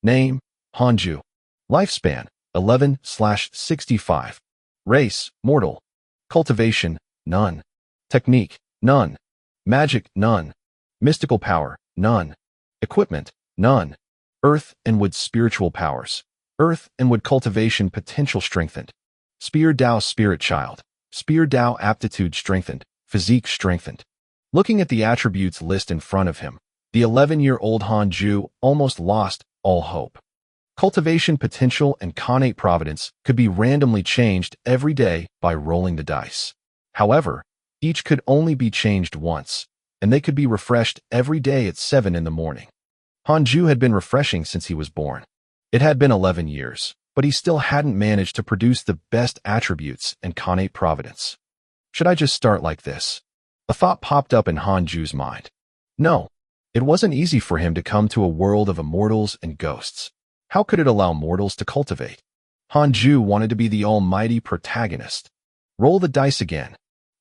Name, Hanju. Lifespan, 11/65. Race, mortal. Cultivation, none. Technique, none. Magic, none. Mystical power, none. Equipment, none. Earth and wood spiritual powers. Earth and wood cultivation potential strengthened. Spear Dao spirit child. Spear Dao aptitude strengthened. Physique strengthened. Looking at the attributes list in front of him, the 11-year-old Hanju almost lost all hope. Cultivation potential and connate providence could be randomly changed every day by rolling the dice. However, each could only be changed once, and they could be refreshed every day at 7 in the morning. Hanju had been refreshing since he was born. It had been 11 years, but he still hadn't managed to produce the best attributes and connate providence. Should I just start like this? A thought popped up in Hanju's mind. No, it wasn't easy for him to come to a world of immortals and ghosts. How could it allow mortals to cultivate? Hanju wanted to be the almighty protagonist. Roll the dice again.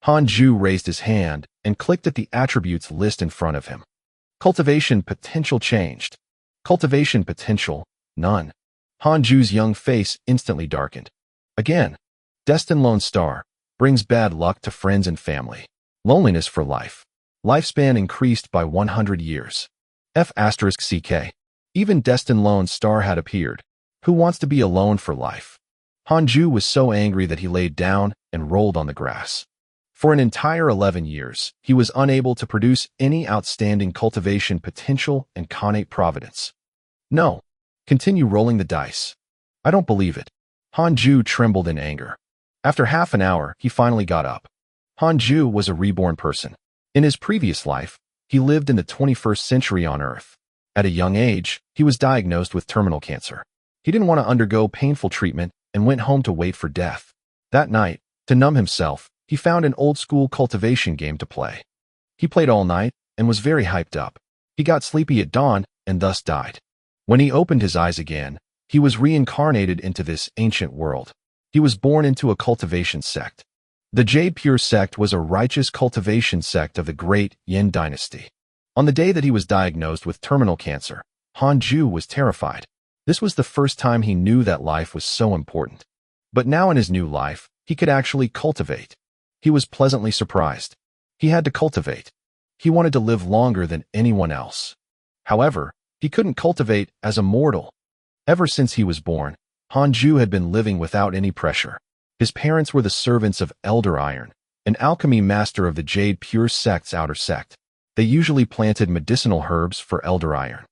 Hanju raised his hand and clicked at the attributes list in front of him. Cultivation potential changed. Cultivation potential, none. Hanju's young face instantly darkened. Again, Destined Lone Star brings bad luck to friends and family. Loneliness for life. Lifespan increased by 100 years. F***CK. Even Destined Lone Star had appeared. Who wants to be alone for life? Hanju was so angry that he laid down and rolled on the grass. For an entire 11 years, he was unable to produce any outstanding cultivation potential and connate providence. No. Continue rolling the dice. I don't believe it. Hanju trembled in anger. After half an hour, he finally got up. Hanju was a reborn person. In his previous life, he lived in the 21st century on Earth. At a young age, he was diagnosed with terminal cancer. He didn't want to undergo painful treatment and went home to wait for death. That night, to numb himself, he found an old-school cultivation game to play. He played all night and was very hyped up. He got sleepy at dawn and thus died. When he opened his eyes again, he was reincarnated into this ancient world. He was born into a cultivation sect. The Jade Pure sect was a righteous cultivation sect of the great Yin dynasty. On the day that he was diagnosed with terminal cancer, Hanju was terrified. This was the first time he knew that life was so important. But now in his new life, he could actually cultivate. He was pleasantly surprised. He had to cultivate. He wanted to live longer than anyone else. However, he couldn't cultivate as a mortal. Ever since he was born, Hanju had been living without any pressure. His parents were the servants of Elder Iron, an alchemy master of the Jade Pure sect's outer sect. They usually planted medicinal herbs for Elder Iron.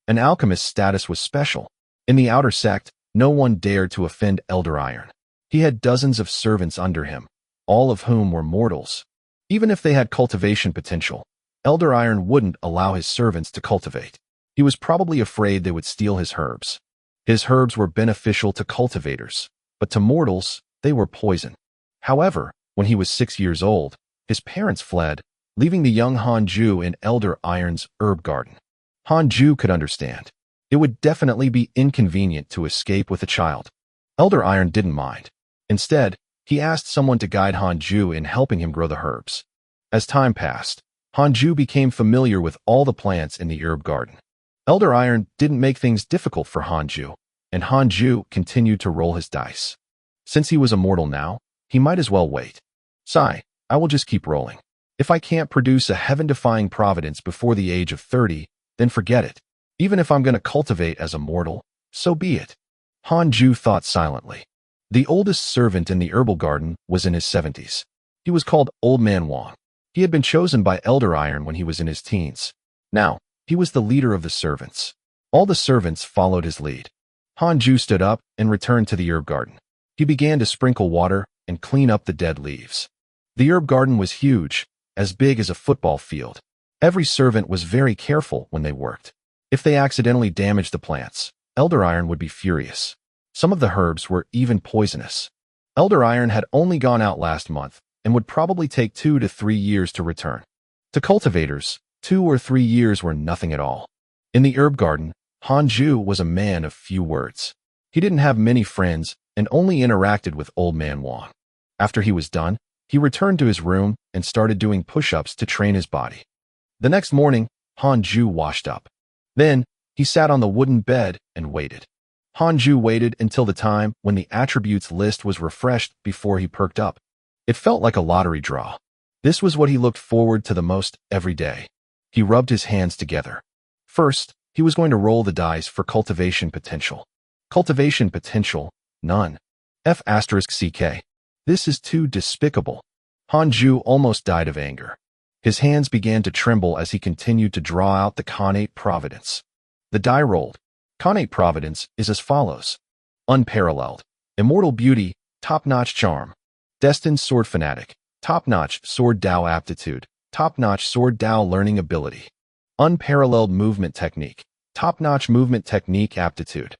An alchemist's status was special. In the outer sect, no one dared to offend Elder Iron. He had dozens of servants under him, all of whom were mortals. Even if they had cultivation potential, Elder Iron wouldn't allow his servants to cultivate. He was probably afraid they would steal his herbs. His herbs were beneficial to cultivators, but to mortals, they were poison. However, when he was 6 years old, his parents fled, leaving the young Hanju in Elder Iron's herb garden. Hanju could understand. It would definitely be inconvenient to escape with a child. Elder Iron didn't mind. Instead, he asked someone to guide Hanju in helping him grow the herbs. As time passed, Hanju became familiar with all the plants in the herb garden. Elder Iron didn't make things difficult for Hanju, and Hanju continued to roll his dice. Since he was immortal now, he might as well wait. Sigh, I will just keep rolling. If I can't produce a heaven-defying providence before the age of 30, then forget it. Even if I'm going to cultivate as a mortal, so be it. Hanju thought silently. The oldest servant in the herbal garden was in his 70s. He was called Old Man Wang. He had been chosen by Elder Iron when he was in his teens. Now, he was the leader of the servants. All the servants followed his lead. Hanju stood up and returned to the herb garden. He began to sprinkle water and clean up the dead leaves. The herb garden was huge, as big as a football field. Every servant was very careful when they worked. If they accidentally damaged the plants, Elder Iron would be furious. Some of the herbs were even poisonous. Elder Iron had only gone out last month and would probably take 2 to 3 years to return. To cultivators, 2 or 3 years were nothing at all. In the herb garden, Hanju was a man of few words. He didn't have many friends and only interacted with Old Man Wang. After he was done, he returned to his room and started doing push-ups to train his body. The next morning, Hanju washed up. Then, He sat on the wooden bed and waited. Hanju waited until the time when the attributes list was refreshed before he perked up. It felt like a lottery draw. This was what he looked forward to the most every day. He rubbed his hands together. First, he was going to roll the dice for cultivation potential. Cultivation potential, none. F***CK. This is too despicable. Hanju almost died of anger. His hands began to tremble as he continued to draw out the connate providence. The die rolled. Connate providence is as follows. Unparalleled. Immortal beauty, top-notch charm. Destined sword fanatic. Top-notch sword Dao aptitude. Top-notch sword Dao learning ability. Unparalleled movement technique. Top-notch movement technique aptitude.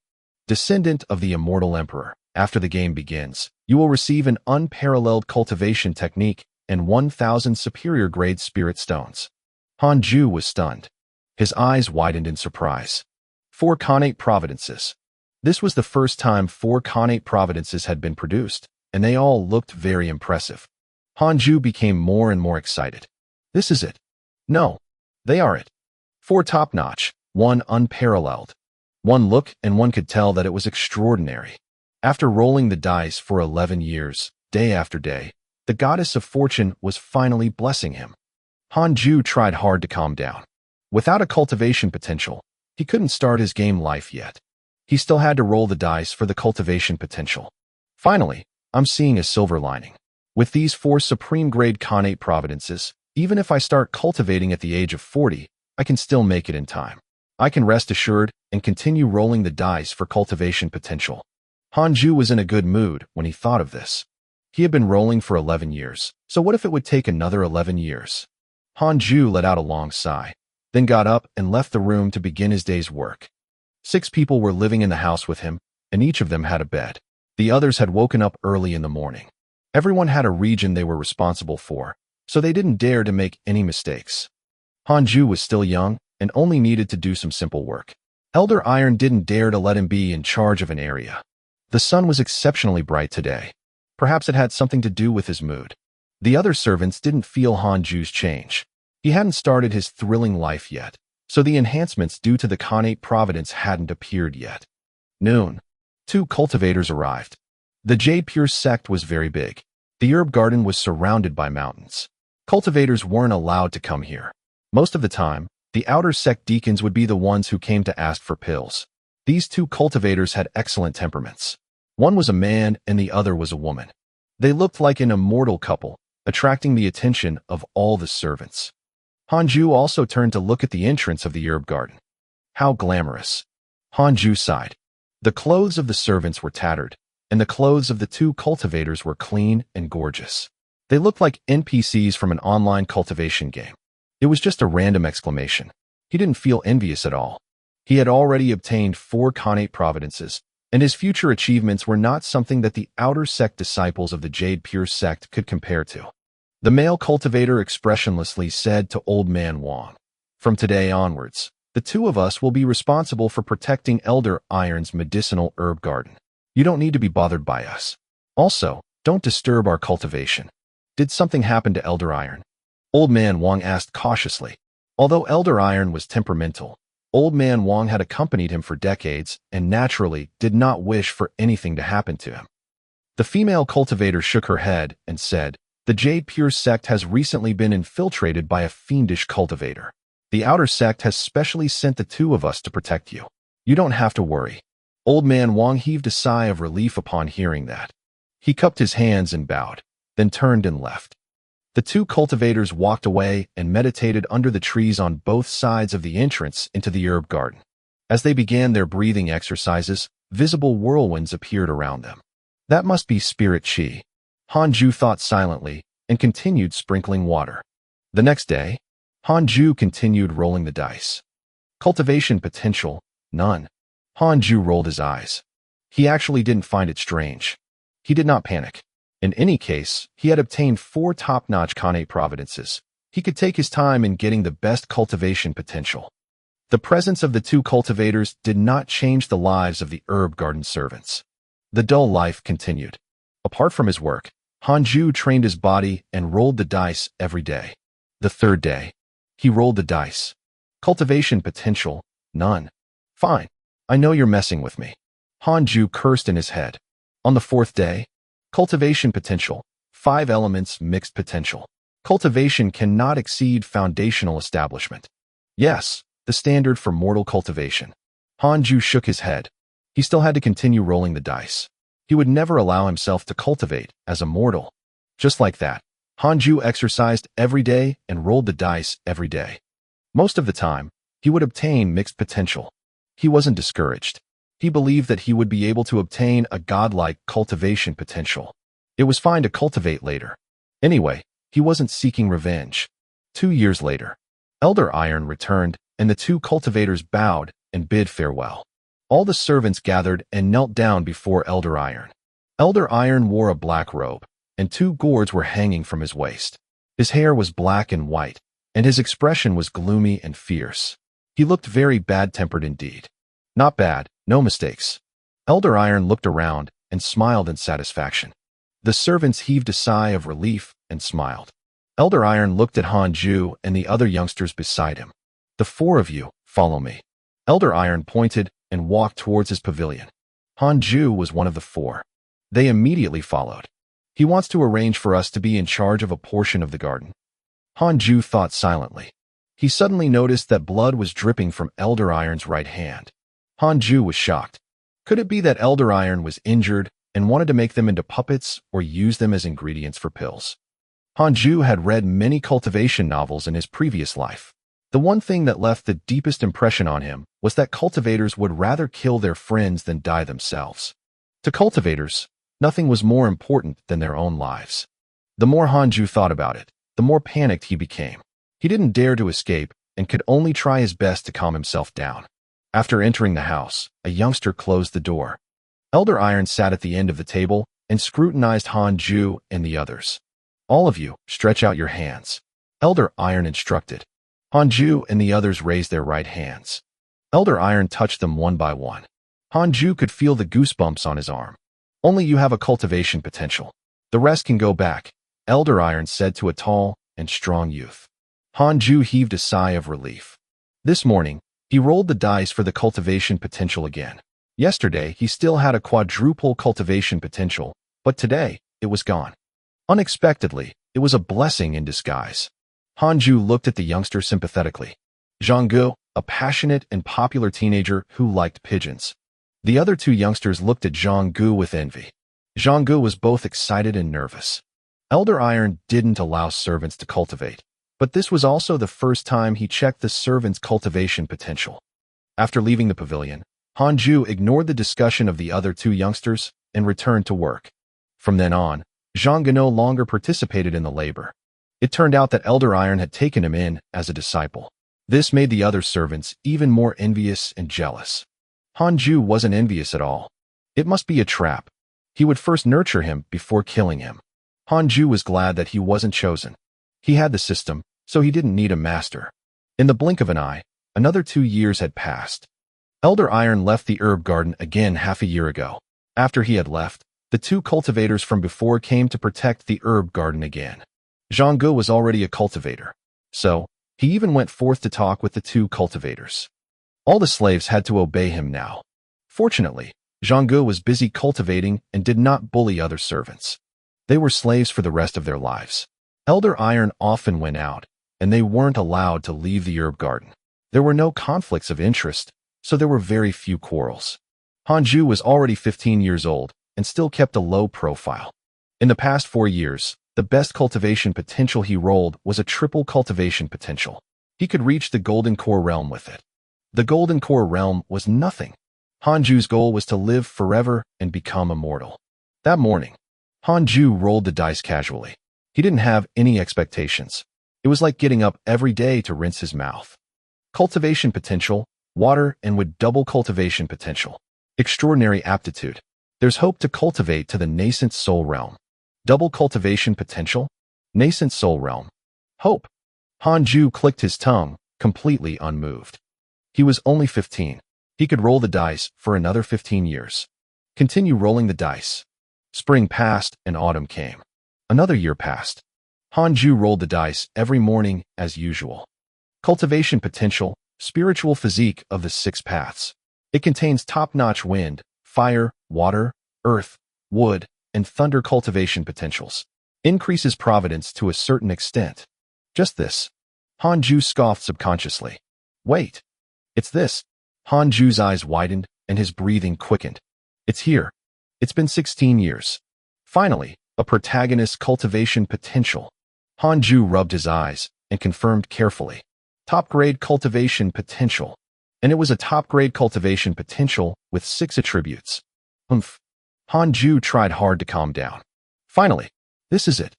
Descendant of the immortal emperor. After the game begins, you will receive an unparalleled cultivation technique and 1,000 superior grade spirit stones. Hanju was stunned. His eyes widened in surprise. 4 connate providences. This was the first time 4 connate providences had been produced, and they all looked very impressive. Hanju became more and more excited. This is it. No, they are it. 4 top-notch, 1 unparalleled. One look and one could tell that it was extraordinary. After rolling the dice for 11 years, day after day, the goddess of fortune was finally blessing him. Hanju tried hard to calm down. Without a cultivation potential, he couldn't start his game life yet. He still had to roll the dice for the cultivation potential. Finally, I'm seeing a silver lining. With these 4 supreme grade connate providences, even if I start cultivating at the age of 40, I can still make it in time. I can rest assured and continue rolling the dice for cultivation potential. Hanju was in a good mood when he thought of this. He had been rolling for 11 years, so what if it would take another 11 years? Hanju let out a long sigh, then got up and left the room to begin his day's work. 6 people were living in the house with him, and each of them had a bed. The others had woken up early in the morning. Everyone had a region they were responsible for, so they didn't dare to make any mistakes. Hanju was still young and only needed to do some simple work. Elder Iron didn't dare to let him be in charge of an area. The sun was exceptionally bright today. Perhaps it had something to do with his mood. The other servants didn't feel Hanju's change. He hadn't started his thrilling life yet, so the enhancements due to the connate providence hadn't appeared yet. Noon. 2 cultivators arrived. The Jade Pure sect was very big. The herb garden was surrounded by mountains. Cultivators weren't allowed to come here. Most of the time, the outer sect deacons would be the ones who came to ask for pills. These 2 cultivators had excellent temperaments. One was a man and the other was a woman. They looked like an immortal couple, attracting the attention of all the servants. Hanju also turned to look at the entrance of the herb garden. How glamorous. Hanju sighed. The clothes of the servants were tattered, and the clothes of the 2 cultivators were clean and gorgeous. They looked like NPCs from an online cultivation game. It was just a random exclamation. He didn't feel envious at all. He had already obtained 4 connate providences, and his future achievements were not something that the outer sect disciples of the Jade Pure sect could compare to. The male cultivator expressionlessly said to Old Man Wang, "From today onwards, the 2 of us will be responsible for protecting Elder Iron's medicinal herb garden. You don't need to be bothered by us. Also, don't disturb our cultivation." Did something happen to Elder Iron? Old Man Wang asked cautiously. Although Elder Iron was temperamental, Old Man Wang had accompanied him for decades and naturally did not wish for anything to happen to him. The female cultivator shook her head and said, "The Jade Pure sect has recently been infiltrated by a fiendish cultivator. The outer sect has specially sent the 2 of us to protect you. You don't have to worry." Old Man Wang heaved a sigh of relief upon hearing that. He cupped his hands and bowed, then turned and left. The 2 cultivators walked away and meditated under the trees on both sides of the entrance into the herb garden. As they began their breathing exercises, visible whirlwinds appeared around them. That must be spirit chi. Hanju thought silently and continued sprinkling water. The next day, Hanju continued rolling the dice. Cultivation potential, none. Hanju rolled his eyes. He actually didn't find it strange. He did not panic. In any case, he had obtained 4 top-notch connate providences. He could take his time in getting the best cultivation potential. The presence of the 2 cultivators did not change the lives of the herb garden servants. The dull life continued. Apart from his work, Hanju trained his body and rolled the dice every day. The 3rd day, he rolled the dice. Cultivation potential, none. Fine. I know you're messing with me. Hanju cursed in his head. On the fourth day, cultivation potential, 5 elements mixed potential. Cultivation cannot exceed foundational establishment. Yes, the standard for mortal cultivation. Hanju shook his head. He still had to continue rolling the dice. He would never allow himself to cultivate as a mortal. Just like that, Hanju exercised every day and rolled the dice every day. Most of the time, he would obtain mixed potential. He wasn't discouraged. He believed that he would be able to obtain a godlike cultivation potential. It was fine to cultivate later. Anyway, he wasn't seeking revenge. 2 years later, Elder Iron returned, and the 2 cultivators bowed and bid farewell. All the servants gathered and knelt down before Elder Iron. Elder Iron wore a black robe, and 2 gourds were hanging from his waist. His hair was black and white, and his expression was gloomy and fierce. He looked very bad-tempered indeed. Not bad, no mistakes. Elder Iron looked around and smiled in satisfaction. The servants heaved a sigh of relief and smiled. Elder Iron looked at Hanju and the other youngsters beside him. The 4 of you, follow me. Elder Iron pointed and walked towards his pavilion. Hanju was one of the 4. They immediately followed. He wants to arrange for us to be in charge of a portion of the garden. Hanju thought silently. He suddenly noticed that blood was dripping from Elder Iron's right hand. Hanju was shocked. Could it be that Elder Iron was injured and wanted to make them into puppets or use them as ingredients for pills? Hanju had read many cultivation novels in his previous life. The one thing that left the deepest impression on him was that cultivators would rather kill their friends than die themselves. To cultivators, nothing was more important than their own lives. The more Hanju thought about it, the more panicked he became. He didn't dare to escape and could only try his best to calm himself down. After entering the house, a youngster closed the door. Elder Iron sat at the end of the table and scrutinized Hanju and the others. All of you, stretch out your hands. Elder Iron instructed. Hanju and the others raised their right hands. Elder Iron touched them one by one. Hanju could feel the goosebumps on his arm. Only you have a cultivation potential. The rest can go back, Elder Iron said to a tall and strong youth. Hanju heaved a sigh of relief. This morning, he rolled the dice for the cultivation potential again. Yesterday, he still had a quadruple cultivation potential, but today, it was gone. Unexpectedly, it was a blessing in disguise. Hanju looked at the youngster sympathetically. Zhanggu, a passionate and popular teenager who liked pigeons. The other 2 youngsters looked at Zhanggu with envy. Zhanggu was both excited and nervous. Elder Iron didn't allow servants to cultivate, but this was also the first time he checked the servants' cultivation potential. After leaving the pavilion, Hanju ignored the discussion of the other 2 youngsters and returned to work. From then on, Zhanggu no longer participated in the labor. It turned out that Elder Iron had taken him in as a disciple. This made the other servants even more envious and jealous. Hanju wasn't envious at all. It must be a trap. He would first nurture him before killing him. Hanju was glad that he wasn't chosen. He had the system, so he didn't need a master. In the blink of an eye, another 2 years had passed. Elder Iron left the herb garden again half a year ago. After he had left, the 2 cultivators from before came to protect the herb garden again. Zhanggu was already a cultivator, so he even went forth to talk with the 2 cultivators. All the slaves had to obey him now. Fortunately, Zhanggu was busy cultivating and did not bully other servants. They were slaves for the rest of their lives. Elder Iron often went out, and they weren't allowed to leave the herb garden. There were no conflicts of interest, so there were very few quarrels. Hanju was already 15 years old and still kept a low profile. In the past 4 years, the best cultivation potential he rolled was a triple cultivation potential. He could reach the Golden Core realm with it. The Golden Core realm was nothing. Hanju's goal was to live forever and become immortal. That morning, Hanju rolled the dice casually. He didn't have any expectations. It was like getting up every day to rinse his mouth. Cultivation potential, water and with double cultivation potential. Extraordinary aptitude. There's hope to cultivate to the nascent soul realm. Double cultivation potential, nascent soul realm. Hope. Hanju clicked his tongue, completely unmoved. He was only 15. He could roll the dice for another 15 years. Continue rolling the dice. Spring passed and autumn came. Another year passed. Hanju rolled the dice every morning as usual. Cultivation potential, spiritual physique of the 6 paths. It contains top-notch wind, fire, water, earth, wood, and thunder cultivation potentials. Increases providence to a certain extent. Just this. Hanju scoffed subconsciously. Wait. It's this. Hanju's eyes widened and his breathing quickened. It's here. It's been 16 years. Finally, a protagonist's cultivation potential. Hanju rubbed his eyes and confirmed carefully. Top-grade cultivation potential. And it was a top-grade cultivation potential with 6 attributes. Hanju tried hard to calm down. Finally, this is it.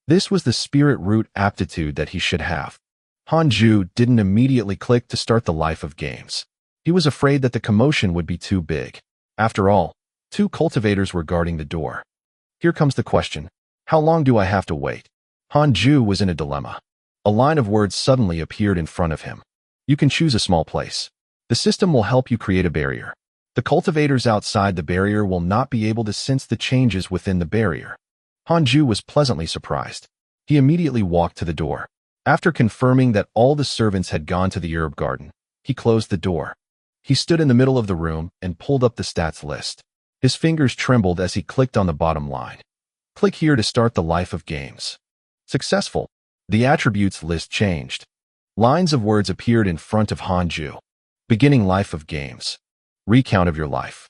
This was the spirit root aptitude that he should have. Hanju didn't immediately click to start the life of games. He was afraid that the commotion would be too big. After all, 2 cultivators were guarding the door. Here comes the question. How long do I have to wait? Hanju was in a dilemma. A line of words suddenly appeared in front of him. You can choose a small place. The system will help you create a barrier. The cultivators outside the barrier will not be able to sense the changes within the barrier. Hanju was pleasantly surprised. He immediately walked to the door. After confirming that all the servants had gone to the herb garden, he closed the door. He stood in the middle of the room and pulled up the stats list. His fingers trembled as he clicked on the bottom line. Click here to start the life of games. Successful. The attributes list changed. Lines of words appeared in front of Hanju. Beginning life of games. Recount of your life.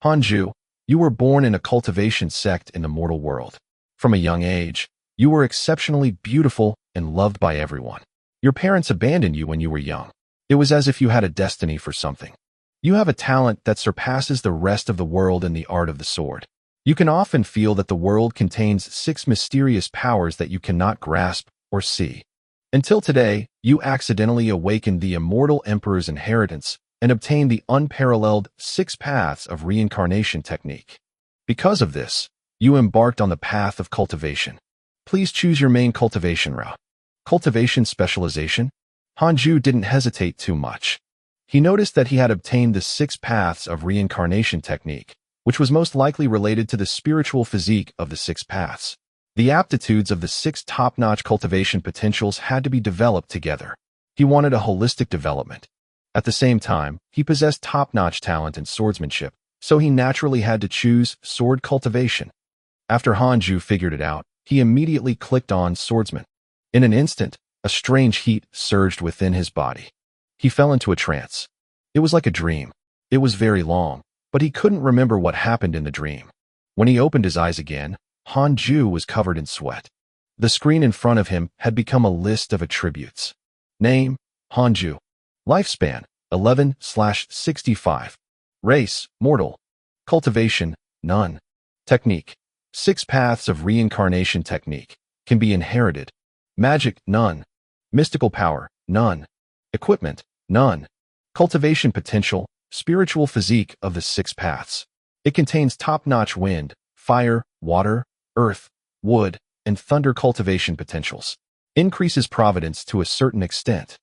Hanju, you were born in a cultivation sect in the mortal world. From a young age, you were exceptionally beautiful and loved by everyone. Your parents abandoned you when you were young. It was as if you had a destiny for something. You have a talent that surpasses the rest of the world in the art of the sword. You can often feel that the world contains 6 mysterious powers that you cannot grasp or see. Until today, you accidentally awakened the immortal emperor's inheritance and obtained the unparalleled 6 paths of reincarnation technique. Because of this, you embarked on the path of cultivation. Please choose your main cultivation route. Cultivation specialization? Hanju didn't hesitate too much. He noticed that he had obtained the 6 paths of reincarnation technique, which was most likely related to the spiritual physique of the 6 paths. The aptitudes of the 6 top-notch cultivation potentials had to be developed together. He wanted a holistic development. At the same time, he possessed top-notch talent in swordsmanship, so he naturally had to choose sword cultivation. After Hanju figured it out, he immediately clicked on swordsman. In an instant, a strange heat surged within his body. He fell into a trance. It was like a dream. It was very long, but he couldn't remember what happened in the dream. When he opened his eyes again, Hanju was covered in sweat. The screen in front of him had become a list of attributes. Name, Hanju. Lifespan, 11/65. Race, mortal. Cultivation, none. Technique, 6 paths of reincarnation technique. Can be inherited. Magic, none. Mystical power, none. Equipment, none. Cultivation potential, spiritual physique of the 6 paths. It contains top-notch wind, fire, water, earth, wood, and thunder cultivation potentials. Increases providence to a certain extent.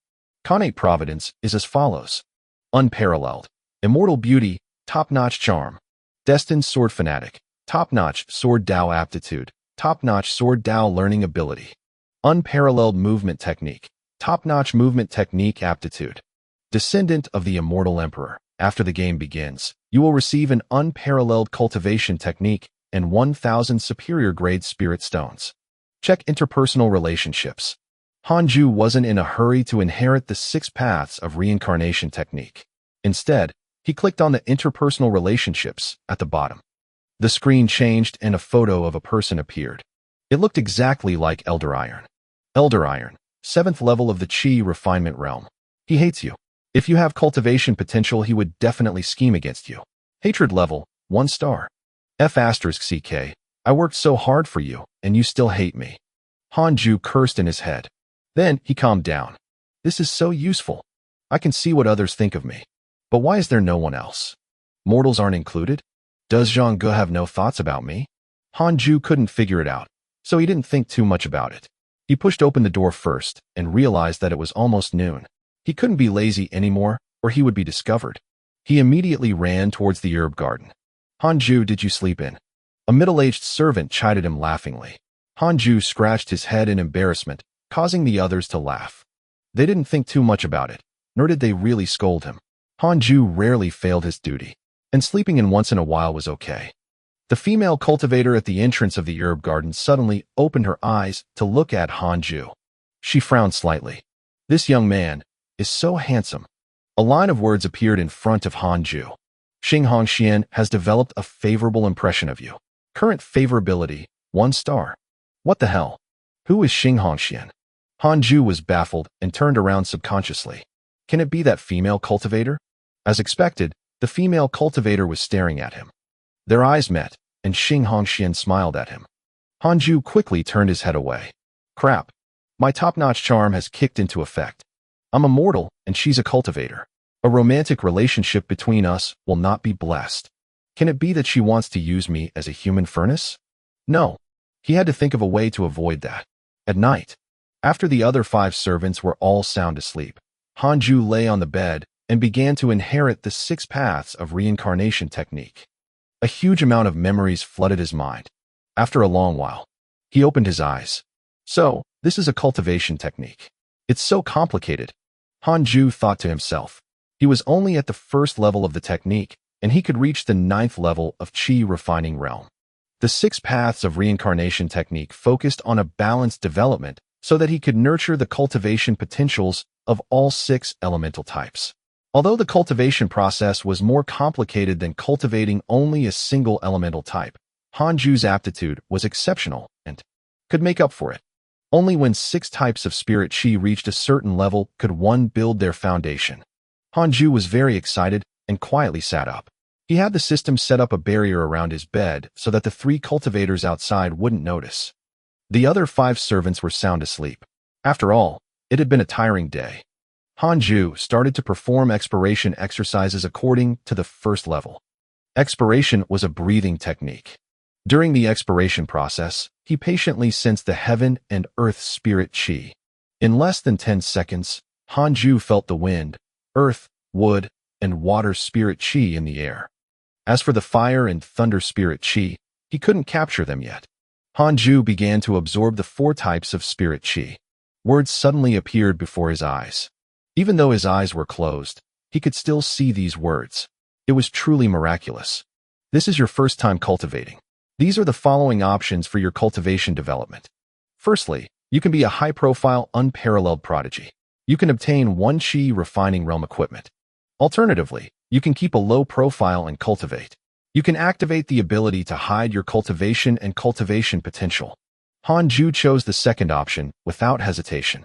Connate providence is as follows. Unparalleled. Immortal beauty, top-notch charm. Destined sword fanatic. Top-notch sword Dao aptitude. Top-notch sword Dao learning ability. Unparalleled movement technique. Top-notch movement technique aptitude. Descendant of the immortal emperor. After the game begins, you will receive an unparalleled cultivation technique and 1,000 superior grade spirit stones. Check interpersonal relationships. Hanju wasn't in a hurry to inherit the 6 paths of reincarnation technique. Instead, he clicked on the interpersonal relationships at the bottom. The screen changed and a photo of a person appeared. It looked exactly like Elder Iron. Elder Iron, 7th level of the Chi refinement realm. He hates you. If you have cultivation potential, he would definitely scheme against you. Hatred level, 1 star. F***CK, I worked so hard for you, and you still hate me. Hanju cursed in his head. Then he calmed down. This is so useful. I can see what others think of me. But why is there no one else? Mortals aren't included? Does Zhang Ge have no thoughts about me? Hanju couldn't figure it out, so he didn't think too much about it. He pushed open the door first and realized that it was almost noon. He couldn't be lazy anymore, or he would be discovered. He immediately ran towards the herb garden. Hanju, did you sleep in? A middle-aged servant chided him laughingly. Hanju scratched his head in embarrassment, causing the others to laugh. They didn't think too much about it, nor did they really scold him. Hanju rarely failed his duty, and sleeping in once in a while was okay. The female cultivator at the entrance of the herb garden suddenly opened her eyes to look at Hanju. She frowned slightly. This young man is so handsome. A line of words appeared in front of Hanju. Xing Hongxian has developed a favorable impression of you. Current favorability, 1 star. What the hell? Who is Xing Hongxian? Hanju was baffled and turned around subconsciously. Can it be that female cultivator? As expected, the female cultivator was staring at him. Their eyes met, and Xing Hongxian smiled at him. Hanju quickly turned his head away. Crap. My top-notch charm has kicked into effect. I'm immortal, and she's a cultivator. A romantic relationship between us will not be blessed. Can it be that she wants to use me as a human furnace? No. He had to think of a way to avoid that. At night, after the other 5 servants were all sound asleep, Hanju lay on the bed and began to inherit the 6 paths of reincarnation technique. A huge amount of memories flooded his mind. After a long while, he opened his eyes. So, this is a cultivation technique. It's so complicated. Hanju thought to himself. He was only at the 1st level of the technique, and he could reach the 9th level of Qi refining realm. The 6 paths of reincarnation technique focused on a balanced development so that he could nurture the cultivation potentials of all 6 elemental types. Although the cultivation process was more complicated than cultivating only a single elemental type, Hanju's aptitude was exceptional and could make up for it. Only when 6 types of spirit Qi reached a certain level could one build their foundation. Hanju was very excited and quietly sat up. He had the system set up a barrier around his bed so that the 3 cultivators outside wouldn't notice. The other 5 servants were sound asleep. After all, it had been a tiring day. Hanju started to perform expiration exercises according to the 1st level. Expiration was a breathing technique. During the expiration process, he patiently sensed the heaven and earth spirit Qi. In less than 10 seconds, Hanju felt the wind, earth, wood, and water spirit Qi in the air. As for the fire and thunder spirit Qi, he couldn't capture them yet. Hanju began to absorb the 4 types of spirit Qi. Words suddenly appeared before his eyes. Even though his eyes were closed, he could still see these words. It was truly miraculous. This is your first time cultivating. These are the following options for your cultivation development. Firstly, you can be a high-profile, unparalleled prodigy. You can obtain 1 Qi refining realm equipment. Alternatively, you can keep a low profile and cultivate. You can activate the ability to hide your cultivation and cultivation potential. Hanju chose the second option without hesitation.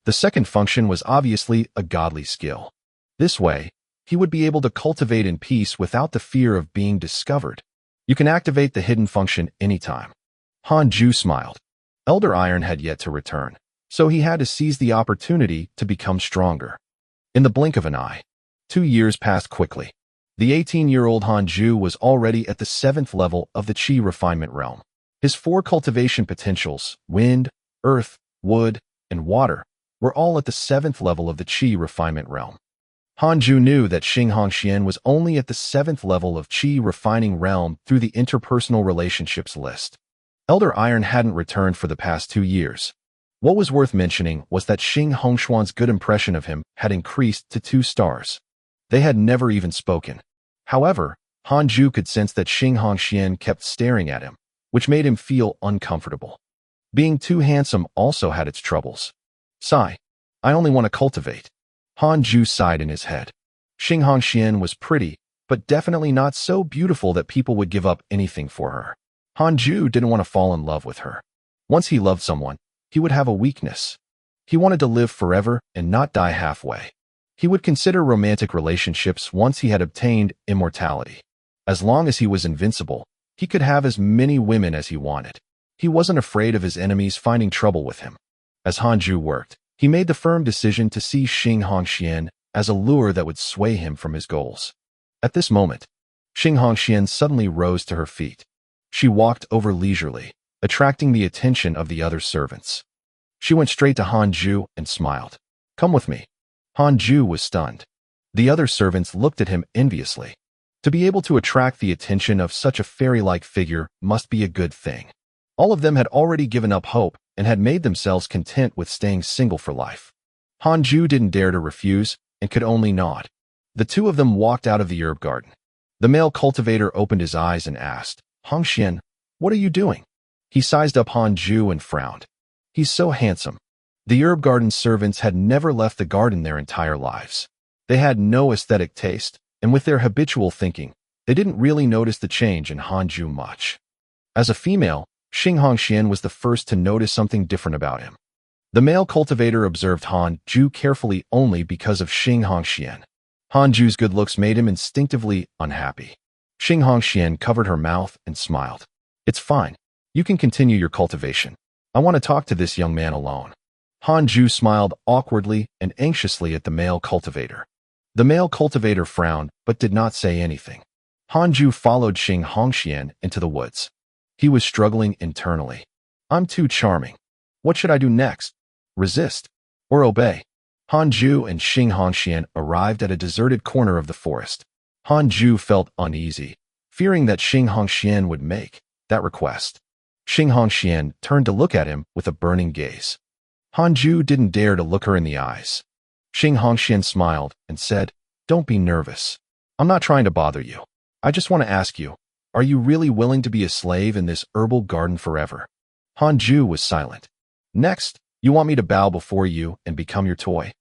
The second function was obviously a godly skill. This way, he would be able to cultivate in peace without the fear of being discovered. You can activate the hidden function anytime. Hanju smiled. Elder Iron had yet to return, so he had to seize the opportunity to become stronger. In the blink of an eye, 2 years passed quickly. The 18-year-old Hanju was already at the 7th level of the Qi refinement realm. His 4 cultivation potentials, wind, earth, wood, and water, were all at the 7th level of the Qi refinement realm. Hanju knew that Xing Hongxian was only at the 7th level of Qi refining realm through the interpersonal relationships list. Elder Iron hadn't returned for the past 2 years. What was worth mentioning was that Xing Hongxuan's good impression of him had increased to 2 stars. They had never even spoken. However, Hanju could sense that Xing Hongxian kept staring at him, which made him feel uncomfortable. Being too handsome also had its troubles. Sigh. I only want to cultivate. Hanju sighed in his head. Xing Hongxian was pretty, but definitely not so beautiful that people would give up anything for her. Hanju didn't want to fall in love with her. Once he loved someone, he would have a weakness. He wanted to live forever and not die halfway. He would consider romantic relationships once he had obtained immortality. As long as he was invincible, he could have as many women as he wanted. He wasn't afraid of his enemies finding trouble with him. As Hanju worked, he made the firm decision to see Xing Hongxian as a lure that would sway him from his goals. At this moment, Xing Hongxian suddenly rose to her feet. She walked over leisurely, attracting the attention of the other servants. She went straight to Hanju and smiled. Come with me. Hanju was stunned. The other servants looked at him enviously. To be able to attract the attention of such a fairy-like figure must be a good thing. All of them had already given up hope and had made themselves content with staying single for life. Hanju didn't dare to refuse and could only nod. The two of them walked out of the herb garden. The male cultivator opened his eyes and asked, Hongxian, what are you doing? He sized up Han Ju and frowned. He's so handsome. The herb garden servants had never left the garden their entire lives. They had no aesthetic taste, and with their habitual thinking, they didn't really notice the change in Han Ju much. As a female, Xing Hongxian was the first to notice something different about him. The male cultivator observed Han Ju carefully only because of Xing Hongxian. Han Ju's good looks made him instinctively unhappy. Xing Hongxian covered her mouth and smiled. It's fine. You can continue your cultivation. I want to talk to this young man alone. Han Ju smiled awkwardly and anxiously at the male cultivator. The male cultivator frowned but did not say anything. Han Ju followed Xing Hongxian into the woods. He was struggling internally. I'm too charming. What should I do next? Resist or obey? Han Ju and Xing Hongxian arrived at a deserted corner of the forest. Han Ju felt uneasy, fearing that Xing Hongxian would make that request. Xing Hongxian turned to look at him with a burning gaze. Han Ju didn't dare to look her in the eyes. Xing Hongxian smiled and said, Don't be nervous. I'm not trying to bother you. I just want to ask you, are you really willing to be a slave in this herbal garden forever? Han Ju was silent. Next, you want me to bow before you and become your toy?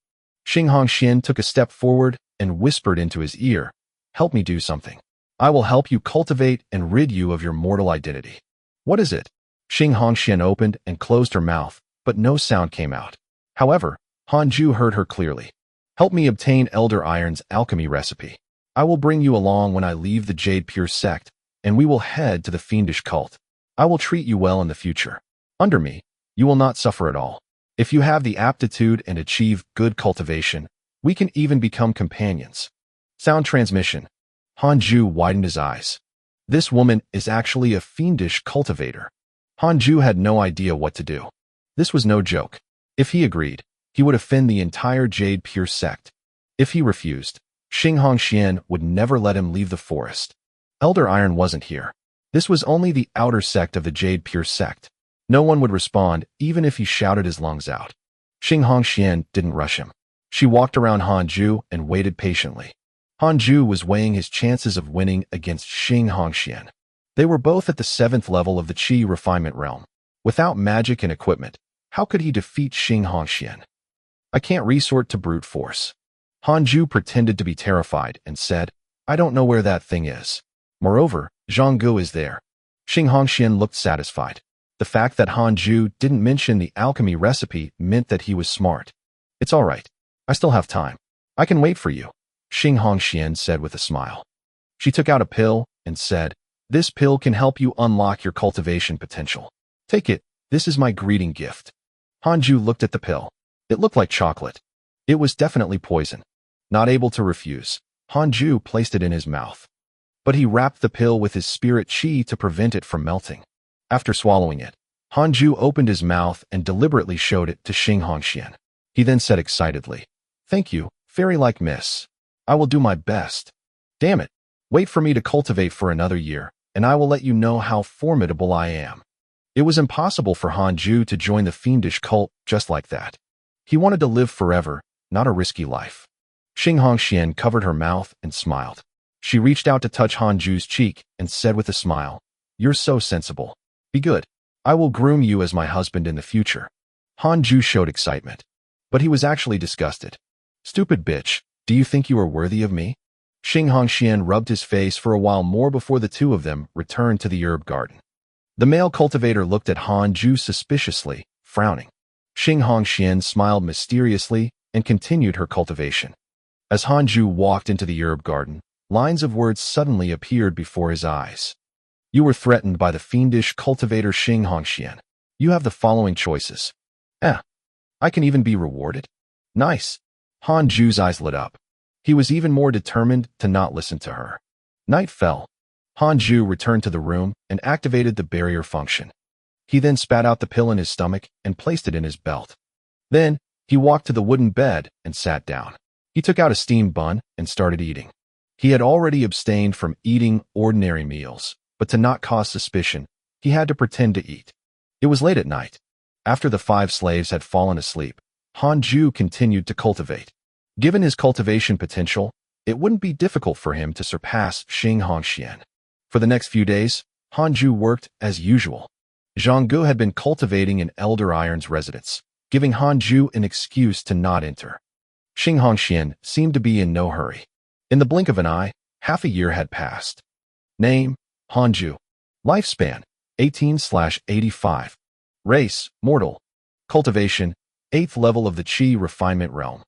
Xing Hongxian took a step forward and whispered into his ear, Help me do something. I will help you cultivate and rid you of your mortal identity. What is it? Xing Hongxian opened and closed her mouth, but no sound came out. However, Han Ju heard her clearly. Help me obtain Elder Iron's alchemy recipe. I will bring you along when I leave the Jade Pure sect, and we will head to the fiendish cult. I will treat you well in the future. Under me, you will not suffer at all. If you have the aptitude and achieve good cultivation, we can even become companions. Sound transmission. Han Ju widened his eyes. This woman is actually a fiendish cultivator. Han Ju had no idea what to do. This was no joke. If he agreed, he would offend the entire Jade Pure sect. If he refused, Xing Hongxian would never let him leave the forest. Elder Iron wasn't here. This was only the outer sect of the Jade Pure sect. No one would respond even if he shouted his lungs out. Xing Hongxian didn't rush him. She walked around Han Ju and waited patiently. Han Ju was weighing his chances of winning against Xing Hongxian. They were both at the 7th level of the Qi refinement realm. Without magic and equipment, how could he defeat Xing Hongxian? I can't resort to brute force. Han Ju pretended to be terrified and said, I don't know where that thing is. Moreover, Zhang Gu is there. Xing Hongxian looked satisfied. The fact that Han Ju didn't mention the alchemy recipe meant that he was smart. It's all right. I still have time. I can wait for you, Xing Hongxian said with a smile. She took out a pill and said, This pill can help you unlock your cultivation potential. Take it. This is my greeting gift. Han Ju looked at the pill. It looked like chocolate. It was definitely poison. Not able to refuse, Han Ju placed it in his mouth. But he wrapped the pill with his spirit qi to prevent it from melting. After swallowing it, Han Ju opened his mouth and deliberately showed it to Xing Hongxian. He then said excitedly, Thank you, fairy-like miss. I will do my best. Damn it. Wait for me to cultivate for another year, and I will let you know how formidable I am. It was impossible for Han Ju to join the fiendish cult just like that. He wanted to live forever, not a risky life. Xing Hongxian covered her mouth and smiled. She reached out to touch Han Ju's cheek and said with a smile, You're so sensible. Be good. I will groom you as my husband in the future. Han Ju showed excitement. But he was actually disgusted. Stupid bitch, do you think you are worthy of me? Xing Hongxian rubbed his face for a while more before the two of them returned to the herb garden. The male cultivator looked at Han Ju suspiciously, frowning. Xing Hongxian smiled mysteriously and continued her cultivation. As Han Ju walked into the herb garden, lines of words suddenly appeared before his eyes. You were threatened by the fiendish cultivator Xing Hongxian. You have the following choices. I can even be rewarded? Nice. Han Ju's eyes lit up. He was even more determined to not listen to her. Night fell. Han Ju returned to the room and activated the barrier function. He then spat out the pill in his stomach and placed it in his belt. Then, he walked to the wooden bed and sat down. He took out a steamed bun and started eating. He had already abstained from eating ordinary meals, but to not cause suspicion, he had to pretend to eat. It was late at night. After the 5 slaves had fallen asleep, Han Ju continued to cultivate. Given his cultivation potential, it wouldn't be difficult for him to surpass Xing Hongxian. For the next few days, Hanju worked as usual. Zhanggu had been cultivating in Elder Iron's residence, giving Hanju an excuse to not enter. Xing Hongxian seemed to be in no hurry. In the blink of an eye, half a year had passed. Name, Hanju. Lifespan, 18/85. Race, mortal. Cultivation, 8th level of the Qi refinement realm.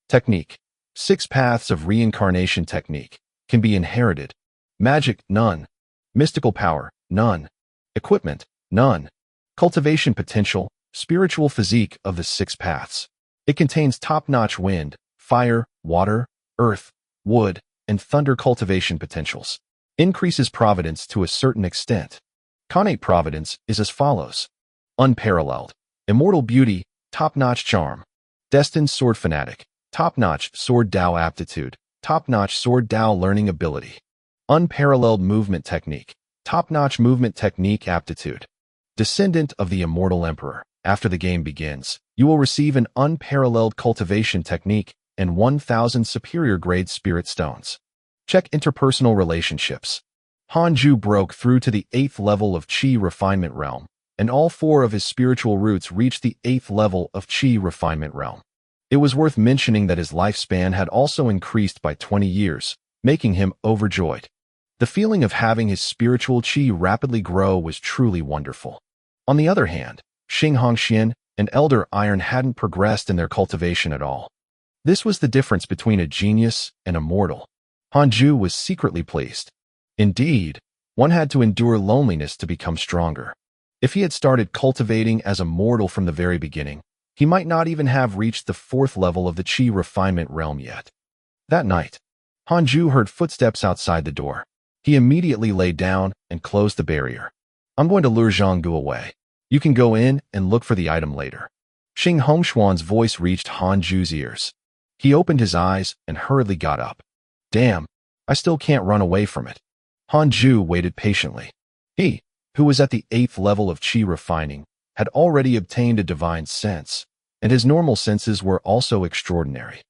Technique, 6 paths of reincarnation technique. Can be inherited. Magic, none. Mystical power, none. Equipment, none. Cultivation potential, spiritual physique of the 6 paths. It contains top-notch wind, fire, water, earth, wood, and thunder cultivation potentials. Increases providence to a certain extent. Connate providence is as follows. Unparalleled. Immortal beauty, top-notch charm. Destined sword fanatic, top-notch sword Dao aptitude, top-notch sword Dao learning ability. Unparalleled movement technique, top-notch movement technique aptitude. Descendant of the Immortal Emperor. After the game begins, you will receive an unparalleled cultivation technique and 1,000 superior grade spirit stones. Check interpersonal relationships. Hanju broke through to the 8th level of Qi refinement realm, and all 4 of his spiritual roots reached the 8th level of Qi refinement realm. It was worth mentioning that his lifespan had also increased by 20 years, making him overjoyed. The feeling of having his spiritual Qi rapidly grow was truly wonderful. On the other hand, Xing Hongxian and Elder Iron hadn't progressed in their cultivation at all. This was the difference between a genius and a mortal. Hanju was secretly pleased. Indeed, one had to endure loneliness to become stronger. If he had started cultivating as a mortal from the very beginning, he might not even have reached the 4th level of the Qi refinement realm yet. That night, Hanju heard footsteps outside the door. He immediately lay down and closed the barrier. I'm going to lure Zhanggu away. You can go in and look for the item later. Xing Hongxuan's voice reached Hanju's ears. He opened his eyes and hurriedly got up. Damn, I still can't run away from it. Hanju waited patiently. He, who was at the 8th level of Qi refining, had already obtained a divine sense, and his normal senses were also extraordinary.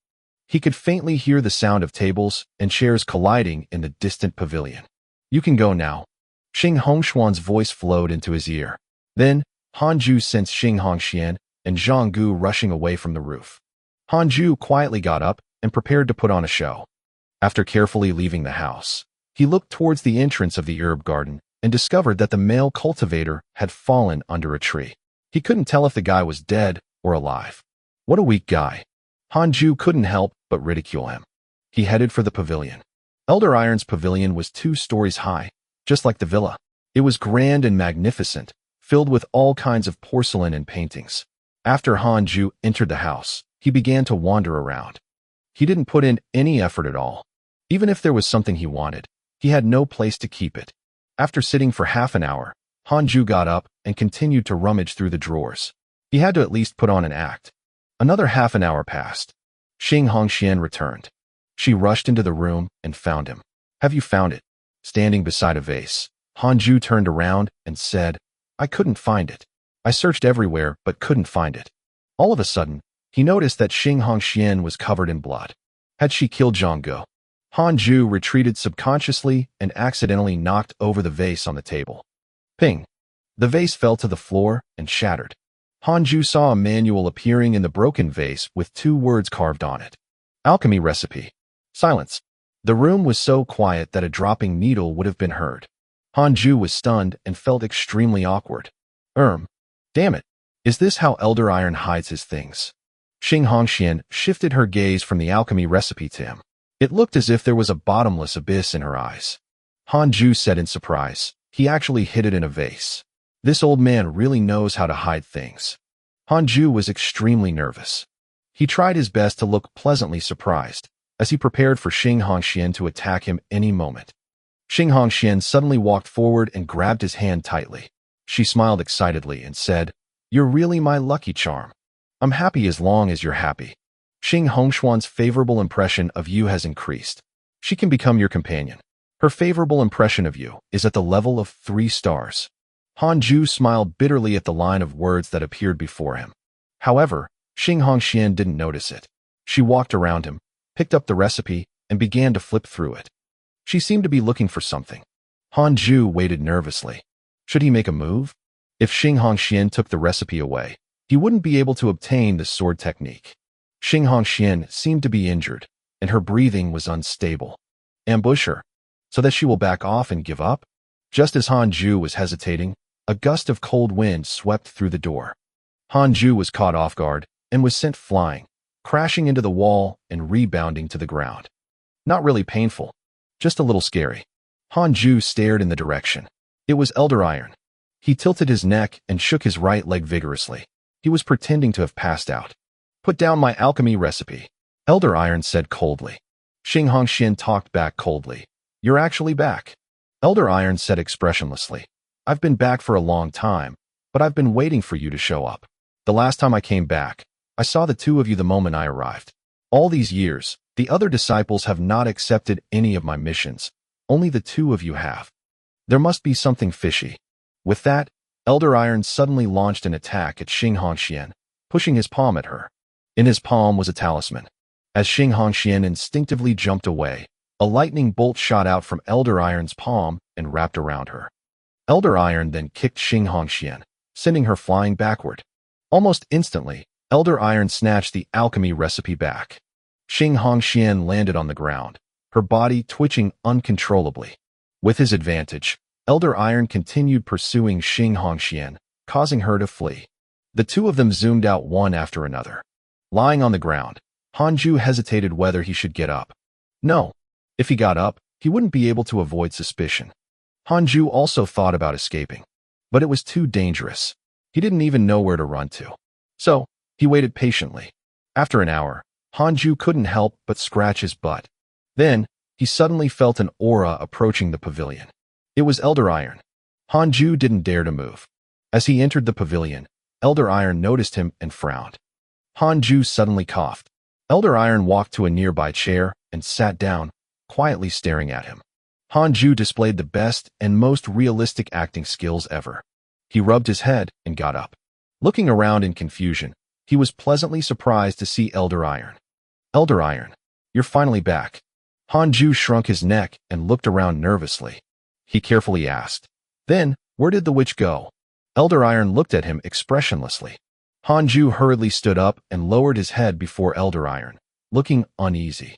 He could faintly hear the sound of tables and chairs colliding in the distant pavilion. You can go now. Xing Hongxuan's voice flowed into his ear. Then, Hanju sensed Xing Hongxian and Zhanggu rushing away from the roof. Hanju quietly got up and prepared to put on a show. After carefully leaving the house, he looked towards the entrance of the herb garden and discovered that the male cultivator had fallen under a tree. He couldn't tell if the guy was dead or alive. What a weak guy. Hanju couldn't help but ridicule him. He headed for the pavilion. Elder Iron's pavilion was 2 stories high, just like the villa. It was grand and magnificent, filled with all kinds of porcelain and paintings. After Hanju entered the house, he began to wander around. He didn't put in any effort at all. Even if there was something he wanted, he had no place to keep it. After sitting for half an hour, Hanju got up and continued to rummage through the drawers. He had to at least put on an act. Another half an hour passed. Xing Hongxian returned. She rushed into the room and found him. Have you found it? Standing beside a vase, Hanju turned around and said, I couldn't find it. I searched everywhere but couldn't find it. All of a sudden, he noticed that Xing Hongxian was covered in blood. Had she killed Zhanggu? Hanju retreated subconsciously and accidentally knocked over the vase on the table. Ping! The vase fell to the floor and shattered. Hanju saw a manual appearing in the broken vase with 2 words carved on it. Alchemy recipe. Silence. The room was so quiet that a dropping needle would have been heard. Hanju was stunned and felt extremely awkward. Damn it. Is this how Elder Iron hides his things? Xing Hongxian shifted her gaze from the alchemy recipe to him. It looked as if there was a bottomless abyss in her eyes. Hanju said in surprise, he actually hid it in a vase. This old man really knows how to hide things. Hanju was extremely nervous. He tried his best to look pleasantly surprised, as he prepared for Xing Hongxian to attack him any moment. Xing Hongxian suddenly walked forward and grabbed his hand tightly. She smiled excitedly and said, You're really my lucky charm. I'm happy as long as you're happy. Xing Hongxuan's favorable impression of you has increased. She can become your companion. Her favorable impression of you is at the level of 3 stars. Hanju smiled bitterly at the line of words that appeared before him. However, Xing Hongxian didn't notice it. She walked around him, picked up the recipe, and began to flip through it. She seemed to be looking for something. Hanju waited nervously. Should he make a move? If Xing Hongxian took the recipe away, he wouldn't be able to obtain the sword technique. Xing Hongxian seemed to be injured, and her breathing was unstable. Ambush her, so that she will back off and give up? Just as Hanju was hesitating, a gust of cold wind swept through the door. Hanju was caught off guard and was sent flying, crashing into the wall and rebounding to the ground. Not really painful, just a little scary. Hanju stared in the direction. It was Elder Iron. He tilted his neck and shook his right leg vigorously. He was pretending to have passed out. Put down my alchemy recipe, Elder Iron said coldly. Xing Hongxian talked back coldly. You're actually back. Elder Iron said expressionlessly. I've been back for a long time, but I've been waiting for you to show up. The last time I came back, I saw the two of you the moment I arrived. All these years, the other disciples have not accepted any of my missions. Only the two of you have. There must be something fishy. With that, Elder Iron suddenly launched an attack at Xing Hongxian, pushing his palm at her. In his palm was a talisman. As Xing Hongxian instinctively jumped away, a lightning bolt shot out from Elder Iron's palm and wrapped around her. Elder Iron then kicked Xing Hongxian, sending her flying backward. Almost instantly, Elder Iron snatched the alchemy recipe back. Xing Hongxian landed on the ground, her body twitching uncontrollably. With his advantage, Elder Iron continued pursuing Xing Hongxian, causing her to flee. The two of them zoomed out one after another. Lying on the ground, Hanju hesitated whether he should get up. No. If he got up, he wouldn't be able to avoid suspicion. Hanju also thought about escaping, but it was too dangerous. He didn't even know where to run to. So, he waited patiently. After an hour, Hanju couldn't help but scratch his butt. Then, he suddenly felt an aura approaching the pavilion. It was Elder Iron. Hanju didn't dare to move. As he entered the pavilion, Elder Iron noticed him and frowned. Hanju suddenly coughed. Elder Iron walked to a nearby chair and sat down, quietly staring at him. Hanju displayed the best and most realistic acting skills ever. He rubbed his head and got up. Looking around in confusion, he was pleasantly surprised to see Elder Iron. Elder Iron, you're finally back. Hanju shrunk his neck and looked around nervously. He carefully asked. Then, where did the witch go? Elder Iron looked at him expressionlessly. Hanju hurriedly stood up and lowered his head before Elder Iron, looking uneasy.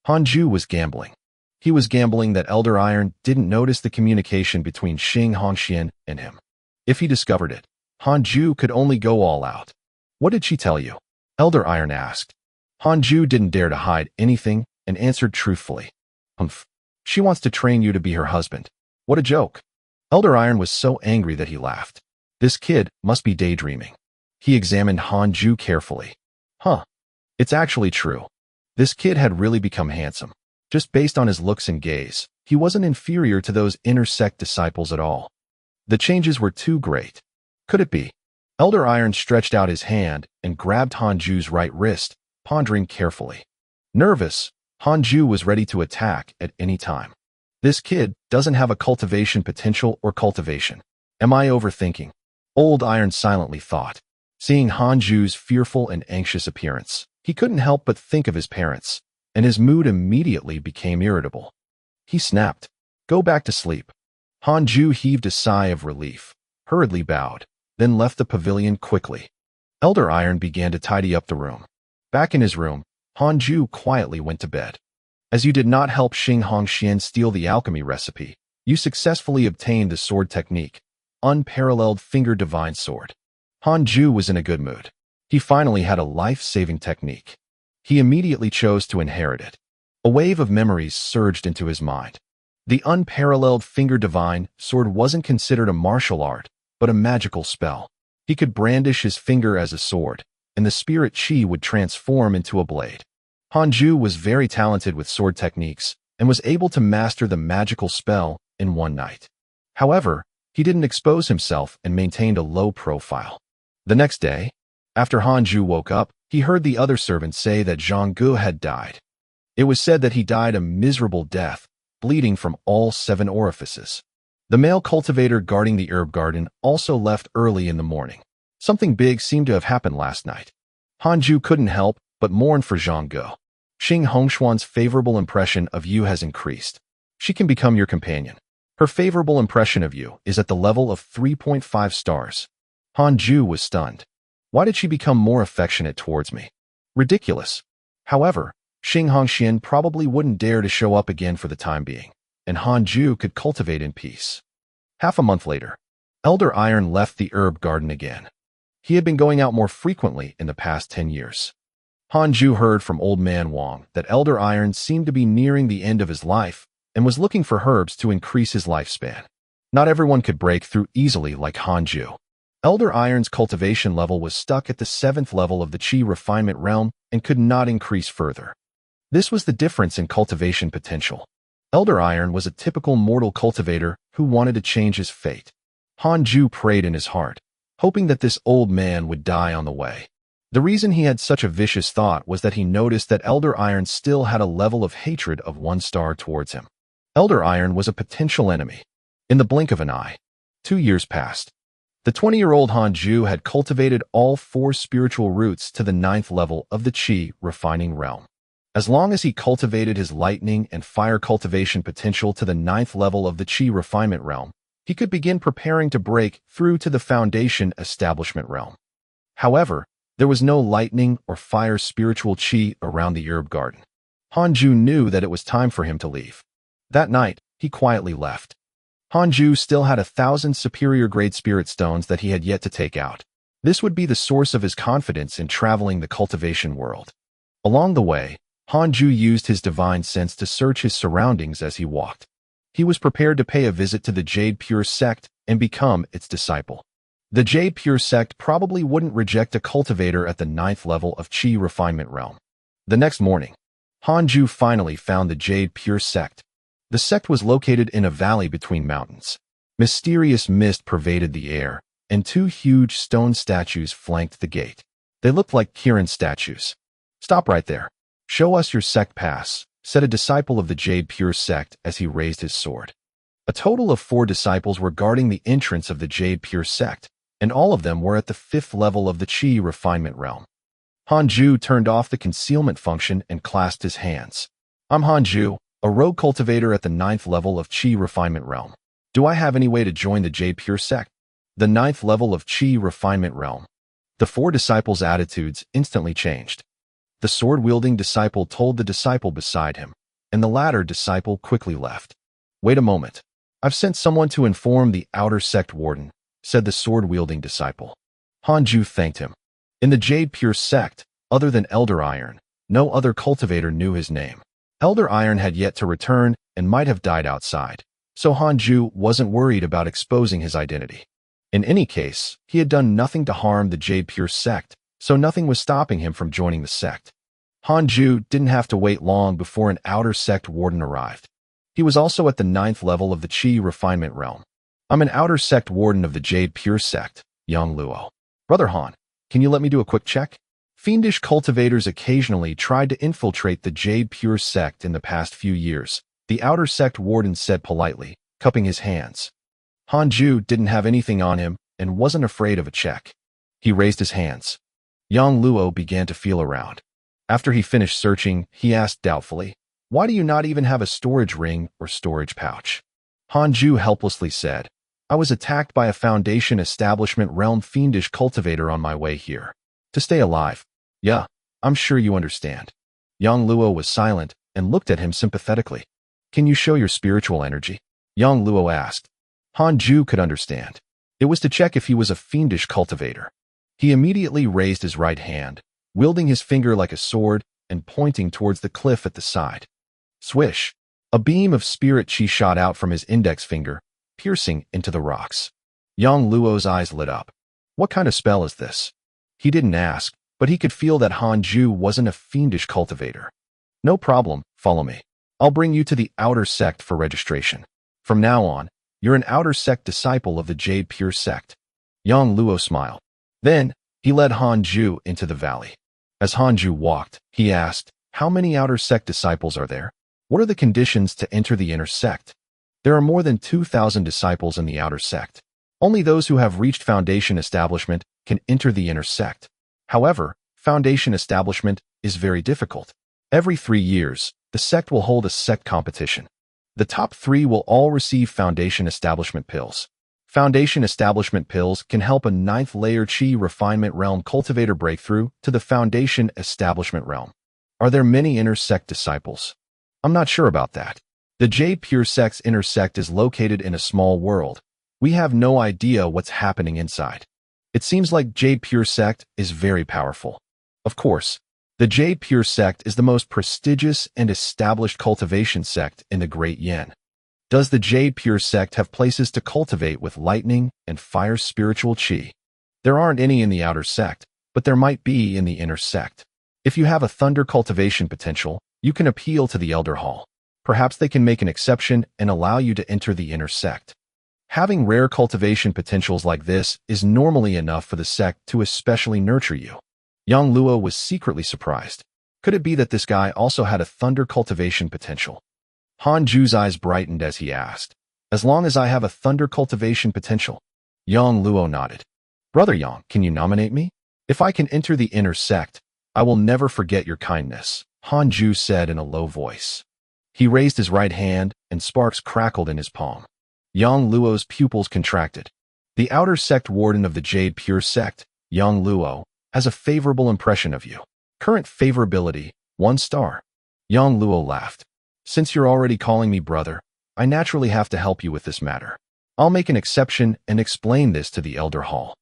Hanju was gambling. He was gambling that Elder Iron didn't notice the communication between Xing Hongxian and him. If he discovered it, Hanju could only go all out. What did she tell you? Elder Iron asked. Hanju didn't dare to hide anything and answered truthfully. Humph. She wants to train you to be her husband. What a joke. Elder Iron was so angry that he laughed. This kid must be daydreaming. He examined Hanju carefully. Huh. It's actually true. This kid had really become handsome. Just based on his looks and gaze, he wasn't inferior to those inner sect disciples at all. The changes were too great. Could it be? Elder Iron stretched out his hand and grabbed Hanju's right wrist, pondering carefully. Nervous, Hanju was ready to attack at any time. This kid doesn't have a cultivation potential or cultivation. Am I overthinking? Old Iron silently thought. Seeing Hanju's fearful and anxious appearance, he couldn't help but think of his parents, and his mood immediately became irritable. He snapped. Go back to sleep. Hanju heaved a sigh of relief, hurriedly bowed, then left the pavilion quickly. Elder Iron began to tidy up the room. Back in his room, Hanju quietly went to bed. As you did not help Xing Hongxian steal the alchemy recipe, you successfully obtained the sword technique, unparalleled finger divine sword. Hanju was in a good mood. He finally had a life-saving technique. He immediately chose to inherit it. A wave of memories surged into his mind. The unparalleled finger divine sword wasn't considered a martial art, but a magical spell. He could brandish his finger as a sword, and the spirit chi would transform into a blade. Hanju was very talented with sword techniques and was able to master the magical spell in one night. However, he didn't expose himself and maintained a low profile. The next day, after Hanju woke up, he heard the other servants say that Zhang had died. It was said that he died a miserable death, bleeding from all 7 orifices. The male cultivator guarding the herb garden also left early in the morning. Something big seemed to have happened last night. Hanju couldn't help but mourn for Zhang. Xing Hongshuan's favorable impression of you has increased. She can become your companion. Her favorable impression of you is at the level of 3.5 stars. Han Ju was stunned. Why did she become more affectionate towards me? Ridiculous. However, Xing Hongxian probably wouldn't dare to show up again for the time being, and Han Ju could cultivate in peace. Half a month later, Elder Iron left the herb garden again. He had been going out more frequently in the past 10 years. Han Ju heard from Old Man Wang that Elder Iron seemed to be nearing the end of his life and was looking for herbs to increase his lifespan. Not everyone could break through easily like Han Ju. Elder Iron's cultivation level was stuck at the 7th level of the Qi refinement realm and could not increase further. This was the difference in cultivation potential. Elder Iron was a typical mortal cultivator who wanted to change his fate. Han Ju prayed in his heart, hoping that this old man would die on the way. The reason he had such a vicious thought was that he noticed that Elder Iron still had a level of hatred of 1 star towards him. Elder Iron was a potential enemy. In the blink of an eye, 2 years passed. The 20-year-old Han Ju had cultivated all 4 spiritual roots to the 9th level of the Qi refining realm. As long as he cultivated his lightning and fire cultivation potential to the 9th level of the Qi refinement realm, he could begin preparing to break through to the foundation establishment realm. However, there was no lightning or fire spiritual Qi around the herb garden. Han Ju knew that it was time for him to leave. That night, he quietly left. Han Ju still had 1,000 superior grade spirit stones that he had yet to take out. This would be the source of his confidence in traveling the cultivation world. Along the way, Han Ju used his divine sense to search his surroundings as he walked. He was prepared to pay a visit to the Jade Pure sect and become its disciple. The Jade Pure sect probably wouldn't reject a cultivator at the 9th level of Qi refinement realm. The next morning, Han Ju finally found the Jade Pure sect. The sect was located in a valley between mountains. Mysterious mist pervaded the air, and 2 huge stone statues flanked the gate. They looked like Kirin statues. "Stop right there. Show us your sect pass," said a disciple of the Jade Pure sect as he raised his sword. A total of 4 disciples were guarding the entrance of the Jade Pure sect, and all of them were at the 5th level of the Qi refinement realm. Han Ju turned off the concealment function and clasped his hands. "I'm Han Ju, a rogue cultivator at the 9th level of Qi refinement realm. Do I have any way to join the Jade Pure sect?" The 9th level of Qi refinement realm. The 4 disciples' attitudes instantly changed. The sword-wielding disciple told the disciple beside him, and the latter disciple quickly left. "Wait a moment. I've sent someone to inform the outer sect warden," said the sword-wielding disciple. Han Ju thanked him. In the Jade Pure sect, other than Elder Iron, no other cultivator knew his name. Elder Iron had yet to return and might have died outside, so Han Ju wasn't worried about exposing his identity. In any case, he had done nothing to harm the Jade Pure sect, so nothing was stopping him from joining the sect. Han Ju didn't have to wait long before an outer sect warden arrived. He was also at the 9th level of the Qi refinement realm. "I'm an outer sect warden of the Jade Pure sect, Yang Luo. Brother Han, can you let me do a quick check?" Fiendish cultivators occasionally tried to infiltrate the Jade Pure sect in the past few years, the outer sect warden said politely, cupping his hands. Han Ju didn't have anything on him and wasn't afraid of a check. He raised his hands. Yang Luo began to feel around. After he finished searching, he asked doubtfully, "Why do you not even have a storage ring or storage pouch?" Han Ju helplessly said, "I was attacked by a Foundation Establishment Realm fiendish cultivator on my way here. To stay alive. Yeah, I'm sure you understand." Yang Luo was silent and looked at him sympathetically. "Can you show your spiritual energy?" Yang Luo asked. Han Ju could understand. It was to check if he was a fiendish cultivator. He immediately raised his right hand, wielding his finger like a sword and pointing towards the cliff at the side. Swish! A beam of spirit chi shot out from his index finger, piercing into the rocks. Yang Luo's eyes lit up. What kind of spell is this? He didn't ask, but he could feel that Han Ju wasn't a fiendish cultivator. "No problem, follow me. I'll bring you to the outer sect for registration. From now on, you're an outer sect disciple of the Jade Pure sect." Yang Luo smiled. Then, he led Han Ju into the valley. As Han Ju walked, he asked, "How many outer sect disciples are there? What are the conditions to enter the inner sect?" "There are more than 2,000 disciples in the outer sect. Only those who have reached Foundation Establishment can enter the inner sect. However, Foundation Establishment is very difficult. Every 3 years, the sect will hold a sect competition. The top 3 will all receive Foundation Establishment Pills. Foundation Establishment Pills can help a 9th layer Chi Refinement Realm cultivator breakthrough to the Foundation Establishment Realm. Are there many inner sect disciples? I'm not sure about that. The Jade Pure Sect's inner sect is located in a small world. We have no idea what's happening inside. It seems like Jade Pure Sect is very powerful. Of course, the Jade Pure Sect is the most prestigious and established cultivation sect in the Great Yin. Does the Jade Pure Sect have places to cultivate with lightning and fire spiritual chi? There aren't any in the outer sect, but there might be in the inner sect. If you have a thunder cultivation potential, you can appeal to the Elder Hall. Perhaps they can make an exception and allow you to enter the inner sect. Having rare cultivation potentials like this is normally enough for the sect to especially nurture you. Yang Luo was secretly surprised. Could it be that this guy also had a thunder cultivation potential? Han Ju's eyes brightened as he asked, "As long as I have a thunder cultivation potential?" Yang Luo nodded. "Brother Yang, can you nominate me? If I can enter the inner sect, I will never forget your kindness," Han Ju said in a low voice. He raised his right hand, and sparks crackled in his palm. Yang Luo's pupils contracted. "The outer sect warden of the Jade Pure Sect, Yang Luo, has a favorable impression of you. Current favorability, 1 star." Yang Luo laughed. "Since you're already calling me brother, I naturally have to help you with this matter. I'll make an exception and explain this to the Elder Hall."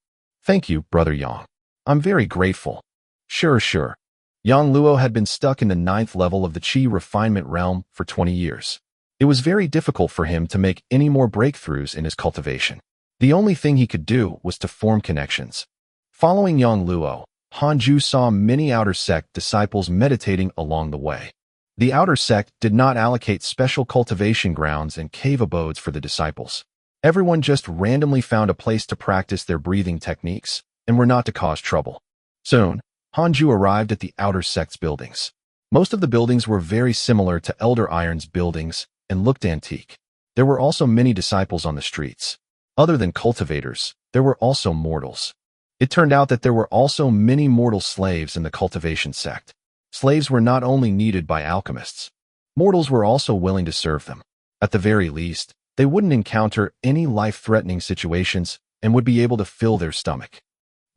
"Thank you, Brother Yang. I'm very grateful." Sure. Yang Luo had been stuck in the 9th level of the Chi Refinement Realm for 20 years. It was very difficult for him to make any more breakthroughs in his cultivation. The only thing he could do was to form connections. Following Yang Luo, Han Ju saw many outer sect disciples meditating along the way. The outer sect did not allocate special cultivation grounds and cave abodes for the disciples. Everyone just randomly found a place to practice their breathing techniques and were not to cause trouble. Soon, Han Ju arrived at the outer sect's buildings. Most of the buildings were very similar to Elder Iron's buildings and looked antique. There were also many disciples on the streets. Other than cultivators, there were also mortals. It turned out that there were also many mortal slaves in the cultivation sect. Slaves were not only needed by alchemists. Mortals were also willing to serve them. At the very least, they wouldn't encounter any life-threatening situations and would be able to fill their stomach.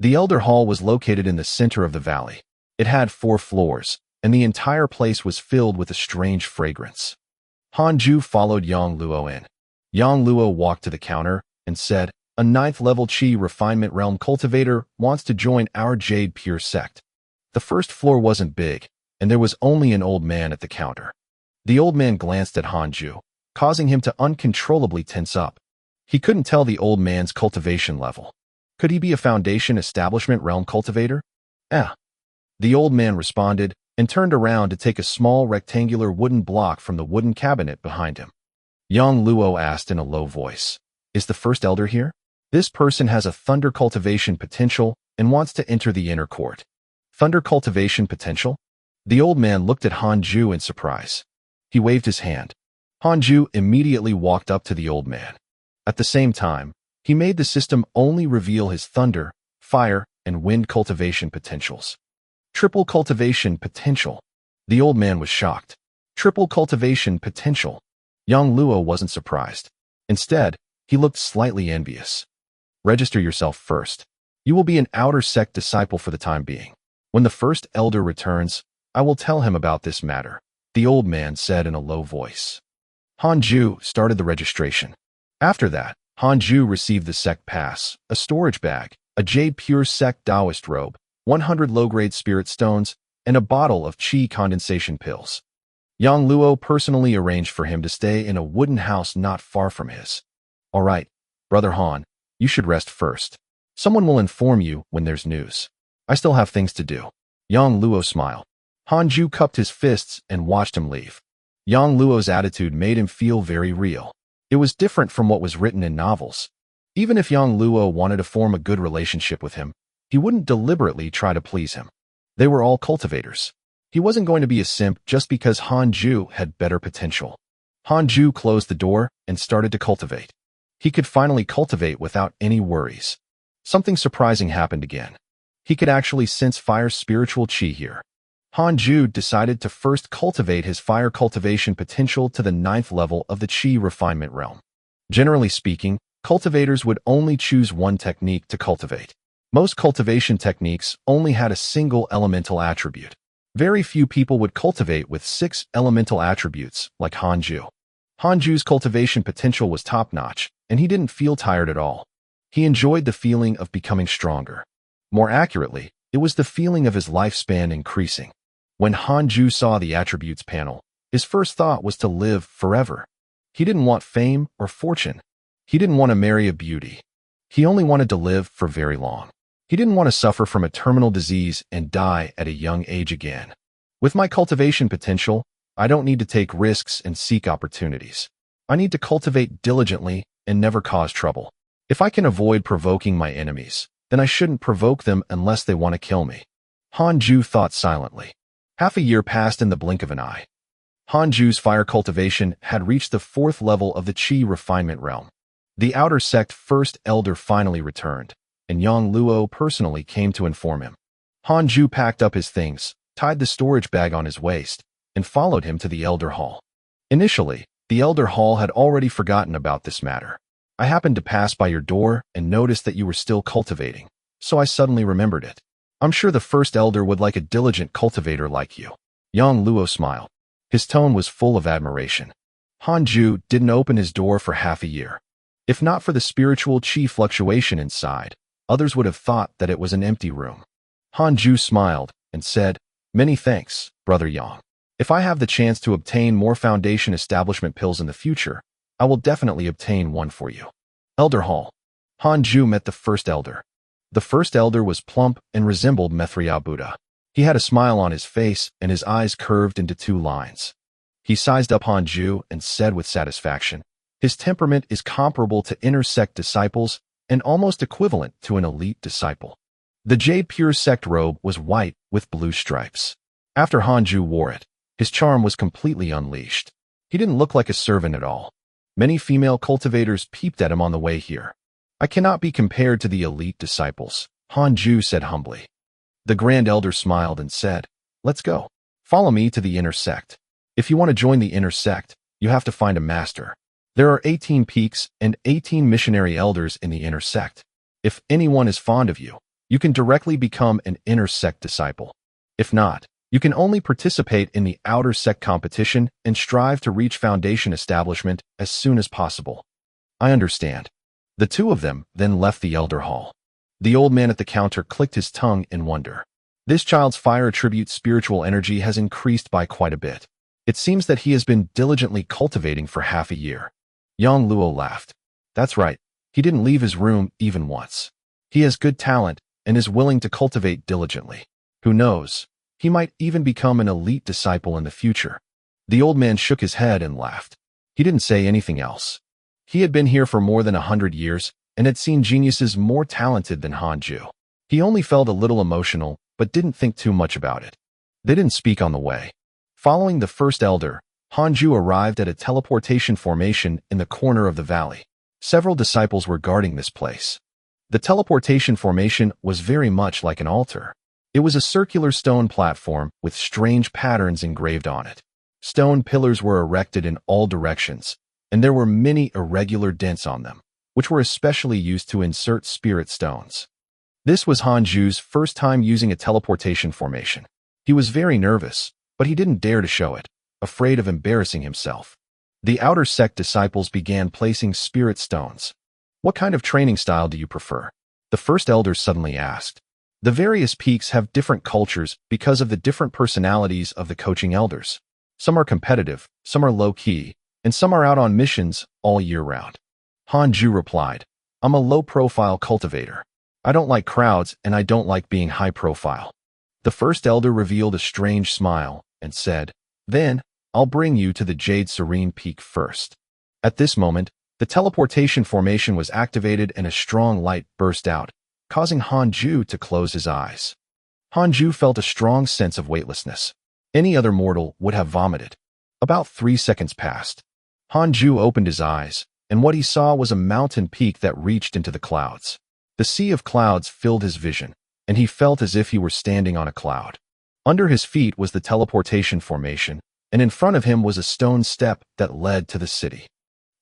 The Elder Hall was located in the center of the valley. It had 4 floors, and the entire place was filled with a strange fragrance. Han Ju followed Yang Luo in. Yang Luo walked to the counter and said, "A 9th level Chi Refinement Realm cultivator wants to join our Jade Pure Sect." The first floor wasn't big, and there was only an old man at the counter. The old man glanced at Han Ju, causing him to uncontrollably tense up. He couldn't tell the old man's cultivation level. Could he be a Foundation Establishment Realm cultivator? The old man responded and turned around to take a small rectangular wooden block from the wooden cabinet behind him. Yang Luo asked in a low voice, "Is the first elder here? This person has a thunder cultivation potential and wants to enter the inner court." Thunder cultivation potential? The old man looked at Han Ju in surprise. He waved his hand. Han Ju immediately walked up to the old man. At the same time, he made the system only reveal his thunder, fire, and wind cultivation potentials. Triple cultivation potential. The old man was shocked. Triple cultivation potential. Yang Luo wasn't surprised. Instead, he looked slightly envious. "Register yourself first. You will be an outer sect disciple for the time being. When the first elder returns, I will tell him about this matter," the old man said in a low voice. Han Ju started the registration. After that, Han Ju received the sect pass, a storage bag, a Jade Pure Sect Taoist robe, 100 low-grade spirit stones, and a bottle of Chi condensation pills. Yang Luo personally arranged for him to stay in a wooden house not far from his. "All right, Brother Han, you should rest first. Someone will inform you when there's news. I still have things to do." Yang Luo smiled. Han Ju cupped his fists and watched him leave. Yang Luo's attitude made him feel very real. It was different from what was written in novels. Even if Yang Luo wanted to form a good relationship with him, he wouldn't deliberately try to please him. They were all cultivators. He wasn't going to be a simp just because Han Ju had better potential. Han Ju closed the door and started to cultivate. He could finally cultivate without any worries. Something surprising happened again. He could actually sense fire spiritual chi here. Hanju decided to first cultivate his fire cultivation potential to the 9th level of the Qi refinement realm. Generally speaking, cultivators would only choose one technique to cultivate. Most cultivation techniques only had a single elemental attribute. Very few people would cultivate with 6 elemental attributes, like Hanju. Hanju's cultivation potential was top-notch, and he didn't feel tired at all. He enjoyed the feeling of becoming stronger. More accurately, it was the feeling of his lifespan increasing. When Hanju saw the attributes panel, his first thought was to live forever. He didn't want fame or fortune. He didn't want to marry a beauty. He only wanted to live for very long. He didn't want to suffer from a terminal disease and die at a young age again. With my cultivation potential, I don't need to take risks and seek opportunities. I need to cultivate diligently and never cause trouble. If I can avoid provoking my enemies, then I shouldn't provoke them unless they want to kill me. Hanju thought silently. Half a year passed in the blink of an eye. Hanju's fire cultivation had reached the 4th level of the Qi refinement realm. The outer sect first elder finally returned, and Yang Luo personally came to inform him. Hanju packed up his things, tied the storage bag on his waist, and followed him to the elder hall. Initially, the elder hall had already forgotten about this matter. I happened to pass by your door and noticed that you were still cultivating, so I suddenly remembered it. I'm sure the first elder would like a diligent cultivator like you. Yang Luo smiled. His tone was full of admiration. Hanju didn't open his door for half a year. If not for the spiritual qi fluctuation inside, others would have thought that it was an empty room. Hanju smiled and said, "Many thanks, Brother Yang. If I have the chance to obtain more foundation establishment pills in the future, I will definitely obtain one for you." Elder Hall. Hanju met the first elder. The first elder was plump and resembled Mithriya Buddha. He had a smile on his face and his eyes curved into 2 lines. He sized up Hanju and said with satisfaction, "His temperament is comparable to inner sect disciples and almost equivalent to an elite disciple." The Jade Pure Sect robe was white with blue stripes. After Hanju wore it, his charm was completely unleashed. He didn't look like a servant at all. Many female cultivators peeped at him on the way here. "I cannot be compared to the elite disciples," Hanju said humbly. The Grand Elder smiled and said, "Let's go. Follow me to the inner sect. If you want to join the inner sect, you have to find a master. There are 18 peaks and 18 missionary elders in the inner sect. If anyone is fond of you, you can directly become an inner sect disciple. If not, you can only participate in the outer sect competition and strive to reach foundation establishment as soon as possible." "I understand." The 2 of them then left the elder hall. The old man at the counter clicked his tongue in wonder. This child's fire attribute spiritual energy has increased by quite a bit. It seems that he has been diligently cultivating for half a year. Yang Luo laughed. "That's right. He didn't leave his room even once. He has good talent and is willing to cultivate diligently. Who knows? He might even become an elite disciple in the future." The old man shook his head and laughed. He didn't say anything else. He had been here for more than 100 years and had seen geniuses more talented than Hanju. He only felt a little emotional, but didn't think too much about it. They didn't speak on the way. Following the first elder, Hanju arrived at a teleportation formation in the corner of the valley. Several disciples were guarding this place. The teleportation formation was very much like an altar. It was a circular stone platform with strange patterns engraved on it. Stone pillars were erected in all directions, and there were many irregular dents on them, which were especially used to insert spirit stones. This was Hanju's first time using a teleportation formation. He was very nervous, but he didn't dare to show it, afraid of embarrassing himself. The outer sect disciples began placing spirit stones. "What kind of training style do you prefer?" the first elder suddenly asked. The various peaks have different cultures because of the different personalities of the coaching elders. Some are competitive, some are low-key, and some are out on missions all year round. Hanju replied, "I'm a low-profile cultivator. I don't like crowds and I don't like being high-profile." The first elder revealed a strange smile and said, "Then, I'll bring you to the Jade Serene Peak first." At this moment, the teleportation formation was activated and a strong light burst out, causing Hanju to close his eyes. Hanju felt a strong sense of weightlessness. Any other mortal would have vomited. About 3 seconds passed. Hanju opened his eyes, and what he saw was a mountain peak that reached into the clouds. The sea of clouds filled his vision, and he felt as if he were standing on a cloud. Under his feet was the teleportation formation, and in front of him was a stone step that led to the city.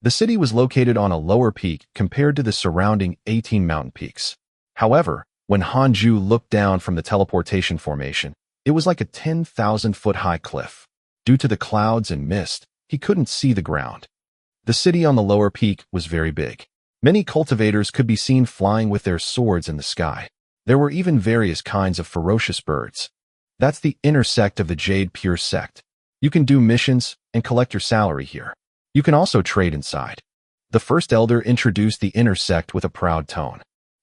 The city was located on a lower peak compared to the surrounding 18 mountain peaks. However, when Hanju looked down from the teleportation formation, it was like a 10,000-foot-high cliff. Due to the clouds and mist, he couldn't see the ground. The city on the lower peak was very big. Many cultivators could be seen flying with their swords in the sky. There were even various kinds of ferocious birds. That's the inner sect of the Jade Pure sect. You can do missions and collect your salary here. You can also trade inside. The first elder introduced the inner sect with a proud tone.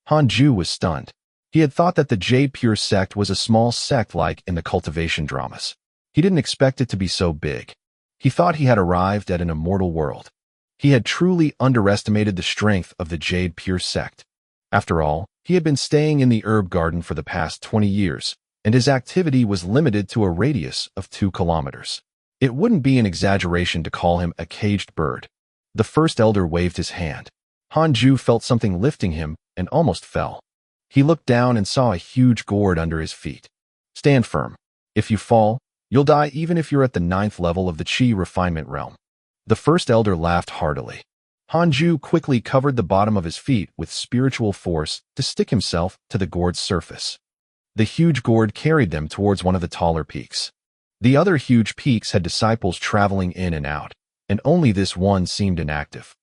Hanju was stunned. He had thought that the Jade Pure sect was a small sect like in the cultivation dramas. He didn't expect it to be so big. He thought he had arrived at an immortal world. He had truly underestimated the strength of the Jade Pure sect. After all, he had been staying in the herb garden for the past 20 years, and his activity was limited to a radius of 2 kilometers. It wouldn't be an exaggeration to call him a caged bird. The first elder waved his hand. Hanju felt something lifting him and almost fell. He looked down and saw a huge gourd under his feet. Stand firm. If you fall, you'll die even if you're at the 9th level of the Qi refinement realm. The first elder laughed heartily. Hanju quickly covered the bottom of his feet with spiritual force to stick himself to the gourd's surface. The huge gourd carried them towards one of the taller peaks. The other huge peaks had disciples traveling in and out, and only this one seemed inactive.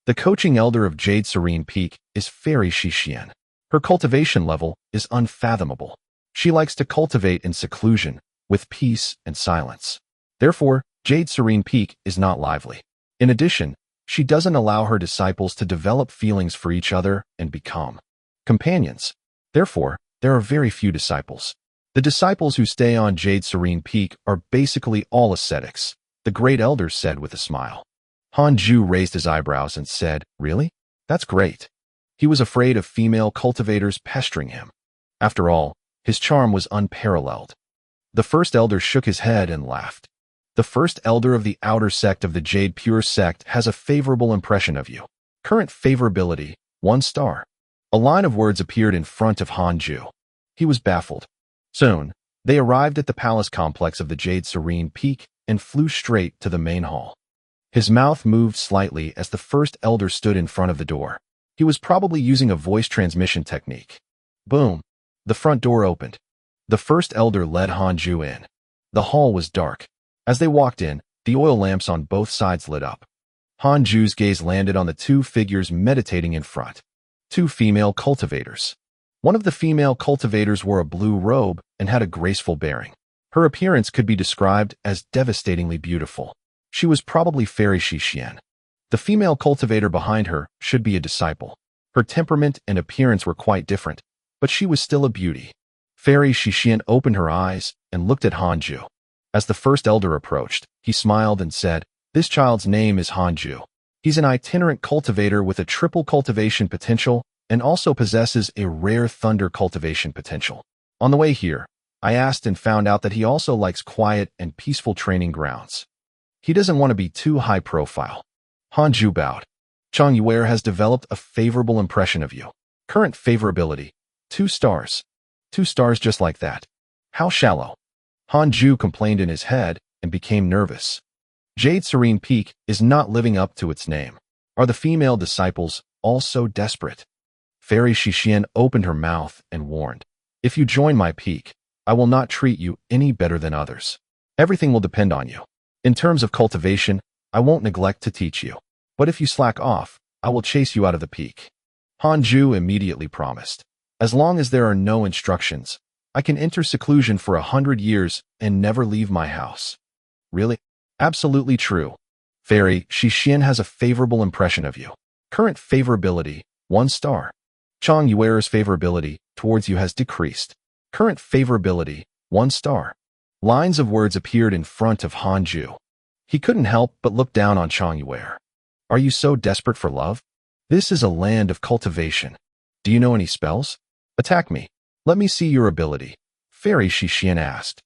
The coaching elder of Jade Serene Peak is Fairy Shixian. Her cultivation level is unfathomable. She likes to cultivate in seclusion, with peace and silence. Therefore, Jade Serene Peak is not lively. In addition, she doesn't allow her disciples to develop feelings for each other and become companions. Therefore, there are very few disciples. The disciples who stay on Jade Serene Peak are basically all ascetics, the great elder said with a smile. Hanju raised his eyebrows and said, "Really? That's great." He was afraid of female cultivators pestering him. After all, his charm was unparalleled. The first elder shook his head and laughed. The first elder of the outer sect of the Jade Pure sect has a favorable impression of you. Current favorability, 1 star. A line of words appeared in front of Hanju. He was baffled. Soon, they arrived at the palace complex of the Jade Serene Peak and flew straight to the main hall. His mouth moved slightly as the first elder stood in front of the door. He was probably using a voice transmission technique. Boom! The front door opened. The first elder led Hanju in. The hall was dark. As they walked in, the oil lamps on both sides lit up. Hanju's gaze landed on the 2 figures meditating in front. 2 female cultivators. One of the female cultivators wore a blue robe and had a graceful bearing. Her appearance could be described as devastatingly beautiful. She was probably Fairy Shixian. The female cultivator behind her should be a disciple. Her temperament and appearance were quite different, but she was still a beauty. Fairy Shixian opened her eyes and looked at Hanju. As the first elder approached, he smiled and said, "This child's name is Hanju. He's an itinerant cultivator with a triple cultivation potential and also possesses a rare thunder cultivation potential. On the way here, I asked and found out that he also likes quiet and peaceful training grounds. He doesn't want to be too high profile." Hanju bowed. Chang Yuer has developed a favorable impression of you. Current favorability, 2 stars. 2 stars just like that. How shallow. Hanju complained in his head and became nervous. Jade Serene Peak is not living up to its name. Are the female disciples all so desperate? Fairy Shixian opened her mouth and warned, "If you join my peak, I will not treat you any better than others. Everything will depend on you. In terms of cultivation, I won't neglect to teach you. But if you slack off, I will chase you out of the peak." Hanju immediately promised, "As long as there are no instructions, I can enter seclusion for 100 years and never leave my house." Really? Absolutely true. Fairy Shixian has a favorable impression of you. Current favorability, 1 star. Chang Yuer's favorability towards you has decreased. Current favorability, 1 star. Lines of words appeared in front of Hanju. He couldn't help but look down on Chang Yuer. "Are you so desperate for love? This is a land of cultivation. Do you know any spells? Attack me. Let me see your ability," Fairy Shixian asked.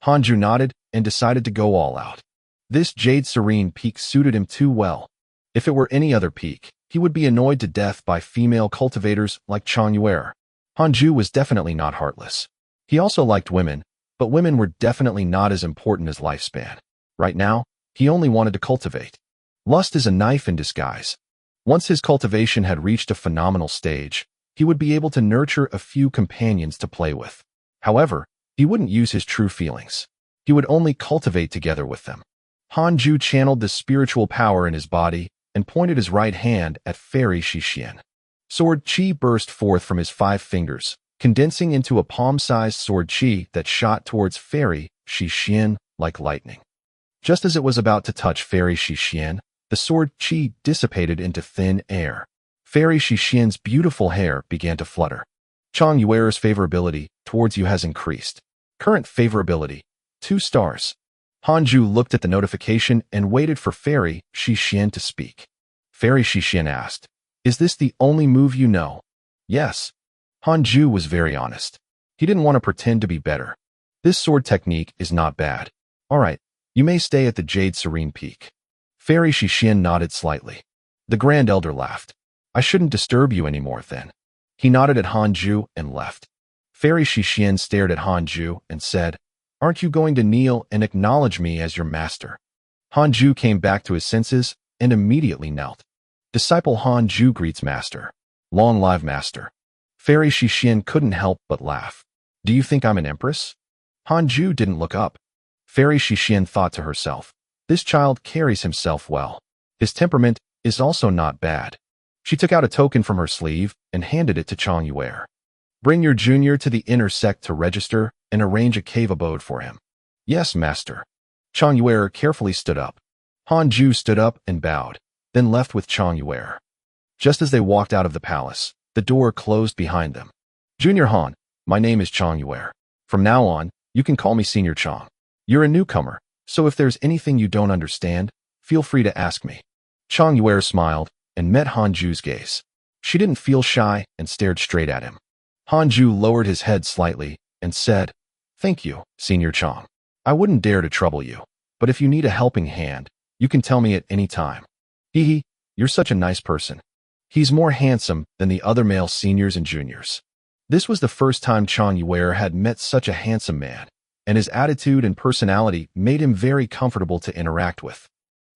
Hanju nodded and decided to go all out. This Jade Serene Peak suited him too well. If it were any other peak, he would be annoyed to death by female cultivators like Chang Yuer. Hanju was definitely not heartless. He also liked women, But women were definitely not as important as lifespan. Right now, he only wanted to cultivate. Lust is a knife in disguise. Once his cultivation had reached a phenomenal stage, he would be able to nurture a few companions to play with. However, he wouldn't use his true feelings. He would only cultivate together with them. Hanju channeled the spiritual power in his body and pointed his right hand at Fairy Shixian. Sword chi burst forth from his 5 fingers, condensing into a palm-sized sword chi that shot towards Fairy Shixian like lightning. Just as it was about to touch Fairy Shixian, the sword chi dissipated into thin air. Fairy Shixian's beautiful hair began to flutter. Chang Yuer's favorability towards you has increased. Current favorability, 2 stars. Hanju looked at the notification and waited for Fairy Shixian to speak. Fairy Shixian asked, "Is this the only move you know?" Yes. Hanju was very honest. He didn't want to pretend to be better. This sword technique is not bad. All right, you may stay at the Jade Serene Peak. Fairy Shixian nodded slightly. The Grand Elder laughed. I shouldn't disturb you anymore then. He nodded at Hanju and left. Fairy Shixian stared at Hanju and said, "Aren't you going to kneel and acknowledge me as your master?" Hanju came back to his senses and immediately knelt. Disciple Hanju greets master. Long live master. Fairy Shixian couldn't help but laugh. Do you think I'm an empress? Hanju didn't look up. Fairy Shixian thought to herself, this child carries himself well. His temperament is also not bad. She took out a token from her sleeve and handed it to Chang Yuer. Bring your junior to the inner sect to register and arrange a cave abode for him. Yes, master. Chang Yuer carefully stood up. Hanju stood up and bowed, then left with Chang Yuer. Just as they walked out of the palace, the door closed behind them. Junior Han, my name is Chang Yuer. From now on, you can call me Senior Chang. You're a newcomer, so if there's anything you don't understand, feel free to ask me. Chang Yuer smiled and met Hanju's gaze. She didn't feel shy and stared straight at him. Hanju lowered his head slightly and said, Thank you, Senior Chang. I wouldn't dare to trouble you, but if you need a helping hand, you can tell me at any time. Hee, you're such a nice person. He's more handsome than the other male seniors and juniors. This was the first time Chang Yuer had met such a handsome man, and his attitude and personality made him very comfortable to interact with.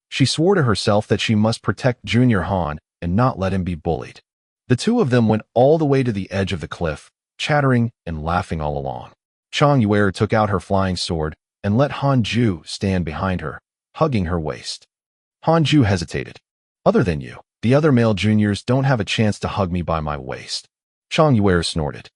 She swore to herself that she must protect Junior Han and not let him be bullied. The two of them went all the way to the edge of the cliff, chattering and laughing all along. Chang Yuer took out her flying sword and let Hanju stand behind her, hugging her waist. Hanju hesitated. Other than you, the other male juniors don't have a chance to hug me by my waist. Chang Yuer snorted.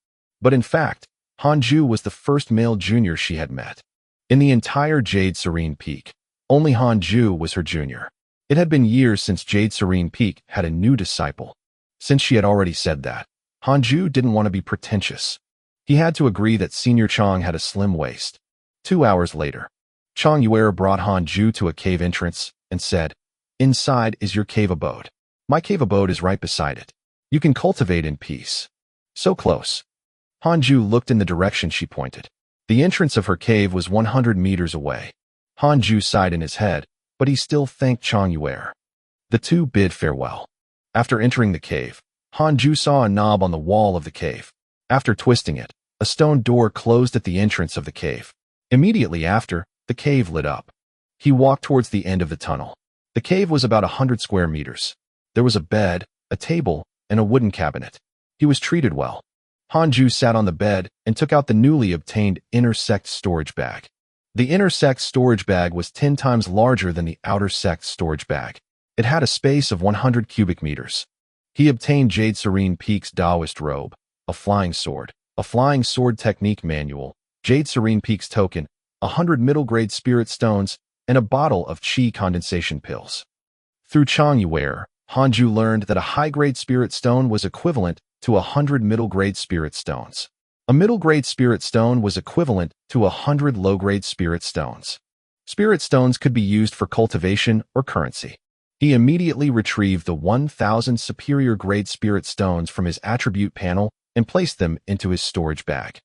But in fact, Hanju was the first male junior she had met. In the entire Jade Serene Peak, only Hanju was her junior. It had been years since Jade Serene Peak had a new disciple. Since she had already said that, Hanju didn't want to be pretentious. He had to agree that Senior Chang had a slim waist. 2 hours later, Chang Yuer brought Hanju to a cave entrance and said, Inside is your cave abode. My cave abode is right beside it. You can cultivate in peace. So close. Hanju looked in the direction she pointed. The entrance of her cave was 100 meters away. Hanju sighed in his head, but he still thanked Chang Yuer. The two bid farewell. After entering the cave, Hanju saw a knob on the wall of the cave. After twisting it, a stone door closed at the entrance of the cave. Immediately after, the cave lit up. He walked towards the end of the tunnel. The cave was about 100 square meters. There was a bed, a table, and a wooden cabinet. He was treated well. Hanju sat on the bed and took out the newly obtained inner sect storage bag. The inner sect storage bag was 10 times larger than the outer sect storage bag. It had a space of 100 cubic meters. He obtained Jade Serene Peak's Taoist robe, a flying sword technique manual, Jade Serene Peak's token, 100 middle-grade spirit stones, and a bottle of chi condensation pills. Through Chang Yuer, Hanju learned that a high-grade spirit stone was equivalent to 100 middle-grade spirit stones. A middle-grade spirit stone was equivalent to 100 low-grade spirit stones. Spirit stones could be used for cultivation or currency. He immediately retrieved the 1,000 superior-grade spirit stones from his attribute panel and placed them into his storage bag.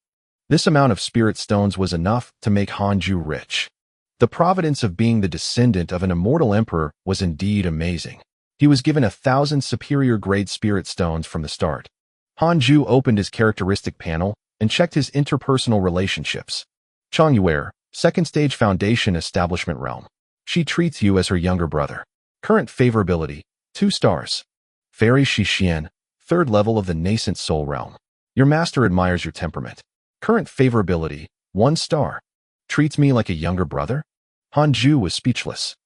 This amount of spirit stones was enough to make Hanju rich. The providence of being the descendant of an immortal emperor was indeed amazing. He was given 1,000 superior-grade spirit stones from the start. Hanju opened his characteristic panel and checked his interpersonal relationships. Chongyuer, second stage foundation establishment realm. She treats you as her younger brother. Current favorability, 2 stars. Fairy Shixian, third level of the nascent soul realm. Your master admires your temperament. Current favorability, 1 star. Treats me like a younger brother? Hanju was speechless.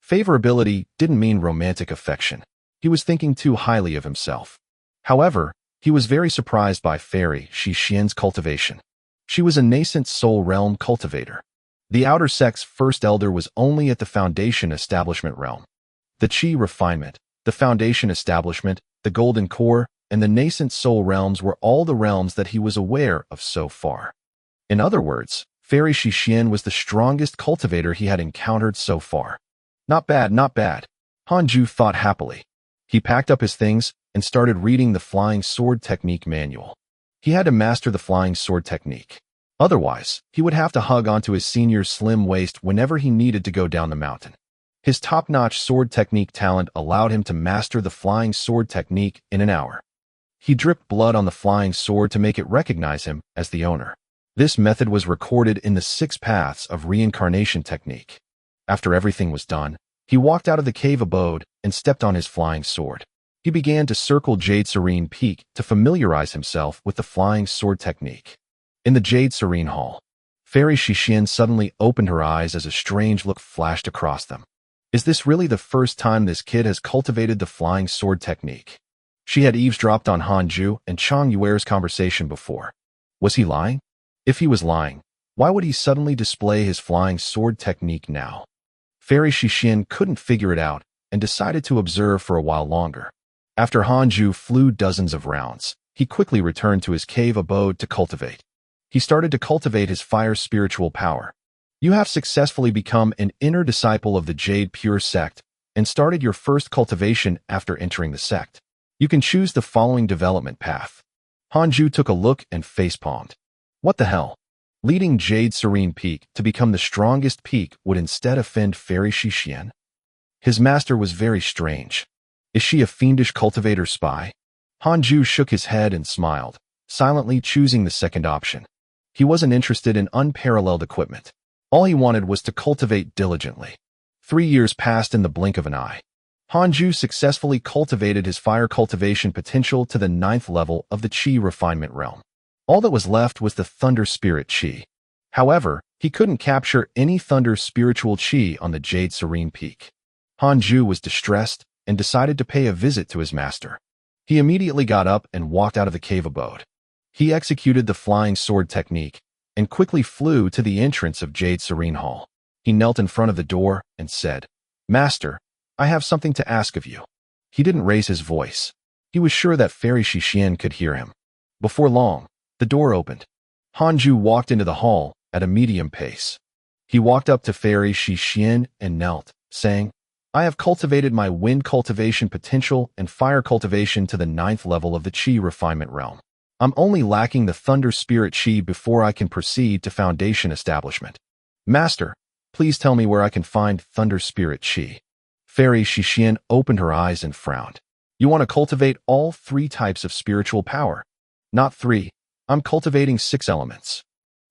Favorability didn't mean romantic affection. He was thinking too highly of himself. However, he was very surprised by Fairy Shixian's cultivation. She was a nascent soul realm cultivator. The outer sex first elder was only at the foundation establishment realm. The Qi refinement, the foundation establishment, the golden core, and the nascent soul realms were all the realms that he was aware of so far. In other words, Fairy Shixian was the strongest cultivator he had encountered so far. Not bad, not bad. Hanju thought happily. He packed up his things and started reading the flying sword technique manual. He had to master the flying sword technique. Otherwise, he would have to hug onto his senior's slim waist whenever he needed to go down the mountain. His top-notch sword technique talent allowed him to master the flying sword technique in an hour. He dripped blood on the flying sword to make it recognize him as the owner. This method was recorded in the 6 paths of reincarnation technique. After everything was done, he walked out of the cave abode and stepped on his flying sword. He began to circle Jade Serene Peak to familiarize himself with the flying sword technique. In the Jade Serene Hall, Fairy Shixian suddenly opened her eyes as a strange look flashed across them. Is this really the first time this kid has cultivated the flying sword technique? She had eavesdropped on Hanju and Chongyuer's conversation before. Was he lying? If he was lying, why would he suddenly display his flying sword technique now? Fairy Shixian couldn't figure it out and decided to observe for a while longer. After Hanju flew dozens of rounds, he quickly returned to his cave abode to cultivate. He started to cultivate his fire spiritual power. You have successfully become an inner disciple of the Jade Pure sect and started your first cultivation after entering the sect. You can choose the following development path. Hanju took a look and facepalmed. What the hell? Leading Jade Serene Peak to become the strongest peak would instead offend Fairy Shixian? His master was very strange. Is she a fiendish cultivator spy? Hanju shook his head and smiled, silently choosing the second option. He wasn't interested in unparalleled equipment. All he wanted was to cultivate diligently. 3 years passed in the blink of an eye. Hanju successfully cultivated his fire cultivation potential to the 9th level of the Qi refinement realm. All that was left was the Thunder Spirit Qi. However, he couldn't capture any Thunder Spiritual Qi on the Jade Serene Peak. Hanju was distressed and decided to pay a visit to his master. He immediately got up and walked out of the cave abode. He executed the flying sword technique and quickly flew to the entrance of Jade Serene Hall. He knelt in front of the door and said, "Master, I have something to ask of you." He didn't raise his voice. He was sure that Fairy Shixian could hear him. Before long, the door opened. Hanju walked into the hall at a medium pace. He walked up to Fairy Shixian and knelt, saying, "I have cultivated my wind cultivation potential and fire cultivation to the 9th level of the Qi refinement realm. I'm only lacking the Thunder Spirit Qi before I can proceed to foundation establishment. Master, please tell me where I can find Thunder Spirit Qi." Fairy Shixian opened her eyes and frowned. "You want to cultivate all 3 types of spiritual power?" "Not 3. I'm cultivating 6 elements."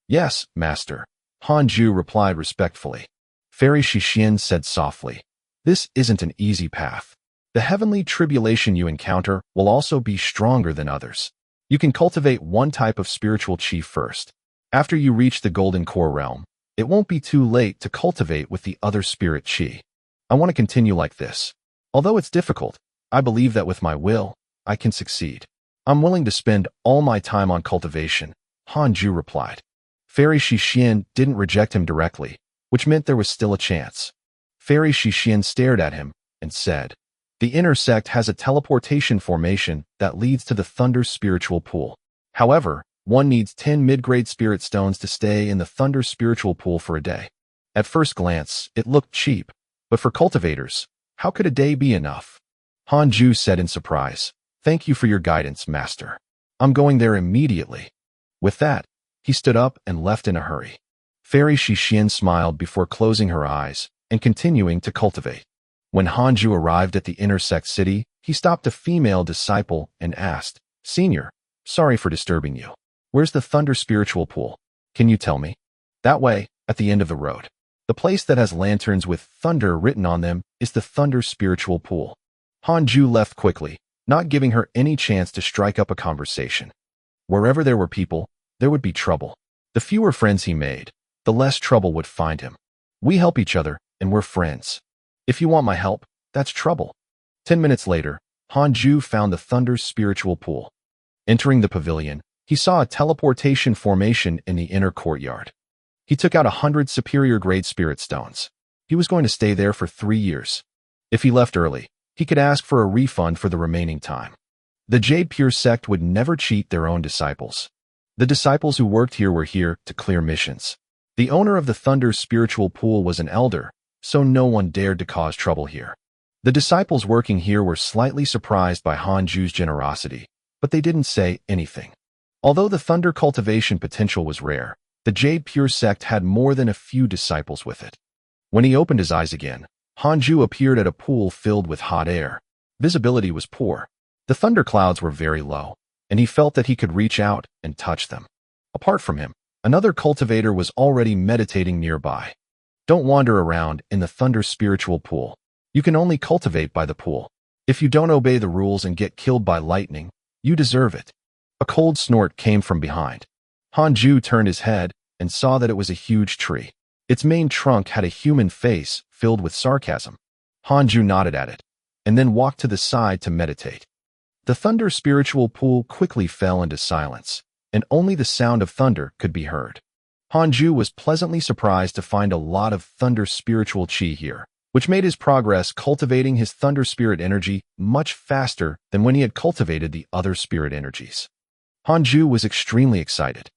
"Yes, Master," Hanju replied respectfully. Fairy Shixian said softly, "This isn't an easy path. The heavenly tribulation you encounter will also be stronger than others. You can cultivate 1 type of spiritual qi first. After you reach the golden core realm, it won't be too late to cultivate with the other spirit qi. I want to continue like this. Although it's difficult, I believe that with my will, I can succeed. I'm willing to spend all my time on cultivation," Hanju replied. Fairy Shixian didn't reject him directly, which meant there was still a chance. Fairy Shixian stared at him and said, "The inner sect has a teleportation formation that leads to the Thunder Spiritual Pool. However, one needs 10 mid-grade spirit stones to stay in the Thunder Spiritual Pool for a day." At first glance, it looked cheap, but for cultivators, how could a day be enough? Hanju said in surprise, "Thank you for your guidance, Master. I'm going there immediately." With that, he stood up and left in a hurry. Fairy Shixian smiled before closing her eyes and continuing to cultivate. When Hanju arrived at the inner sect city, he stopped a female disciple and asked, "Senior, sorry for disturbing you. Where's the Thunder Spiritual Pool? Can you tell me?" That way, at the end of the road. The place that has lanterns with thunder written on them is the Thunder Spiritual Pool. Hanju left quickly, not giving her any chance to strike up a conversation. Wherever there were people, there would be trouble. The fewer friends he made, the less trouble would find him. We help each other, and we're friends. If you want my help, that's trouble. 10 minutes later, Hanju found the Thunder's spiritual pool. Entering the pavilion, he saw a teleportation formation in the inner courtyard. He took out 100 superior-grade spirit stones. He was going to stay there for 3 years. If he left early, he could ask for a refund for the remaining time. The Jade Pure sect would never cheat their own disciples. The disciples who worked here were here to clear missions. The owner of the Thunder's spiritual pool was an elder, so no one dared to cause trouble here. The disciples working here were slightly surprised by Hanju's generosity, but they didn't say anything. Although the Thunder cultivation potential was rare, the Jade Pure sect had more than a few disciples with it. When he opened his eyes again, Hanju appeared at a pool filled with hot air. Visibility was poor. The thunder clouds were very low, and he felt that he could reach out and touch them. Apart from him, another cultivator was already meditating nearby. Don't wander around in the Thunder spiritual pool. You can only cultivate by the pool. If you don't obey the rules and get killed by lightning, you deserve it. A cold snort came from behind. Hanju turned his head and saw that it was a huge tree. Its main trunk had a human face filled with sarcasm. Hanju nodded at it, and then walked to the side to meditate. The Thunder spiritual pool quickly fell into silence, and only the sound of thunder could be heard. Hanju was pleasantly surprised to find a lot of Thunder spiritual chi here, which made his progress cultivating his Thunder spirit energy much faster than when he had cultivated the other spirit energies. Hanju was extremely excited.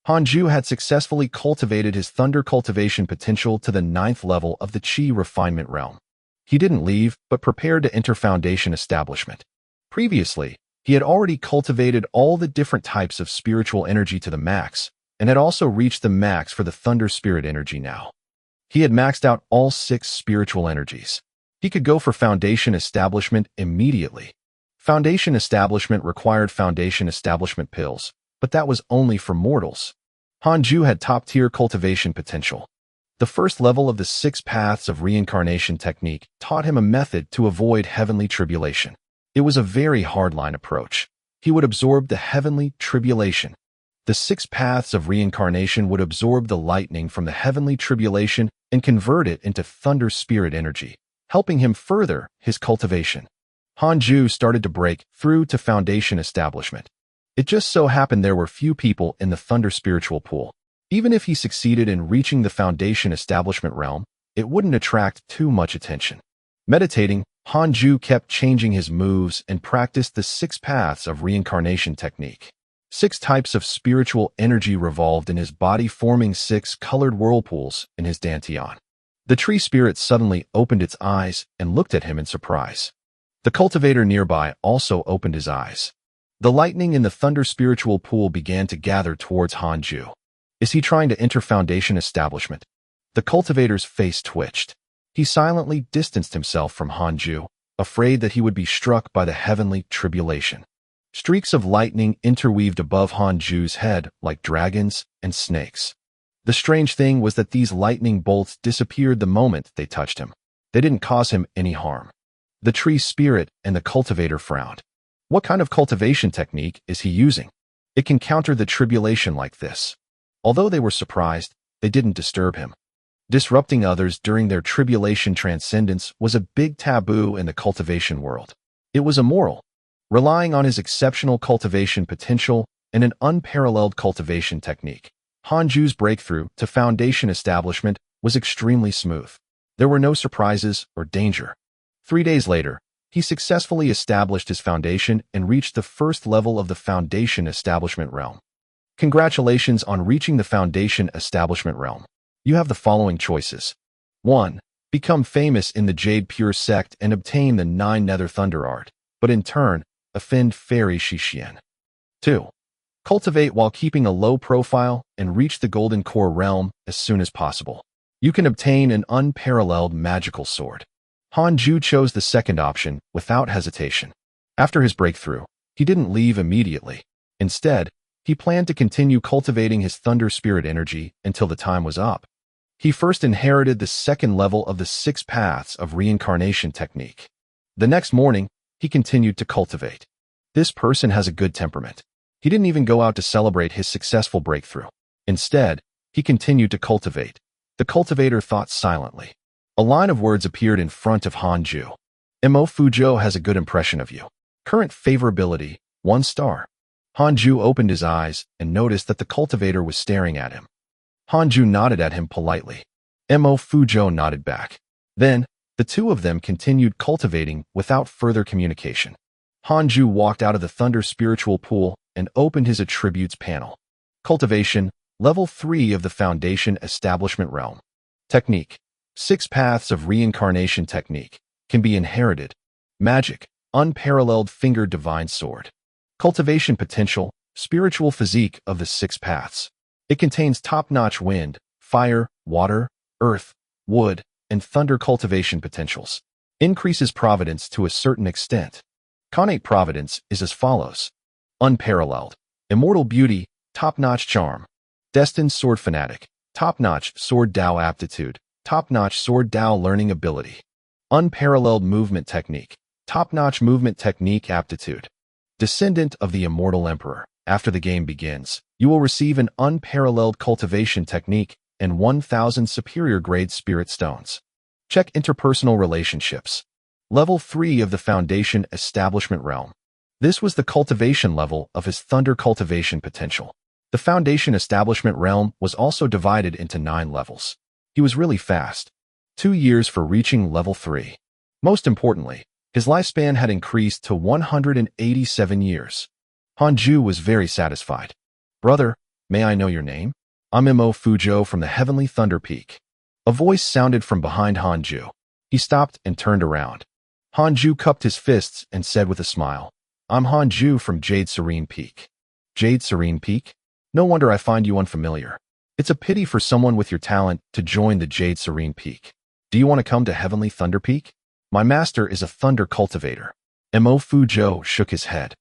Hanju had successfully cultivated his Thunder cultivation potential to the 9th level of the Chi refinement realm. He didn't leave, but prepared to enter Foundation establishment. Previously, he had already cultivated all the different types of spiritual energy to the max, and had also reached the max for the Thunder spirit energy now. He had maxed out all 6 spiritual energies. He could go for Foundation establishment immediately. Foundation establishment required Foundation establishment pills, but that was only for mortals. Hanju had top-tier cultivation potential. The first level of the 6 paths of reincarnation technique taught him a method to avoid heavenly tribulation. It was a very hardline approach. He would absorb the heavenly tribulation. The 6 paths of reincarnation would absorb the lightning from the heavenly tribulation and convert it into Thunder spirit energy, helping him further his cultivation. Hanju started to break through to Foundation establishment. It just so happened there were few people in the Thunder spiritual pool. Even if he succeeded in reaching the Foundation establishment realm, it wouldn't attract too much attention. Meditating, Hanju kept changing his moves and practiced the 6 paths of reincarnation technique. 6 types of spiritual energy revolved in his body, forming 6 colored whirlpools in his dantian. The tree spirit suddenly opened its eyes and looked at him in surprise. The cultivator nearby also opened his eyes. The lightning in the Thunder spiritual pool began to gather towards Hanju. Is he trying to enter Foundation establishment? The cultivator's face twitched. He silently distanced himself from Hanju, afraid that he would be struck by the heavenly tribulation. Streaks of lightning interweaved above Hanju's head like dragons and snakes. The strange thing was that these lightning bolts disappeared the moment they touched him. They didn't cause him any harm. The tree spirit and the cultivator frowned. What kind of cultivation technique is he using? It can counter the tribulation like this. Although they were surprised, they didn't disturb him. Disrupting others during their tribulation transcendence was a big taboo in the cultivation world. It was immoral. Relying on his exceptional cultivation potential and an unparalleled cultivation technique, Hanju's breakthrough to Foundation establishment was extremely smooth. There were no surprises or danger. 3 days later, he successfully established his foundation and reached the 1st level of the Foundation establishment realm. Congratulations on reaching the Foundation establishment realm. You have the following choices. 1. Become famous in the Jade Pure sect and obtain the 9 Nether Thunder Art, but in turn, offend Fairy Shixian. 2. Cultivate while keeping a low profile and reach the Golden Core realm as soon as possible. You can obtain an unparalleled magical sword. Hanju chose the second option without hesitation. After his breakthrough, he didn't leave immediately. Instead, He planned to continue cultivating his thunder spirit energy until the time was up. He first inherited the second level of the 6 paths of reincarnation technique. The next morning, he continued to cultivate. This person has a good temperament. He didn't even go out to celebrate his successful breakthrough. Instead, he continued to cultivate. The cultivator thought silently. A line of words appeared in front of Hanju. Mo Fujo has a good impression of you. Current favorability, 1 star. Hanju opened his eyes and noticed that the cultivator was staring at him. Hanju nodded at him politely. Mo Fujo nodded back. Then, the two of them continued cultivating without further communication. Hanju walked out of the Thunder Spiritual Pool and opened his attributes panel. Cultivation, Level 3 of the Foundation Establishment Realm. Technique. 6 paths of reincarnation technique. Can be inherited. Magic, Unparalleled Finger Divine Sword. Cultivation potential, Spiritual physique of the 6 paths. It contains top-notch wind, fire, water, earth, wood, and thunder cultivation potentials. Increases providence to a certain extent. Connate providence is as follows. Unparalleled. Immortal beauty, top-notch charm. Destined sword fanatic. Top-notch sword Dao aptitude. Top-notch sword Dao learning ability. Unparalleled movement technique. Top-notch movement technique aptitude. Descendant of the Immortal Emperor. After the game begins, you will receive an unparalleled cultivation technique and 1,000 superior grade spirit stones. Check interpersonal relationships. Level 3 of the Foundation Establishment Realm. This was the cultivation level of his thunder cultivation potential. The Foundation Establishment Realm was also divided into 9 levels. He was really fast. 2 years for reaching level 3. Most importantly, his lifespan had increased to 187 years. Hanju was very satisfied. Brother, may I know your name? I'm Mo Fujo from the Heavenly Thunder Peak. A voice sounded from behind Hanju. He stopped and turned around. Hanju cupped his fists and said with a smile, I'm Hanju from Jade Serene Peak. Jade Serene Peak? No wonder I find you unfamiliar. It's a pity for someone with your talent to join the Jade Serene Peak. Do you want to come to Heavenly Thunder Peak? My master is a thunder cultivator. Mo Fujo shook his head.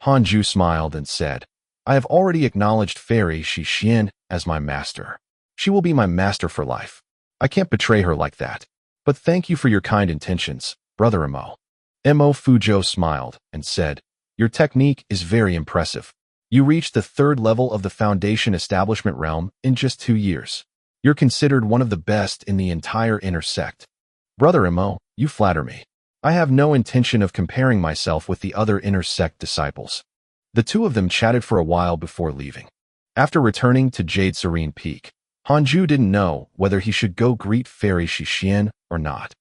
Hanju smiled and said, I have already acknowledged Fairy Shixien as my master. She will be my master for life. I can't betray her like that. But thank you for your kind intentions, Brother Mo. Mo Fujo smiled and said, Your technique is very impressive. You reached the 3rd level of the Foundation Establishment Realm in just 2 years. You're considered one of the best in the entire inner sect. Brother Mo, you flatter me. I have no intention of comparing myself with the other inner sect disciples. The two of them chatted for a while before leaving. After returning to Jade Serene Peak, Hanju didn't know whether he should go greet Fairy Shixien or not.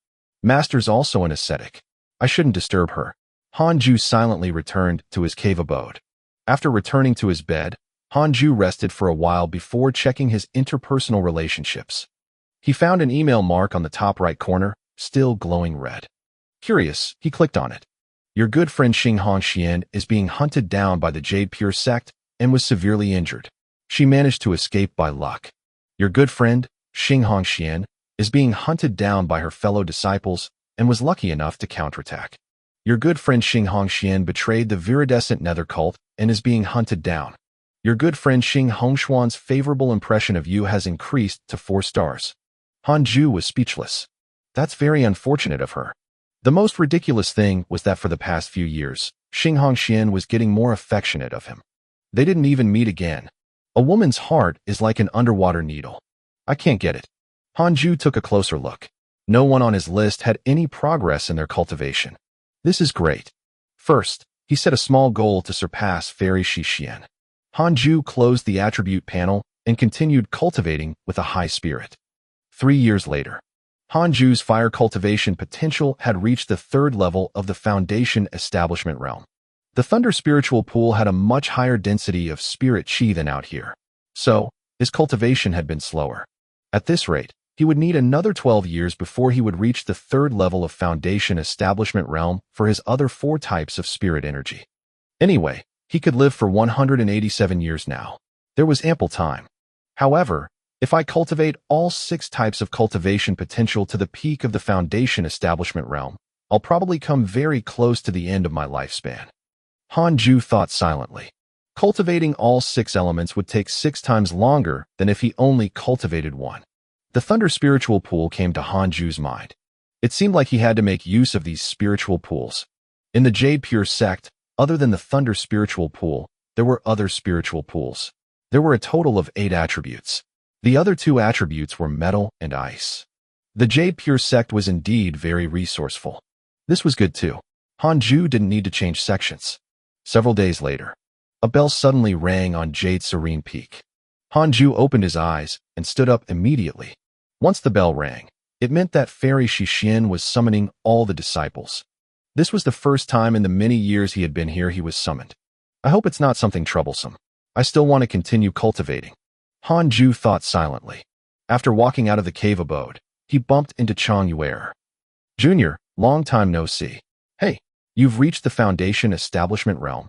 Master's also an ascetic. I shouldn't disturb her. Hanju silently returned to his cave abode. After returning to his bed, Hanju rested for a while before checking his interpersonal relationships. He found an email mark on the top right corner, still glowing red. Curious, he clicked on it. Your good friend Xing Hongxian is being hunted down by the Jade Pure sect and was severely injured. She managed to escape by luck. Your good friend, Xing Hongxian, is being hunted down by her fellow disciples and was lucky enough to counterattack. Your good friend Xing Hongxian betrayed the viridescent nether cult and is being hunted down. Your good friend Xing Hongshuan's favorable impression of you has increased to 4 stars. Hanju was speechless. That's very unfortunate of her. The most ridiculous thing was that for the past few years, Xing Hongxian was getting more affectionate of him. They didn't even meet again. A woman's heart is like an underwater needle. I can't get it. Hanju took a closer look. No one on his list had any progress in their cultivation. This is great. First, he set a small goal to surpass Fairy Shixien. Hanju closed the attribute panel and continued cultivating with a high spirit. 3 years later, Hanju's fire cultivation potential had reached the 3rd level of the Foundation Establishment Realm. The Thunder Spiritual Pool had a much higher density of spirit chi than out here, so his cultivation had been slower. At this rate, he would need another 12 years before he would reach the 3rd level of Foundation Establishment Realm for his other 4 types of spirit energy. Anyway, he could live for 187 years now. There was ample time. However, if I cultivate all 6 types of cultivation potential to the peak of the Foundation Establishment Realm, I'll probably come very close to the end of my lifespan. Hanju thought silently. Cultivating all 6 elements would take 6 times longer than if he only cultivated one. The thunder spiritual pool came to Hanju's mind. It seemed like he had to make use of these spiritual pools. In the Jade Pure sect, other than the thunder spiritual pool, there were other spiritual pools. There were a total of 8 attributes. The other 2 attributes were metal and ice. The Jade Pure sect was indeed very resourceful. This was good too. Hanju didn't need to change sections. Several days later, a bell suddenly rang on Jade Serene Peak. Hanju opened his eyes and stood up immediately. Once the bell rang, it meant that Fairy Shixin was summoning all the disciples. This was the first time in the many years he had been here he was summoned. I hope it's not something troublesome. I still want to continue cultivating. Hanju thought silently. After walking out of the cave abode, he bumped into Chang Yuer. Junior, long time no see. Hey, you've reached the Foundation Establishment realm.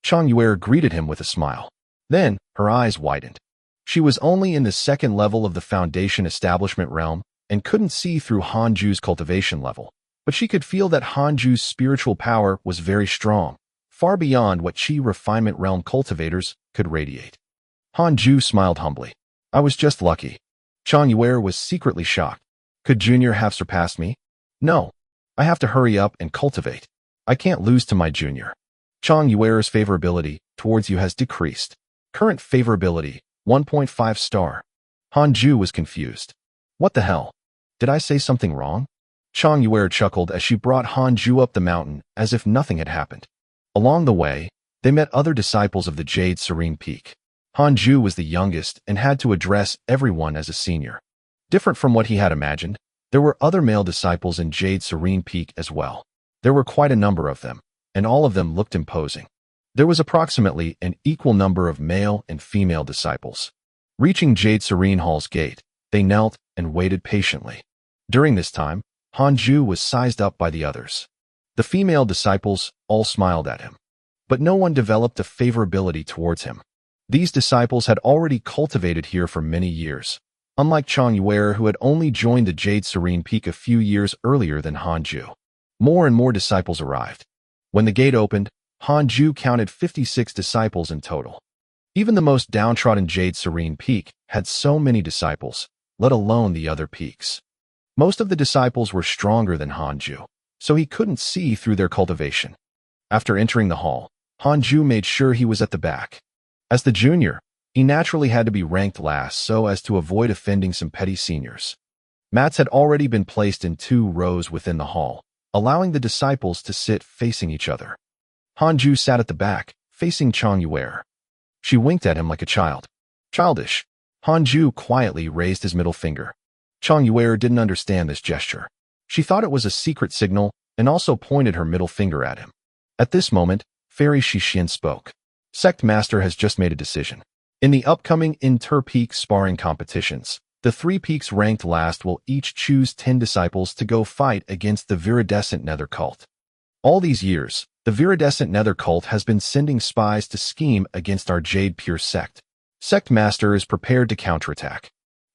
Chang Yuer greeted him with a smile. Then, her eyes widened. She was only in the 2nd level of the Foundation Establishment realm and couldn't see through Hanju's cultivation level, but she could feel that Hanju's spiritual power was very strong, far beyond what Qi Refinement Realm cultivators could radiate. Hanju smiled humbly. I was just lucky. Chang Yuer was secretly shocked. Could Junior have surpassed me? No. I have to hurry up and cultivate. I can't lose to my Junior. Chang Yuer's favorability towards you has decreased. Current favorability, 1.5 star. Hanju was confused. What the hell? Did I say something wrong? Chang Yuer chuckled as she brought Hanju up the mountain as if nothing had happened. Along the way, they met other disciples of the Jade Serene Peak. Hanju was the youngest and had to address everyone as a senior. Different from what he had imagined, there were other male disciples in Jade Serene Peak as well. There were quite a number of them, and all of them looked imposing. There was approximately an equal number of male and female disciples. Reaching Jade Serene Hall's gate, they knelt and waited patiently. During this time, Hanju was sized up by the others. The female disciples all smiled at him, but no one developed a favorability towards him. These disciples had already cultivated here for many years, unlike Chang Yuer, who had only joined the Jade Serene Peak a few years earlier than Hanju. More and more disciples arrived. When the gate opened, Hanju counted 56 disciples in total. Even the most downtrodden Jade Serene Peak had so many disciples, let alone the other peaks. Most of the disciples were stronger than Hanju, so he couldn't see through their cultivation. After entering the hall, Hanju made sure he was at the back. As the junior, he naturally had to be ranked last so as to avoid offending some petty seniors. Mats had already been placed in 2 rows within the hall, allowing the disciples to sit facing each other. Hanju sat at the back, facing Chang Yuer. She winked at him like a child. Childish. Hanju quietly raised his middle finger. Chang Yuer didn't understand this gesture. She thought it was a secret signal and also pointed her middle finger at him. At this moment, Fairy Shixin spoke. Sect Master has just made a decision. In the upcoming inter-peak sparring competitions, the 3 peaks ranked last will each choose 10 disciples to go fight against the Viridescent Nether Cult. All these years, the Viridescent Nether Cult has been sending spies to scheme against our Jade Pure sect. Sect Master is prepared to counterattack.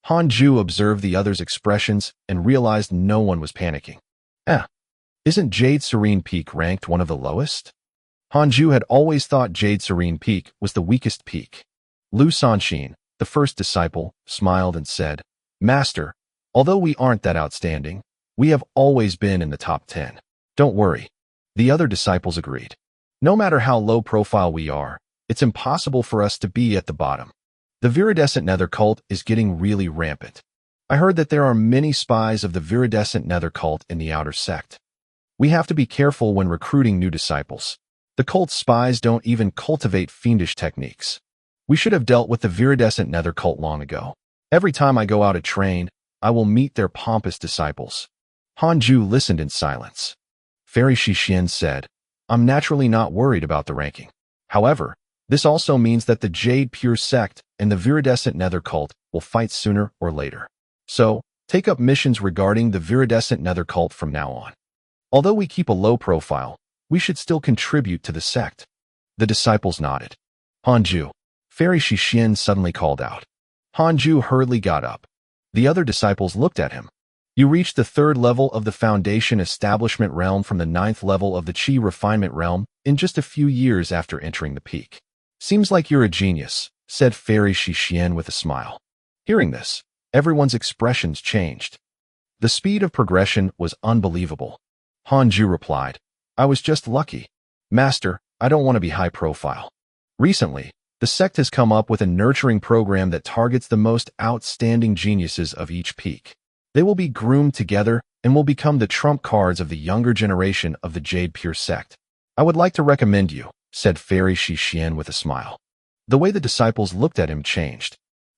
Hanju observed the others' expressions and realized no one was panicking. Isn't Jade Serene Peak ranked one of the lowest? Hanju had always thought Jade Serene Peak was the weakest peak. Lu Sanxin, the first disciple, smiled and said, Master, although we aren't that outstanding, we have always been in the top 10. Don't worry. The other disciples agreed. No matter how low profile we are, it's impossible for us to be at the bottom. The Viridescent Nether Cult is getting really rampant. I heard that there are many spies of the Viridescent Nether Cult in the outer sect. We have to be careful when recruiting new disciples. The cult's spies don't even cultivate fiendish techniques. We should have dealt with the Viridescent Nether Cult long ago. Every time I go out to train, I will meet their pompous disciples. Hanju listened in silence. Fairy Shixin said, I'm naturally not worried about the ranking. However, this also means that the Jade Pure sect and the Viridescent Nether Cult will fight sooner or later. So, take up missions regarding the Viridescent Nether Cult from now on. Although we keep a low profile, we should still contribute to the sect. The disciples nodded. Hanju. Fairy Shixin suddenly called out. Hanju hurriedly got up. The other disciples looked at him. You reached the 3rd level of the Foundation Establishment realm from the 9th level of the Qi Refinement realm in just a few years after entering the peak. Seems like you're a genius, said Fairy Shishien with a smile. Hearing this, everyone's expressions changed. The speed of progression was unbelievable. Hanju replied, I was just lucky. Master, I don't want to be high profile. Recently, the sect has come up with a nurturing program that targets the most outstanding geniuses of each peak. They will be groomed together and will become the trump cards of the younger generation of the Jade Pure sect. I would like to recommend you, said Fairy Shishien with a smile. The way the disciples looked at him changed.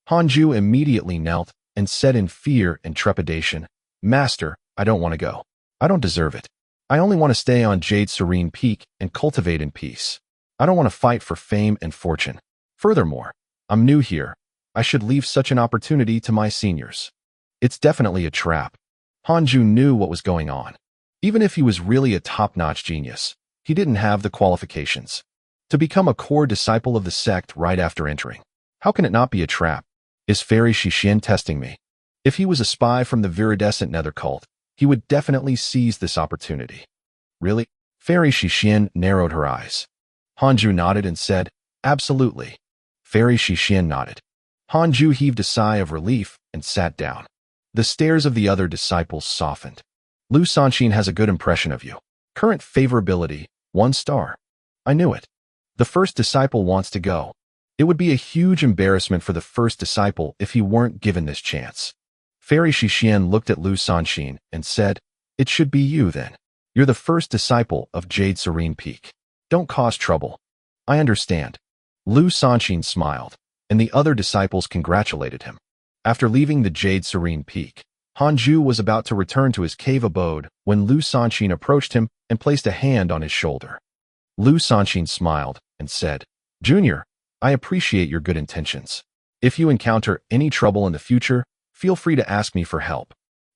Hanju immediately knelt and said in fear and trepidation, Master, I don't want to go. I don't deserve it. I only want to stay on Jade Serene Peak and cultivate in peace. I don't want to fight for fame and fortune. Furthermore, I'm new here. I should leave such an opportunity to my seniors. It's definitely a trap. Hanju knew what was going on. Even if he was really a top-notch genius, he didn't have the qualifications to become a core disciple of the sect right after entering. How can it not be a trap? Is Fairy Shishien testing me? If he was a spy from the viridescent nether cult, he would definitely seize this opportunity. Really? Fairy Shishien narrowed her eyes. Hanju nodded and said, Absolutely. Fairy Shishien nodded. Hanju heaved a sigh of relief and sat down. The stares of the other disciples softened. Lu Sanqin has a good impression of you. Current favorability, 1 star. I knew it. The first disciple wants to go. It would be a huge embarrassment for the first disciple if he weren't given this chance. Fairy Shishien looked at Lu Sanqin and said, It should be you then. You're the first disciple of Jade Serene Peak. Don't cause trouble. I understand. Lu Sanqin smiled, and the other disciples congratulated him. After leaving the Jade Serene Peak, Hanju was about to return to his cave abode when Lu Sanqin approached him and placed a hand on his shoulder. Lu Sanqin smiled and said, Junior, I appreciate your good intentions. If you encounter any trouble in the future, feel free to ask me for help.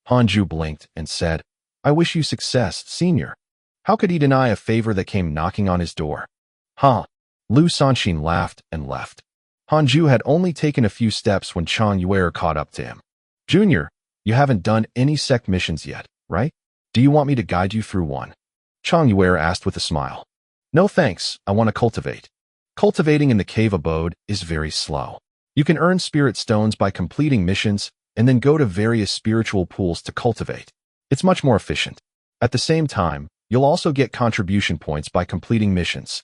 Hanju blinked and said, I wish you success, Senior. How could he deny a favor that came knocking on his door? Huh. Lu Sanqin laughed and left. Hanju had only taken a few steps when Chang Yuer caught up to him. Junior, you haven't done any sect missions yet, right? Do you want me to guide you through one? Chang Yuer asked with a smile. No thanks, I want to cultivate. Cultivating in the cave abode is very slow. You can earn spirit stones by completing missions and then go to various spiritual pools to cultivate. It's much more efficient. At the same time, you'll also get contribution points by completing missions.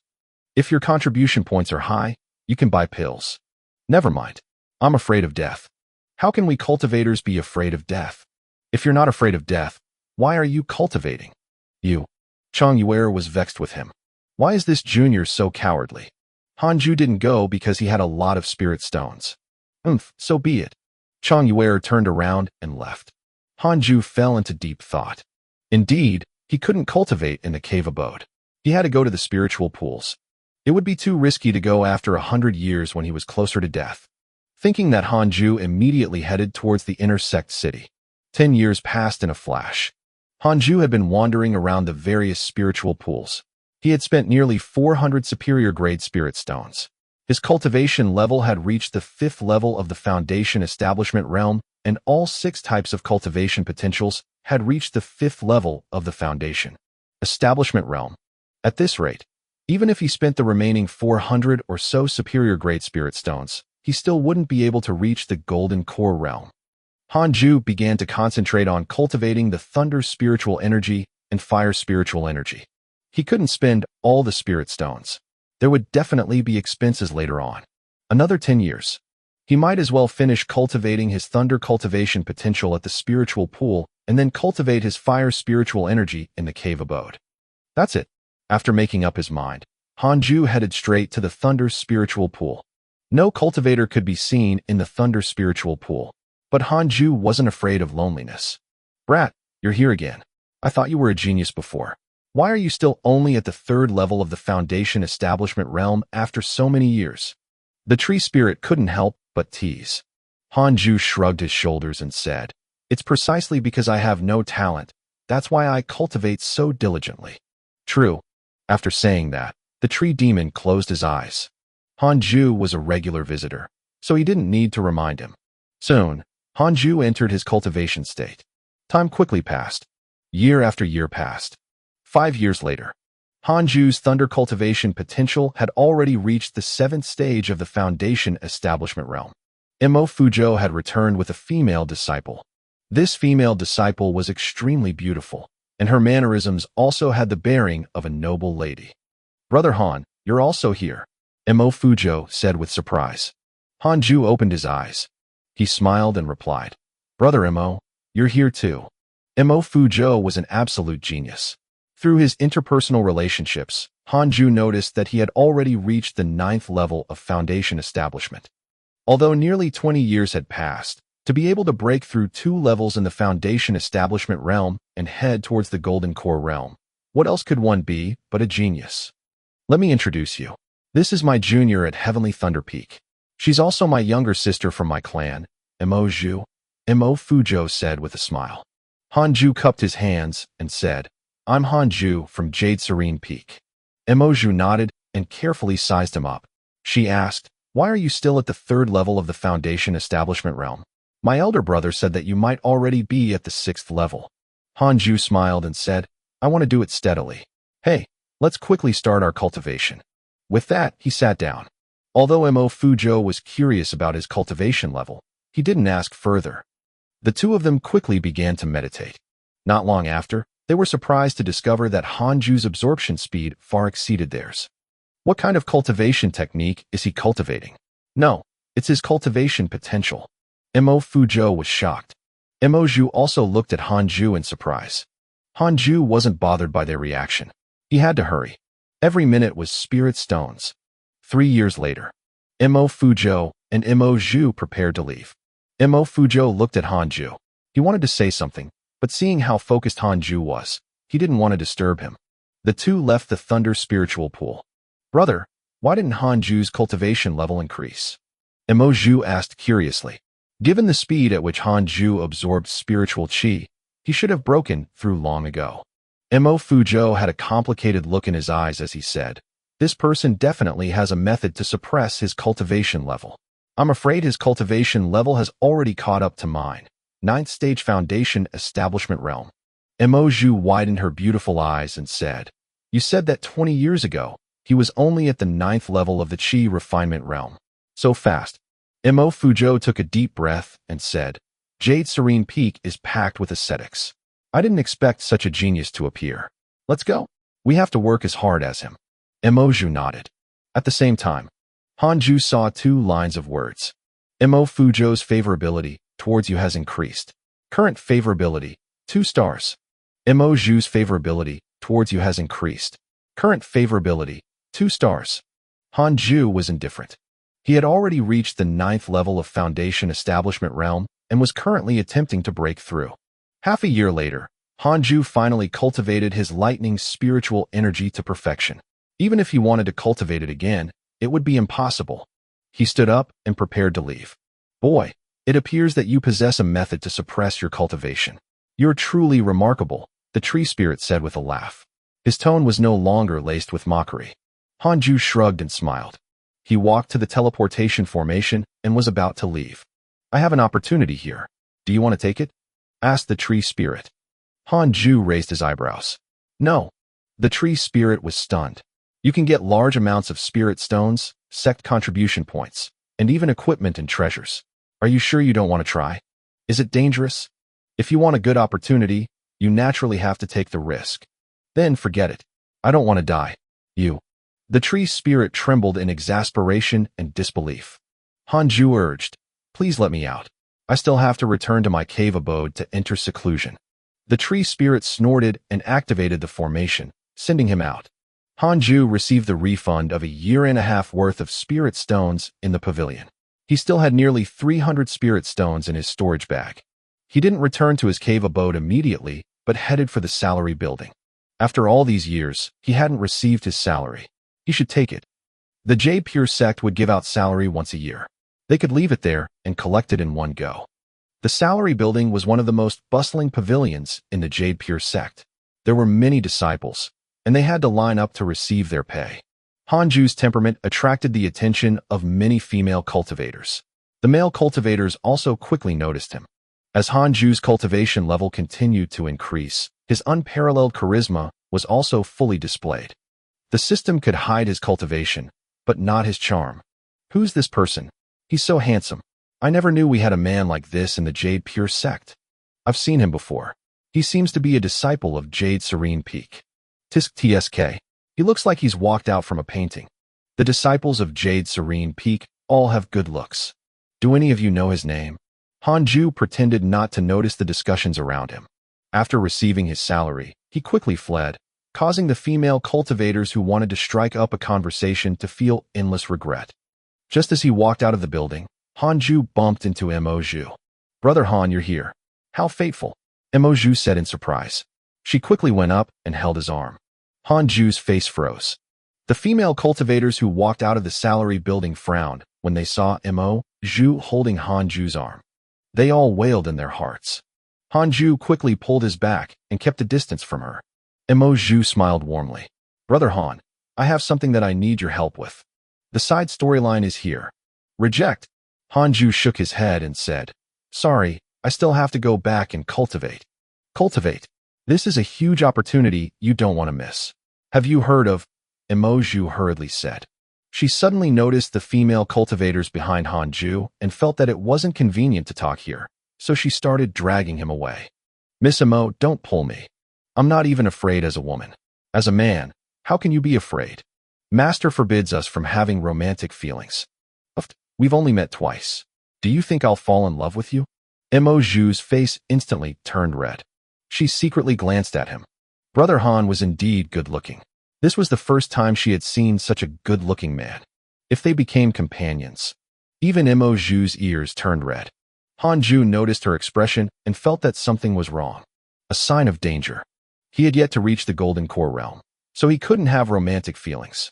If your contribution points are high, you can buy pills. Never mind. I'm afraid of death. How can we cultivators be afraid of death? If you're not afraid of death, why are you cultivating? You. Chang Yuer was vexed with him. Why is this junior so cowardly? Hanju didn't go because he had a lot of spirit stones. So be it. Chang Yuer turned around and left. Hanju fell into deep thought. Indeed, he couldn't cultivate in the cave abode. He had to go to the spiritual pools. It would be too risky to go after 100 years when he was closer to death. Thinking that, Hanju immediately headed towards the inner sect city. 10 years passed in a flash. Hanju had been wandering around the various spiritual pools. He had spent nearly 400 superior-grade spirit stones. His cultivation level had reached the 5th level of the Foundation Establishment realm, and all 6 types of cultivation potentials had reached the 5th level of the Foundation Establishment realm. At this rate, even if he spent the remaining 400 or so superior-grade spirit stones, he still wouldn't be able to reach the Golden Core realm. Hanju began to concentrate on cultivating the Thunder spiritual energy and Fire spiritual energy. He couldn't spend all the spirit stones. There would definitely be expenses later on. Another 10 years. He might as well finish cultivating his Thunder cultivation potential at the spiritual pool and then cultivate his Fire spiritual energy in the cave abode. That's it. After making up his mind, Hanju headed straight to the Thunder spiritual pool. No cultivator could be seen in the Thunder spiritual pool, but Hanju wasn't afraid of loneliness. Brat, you're here again. I thought you were a genius before. Why are you still only at the 3rd level of the Foundation Establishment realm after so many years? The tree spirit couldn't help but tease. Hanju shrugged his shoulders and said, It's precisely because I have no talent. That's why I cultivate so diligently. True. After saying that, the tree demon closed his eyes. Hanju was a regular visitor, so he didn't need to remind him. Soon, Hanju entered his cultivation state. Time quickly passed. Year after year passed. 5 years later, Hanju's thunder cultivation potential had already reached the 7th stage of the foundation establishment realm. Imo Fujo had returned with a female disciple. This female disciple was extremely beautiful, and her mannerisms also had the bearing of a noble lady. "Brother Han, you're also here," Imo Fujo said with surprise. Hanju opened his eyes. He smiled and replied, "Brother Imo, you're here too." Imo Fujo was an absolute genius. Through his interpersonal relationships, Hanju noticed that he had already reached the 9th level of foundation establishment. Although nearly 20 years had passed, to be able to break through 2 levels in the foundation establishment realm and head towards the golden core realm, what else could one be but a genius? "Let me introduce you. This is my junior at Heavenly Thunder Peak. She's also my younger sister from my clan, Imo Fujo said with a smile. Hanju cupped his hands and said, "I'm Hanju from Jade Serene Peak." Emoju nodded and carefully sized him up. She asked, "Why are you still at the 3rd level of the foundation establishment realm? My elder brother said that you might already be at the 6th level." Hanju smiled and said, "I want to do it steadily. Hey, let's quickly start our cultivation." With that, he sat down. Although Imo Fujo was curious about his cultivation level, he didn't ask further. The two of them quickly began to meditate. Not long after, they were surprised to discover that Hanju's absorption speed far exceeded theirs. What kind of cultivation technique is he cultivating? No, it's his cultivation potential. Imo Fujo was shocked. Emoju also looked at Hanju in surprise. Hanju wasn't bothered by their reaction. He had to hurry. Every minute was spirit stones. 3 years later, Imo Fujo and Emoju prepared to leave. Imo Fujo looked at Hanju. He wanted to say something, but seeing how focused Hanju was, he didn't want to disturb him. The two left the Thunder spiritual pool. "Brother, why didn't Hanju's cultivation level increase?" Emoju asked curiously. Given the speed at which Hanju absorbed spiritual chi, he should have broken through long ago. Imo Fujo had a complicated look in his eyes as he said, "This person definitely has a method to suppress his cultivation level. I'm afraid his cultivation level has already caught up to mine." 9th stage foundation establishment realm. Emoju widened her beautiful eyes and said, "You said that 20 years ago, he was only at the 9th level of the chi refinement realm. So fast." Imo Fujo took a deep breath and said, "Jade Serene Peak is packed with ascetics. I didn't expect such a genius to appear. Let's go. We have to work as hard as him." Emoju nodded. At the same time, Hanju saw 2 lines of words. Imo Fujo's favorability towards you has increased. Current favorability, 2 stars. Emoju's favorability towards you has increased. Current favorability, 2 stars. Hanju was indifferent. He had already reached the 9th level of foundation establishment realm and was currently attempting to break through. Half a year later, Hanju finally cultivated his lightning spiritual energy to perfection. Even if he wanted to cultivate it again, it would be impossible. He stood up and prepared to leave. "Boy, it appears that you possess a method to suppress your cultivation. You're truly remarkable," the tree spirit said with a laugh. His tone was no longer laced with mockery. Hanju shrugged and smiled. He walked to the teleportation formation and was about to leave. "I have an opportunity here. Do you want to take it?" asked the tree spirit. Hanju raised his eyebrows. "No." The tree spirit was stunned. "You can get large amounts of spirit stones, sect contribution points, and even equipment and treasures. Are you sure you don't want to try? Is it dangerous? If you want a good opportunity, you naturally have to take the risk. Then forget it. I don't want to die. You." The tree spirit trembled in exasperation and disbelief. Hanju urged, "Please let me out. I still have to return to my cave abode to enter seclusion." The tree spirit snorted and activated the formation, sending him out. Hanju received the refund of a year and a half worth of spirit stones in the pavilion. He still had nearly 300 spirit stones in his storage bag. He didn't return to his cave abode immediately, but headed for the salary building. After all these years, he hadn't received his salary. He should take it. The Jade Pure sect would give out salary once a year. They could leave it there and collect it in one go. The salary building was one of the most bustling pavilions in the Jade Pure sect. There were many disciples, and they had to line up to receive their pay. Hanju's temperament attracted the attention of many female cultivators. The male cultivators also quickly noticed him. As Hanju's cultivation level continued to increase, his unparalleled charisma was also fully displayed. The system could hide his cultivation, but not his charm. Who's this person? He's so handsome. I never knew we had a man like this in the Jade Pure sect. I've seen him before. He seems to be a disciple of Jade Serene Peak. Tisk tsk. He looks like he's walked out from a painting. The disciples of Jade Serene Peak all have good looks. Do any of you know his name? Hanju pretended not to notice the discussions around him. After receiving his salary, he quickly fled, causing the female cultivators who wanted to strike up a conversation to feel endless regret. Just as he walked out of the building, Hanju bumped into Emoju. Brother Han, you're here. How fateful, Emoju said in surprise. She quickly went up and held his arm. Hanju's face froze. The female cultivators who walked out of the salary building frowned when they saw Emoju holding Hanju's arm. They all wailed in their hearts. Hanju quickly pulled his back and kept a distance from her. Emoju smiled warmly. Brother Han, I have something that I need your help with. The side storyline is here. Reject. Hanju shook his head and said, Sorry, I still have to go back and cultivate. Cultivate. This is a huge opportunity you don't want to miss. Have you heard of? Emoju hurriedly said. She suddenly noticed the female cultivators behind Hanju and felt that it wasn't convenient to talk here, so she started dragging him away. Miss Emo, don't pull me. I'm not even afraid as a woman. As a man, how can you be afraid? Master forbids us from having romantic feelings. We've only met twice. Do you think I'll fall in love with you? Emoju's face instantly turned red. She secretly glanced at him. Brother Han was indeed good-looking. This was the first time she had seen such a good-looking man. If they became companions, even Emoju's ears turned red. Hanju noticed her expression and felt that something was wrong. A sign of danger. He had yet to reach the Golden Core realm, so he couldn't have romantic feelings.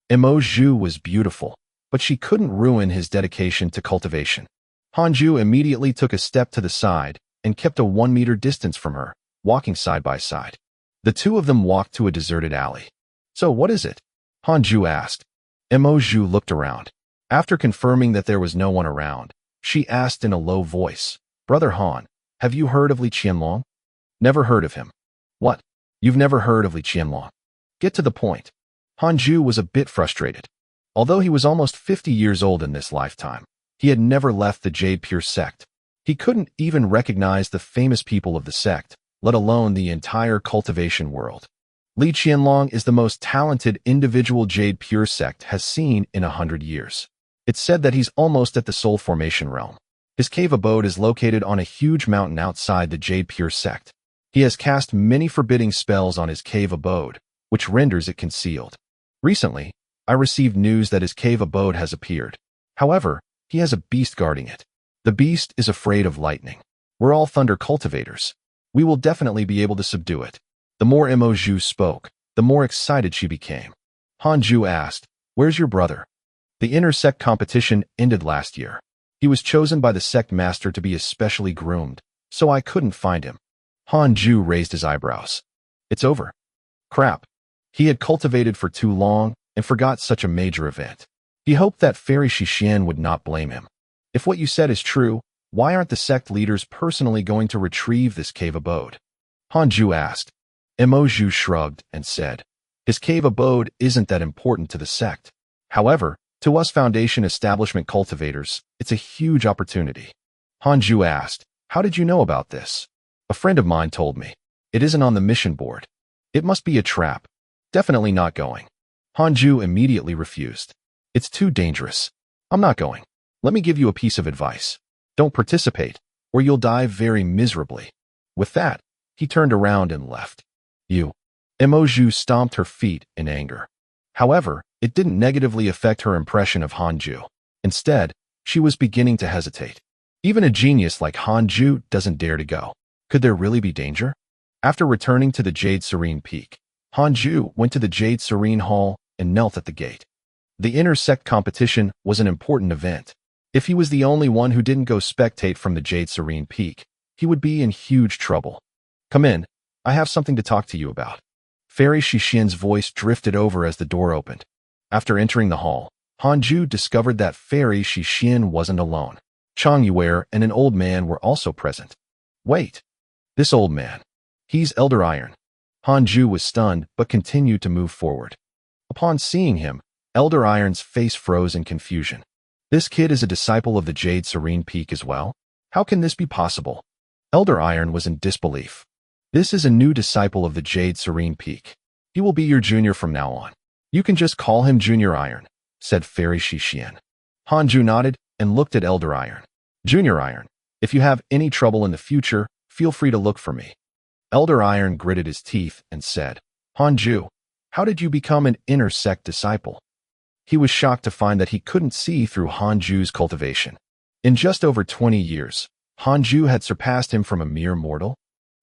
Emoju was beautiful, but she couldn't ruin his dedication to cultivation. Hanju immediately took a step to the side and kept a 1-meter distance from her, walking side by side. The two of them walked to a deserted alley. So what is it? Hanju asked. Emoju looked around. After confirming that there was no one around, she asked in a low voice, Brother Han, have you heard of Li Qianlong? Never heard of him. What? You've never heard of Li Qianlong? Get to the point. Hanju was a bit frustrated. Although he was almost 50 years old in this lifetime, he had never left the Jade Pure sect. He couldn't even recognize the famous people of the sect, let alone the entire cultivation world. Li Qianlong is the most talented individual Jade Pure sect has seen in 100 years. It's said that he's almost at the soul formation realm. His cave abode is located on a huge mountain outside the Jade Pure sect. He has cast many forbidding spells on his cave abode, which renders it concealed. Recently, I received news that his cave abode has appeared. However, he has a beast guarding it. The beast is afraid of lightning. We're all thunder cultivators. We will definitely be able to subdue it. The more Emoju spoke, the more excited she became. Hanju asked, Where's your brother? The inter-sect competition ended last year. He was chosen by the sect master to be especially groomed, so I couldn't find him. Hanju raised his eyebrows. It's over. Crap. He had cultivated for too long and forgot such a major event. He hoped that Fairy Shixian would not blame him. If what you said is true, why aren't the sect leaders personally going to retrieve this cave abode? Hanju asked. Emoju shrugged and said, His cave abode isn't that important to the sect. However, to us Foundation Establishment cultivators, it's a huge opportunity. Hanju asked, How did you know about this? A friend of mine told me. It isn't on the mission board. It must be a trap. Definitely not going. Hanju immediately refused. It's too dangerous. I'm not going. Let me give you a piece of advice. Don't participate, or you'll die very miserably. With that, he turned around and left. You. Emoju stomped her feet in anger. However, it didn't negatively affect her impression of Hanju. Instead, she was beginning to hesitate. Even a genius like Hanju doesn't dare to go. Could there really be danger? After returning to the Jade Serene Peak, Hanju went to the Jade Serene Hall and knelt at the gate. The inter-sect competition was an important event. If he was the only one who didn't go spectate from the Jade Serene Peak, he would be in huge trouble. Come in. I have something to talk to you about. Fairy Shixian's voice drifted over as the door opened. After entering the hall, Hanju discovered that Fairy Shixian wasn't alone. Chang Yuer and an old man were also present. Wait. This old man. He's Elder Iron. Hanju was stunned but continued to move forward. Upon seeing him, Elder Iron's face froze in confusion. This kid is a disciple of the Jade Serene Peak as well? How can this be possible? Elder Iron was in disbelief. This is a new disciple of the Jade Serene Peak. He will be your junior from now on. You can just call him Junior Iron, said Fairy Shishien. Hanju nodded and looked at Elder Iron. Junior Iron, if you have any trouble in the future, feel free to look for me. Elder Iron gritted his teeth and said, Hanju, how did you become an inner sect disciple? He was shocked to find that he couldn't see through Hanju's cultivation. In just over 20 years, Hanju had surpassed him from a mere mortal.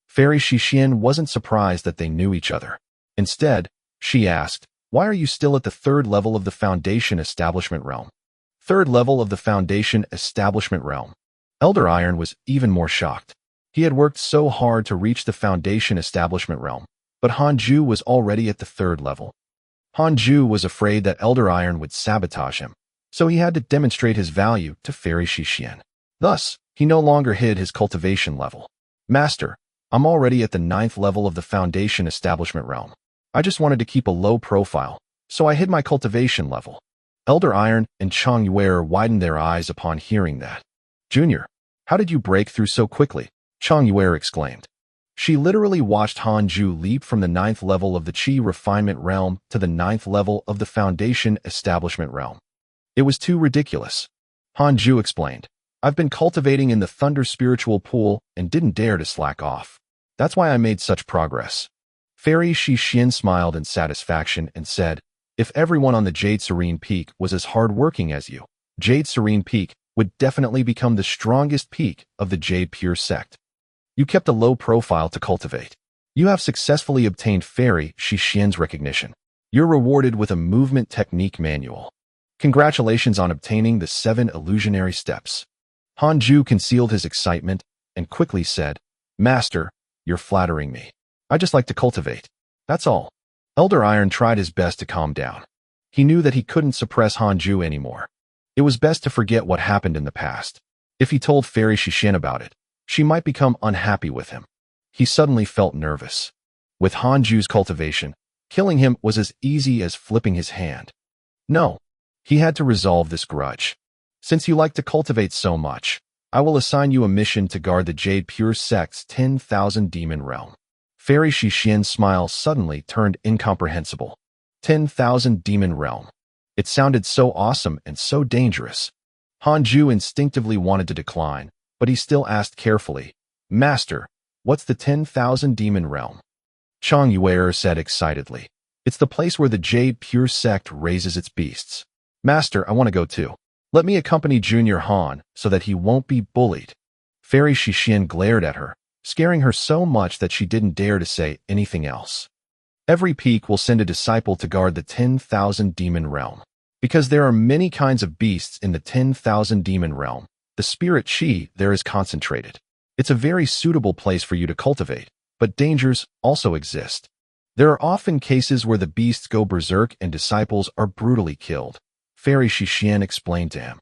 Fairy Shishien wasn't surprised that they knew each other. Instead, she asked, why are you still at the third level of the Foundation Establishment Realm? Third level of the Foundation Establishment Realm. Elder Iron was even more shocked. He had worked so hard to reach the Foundation Establishment Realm, but Hanju was already at the third level. Hanju was afraid that Elder Iron would sabotage him, so he had to demonstrate his value to Fairy Shishien. Thus, he no longer hid his cultivation level. Master, I'm already at the 9th level of the Foundation Establishment Realm. I just wanted to keep a low profile, so I hid my cultivation level. Elder Iron and Chang Yuer widened their eyes upon hearing that. Junior, how did you break through so quickly? Chang Yuer exclaimed. She literally watched Hanju leap from the 9th level of the Qi Refinement Realm to the 9th level of the Foundation Establishment Realm. It was too ridiculous. Hanju explained. I've been cultivating in the Thunder Spiritual Pool and didn't dare to slack off. That's why I made such progress. Fairy Shishien smiled in satisfaction and said, if everyone on the Jade Serene Peak was as hard-working as you, Jade Serene Peak would definitely become the strongest peak of the Jade Pure sect. You kept a low profile to cultivate. You have successfully obtained Fairy Shishien's recognition. You're rewarded with a movement technique manual. Congratulations on obtaining the 7 illusionary steps. Hanju concealed his excitement and quickly said, Master, you're flattering me. I just like to cultivate. That's all. Elder Iron tried his best to calm down. He knew that he couldn't suppress Hanju anymore. It was best to forget what happened in the past. If he told Fairy Shishien about it, she might become unhappy with him. He suddenly felt nervous. With Hanju's cultivation, killing him was as easy as flipping his hand. No, he had to resolve this grudge. Since you like to cultivate so much, I will assign you a mission to guard the Jade Pure Sect's 10,000 Demon Realm. Fairy Shishien's smile suddenly turned incomprehensible. 10,000 Demon Realm. It sounded so awesome and so dangerous. Hanju instinctively wanted to decline, but he still asked carefully, Master, what's the 10,000 Demon Realm? Chang Yuer said excitedly, it's the place where the Jade Pure Sect raises its beasts. Master, I want to go too. Let me accompany Junior Han so that he won't be bullied. Fairy Shishien glared at her, scaring her so much that she didn't dare to say anything else. Every peak will send a disciple to guard the 10,000 Demon Realm. Because there are many kinds of beasts in the 10,000 Demon Realm, the spirit Qi there is concentrated. It's a very suitable place for you to cultivate, but dangers also exist. There are often cases where the beasts go berserk and disciples are brutally killed. Fairy Shishien explained to him.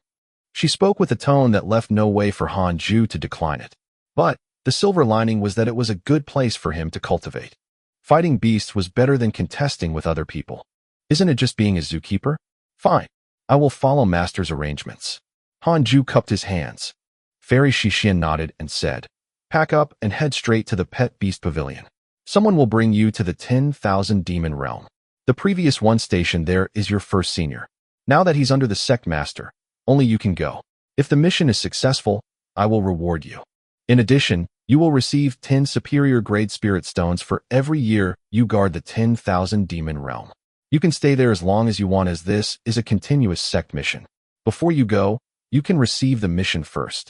She spoke with a tone that left no way for Hanju to decline it. But the silver lining was that it was a good place for him to cultivate. Fighting beasts was better than contesting with other people. Isn't it just being a zookeeper? Fine. I will follow Master's arrangements. Hanju cupped his hands. Fairy Shishien nodded and said, pack up and head straight to the Pet Beast Pavilion. Someone will bring you to the 10,000 Demon Realm. The previous one stationed there is your first senior. Now that he's under the sect master, only you can go. If the mission is successful, I will reward you. In addition, you will receive 10 superior grade spirit stones for every year you guard the 10,000 Demon Realm. You can stay there as long as you want, as this is a continuous sect mission. Before you go, you can receive the mission first.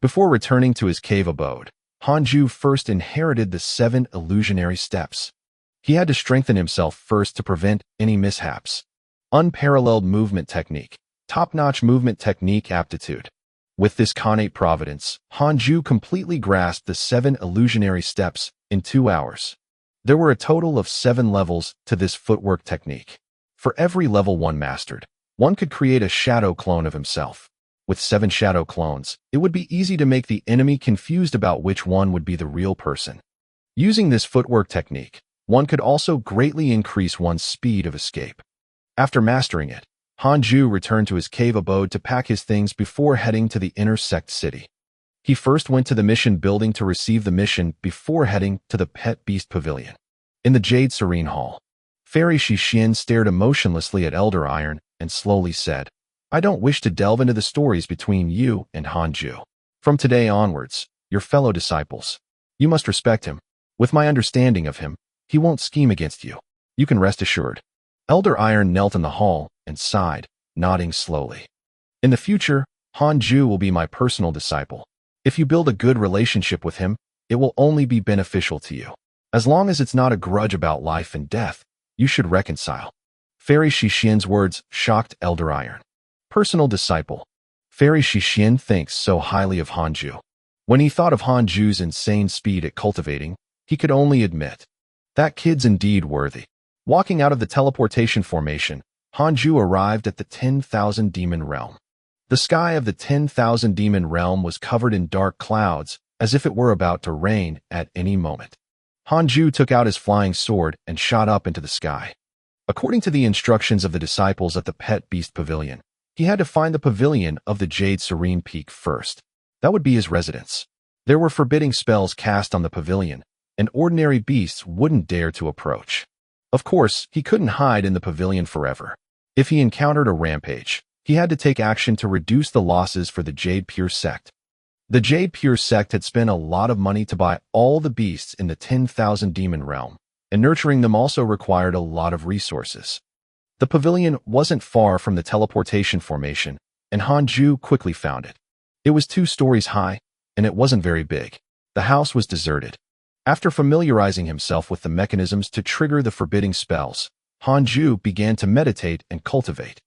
Before returning to his cave abode, Hanju first inherited the 7 illusionary steps. He had to strengthen himself first to prevent any mishaps. Unparalleled movement technique, top-notch movement technique aptitude. With this connate providence, Hanju completely grasped the 7 illusionary steps in 2 hours. There were a total of 7 levels to this footwork technique. For every level one mastered, one could create a shadow clone of himself. With 7 shadow clones, it would be easy to make the enemy confused about which one would be the real person. Using this footwork technique, one could also greatly increase one's speed of escape. After mastering it, Hanju returned to his cave abode to pack his things before heading to the inner sect city. He first went to the mission building to receive the mission before heading to the pet beast pavilion. In the Jade Serene Hall, Fairy Shixin stared emotionlessly at Elder Iron and slowly said, "I don't wish to delve into the stories between you and Hanju. From today onwards, your fellow disciples. You must respect him. With my understanding of him, he won't scheme against you. You can rest assured." Elder Iron knelt in the hall and sighed, nodding slowly. "In the future, Hanju will be my personal disciple. If you build a good relationship with him, it will only be beneficial to you. As long as it's not a grudge about life and death, you should reconcile." Fairy Shixin's words shocked Elder Iron. Personal disciple. Fairy Shixin thinks so highly of Hanju. When he thought of Hanju's insane speed at cultivating, he could only admit, that kid's indeed worthy. Walking out of the teleportation formation, Hanju arrived at the 10,000 Demon Realm. The sky of the 10,000 Demon Realm was covered in dark clouds, as if it were about to rain at any moment. Hanju took out his flying sword and shot up into the sky. According to the instructions of the disciples at the Pet Beast Pavilion, he had to find the pavilion of the Jade Serene Peak first. That would be his residence. There were forbidding spells cast on the pavilion, and ordinary beasts wouldn't dare to approach. Of course, he couldn't hide in the pavilion forever. If he encountered a rampage, he had to take action to reduce the losses for the Jade Pure Sect. The Jade Pure Sect had spent a lot of money to buy all the beasts in the 10,000 Demon Realm, and nurturing them also required a lot of resources. The pavilion wasn't far from the teleportation formation, and Hanju quickly found it. It was 2 stories high, and it wasn't very big. The house was deserted. After familiarizing himself with the mechanisms to trigger the forbidding spells, Hanju began to meditate and cultivate.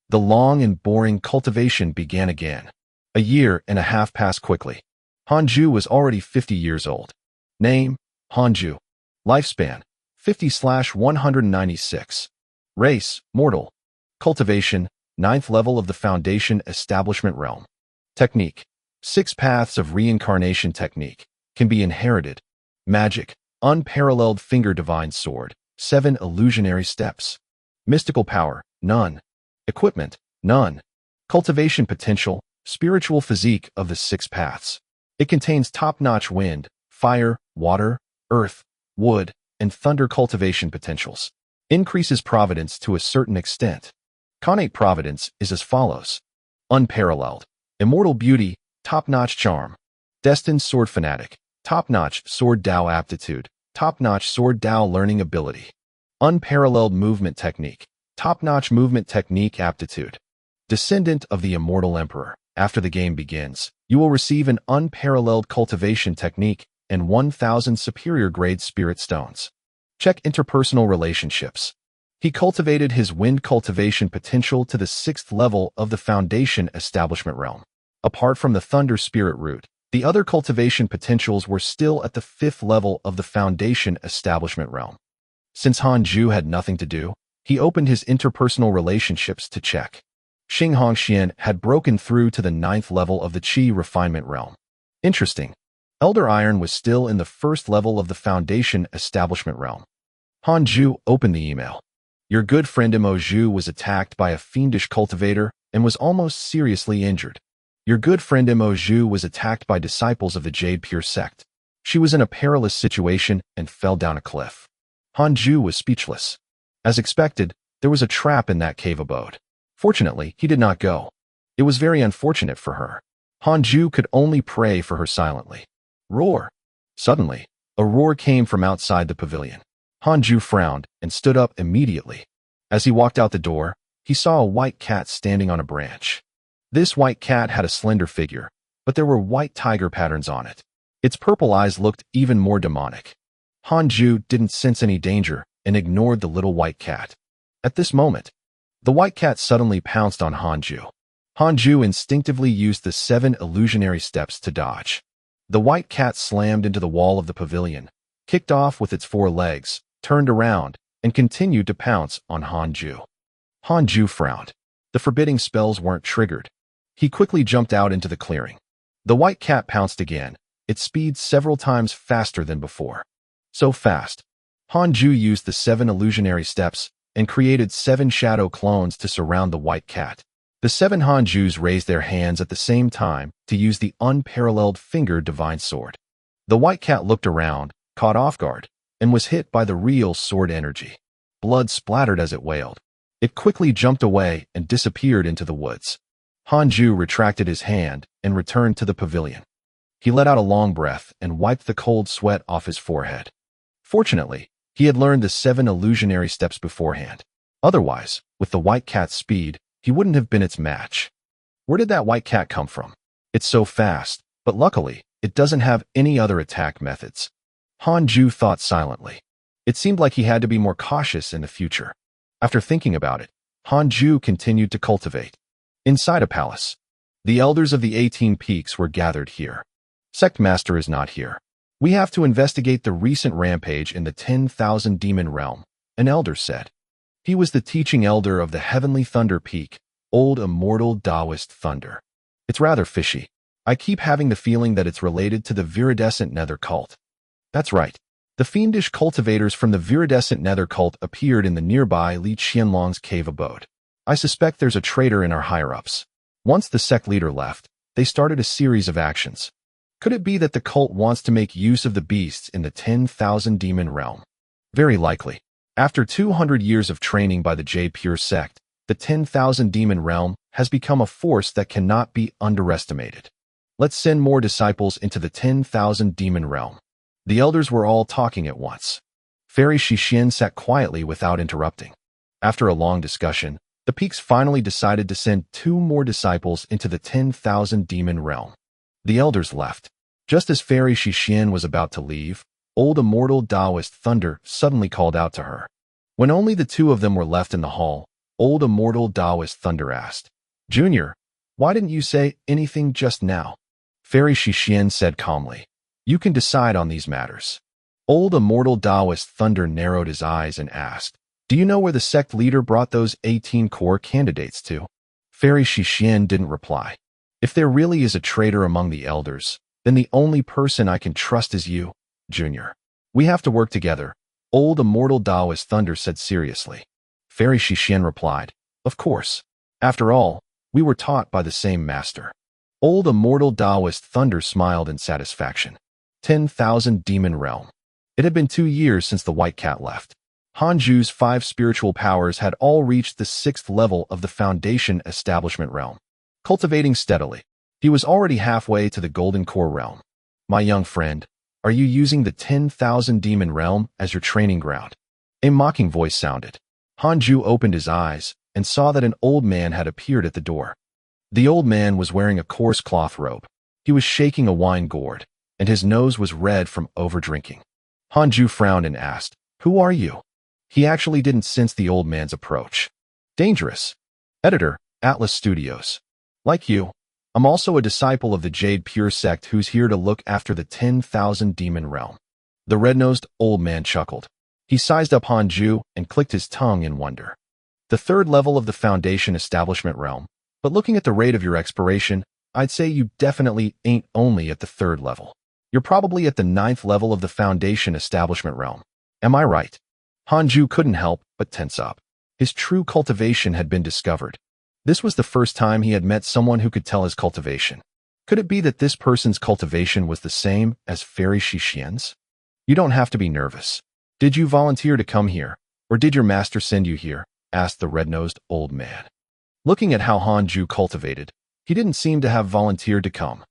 The long and boring cultivation began again. A year and a half passed quickly. Hanju was already 50 years old. Name, Hanju. Lifespan, 50/196. Race, mortal. Cultivation, 9th level of the Foundation Establishment Realm. Technique, 6 paths of reincarnation technique, can be inherited. Magic, unparalleled finger divine sword, 7 illusionary steps. Mystical power, none. Equipment, none. Cultivation potential, spiritual physique of the 6 paths. It contains top-notch wind, fire, water, earth, wood, and thunder cultivation potentials. Increases providence to a certain extent. Connate providence is as follows. Unparalleled. Immortal beauty, top-notch charm. Destined sword fanatic. Top-notch sword Dao aptitude, top-notch sword Dao learning ability. Unparalleled movement technique, top-notch movement technique aptitude. Descendant of the Immortal Emperor. After the game begins, you will receive an unparalleled cultivation technique and 1,000 superior grade spirit stones. Check interpersonal relationships. He cultivated his wind cultivation potential to the 6th level of the Foundation Establishment Realm. Apart from the thunder spirit root, the other cultivation potentials were still at the 5th level of the Foundation Establishment Realm. Since Hanju had nothing to do, he opened his interpersonal relationships to check. Xing Hongxian had broken through to the 9th level of the Qi Refinement Realm. Interesting. Elder Iron was still in the 1st level of the Foundation Establishment Realm. Hanju opened the email. Your good friend Imoju was attacked by a fiendish cultivator and was almost seriously injured. Your good friend Imoju was attacked by disciples of the Jade Pure Sect. She was in a perilous situation and fell down a cliff. Hanju was speechless. As expected, there was a trap in that cave abode. Fortunately, he did not go. It was very unfortunate for her. Hanju could only pray for her silently. Roar. Suddenly, a roar came from outside the pavilion. Hanju frowned and stood up immediately. As he walked out the door, he saw a white cat standing on a branch. This white cat had a slender figure, but there were white tiger patterns on it. Its purple eyes looked even more demonic. Hanju didn't sense any danger and ignored the little white cat. At this moment, the white cat suddenly pounced on Hanju. Hanju instinctively used the 7 illusionary steps to dodge. The white cat slammed into the wall of the pavilion, kicked off with its 4 legs, turned around, and continued to pounce on Hanju. Hanju frowned. The forbidding spells weren't triggered. He quickly jumped out into the clearing. The white cat pounced again, its speed several times faster than before. So fast. Hanju used the 7 illusionary steps, and created 7 shadow clones to surround the white cat. The 7 Hanjus raised their hands at the same time to use the unparalleled finger divine sword. The white cat looked around, caught off guard, and was hit by the real sword energy. Blood splattered as it wailed. It quickly jumped away and disappeared into the woods. Hanju retracted his hand and returned to the pavilion. He let out a long breath and wiped the cold sweat off his forehead. Fortunately, he had learned the 7 illusionary steps beforehand. Otherwise, with the white cat's speed, he wouldn't have been its match. Where did that white cat come from? It's so fast, but luckily, it doesn't have any other attack methods. Hanju thought silently. It seemed like he had to be more cautious in the future. After thinking about it, Hanju continued to cultivate. Inside a palace, the elders of the 18 peaks were gathered here. Sect Master is not here. We have to investigate the recent rampage in the 10,000 demon realm, an elder said. He was the teaching elder of the Heavenly Thunder Peak, old immortal Taoist thunder. It's rather fishy. I keep having the feeling that it's related to the viridescent nether cult. That's right. The fiendish cultivators from the viridescent nether cult appeared in the nearby Li Qianlong's cave abode. I suspect there's a traitor in our higher-ups. Once the sect leader left, they started a series of actions. Could it be that the cult wants to make use of the beasts in the 10,000 demon realm? Very likely. After 200 years of training by the Jade Pure sect, the 10,000 demon realm has become a force that cannot be underestimated. Let's send more disciples into the 10,000 demon realm. The elders were all talking at once. Fairy Shixian sat quietly without interrupting. After a long discussion, the peaks finally decided to send 2 more disciples into the 10,000 demon realm. The elders left. Just as Fairy Shixian was about to leave, old immortal Taoist Thunder suddenly called out to her. When only the 2 of them were left in the hall, old immortal Taoist Thunder asked, "Junior, why didn't you say anything just now?" Fairy Shixian said calmly, "You can decide on these matters." Old immortal Taoist Thunder narrowed his eyes and asked, "Do you know where the sect leader brought those 18 core candidates to?" Fairy Shixian didn't reply. "If there really is a traitor among the elders, then the only person I can trust is you, Junior. We have to work together," old immortal Taoist Thunder said seriously. Fairy Shixian replied, "Of course. After all, we were taught by the same master." Old immortal Taoist Thunder smiled in satisfaction. 10,000 demon realm. It had been 2 years since the white cat left. Hanju's 5 spiritual powers had all reached the 6th level of the Foundation Establishment realm. Cultivating steadily, he was already halfway to the Golden Core realm. "My young friend, are you using the 10,000 demon realm as your training ground?" A mocking voice sounded. Hanju opened his eyes and saw that an old man had appeared at the door. The old man was wearing a coarse cloth robe. He was shaking a wine gourd, and his nose was red from overdrinking. Hanju frowned and asked, "Who are you?" He actually didn't sense the old man's approach. "Dangerous. Editor, Atlas Studios. Like you, I'm also a disciple of the Jade Pure sect who's here to look after the 10,000 demon realm." The red-nosed old man chuckled. He sized up Hanju and clicked his tongue in wonder. "The 3rd level of the Foundation Establishment realm, but looking at the rate of your expiration, I'd say you definitely ain't only at the 3rd level. You're probably at the 9th level of the Foundation Establishment realm. Am I right?" Hanju couldn't help but tense up. His true cultivation had been discovered. This was the first time he had met someone who could tell his cultivation. Could it be that this person's cultivation was the same as Fairy Shixian's? "You don't have to be nervous. Did you volunteer to come here, or did your master send you here?" asked the red-nosed old man. Looking at how Hanju cultivated, he didn't seem to have volunteered to come.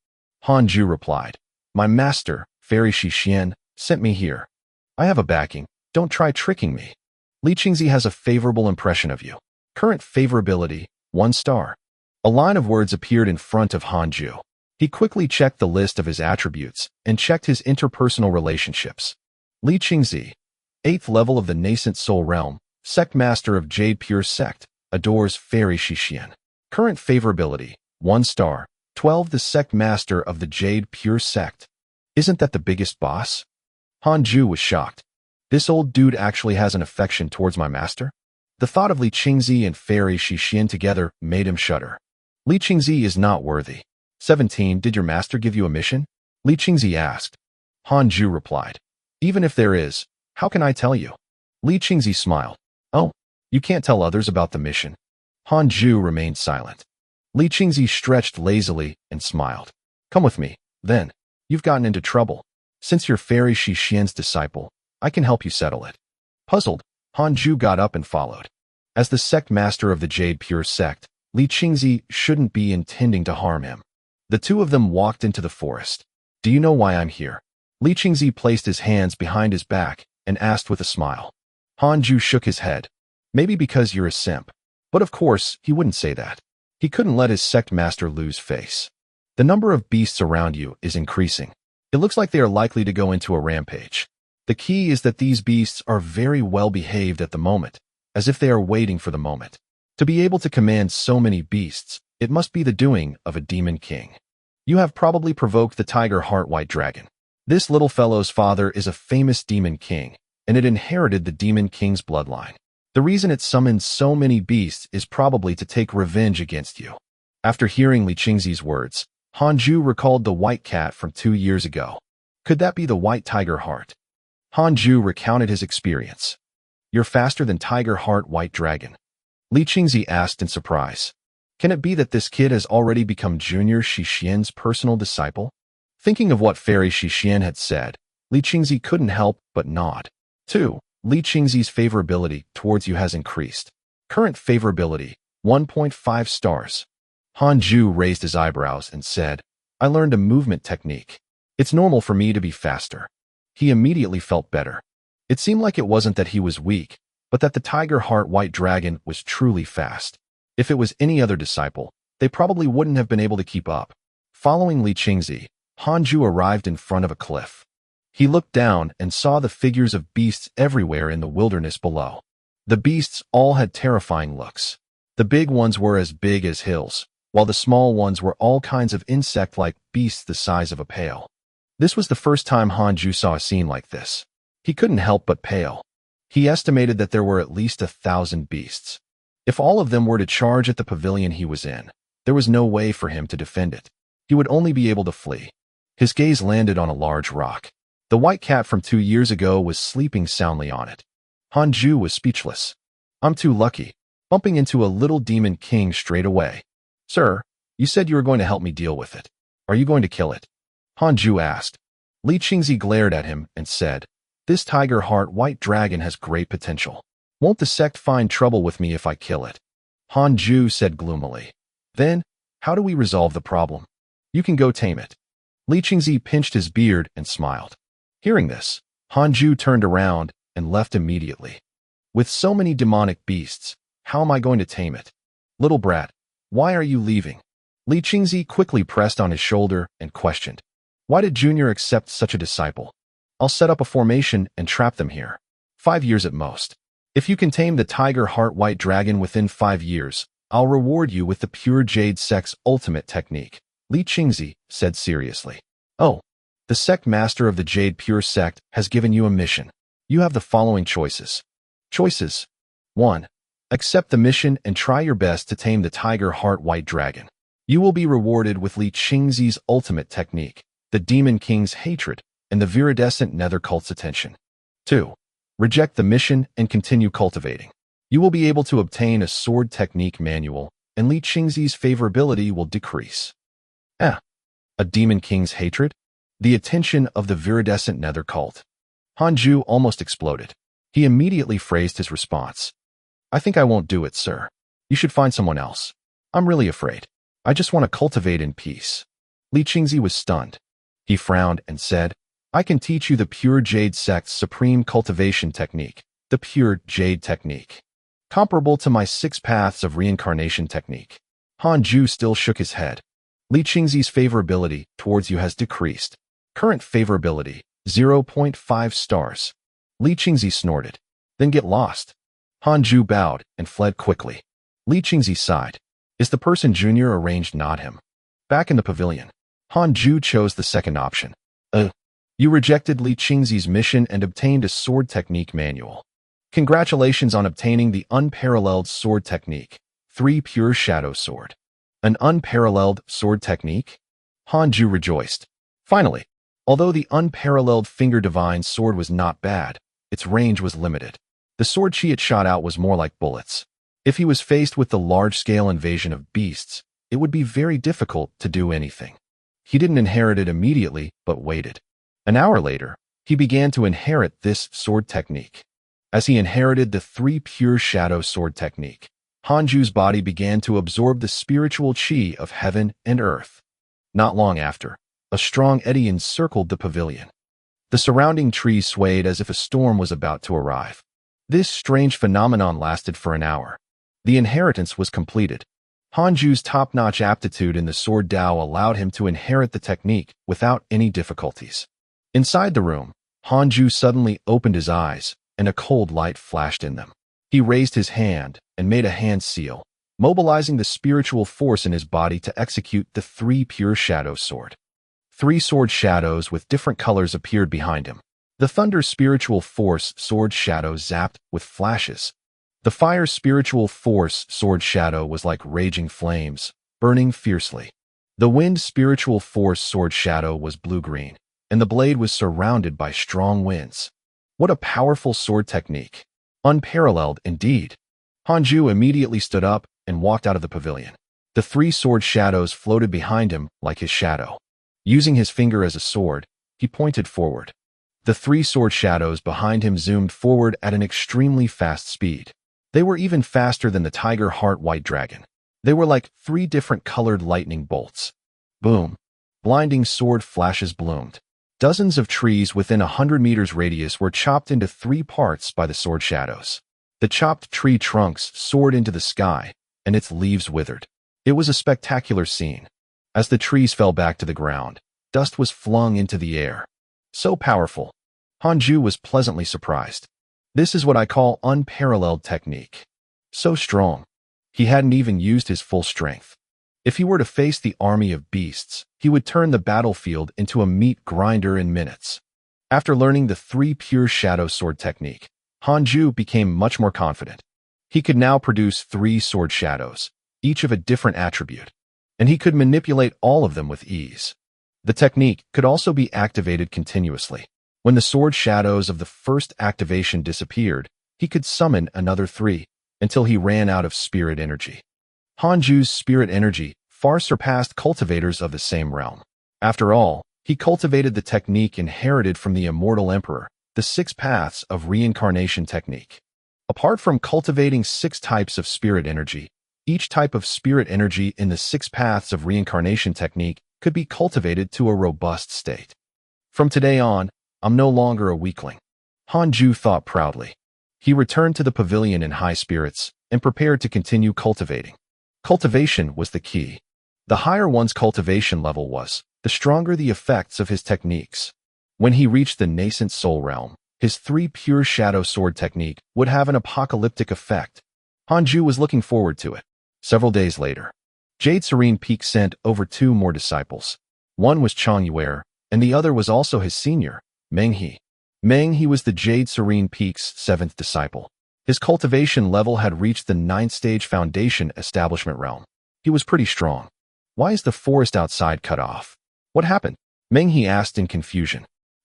Hanju replied, "My master, Fairy Shixian, sent me here. I have a backing. Don't try tricking me. Li Qingzi has a favorable impression of you. Current favorability, 1 star." A line of words appeared in front of Hanju. He quickly checked the list of his attributes and checked his interpersonal relationships. Li Qingzi, 8th level of the nascent soul realm, sect master of Jade Pure sect, adores Fairy Shixian. Current favorability, 1 star, 12 the sect master of the Jade Pure sect. Isn't that the biggest boss? Hanju was shocked. This old dude actually has an affection towards my master? The thought of Li Qingzi and Fairy Shixian together made him shudder. Li Qingzi is not worthy. 17. Did your master give you a mission? Li Qingzi asked. Hanju replied. Even if there is, how can I tell you? Li Qingzi smiled. Oh, You can't tell others about the mission. Hanju remained silent. Li Qingzi stretched lazily and smiled. Come with me, then. You've gotten into trouble. Since you're Fairy Shixian's disciple, I can help you settle it. Puzzled, Hanju got up and followed. As the sect master of the Jade Pure sect, Li Qingzi shouldn't be intending to harm him. The two of them walked into the forest. Do you know why I'm here? Li Qingzi placed his hands behind his back and asked with a smile. Hanju shook his head. Maybe because you're a simp. But of course, he wouldn't say that. He couldn't let his sect master lose face. The number of beasts around you is increasing. It looks like they are likely to go into a rampage. The key is that these beasts are very well behaved at the moment, as if they are waiting for the moment. To be able to command so many beasts, it must be the doing of a demon king. You have probably provoked the tiger heart white dragon. This little fellow's father is a famous demon king, and it inherited the demon king's bloodline. The reason it summoned so many beasts is probably to take revenge against you. After hearing Li Qingzi's words, Hanju recalled the white cat from 2 years ago. Could that be the white tiger heart? Hanju recounted his experience. You're faster than tiger heart white dragon. Li Qingzi asked in surprise. Can it be that this kid has already become Junior Shixian's personal disciple? Thinking of what Fairy Shixian had said, Li Qingzi couldn't help but nod. 2. Li Qingzi's favorability towards you has increased. Current favorability, 1.5 stars. Hanju raised his eyebrows and said, I learned a movement technique. It's normal for me to be faster. He immediately felt better. It seemed like it wasn't that he was weak, but that the tiger heart white dragon was truly fast. If it was any other disciple, they probably wouldn't have been able to keep up. Following Li Qingzi, Hanju arrived in front of a cliff. He looked down and saw the figures of beasts everywhere in the wilderness below. The beasts all had terrifying looks. The big ones were as big as hills, while the small ones were all kinds of insect-like beasts the size of a pail. This was the first time Hanju saw a scene like this. He couldn't help but pale. He estimated that there were at least 1,000 beasts. If all of them were to charge at the pavilion he was in, there was no way for him to defend it. He would only be able to flee. His gaze landed on a large rock. The white cat from 2 years ago was sleeping soundly on it. Hanju was speechless. I'm too lucky, bumping into a little demon king straight away. Sir, you said you were going to help me deal with it. Are you going to kill it? Hanju asked. Li Qingzi glared at him and said, This tiger heart white dragon has great potential. Won't the sect find trouble with me if I kill it? Hanju said gloomily. Then, how do we resolve the problem? You can go tame it. Li Qingzi pinched his beard and smiled. Hearing this, Hanju turned around and left immediately. With so many demonic beasts, how am I going to tame it? Little brat, why are you leaving? Li Qingzi quickly pressed on his shoulder and questioned. Why did Junior accept such a disciple? I'll set up a formation and trap them here. 5 years at most. If you can tame the tiger heart white dragon within 5 years, I'll reward you with the pure jade sect's ultimate technique, Li Qingzi said seriously. Oh, the sect master of the Jade Pure sect has given you a mission. You have the following choices. Choices. 1. Accept the mission and try your best to tame the tiger heart white dragon. You will be rewarded with Li Qingzi's ultimate technique, the demon king's hatred, and the viridescent nether cult's attention. 2. Reject the mission and continue cultivating. You will be able to obtain a sword technique manual, and Li Qingzi's favorability will decrease. A demon king's hatred? The attention of the viridescent nether cult. Hanju almost exploded. He immediately phrased his response. I think I won't do it, sir. You should find someone else. I'm really afraid. I just want to cultivate in peace. Li Qingzi was stunned. He frowned and said, I can teach you the pure jade sect's supreme cultivation technique, the pure jade technique. Comparable to my 6 paths of reincarnation technique. Hanju still shook his head. Li Qingzi's favorability towards you has decreased. Current favorability, 0.5 stars. Li Qingzi snorted. Then get lost. Hanju bowed and fled quickly. Li Qingzi sighed. Is the person Junior arranged not him? Back in the pavilion, Hanju chose the second option. You rejected Li Qingzi's mission and obtained a sword technique manual. Congratulations on obtaining the unparalleled sword technique, 3 pure shadow sword. An unparalleled sword technique? Hanju rejoiced. Finally, although the unparalleled finger divine sword was not bad, its range was limited. The sword chi it shot out was more like bullets. If he was faced with the large-scale invasion of beasts, it would be very difficult to do anything. He didn't inherit it immediately, but waited. An hour later, he began to inherit this sword technique. As he inherited the 3 pure shadow sword technique, Hanju's body began to absorb the spiritual chi of heaven and earth. Not long after, a strong eddy encircled the pavilion. The surrounding trees swayed as if a storm was about to arrive. This strange phenomenon lasted for an hour. The inheritance was completed. Hanju's top-notch aptitude in the sword Dao allowed him to inherit the technique without any difficulties. Inside the room, Hanju suddenly opened his eyes, and a cold light flashed in them. He raised his hand and made a hand seal, mobilizing the spiritual force in his body to execute the 3 pure shadow sword. 3 sword shadows with different colors appeared behind him. The thunder spiritual force sword shadow zapped with flashes. The fire spiritual force sword shadow was like raging flames, burning fiercely. The wind spiritual force sword shadow was blue-green, and the blade was surrounded by strong winds. What a powerful sword technique! Unparalleled indeed. Hanju immediately stood up and walked out of the pavilion. The 3 sword shadows floated behind him like his shadow. Using his finger as a sword, he pointed forward. The 3 sword shadows behind him zoomed forward at an extremely fast speed. They were even faster than the tiger heart white dragon. They were like 3 different colored lightning bolts. Boom! Blinding sword flashes bloomed. Dozens of trees within 100 meters radius were chopped into 3 parts by the sword shadows. The chopped tree trunks soared into the sky, and its leaves withered. It was a spectacular scene. As the trees fell back to the ground, dust was flung into the air. So powerful. Hanju was pleasantly surprised. This is what I call unparalleled technique. So strong. He hadn't even used his full strength. If he were to face the army of beasts, he would turn the battlefield into a meat grinder in minutes. After learning the 3 pure shadow sword technique, Hanju became much more confident. He could now produce 3 sword shadows, each of a different attribute, and he could manipulate all of them with ease. The technique could also be activated continuously. When the sword shadows of the first activation disappeared, he could summon another 3 until he ran out of spirit energy. Hanju's spirit energy far surpassed cultivators of the same realm. After all, he cultivated the technique inherited from the Immortal Emperor, the 6 paths of reincarnation technique. Apart from cultivating 6 types of spirit energy, each type of spirit energy in the 6 paths of reincarnation technique could be cultivated to a robust state. From today on, I'm no longer a weakling. Hanju thought proudly. He returned to the pavilion in high spirits and prepared to continue cultivating. Cultivation was the key. The higher one's cultivation level was, the stronger the effects of his techniques. When he reached the nascent soul realm, his 3 pure shadow sword technique would have an apocalyptic effect. Hanju was looking forward to it. Several days later, Jade Serene Peak sent over 2 more disciples. One was Chang Yuer, and the other was also his senior, Meng He. Meng He was the Jade Serene Peak's 7th disciple. His cultivation level had reached the 9th stage foundation establishment realm. He was pretty strong. Why is the forest outside cut off? What happened? Meng He asked in confusion.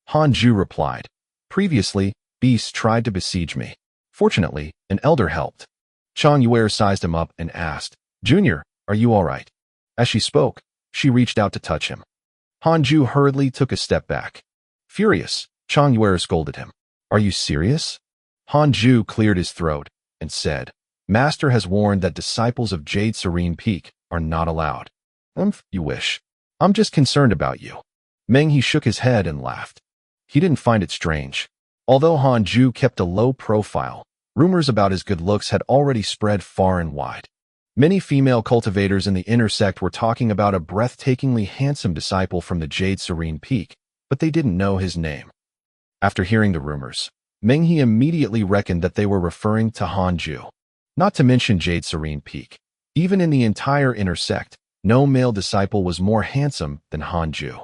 Hanju replied, previously, beasts tried to besiege me. Fortunately, an elder helped. Chang Yuer sized him up and asked, Junior, are you all right? As she spoke, she reached out to touch him. Hanju hurriedly took a step back. Furious, Chang Yuer scolded him. Are you serious? Hanju cleared his throat and said, Master has warned that disciples of Jade Serene Peak are not allowed. You wish. I'm just concerned about you. Meng He shook his head and laughed. He didn't find it strange. Although Hanju kept a low profile, rumors about his good looks had already spread far and wide. Many female cultivators in the inner sect were talking about a breathtakingly handsome disciple from the Jade Serene Peak, but they didn't know his name. After hearing the rumors, Meng He immediately reckoned that they were referring to Hanju. Not to mention Jade Serene Peak. Even in the entire inner sect, no male disciple was more handsome than Hanju.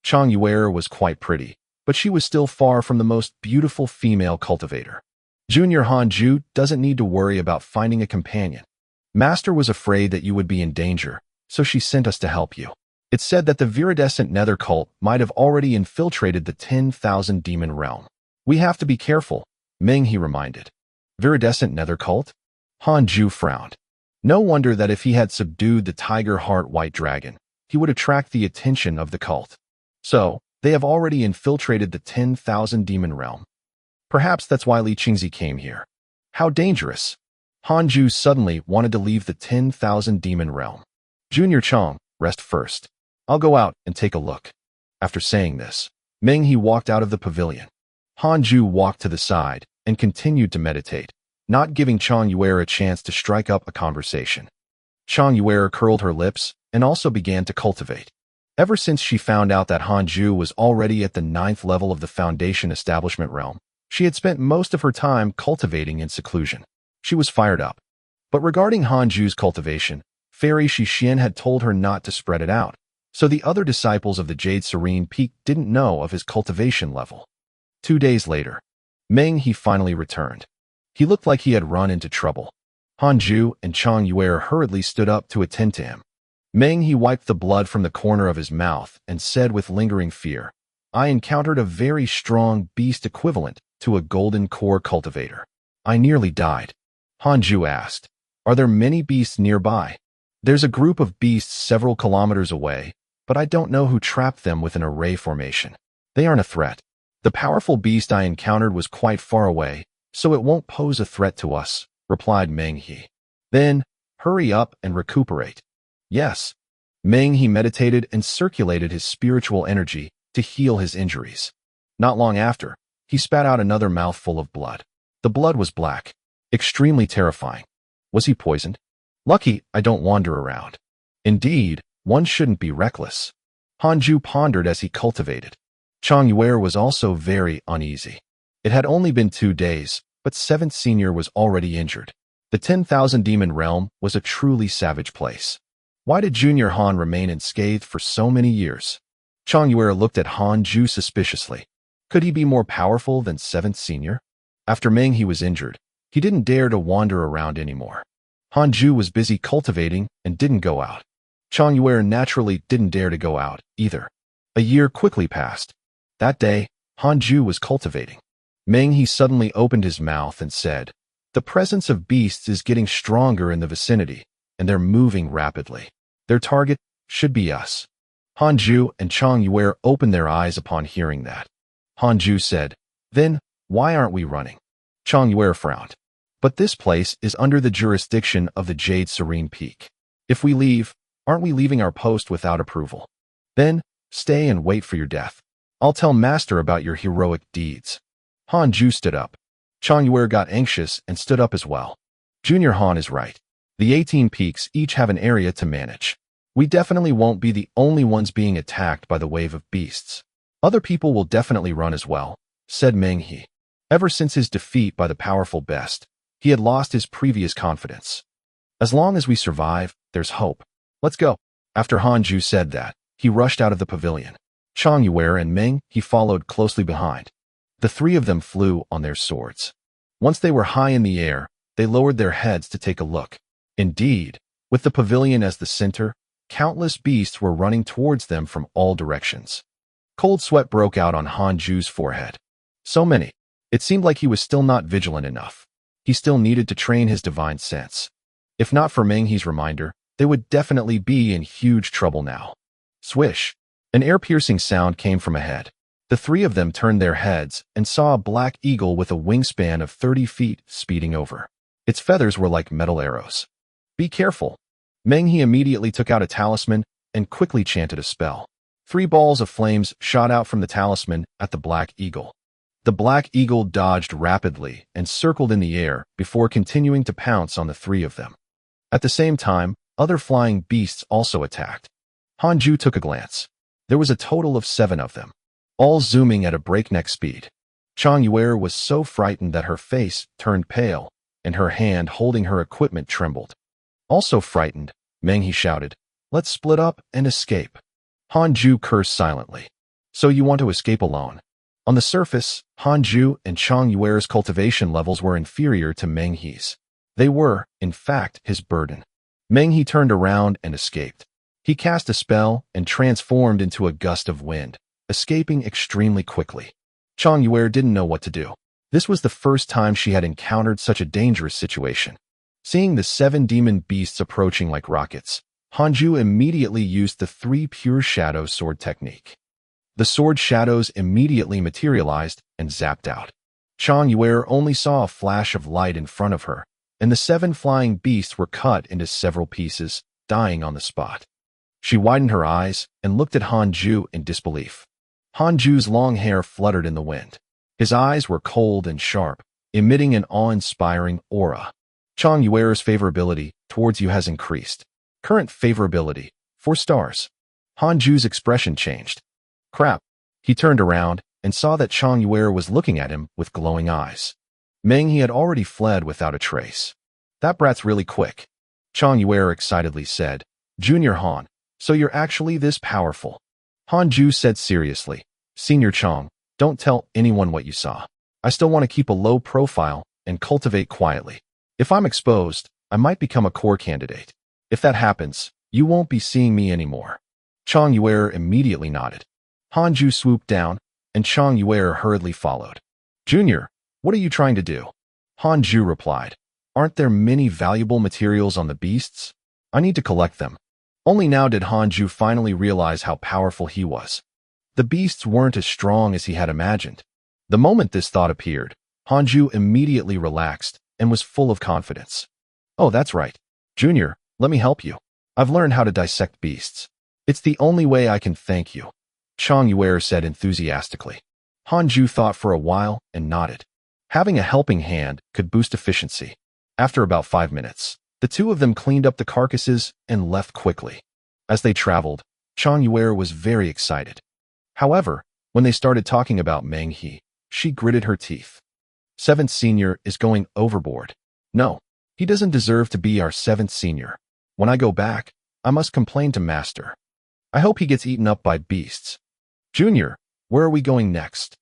Chang Yuer was quite pretty, but she was still far from the most beautiful female cultivator. Junior Hanju doesn't need to worry about finding a companion. Master was afraid that you would be in danger, so she sent us to help you. It's said that the viridescent nether cult might have already infiltrated the 10,000 demon realm. We have to be careful, Meng He reminded. Viridescent nether cult? Han Ju frowned. No wonder that if he had subdued the tiger heart white dragon, he would attract the attention of the cult. So, they have already infiltrated the 10,000 demon realm. Perhaps that's why Li Qingzi came here. How dangerous! Han Ju suddenly wanted to leave the 10,000 demon realm. Junior Chong, rest first. I'll go out and take a look. After saying this, Meng He walked out of the pavilion. Han Ju walked to the side and continued to meditate, not giving Chong Yuer a chance to strike up a conversation. Chong Yuer curled her lips and also began to cultivate. Ever since she found out that Han Ju was already at the 9th level of the Foundation Establishment realm, she had spent most of her time cultivating in seclusion. She was fired up. But regarding Han Ju's cultivation, Fairy Shixien had told her not to spread it out, so the other disciples of the Jade Serene Peak didn't know of his cultivation level. 2 days later, Meng He finally returned. He looked like he had run into trouble. Han Ju and Chong Yuer hurriedly stood up to attend to him. Meng He wiped the blood from the corner of his mouth and said with lingering fear, I encountered a very strong beast equivalent to a golden core cultivator. I nearly died. Han Ju asked, Are there many beasts nearby? There's a group of beasts several kilometers away, but I don't know who trapped them with an array formation. They aren't a threat. The powerful beast I encountered was quite far away, so it won't pose a threat to us, replied Meng He. Then, hurry up and recuperate. Yes. Meng He meditated and circulated his spiritual energy to heal his injuries. Not long after, he spat out another mouthful of blood. The blood was black, extremely terrifying. Was he poisoned? Lucky I don't wander around. Indeed, one shouldn't be reckless. Han Ju pondered as he cultivated. Chong Yuer was also very uneasy. It had only been 2 days, but 7th Senior was already injured. The 10,000 demon realm was a truly savage place. Why did Junior Han remain unscathed for so many years? Chong Yuer looked at Han Ju suspiciously. Could he be more powerful than 7th Senior? After Meng He was injured, he didn't dare to wander around anymore. Han Ju was busy cultivating and didn't go out. Chong Yuer naturally didn't dare to go out either. A year quickly passed. That day, Han Ju was cultivating. Meng He suddenly opened his mouth and said, The presence of beasts is getting stronger in the vicinity, and they're moving rapidly. Their target should be us. Han Ju and Chong Yuer opened their eyes upon hearing that. Han Ju said, Then, why aren't we running? Chong Yuer frowned. But this place is under the jurisdiction of the Jade Serene Peak. If we leave, aren't we leaving our post without approval? Then, stay and wait for your death. I'll tell Master about your heroic deeds. Han Ju stood up. Chong Yuer got anxious and stood up as well. Junior Han is right. The 18 peaks each have an area to manage. We definitely won't be the only ones being attacked by the wave of beasts. Other people will definitely run as well, said Meng He. Ever since his defeat by the powerful Best, he had lost his previous confidence. As long as we survive, there's hope. Let's go. After Han Ju said that, he rushed out of the pavilion. Chong Yuer and Meng He followed closely behind. The 3 of them flew on their swords. Once they were high in the air, they lowered their heads to take a look. Indeed, with the pavilion as the center, countless beasts were running towards them from all directions. Cold sweat broke out on Han Ju's forehead. So many. It seemed like he was still not vigilant enough. He still needed to train his divine sense. If not for Meng He's reminder, they would definitely be in huge trouble now. Swish! An air-piercing sound came from ahead. The 3 of them turned their heads and saw a black eagle with a wingspan of 30 feet speeding over. Its feathers were like metal arrows. Be careful. Meng He immediately took out a talisman and quickly chanted a spell. 3 balls of flames shot out from the talisman at the black eagle. The black eagle dodged rapidly and circled in the air before continuing to pounce on the 3 of them. At the same time, other flying beasts also attacked. Han Ju took a glance. There was a total of 7 of them, all zooming at a breakneck speed. Chong Yuer was so frightened that her face turned pale, and her hand holding her equipment trembled. Also frightened, Meng He shouted, Let's split up and escape. Han Ju cursed silently. So you want to escape alone? On the surface, Han Ju and Chong Yuer's cultivation levels were inferior to Meng He's. They were, in fact, his burden. Meng He turned around and escaped. He cast a spell and transformed into a gust of wind, escaping extremely quickly. Chong Yuer didn't know what to do. This was the first time she had encountered such a dangerous situation. Seeing the 7 demon beasts approaching like rockets, Hanju immediately used the 3 pure shadow sword technique. The sword shadows immediately materialized and zapped out. Chang Yuer only saw a flash of light in front of her, and the 7 flying beasts were cut into several pieces, dying on the spot. She widened her eyes and looked at Hanju in disbelief. Hanju's long hair fluttered in the wind. His eyes were cold and sharp, emitting an awe-inspiring aura. Chang Yuer's favorability towards you has increased. Current favorability, 4 stars. Hanju's expression changed. Crap. He turned around and saw that Chang Yuer was looking at him with glowing eyes. Meng He had already fled without a trace. That brat's really quick. Chang Yuer excitedly said, Junior Han, so you're actually this powerful. Hanju said seriously, Senior Chang, don't tell anyone what you saw. I still want to keep a low profile and cultivate quietly. If I'm exposed, I might become a core candidate. If that happens, you won't be seeing me anymore. Chang Yuer immediately nodded. Hanju swooped down, and Chang Yuer hurriedly followed. Junior, what are you trying to do? Hanju replied, Aren't there many valuable materials on the beasts? I need to collect them. Only now did Hanju finally realize how powerful he was. The beasts weren't as strong as he had imagined. The moment this thought appeared, Hanju immediately relaxed and was full of confidence. Oh, that's right. Junior, let me help you. I've learned how to dissect beasts. It's the only way I can thank you, Chang Yuer said enthusiastically. Hanju thought for a while and nodded. Having a helping hand could boost efficiency. After about 5 minutes, the two of them cleaned up the carcasses and left quickly. As they traveled, Chang Yuer was very excited. However, when they started talking about Meng He, she gritted her teeth. 7th senior is going overboard. No, he doesn't deserve to be our 7th senior. When I go back, I must complain to Master. I hope he gets eaten up by beasts. Junior, where are we going next?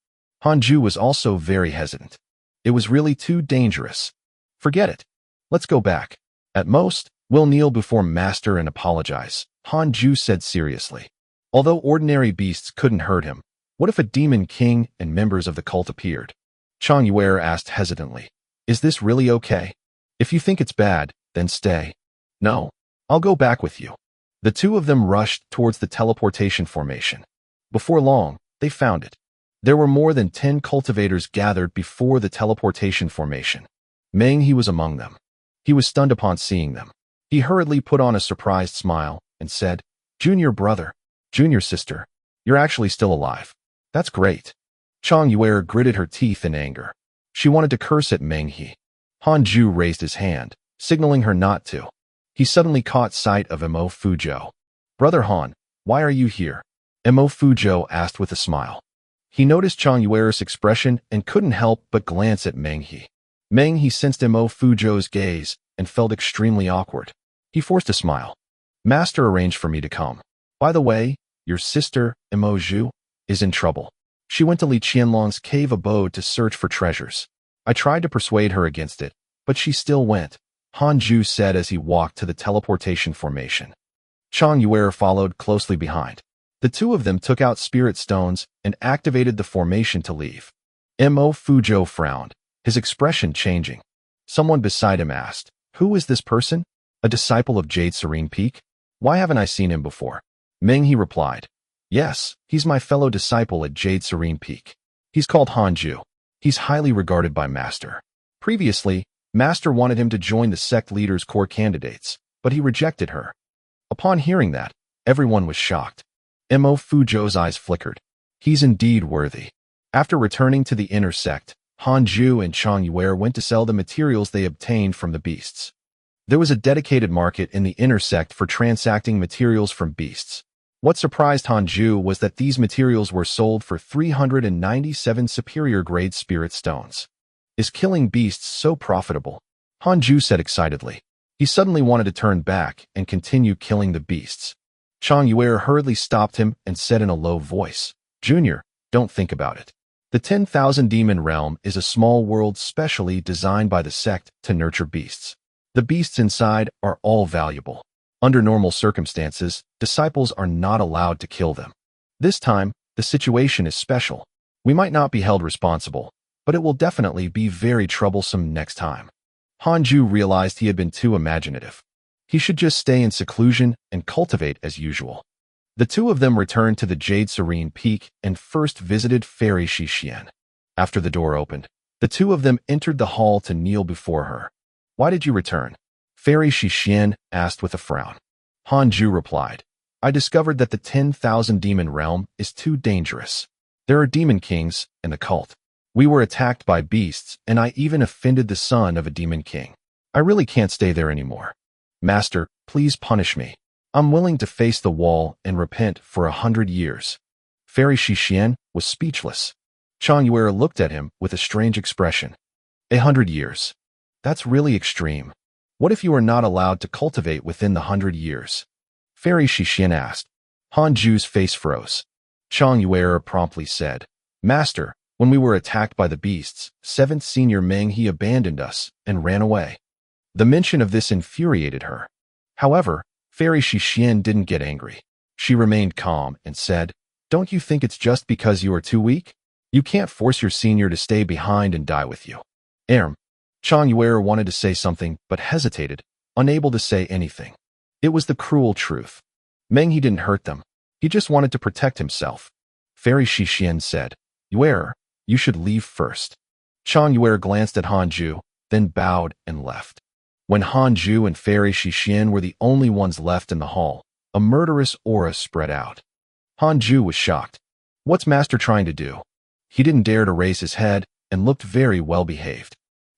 Hanju was also very hesitant. It was really too dangerous. Forget it. Let's go back. At most, we'll kneel before Master and apologize, Hanju said seriously. Although ordinary beasts couldn't hurt him, what if a demon king and members of the cult appeared? Chang Yuer asked hesitantly, Is this really okay? If you think it's bad, then stay. No, I'll go back with you. The two of them rushed towards the teleportation formation. Before long, they found it. There were more than 10 cultivators gathered before the teleportation formation. Meng He was among them. He was stunned upon seeing them. He hurriedly put on a surprised smile and said, Junior brother, junior sister, you're actually still alive. That's great. Chang Yuer gritted her teeth in anger. She wanted to curse at Meng He. Hanju raised his hand, signaling her not to. He suddenly caught sight of Mo Fuzhou. Brother Han, why are you here? Mo Fuzhou asked with a smile. He noticed Chang Yuer's expression and couldn't help but glance at Meng He. Meng He sensed Mo Fuzhou's gaze and felt extremely awkward. He forced a smile. Master arranged for me to come. By the way, your sister, Mo Zhu, is in trouble. She went to Li Qianlong's cave abode to search for treasures. I tried to persuade her against it, but she still went, Hanju said as he walked to the teleportation formation. Chang Yuer followed closely behind. The two of them took out spirit stones and activated the formation to leave. Mo Fuzhou frowned, his expression changing. Someone beside him asked, Who is this person? A disciple of Jade Serene Peak? Why haven't I seen him before? Meng He replied, Yes, he's my fellow disciple at Jade Serene Peak. He's called Hanju. He's highly regarded by Master. Previously, Master wanted him to join the sect leader's core candidates, but he rejected her. Upon hearing that, everyone was shocked. Mo Fuzhou's eyes flickered. He's indeed worthy. After returning to the inner sect, Hanju and Chang Yuer went to sell the materials they obtained from the beasts. There was a dedicated market in the inner sect for transacting materials from beasts. What surprised Hanju was that these materials were sold for 397 superior-grade spirit stones. Is killing beasts so profitable? Hanju said excitedly. He suddenly wanted to turn back and continue killing the beasts. Chang Yuer hurriedly stopped him and said in a low voice, Junior, don't think about it. The 10,000 Demon Realm is a small world specially designed by the sect to nurture beasts. The beasts inside are all valuable. Under normal circumstances, disciples are not allowed to kill them. This time, the situation is special. We might not be held responsible, but it will definitely be very troublesome next time. Hanju realized he had been too imaginative. He should just stay in seclusion and cultivate as usual. The two of them returned to the Jade Serene Peak and first visited Fairy Shixian. After the door opened, the two of them entered the hall to kneel before her. "Why did you return?" Fairy Shixian asked with a frown. Hanju replied, "I discovered that the 10,000 demon realm is too dangerous. There are demon kings and the cult. We were attacked by beasts, and I even offended the son of a demon king. I really can't stay there anymore. Master, please punish me. I'm willing to face the wall and repent for 100 years." Fairy Shixian was speechless. Chang Yuer looked at him with a strange expression. 100 years. That's really extreme. What if you are not allowed to cultivate within the 100 years? Fairy Shixian asked. Hanju's face froze. Chang Yuer promptly said, "Master, when we were attacked by the beasts, 7th Senior Meng He abandoned us and ran away." The mention of this infuriated her. However, Fairy Shixian didn't get angry. She remained calm and said, "Don't you think it's just because you are too weak? You can't force your senior to stay behind and die with you." Chang Yuer wanted to say something but hesitated, unable to say anything. It was the cruel truth. Meng He didn't hurt them. He just wanted to protect himself. Fairy Shixian said, "Yuer, you should leave first." Chang Yuer glanced at Hanju, then bowed and left. When Hanju and Fairy Shixian were the only ones left in the hall, a murderous aura spread out. Hanju was shocked. What's Master trying to do? He didn't dare to raise his head and looked very well behaved.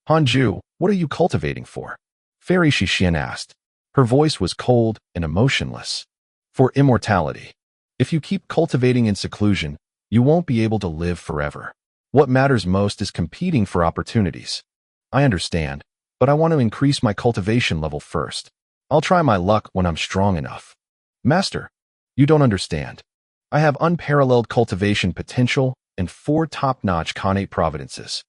"Hanju, what are you cultivating for?" Fairy Shixian asked. Her voice was cold and emotionless. "For immortality. If you keep cultivating in seclusion, you won't be able to live forever. What matters most is competing for opportunities. I understand, but I want to increase my cultivation level first. I'll try my luck when I'm strong enough." "Master, you don't understand. I have unparalleled cultivation potential and 4 top-notch Khanate providences."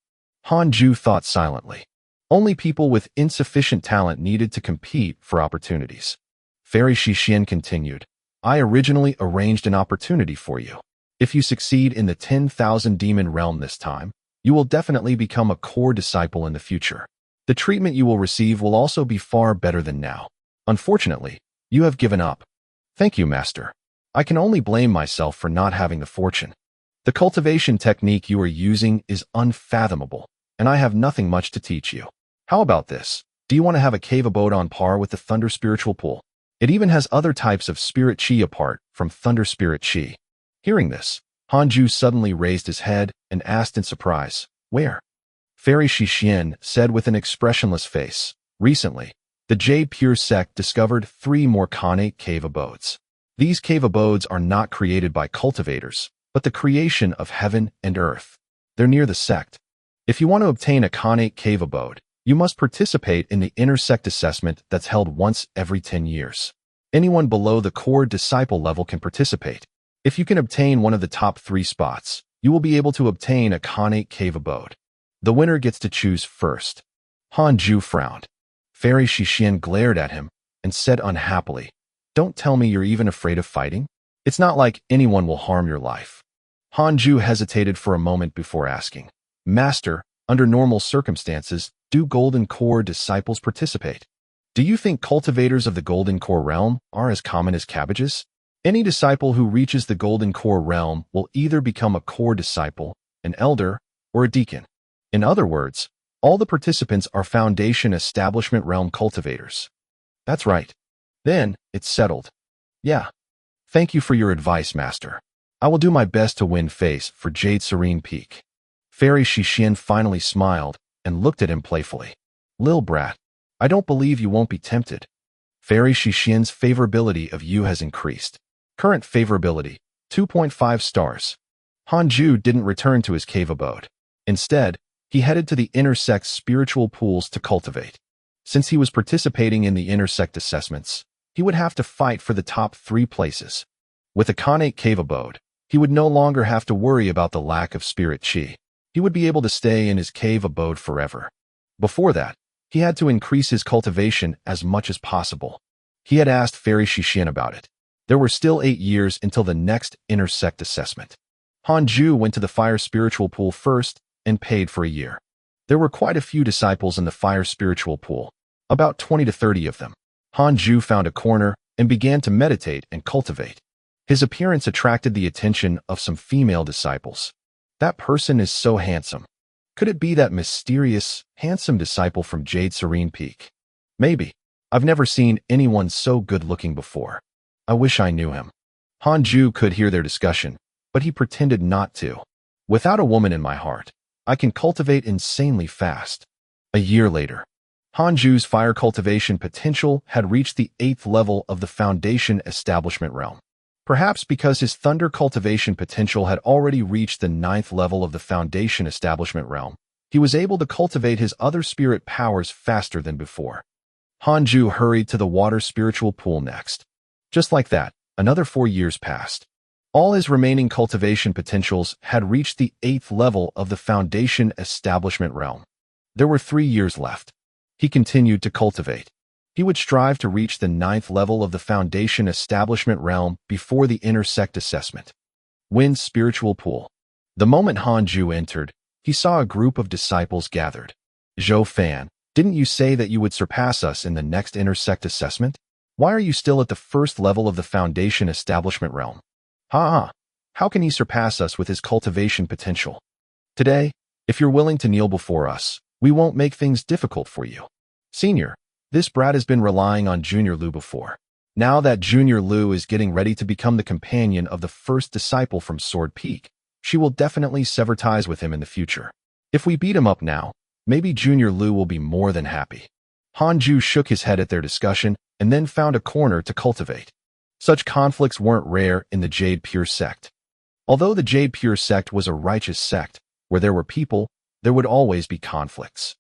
Hanju thought silently. Only people with insufficient talent needed to compete for opportunities. Fairy Shixian continued, "I originally arranged an opportunity for you. If you succeed in the 10,000 demon realm this time, you will definitely become a core disciple in the future. The treatment you will receive will also be far better than now. Unfortunately, you have given up." "Thank you, Master. I can only blame myself for not having the fortune. The cultivation technique you are using is unfathomable, and I have nothing much to teach you. How about this? Do you want to have a cave abode on par with the Thunder Spiritual Pool? It even has other types of spirit chi apart from Thunder Spirit Chi." Hearing this, Hanju suddenly raised his head and asked in surprise, "Where?" Fairy Shixian said with an expressionless face, "Recently, the Jade Pure sect discovered 3 more Khanate cave abodes. These cave abodes are not created by cultivators, but the creation of heaven and earth. They're near the sect. If you want to obtain a Khanate cave abode, you must participate in the inner sect assessment that's held once every 10 years. Anyone below the core disciple level can participate. If you can obtain one of the top 3 spots, you will be able to obtain a Khanate cave abode. The winner gets to choose first." Hanju frowned. Fairy Shixian glared at him and said unhappily, "Don't tell me you're even afraid of fighting? It's not like anyone will harm your life." Hanju hesitated for a moment before asking, "Master, under normal circumstances, do Golden Core disciples participate? Do you think cultivators of the Golden Core realm are as common as cabbages? Any disciple who reaches the Golden Core realm will either become a core disciple, an elder, or a deacon. In other words, all the participants are Foundation Establishment Realm cultivators." "That's right. Then, it's settled." "Yeah. Thank you for your advice, Master. I will do my best to win face for Jade Serene Peak." Fairy Shixian finally smiled and looked at him playfully. "Lil brat, I don't believe you won't be tempted." Fairy Shixian's favorability of you has increased. Current favorability, 2.5 stars. Hanju didn't return to his cave abode. Instead, he headed to the intersect spiritual pools to cultivate. Since he was participating in the intersect assessments, he would have to fight for the top 3 places. With a Khanate cave abode, he would no longer have to worry about the lack of spirit chi. He would be able to stay in his cave abode forever. Before that, he had to increase his cultivation as much as possible. He had asked Fairy Shixian about it. There were still 8 years until the next intersect assessment. Hanju went to the fire spiritual pool first and paid for a year. There were quite a few disciples in the fire spiritual pool, about 20 to 30 of them. Hanju found a corner and began to meditate and cultivate. His appearance attracted the attention of some female disciples. That person is so handsome. Could it be that mysterious, handsome disciple from Jade Serene Peak? Maybe. I've never seen anyone so good-looking before. I wish I knew him. Hanju could hear their discussion, but he pretended not to. Without a woman in my heart, I can cultivate insanely fast. A year later, Hanju's fire cultivation potential had reached the 8th level of the foundation establishment realm. Perhaps because his thunder cultivation potential had already reached the 9th level of the foundation establishment realm, he was able to cultivate his other spirit powers faster than before. Hanju hurried to the water spiritual pool next. Just like that, another 4 years passed. All his remaining cultivation potentials had reached the 8th level of the foundation establishment realm. There were 3 years left. He continued to cultivate. He would strive to reach the 9th level of the foundation establishment realm before the intersect assessment. Wind spiritual pool. The moment Hanju entered, he saw a group of disciples gathered. Zhou Fan, didn't you say that you would surpass us in the next intersect assessment? Why are you still at the 1st level of the foundation establishment realm? How can he surpass us with his cultivation potential? Today, if you're willing to kneel before us, we won't make things difficult for you. Senior, this brat has been relying on Junior Lu before. Now that Junior Lu is getting ready to become the companion of the first disciple from Sword Peak, she will definitely sever ties with him in the future. If we beat him up now, maybe Junior Lu will be more than happy. Hanju shook his head at their discussion and then found a corner to cultivate. Such conflicts weren't rare in the Jade Pure sect. Although the Jade Pure sect was a righteous sect, where there were people, there would always be conflicts.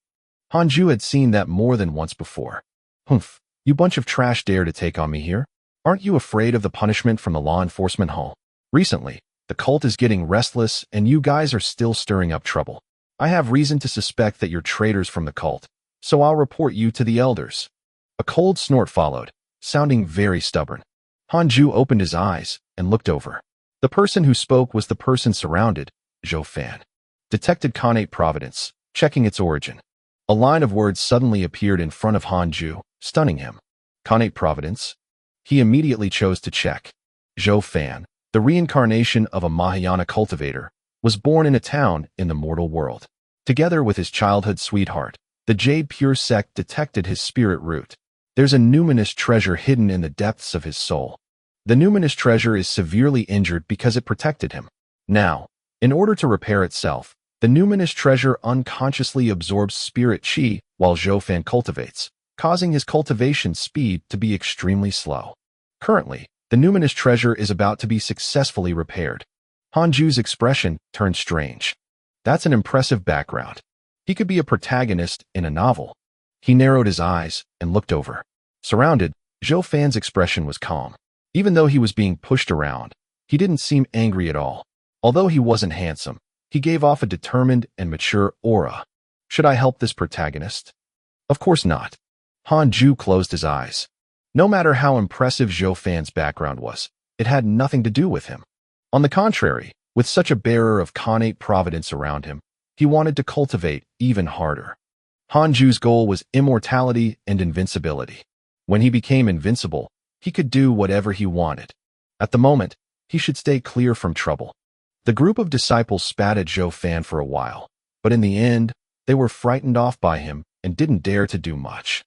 Hanju had seen that more than once before. Humph, you bunch of trash dare to take on me here? Aren't you afraid of the punishment from the law enforcement hall? Recently, the cult is getting restless and you guys are still stirring up trouble. I have reason to suspect that you're traitors from the cult, so I'll report you to the elders. A cold snort followed, sounding very stubborn. Hanju opened his eyes and looked over. The person who spoke was the person surrounded, Zhou Fan. Detected Connate Providence, checking its origin. A line of words suddenly appeared in front of Hanju, stunning him. Connate Providence? He immediately chose to check. Zhou Fan, the reincarnation of a Mahayana cultivator, was born in a town in the mortal world. Together with his childhood sweetheart, the Jade Pure sect detected his spirit root. There's a numinous treasure hidden in the depths of his soul. The numinous treasure is severely injured because it protected him. Now, in order to repair itself, the numinous treasure unconsciously absorbs spirit chi while Zhou Fan cultivates, causing his cultivation speed to be extremely slow. Currently, the numinous treasure is about to be successfully repaired. Hanju's expression turned strange. That's an impressive background. He could be a protagonist in a novel. He narrowed his eyes and looked over. Surrounded, Zhou Fan's expression was calm. Even though he was being pushed around, he didn't seem angry at all. Although he wasn't handsome, he gave off a determined and mature aura. Should I help this protagonist? Of course not. Hanju closed his eyes. No matter how impressive Zhou Fan's background was, it had nothing to do with him. On the contrary, with such a bearer of Connate Providence around him, he wanted to cultivate even harder. Hanju's goal was immortality and invincibility. When he became invincible, he could do whatever he wanted. At the moment, he should stay clear from trouble. The group of disciples spat at Zhou Fan for a while, but in the end, they were frightened off by him and didn't dare to do much.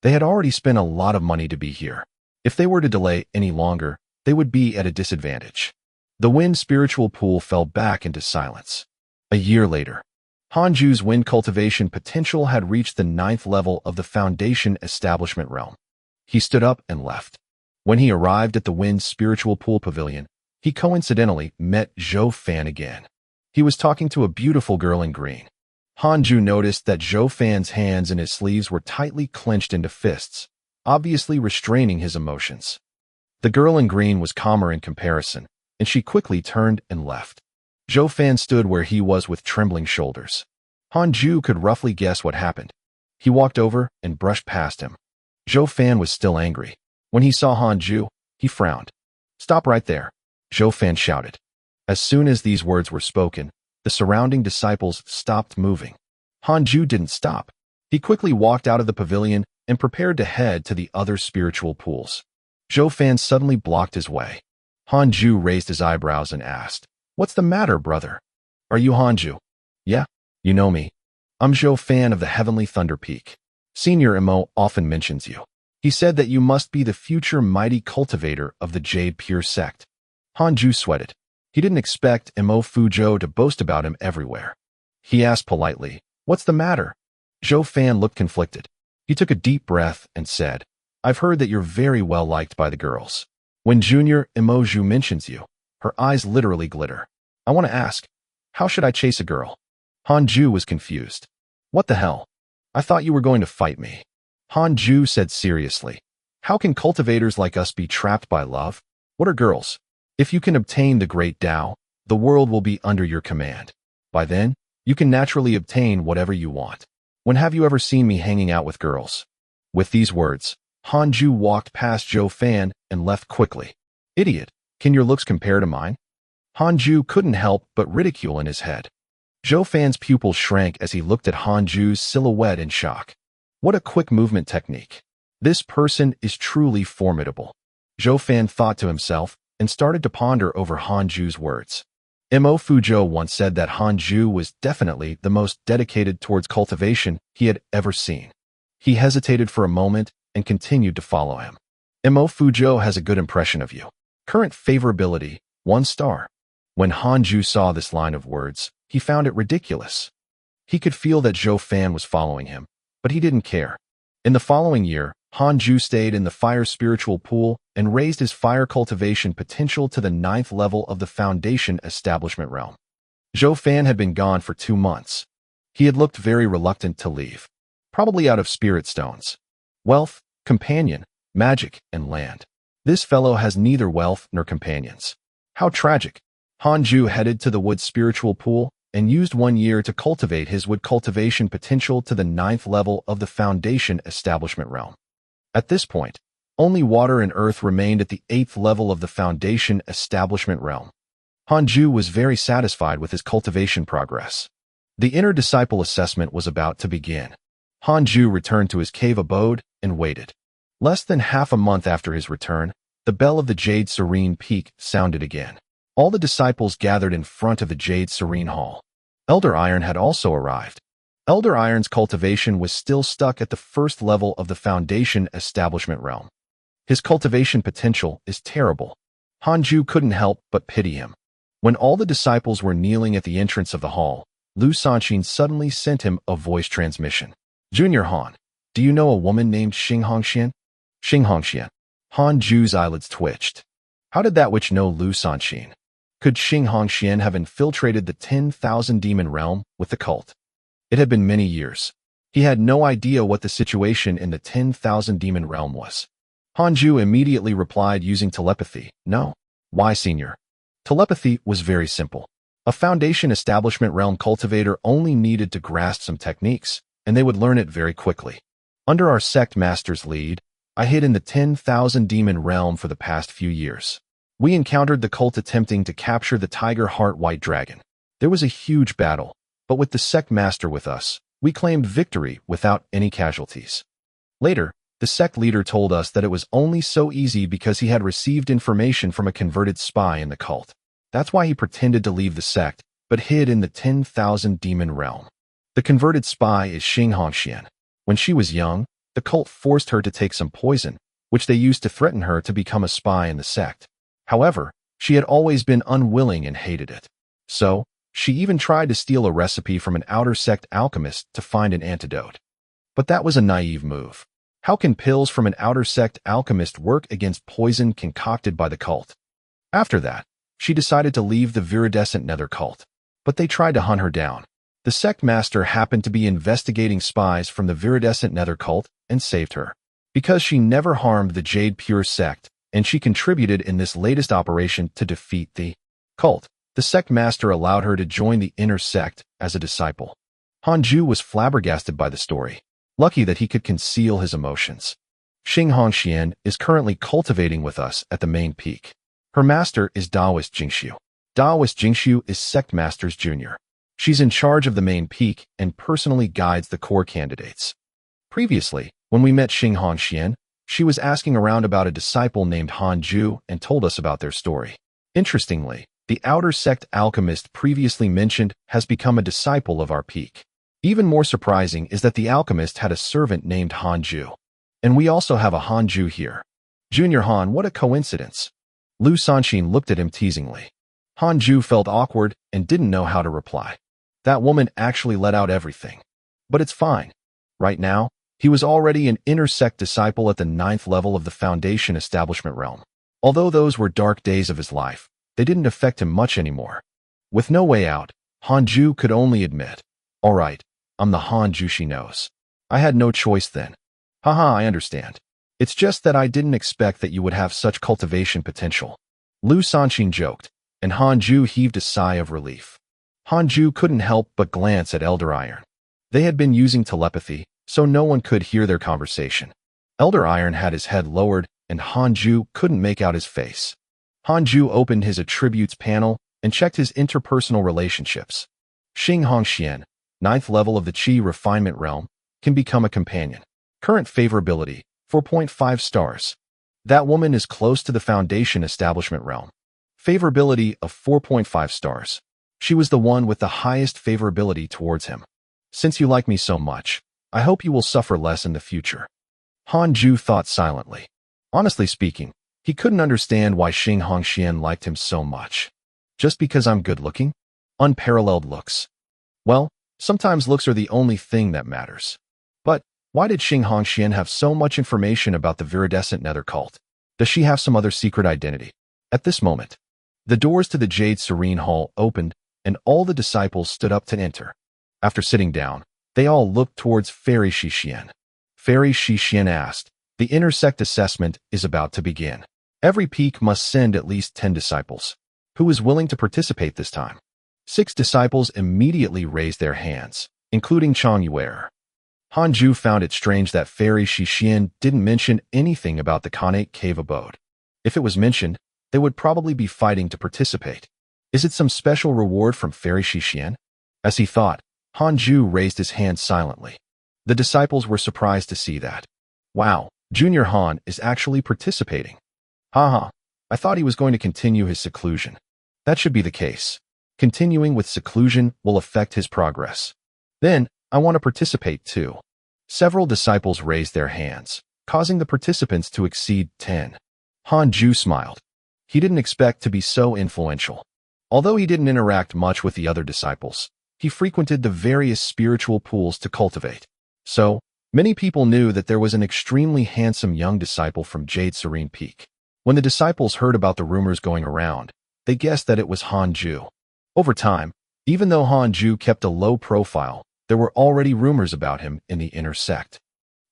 They had already spent a lot of money to be here. If they were to delay any longer, they would be at a disadvantage. The wind spiritual pool fell back into silence. A year later, Hanju's wind cultivation potential had reached the 9th level of the foundation establishment realm. He stood up and left. When he arrived at the wind spiritual pool pavilion, he coincidentally met Zhou Fan again. He was talking to a beautiful girl in green. Hanju noticed that Zhou Fan's hands and his sleeves were tightly clenched into fists, obviously restraining his emotions. The girl in green was calmer in comparison, and she quickly turned and left. Zhou Fan stood where he was with trembling shoulders. Hanju could roughly guess what happened. He walked over and brushed past him. Zhou Fan was still angry. When he saw Hanju, he frowned. "Stop right there," Zhou Fan shouted. As soon as these words were spoken, The surrounding disciples stopped moving. Hanju didn't stop. He quickly walked out of the pavilion and prepared to head to the other spiritual pools. Zhou Fan suddenly blocked his way. Hanju raised his eyebrows and asked, "What's the matter, brother? Are you Hanju?" "Yeah, you know me. I'm Zhou Fan of the Heavenly Thunder Peak. Senior Imo often mentions you. He said that you must be the future mighty cultivator of the Jade Pure sect." Hanju sweated. He didn't expect Imo Fuzhou to boast about him everywhere. He asked politely, "What's the matter?" Zhou Fan looked conflicted. He took a deep breath and said, "I've heard that you're very well liked by the girls. When Junior Emoju mentions you, her eyes literally glitter. I want to ask, how should I chase a girl?" Hanju was confused. "What the hell? I thought you were going to fight me." Hanju said seriously, "How can cultivators like us be trapped by love? What are girls? If you can obtain the great Tao, the world will be under your command. By then, you can naturally obtain whatever you want. When have you ever seen me hanging out with girls?" With these words, Hanju walked past Zhou Fan and left quickly. "Idiot, can your looks compare to mine?" Hanju couldn't help but ridicule in his head. Zhou Fan's pupils shrank as he looked at Hanju's silhouette in shock. What a quick movement technique. This person is truly formidable. Zhou Fan thought to himself and started to ponder over Hanju's words. Imo Fuzhou once said that Hanju was definitely the most dedicated towards cultivation he had ever seen. He hesitated for a moment and continued to follow him. Imo Fuzhou has a good impression of you. Current favorability, 1 star. When Hanju saw this line of words, he found it ridiculous. He could feel that Zhou Fan was following him, but he didn't care. In the following year, Hanju stayed in the fire spiritual pool and raised his fire cultivation potential to the 9th level of the foundation establishment realm. Zhou Fan had been gone for 2 months. He had looked very reluctant to leave, probably out of spirit stones. Wealth, companion, magic, and land. This fellow has neither wealth nor companions. How tragic. Hanju headed to the wood spiritual pool and used 1 year to cultivate his wood cultivation potential to the 9th level of the foundation establishment realm. At this point, only water and earth remained at the 8th level of the foundation establishment realm. Hanju was very satisfied with his cultivation progress. The inner disciple assessment was about to begin. Hanju returned to his cave abode and waited. Less than half a month after his return, the bell of the Jade Serene Peak sounded again. All the disciples gathered in front of the Jade Serene Hall. Elder Iron had also arrived. Elder Iron's cultivation was still stuck at the 1st level of the foundation establishment realm. His cultivation potential is terrible. Hanju couldn't help but pity him. When all the disciples were kneeling at the entrance of the hall, Lu Sanqin suddenly sent him a voice transmission. "Junior Han, do you know a woman named Xing Hongxian?" Xing Hongxian. Hanju's eyelids twitched. How did that witch know Lu Sanqin? Could Xing Hongxian have infiltrated the 10,000 demon realm with the cult? It had been many years. He had no idea what the situation in the 10,000 demon realm was. Hanju immediately replied using telepathy. "No." "Why, senior?" Telepathy was very simple. A foundation establishment realm cultivator only needed to grasp some techniques, and they would learn it very quickly. Under our sect master's lead, I hid in the 10,000 demon realm for the past few years. We encountered the cult attempting to capture the Tiger Heart White Dragon. There was a huge battle, but with the sect master with us, we claimed victory without any casualties. Later, the sect leader told us that it was only so easy because he had received information from a converted spy in the cult. That's why he pretended to leave the sect, but hid in the 10,000 demon realm. The converted spy is Xing Hongxian. When she was young, the cult forced her to take some poison, which they used to threaten her to become a spy in the sect. However, she had always been unwilling and hated it. So, she even tried to steal a recipe from an outer sect alchemist to find an antidote. But that was a naive move. How can pills from an outer sect alchemist work against poison concocted by the cult? After that, she decided to leave the viridescent nether cult. But they tried to hunt her down. The sect master happened to be investigating spies from the viridescent nether cult and saved her. Because she never harmed the Jade Pure sect, and she contributed in this latest operation to defeat the cult, the sect master allowed her to join the inner sect as a disciple. Hanju was flabbergasted by the story. Lucky that he could conceal his emotions. Xing Hongxian is currently cultivating with us at the main peak. Her master is Daoist Jingxiu. Daoist Jingxiu is sect master's junior. She's in charge of the main peak and personally guides the core candidates. Previously, when we met Xing Hongxian, she was asking around about a disciple named Han Ju and told us about their story. Interestingly, the outer sect alchemist previously mentioned has become a disciple of our peak. Even more surprising is that the alchemist had a servant named Han Ju. And we also have a Han Ju here. Junior Han, what a coincidence. Lu Sanxin looked at him teasingly. Han Ju felt awkward and didn't know how to reply. That woman actually let out everything. But it's fine. Right now, he was already an inner sect disciple at the 9th level of the Foundation Establishment realm. Although those were dark days of his life, they didn't affect him much anymore. With no way out, Han Ju could only admit, "All right, I'm the Han Ju she knows. I had no choice then. Haha, I understand. It's just that I didn't expect that you would have such cultivation potential." Lu Sanxin joked, and Han Ju heaved a sigh of relief. Han Ju couldn't help but glance at Elder Iron. They had been using telepathy, so no one could hear their conversation. Elder Iron had his head lowered, and Han Ju couldn't make out his face. Han Ju opened his attributes panel and checked his interpersonal relationships. Xing Hongxian, 9th level of the Qi refinement realm, can become a companion. Current favorability, 4.5 stars. That woman is close to the Foundation Establishment realm. Favorability of 4.5 stars. She was the one with the highest favorability towards him. Since you like me so much, I hope you will suffer less in the future. Han Ju thought silently. Honestly speaking, he couldn't understand why Xing Hongxian liked him so much. Just because I'm good-looking? Unparalleled looks. Well, sometimes looks are the only thing that matters. But why did Xing Hongxian have so much information about the viridescent nether cult? Does she have some other secret identity? At this moment, the doors to the Jade Serene Hall opened, and all the disciples stood up to enter. After sitting down, they all looked towards Fairy Shixian. Fairy Shixian asked, "The inner sect assessment is about to begin. Every peak must send at least 10 disciples. Who is willing to participate this time?" 6 disciples immediately raised their hands, including Chang Yuer. Han Ju found it strange that Fairy Shixian didn't mention anything about the Khanate cave abode. If it was mentioned, they would probably be fighting to participate. Is it some special reward from Fairy Shixian? As he thought, Han Ju raised his hand silently. The disciples were surprised to see that. Wow, Junior Han is actually participating. Haha, I thought he was going to continue his seclusion. That should be the case. Continuing with seclusion will affect his progress. Then, I want to participate too. Several disciples raised their hands, causing the participants to exceed 10. Han Ju smiled. He didn't expect to be so influential. Although he didn't interact much with the other disciples, he frequented the various spiritual pools to cultivate. So, many people knew that there was an extremely handsome young disciple from Jade Serene Peak. When the disciples heard about the rumors going around, they guessed that it was Han Ju. Over time, even though Han Ju kept a low profile, there were already rumors about him in the inner sect.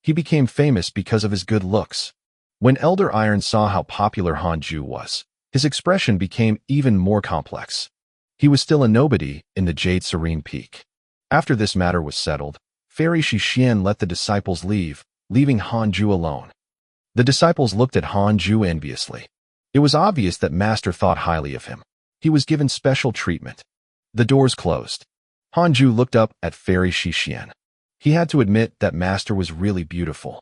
He became famous because of his good looks. When Elder Iron saw how popular Han Ju was, his expression became even more complex. He was still a nobody in the Jade Serene Peak. After this matter was settled, Fairy Shixian let the disciples leave, leaving Han Ju alone. The disciples looked at Han Ju enviously. It was obvious that Master thought highly of him. He was given special treatment. The doors closed. Han Ju looked up at Fairy Shixian. He had to admit that Master was really beautiful.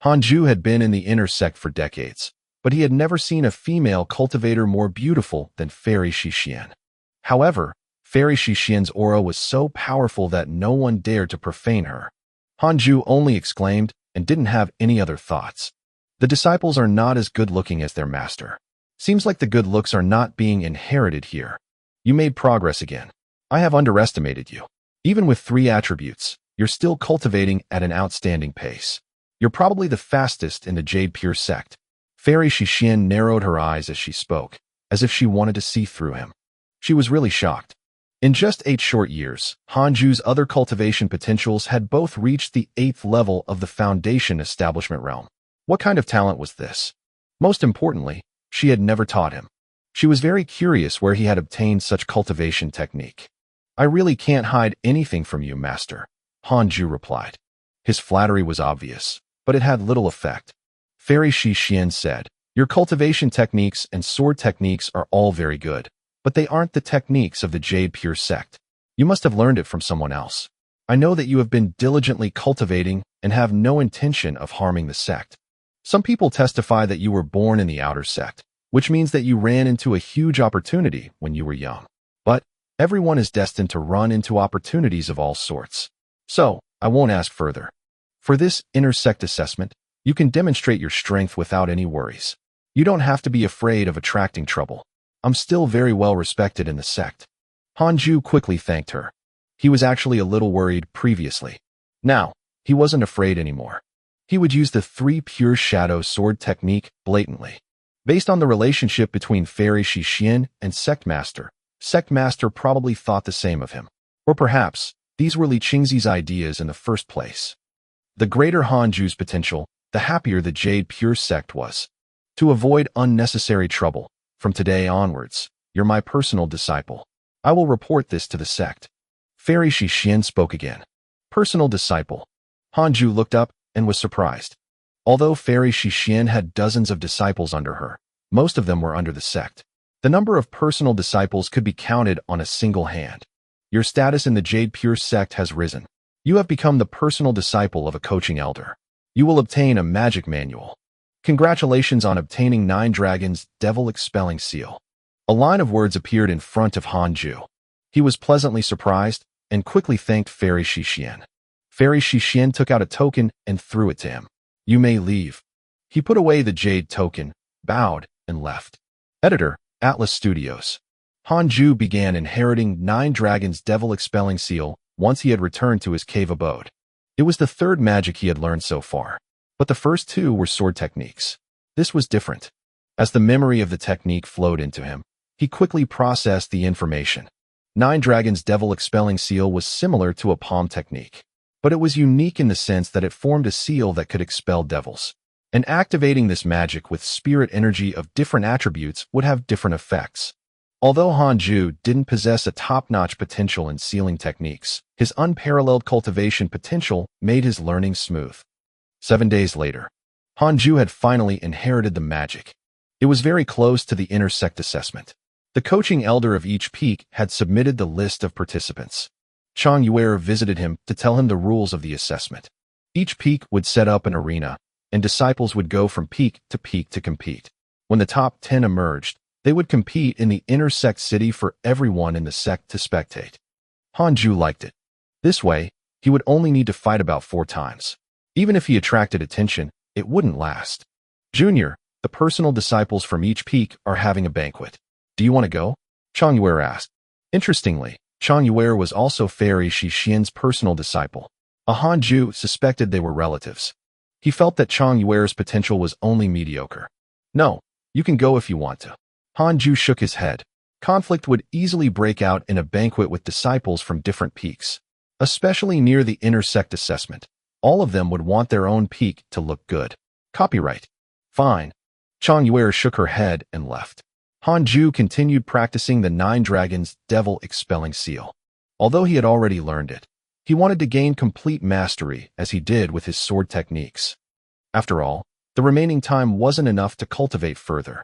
Han Ju had been in the inner sect for decades, but he had never seen a female cultivator more beautiful than Fairy Shixian. However, Fairy Shixian's aura was so powerful that no one dared to profane her. Han Ju only exclaimed and didn't have any other thoughts. The disciples are not as good-looking as their master. Seems like the good looks are not being inherited here. You made progress again. I have underestimated you. Even with 3 attributes, you're still cultivating at an outstanding pace. You're probably the fastest in the Jade Pure sect. Fairy Shixian narrowed her eyes as she spoke, as if she wanted to see through him. She was really shocked. In just 8 short years, Han Ju's other cultivation potentials had both reached the 8th level of the Foundation Establishment realm. What kind of talent was this? Most importantly, she had never taught him. She was very curious where he had obtained such cultivation technique. I really can't hide anything from you, Master, Han Ju replied. His flattery was obvious, but it had little effect. Fairy Shixian said, "Your cultivation techniques and sword techniques are all very good, but they aren't the techniques of the Jade Pure sect. You must have learned it from someone else. I know that you have been diligently cultivating and have no intention of harming the sect. Some people testify that you were born in the outer sect, which means that you ran into a huge opportunity when you were young. But everyone is destined to run into opportunities of all sorts. So, I won't ask further. For this inner sect assessment, you can demonstrate your strength without any worries. You don't have to be afraid of attracting trouble. I'm still very well respected in the sect. Hanju quickly thanked her. He was actually a little worried previously. Now, he wasn't afraid anymore. He would use the 3 pure shadow sword technique blatantly. Based on the relationship between Fairy Shixin and Sect Master probably thought the same of him. Or perhaps, these were Li Qingzi's ideas in the first place. The greater Hanju's potential, the happier the Jade Pure Sect was. To avoid unnecessary trouble, from today onwards, you're my personal disciple. I will report this to the sect. Fairy Shixin spoke again. Personal disciple. Hanju looked up and was surprised. Although Fairy Shixin had dozens of disciples under her, most of them were under the sect. The number of personal disciples could be counted on a single hand. Your status in the Jade Pure Sect has risen. You have become the personal disciple of a coaching elder. You will obtain a magic manual. Congratulations on obtaining 9 Dragons' Devil Expelling Seal. A line of words appeared in front of Hanju. He was pleasantly surprised and quickly thanked Fairy Shixin. Fairy Shixin took out a token and threw it to him. You may leave. He put away the jade token, bowed, and left. Editor, Atlas Studios. Hanju began inheriting 9 Dragons' Devil Expelling Seal once he had returned to his cave abode. It was the 3rd magic he had learned so far, but the first 2 were sword techniques. This was different. As the memory of the technique flowed into him, he quickly processed the information. 9 Dragons' Devil Expelling Seal was similar to a palm technique, but it was unique in the sense that it formed a seal that could expel devils. And activating this magic with spirit energy of different attributes would have different effects. Although Hanju didn't possess a top-notch potential in sealing techniques, his unparalleled cultivation potential made his learning smooth. 7 days later, Hanju had finally inherited the magic. It was very close to the inner sect assessment. The coaching elder of each peak had submitted the list of participants. Chang Yuer visited him to tell him the rules of the assessment. Each peak would set up an arena, and disciples would go from peak to compete. When the top 10 emerged, they would compete in the inner sect city for everyone in the sect to spectate. Hanju liked it. This way, he would only need to fight about 4 times. Even if he attracted attention, it wouldn't last. Junior, the personal disciples from each peak are having a banquet. Do you want to go? Chang Yuer asked. Interestingly, Chang Yuer was also Fairy Shixin's personal disciple. Hanju suspected they were relatives. He felt that Chang Yuer's potential was only mediocre. No, you can go if you want to. Hanju shook his head. Conflict would easily break out in a banquet with disciples from different peaks. Especially near the inner sect assessment. All of them would want their own peak to look good. Copyright. Fine. Chang Yuer shook her head and left. Hanju continued practicing the 9 Dragons' Devil Expelling Seal. Although he had already learned it, he wanted to gain complete mastery as he did with his sword techniques. After all, the remaining time wasn't enough to cultivate further.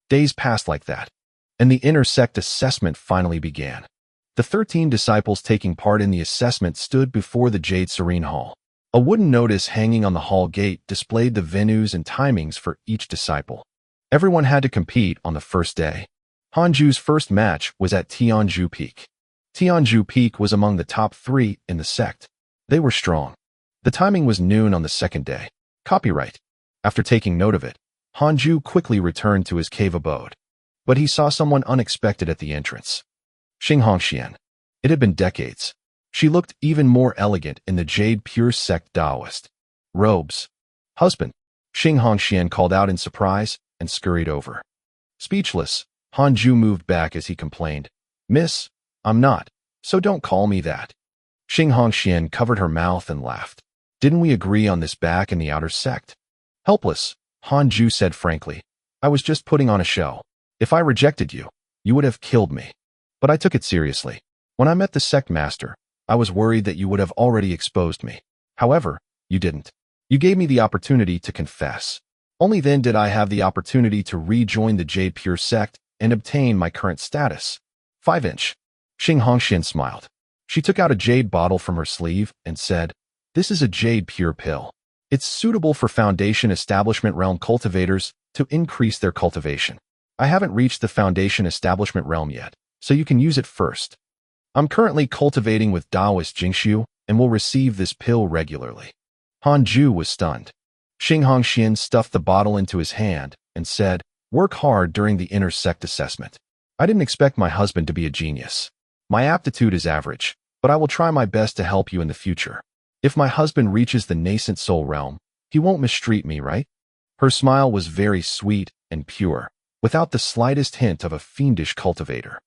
Days passed like that, and the inner sect assessment finally began. The 13 disciples taking part in the assessment stood before the Jade Serene Hall. A wooden notice hanging on the hall gate displayed the venues and timings for each disciple. Everyone had to compete on the first day. Hanju's first match was at Tianju Peak. Tianju Peak was among the top 3 in the sect. They were strong. The timing was noon on the second day. Copyright. After taking note of it, Hanju quickly returned to his cave abode. But he saw someone unexpected at the entrance. Xinghongxian. It had been decades. She looked even more elegant in the Jade Pure Sect Taoist robes. Husband. Xinghongxian called out in surprise and scurried over. Speechless, Hanju moved back as he complained. Miss, I'm not, so don't call me that. Xinghongxian covered her mouth and laughed. Didn't we agree on this back in the outer sect? Helpless, Hanju said frankly. I was just putting on a show. If I rejected you, you would have killed me. But I took it seriously. When I met the sect master, I was worried that you would have already exposed me. However, you didn't. You gave me the opportunity to confess. Only then did I have the opportunity to rejoin the Jade Pure Sect and obtain my current status. 5-inch. Xinghongxian smiled. She took out a jade bottle from her sleeve and said, "This is a jade pure pill. It's suitable for Foundation Establishment Realm cultivators to increase their cultivation. I haven't reached the Foundation Establishment Realm yet, so you can use it first. I'm currently cultivating with Taoist Jingshu and will receive this pill regularly." Han Ju was stunned. Xing Hongxian stuffed the bottle into his hand and said, "Work hard during the inner sect assessment. I didn't expect my husband to be a genius. My aptitude is average, but I will try my best to help you in the future. If my husband reaches the nascent soul realm, he won't mistreat me, right?" Her smile was very sweet and pure, without the slightest hint of a fiendish cultivator.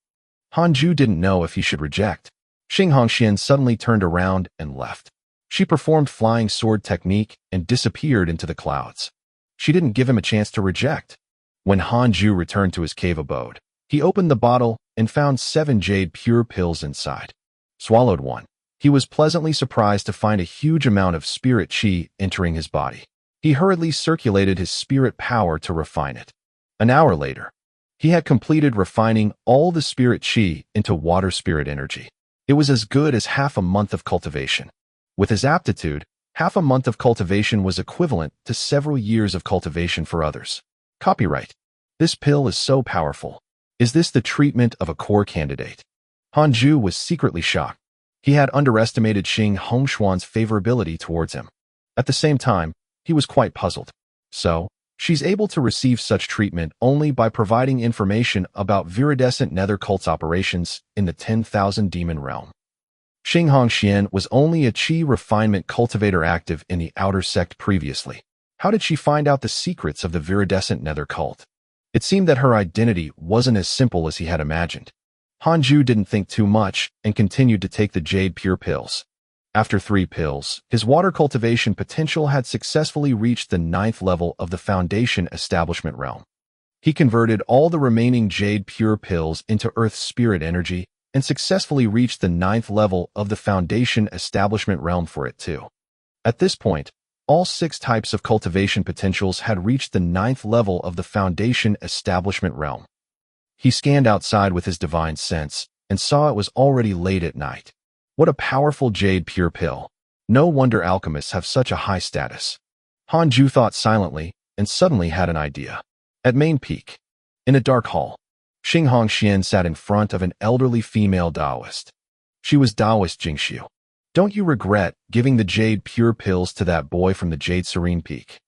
Han Ju didn't know if he should reject. Xing Hongxian suddenly turned around and left. She performed flying sword technique and disappeared into the clouds. She didn't give him a chance to reject. When Han Ju returned to his cave abode, he opened the bottle and found 7 jade pure pills inside. Swallowed one. He was pleasantly surprised to find a huge amount of spirit qi entering his body. He hurriedly circulated his spirit power to refine it. An hour later, he had completed refining all the spirit qi into water spirit energy. It was as good as half a month of cultivation. With his aptitude, half a month of cultivation was equivalent to several years of cultivation for others. Copyright. This pill is so powerful. Is this the treatment of a core candidate? Han Ju was secretly shocked. He had underestimated Xing Hongxuan's favorability towards him. At the same time, he was quite puzzled. So, she's able to receive such treatment only by providing information about viridescent nether cult's operations in the 10,000 demon realm. Xing Hongxian was only a qi refinement cultivator active in the outer sect previously. How did she find out the secrets of the viridescent nether cult? It seemed that her identity wasn't as simple as he had imagined. Han Ju didn't think too much and continued to take the jade pure pills. After 3 pills, his water cultivation potential had successfully reached the 9th level of the Foundation Establishment Realm. He converted all the remaining jade pure pills into earth spirit energy and successfully reached the 9th level of the Foundation Establishment Realm for it too. At this point, all 6 types of cultivation potentials had reached the 9th level of the Foundation Establishment Realm. He scanned outside with his divine sense and saw it was already late at night. What a powerful jade pure pill. No wonder alchemists have such a high status. Han Ju thought silently and suddenly had an idea. At Main Peak, in a dark hall, Xing Hongxian sat in front of an elderly female Taoist. She was Taoist Jingshu. "Don't you regret giving the jade pure pills to that boy from the Jade Serene Peak?"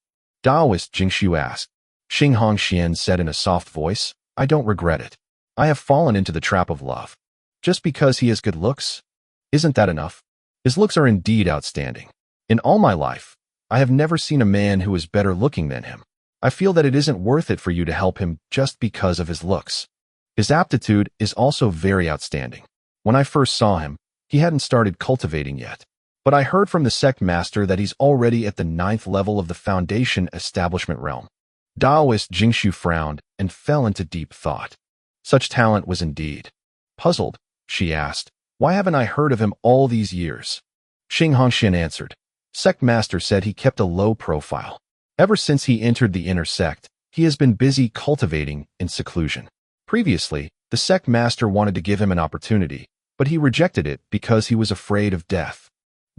Taoist Jingshu asked. Xing Hongxian said in a soft voice, "I don't regret it. I have fallen into the trap of love. Just because he has good looks? Isn't that enough? His looks are indeed outstanding. In all my life, I have never seen a man who is better looking than him. I feel that it isn't worth it for you to help him just because of his looks. His aptitude is also very outstanding. When I first saw him, he hadn't started cultivating yet. But I heard from the sect master that he's already at the 9th level of the Foundation Establishment Realm." Taoist Jingshu frowned and fell into deep thought. Such talent was indeed. Puzzled, she asked, "Why haven't I heard of him all these years?" Xing Hongxian answered. Sect master said he kept a low profile. Ever since he entered the inner sect, he has been busy cultivating in seclusion. Previously, the sect master wanted to give him an opportunity, but he rejected it because he was afraid of death.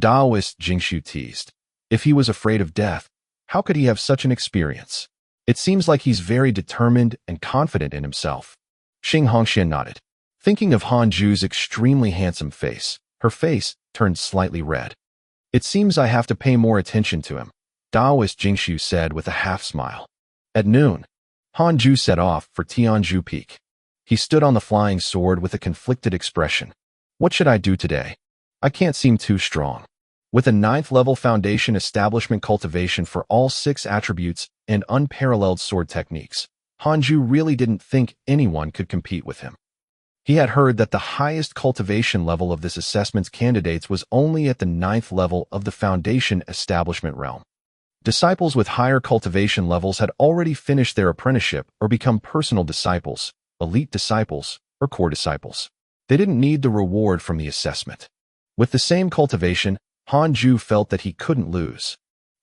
Taoist Jingshu teased. If he was afraid of death, how could he have such an experience? It seems like he's very determined and confident in himself. Xing Hongxian nodded. Thinking of Han Ju's extremely handsome face, her face turned slightly red. "It seems I have to pay more attention to him," Taoist Jingshu said with a half smile. At noon, Han Ju set off for Tianzhu Peak. He stood on the flying sword with a conflicted expression. "What should I do today? I can't seem too strong." With a 9th level foundation establishment cultivation for all 6 attributes and unparalleled sword techniques, Han Ju really didn't think anyone could compete with him. He had heard that the highest cultivation level of this assessment's candidates was only at the 9th level of the Foundation Establishment Realm. Disciples with higher cultivation levels had already finished their apprenticeship or become personal disciples, elite disciples, or core disciples. They didn't need the reward from the assessment. With the same cultivation, Han Ju felt that he couldn't lose.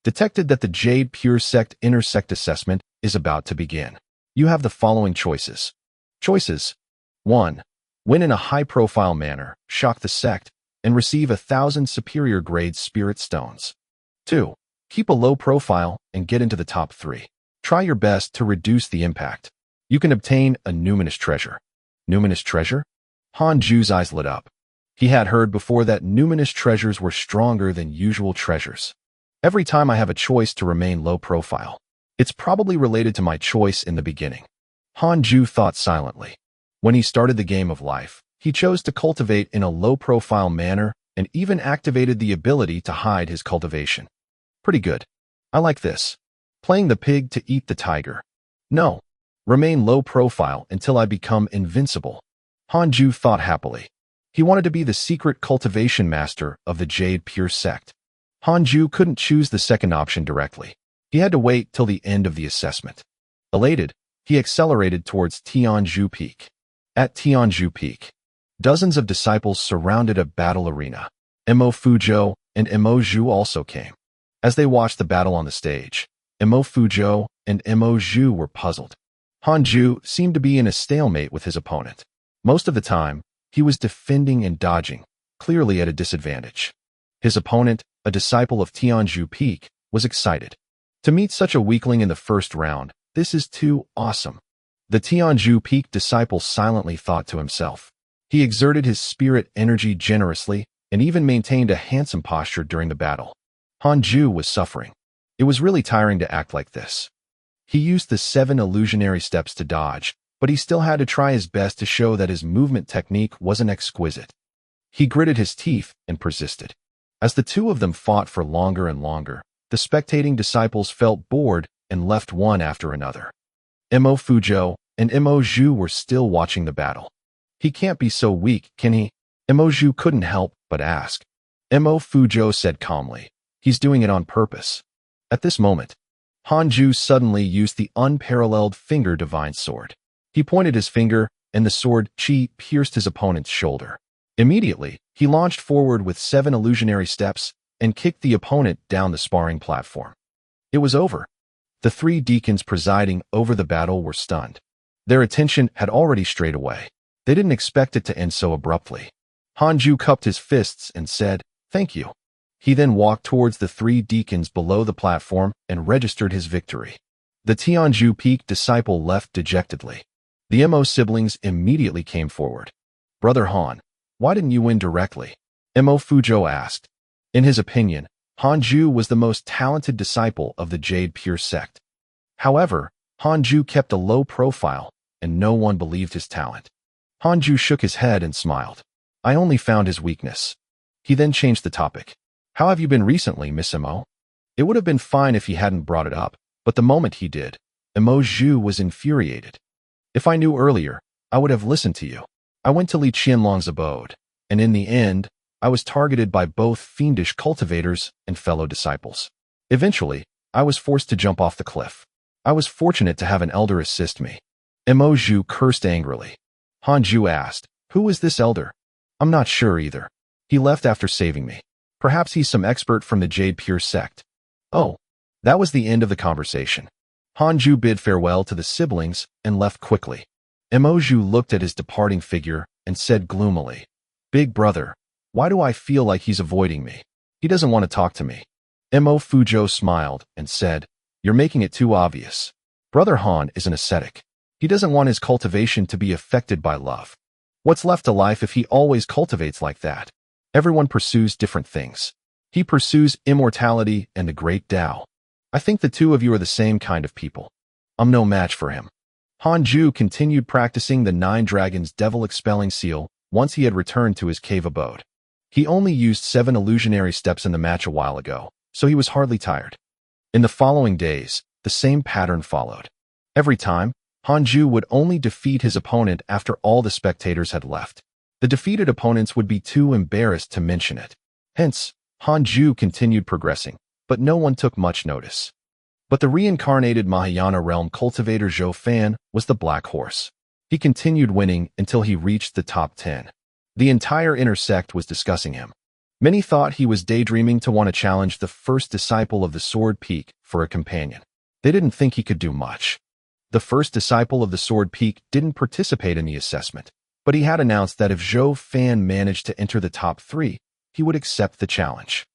Detected that the Jade Pure Sect Inner Sect assessment is about to begin. You have the following choices. Choices. 1. Win in a high-profile manner, shock the sect, and receive 1,000 superior grade spirit stones. 2. Keep a low profile and get into the top 3. Try your best to reduce the impact. You can obtain a numinous treasure. Numinous treasure? Hanju's eyes lit up. He had heard before that numinous treasures were stronger than usual treasures. Every time I have a choice to remain low profile, it's probably related to my choice in the beginning. Hanju thought silently. When he started the game of life, he chose to cultivate in a low-profile manner and even activated the ability to hide his cultivation. Pretty good. I like this. Playing the pig to eat the tiger. No. Remain low profile until I become invincible. Hanju thought happily. He wanted to be the secret cultivation master of the Jade Pure sect. Hanju couldn't choose the second option directly. He had to wait till the end of the assessment. Elated, he accelerated towards Tianzhu Peak. At Tianzhu Peak, dozens of disciples surrounded a battle arena. Imo Fuzhou and Imo Zhu also came. As they watched the battle on the stage, Imo Fuzhou and Imo Zhu were puzzled. Hanju seemed to be in a stalemate with his opponent. Most of the time, he was defending and dodging, clearly at a disadvantage. His opponent, a disciple of Tianzhu Peak, was excited. To meet such a weakling in the first round, this is too awesome. The Tianzhu Peak disciple silently thought to himself. He exerted his spirit energy generously and even maintained a handsome posture during the battle. Hanju was suffering. It was really tiring to act like this. He used the 7 illusionary steps to dodge, but he still had to try his best to show that his movement technique wasn't exquisite. He gritted his teeth and persisted. As the two of them fought for longer and longer, the spectating disciples felt bored and left one after another. Imo Fuzhou and Imo Zhu were still watching the battle. He can't be so weak, can he? Imo Zhu couldn't help but ask. Imo Fuzhou said calmly, he's doing it on purpose. At this moment, Hanju suddenly used the unparalleled finger divine sword. He pointed his finger, and the sword chi pierced his opponent's shoulder. Immediately, he launched forward with 7 illusionary steps and kicked the opponent down the sparring platform. It was over. The 3 deacons presiding over the battle were stunned. Their attention had already strayed away. They didn't expect it to end so abruptly. Hanju cupped his fists and said, "Thank you." He then walked towards the 3 deacons below the platform and registered his victory. The Tianzhu Peak disciple left dejectedly. The Mo siblings immediately came forward. "Brother Han, why didn't you win directly?" Imo Fuzhou asked. In his opinion, Hanju was the most talented disciple of the Jade Pure sect. However, Hanju kept a low profile, and no one believed his talent. Hanju shook his head and smiled. "I only found his weakness." He then changed the topic. "How have you been recently, Miss Imo?" It would have been fine if he hadn't brought it up, but the moment he did, Imo Zhu was infuriated. "If I knew earlier, I would have listened to you. I went to Li Qianlong's abode, and in the end, I was targeted by both fiendish cultivators and fellow disciples. Eventually, I was forced to jump off the cliff. I was fortunate to have an elder assist me." Imo Zhu cursed angrily. Hanju asked, "Who is this elder?" "I'm not sure either. He left after saving me. Perhaps he's some expert from the Jade Pure sect." Oh, that was the end of the conversation. Hanju bid farewell to the siblings and left quickly. Imo Zhu looked at his departing figure and said gloomily, "Big brother, why do I feel like he's avoiding me? He doesn't want to talk to me." Imo Fuzhou smiled and said, "You're making it too obvious. Brother Han is an ascetic. He doesn't want his cultivation to be affected by love. What's left to life if he always cultivates like that? Everyone pursues different things. He pursues immortality and the great Tao. I think the two of you are the same kind of people. I'm no match for him." Hanju continued practicing the 9 Dragons Devil Expelling Seal once he had returned to his cave abode. He only used 7 illusionary steps in the match a while ago, so he was hardly tired. In the following days, the same pattern followed. Every time, Hanju would only defeat his opponent after all the spectators had left. The defeated opponents would be too embarrassed to mention it. Hence, Hanju continued progressing, but no one took much notice. But the reincarnated Mahayana realm cultivator Zhou Fan was the black horse. He continued winning until he reached the top 10. The entire inner sect was discussing him. Many thought he was daydreaming to want to challenge the first disciple of the Sword Peak for a companion. They didn't think he could do much. The first disciple of the Sword Peak didn't participate in the assessment, but he had announced that if Zhou Fan managed to enter the top 3, he would accept the challenge.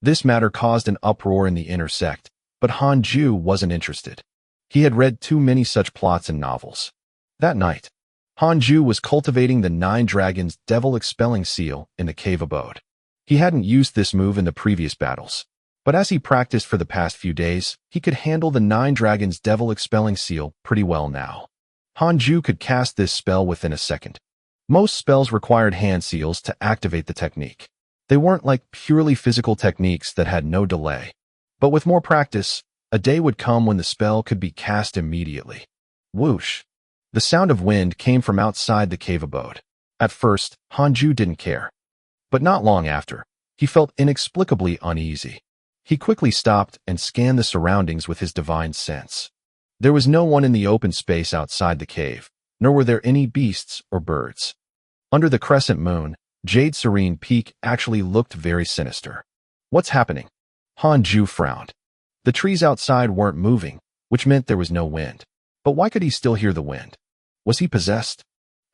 This matter caused an uproar in the inner sect, but Han Ju wasn't interested. He had read too many such plots in novels. That night, Han Ju was cultivating the 9 Dragons Devil Expelling Seal in the cave abode. He hadn't used this move in the previous battles, but as he practiced for the past few days, he could handle the 9 Dragons Devil Expelling Seal pretty well now. Han Ju could cast this spell within a second. Most spells required hand seals to activate the technique. They weren't like purely physical techniques that had no delay. But with more practice, a day would come when the spell could be cast immediately. Whoosh! The sound of wind came from outside the cave abode. At first, Han Ju didn't care. But not long after, he felt inexplicably uneasy. He quickly stopped and scanned the surroundings with his divine sense. There was no one in the open space outside the cave, nor were there any beasts or birds. Under the crescent moon, Jade Serene Peak actually looked very sinister. What's happening? Han Ju frowned. The trees outside weren't moving, which meant there was no wind. But why could he still hear the wind? Was he possessed?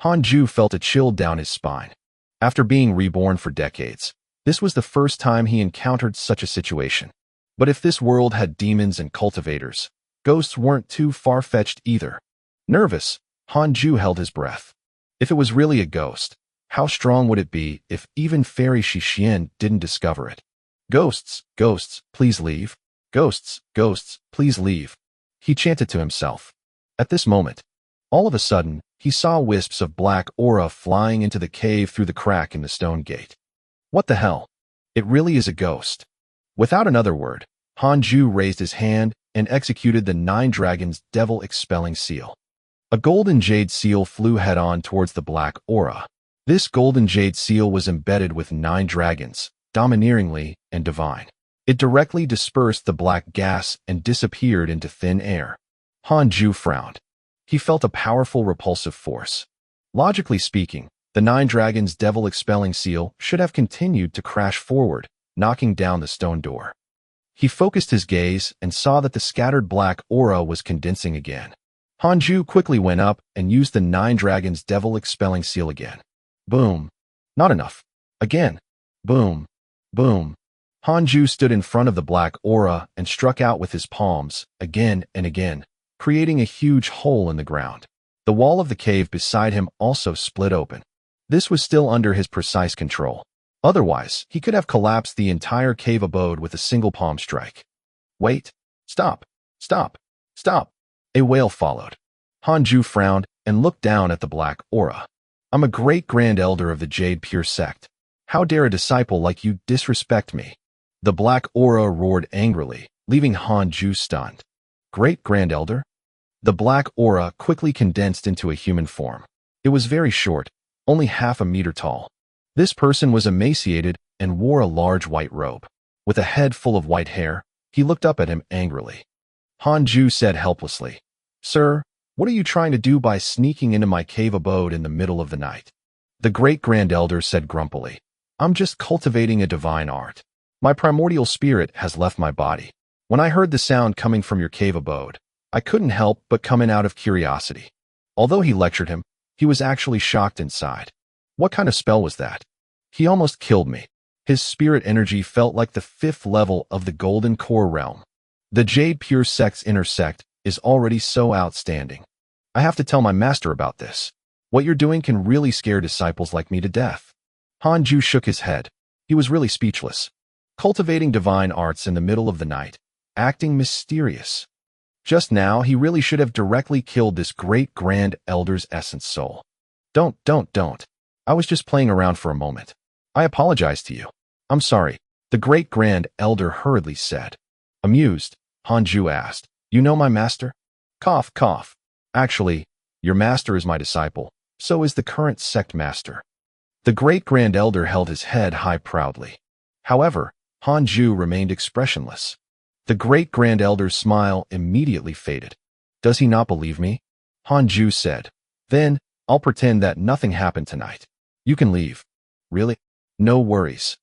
Han Ju felt a chill down his spine. After being reborn for decades, this was the first time he encountered such a situation. But if this world had demons and cultivators, ghosts weren't too far-fetched either. Nervous, Han Ju held his breath. If it was really a ghost, how strong would it be if even Fairy Shixien didn't discover it? Ghosts, ghosts, please leave. Ghosts, ghosts, please leave. He chanted to himself. At this moment, all of a sudden, he saw wisps of black aura flying into the cave through the crack in the stone gate. What the hell? It really is a ghost. Without another word, Han Ju raised his hand and executed the 9 Dragons Devil Expelling Seal. A golden jade seal flew head-on towards the black aura. This golden jade seal was embedded with 9 dragons, domineeringly and divine. It directly dispersed the black gas and disappeared into thin air. Han Ju frowned. He felt a powerful repulsive force. Logically speaking, the 9 Dragons Devil Expelling Seal should have continued to crash forward, knocking down the stone door. He focused his gaze and saw that the scattered black aura was condensing again. Han Ju quickly went up and used the 9 Dragons Devil Expelling Seal again. Boom. Not enough. Again. Boom. Boom. Han Ju stood in front of the black aura and struck out with his palms, again and again, creating a huge hole in the ground. The wall of the cave beside him also split open. This was still under his precise control. Otherwise, he could have collapsed the entire cave abode with a single palm strike. Wait. Stop. Stop. Stop. A wail followed. Han Ju frowned and looked down at the black aura. I'm a great grand elder of the Jade Pure Sect. How dare a disciple like you disrespect me? The black aura roared angrily, leaving Han Ju stunned. Great grand elder? The black aura quickly condensed into a human form. It was very short, only half a meter tall. This person was emaciated and wore a large white robe. With a head full of white hair, he looked up at him angrily. Han Ju said helplessly, Sir, what are you trying to do by sneaking into my cave abode in the middle of the night? The great grand elder said grumpily, I'm just cultivating a divine art. My primordial spirit has left my body. When I heard the sound coming from your cave abode, I couldn't help but come in out of curiosity. Although he lectured him, he was actually shocked inside. What kind of spell was that? He almost killed me. His spirit energy felt like the 5th level of the Golden Core realm. The Jade Pure Sect's intersect is already so outstanding. I have to tell my master about this. What you're doing can really scare disciples like me to death. Han Ju shook his head. He was really speechless. Cultivating divine arts in the middle of the night, acting mysterious. Just now, he really should have directly killed this great grand elder's essence soul. Don't. I was just playing around for a moment. I apologize to you. I'm sorry, the great grand elder hurriedly said. Amused, Han Ju asked, You know my master? Cough, cough. Actually, your master is my disciple, so is the current sect master. The great grand elder held his head high proudly. However, Han Ju remained expressionless. The great grand elder's smile immediately faded. Does he not believe me? Han Ju said. Then, I'll pretend that nothing happened tonight. You can leave. Really? No worries.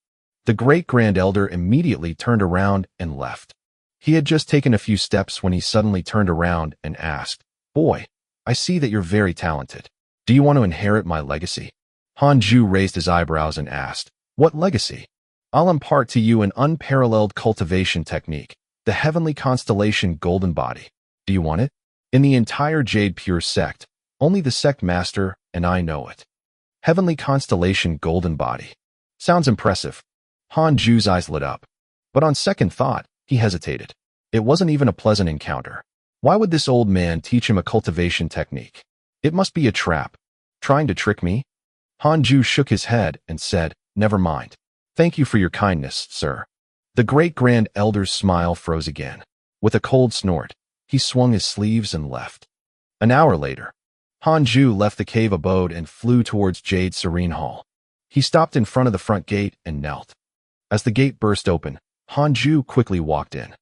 The great grand elder immediately turned around and left. He had just taken a few steps when he suddenly turned around and asked, Boy, I see that you're very talented. Do you want to inherit my legacy? Han Ju raised his eyebrows and asked, What legacy? I'll impart to you an unparalleled cultivation technique, the heavenly constellation golden body. Do you want it? In the entire Jade Pure sect, only the sect master and I know it. Heavenly constellation golden body. Sounds impressive. Han Ju's eyes lit up. But on second thought, he hesitated. It wasn't even a pleasant encounter. Why would this old man teach him a cultivation technique? It must be a trap. Trying to trick me? Han Ju shook his head and said, "Never mind. Thank you for your kindness, sir." The great grand elder's smile froze again. With a cold snort, he swung his sleeves and left. An hour later, Han Ju left the cave abode and flew towards Jade Serene Hall. He stopped in front of the front gate and knelt. As the gate burst open, Han Ju quickly walked in.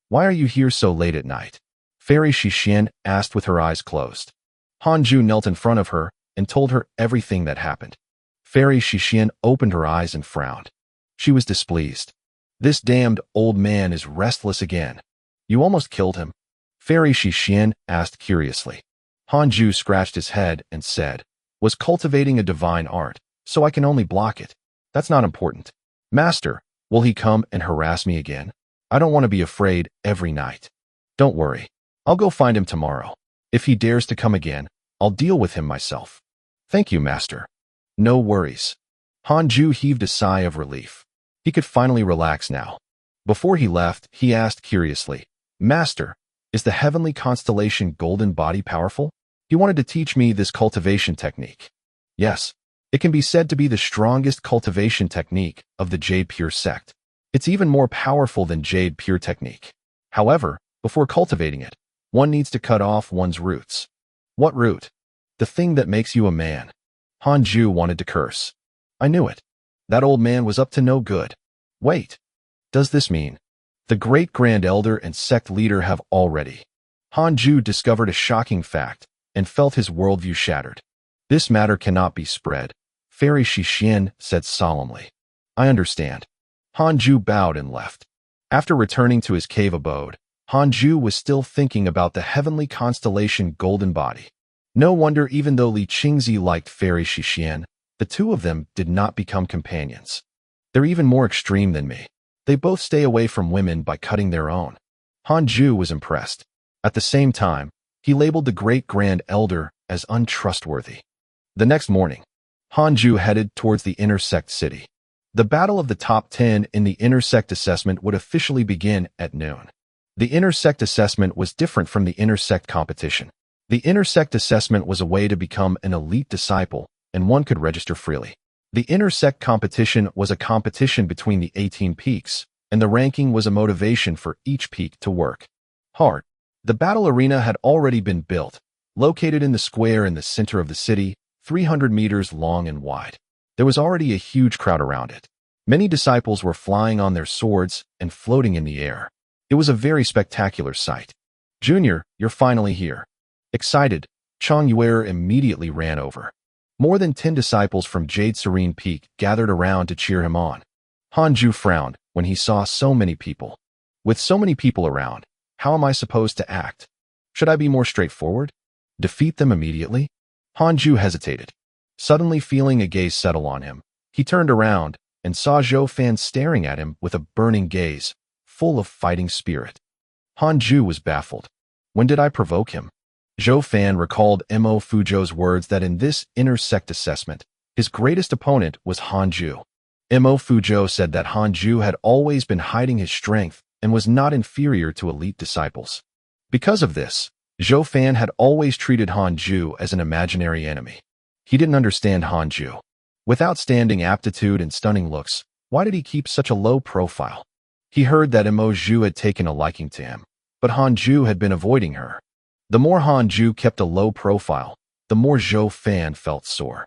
"Why are you here so late at night?" Fairy Shixian asked with her eyes closed. Han Ju knelt in front of her and told her everything that happened. Fairy Shixian opened her eyes and frowned. She was displeased. "This damned old man is restless again. You almost killed him?" Fairy Shixian asked curiously. Han Ju scratched his head and said, "Was cultivating a divine art, so I can only block it. That's not important. Master, will he come and harass me again? I don't want to be afraid every night." "Don't worry. I'll go find him tomorrow. If he dares to come again, I'll deal with him myself." "Thank you, Master." "No worries." Han Ju heaved a sigh of relief. He could finally relax now. Before he left, he asked curiously, "Master, is the heavenly constellation golden body powerful?" He wanted to teach me this cultivation technique. "Yes. It can be said to be the strongest cultivation technique of the Jade Pure sect. It's even more powerful than Jade Pure technique. However, before cultivating it, one needs to cut off one's roots." "What root?" "The thing that makes you a man." Han Ju wanted to curse. I knew it. That old man was up to no good. Wait. Does this mean the great grand elder and sect leader have already? Han Ju discovered a shocking fact and felt his worldview shattered. "This matter cannot be spread," Fairy Shixian said solemnly. "I understand." Han Ju bowed and left. After returning to his cave abode, Han Ju was still thinking about the heavenly constellation golden body. No wonder, even though Li Qingzi liked Fairy Shixian, the two of them did not become companions. They're even more extreme than me. They both stay away from women by cutting their own. Han Ju was impressed. At the same time, he labeled the great grand elder as untrustworthy. The next morning, Han Ju headed towards the intersect city. The battle of the top 10 in the intersect assessment would officially begin at noon. The intersect assessment was different from the intersect competition. The intersect assessment was a way to become an elite disciple, and one could register freely. The intersect competition was a competition between the 18 peaks, and the ranking was a motivation for each peak to work hard. The battle arena had already been built, located in the square in the center of the city, 300 meters long and wide. There was already a huge crowd around it. Many disciples were flying on their swords and floating in the air. It was a very spectacular sight. "Junior, you're finally here." Excited, Chang Yuer immediately ran over. More than 10 disciples from Jade Serene Peak gathered around to cheer him on. Han Ju frowned when he saw so many people. With so many people around, how am I supposed to act? Should I be more straightforward? Defeat them immediately? Han Ju hesitated. Suddenly feeling a gaze settle on him, he turned around and saw Zhou Fan staring at him with a burning gaze, full of fighting spirit. Han Ju was baffled. When did I provoke him? Zhou Fan recalled Mo Fuzhou's words that in this intersect assessment, his greatest opponent was Han Ju. Mo Fuzhou said that Han Ju had always been hiding his strength and was not inferior to elite disciples. Because of this, Zhou Fan had always treated Han Ju as an imaginary enemy. He didn't understand Han Ju. With outstanding aptitude and stunning looks, why did he keep such a low profile? He heard that Mo Ju had taken a liking to him, but Han Ju had been avoiding her. The more Han Ju kept a low profile, the more Zhou Fan felt sore.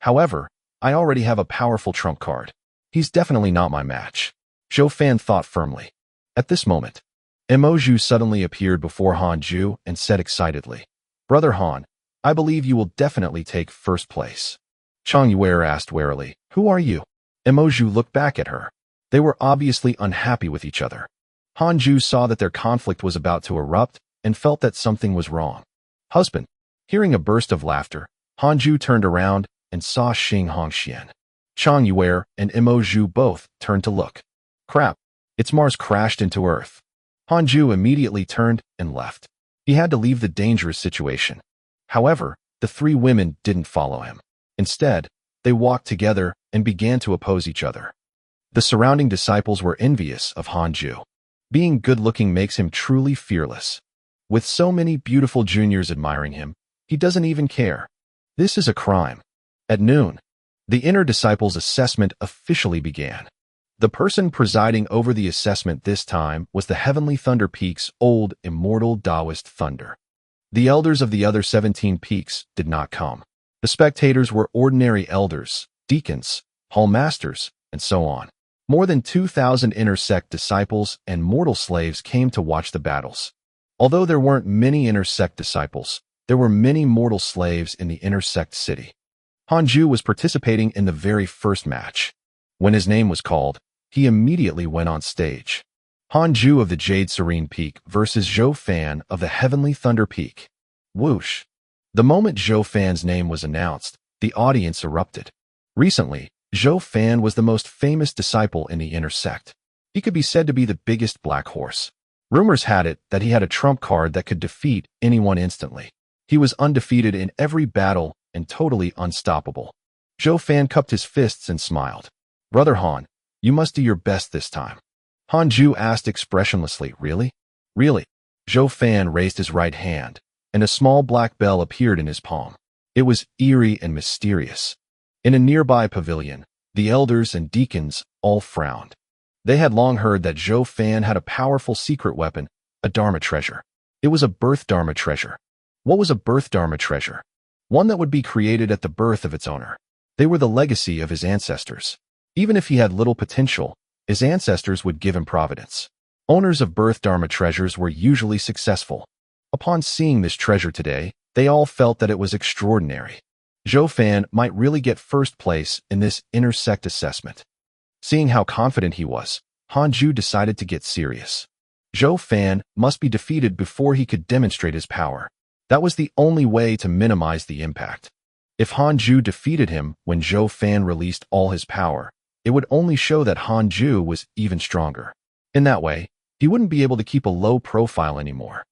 However, I already have a powerful trump card. He's definitely not my match. Zhou Fan thought firmly. At this moment, Mo Ju suddenly appeared before Han Ju and said excitedly, "Brother Han, I believe you will definitely take first place." Chang Yuer asked warily, "Who are you?" Mo Ju looked back at her. They were obviously unhappy with each other. Han Ju saw that their conflict was about to erupt and felt that something was wrong. "Husband." Hearing a burst of laughter, Han Ju turned around and saw Xing Hongxian. Chang Yue and Imo Zhu both turned to look. Crap, its Mars crashed into Earth. Hanju immediately turned and left. He had to leave the dangerous situation. However, the three women didn't follow him. Instead, they walked together and began to oppose each other. The surrounding disciples were envious of Hanju. Being good-looking makes him truly fearless. With so many beautiful juniors admiring him, he doesn't even care. This is a crime. At noon, the inner disciples' assessment officially began. The person presiding over the assessment this time was the Heavenly Thunder Peak's old immortal Taoist thunder. The elders of the other 17 peaks did not come. The spectators were ordinary elders, deacons, hall masters, and so on. More than 2,000 inner sect disciples and mortal slaves came to watch the battles. Although there weren't many inner sect disciples, there were many mortal slaves in the inner sect city. Hanju was participating in the very first match. When his name was called, he immediately went on stage. Hanju of the Jade Serene Peak versus Zhou Fan of the Heavenly Thunder Peak. Whoosh! The moment Zhou Fan's name was announced, the audience erupted. Recently, Zhou Fan was the most famous disciple in the inner sect. He could be said to be the biggest black horse. Rumors had it that he had a trump card that could defeat anyone instantly. He was undefeated in every battle and totally unstoppable. Zhou Fan cupped his fists and smiled. Brother Han, you must do your best this time. Hanju asked expressionlessly, Really? Really? Zhou Fan raised his right hand, and a small black bell appeared in his palm. It was eerie and mysterious. In a nearby pavilion, the elders and deacons all frowned. They had long heard that Zhou Fan had a powerful secret weapon, a Dharma treasure. It was a birth Dharma treasure. What was a birth Dharma treasure? One that would be created at the birth of its owner. They were the legacy of his ancestors. Even if he had little potential, his ancestors would give him providence. Owners of birth Dharma treasures were usually successful. Upon seeing this treasure today, they all felt that it was extraordinary. Zhou Fan might really get first place in this inner sect assessment. Seeing how confident he was, Hanju decided to get serious. Zhou Fan must be defeated before he could demonstrate his power. That was the only way to minimize the impact. If Hanju defeated him when Zhou Fan released all his power, it would only show that Hanju was even stronger. In that way, he wouldn't be able to keep a low profile anymore.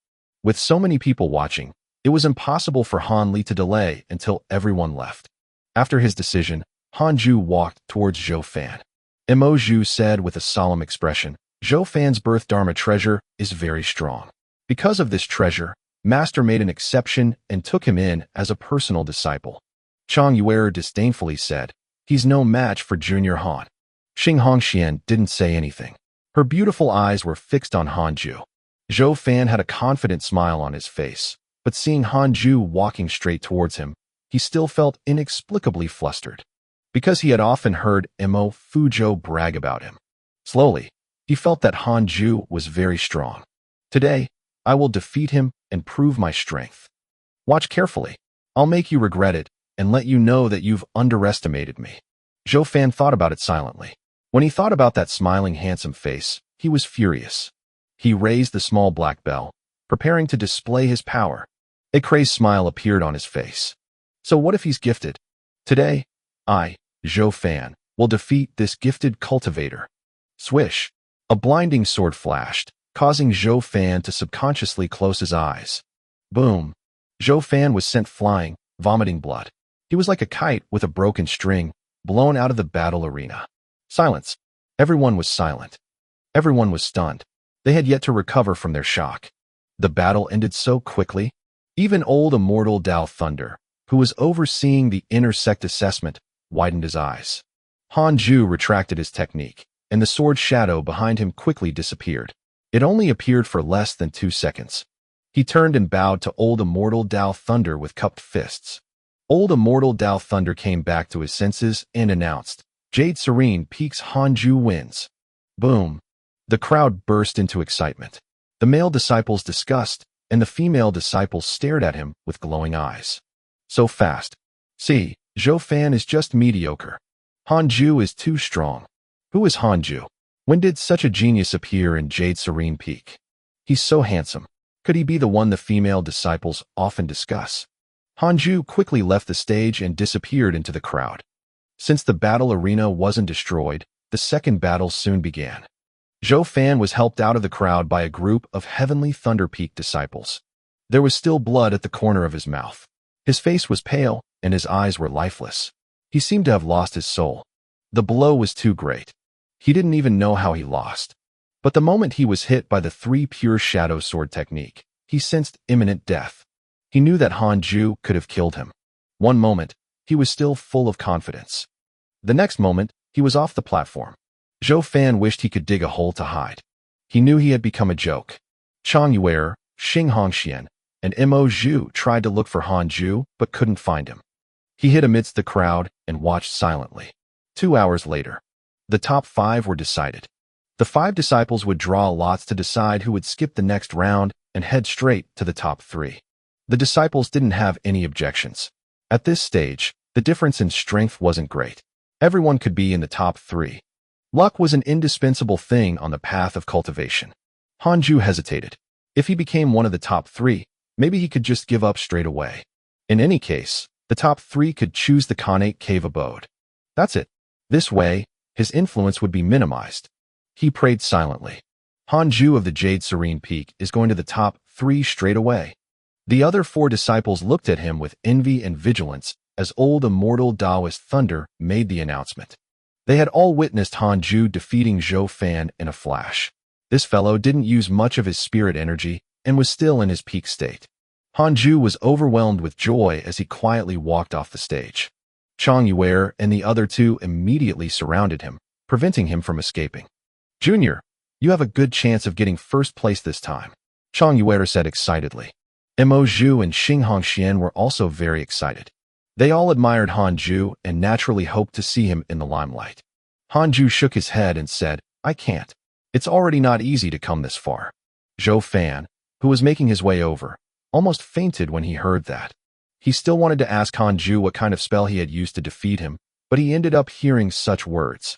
With so many people watching, it was impossible for Han Li to delay until everyone left. After his decision, Hanju walked towards Zhou Fan. Imo Zhu said with a solemn expression, Zhou Fan's birth Dharma treasure is very strong. Because of this treasure, Master made an exception and took him in as a personal disciple. Chang Yue disdainfully said, He's no match for Junior Han. Xing Hongxian didn't say anything. Her beautiful eyes were fixed on Hanju. Zhou Fan had a confident smile on his face, but seeing Hanju walking straight towards him, he still felt inexplicably flustered. Because he had often heard Imo Fuzhou brag about him. Slowly, he felt that Hanju was very strong. Today, I will defeat him and prove my strength. Watch carefully. I'll make you regret it and let you know that you've underestimated me. Zhou Fan thought about it silently. When he thought about that smiling, handsome face, he was furious. He raised the small black bell, preparing to display his power. A crazed smile appeared on his face. So what if he's gifted? Today, I, Zhou Fan, will defeat this gifted cultivator. Swish! A blinding sword flashed, causing Zhou Fan to subconsciously close his eyes. Boom! Zhou Fan was sent flying, vomiting blood. He was like a kite with a broken string, blown out of the battle arena. Silence. Everyone was silent. Everyone was stunned. They had yet to recover from their shock. The battle ended so quickly. Even old Immortal Tao Thunder, who was overseeing the inner sect assessment, widened his eyes. Hanju retracted his technique, and the sword shadow behind him quickly disappeared. It only appeared for less than 2 seconds. He turned and bowed to old Immortal Tao Thunder with cupped fists. Old Immortal Tao Thunder came back to his senses and announced, Jade Serene Peak's Hanju wins. Boom! The crowd burst into excitement. The male disciples discussed, and the female disciples stared at him with glowing eyes. So fast. See, Zhou Fan is just mediocre. Hanju is too strong. Who is Hanju? When did such a genius appear in Jade Serene Peak? He's so handsome. Could he be the one the female disciples often discuss? Hanju quickly left the stage and disappeared into the crowd. Since the battle arena wasn't destroyed, the second battle soon began. Zhou Fan was helped out of the crowd by a group of Heavenly Thunder Peak disciples. There was still blood at the corner of his mouth. His face was pale, and his eyes were lifeless. He seemed to have lost his soul. The blow was too great. He didn't even know how he lost. But the moment he was hit by the 3 pure shadow sword technique, he sensed imminent death. He knew that Hanju could have killed him. One moment, he was still full of confidence. The next moment, he was off the platform. Zhou Fan wished he could dig a hole to hide. He knew he had become a joke. Chang Yuer, Xing Hongxian, and Mo Zhu tried to look for Hanju but couldn't find him. He hid amidst the crowd and watched silently. 2 hours later, the top 5 were decided. The 5 disciples would draw lots to decide who would skip the next round and head straight to the top 3. The disciples didn't have any objections. At this stage, the difference in strength wasn't great. Everyone could be in the top 3. Luck was an indispensable thing on the path of cultivation. Hanju hesitated. If he became one of the top 3, maybe he could just give up straight away. In any case, the top 3 could choose the Khanate cave abode. That's it. This way, his influence would be minimized. He prayed silently. Hanju of the Jade Serene Peak is going to the top 3 straight away. The other 4 disciples looked at him with envy and vigilance as old immortal Taoist Thunder made the announcement. They had all witnessed Hanju defeating Zhou Fan in a flash. This fellow didn't use much of his spirit energy and was still in his peak state. Hanju was overwhelmed with joy as he quietly walked off the stage. Chang Yuer and the other 2 immediately surrounded him, preventing him from escaping. "Junior, you have a good chance of getting first place this time," Chang Yuer said excitedly. Mo Zhu and Xing Hongxian were also very excited. They all admired Hanju and naturally hoped to see him in the limelight. Hanju shook his head and said, "I can't. It's already not easy to come this far." Zhou Fan, who was making his way over, almost fainted when he heard that. He still wanted to ask Hanju what kind of spell he had used to defeat him, but he ended up hearing such words.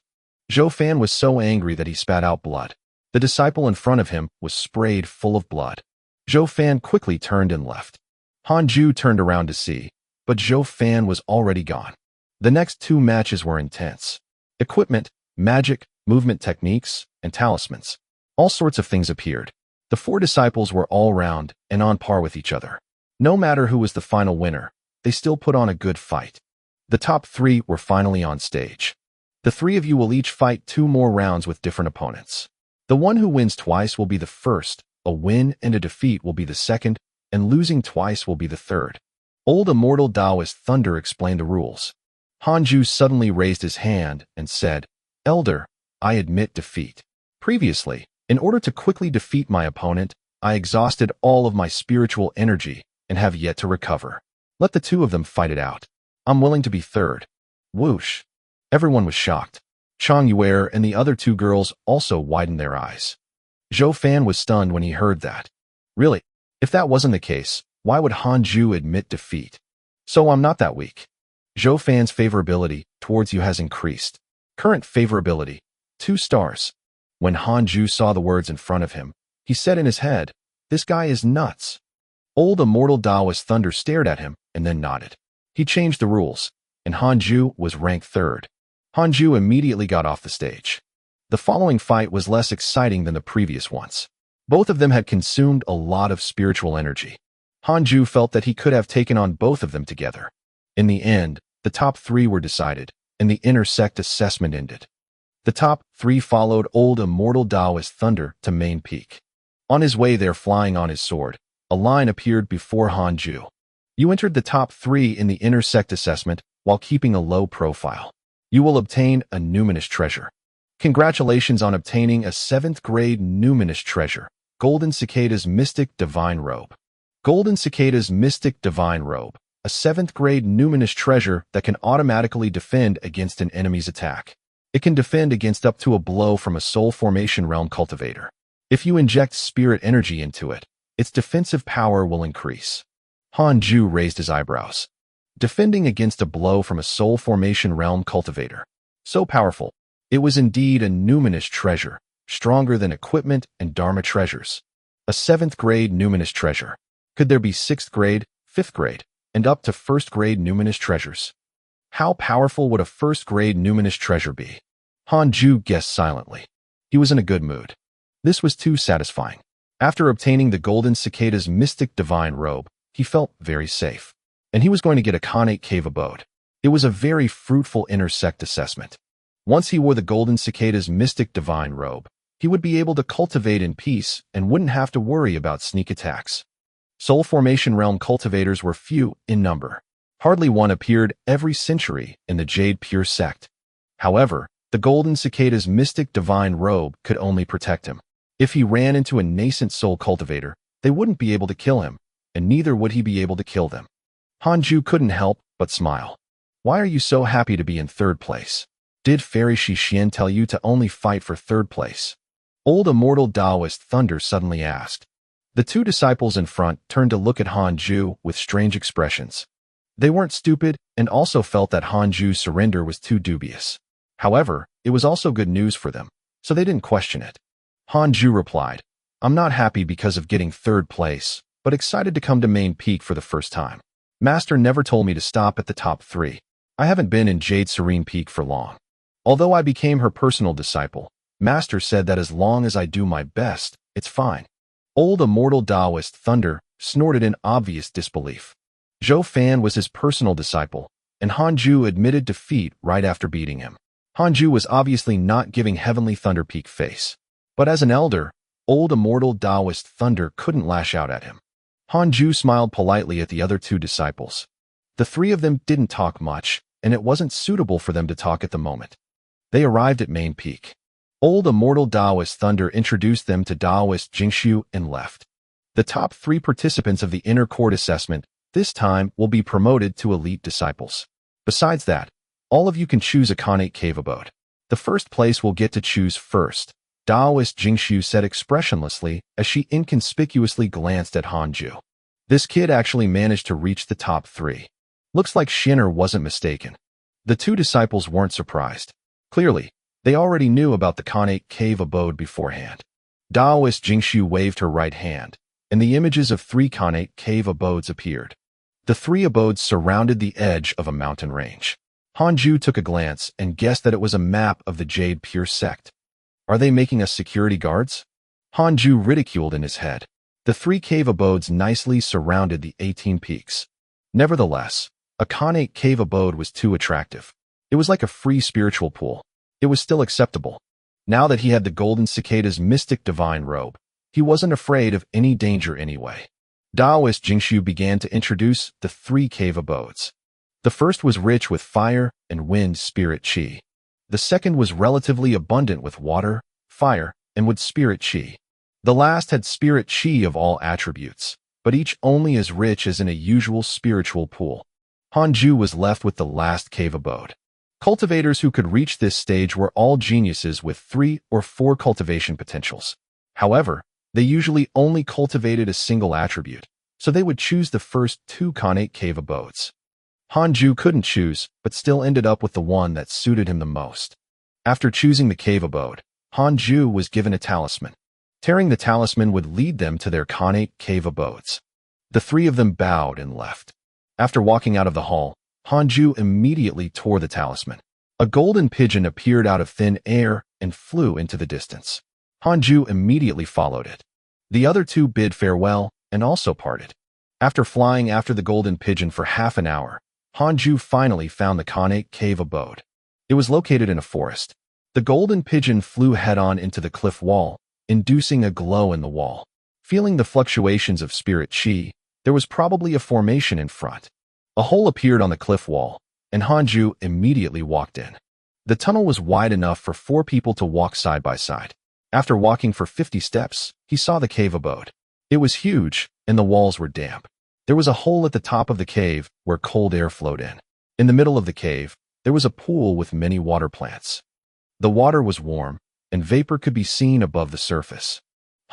Zhou Fan was so angry that he spat out blood. The disciple in front of him was sprayed full of blood. Zhou Fan quickly turned and left. Hanju turned around to see, but Zhou Fan was already gone. The next 2 matches were intense. Equipment, magic, movement techniques, and talismans. All sorts of things appeared. The 4 disciples were all round and on par with each other. No matter who was the final winner, they still put on a good fight. The top 3 were finally on stage. The 3 of you will each fight 2 more rounds with different opponents. The one who wins twice will be the first, a win and a defeat will be the second, and losing twice will be the third. Old immortal Taoist Thunder explained the rules. Hanju suddenly raised his hand and said, "Elder, I admit defeat. Previously, in order to quickly defeat my opponent, I exhausted all of my spiritual energy and have yet to recover. Let the 2 of them fight it out. I'm willing to be third." Whoosh. Everyone was shocked. Chang Yuer and the other 2 girls also widened their eyes. Zhou Fan was stunned when he heard that. Really? If that wasn't the case, why would Hanju admit defeat? So I'm not that weak. Zhou Fan's favorability towards you has increased. Current favorability, 2 stars. When Hanju saw the words in front of him, he said in his head, "This guy is nuts." Old immortal Taoist Thunder stared at him and then nodded. He changed the rules, and Hanju was ranked 3rd. Hanju immediately got off the stage. The following fight was less exciting than the previous ones. Both of them had consumed a lot of spiritual energy. Hanju felt that he could have taken on both of them together. In the end, the top 3 were decided, and the intersect assessment ended. The top 3 followed old immortal Taoist Thunder to main peak. On his way there flying on his sword, a line appeared before Hanju. You entered the top 3 in the intersect assessment while keeping a low profile. You will obtain a numinous treasure. Congratulations on obtaining a 7th grade numinous treasure, Golden Cicada's Mystic Divine Robe. Golden Cicada's Mystic Divine Robe, a 7th grade numinous treasure that can automatically defend against an enemy's attack. It can defend against up to a blow from a soul formation realm cultivator. If you inject spirit energy into it, its defensive power will increase. Hanju raised his eyebrows. Defending against a blow from a soul formation realm cultivator. So powerful. It was indeed a numinous treasure, stronger than equipment and dharma treasures. A 7th grade numinous treasure. Could there be 6th grade, 5th grade, and up to 1st grade numinous treasures? How powerful would a first-grade numinous treasure be? Hanju guessed silently. He was in a good mood. This was too satisfying. After obtaining the golden cicada's mystic divine robe, he felt very safe. And he was going to get a Khanate cave abode. It was a very fruitful intersect assessment. Once he wore the golden cicada's mystic divine robe, he would be able to cultivate in peace and wouldn't have to worry about sneak attacks. Soul Formation Realm cultivators were few in number. Hardly one appeared every century in the Jade Pure sect. However, the golden cicada's mystic divine robe could only protect him. If he ran into a nascent soul cultivator, they wouldn't be able to kill him, and neither would he be able to kill them. Hanju couldn't help but smile. Why are you so happy to be in third place? Did Fairy Shixien tell you to only fight for third place? Old Immortal Taoist Thunder suddenly asked. The two disciples in front turned to look at Hanju with strange expressions. They weren't stupid and also felt that Hanju's surrender was too dubious. However, it was also good news for them, so they didn't question it. Hanju replied, I'm not happy because of getting third place, but excited to come to Main Peak for the first time. Master never told me to stop at the top 3. I haven't been in Jade Serene Peak for long. Although I became her personal disciple, Master said that as long as I do my best, it's fine. Old Immortal Taoist Thunder snorted in obvious disbelief. Zhou Fan was his personal disciple, and Hanju admitted defeat right after beating him. Hanju was obviously not giving Heavenly Thunder Peak face. But as an elder, Old Immortal Taoist Thunder couldn't lash out at him. Hanju smiled politely at the other two disciples. The three of them didn't talk much, and it wasn't suitable for them to talk at the moment. They arrived at Main Peak. Old Immortal Taoist Thunder introduced them to Taoist Jingshu and left. The top 3 participants of the Inner Court assessment this time will be promoted to elite disciples. Besides that, all of you can choose a Khanate cave abode. The first place will get to choose first, Taoist Jingshu said expressionlessly as she inconspicuously glanced at Hanju. This kid actually managed to reach the top 3. Looks like Shinner wasn't mistaken. The two disciples weren't surprised. Clearly, they already knew about the Khanate cave abode beforehand. Taoist Jingshu waved her right hand, and the images of 3 Khanate cave abodes appeared. The 3 abodes surrounded the edge of a mountain range. Hanju took a glance and guessed that it was a map of the Jade Pure sect. Are they making us security guards? Hanju ridiculed in his head. The 3 cave abodes nicely surrounded the 18 peaks. Nevertheless, a Khanate cave abode was too attractive. It was like a free spiritual pool. It was still acceptable. Now that he had the golden cicada's mystic divine robe, he wasn't afraid of any danger anyway. Taoist Jingshu began to introduce the 3 cave abodes. The first was rich with fire and wind spirit chi. The second was relatively abundant with water, fire, and wood spirit chi. The last had spirit chi of all attributes, but each only as rich as in a usual spiritual pool. Hanju was left with the last cave abode. Cultivators who could reach this stage were all geniuses with 3 or 4 cultivation potentials. However, they usually only cultivated a single attribute, so they would choose the first 2 Khanate cave abodes. Hanju couldn't choose, but still ended up with the one that suited him the most. After choosing the cave abode, Hanju was given a talisman. Tearing the talisman would lead them to their Khanate cave abodes. The 3 of them bowed and left. After walking out of the hall, Hanju immediately tore the talisman. A golden pigeon appeared out of thin air and flew into the distance. Hanju immediately followed it. The other 2 bid farewell and also parted. After flying after the golden pigeon for half an hour, Hanju finally found the Khanate cave abode. It was located in a forest. The golden pigeon flew head-on into the cliff wall, inducing a glow in the wall. Feeling the fluctuations of spirit chi, there was probably a formation in front. A hole appeared on the cliff wall, and Hanju immediately walked in. The tunnel was wide enough for 4 people to walk side by side. After walking for 50 steps, he saw the cave abode. It was huge, and the walls were damp. There was a hole at the top of the cave where cold air flowed in. In the middle of the cave, there was a pool with many water plants. The water was warm, and vapor could be seen above the surface.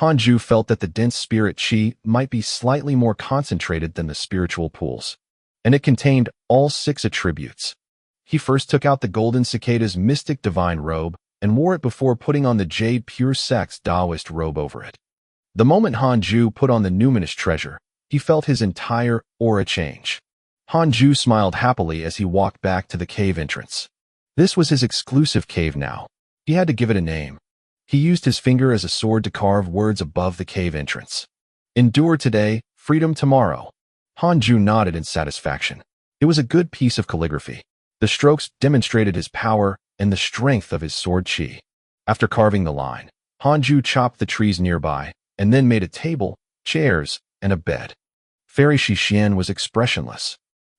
Hanju felt that the dense spirit chi might be slightly more concentrated than the spiritual pools, and it contained all 6 attributes. He first took out the golden cicada's mystic divine robe and wore it before putting on the Jade Pure sect's Taoist robe over it. The moment Hanju put on the numinous treasure, he felt his entire aura change. Hanju smiled happily as he walked back to the cave entrance. This was his exclusive cave now. He had to give it a name. He used his finger as a sword to carve words above the cave entrance. Endure today, freedom tomorrow. Hanju nodded in satisfaction. It was a good piece of calligraphy. The strokes demonstrated his power and the strength of his sword chi. After carving the line, Hanju chopped the trees nearby and then made a table, chairs, and a bed. Fairy Shixian was expressionless.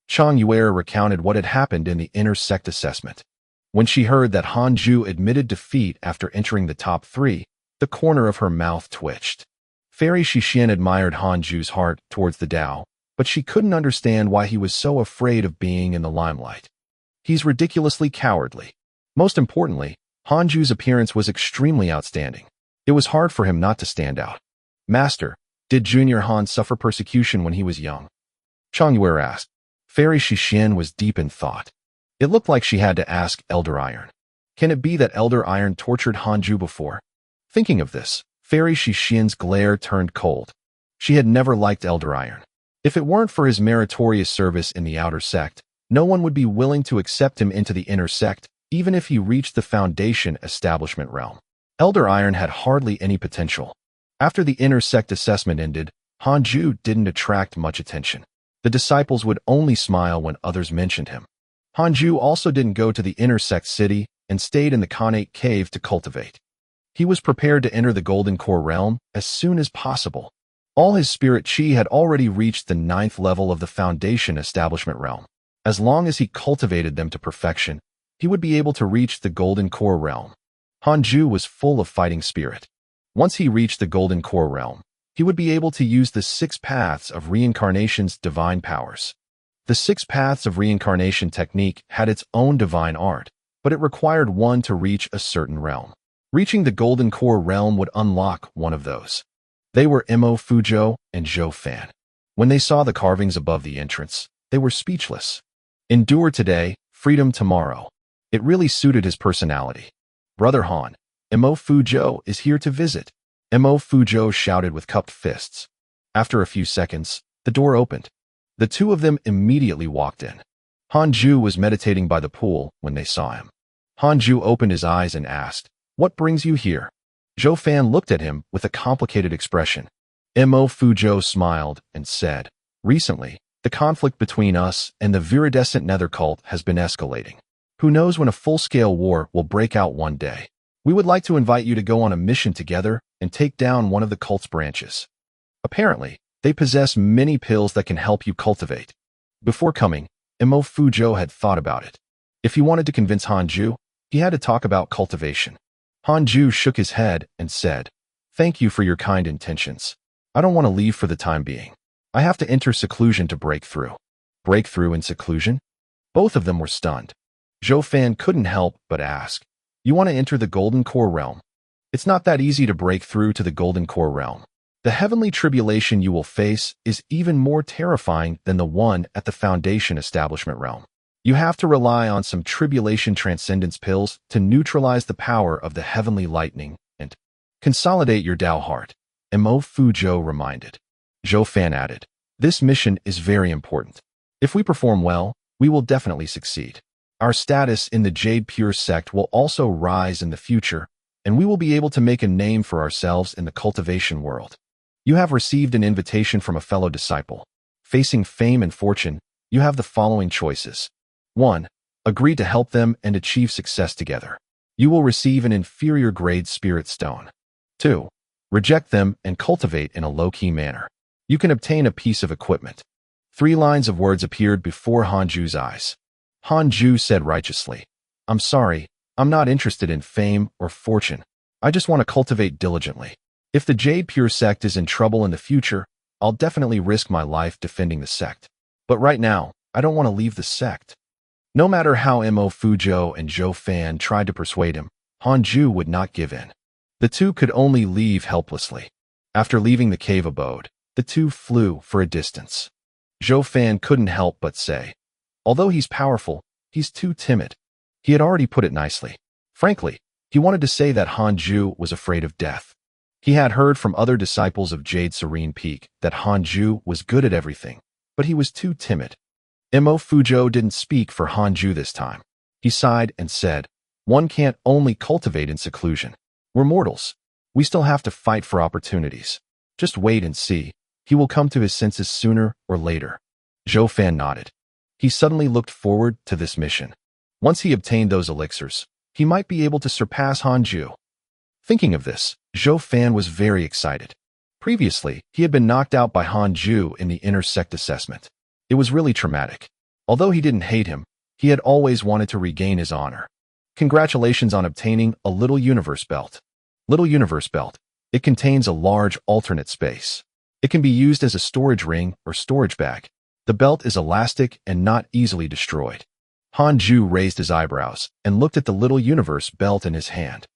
Chang Yuer recounted what had happened in the inner sect assessment. When she heard that Hanju admitted defeat after entering the top 3, the corner of her mouth twitched. Fairy Shixian admired Hanju's heart towards the Tao, but she couldn't understand why he was so afraid of being in the limelight. He's ridiculously cowardly. Most importantly, Hanju's appearance was extremely outstanding. It was hard for him not to stand out. Master, did Junior Han suffer persecution when he was young? Chang Yuer asked. Fairy Shixian was deep in thought. It looked like she had to ask Elder Iron. Can it be that Elder Iron tortured Hanju before? Thinking of this, Fairy Shixian's glare turned cold. She had never liked Elder Iron. If it weren't for his meritorious service in the outer sect, no one would be willing to accept him into the inner sect, even if he reached the Foundation establishment realm. Elder Iron had hardly any potential. After the inner sect assessment ended, Hanju didn't attract much attention. The disciples would only smile when others mentioned him. Hanju also didn't go to the inner sect city and stayed in the Khanate cave to cultivate. He was prepared to enter the Golden Core realm as soon as possible. All his spirit chi had already reached the 9th level of the Foundation establishment realm. As long as he cultivated them to perfection, he would be able to reach the Golden Core realm. Hanju was full of fighting spirit. Once he reached the Golden Core realm, he would be able to use the 6 paths of reincarnation's divine powers. The 6 paths of reincarnation technique had its own divine art, but it required one to reach a certain realm. Reaching the Golden Core realm would unlock one of those. They were Imo Fuzhou and Zhou Fan. When they saw the carvings above the entrance, they were speechless. Endure today, freedom tomorrow. It really suited his personality. Brother Han, Imo Fuzhou is here to visit. Imo Fuzhou shouted with cupped fists. After a few seconds, the door opened. The two of them immediately walked in. Hanju was meditating by the pool when they saw him. Hanju opened his eyes and asked, "What brings you here?" Zhou Fan looked at him with a complicated expression. Imo Fuzhou smiled and said, "Recently, the conflict between us and the viridescent nether cult has been escalating. Who knows when a full-scale war will break out one day. We would like to invite you to go on a mission together and take down one of the cult's branches. Apparently, they possess many pills that can help you cultivate." Before coming, Imo Fuzhou had thought about it. If he wanted to convince Hanju, he had to talk about cultivation. Hanju shook his head and said, "Thank you for your kind intentions. I don't want to leave for the time being. I have to enter seclusion to break through." Break through in seclusion? Both of them were stunned. Zhou Fan couldn't help but ask, "You want to enter the Golden Core realm? It's not that easy to break through to the Golden Core realm. The heavenly tribulation you will face is even more terrifying than the one at the Foundation establishment realm. You have to rely on some tribulation transcendence pills to neutralize the power of the heavenly lightning and consolidate your Tao heart," Imo Fuzhou reminded. Zhou Fan added, "This mission is very important. If we perform well, we will definitely succeed. Our status in the Jade Pure sect will also rise in the future, and we will be able to make a name for ourselves in the cultivation world. You have received an invitation from a fellow disciple. Facing fame and fortune, you have the following choices. 1. Agree to help them and achieve success together. You will receive an inferior grade spirit stone. 2. Reject them and cultivate in a low-key manner. You can obtain a piece of equipment." 3 lines of words appeared before Hanju's eyes. Hanju said righteously, "I'm sorry, I'm not interested in fame or fortune. I just want to cultivate diligently. If the Jade Pure sect is in trouble in the future, I'll definitely risk my life defending the sect. But right now, I don't want to leave the sect." No matter how Imo Fuzhou and Zhou Fan tried to persuade him, Hanju would not give in. The two could only leave helplessly. After leaving the cave abode, the two flew for a distance. Zhou Fan couldn't help but say, "Although he's powerful, he's too timid." He had already put it nicely. Frankly, he wanted to say that Hanju was afraid of death. He had heard from other disciples of Jade Serene Peak that Hanju was good at everything, but he was too timid. Imo Fujo didn't speak for Hanju this time. He sighed and said, "One can't only cultivate in seclusion. We're mortals. We still have to fight for opportunities. Just wait and see. He will come to his senses sooner or later." Zhou Fan nodded. He suddenly looked forward to this mission. Once he obtained those elixirs, he might be able to surpass Hanju. Thinking of this, Zhou Fan was very excited. Previously, he had been knocked out by Hanju in the inner sect assessment. It was really traumatic. Although he didn't hate him, he had always wanted to regain his honor. Congratulations on obtaining a Little Universe Belt. Little Universe Belt. It contains a large alternate space. It can be used as a storage ring or storage bag. The belt is elastic and not easily destroyed. Hanju raised his eyebrows and looked at the Little Universe Belt in his hand.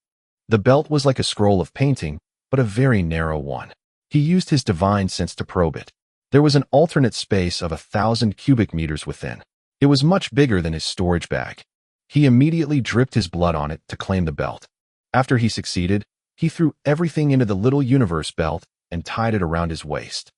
The belt was like a scroll of painting, but a very narrow one. He used his divine sense to probe it. There was an alternate space of 1,000 cubic meters within. It was much bigger than his storage bag. He immediately dripped his blood on it to claim the belt. After he succeeded, he threw everything into the Little Universe Belt and tied it around his waist.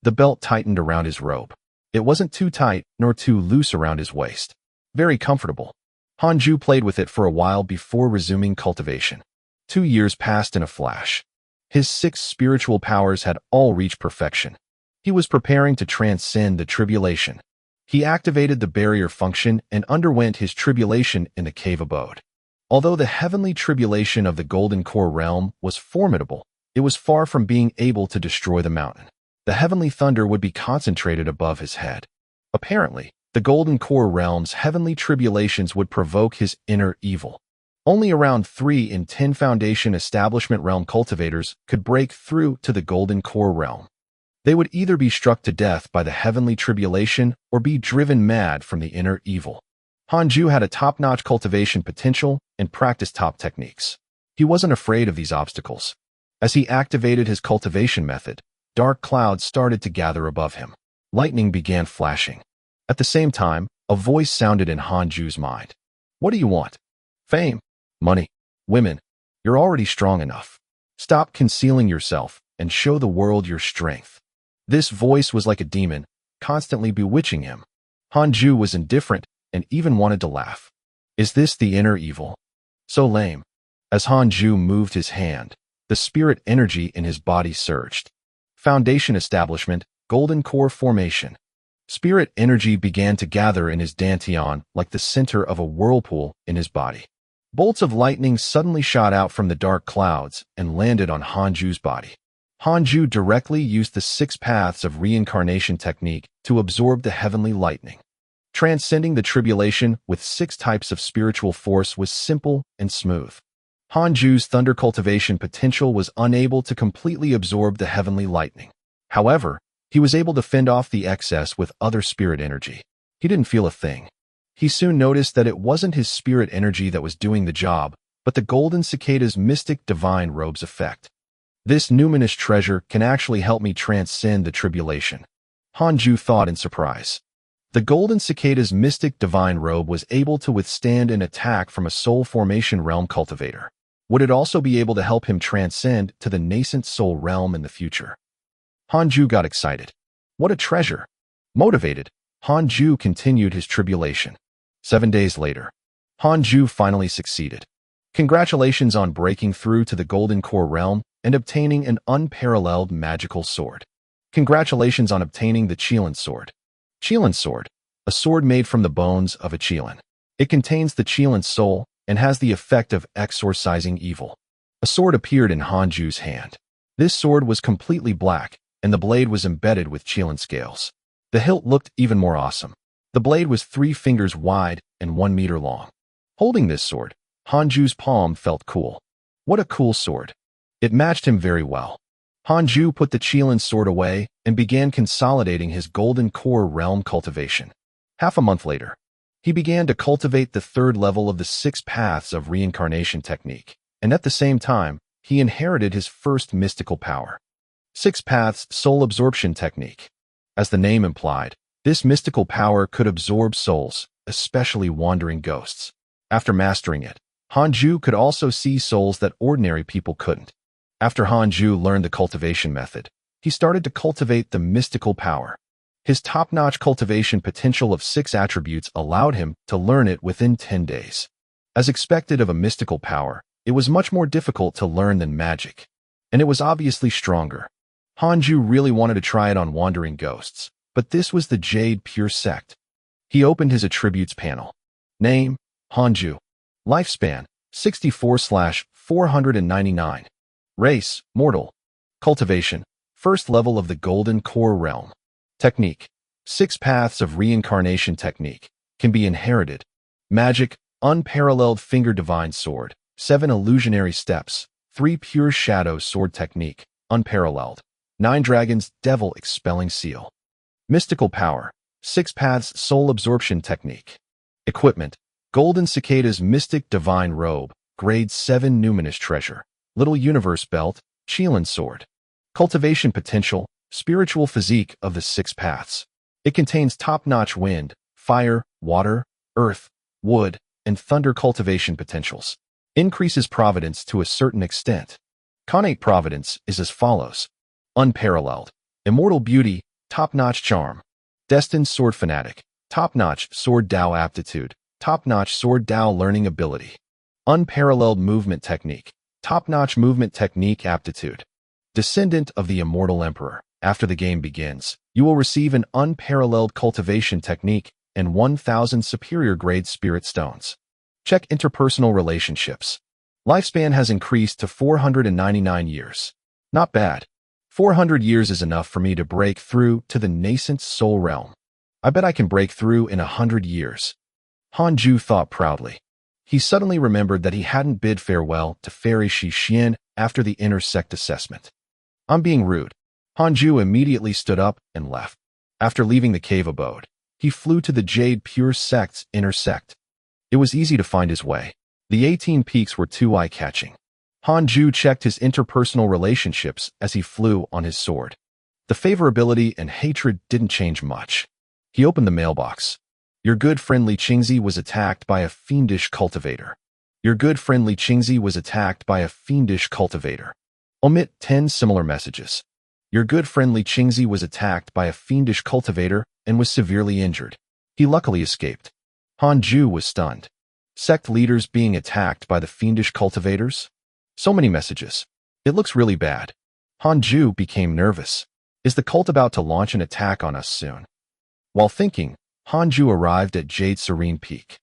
The belt tightened around his robe. It wasn't too tight nor too loose around his waist. Very comfortable. Hanju played with it for a while before resuming cultivation. 2 years passed in a flash. His 6 spiritual powers had all reached perfection. He was preparing to transcend the tribulation. He activated the barrier function and underwent his tribulation in the cave abode. Although the heavenly tribulation of the Golden Core realm was formidable, it was far from being able to destroy the mountain. The heavenly thunder would be concentrated above his head. Apparently, the Golden Core realm's heavenly tribulations would provoke his inner evil. Only around 3 in 10 Foundation Establishment realm cultivators could break through to the Golden Core realm. They would either be struck to death by the heavenly tribulation or be driven mad from the inner evil. Hanju had a top-notch cultivation potential and practiced top techniques. He wasn't afraid of these obstacles. As he activated his cultivation method, dark clouds started to gather above him. Lightning began flashing. At the same time, a voice sounded in Hanju's mind. "What do you want? Fame? Money? Women? You're already strong enough. Stop concealing yourself and show the world your strength." This voice was like a demon, constantly bewitching him. Hanju was indifferent and even wanted to laugh. Is this the inner evil? So lame. As Hanju moved his hand, the spirit energy in his body surged. Foundation establishment, Golden Core formation. Spirit energy began to gather in his dantian like the center of a whirlpool in his body. Bolts of lightning suddenly shot out from the dark clouds and landed on Hanju's body. Hanju directly used the 6 paths of reincarnation technique to absorb the heavenly lightning. Transcending the tribulation with 6 types of spiritual force was simple and smooth. Hanju's thunder cultivation potential was unable to completely absorb the heavenly lightning. However, he was able to fend off the excess with other spirit energy. He didn't feel a thing. He soon noticed that it wasn't his spirit energy that was doing the job, but the golden cicada's mystic divine robes effect. This numinous treasure can actually help me transcend the tribulation. Hanju thought in surprise. The golden cicada's mystic divine robe was able to withstand an attack from a soul formation realm cultivator. Would it also be able to help him transcend to the nascent soul realm in the future? Hanju got excited. What a treasure! Motivated, Hanju continued his tribulation. 7 days later, Hanju finally succeeded. Congratulations on breaking through to the Golden Core realm and obtaining an unparalleled magical sword. Congratulations on obtaining the Qilin sword. Qilin sword, a sword made from the bones of a Qilin. It contains the Qilin soul and has the effect of exorcising evil. A sword appeared in Hanju's hand. This sword was completely black, and the blade was embedded with Qilin scales. The hilt looked even more awesome. The blade was 3 fingers wide and 1 meter long. Holding this sword, Hanju's palm felt cool. What a cool sword. It matched him very well. Hanju put the Qilin sword away and began consolidating his Golden Core realm cultivation. Half a month later, he began to cultivate the 3rd level of the 6 paths of reincarnation technique, and at the same time, he inherited his first mystical power. 6 paths soul absorption technique. As the name implied, this mystical power could absorb souls, especially wandering ghosts. After mastering it, Hanju could also see souls that ordinary people couldn't. After Hanju learned the cultivation method, he started to cultivate the mystical power. His top-notch cultivation potential of 6 attributes allowed him to learn it within 10 days. As expected of a mystical power, it was much more difficult to learn than magic, and it was obviously stronger. Hanju really wanted to try it on wandering ghosts, but this was the Jade Pure Sect. He opened his attributes panel. Name, Hanju. Lifespan, 64/499. Race, mortal. Cultivation, first level of the Golden Core Realm. Technique, 6 paths of reincarnation technique, can be inherited. Magic, unparalleled finger divine sword, 7 illusionary steps, 3 pure shadow sword technique, unparalleled. 9 dragons, devil expelling seal. Mystical power, 6 paths soul absorption technique. Equipment, golden cicadas mystic divine robe, grade 7 numinous treasure, little universe belt, Qilin sword. Cultivation potential, spiritual physique of the 6 paths. It contains top-notch wind, fire, water, earth, wood, and thunder cultivation potentials. Increases providence to a certain extent. Connate providence is as follows. Unparalleled. Immortal beauty, top-notch charm. Destined sword fanatic. Top-notch sword Dao aptitude. Top-notch sword Dao learning ability. Unparalleled movement technique. Top-notch movement technique aptitude. Descendant of the Immortal Emperor. After the game begins, you will receive an unparalleled cultivation technique and 1,000 superior grade spirit stones. Check interpersonal relationships. Lifespan has increased to 499 years. Not bad. 400 years is enough for me to break through to the nascent soul realm. I bet I can break through in 100 years. Hanju thought proudly. He suddenly remembered that he hadn't bid farewell to Fairy Shixian after the inner sect assessment. I'm being rude. Hanju immediately stood up and left. After leaving the cave abode, he flew to the Jade Pure Sect's inner sect. It was easy to find his way. The 18 peaks were too eye-catching. Hanju checked his interpersonal relationships as he flew on his sword. The favorability and hatred didn't change much. He opened the mailbox. Your good friendly Qingzi was attacked by a fiendish cultivator. Your good friendly Qingzi was attacked by a fiendish cultivator. Omit 10 similar messages. Your good friendly Qingzi was attacked by a fiendish cultivator and was severely injured. He luckily escaped. Hanju was stunned. Sect leaders being attacked by the fiendish cultivators? So many messages. It looks really bad. Hanju became nervous. Is the cult about to launch an attack on us soon? While thinking, Hanju arrived at Jade Serene Peak.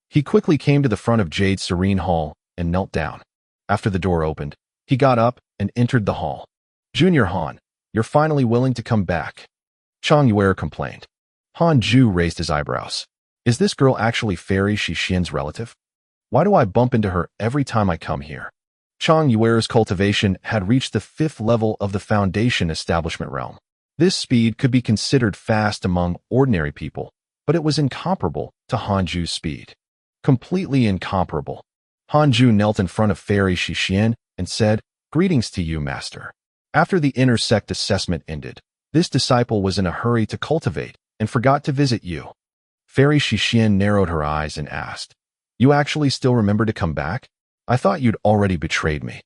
He quickly came to the front of Jade Serene Hall and knelt down. After the door opened, he got up and entered the hall. Junior Han, you're finally willing to come back. Chang Yuer complained. Hanju raised his eyebrows. Is this girl actually Fairy Shixian's relative? Why do I bump into her every time I come here? Chang Yuer's cultivation had reached the 5th level of the Foundation Establishment realm. This speed could be considered fast among ordinary people, but it was incomparable to Hanju's speed. Completely incomparable. Hanju knelt in front of Fairy Shixian and said, Greetings to you, Master. After the inner sect assessment ended, this disciple was in a hurry to cultivate and forgot to visit you. Fairy Shixian narrowed her eyes and asked, You actually still remember to come back? I thought you'd already betrayed me.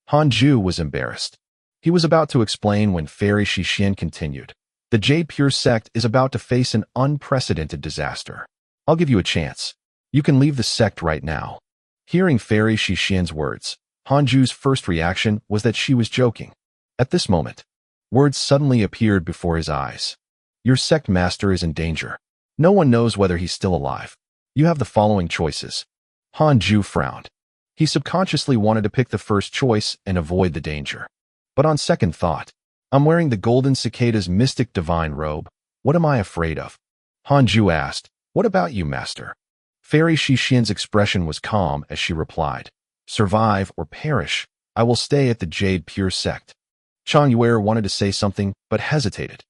Hanju was embarrassed. He was about to explain when Fairy Shixian continued. The Jade Pure Sect is about to face an unprecedented disaster. I'll give you a chance. You can leave the sect right now. Hearing Fairy Shixian's words, Hanju's first reaction was that she was joking. At this moment, words suddenly appeared before his eyes. Your sect master is in danger. No one knows whether he's still alive. You have the following choices. Hanju frowned. He subconsciously wanted to pick the first choice and avoid the danger. But on second thought, I'm wearing the golden cicada's mystic divine robe. What am I afraid of? Hanju asked, What about you, master? Fairy Shixian's expression was calm as she replied, Survive or perish. I will stay at the Jade Pure Sect. Chang Yuer wanted to say something, but hesitated.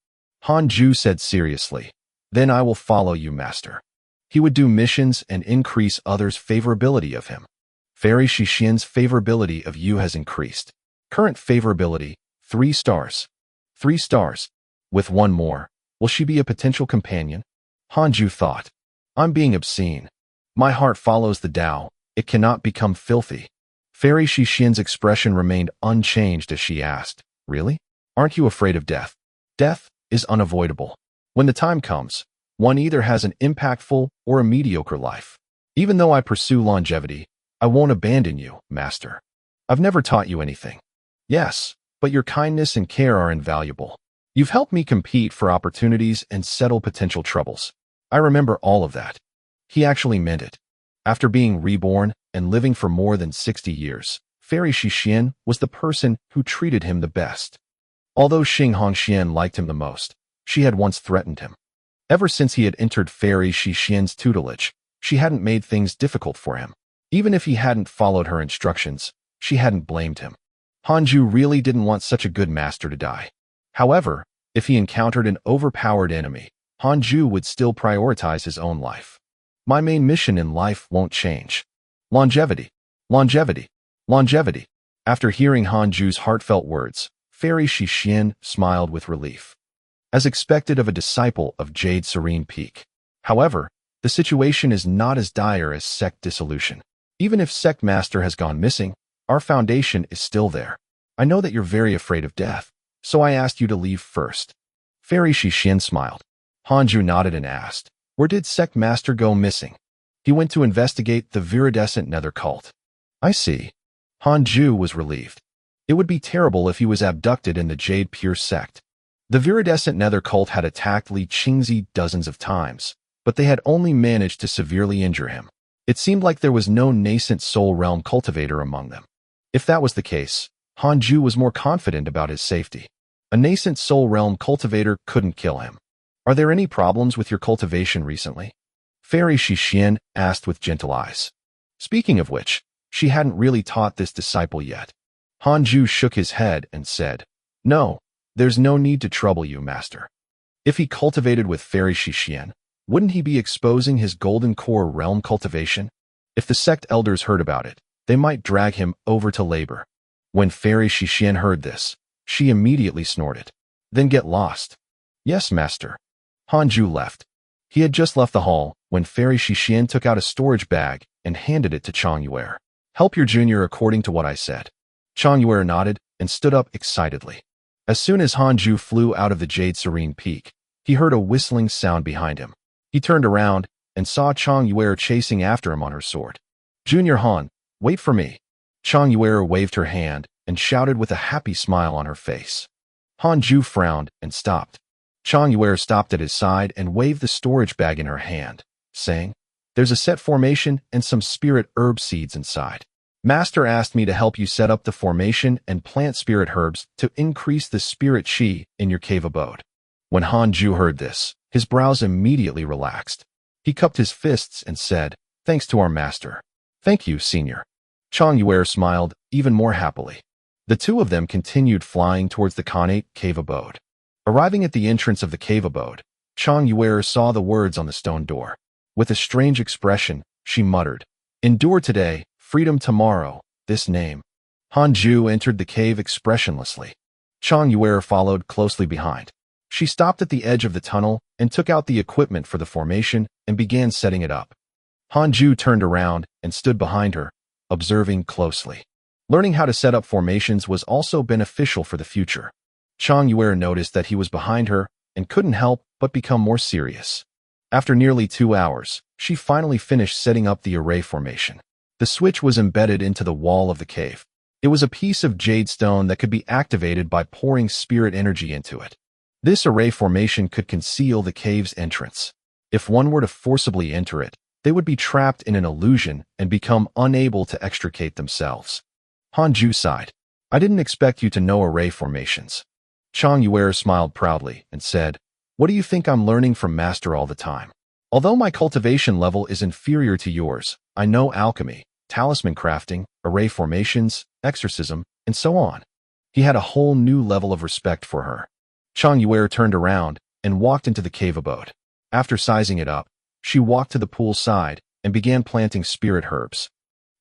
Hanju said seriously, Then I will follow you, master. He would do missions and increase others' favorability of him. Fairy Shixian's favorability of you has increased. Current favorability, 3 stars. 3 stars. With 1 more, will she be a potential companion? Hanju thought. I'm being obscene. My heart follows the Tao. It cannot become filthy. Fairy Shixian's expression remained unchanged as she asked, Really? Aren't you afraid of death? Death is unavoidable. When the time comes, one either has an impactful or a mediocre life. Even though I pursue longevity, I won't abandon you, Master. I've never taught you anything. Yes, but your kindness and care are invaluable. You've helped me compete for opportunities and settle potential troubles. I remember all of that. He actually meant it. After being reborn and living for more than 60 years, Fairy Shixian was the person who treated him the best. Although Xing Hongxian liked him the most, she had once threatened him. Ever since he had entered Fairy Shixian's tutelage, she hadn't made things difficult for him. Even if he hadn't followed her instructions, she hadn't blamed him. Hanju really didn't want such a good master to die. However, if he encountered an overpowered enemy, Hanju would still prioritize his own life. My main mission in life won't change. Longevity, longevity, longevity. After hearing Hanju's heartfelt words, Fairy Shixian smiled with relief, as expected of a disciple of Jade Serene Peak. However, the situation is not as dire as sect dissolution. Even if sect master has gone missing, our foundation is still there. I know that you're very afraid of death, so I asked you to leave first. Fairy Shixian smiled. Hanju nodded and asked, where did sect master go missing? He went to investigate the viridescent nether cult. I see. Hanju was relieved. It would be terrible if he was abducted in the Jade Pure sect. The viridescent nether cult had attacked Li Qingzi dozens of times, but they had only managed to severely injure him. It seemed like there was no nascent soul realm cultivator among them. If that was the case, Hanju was more confident about his safety. A nascent soul realm cultivator couldn't kill him. Are there any problems with your cultivation recently? Fairy Shixian asked with gentle eyes. Speaking of which, she hadn't really taught this disciple yet. Hanju shook his head and said, no, there's no need to trouble you, Master. If he cultivated with Fairy Shixian, wouldn't he be exposing his golden core realm cultivation? If the sect elders heard about it, they might drag him over to labor. When Fairy Shixian heard this, she immediately snorted. Then get lost. Yes, Master. Hanju left. He had just left the hall when Fairy Shixian took out a storage bag and handed it to Chang Yuer. Help your junior according to what I said. Chang Yuer nodded and stood up excitedly. As soon as Hanju flew out of the Jade Serene Peak, he heard a whistling sound behind him. He turned around and saw Chang Yuer chasing after him on her sword. Junior Han, wait for me. Chang Yuer waved her hand and shouted with a happy smile on her face. Hanju frowned and stopped. Chang Yuer stopped at his side and waved the storage bag in her hand, saying, there's a set formation and some spirit herb seeds inside. Master asked me to help you set up the formation and plant spirit herbs to increase the spirit chi in your cave abode. When Hanju heard this, his brows immediately relaxed. He cupped his fists and said, thanks to our master. Thank you, senior. Chang Yuer smiled even more happily. The two of them continued flying towards the Khanate cave abode. Arriving at the entrance of the cave abode, Chang Yuer saw the words on the stone door. With a strange expression, she muttered, endure today, freedom tomorrow, this name. Hanju entered the cave expressionlessly. Chang Yuer followed closely behind. She stopped at the edge of the tunnel and took out the equipment for the formation and began setting it up. Hanju turned around and stood behind her, observing closely. Learning how to set up formations was also beneficial for the future. Chang Yuer noticed that he was behind her and couldn't help but become more serious. After nearly 2 hours, she finally finished setting up the array formation. The switch was embedded into the wall of the cave. It was a piece of jade stone that could be activated by pouring spirit energy into it. This array formation could conceal the cave's entrance. If one were to forcibly enter it, they would be trapped in an illusion and become unable to extricate themselves. Hanju sighed. I didn't expect you to know array formations. Chang Yuer smiled proudly and said, what do you think I'm learning from Master all the time? Although my cultivation level is inferior to yours, I know alchemy, talisman crafting, array formations, exorcism, and so on. He had a whole new level of respect for her. Chang Yuer turned around and walked into the cave abode. After sizing it up, she walked to the pool side and began planting spirit herbs.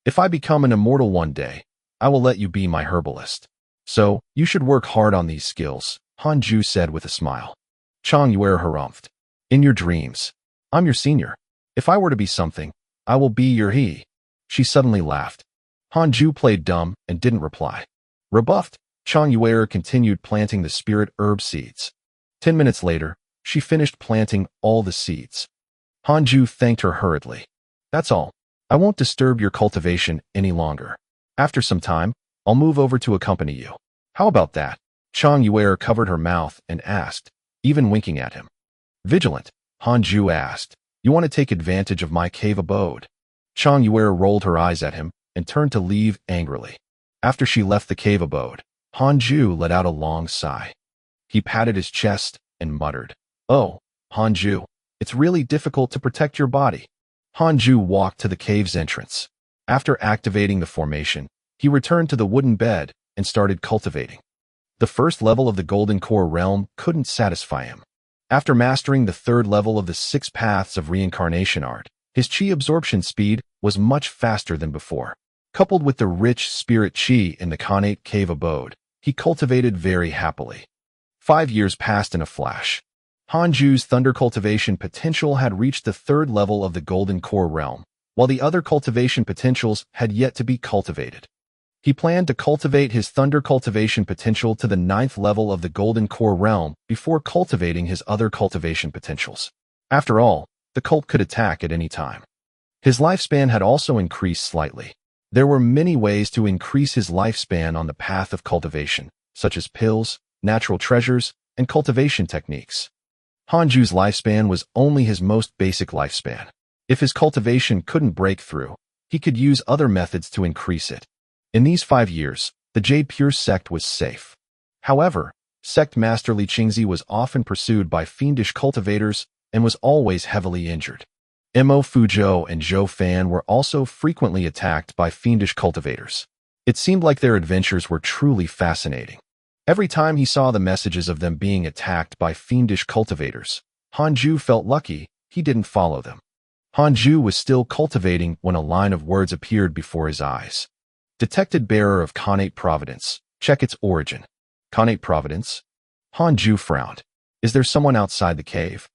If I become an immortal one day, I will let you be my herbalist. So, you should work hard on these skills, Hanju said with a smile. Chang Yuer harumphed. In your dreams. I'm your senior. If I were to be something, I will be your he. She suddenly laughed. Hanju played dumb and didn't reply. Rebuffed, Chang Yuer continued planting the spirit herb seeds. 10 minutes later, she finished planting all the seeds. Hanju thanked her hurriedly. That's all. I won't disturb your cultivation any longer. After some time, I'll move over to accompany you. How about that? Chang Yuer covered her mouth and asked, even winking at him. Vigilant, Hanju asked, you want to take advantage of my cave abode? Chang Yuer rolled her eyes at him and turned to leave angrily. After she left the cave abode, Hanju let out a long sigh. He patted his chest and muttered, Oh, Hanju, it's really difficult to protect your body. Hanju walked to the cave's entrance. After activating the formation, he returned to the wooden bed and started cultivating. The first level of the Golden Core realm couldn't satisfy him. After mastering the third level of the 6 paths of reincarnation art, his chi absorption speed was much faster than before. Coupled with the rich spirit chi in the Khanate cave abode, he cultivated very happily. 5 years passed in a flash. Hanju's thunder cultivation potential had reached the third level of the Golden Core realm, while the other cultivation potentials had yet to be cultivated. He planned to cultivate his thunder cultivation potential to the 9th level of the Golden Core realm before cultivating his other cultivation potentials. After all, the cult could attack at any time. His lifespan had also increased slightly. There were many ways to increase his lifespan on the path of cultivation, such as pills, natural treasures, and cultivation techniques. Hanju's lifespan was only his most basic lifespan. If his cultivation couldn't break through, he could use other methods to increase it. In these 5 years, the Jade Pure sect was safe. However, sect master Li Qingzi was often pursued by fiendish cultivators and was always heavily injured. Mo Fuzhou and Zhou Fan were also frequently attacked by fiendish cultivators. It seemed like their adventures were truly fascinating. Every time he saw the messages of them being attacked by fiendish cultivators, Hanju felt lucky he didn't follow them. Hanju was still cultivating when a line of words appeared before his eyes. Detected bearer of Khanate Providence. Check its origin. Khanate Providence? Hanju frowned. Is there someone outside the cave?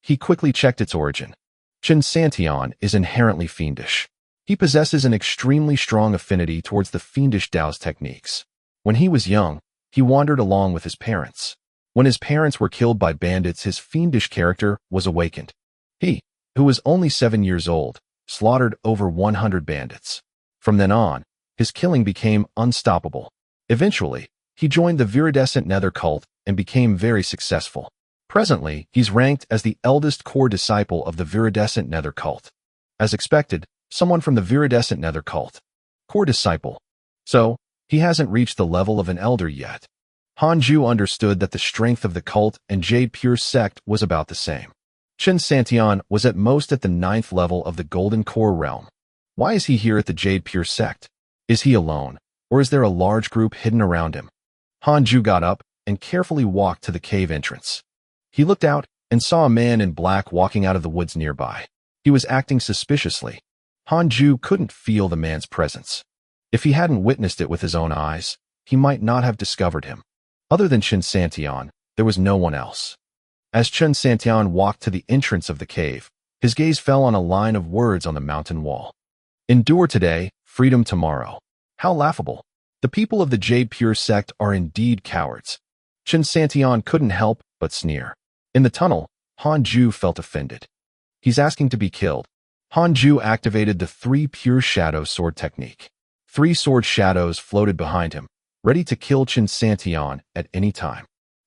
He quickly checked its origin. Chen Santian is inherently fiendish. He possesses an extremely strong affinity towards the fiendish Tao's techniques. When he was young, he wandered along with his parents. When his parents were killed by bandits, his fiendish character was awakened. He, who was only 7 years old, slaughtered over 100 bandits. From then on, his killing became unstoppable. Eventually, he joined the Viridescent Nether cult and became very successful. Presently, he's ranked as the eldest core disciple of the Viridescent Nether cult. As expected, someone from the Viridescent Nether cult. Core disciple. So, he hasn't reached the level of an elder yet. Hanju understood that the strength of the cult and Jade Pure sect was about the same. Chen Santian was at most at the 9th level of the Golden Core realm. Why is he here at the Jade Pure sect? Is he alone, or is there a large group hidden around him? Hanju got up and carefully walked to the cave entrance. He looked out and saw a man in black walking out of the woods nearby. He was acting suspiciously. Hanju couldn't feel the man's presence. If he hadn't witnessed it with his own eyes, he might not have discovered him. Other than Chen Santian, there was no one else. As Chen Santian walked to the entrance of the cave, his gaze fell on a line of words on the mountain wall. Endure today, freedom tomorrow. How laughable. The people of the Jade Pure sect are indeed cowards. Chen Santian couldn't help but sneer. In the tunnel, Hanju felt offended. He's asking to be killed. Hanju activated the 3 Pure Shadow Sword technique. 3 sword shadows floated behind him, ready to kill Chen Santian at any time.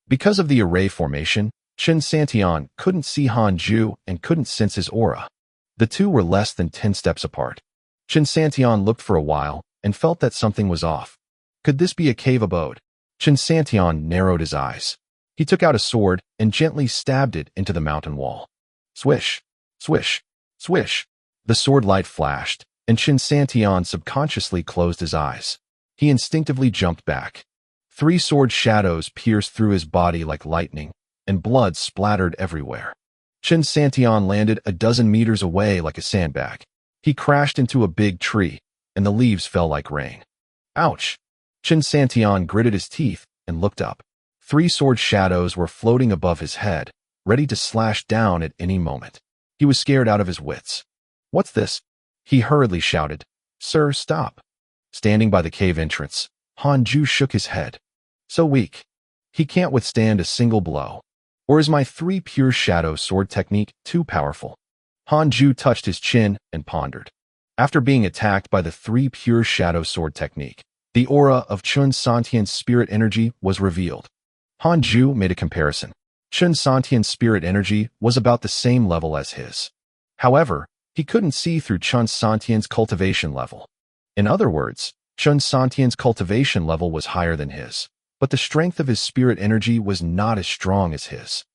Because of the array formation, Chen Santian couldn't see Hanju and couldn't sense his aura. The two were less than 10 steps apart. Chen Santian looked for a while and felt that something was off. Could this be a cave abode? Chen Santian narrowed his eyes. He took out a sword and gently stabbed it into the mountain wall. Swish, swish, swish. The sword light flashed, and Chen Santian subconsciously closed his eyes. He instinctively jumped back. 3 sword shadows pierced through his body like lightning, and blood splattered everywhere. Chen Santian landed a dozen meters away like a sandbag. He crashed into a big tree, and the leaves fell like rain. Ouch! Chen Santian gritted his teeth and looked up. 3 sword shadows were floating above his head, ready to slash down at any moment. He was scared out of his wits. What's this? He hurriedly shouted. Sir, stop. Standing by the cave entrance, Hanju shook his head. So weak. He can't withstand a single blow. Or is my 3 pure shadow sword technique too powerful? Hanju touched his chin and pondered. After being attacked by the 3 pure shadow sword technique, the aura of Chun Santian's spirit energy was revealed. Hanju made a comparison. Chun Santian's spirit energy was about the same level as his. However, he couldn't see through Chun Santian's cultivation level. In other words, Chun Santian's cultivation level was higher than his, but the strength of his spirit energy was not as strong as his.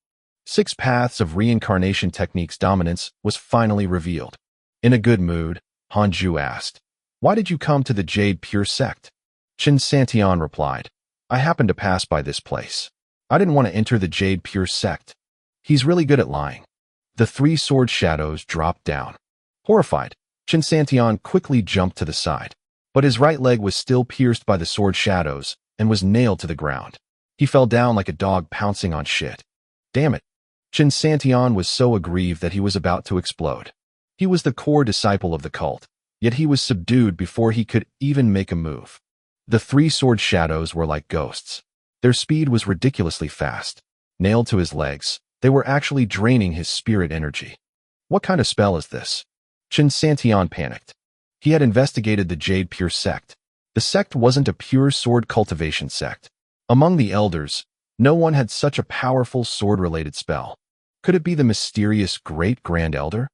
6 paths of reincarnation techniques dominance was finally revealed. In a good mood, Hanju asked, "Why did you come to the Jade Pure sect?" Chun Santian replied, "I happened to pass by this place. I didn't want to enter the Jade Pure sect. He's really good at lying." The 3 sword shadows dropped down. Horrified, Chun Santian quickly jumped to the side, but his right leg was still pierced by the sword shadows and was nailed to the ground. He fell down like a dog pouncing on shit. Damn it. Chun Santian was so aggrieved that he was about to explode. He was the core disciple of the cult, yet he was subdued before he could even make a move. The 3 sword shadows were like ghosts. Their speed was ridiculously fast. Nailed to his legs, they were actually draining his spirit energy. What kind of spell is this? Chun Santian panicked. He had investigated the Jade Pure sect. The sect wasn't a pure sword cultivation sect. Among the elders, no one had such a powerful sword-related spell. Could it be the mysterious Great Grand Elder?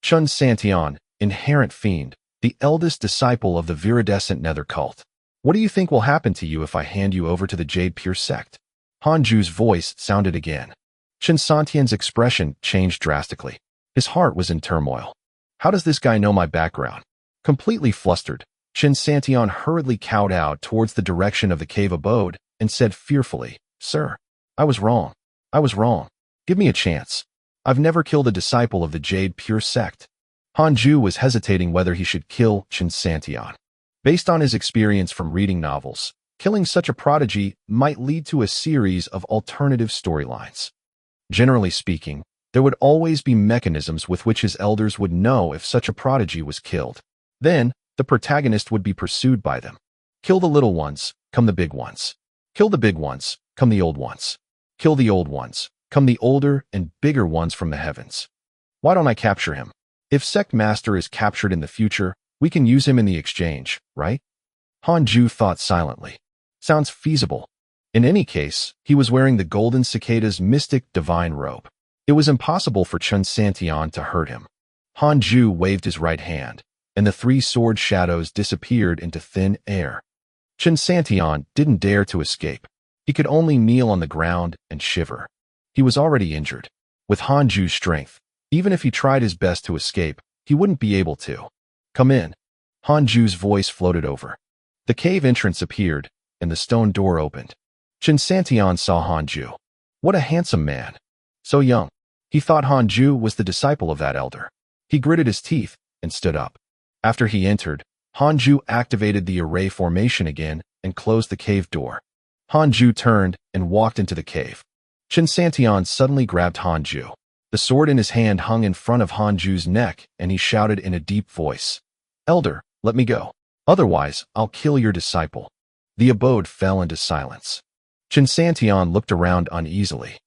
Chun Santian, inherent fiend, the eldest disciple of the viridescent nether cult. What do you think will happen to you if I hand you over to the Jade Pure sect? Hanju's voice sounded again. Chun Santian's expression changed drastically. His heart was in turmoil. How does this guy know my background? Completely flustered, Chun Santian hurriedly kowtowed towards the direction of the cave abode and said fearfully, "Sir, I was wrong. I was wrong. Give me a chance. I've never killed a disciple of the Jade Pure sect." Hanju was hesitating whether he should kill Chun Santian. Based on his experience from reading novels, killing such a prodigy might lead to a series of alternative storylines. Generally speaking, there would always be mechanisms with which his elders would know if such a prodigy was killed. Then, the protagonist would be pursued by them. Kill the little ones, come the big ones. Kill the big ones, come the old ones. Kill the old ones, come the older and bigger ones from the heavens. Why don't I capture him? If Sect Master is captured in the future, we can use him in the exchange, right? Hanju thought silently. Sounds feasible. In any case, he was wearing the golden cicada's mystic divine robe. It was impossible for Chun Santian to hurt him. Hanju waved his right hand, and the 3 sword shadows disappeared into thin air. Chun Santian didn't dare to escape. He could only kneel on the ground and shiver. He was already injured. With Hanju's strength, even if he tried his best to escape, he wouldn't be able to. "Come in." Hanju's voice floated over. The cave entrance appeared, and the stone door opened. Chun Santian saw Hanju. What a handsome man. So young. He thought Hanju was the disciple of that elder. He gritted his teeth and stood up. After he entered, Hanju activated the array formation again and closed the cave door. Hanju turned and walked into the cave. Chun Santian suddenly grabbed Hanju. The sword in his hand hung in front of Hanju's neck, and he shouted in a deep voice, "Elder, let me go. Otherwise, I'll kill your disciple." The abode fell into silence. Chun Santian looked around uneasily.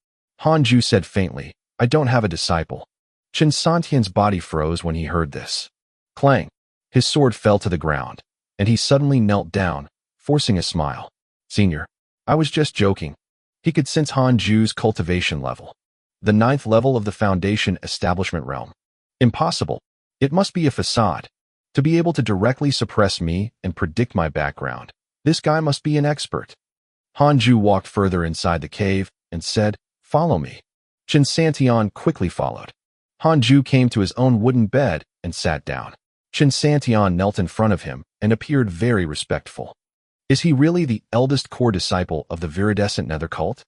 Hanju said faintly, "I don't have a disciple." Chun Santian's body froze when he heard this. Clang! His sword fell to the ground, and he suddenly knelt down, forcing a smile. "Senior, I was just joking." He could sense Hanju's cultivation level. The 9th level of the Foundation Establishment Realm. Impossible. It must be a facade. To be able to directly suppress me and predict my background, this guy must be an expert. Hanju walked further inside the cave and said, "Follow me." Chun Santian quickly followed. Hanju came to his own wooden bed and sat down. Chun Santian knelt in front of him and appeared very respectful. Is he really the eldest core disciple of the viridescent nether cult?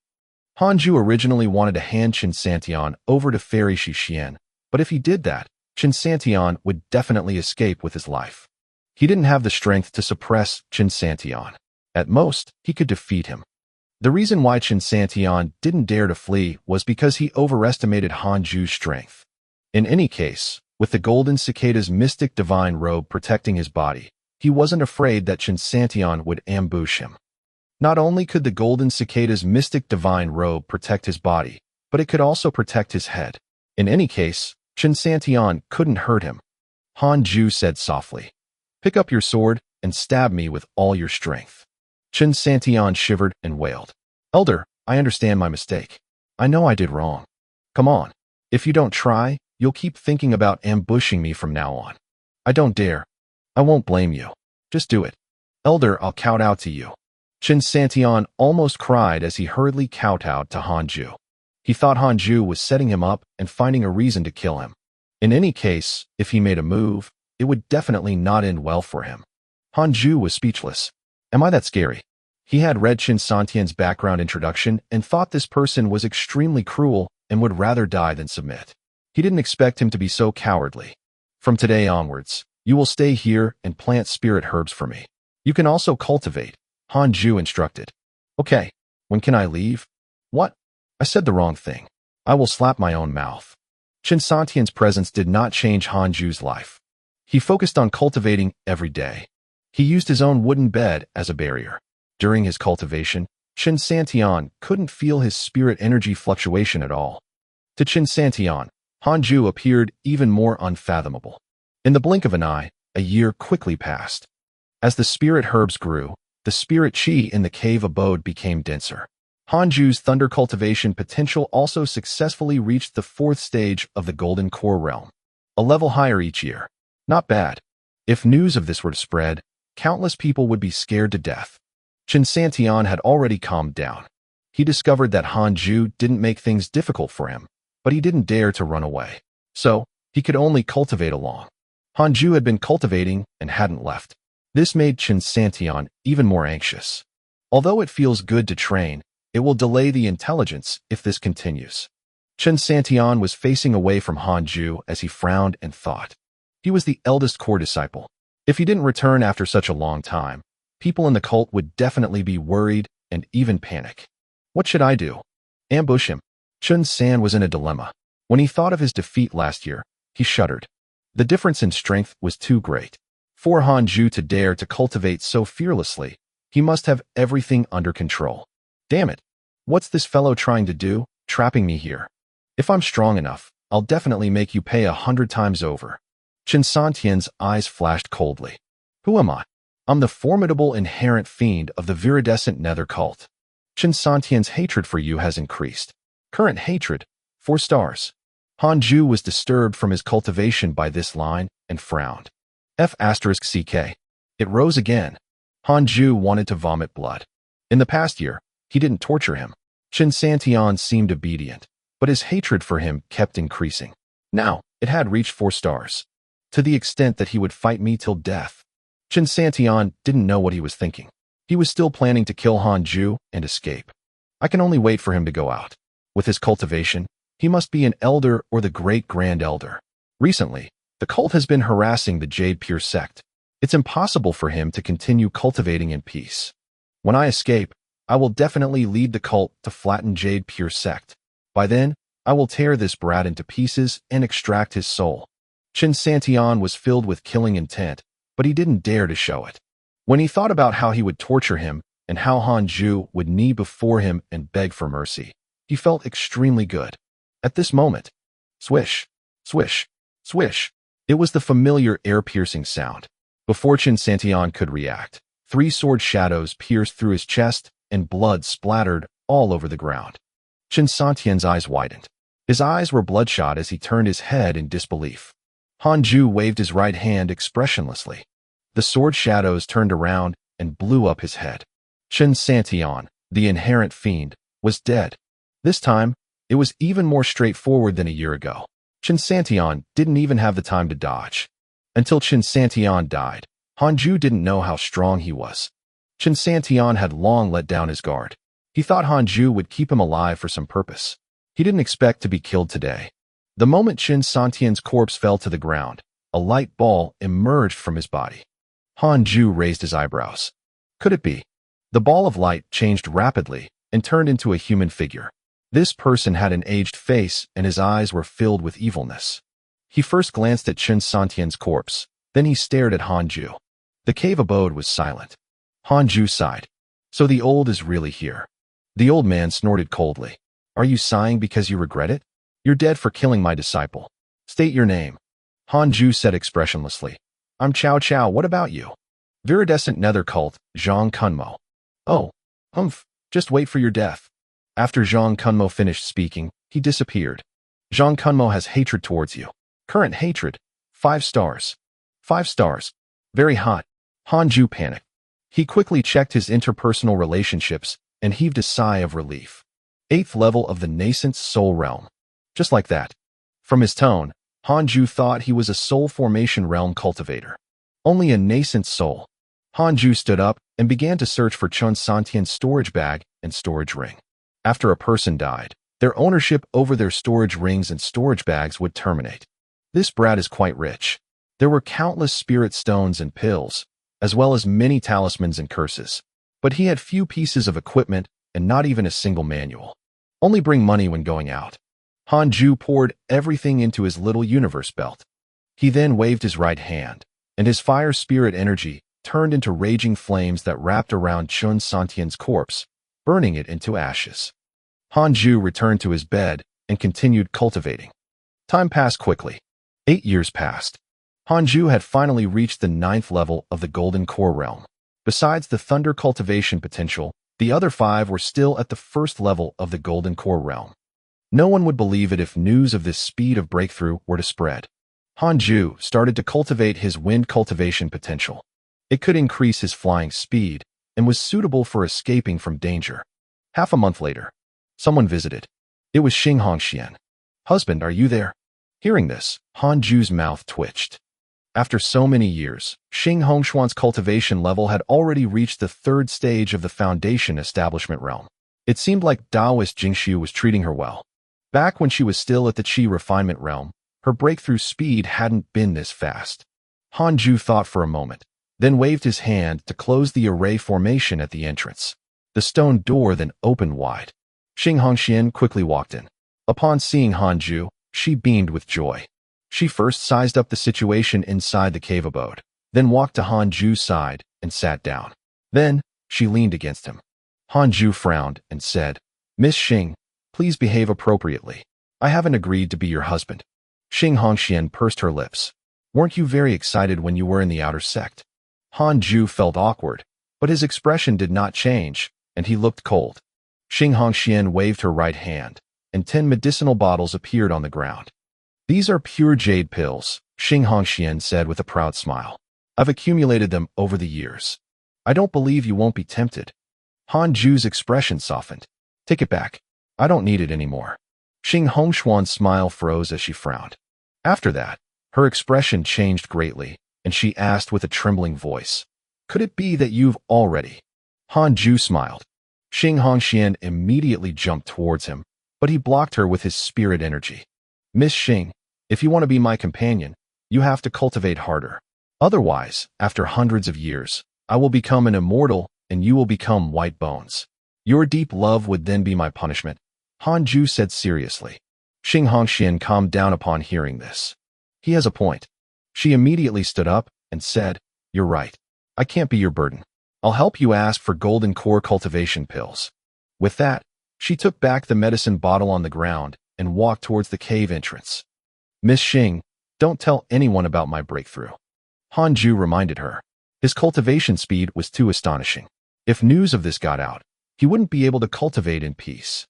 Hanju originally wanted to hand Chun Santian over to Fairy Shixian, but if he did that, Chun Santian would definitely escape with his life. He didn't have the strength to suppress Chun Santian. At most, he could defeat him. The reason why Chun Santian didn't dare to flee was because he overestimated Hanju's strength. In any case, with the golden cicada's mystic divine robe protecting his body, he wasn't afraid that Chun Santian would ambush him. Not only could the golden cicada's mystic divine robe protect his body, but it could also protect his head. In any case, Chen Santian couldn't hurt him. Han Ju said softly, "Pick up your sword and stab me with all your strength." Chen Santian shivered and wailed, "Elder, I understand my mistake. I know I did wrong. Come on. If you don't try, you'll keep thinking about ambushing me from now on." "I don't dare. I won't blame you. Just do it. Elder, I'll kowtow to you." Chen Santian almost cried as he hurriedly kowtowed to Han Ju. He thought Han Ju was setting him up and finding a reason to kill him. In any case, if he made a move, it would definitely not end well for him. Han Ju was speechless. Am I that scary? He had read Chen Santian's background introduction and thought this person was extremely cruel and would rather die than submit. He didn't expect him to be so cowardly. "From today onwards, you will stay here and plant spirit herbs for me. You can also cultivate," Han Ju instructed. "Okay, when can I leave?" "What? I said the wrong thing. I will slap my own mouth." Chen Santian's presence did not change Han Ju's life. He focused on cultivating every day. He used his own wooden bed as a barrier. During his cultivation, Chen Santian couldn't feel his spirit energy fluctuation at all. To Chen Santian, Han Ju appeared even more unfathomable. In the blink of an eye, a year quickly passed. As the spirit herbs grew, the spirit qi in the cave abode became denser. Han Ju's thunder cultivation potential also successfully reached the 4th stage of the Golden Core realm, a level higher each year. Not bad. If news of this were to spread, countless people would be scared to death. Chen Santian had already calmed down. He discovered that Han Ju didn't make things difficult for him, but he didn't dare to run away. So, he could only cultivate along. Han Ju had been cultivating and hadn't left. This made Chen Santian even more anxious. Although it feels good to train, it will delay the intelligence if this continues. Chen Santian was facing away from Han Ju as he frowned and thought. He was the eldest core disciple. If he didn't return after such a long time, people in the cult would definitely be worried and even panic. What should I do? Ambush him? Chen San was in a dilemma. When he thought of his defeat last year, he shuddered. The difference in strength was too great. For Han Ju to dare to cultivate so fearlessly, he must have everything under control. Damn it. What's this fellow trying to do, trapping me here? If I'm strong enough, I'll definitely make you pay 100 times over. Chen Santian's eyes flashed coldly. Who am I? I'm the formidable inherent fiend of the viridescent nether cult. Chen Santian's hatred for you has increased. Current hatred, 4 stars. Han Ju was disturbed from his cultivation by this line and frowned. F***CK. It rose again. Han Ju wanted to vomit blood. In the past year, he didn't torture him. Chen Santian seemed obedient, but his hatred for him kept increasing. Now, it had reached 4 stars. To the extent that he would fight me till death. Chen Santian didn't know what he was thinking. He was still planning to kill Han Ju and escape. I can only wait for him to go out. With his cultivation, he must be an elder or the great-grand elder. Recently, the cult has been harassing the Jade Pure sect. It's impossible for him to continue cultivating in peace. When I escape, I will definitely lead the cult to flatten Jade Pure sect. By then, I will tear this brat into pieces and extract his soul. Chen Santian was filled with killing intent, but he didn't dare to show it. When he thought about how he would torture him and how Han Ju would kneel before him and beg for mercy, he felt extremely good. At this moment, swish, swish, swish, it was the familiar air-piercing sound. Before Chen Santian could react, 3 sword shadows pierced through his chest and blood splattered all over the ground. Chen Santian's eyes widened. His eyes were bloodshot as he turned his head in disbelief. Han Ju waved his right hand expressionlessly. The sword shadows turned around and blew up his head. Chen Santian, the inherent fiend, was dead. This time, it was even more straightforward than a year ago. Chen Santian didn't even have the time to dodge. Until Chen Santian died, Han Ju didn't know how strong he was. Chen Santian had long let down his guard. He thought Han Ju would keep him alive for some purpose. He didn't expect to be killed today. The moment Chen Santian's corpse fell to the ground, a light ball emerged from his body. Han Ju raised his eyebrows. Could it be? The ball of light changed rapidly and turned into a human figure. This person had an aged face and his eyes were filled with evilness. He first glanced at Chen Santian's corpse, then he stared at Han Ju. The cave abode was silent. Han Ju sighed. So the old is really here. The old man snorted coldly. Are you sighing because you regret it? You're dead for killing my disciple. State your name. Hanju said expressionlessly. I'm Chow Chow, what about you? Viridescent Nether Cult, Zhang Kunmo. Oh, just wait for your death. After Zhang Kunmo finished speaking, he disappeared. Zhang Kunmo has hatred towards you. Current hatred, 5 stars. 5 stars. Very hot. Hanju panicked. He quickly checked his interpersonal relationships and heaved a sigh of relief. 8th level of the nascent soul realm. Just like that. From his tone, Hanju thought he was a soul formation realm cultivator. Only a nascent soul. Hanju stood up and began to search for Chun Santian's storage bag and storage ring. After a person died, their ownership over their storage rings and storage bags would terminate. This brat is quite rich. There were countless spirit stones and pills, as well as many talismans and curses. But he had few pieces of equipment and not even a single manual. Only bring money when going out. Hanju poured everything into his little universe belt. He then waved his right hand, and his fire spirit energy turned into raging flames that wrapped around Chun Santian's corpse, burning it into ashes. Hanju returned to his bed and continued cultivating. Time passed quickly. 8 years passed. Hanju had finally reached the 9th level of the Golden Core realm. Besides the Thunder cultivation potential, the other 5 were still at the 1st level of the Golden Core realm. No one would believe it if news of this speed of breakthrough were to spread. Hanju started to cultivate his wind cultivation potential. It could increase his flying speed and was suitable for escaping from danger. Half a month later, someone visited. It was Xing Hongxian. Husband, are you there? Hearing this, Hanju's mouth twitched. After so many years, Xing Hongxian's cultivation level had already reached the 3rd stage of the Foundation establishment realm. It seemed like Taoist Jingxiu was treating her well. Back when she was still at the Qi refinement realm, her breakthrough speed hadn't been this fast. Hanju thought for a moment, then waved his hand to close the array formation at the entrance. The stone door then opened wide. Xing Hongxian quickly walked in. Upon seeing Hanju, she beamed with joy. She first sized up the situation inside the cave abode, then walked to Hanju's side and sat down. Then, she leaned against him. Hanju frowned and said, Miss Xing, please behave appropriately. I haven't agreed to be your husband. Xing Hongxian pursed her lips. Weren't you very excited when you were in the outer sect? Hanju felt awkward, but his expression did not change, and he looked cold. Xing Hongxian waved her right hand, and 10 medicinal bottles appeared on the ground. These are pure jade pills, Xing Hongxian said with a proud smile. I've accumulated them over the years. I don't believe you won't be tempted. Hanju's expression softened. Take it back. I don't need it anymore. Xing Hongxian's smile froze as she frowned. After that, her expression changed greatly, and she asked with a trembling voice, Could it be that you've already? Hanju smiled. Xing Hongxian immediately jumped towards him, but he blocked her with his spirit energy. Miss Xing, if you want to be my companion, you have to cultivate harder. Otherwise, after hundreds of years, I will become an immortal and you will become white bones. Your deep love would then be my punishment, Hanju said seriously. Xing Hongxian calmed down upon hearing this. He has a point. She immediately stood up and said, You're right. I can't be your burden. I'll help you ask for golden core cultivation pills. With that, she took back the medicine bottle on the ground and walked towards the cave entrance. Miss Xing, don't tell anyone about my breakthrough. Hanju reminded her. His cultivation speed was too astonishing. If news of this got out, he wouldn't be able to cultivate in peace.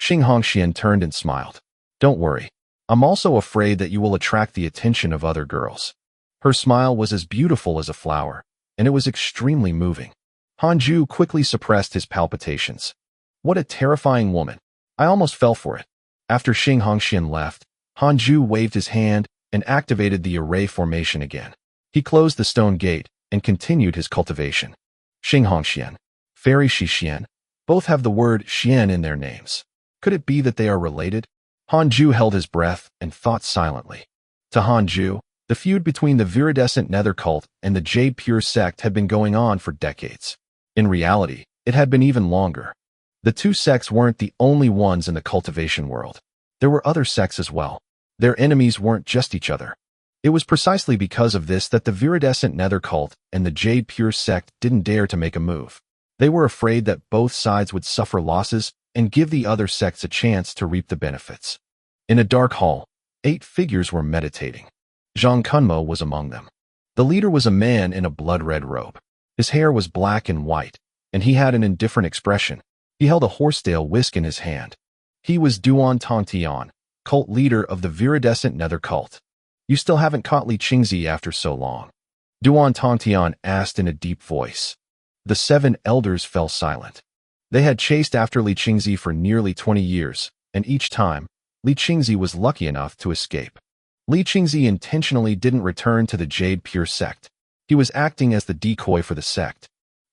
Xing Hongxian turned and smiled. Don't worry. I'm also afraid that you will attract the attention of other girls. Her smile was as beautiful as a flower, and it was extremely moving. Hanju quickly suppressed his palpitations. What a terrifying woman. I almost fell for it. After Xing Hongxian left, Hanju waved his hand and activated the array formation again. He closed the stone gate and continued his cultivation. Xing Hongxian, Fairy Shixian, both have the word Xian in their names. Could it be that they are related? Hanju held his breath and thought silently. To Hanju, the feud between the viridescent nether cult and the Jade Pure sect had been going on for decades. In reality, it had been even longer. The two sects weren't the only ones in the cultivation world. There were other sects as well. Their enemies weren't just each other. It was precisely because of this that the viridescent nether cult and the Jade Pure sect didn't dare to make a move. They were afraid that both sides would suffer losses and give the other sects a chance to reap the benefits. In a dark hall, 8 figures were meditating. Zhang Kunmo was among them. The leader was a man in a blood-red robe. His hair was black and white, and he had an indifferent expression. He held a horsetail whisk in his hand. He was Duan Tongtian, cult leader of the viridescent nether cult. You still haven't caught Li Qingzi after so long? Duan Tongtian asked in a deep voice. The 7 elders fell silent. They had chased after Li Qingzi for nearly 20 years, and each time, Li Qingzi was lucky enough to escape. Li Qingzi intentionally didn't return to the Jade Pure sect. He was acting as the decoy for the sect.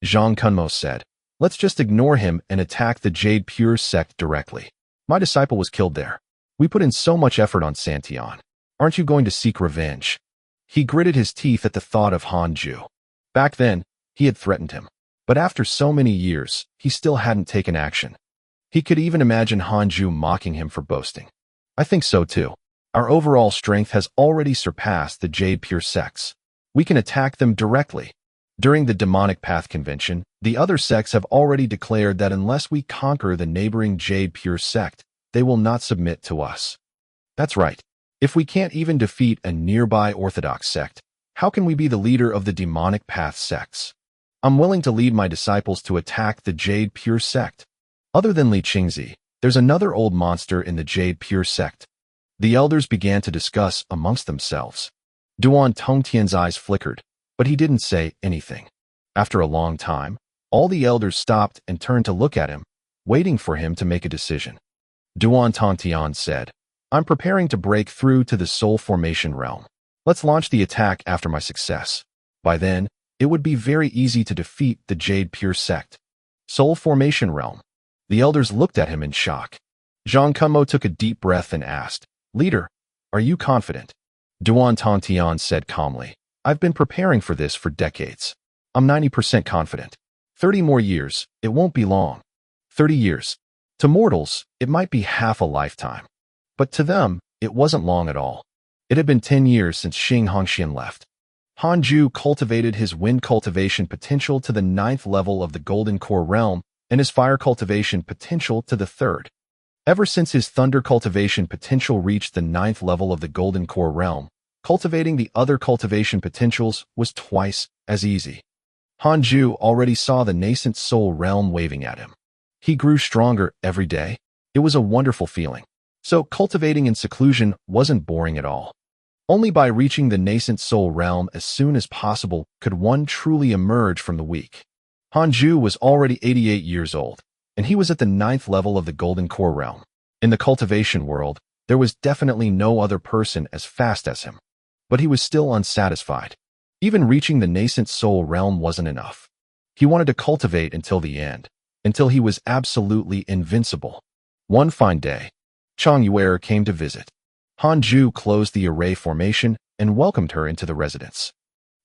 Zhang Kunmo said, let's just ignore him and attack the Jade Pure sect directly. My disciple was killed there. We put in so much effort on Santian. Aren't you going to seek revenge? He gritted his teeth at the thought of Hanju. Back then, he had threatened him. But after so many years, he still hadn't taken action. He could even imagine Hanju mocking him for boasting. I think so too. Our overall strength has already surpassed the Jade Pure sects. We can attack them directly. During the Demonic Path Convention, the other sects have already declared that unless we conquer the neighboring Jade Pure sect, they will not submit to us. That's right. If we can't even defeat a nearby Orthodox sect, how can we be the leader of the Demonic Path sects? I'm willing to lead my disciples to attack the Jade Pure sect. Other than Li Qingzi, there's another old monster in the Jade Pure sect. The elders began to discuss amongst themselves. Duan Tongtian's eyes flickered, but he didn't say anything. After a long time, all the elders stopped and turned to look at him, waiting for him to make a decision. Duan Tongtian said, I'm preparing to break through to the soul formation realm. Let's launch the attack after my success. By then, it would be very easy to defeat the Jade Pure sect. Soul formation realm. The elders looked at him in shock. Zhang Kunmo took a deep breath and asked, Leader, are you confident? Duan Tongtian said calmly, I've been preparing for this for decades. I'm 90% confident. 30 more years, it won't be long. 30 years. To mortals, it might be half a lifetime. But to them, it wasn't long at all. It had been 10 years since Xing Hongxian left. Hanju cultivated his wind cultivation potential to the 9th level of the Golden Core realm and his fire cultivation potential to the 3rd. Ever since his thunder cultivation potential reached the 9th level of the Golden Core realm, cultivating the other cultivation potentials was twice as easy. Hanju already saw the nascent soul realm waving at him. He grew stronger every day. It was a wonderful feeling. So cultivating in seclusion wasn't boring at all. Only by reaching the nascent soul realm as soon as possible could one truly emerge from the weak. Hanju was already 88 years old, and he was at the 9th level of the Golden Core realm. In the cultivation world, there was definitely no other person as fast as him. But he was still unsatisfied. Even reaching the nascent soul realm wasn't enough. He wanted to cultivate until the end, until he was absolutely invincible. One fine day, Chang Yuer came to visit. Hanju closed the array formation and welcomed her into the residence.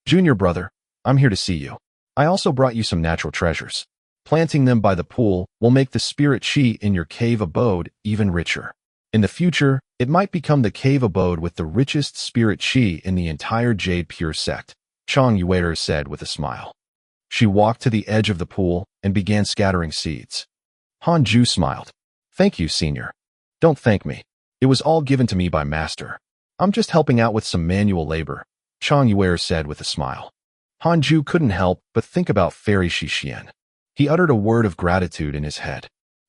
Junior brother, I'm here to see you. I also brought you some natural treasures. Planting them by the pool will make the spirit chi in your cave abode even richer. In the future, it might become the cave abode with the richest spirit chi in the entire Jade Pure sect, Chang Yuer said with a smile. She walked to the edge of the pool and began scattering seeds. Hanju smiled. Thank you, senior. Don't thank me. It was all given to me by master. I'm just helping out with some manual labor, Chang Yuer said with a smile. Hanju couldn't help but think about Fairy Shixian. He uttered a word of gratitude in his head.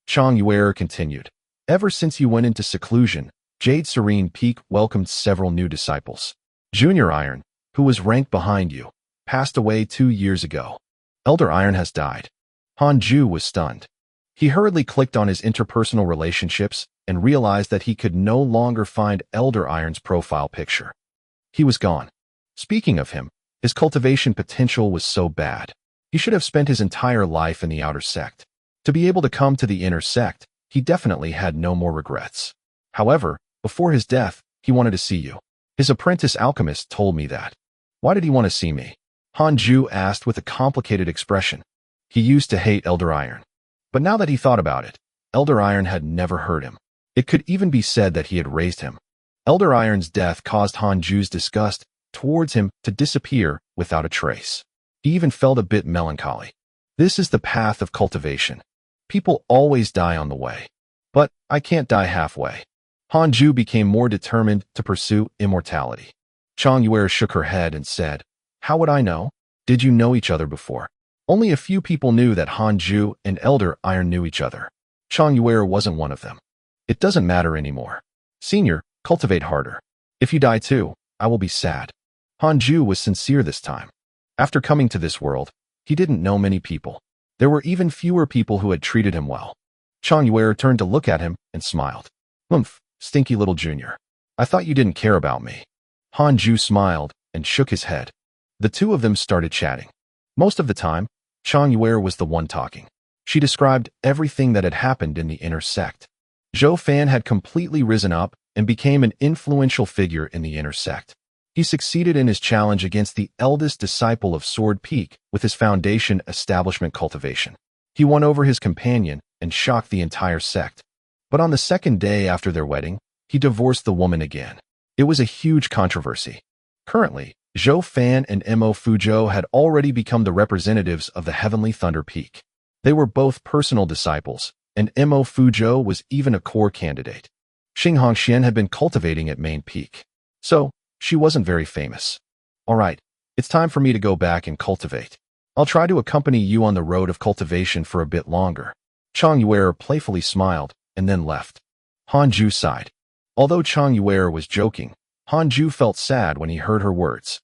Chang Yuer continued. Ever since you went into seclusion, Jade Serene Peak welcomed several new disciples. Junior Iron, who was ranked behind you, passed away 2 years ago. Elder Iron has died. Hanju was stunned. He hurriedly clicked on his interpersonal relationships and realized that he could no longer find Elder Iron's profile picture. He was gone. Speaking of him, his cultivation potential was so bad. He should have spent his entire life in the outer sect. To be able to come to the inner sect, he definitely had no more regrets. However, before his death, he wanted to see you. His apprentice alchemist told me that. Why did he want to see me? Hanju asked with a complicated expression. He used to hate Elder Iron. But now that he thought about it, Elder Iron had never hurt him. It could even be said that he had raised him. Elder Iron's death caused Hanju's disgust towards him to disappear without a trace. He even felt a bit melancholy. This is the path of cultivation. People always die on the way. But I can't die halfway. Hanju became more determined to pursue immortality. Chang Yuer shook her head and said, "How would I know? Did you know each other before?" Only a few people knew that Hanju and Elder Iron knew each other. Chang Yuer wasn't one of them. It doesn't matter anymore. Senior, cultivate harder. If you die too, I will be sad. Hanju was sincere this time. After coming to this world, he didn't know many people. There were even fewer people who had treated him well. Chang Yuer turned to look at him and smiled. "Humph, stinky little junior. I thought you didn't care about me." Hanju smiled and shook his head. The two of them started chatting. Most of the time, Chang Yuer was the one talking. She described everything that had happened in the inner sect. Zhou Fan had completely risen up and became an influential figure in the inner sect. He succeeded in his challenge against the eldest disciple of Sword Peak with his foundation establishment cultivation. He won over his companion and shocked the entire sect. But on the second day after their wedding, he divorced the woman again. It was a huge controversy. Currently, Zhou Fan and Mo Fuzhou had already become the representatives of the Heavenly Thunder Peak. They were both personal disciples, and Mo Fuzhou was even a core candidate. Xing Hongxian had been cultivating at Main Peak. So, she wasn't very famous. "All right, it's time for me to go back and cultivate. I'll try to accompany you on the road of cultivation for a bit longer." Chang Yuer playfully smiled and then left. Hanju sighed. Although Chang Yuer was joking, Hanju felt sad when he heard her words.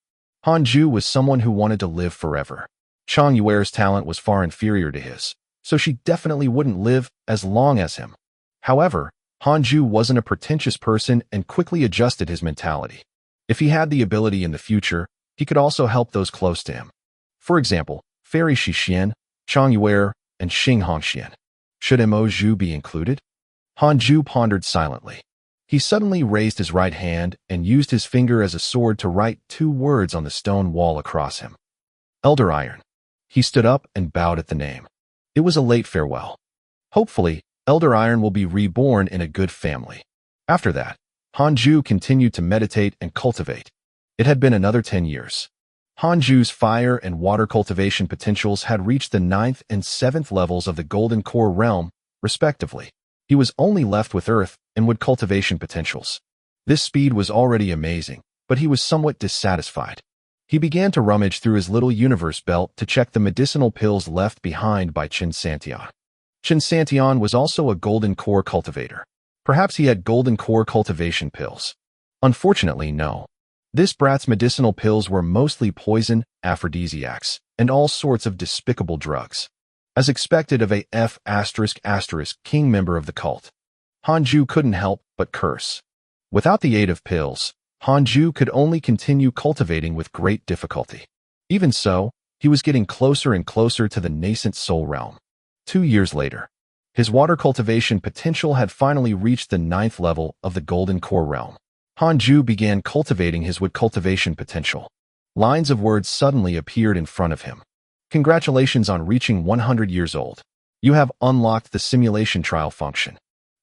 Hanju was someone who wanted to live forever. Chang Yuer's talent was far inferior to his, so she definitely wouldn't live as long as him. However, Hanju wasn't a pretentious person and quickly adjusted his mentality. If he had the ability in the future, he could also help those close to him. For example, Fairy Shixian, Chang Yuer, and Xing Hongxian. Should Mo Zhu be included? Hanju pondered silently. He suddenly raised his right hand and used his finger as a sword to write 2 words on the stone wall across him. Elder Iron. He stood up and bowed at the name. It was a late farewell. Hopefully, Elder Iron will be reborn in a good family. After that, Hanju continued to meditate and cultivate. It had been another 10 years. Hanju's fire and water cultivation potentials had reached the 9th and 7th levels of the Golden Core realm, respectively. He was only left with earth and wood cultivation potentials. This speed was already amazing, but he was somewhat dissatisfied. He began to rummage through his little universe belt to check the medicinal pills left behind by Chen Santian. Chen Santian was also a Golden Core cultivator. Perhaps he had Golden Core cultivation pills. Unfortunately, no. This brat's medicinal pills were mostly poison, aphrodisiacs, and all sorts of despicable drugs. As expected of a F*** king member of the cult, Hanju couldn't help but curse. Without the aid of pills, Hanju could only continue cultivating with great difficulty. Even so, he was getting closer and closer to the nascent soul realm. 2 years later, his water cultivation potential had finally reached the 9th level of the Golden Core realm. Hanju began cultivating his wood cultivation potential. Lines of words suddenly appeared in front of him. "Congratulations on reaching 100 years old. You have unlocked the simulation trial function."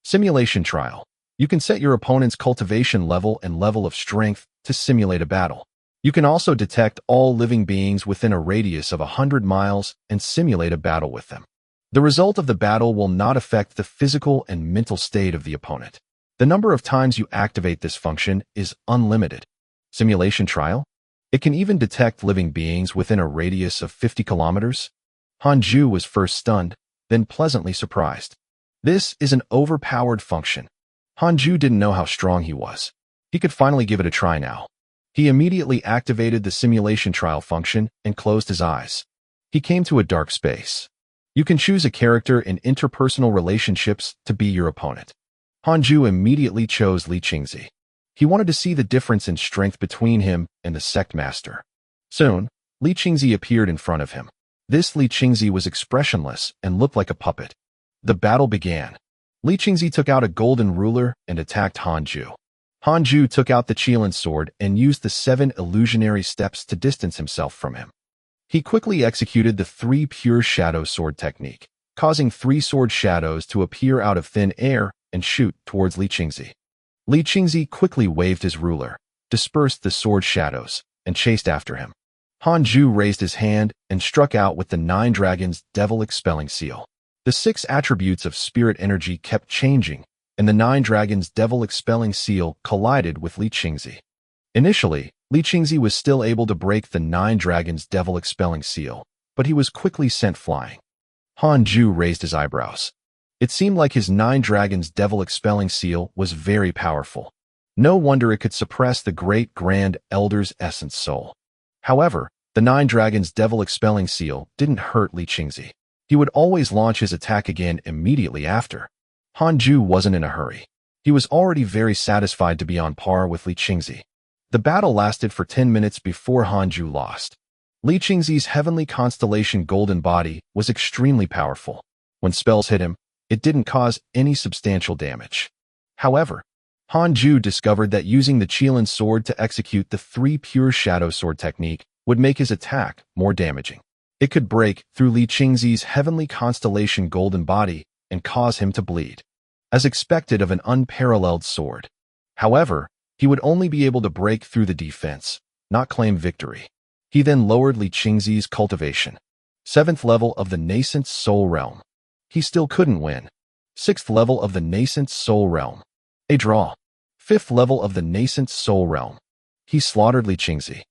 Simulation trial. You can set your opponent's cultivation level and level of strength to simulate a battle. You can also detect all living beings within a radius of 100 miles and simulate a battle with them. The result of the battle will not affect the physical and mental state of the opponent. The number of times you activate this function is unlimited. Simulation trial? It can even detect living beings within a radius of 50 kilometers. Hanju was first stunned, then pleasantly surprised. This is an overpowered function. Hanju didn't know how strong he was. He could finally give it a try now. He immediately activated the simulation trial function and closed his eyes. He came to a dark space. You can choose a character in interpersonal relationships to be your opponent. Hanju immediately chose Li Qingzi. He wanted to see the difference in strength between him and the sect master. Soon, Li Qingzi appeared in front of him. This Li Qingzi was expressionless and looked like a puppet. The battle began. Li Qingzi took out a golden ruler and attacked Hanju. Hanju took out the Qilin sword and used the 7 illusionary steps to distance himself from him. He quickly executed the 3 pure shadow sword technique, causing 3 sword shadows to appear out of thin air and shoot towards Li Qingzi. Li Qingzi quickly waved his ruler, dispersed the sword shadows, and chased after him. Hanju raised his hand and struck out with the 9 dragons devil expelling seal. The 6 attributes of spirit energy kept changing, and the 9 dragons' devil-expelling seal collided with Li Qingzi. Initially, Li Qingzi was still able to break the 9 dragons' devil-expelling seal, but he was quickly sent flying. Han Ju raised his eyebrows. It seemed like his 9 dragons' devil-expelling seal was very powerful. No wonder it could suppress the great Grand Elder's essence soul. However, the 9 dragons' devil-expelling seal didn't hurt Li Qingzi. He would always launch his attack again immediately after. Han Ju wasn't in a hurry. He was already very satisfied to be on par with Li Qingzi. The battle lasted for 10 minutes before Han Ju lost. Li Qingzi's heavenly constellation golden body was extremely powerful. When spells hit him, it didn't cause any substantial damage. However, Han Ju discovered that using the Qilin sword to execute the 3 pure shadow sword technique would make his attack more damaging. It could break through Li Qingzi's heavenly constellation golden body and cause him to bleed, as expected of an unparalleled sword. However, he would only be able to break through the defense, not claim victory. He then lowered Li Qingzi's cultivation. 7th level of the nascent soul realm. He still couldn't win. 6th level of the nascent soul realm. A draw. 5th level of the nascent soul realm. He slaughtered Li Qingzi.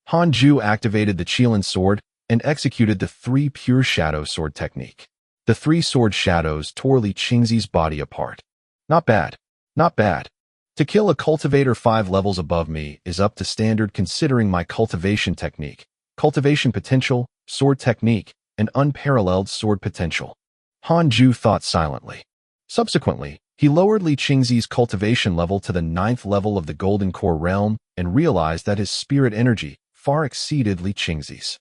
Han Ju activated the Qilin sword and executed the 3 pure shadow sword technique. The 3 sword shadows tore Li Qingzi's body apart. Not bad. Not bad. To kill a cultivator 5 levels above me is up to standard considering my cultivation technique, cultivation potential, sword technique, and unparalleled sword potential. Han Ju thought silently. Subsequently, he lowered Li Qingzi's cultivation level to the 9th level of the Golden Core realm and realized that his spirit energy far exceeded Li Qingzi's.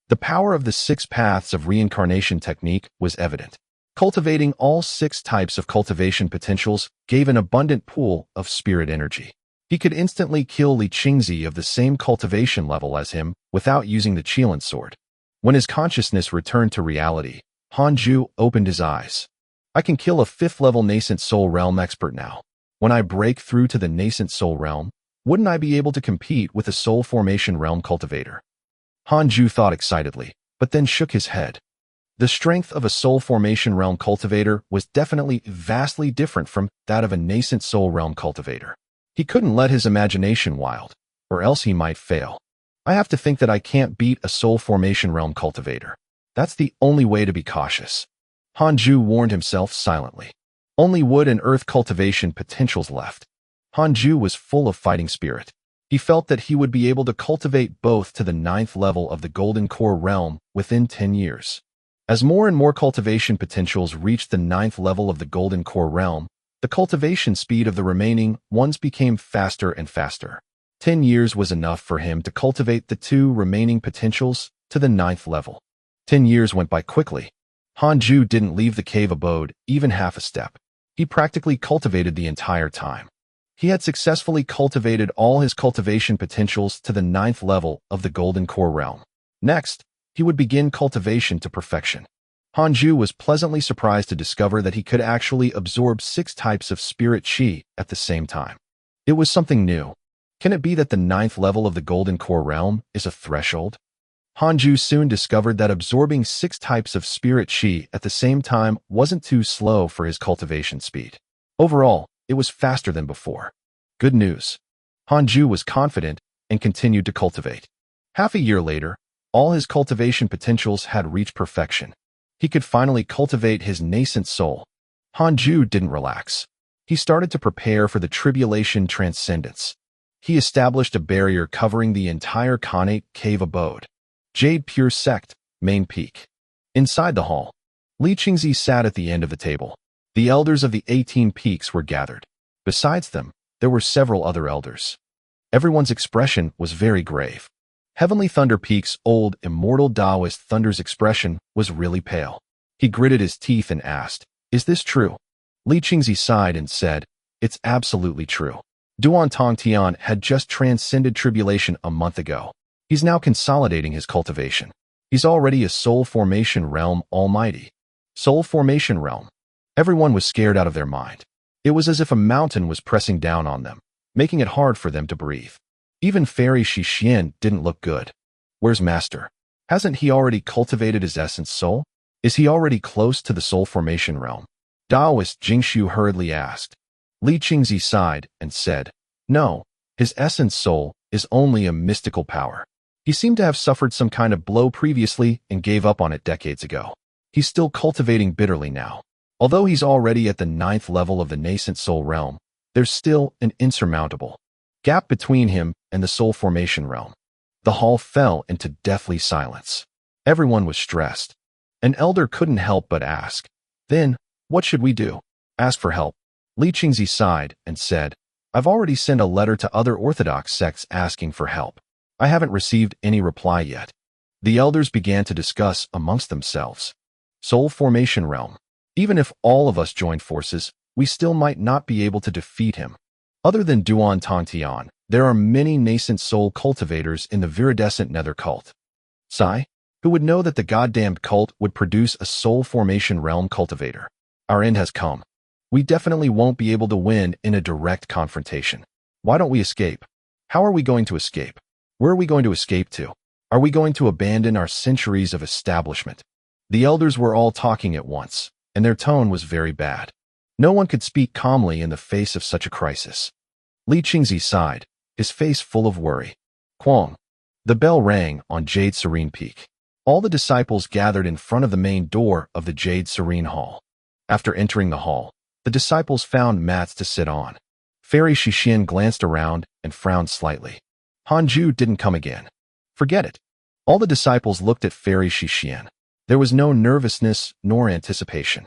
The power of the 6 paths of reincarnation technique was evident. Cultivating all 6 types of cultivation potentials gave an abundant pool of spirit energy. He could instantly kill Li Qingzi of the same cultivation level as him without using the Qilin sword. When his consciousness returned to reality, Han Ju opened his eyes. I can kill a 5th level nascent soul realm expert now. When I break through to the nascent soul realm, wouldn't I be able to compete with a soul formation realm cultivator? Han Ju thought excitedly, but then shook his head. The strength of a soul formation realm cultivator was definitely vastly different from that of a nascent soul realm cultivator. He couldn't let his imagination wild, or else he might fail. I have to think that I can't beat a soul formation realm cultivator. That's the only way to be cautious. Han Ju warned himself silently. Only wood and earth cultivation potentials left. Han Ju was full of fighting spirit. He felt that he would be able to cultivate both to the 9th level of the Golden Core realm within 10 years. As more and more cultivation potentials reached the 9th level of the Golden Core realm, the cultivation speed of the remaining ones became faster and faster. 10 years was enough for him to cultivate the 2 remaining potentials to the 9th level. 10 years went by quickly. Han Ju didn't leave the cave abode even half a step. He practically cultivated the entire time. He had successfully cultivated all his cultivation potentials to the 9th level of the Golden Core realm. Next, he would begin cultivation to perfection. Han Ju was pleasantly surprised to discover that he could actually absorb 6 types of spirit qi at the same time. It was something new. Can it be that the 9th level of the Golden Core realm is a threshold? Han Ju soon discovered that absorbing 6 types of spirit qi at the same time wasn't too slow for his cultivation speed. Overall, it was faster than before. Good news. Han Ju was confident and continued to cultivate. Half a year later, all his cultivation potentials had reached perfection. He could finally cultivate his nascent soul. Han Ju didn't relax. He started to prepare for the tribulation transcendence. He established a barrier covering the entire Khanate cave abode. Jade Pure Sect, main peak. Inside the hall, Li Qingzi sat at the end of the table. The elders of the 18 peaks were gathered. Besides them, there were several other elders. Everyone's expression was very grave. Heavenly Thunder Peak's old immortal Taoist Thunder's expression was really pale. He gritted his teeth and asked, "Is this true?" Li Qingzi sighed and said, "It's absolutely true. Duan Tongtian had just transcended tribulation a month ago. He's now consolidating his cultivation. He's already a soul formation realm almighty." Soul formation realm. Everyone was scared out of their mind. It was as if a mountain was pressing down on them, making it hard for them to breathe. Even Fairy Shixian didn't look good. Where's Master? Hasn't he already cultivated his essence soul? Is he already close to the soul formation realm? Taoist Jingshu hurriedly asked. Li Qingzi sighed and said, no, his essence soul is only a mystical power. He seemed to have suffered some kind of blow previously and gave up on it decades ago. He's still cultivating bitterly now. Although he's already at the 9th level of the nascent soul realm, there's still an insurmountable gap between him and the soul formation realm. The hall fell into deathly silence. Everyone was stressed. An elder couldn't help but ask, then, what should we do? Ask for help. Li Qingzi sighed and said, I've already sent a letter to other orthodox sects asking for help. I haven't received any reply yet. The elders began to discuss amongst themselves. Soul formation realm. Even if all of us joined forces, we still might not be able to defeat him. Other than Duan Tongtian, there are many nascent soul cultivators in the viridescent nether cult. Sai? Who would know that the goddamned cult would produce a soul formation realm cultivator? Our end has come. We definitely won't be able to win in a direct confrontation. Why don't we escape? How are we going to escape? Where are we going to escape to? Are we going to abandon our centuries of establishment? The elders were all talking at once, and their tone was very bad. No one could speak calmly in the face of such a crisis. Li Qingzi sighed, his face full of worry. Quang. The bell rang on Jade Serene Peak. All the disciples gathered in front of the main door of the Jade Serene Hall. After entering the hall, the disciples found mats to sit on. Fairy Shixin glanced around and frowned slightly. Hanju didn't come again. Forget it. All the disciples looked at Fairy Shixin. There was no nervousness nor anticipation.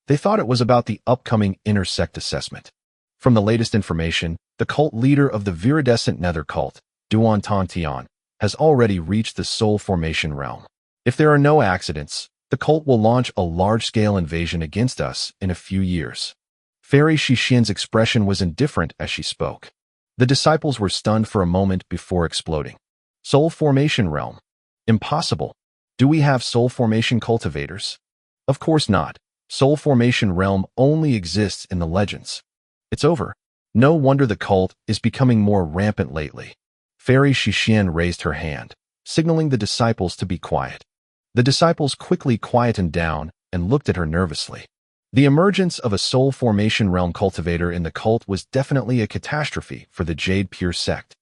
They thought it was about the upcoming intersect assessment. From the latest information, the cult leader of the viridescent nether cult, Duan Tongtian, has already reached the soul formation realm. If there are no accidents, the cult will launch a large-scale invasion against us in a few years. Fairy Shixin's expression was indifferent as she spoke. The disciples were stunned for a moment before exploding. Soul formation realm. Impossible. Do we have soul formation cultivators? Of course not. Soul formation realm only exists in the legends. It's over. No wonder the cult is becoming more rampant lately. Fairy Shixin raised her hand, signaling the disciples to be quiet. The disciples quickly quietened down and looked at her nervously. The emergence of a soul formation realm cultivator in the cult was definitely a catastrophe for the Jade Pure sect.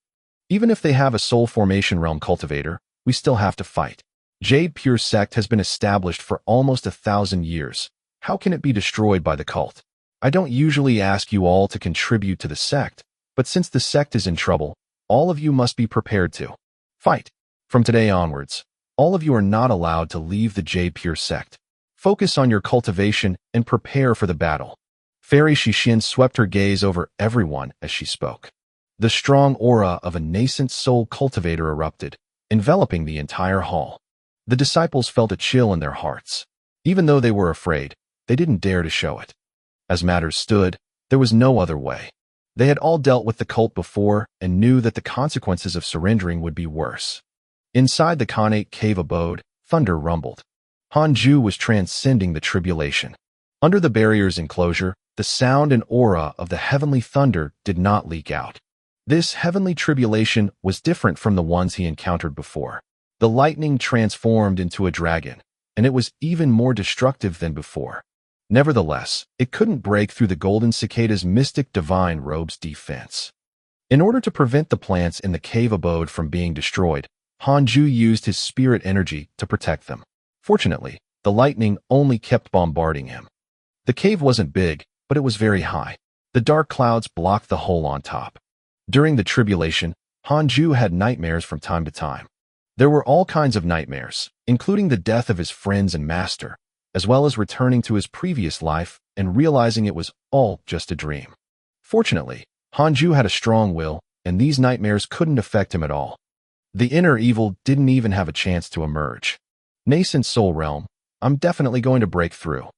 Even if they have a soul formation realm cultivator, we still have to fight. Jade Pure sect has been established for almost 1,000 years. How can it be destroyed by the cult? I don't usually ask you all to contribute to the sect, but since the sect is in trouble, all of you must be prepared to fight. From today onwards, all of you are not allowed to leave the Jade Pure sect. Focus on your cultivation and prepare for the battle. Fairy Shixin swept her gaze over everyone as she spoke. The strong aura of a nascent soul cultivator erupted, enveloping the entire hall. The disciples felt a chill in their hearts. Even though they were afraid, they didn't dare to show it. As matters stood, there was no other way. They had all dealt with the cult before and knew that the consequences of surrendering would be worse. Inside the Khanate cave abode, thunder rumbled. Hanju was transcending the tribulation. Under the barrier's enclosure, the sound and aura of the heavenly thunder did not leak out. This heavenly tribulation was different from the ones he encountered before. The lightning transformed into a dragon, and it was even more destructive than before. Nevertheless, it couldn't break through the golden cicada's mystic divine robe's defense. In order to prevent the plants in the cave abode from being destroyed, Hanju used his spirit energy to protect them. Fortunately, the lightning only kept bombarding him. The cave wasn't big, but it was very high. The dark clouds blocked the hole on top. During the tribulation, Hanju had nightmares from time to time. There were all kinds of nightmares, including the death of his friends and master, as well as returning to his previous life and realizing it was all just a dream. Fortunately, Hanju had a strong will, and these nightmares couldn't affect him at all. The inner evil didn't even have a chance to emerge. Nascent soul realm, I'm definitely going to break through.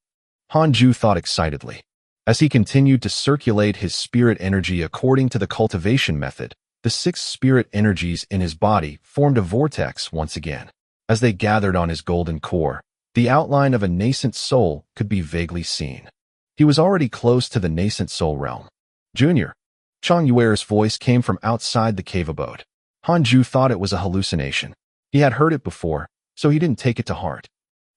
Hanju thought excitedly. As he continued to circulate his spirit energy according to the cultivation method, the 6 spirit energies in his body formed a vortex once again. As they gathered on his golden core, the outline of a nascent soul could be vaguely seen. He was already close to the nascent soul realm. Junior. Chang Yuer's voice came from outside the cave abode. Hanju thought it was a hallucination. He had heard it before, so he didn't take it to heart.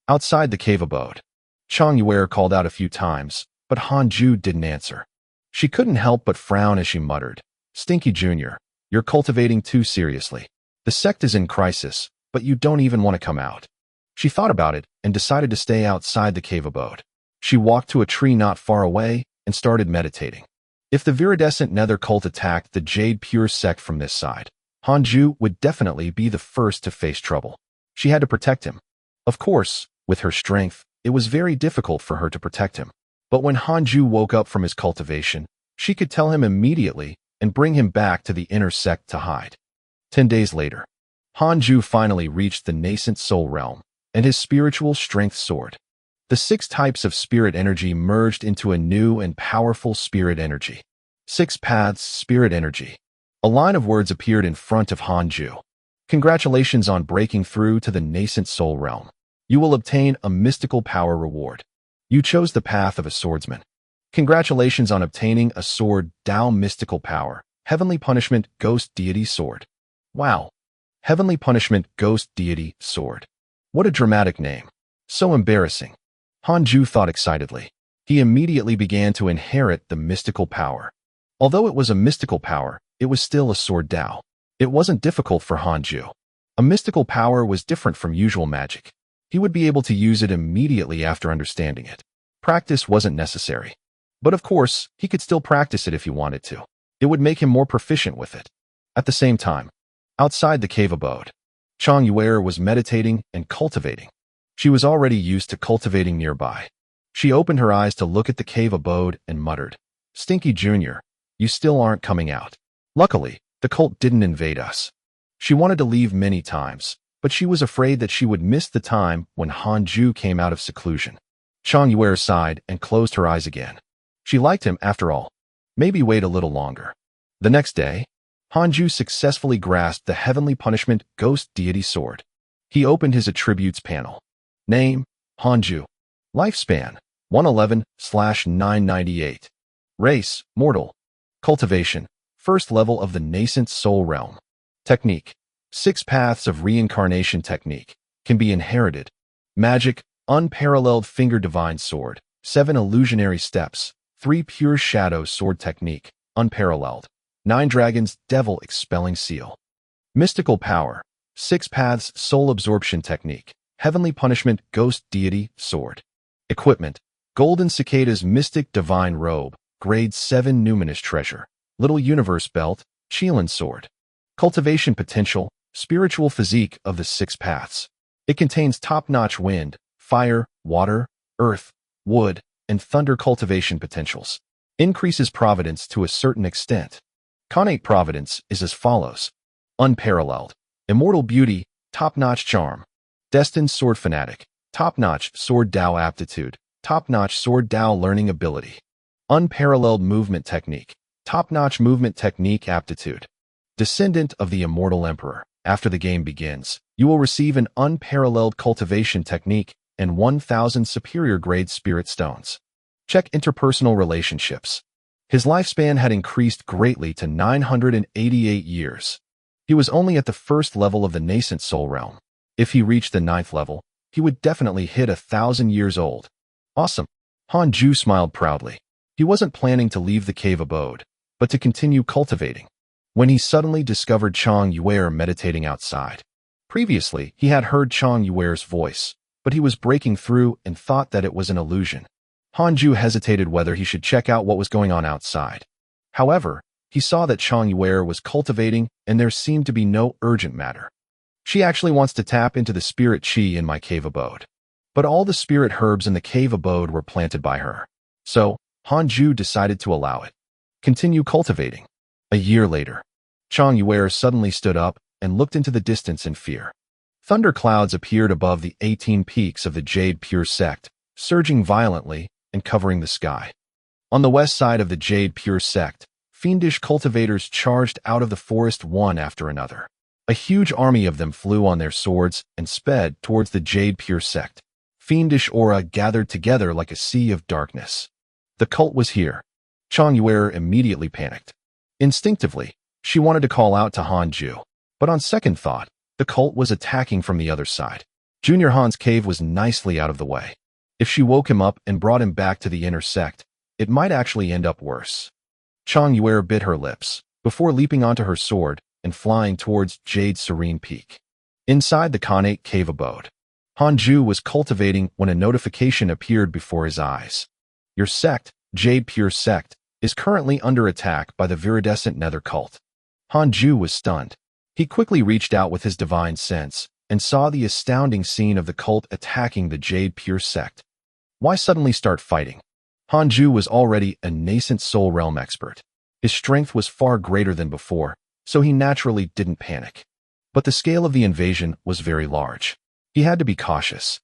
Outside the cave abode, Chang Yuer called out a few times, but Han Ju didn't answer. She couldn't help but frown as she muttered, "Stinky Jr., you're cultivating too seriously. The sect is in crisis, but you don't even want to come out." She thought about it and decided to stay outside the cave abode. She walked to a tree not far away and started meditating. If the viridescent nether cult attacked the Jade Pure sect from this side, Han Ju would definitely be the first to face trouble. She had to protect him. Of course, with her strength, it was very difficult for her to protect him. But when Han Ju woke up from his cultivation, she could tell him immediately and bring him back to the inner sect to hide. 10 days later, Han Ju finally reached the nascent soul realm and his spiritual strength soared. The 6 types of spirit energy merged into a new and powerful spirit energy. 6 paths spirit energy. A line of words appeared in front of Han Ju. Congratulations on breaking through to the nascent soul realm. You will obtain a mystical power reward. You chose the path of a swordsman. Congratulations on obtaining a sword Dao mystical power. Heavenly punishment ghost deity sword. Wow. Heavenly punishment ghost deity sword. What a dramatic name. So embarrassing. Han Ju thought excitedly. He immediately began to inherit the mystical power. Although it was a mystical power, it was still a sword Dao. It wasn't difficult for Han Ju. A mystical power was different from usual magic. He would be able to use it immediately after understanding it. Practice wasn't necessary. But of course, he could still practice it if he wanted to. It would make him more proficient with it. At the same time, outside the cave abode, Chang Yuer was meditating and cultivating. She was already used to cultivating nearby. She opened her eyes to look at the cave abode and muttered, "Stinky Jr., you still aren't coming out." Luckily, the cult didn't invade us. She wanted to leave many times, but she was afraid that she would miss the time when Han Ju came out of seclusion. Chang Yuer sighed and closed her eyes again. She liked him after all. Maybe wait a little longer. The next day, Han Ju successfully grasped the heavenly punishment ghost deity sword. He opened his attributes panel. Name, Han Ju. Lifespan, 111/998. Race, mortal. Cultivation, first level of the nascent soul realm. Technique, 6 paths of reincarnation technique, can be inherited. Magic, unparalleled finger divine sword, 7 illusionary steps, 3 pure shadow sword technique, unparalleled. 9 dragons devil expelling seal. Mystical power, 6 paths soul absorption technique, heavenly punishment ghost deity sword. Equipment, golden cicadas mystic divine robe, grade 7 numinous treasure, little universe belt, Qilin sword. Cultivation potential, spiritual physique of the 6 paths. It contains top-notch wind, fire, water, earth, wood, and thunder cultivation potentials. Increases providence to a certain extent. Connate providence is as follows. Unparalleled. Immortal beauty, top-notch charm. Destined sword fanatic, top-notch sword Dao aptitude, top-notch sword Dao learning ability. Unparalleled movement technique, top-notch movement technique aptitude. Descendant of the immortal emperor. After the game begins, you will receive an unparalleled cultivation technique and 1,000 superior grade spirit stones. Check interpersonal relationships. His lifespan had increased greatly to 988 years. He was only at the first level of the nascent soul realm. If he reached the 9th level, he would definitely hit 1,000 years old. Awesome. Han Ju smiled proudly. He wasn't planning to leave the cave abode, but to continue cultivating, when he suddenly discovered Chang Yuer meditating outside. Previously, he had heard Chang Yuer's voice, but he was breaking through and thought that it was an illusion. Han Ju hesitated whether he should check out what was going on outside. However, he saw that Chang Yuer was cultivating and there seemed to be no urgent matter. She actually wants to tap into the spirit chi in my cave abode. But all the spirit herbs in the cave abode were planted by her. So, Han Ju decided to allow it. Continue cultivating. A year later, Chang Yuer suddenly stood up and looked into the distance in fear. Thunder clouds appeared above the 18 peaks of the Jade Pure sect, surging violently and covering the sky. On the west side of the Jade Pure sect, fiendish cultivators charged out of the forest one after another. A huge army of them flew on their swords and sped towards the Jade Pure sect. Fiendish aura gathered together like a sea of darkness. The cult was here. Chang Yuer immediately panicked. Instinctively, she wanted to call out to Han Ju, but on second thought, the cult was attacking from the other side. Junior Han's cave was nicely out of the way. If she woke him up and brought him back to the inner sect, it might actually end up worse. Chang Yuer bit her lips, before leaping onto her sword and flying towards Jade's serene peak. Inside the Khanate cave abode, Hanju was cultivating when a notification appeared before his eyes. Your sect, Jade Pure Sect, is currently under attack by the viridescent nether cult. Hanju was stunned. He quickly reached out with his divine sense and saw the astounding scene of the cult attacking the Jade Pure Sect. Why suddenly start fighting? Hanju was already a nascent soul realm expert. His strength was far greater than before, so he naturally didn't panic. But the scale of the invasion was very large. He had to be cautious.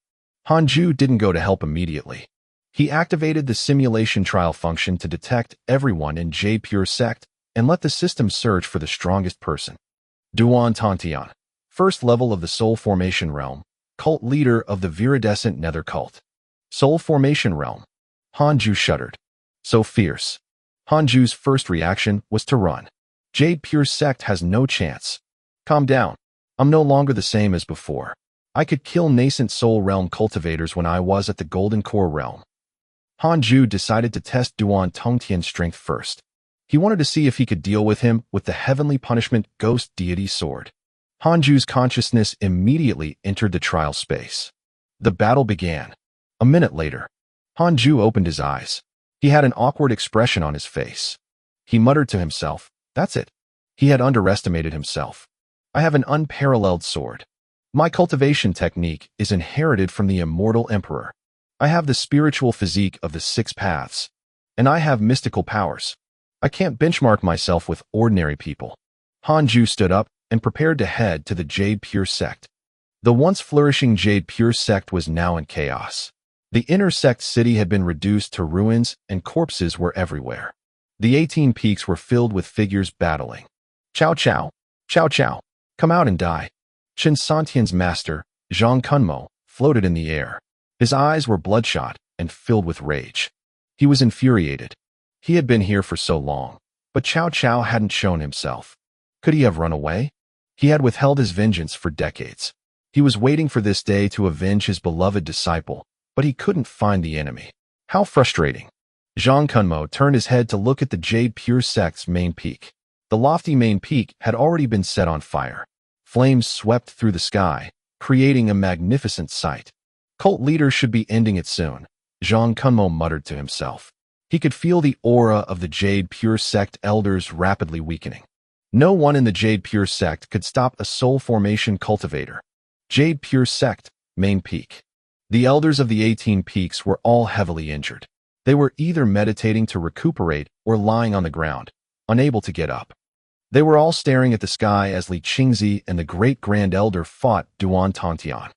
Hanju didn't go to help immediately. He activated the simulation trial function to detect everyone in Jade Pure Sect and let the system search for the strongest person. Duan Tantian, first level of the Soul Formation Realm, cult leader of the viridescent nether cult. Soul Formation Realm. Hanju shuddered. So fierce. Hanju's first reaction was to run. Jade Pure Sect has no chance. Calm down. I'm no longer the same as before. I could kill nascent soul realm cultivators when I was at the Golden Core realm. Hanju decided to test Duan Tongtian's strength first. He wanted to see if he could deal with him with the heavenly punishment ghost deity sword. Hanju's consciousness immediately entered the trial space. The battle began. A minute later, Hanju opened his eyes. He had an awkward expression on his face. He muttered to himself, "That's it." He had underestimated himself. I have an unparalleled sword. My cultivation technique is inherited from the immortal emperor. I have the spiritual physique of the 6 paths. And I have mystical powers. I can't benchmark myself with ordinary people. Hanju stood up and prepared to head to the Jade Pure Sect. The once flourishing Jade Pure Sect was now in chaos. The inner sect city had been reduced to ruins and corpses were everywhere. The 18 peaks were filled with figures battling. Chow Chow, Chow Chow, come out and die. Chen Santian's master, Zhang Kunmo, floated in the air. His eyes were bloodshot and filled with rage. He was infuriated. He had been here for so long, but Chow Chow hadn't shown himself. Could he have run away? He had withheld his vengeance for decades. He was waiting for this day to avenge his beloved disciple, but he couldn't find the enemy. How frustrating. Zhang Kunmo turned his head to look at the Jade Pure Sect's main peak. The lofty main peak had already been set on fire. Flames swept through the sky, creating a magnificent sight. Cult leaders should be ending it soon, Zhang Kunmo muttered to himself. He could feel the aura of the Jade Pure Sect elders rapidly weakening. No one in the Jade Pure Sect could stop a soul formation cultivator. Jade Pure Sect, main peak. The elders of the 18 peaks were all heavily injured. They were either meditating to recuperate or lying on the ground, unable to get up. They were all staring at the sky as Li Qingzi and the Great Grand Elder fought Duan Tongtian.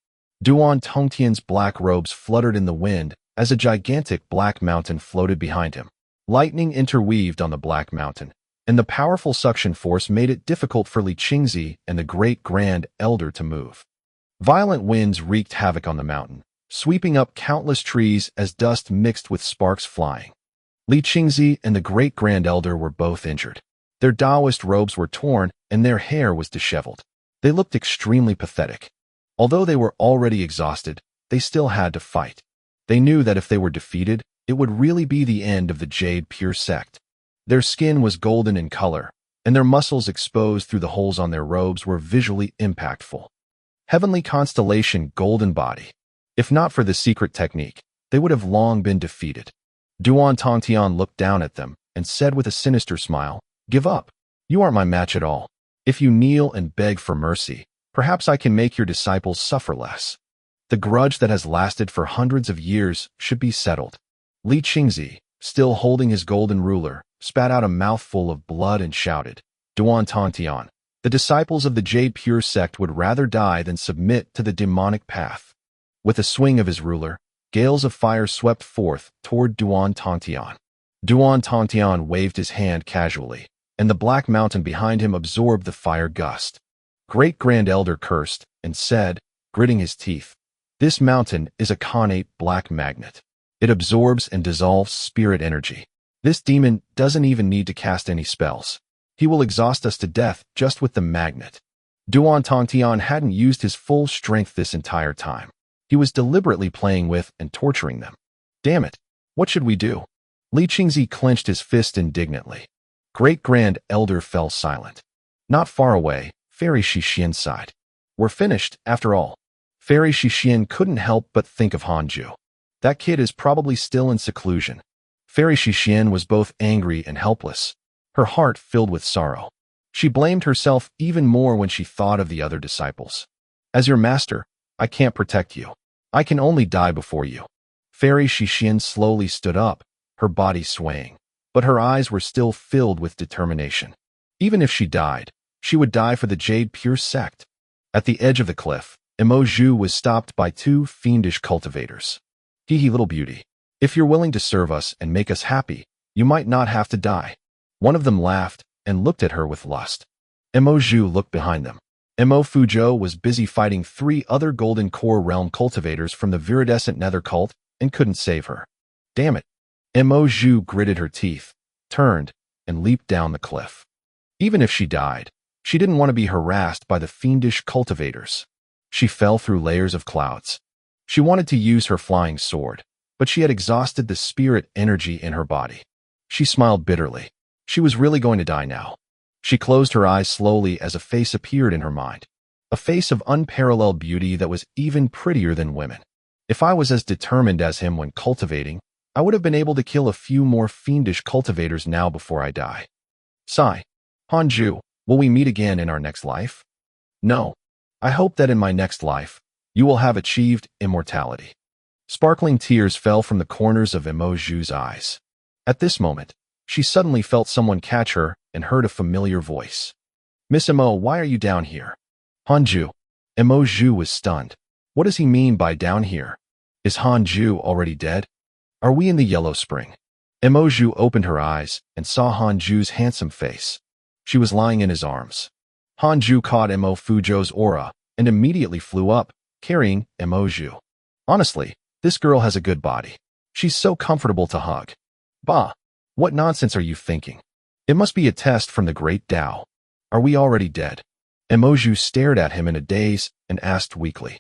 Duan Tongtian's black robes fluttered in the wind as a gigantic black mountain floated behind him. Lightning interweaved on the black mountain, and the powerful suction force made it difficult for Li Qingzi and the Great Grand Elder to move. Violent winds wreaked havoc on the mountain, sweeping up countless trees as dust mixed with sparks flying. Li Qingzi and the Great Grand Elder were both injured. Their Taoist robes were torn and their hair was disheveled. They looked extremely pathetic. Although they were already exhausted, they still had to fight. They knew that if they were defeated, it would really be the end of the Jade Pure Sect. Their skin was golden in color, and their muscles exposed through the holes on their robes were visually impactful. Heavenly constellation golden body. If not for the secret technique, they would have long been defeated. Duan Tongtian looked down at them and said with a sinister smile, "Give up. You aren't my match at all. If you kneel and beg for mercy, perhaps I can make your disciples suffer less. The grudge that has lasted for hundreds of years should be settled." Li Qingzi, still holding his golden ruler, spat out a mouthful of blood and shouted, "Duan Tongtian, the disciples of the Jade Pure Sect would rather die than submit to the demonic path." With a swing of his ruler, gales of fire swept forth toward Duan Tongtian. Duan Tongtian waved his hand casually, and the black mountain behind him absorbed the fire gust. Great Grand Elder cursed and said, gritting his teeth, "This mountain is a Khanate black magnet. It absorbs and dissolves spirit energy. This demon doesn't even need to cast any spells. He will exhaust us to death just with the magnet." Duan Tongtian hadn't used his full strength this entire time. He was deliberately playing with and torturing them. Damn it. What should we do? Li Qingzi clenched his fist indignantly. Great-Grand Elder fell silent. Not far away, Fairy Shixian sighed. We're finished, after all. Fairy Shixian couldn't help but think of Hanju. That kid is probably still in seclusion. Fairy Shixian was both angry and helpless, her heart filled with sorrow. She blamed herself even more when she thought of the other disciples. As your master, I can't protect you. I can only die before you. Fairy Shixian slowly stood up, her body swaying, but her eyes were still filled with determination. Even if she died, she would die for the Jade Pure sect. At the edge of the cliff, Emoju was stopped by two fiendish cultivators. Hee little beauty. If you're willing to serve us and make us happy, you might not have to die. One of them laughed and looked at her with lust. Emoju looked behind them. Emo Fujo was busy fighting 3 other Golden Core Realm cultivators from the Viridescent Nether cult and couldn't save her. Damn it. Emoju gritted her teeth, turned, and leaped down the cliff. Even if she died, she didn't want to be harassed by the fiendish cultivators. She fell through layers of clouds. She wanted to use her flying sword, but she had exhausted the spirit energy in her body. She smiled bitterly. She was really going to die now. She closed her eyes slowly as a face appeared in her mind. A face of unparalleled beauty that was even prettier than women. If I was as determined as him when cultivating, I would have been able to kill a few more fiendish cultivators now before I die. Sigh. Hanju, will we meet again in our next life? No. I hope that in my next life, you will have achieved immortality. Sparkling tears fell from the corners of Emoju's eyes. At this moment, she suddenly felt someone catch her and heard a familiar voice. Miss Emo, why are you down here? Hanju. Emoju was stunned. What does he mean by down here? Is Hanju already dead? Are we in the Yellow Spring? Emoju opened her eyes and saw Hanju's handsome face. She was lying in his arms. Hanju caught Emo Fujo's aura and immediately flew up, carrying Emoju. Honestly, this girl has a good body. She's so comfortable to hug. Bah! What nonsense are you thinking? It must be a test from the great Tao. Are we already dead? Emoju stared at him in a daze and asked weakly.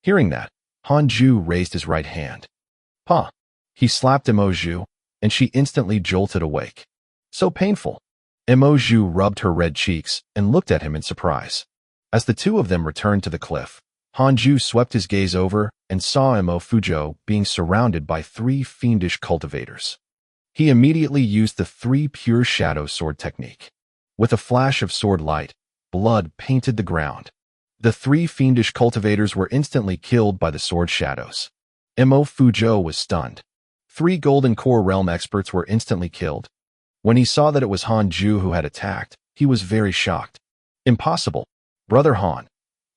Hearing that, Hanju raised his right hand. Pa! He slapped Emoju, and she instantly jolted awake. So painful. Emoju rubbed her red cheeks and looked at him in surprise. As the two of them returned to the cliff, Hanju swept his gaze over and saw Emo Fujo being surrounded by 3 fiendish cultivators. He immediately used the 3 pure shadow sword technique. With a flash of sword light, blood painted the ground. The 3 fiendish cultivators were instantly killed by the sword shadows. Emo Fujo was stunned. 3 Golden Core Realm experts were instantly killed. When he saw that it was Hanju who had attacked, he was very shocked. Impossible. Brother Han.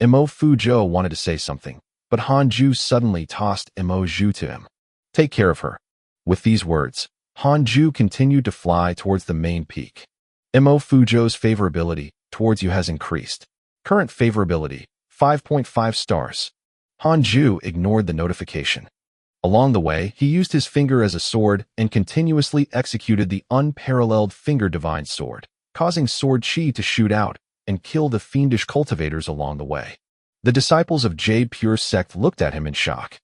Emo Fujo wanted to say something, but Hanju suddenly tossed Emoju to him. Take care of her. With these words, Hanju continued to fly towards the main peak. Emo Fujo's favorability towards you has increased. Current favorability, 5.5 stars. Hanju ignored the notification. Along the way, he used his finger as a sword and continuously executed the unparalleled Finger Divine Sword, causing sword chi to shoot out and kill the fiendish cultivators along the way. The disciples of Jade Pure sect looked at him in shock.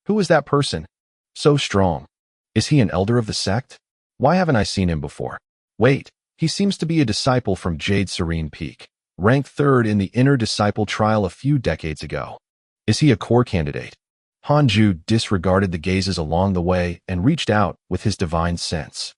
Who is that person? So strong. Is he an elder of the sect? Why haven't I seen him before? Wait, he seems to be a disciple from Jade Serene Peak, ranked 3rd in the inner disciple trial a few decades ago. Is he a core candidate? Hanju disregarded the gazes along the way and reached out with his divine sense.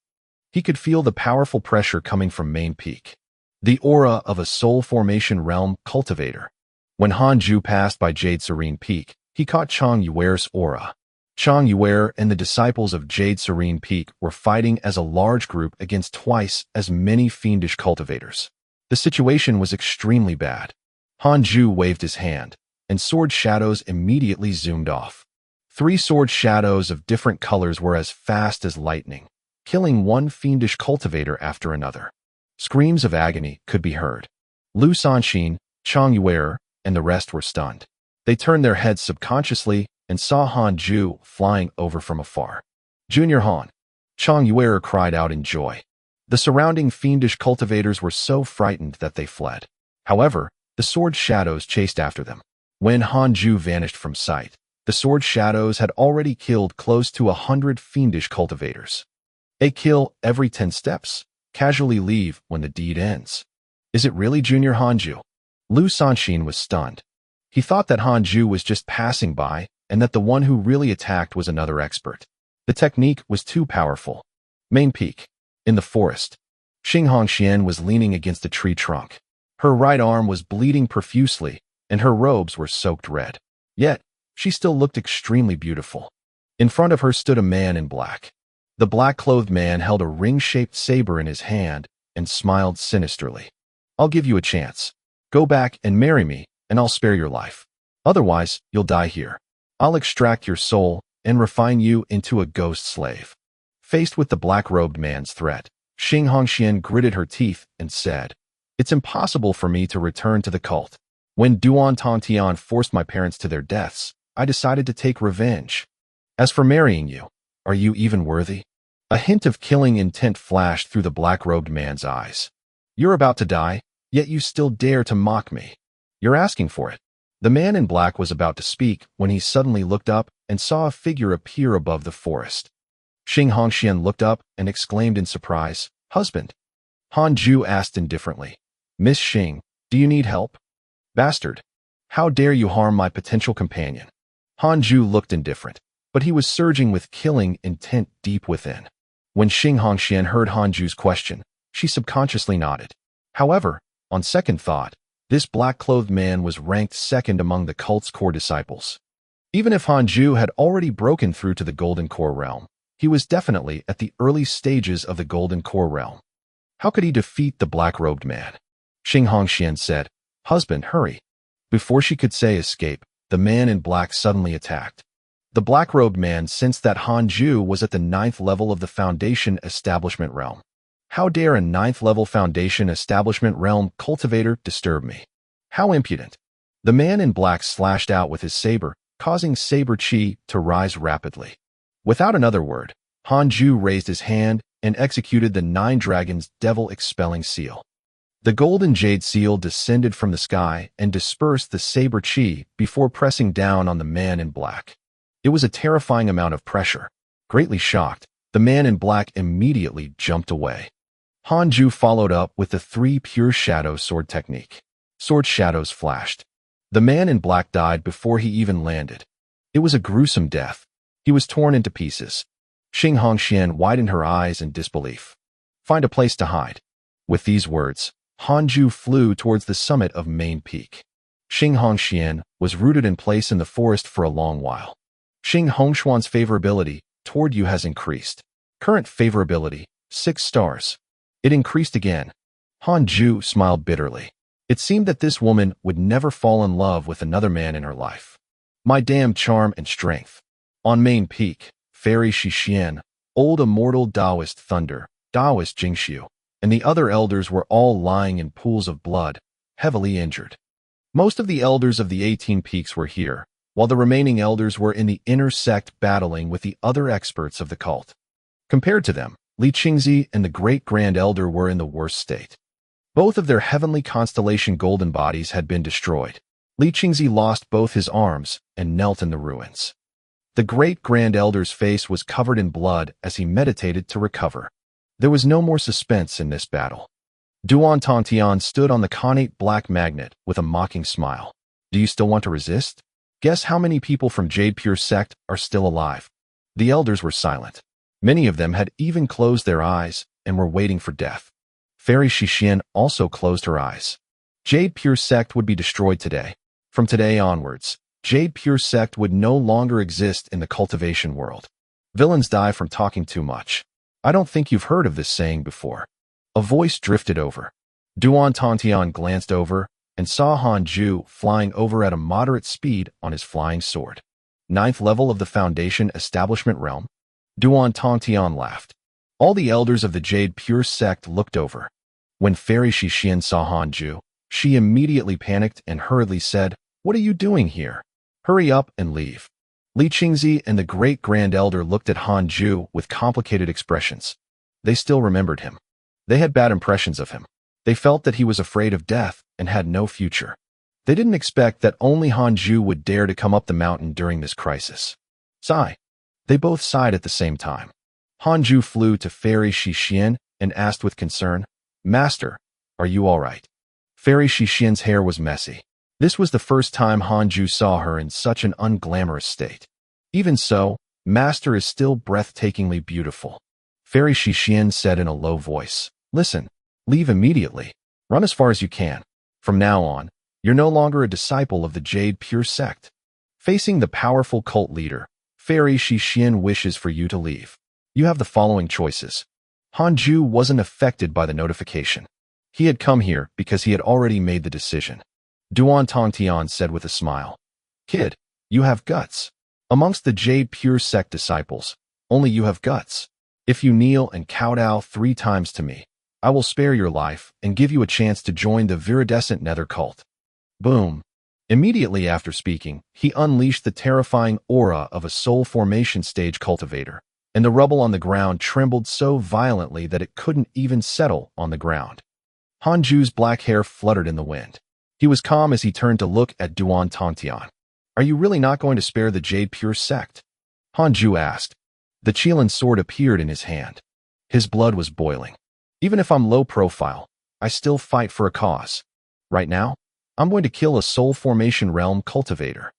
He could feel the powerful pressure coming from main peak. The aura of a soul formation realm cultivator. When Hanju passed by Jade Serene Peak, he caught Chang Yuer's aura. Chang Yuer and the disciples of Jade Serene Peak were fighting as a large group against twice as many fiendish cultivators. The situation was extremely bad. Hanju waved his hand, and sword shadows immediately zoomed off. 3 sword shadows of different colors were as fast as lightning, killing one fiendish cultivator after another. Screams of agony could be heard. Lu Sanxin, Chang Yuer, and the rest were stunned. They turned their heads subconsciously and saw Hanju flying over from afar. Junior Han. Chang Yuer cried out in joy. The surrounding fiendish cultivators were so frightened that they fled. However, the sword shadows chased after them. When Hanju vanished from sight, The sword shadows had already killed close to 100 fiendish cultivators. A kill every 10 steps, casually leave when the deed ends. Is it really Junior Hanju? Lu Sanxin was stunned. He thought that Hanju was just passing by and that the one who really attacked was another expert. The technique was too powerful. Main peak. In the forest. Xing Hongxian was leaning against a tree trunk. Her right arm was bleeding profusely, and her robes were soaked red. Yet, she still looked extremely beautiful. In front of her stood a man in black. The black-clothed man held a ring-shaped saber in his hand and smiled sinisterly. I'll give you a chance. Go back and marry me, and I'll spare your life. Otherwise, you'll die here. I'll extract your soul and refine you into a ghost slave. Faced with the black-robed man's threat, Xing Hongxian gritted her teeth and said, It's impossible for me to return to the cult. When Duan Tongtian forced my parents to their deaths, I decided to take revenge. As for marrying you, are you even worthy? A hint of killing intent flashed through the black-robed man's eyes. You're about to die, yet you still dare to mock me. You're asking for it. The man in black was about to speak when he suddenly looked up and saw a figure appear above the forest. Xing Hongxian looked up and exclaimed in surprise, Husband. Han Ju asked indifferently, Miss Xing, do you need help? Bastard. How dare you harm my potential companion? Han Ju looked indifferent, but he was surging with killing intent deep within. When Xing Hongxian heard Han Ju's question, she subconsciously nodded. However, on second thought, this black-clothed man was ranked second among the cult's core disciples. Even if Han Ju had already broken through to the Golden Core realm, he was definitely at the early stages of the Golden Core realm. How could he defeat the black-robed man? Xing Hongxian said, Husband, hurry. Before she could say escape, the man in black suddenly attacked. The black-robed man sensed that Han Ju was at the 9th level of the Foundation Establishment realm. How dare a 9th level Foundation Establishment realm cultivator disturb me? How impudent. The man in black slashed out with his saber, causing saber chi to rise rapidly. Without another word, Han Ju raised his hand and executed the 9 Dragons Devil-Expelling Seal. The golden jade seal descended from the sky and dispersed the saber chi before pressing down on the man in black. It was a terrifying amount of pressure. Greatly shocked, the man in black immediately jumped away. Han Ju followed up with the 3 pure shadow sword technique. Sword shadows flashed. The man in black died before he even landed. It was a gruesome death. He was torn into pieces. Xing Hongxian widened her eyes in disbelief. Find a place to hide. With these words, Han Ju flew towards the summit of Main Peak. Xing Hongxian was rooted in place in the forest for a long while. Xing Hongshuan's favorability toward you has increased. Current favorability, 6 stars. It increased again. Han Ju smiled bitterly. It seemed that this woman would never fall in love with another man in her life. My damn charm and strength. On Main Peak, Fairy Shixian, Old Immortal Taoist Thunder, Taoist Jingxiu, and the other elders were all lying in pools of blood, heavily injured. Most of the elders of the 18 peaks were here, while the remaining elders were in the inner sect battling with the other experts of the cult. Compared to them, Li Qingzi and the Great Grand Elder were in the worst state. Both of their heavenly constellation golden bodies had been destroyed. Li Qingzi lost both his arms and knelt in the ruins. The Great Grand Elder's face was covered in blood as he meditated to recover. There was no more suspense in this battle. Duan Tongtian stood on the connate black magnet with a mocking smile. Do you still want to resist? Guess how many people from Jade Pure Sect are still alive? The elders were silent. Many of them had even closed their eyes and were waiting for death. Fairy Shixian also closed her eyes. Jade Pure Sect would be destroyed today. From today onwards, Jade Pure Sect would no longer exist in the cultivation world. Villains die from talking too much. I don't think you've heard of this saying before. A voice drifted over. Duan Tongtian glanced over and saw Han Ju flying over at a moderate speed on his flying sword. 9th level of the Foundation Establishment realm? Duan Tongtian laughed. All the elders of the Jade Pure Sect looked over. When Fairy Shixian saw Han Ju, she immediately panicked and hurriedly said, What are you doing here? Hurry up and leave. Li Qingzi and the Great Grand Elder looked at Han Ju with complicated expressions. They still remembered him. They had bad impressions of him. They felt that he was afraid of death and had no future. They didn't expect that only Hanju would dare to come up the mountain during this crisis. Sigh. They both sighed at the same time. Hanju flew to Fairy Shixian and asked with concern, "Master, are you all right?" Fairy Shixian's hair was messy. This was the first time Hanju saw her in such an unglamorous state. Even so, Master is still breathtakingly beautiful. Fairy Shixian said in a low voice, "Listen, leave immediately. Run as far as you can. From now on, you're no longer a disciple of the Jade Pure sect." Facing the powerful cult leader, Fairy Shixian wishes for you to leave. You have the following choices. Hanju wasn't affected by the notification. He had come here because he had already made the decision. Duan Tongtian said with a smile, "Kid, you have guts. Amongst the Jade Pure sect disciples, only you have guts. If you kneel and kowtow 3 times to me, I will spare your life and give you a chance to join the viridescent nether cult." Boom. Immediately after speaking, he unleashed the terrifying aura of a soul formation stage cultivator, and the rubble on the ground trembled so violently that it couldn't even settle on the ground. Hanju's black hair fluttered in the wind. He was calm as he turned to look at Duan Tongtian. "Are you really not going to spare the Jade Pure sect?" Hanju asked. The Qilin sword appeared in his hand. His blood was boiling. "Even if I'm low profile, I still fight for a cause. Right now, I'm going to kill a soul formation realm cultivator."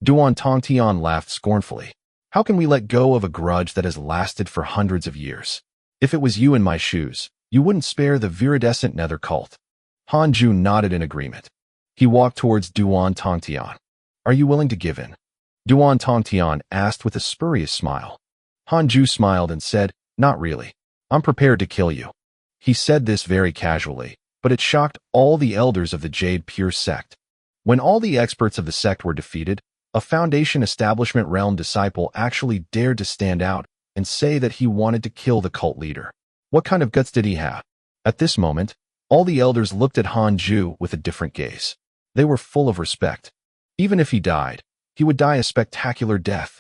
Duan Tongtian laughed scornfully. "How can we let go of a grudge that has lasted for hundreds of years? If it was you in my shoes, you wouldn't spare the viridescent nether cult." Hanju nodded in agreement. He walked towards Duan Tongtian. "Are you willing to give in?" Duan Tongtian asked with a spurious smile. Hanju smiled and said, "Not really. I'm prepared to kill you." He said this very casually, but it shocked all the elders of the Jade Pure sect. When all the experts of the sect were defeated, a Foundation Establishment Realm disciple actually dared to stand out and say that he wanted to kill the cult leader. What kind of guts did he have? At this moment, all the elders looked at Hanju with a different gaze. They were full of respect. Even if he died, he would die a spectacular death.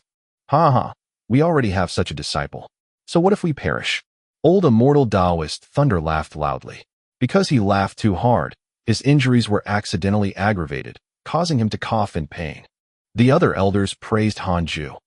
"Ha ha, we already have such a disciple. So what if we perish?" Old immortal Taoist Thunder laughed loudly. Because he laughed too hard, his injuries were accidentally aggravated, causing him to cough in pain. The other elders praised Hanju.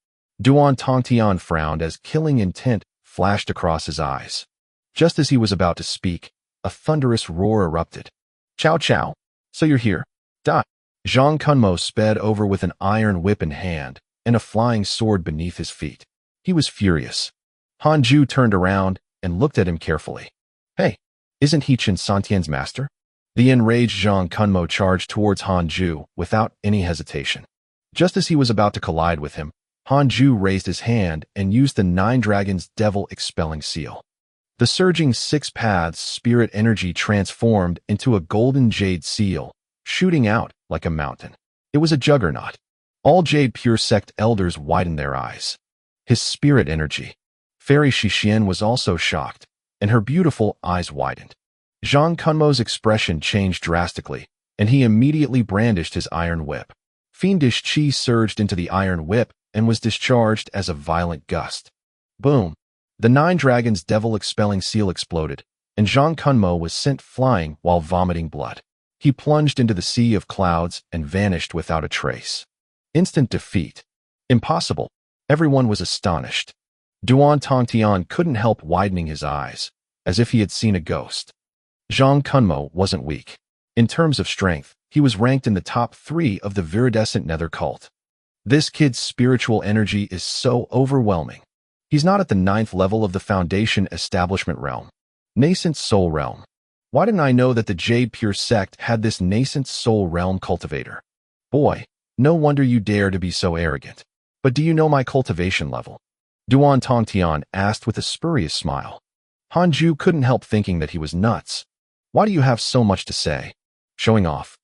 Duan Tongtian frowned as killing intent flashed across his eyes. Just as he was about to speak, a thunderous roar erupted. "Chow chow! So you're here? Die!" Zhang Kunmo sped over with an iron whip in hand and a flying sword beneath his feet. He was furious. Hanju turned around and looked at him carefully. "Hey, isn't he Chen Santian's master?" The enraged Zhang Kunmo charged towards Hanju without any hesitation. Just as he was about to collide with him, Hanju raised his hand and used the 9 Dragons Devil Expelling Seal. The surging 6 Paths spirit energy transformed into a golden jade seal, shooting out like a mountain. It was a juggernaut. All Jade Pure sect elders widened their eyes. His spirit energy. Fairy Shixian was also shocked, and her beautiful eyes widened. Zhang Kunmo's expression changed drastically, and he immediately brandished his iron whip. Fiendish chi surged into the iron whip and was discharged as a violent gust. Boom! The 9 Dragons Devil Expelling Seal exploded, and Zhang Kunmo was sent flying while vomiting blood. He plunged into the sea of clouds and vanished without a trace. Instant defeat. Impossible. Everyone was astonished. Duan Tongtian couldn't help widening his eyes, as if he had seen a ghost. Zhang Kunmo wasn't weak. In terms of strength, he was ranked in the top 3 of the viridescent nether cult. This kid's spiritual energy is so overwhelming. He's not at the 9th level of the Foundation Establishment Realm. Nascent Soul Realm. Why didn't I know that the Jade Pure sect had this nascent soul realm cultivator? Boy, no wonder you dare to be so arrogant. But do you know my cultivation level? Duan Tongtian asked with a spurious smile. Hanju couldn't help thinking that he was nuts. Why do you have so much to say? Showing off.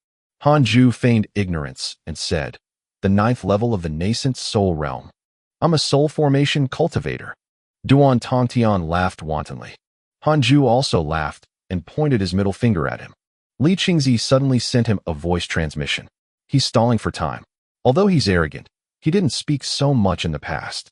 Hanju feigned ignorance and said, the 9th level of the nascent soul realm. I'm a soul formation cultivator. Duan Tongtian laughed wantonly. Hanju also laughed and pointed his middle finger at him. Li Qingzi suddenly sent him a voice transmission. He's stalling for time. Although he's arrogant, he didn't speak so much in the past.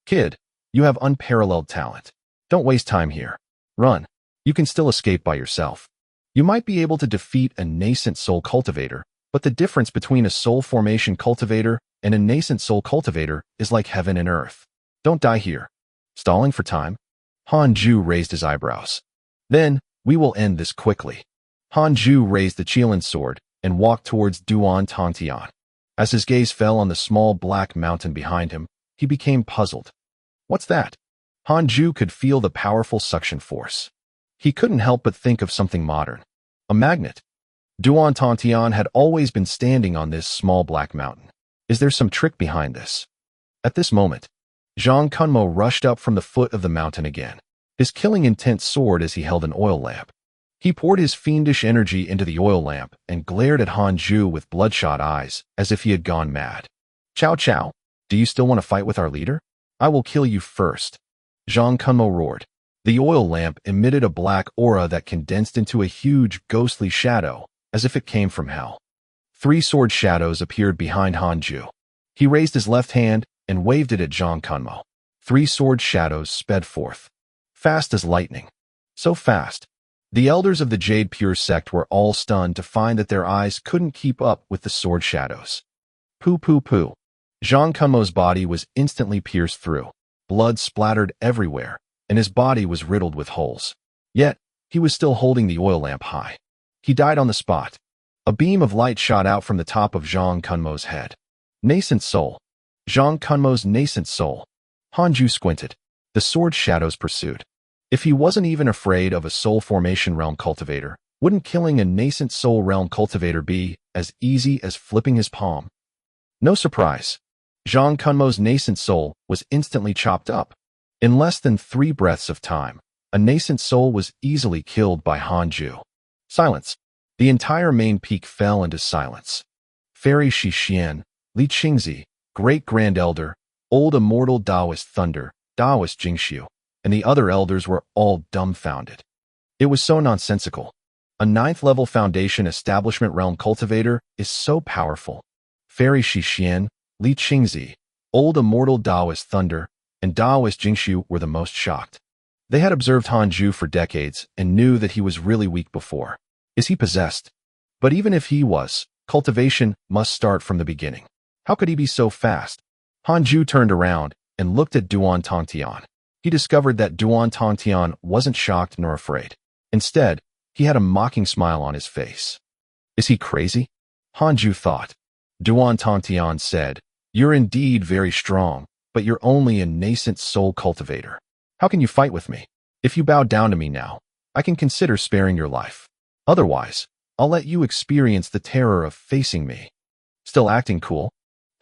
Kid, you have unparalleled talent. Don't waste time here. Run. You can still escape by yourself. You might be able to defeat a nascent soul cultivator, But the difference between a soul formation cultivator and a nascent soul cultivator is like heaven and earth. Don't die here. Stalling for time? Hanju raised his eyebrows. Then, we will end this quickly. Hanju raised the Qilin sword and walked towards Duan Tongtian. As his gaze fell on the small black mountain behind him, he became puzzled. What's that? Hanju could feel the powerful suction force. He couldn't help but think of something modern. A magnet. Duan Tongtian had always been standing on this small black mountain. Is there some trick behind this? At this moment, Zhang Kunmo rushed up from the foot of the mountain again, his killing intent soared as he held an oil lamp. He poured his fiendish energy into the oil lamp and glared at Hanju with bloodshot eyes, as if he had gone mad. Chow Chow, do you still want to fight with our leader? I will kill you first. Zhang Kunmo roared. The oil lamp emitted a black aura that condensed into a huge, ghostly shadow, as if it came from hell. 3 sword shadows appeared behind Hanju. He raised his left hand and waved it at Zhang Kunmo. 3 sword shadows sped forth. Fast as lightning. So fast. The elders of the Jade Pure sect were all stunned to find that their eyes couldn't keep up with the sword shadows. Poo poo poo. Zhang Kunmo's body was instantly pierced through. Blood splattered everywhere, and his body was riddled with holes. Yet, he was still holding the oil lamp high. He died on the spot. A beam of light shot out from the top of Zhang Kunmo's head. Nascent soul. Zhang Kunmo's nascent soul. Hanju squinted. The sword shadows pursued. If he wasn't even afraid of a soul formation realm cultivator, wouldn't killing a nascent soul realm cultivator be as easy as flipping his palm? No surprise. Zhang Kunmo's nascent soul was instantly chopped up. In less than 3 breaths of time, a nascent soul was easily killed by Hanju. Silence. The entire main peak fell into silence. Fairy Shixian, Li Qingzi, Great Grand Elder, Old Immortal Taoist Thunder, Taoist Jingxiu, and the other elders were all dumbfounded. It was so nonsensical. A 9th-level foundation establishment realm cultivator is so powerful. Fairy Shixian, Li Qingzi, Old Immortal Taoist Thunder, and Taoist Jingxiu were the most shocked. They had observed Hanju for decades and knew that he was really weak before. Is he possessed? But even if he was, cultivation must start from the beginning. How could he be so fast? Hanju turned around and looked at Duan Tongtian. He discovered that Duan Tongtian wasn't shocked nor afraid. Instead, he had a mocking smile on his face. Is he crazy? Hanju thought. Duan Tongtian said, You're indeed very strong, but you're only a nascent soul cultivator. How can you fight with me? If you bow down to me now, I can consider sparing your life. Otherwise, I'll let you experience the terror of facing me. Still acting cool?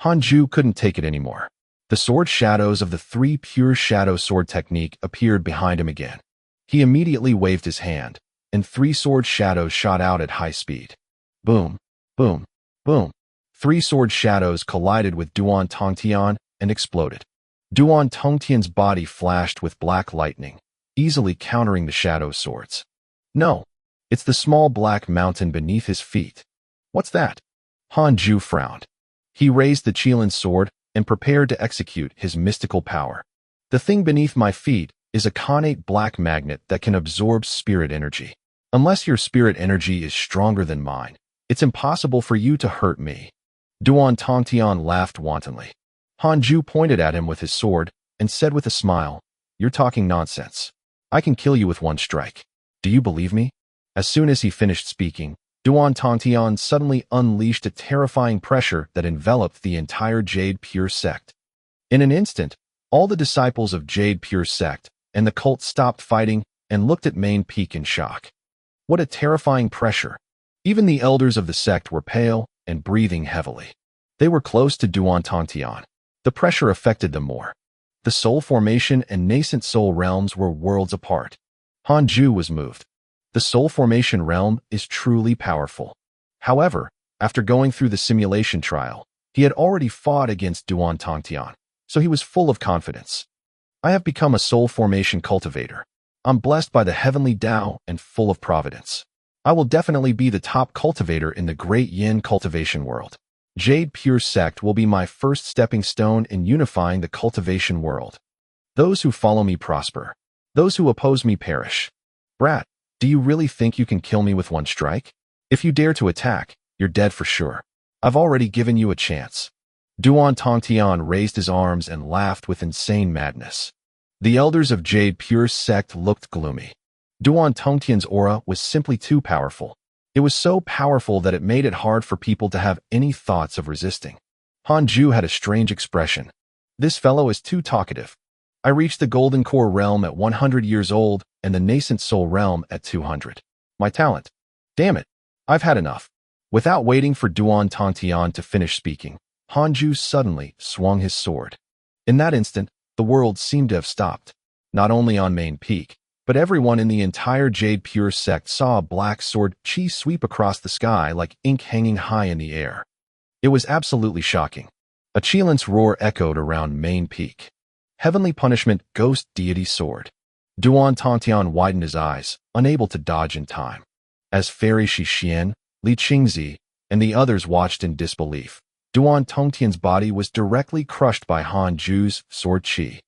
Hanju couldn't take it anymore. The sword shadows of the 3 pure shadow sword technique appeared behind him again. He immediately waved his hand, and 3 sword shadows shot out at high speed. Boom, boom, boom. 3 sword shadows collided with Duan Tongtian and exploded. Duan Tongtian's body flashed with black lightning, easily countering the shadow swords. No, it's the small black mountain beneath his feet. What's that? Hanju frowned. He raised the Qilin sword and prepared to execute his mystical power. The thing beneath my feet is a connate black magnet that can absorb spirit energy. Unless your spirit energy is stronger than mine, it's impossible for you to hurt me. Duan Tongtian laughed wantonly. Hanju pointed at him with his sword and said with a smile, You're talking nonsense. I can kill you with 1 strike. Do you believe me? As soon as he finished speaking, Duan Tongtian suddenly unleashed a terrifying pressure that enveloped the entire Jade Pure sect. In an instant, all the disciples of Jade Pure sect and the cult stopped fighting and looked at Main Peak in shock. What a terrifying pressure. Even the elders of the sect were pale and breathing heavily. They were close to Duan Tongtian. The pressure affected them more. The soul formation and nascent soul realms were worlds apart. Hanju was moved. The soul formation realm is truly powerful. However, after going through the simulation trial, he had already fought against Duan Tongtian, so he was full of confidence. I have become a soul formation cultivator. I'm blessed by the heavenly Tao and full of providence. I will definitely be the top cultivator in the great Yin cultivation world. Jade Pure sect will be my first stepping stone in unifying the cultivation world. Those who follow me prosper. Those who oppose me perish. Brat, do you really think you can kill me with 1 strike? If you dare to attack, you're dead for sure. I've already given you a chance. Duan Tongtian raised his arms and laughed with insane madness. The elders of Jade Pure Sect looked gloomy. Duan Tongtian's aura was simply too powerful. It was so powerful that it made it hard for people to have any thoughts of resisting. Hanju had a strange expression. This fellow is too talkative. I reached the Golden Core realm at 100 years old and the Nascent Soul realm at 200. My talent. Damn it. I've had enough. Without waiting for Duan Tongtian to finish speaking, Hanju suddenly swung his sword. In that instant, the world seemed to have stopped. Not only on Main Peak, but everyone in the entire Jade Pure Sect saw a black sword chi sweep across the sky like ink hanging high in the air. It was absolutely shocking. A Chilance roar echoed around Main Peak. Heavenly Punishment Ghost Deity Sword. Duan Tongtian widened his eyes, unable to dodge in time. As Fairy Shixian, Li Qingzi, and the others watched in disbelief, Duan Tongtian's body was directly crushed by Han Ju's sword chi.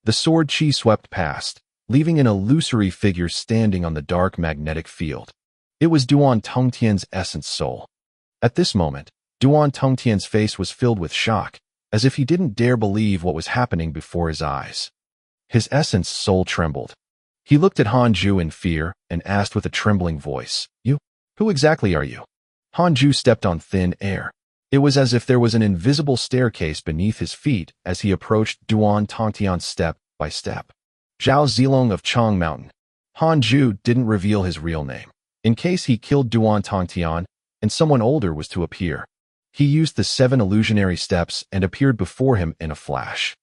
The sword chi swept past, leaving an illusory figure standing on the dark magnetic field. It was Duan Tongtian's essence soul. At this moment, Duan Tongtian's face was filled with shock, as if he didn't dare believe what was happening before his eyes. His essence soul trembled. He looked at Hanju in fear and asked with a trembling voice, "You? Who exactly are you?" Hanju stepped on thin air. It was as if there was an invisible staircase beneath his feet as he approached Duan Tongtian step by step. Zhao Zilong of Chang Mountain. Hanju didn't reveal his real name, in case he killed Duan Tongtian and someone older was to appear. He used the 7 illusionary steps and appeared before him in a flash.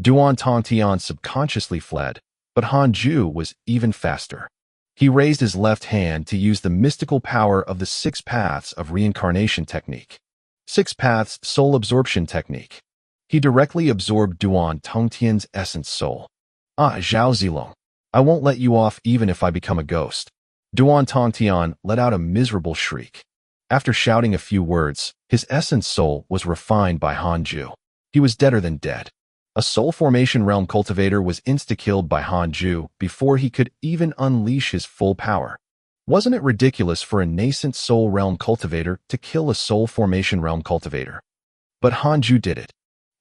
Duan Tongtian subconsciously fled, but Hanju was even faster. He raised his left hand to use the mystical power of the 6 paths of reincarnation technique. 6 paths soul absorption technique. He directly absorbed Duan Tongtian's essence soul. "Ah, Zhao Zilong, I won't let you off even if I become a ghost." Duan Tongtian let out a miserable shriek. After shouting a few words, his essence soul was refined by Hanju. He was deader than dead. A soul formation realm cultivator was insta-killed by Hanju before he could even unleash his full power. Wasn't it ridiculous for a nascent soul realm cultivator to kill a soul formation realm cultivator? But Hanju did it.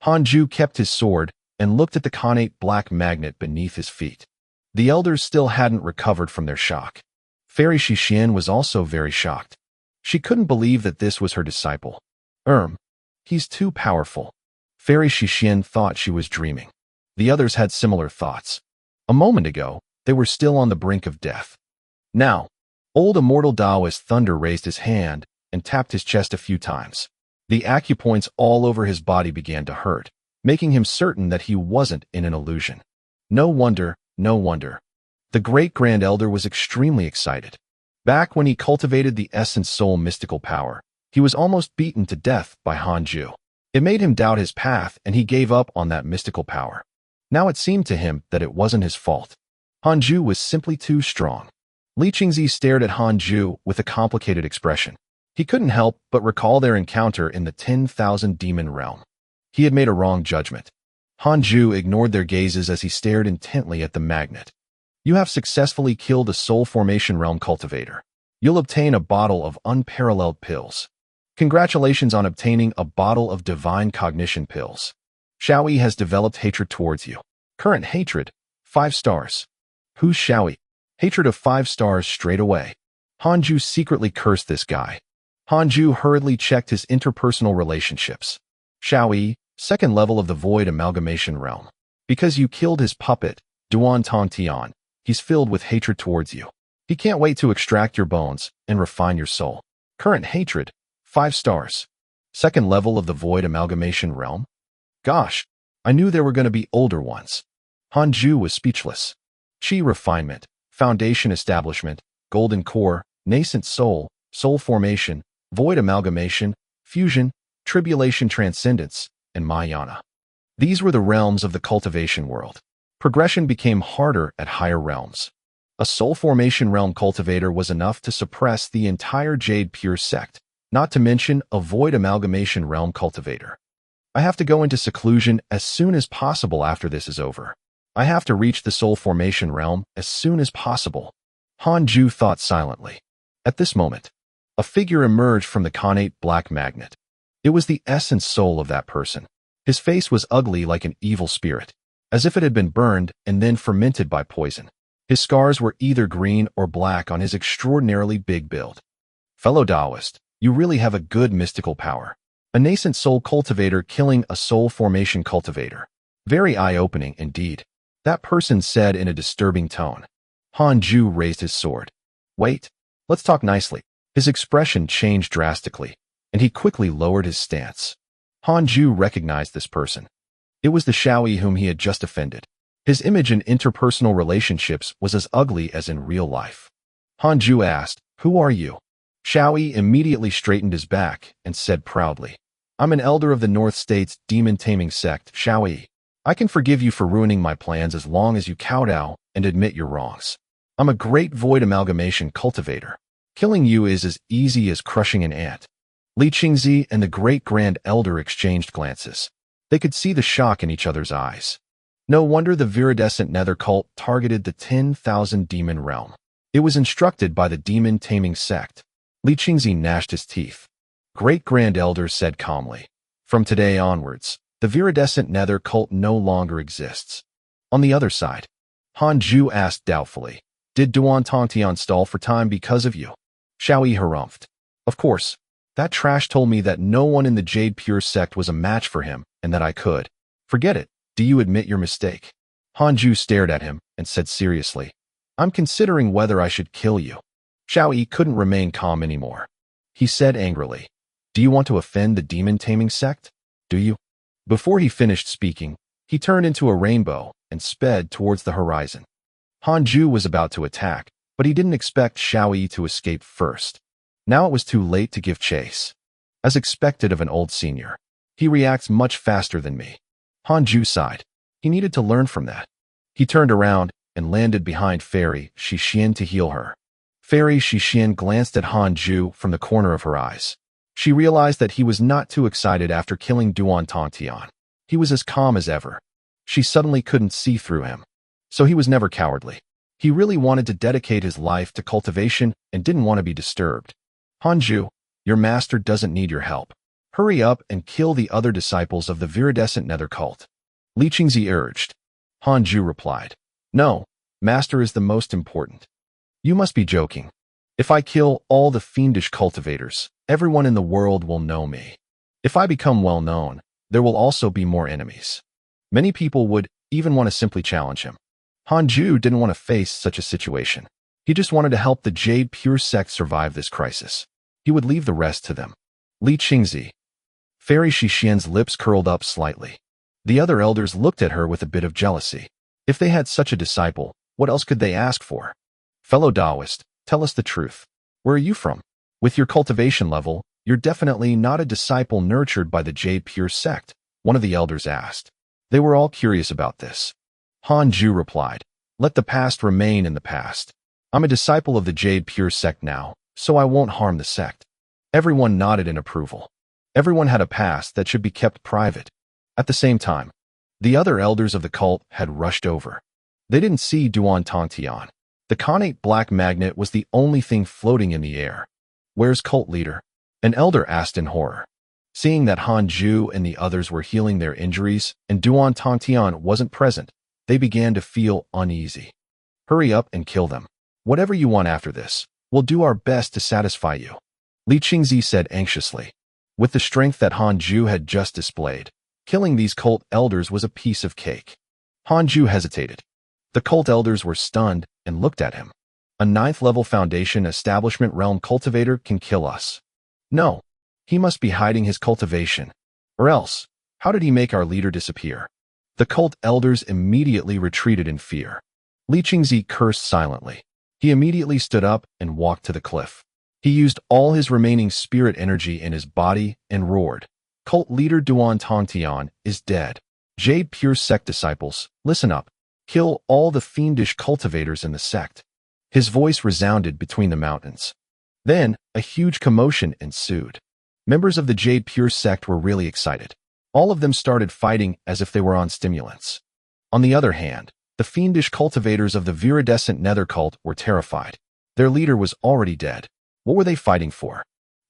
Hanju kept his sword and looked at the connate black magnet beneath his feet. The elders still hadn't recovered from their shock. Fairy Shixian was also very shocked. She couldn't believe that this was her disciple. He's too powerful. Fairy Shixian thought she was dreaming. The others had similar thoughts. A moment ago, they were still on the brink of death. Now, old immortal Taoist Thunder raised his hand and tapped his chest a few times. The acupoints all over his body began to hurt, making him certain that he wasn't in an illusion. No wonder, no wonder. The great-grand elder was extremely excited. Back when he cultivated the essence soul mystical power, he was almost beaten to death by Hanju. It made him doubt his path and he gave up on that mystical power. Now it seemed to him that it wasn't his fault. Hanju was simply too strong. Li Qingzi stared at Hanju with a complicated expression. He couldn't help but recall their encounter in the 10,000 demon realm. He had made a wrong judgment. Hanju ignored their gazes as he stared intently at the magnet. "You have successfully killed a soul formation realm cultivator. You'll obtain a bottle of unparalleled pills. Congratulations on obtaining a bottle of divine cognition pills. Shaoyi has developed hatred towards you. Current hatred, 5 stars. Who's Shaoyi? Hatred of 5 stars straight away." Hanju secretly cursed this guy. Hanju hurriedly checked his interpersonal relationships. Shaoyi, 2nd level of the Void Amalgamation Realm. Because you killed his puppet, Duan Tongtian, he's filled with hatred towards you. He can't wait to extract your bones and refine your soul. Current hatred, 5 stars. 2nd level of the Void Amalgamation Realm? Gosh, I knew there were going to be older ones. Hanju was speechless. Chi refinement, foundation establishment, golden core, nascent soul, soul formation, void amalgamation, fusion, tribulation transcendence, and Mahayana. These were the realms of the cultivation world. Progression became harder at higher realms. A soul formation realm cultivator was enough to suppress the entire Jade Pure Sect, not to mention a void amalgamation realm cultivator. I have to go into seclusion as soon as possible after this is over. I have to reach the soul formation realm as soon as possible. Hanju thought silently. At this moment, A figure emerged from the connate black magnet. It was the essence soul of that person. His face was ugly like an evil spirit, as if it had been burned and then fermented by poison. His scars were either green or black on his extraordinarily big build. Fellow Taoist, you really have a good mystical power. A nascent soul cultivator killing a soul formation cultivator. Very eye-opening indeed. That person said in a disturbing tone. Han Ju raised his sword. Wait, let's talk nicely. His expression changed drastically, and he quickly lowered his stance. Han Ju recognized this person. It was the Shaoyi whom he had just offended. His image in interpersonal relationships was as ugly as in real life. Han Ju asked, "Who are you?" Shaoyi immediately straightened his back and said proudly, "I'm an elder of the North State's demon-taming sect, Shaoyi. I can forgive you for ruining my plans as long as you kowtow and admit your wrongs. I'm a great void amalgamation cultivator. Killing you is as easy as crushing an ant." Li Qingzi and the great grand elder exchanged glances. They could see the shock in each other's eyes. No wonder the viridescent nether cult targeted the 10,000 demon realm. It was instructed by the demon-taming sect. Li Qingzi gnashed his teeth. Great grand elder said calmly, "From today onwards, the viridescent nether cult no longer exists." On the other side, Han Ju asked doubtfully, "Did Duan Tongtian stall for time because of you?" Shaoyi harumphed. "Of course. That trash told me that no one in the Jade Pure sect was a match for him and that I could. Forget it. Do you admit your mistake?" Han Ju stared at him and said seriously, "I'm considering whether I should kill you." Shaoyi couldn't remain calm anymore. He said angrily, "Do you want to offend the demon-taming sect? Do you?" Before he finished speaking, he turned into a rainbow and sped towards the horizon. Han Ju was about to attack, but he didn't expect Shaoyi to escape first. Now it was too late to give chase. As expected of an old senior, he reacts much faster than me. Han Ju sighed. He needed to learn from that. He turned around and landed behind Fairy Shixian to heal her. Fairy Shixian glanced at Han Ju from the corner of her eyes. She realized that he was not too excited after killing Duan Tongtian. He was as calm as ever. She suddenly couldn't see through him. So he was never cowardly. He really wanted to dedicate his life to cultivation and didn't want to be disturbed. Han Ju, your master doesn't need your help. Hurry up and kill the other disciples of the viridescent nether cult. Li Qingzi urged. Han Ju replied, "No, master is the most important." "You must be joking. If I kill all the fiendish cultivators, everyone in the world will know me. If I become well known, there will also be more enemies. Many people would even want to simply challenge him." Han Ju didn't want to face such a situation. He just wanted to help the Jade Pure sect survive this crisis. He would leave the rest to them. Li Qingzi. Fairy Shixian's lips curled up slightly. The other elders looked at her with a bit of jealousy. If they had such a disciple, what else could they ask for? "Fellow Taoist, tell us the truth. Where are you from? With your cultivation level, you're definitely not a disciple nurtured by the Jade Pure sect," one of the elders asked. They were all curious about this. Han Ju replied, "Let the past remain in the past. I'm a disciple of the Jade Pure sect now, so I won't harm the sect." Everyone nodded in approval. Everyone had a past that should be kept private. At the same time, the other elders of the cult had rushed over. They didn't see Duan Tongtian. The connate black magnet was the only thing floating in the air. "Where's cult leader?" an elder asked in horror. Seeing that Han Ju and the others were healing their injuries and Duan Tongtian wasn't present, they began to feel uneasy. "Hurry up and kill them. Whatever you want after this, we'll do our best to satisfy you," Li Qingzi said anxiously. With the strength that Han Ju had just displayed, killing these cult elders was a piece of cake. Han Ju hesitated. The cult elders were stunned and looked at him. "A 9th-level foundation establishment realm cultivator can kill us. No, he must be hiding his cultivation. Or else, how did he make our leader disappear?" The cult elders immediately retreated in fear. Li Qingzi cursed silently. He immediately stood up and walked to the cliff. He used all his remaining spirit energy in his body and roared, "Cult leader Duan Tongtian is dead. Jade Pure sect disciples, listen up. Kill all the fiendish cultivators in the sect." His voice resounded between the mountains. Then, a huge commotion ensued. Members of the Jade Pure sect were really excited. All of them started fighting as if they were on stimulants. On the other hand, the fiendish cultivators of the viridescent nether cult were terrified. Their leader was already dead. What were they fighting for?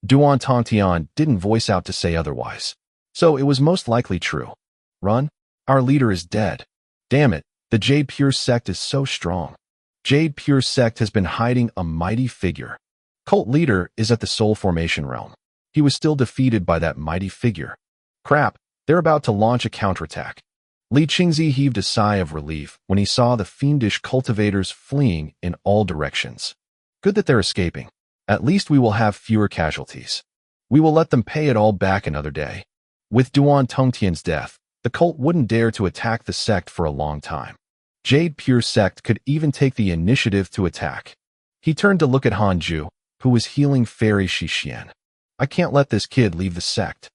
Duan Tongtian didn't voice out to say otherwise. So it was most likely true. Run? Our leader is dead. Damn it, the Jade Pure sect is so strong. Jade Pure sect has been hiding a mighty figure. Cult leader is at the Soul Formation realm. He was still defeated by that mighty figure. Crap, they're about to launch a counterattack. Li Qingzi heaved a sigh of relief when he saw the fiendish cultivators fleeing in all directions. Good that they're escaping. At least we will have fewer casualties. We will let them pay it all back another day. With Duan Tongtian's death, the cult wouldn't dare to attack the sect for a long time. Jade Pure sect could even take the initiative to attack. He turned to look at Hanju, who was healing Fairy Shixian. I can't let this kid leave the sect.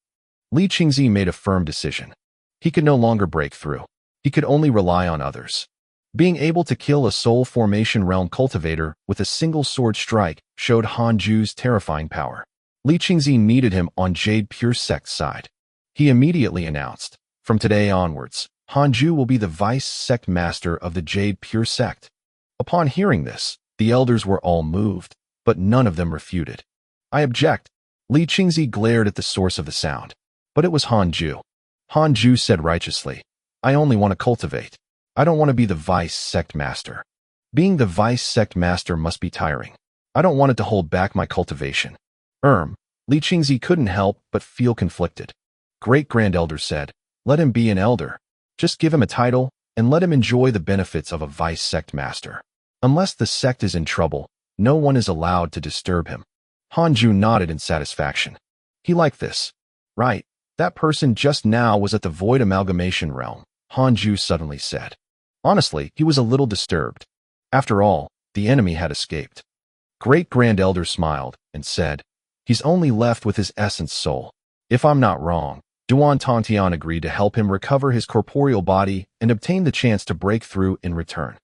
Li Qingzi made a firm decision. He could no longer break through. He could only rely on others. Being able to kill a Soul Formation realm cultivator with a single sword strike showed Hanju's terrifying power. Li Qingzi needed him on Jade Pure sect's side. He immediately announced, from today onwards, Hanju will be the vice sect master of the Jade Pure sect. Upon hearing this, the elders were all moved, but none of them refuted. I object. Li Qingzi glared at the source of the sound. But it was Hanju. Hanju said righteously, I only want to cultivate. I don't want to be the vice sect master. Being the vice sect master must be tiring. I don't want it to hold back my cultivation. Li Qingzi couldn't help but feel conflicted. Great-Grand Elder said, let him be an elder. Just give him a title and let him enjoy the benefits of a vice sect master. Unless the sect is in trouble, no one is allowed to disturb him. Hanju nodded in satisfaction. He liked this. Right, that person just now was at the Void Amalgamation realm, Hanju suddenly said. Honestly, he was a little disturbed. After all, the enemy had escaped. Great-Grand Elder smiled and said, he's only left with his essence soul. If I'm not wrong, Duan Tongtian agreed to help him recover his corporeal body and obtain the chance to break through in return.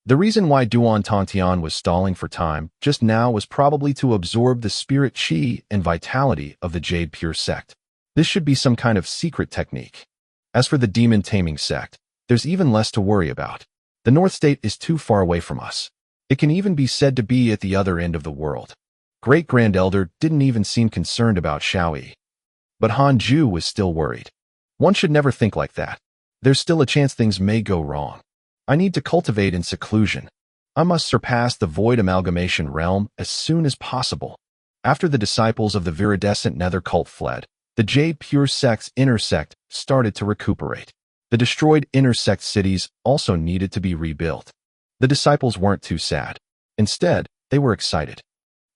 The reason why Duan Tongtian was stalling for time just now was probably to absorb the spirit chi and vitality of the Jade Pure sect. This should be some kind of secret technique. As for the demon taming sect, there's even less to worry about. The North State is too far away from us. It can even be said to be at the other end of the world. Great-Grand Elder didn't even seem concerned about Shaoyi. But Hanju was still worried. One should never think like that. There's still a chance things may go wrong. I need to cultivate in seclusion. I must surpass the Void Amalgamation realm as soon as possible. After the disciples of the viridescent nether cult fled, the Jade Pure sect's inner sect started to recuperate. The destroyed inner sect cities also needed to be rebuilt. The disciples weren't too sad. Instead, they were excited.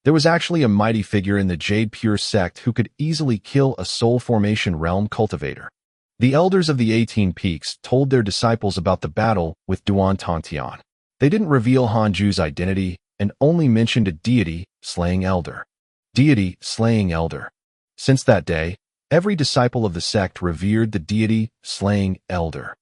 There was actually a mighty figure in the Jade Pure sect who could easily kill a Soul Formation realm cultivator. The elders of the 18 Peaks told their disciples about the battle with Duan Tongtian. They didn't reveal Hanju's identity and only mentioned a deity slaying elder. Deity slaying elder. Since that day, every disciple of the sect revered the deity slaying elder.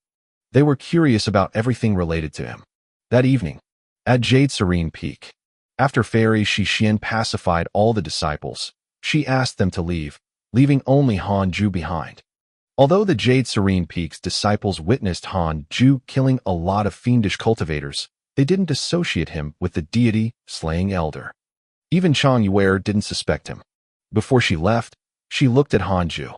They were curious about everything related to him. That evening, at Jade Serene Peak, after Fairy Shixian pacified all the disciples, she asked them to leave, leaving only Hanju behind. Although the Jade Serene Peak's disciples witnessed Hanju killing a lot of fiendish cultivators, they didn't associate him with the deity slaying elder. Even Chang Yuer didn't suspect him. Before she left, she looked at Hanju.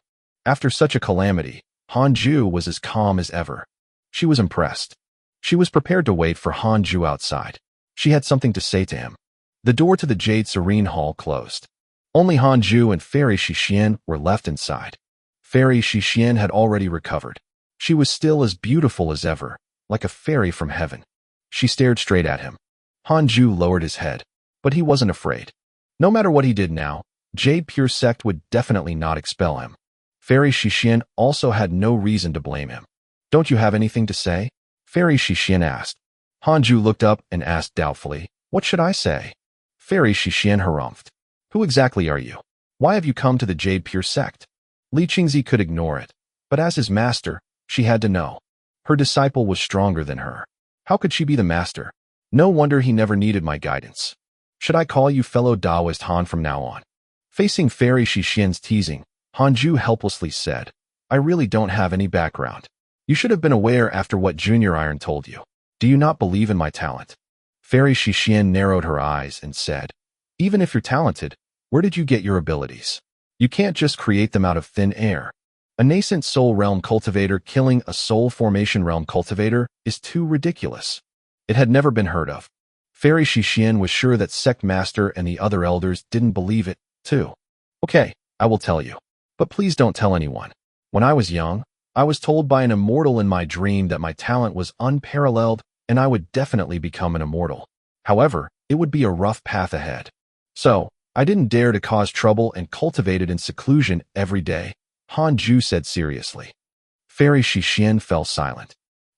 After such a calamity, Hanju was as calm as ever. She was impressed. She was prepared to wait for Hanju outside. She had something to say to him. The door to the Jade Serene Hall closed. Only Hanju and Fairy Shixian were left inside. Fairy Shixian had already recovered. She was still as beautiful as ever, like a fairy from heaven. She stared straight at him. Hanju lowered his head, but he wasn't afraid. No matter what he did now, Jade Pure sect would definitely not expel him. Fairy Shixian also had no reason to blame him. Don't you have anything to say? Fairy Shixian asked. Hanju looked up and asked doubtfully, what should I say? Fairy Shixian harumphed. Who exactly are you? Why have you come to the Jade Pure sect? Li Qingzi could ignore it, but as his master, she had to know. Her disciple was stronger than her. How could she be the master? No wonder he never needed my guidance. Should I call you fellow Taoist Han from now on? Facing Fairy Shixian's teasing, Hanju helplessly said, I really don't have any background. You should have been aware after what Junior Iron told you. Do you not believe in my talent? Fairy Shixian narrowed her eyes and said, even if you're talented, Where did you get your abilities? You can't just create them out of thin air. A nascent soul realm cultivator killing a soul formation realm cultivator is too ridiculous. It had never been heard of. Fairy Shixian was sure that Sect Master and the other elders didn't believe it, too. Okay, I will tell you. But please don't tell anyone. When I was young, I was told by an immortal in my dream that my talent was unparalleled and I would definitely become an immortal. However, it would be a rough path ahead. So, I didn't dare to cause trouble and cultivated in seclusion every day, Hanju said seriously. Fairy Shixian fell silent.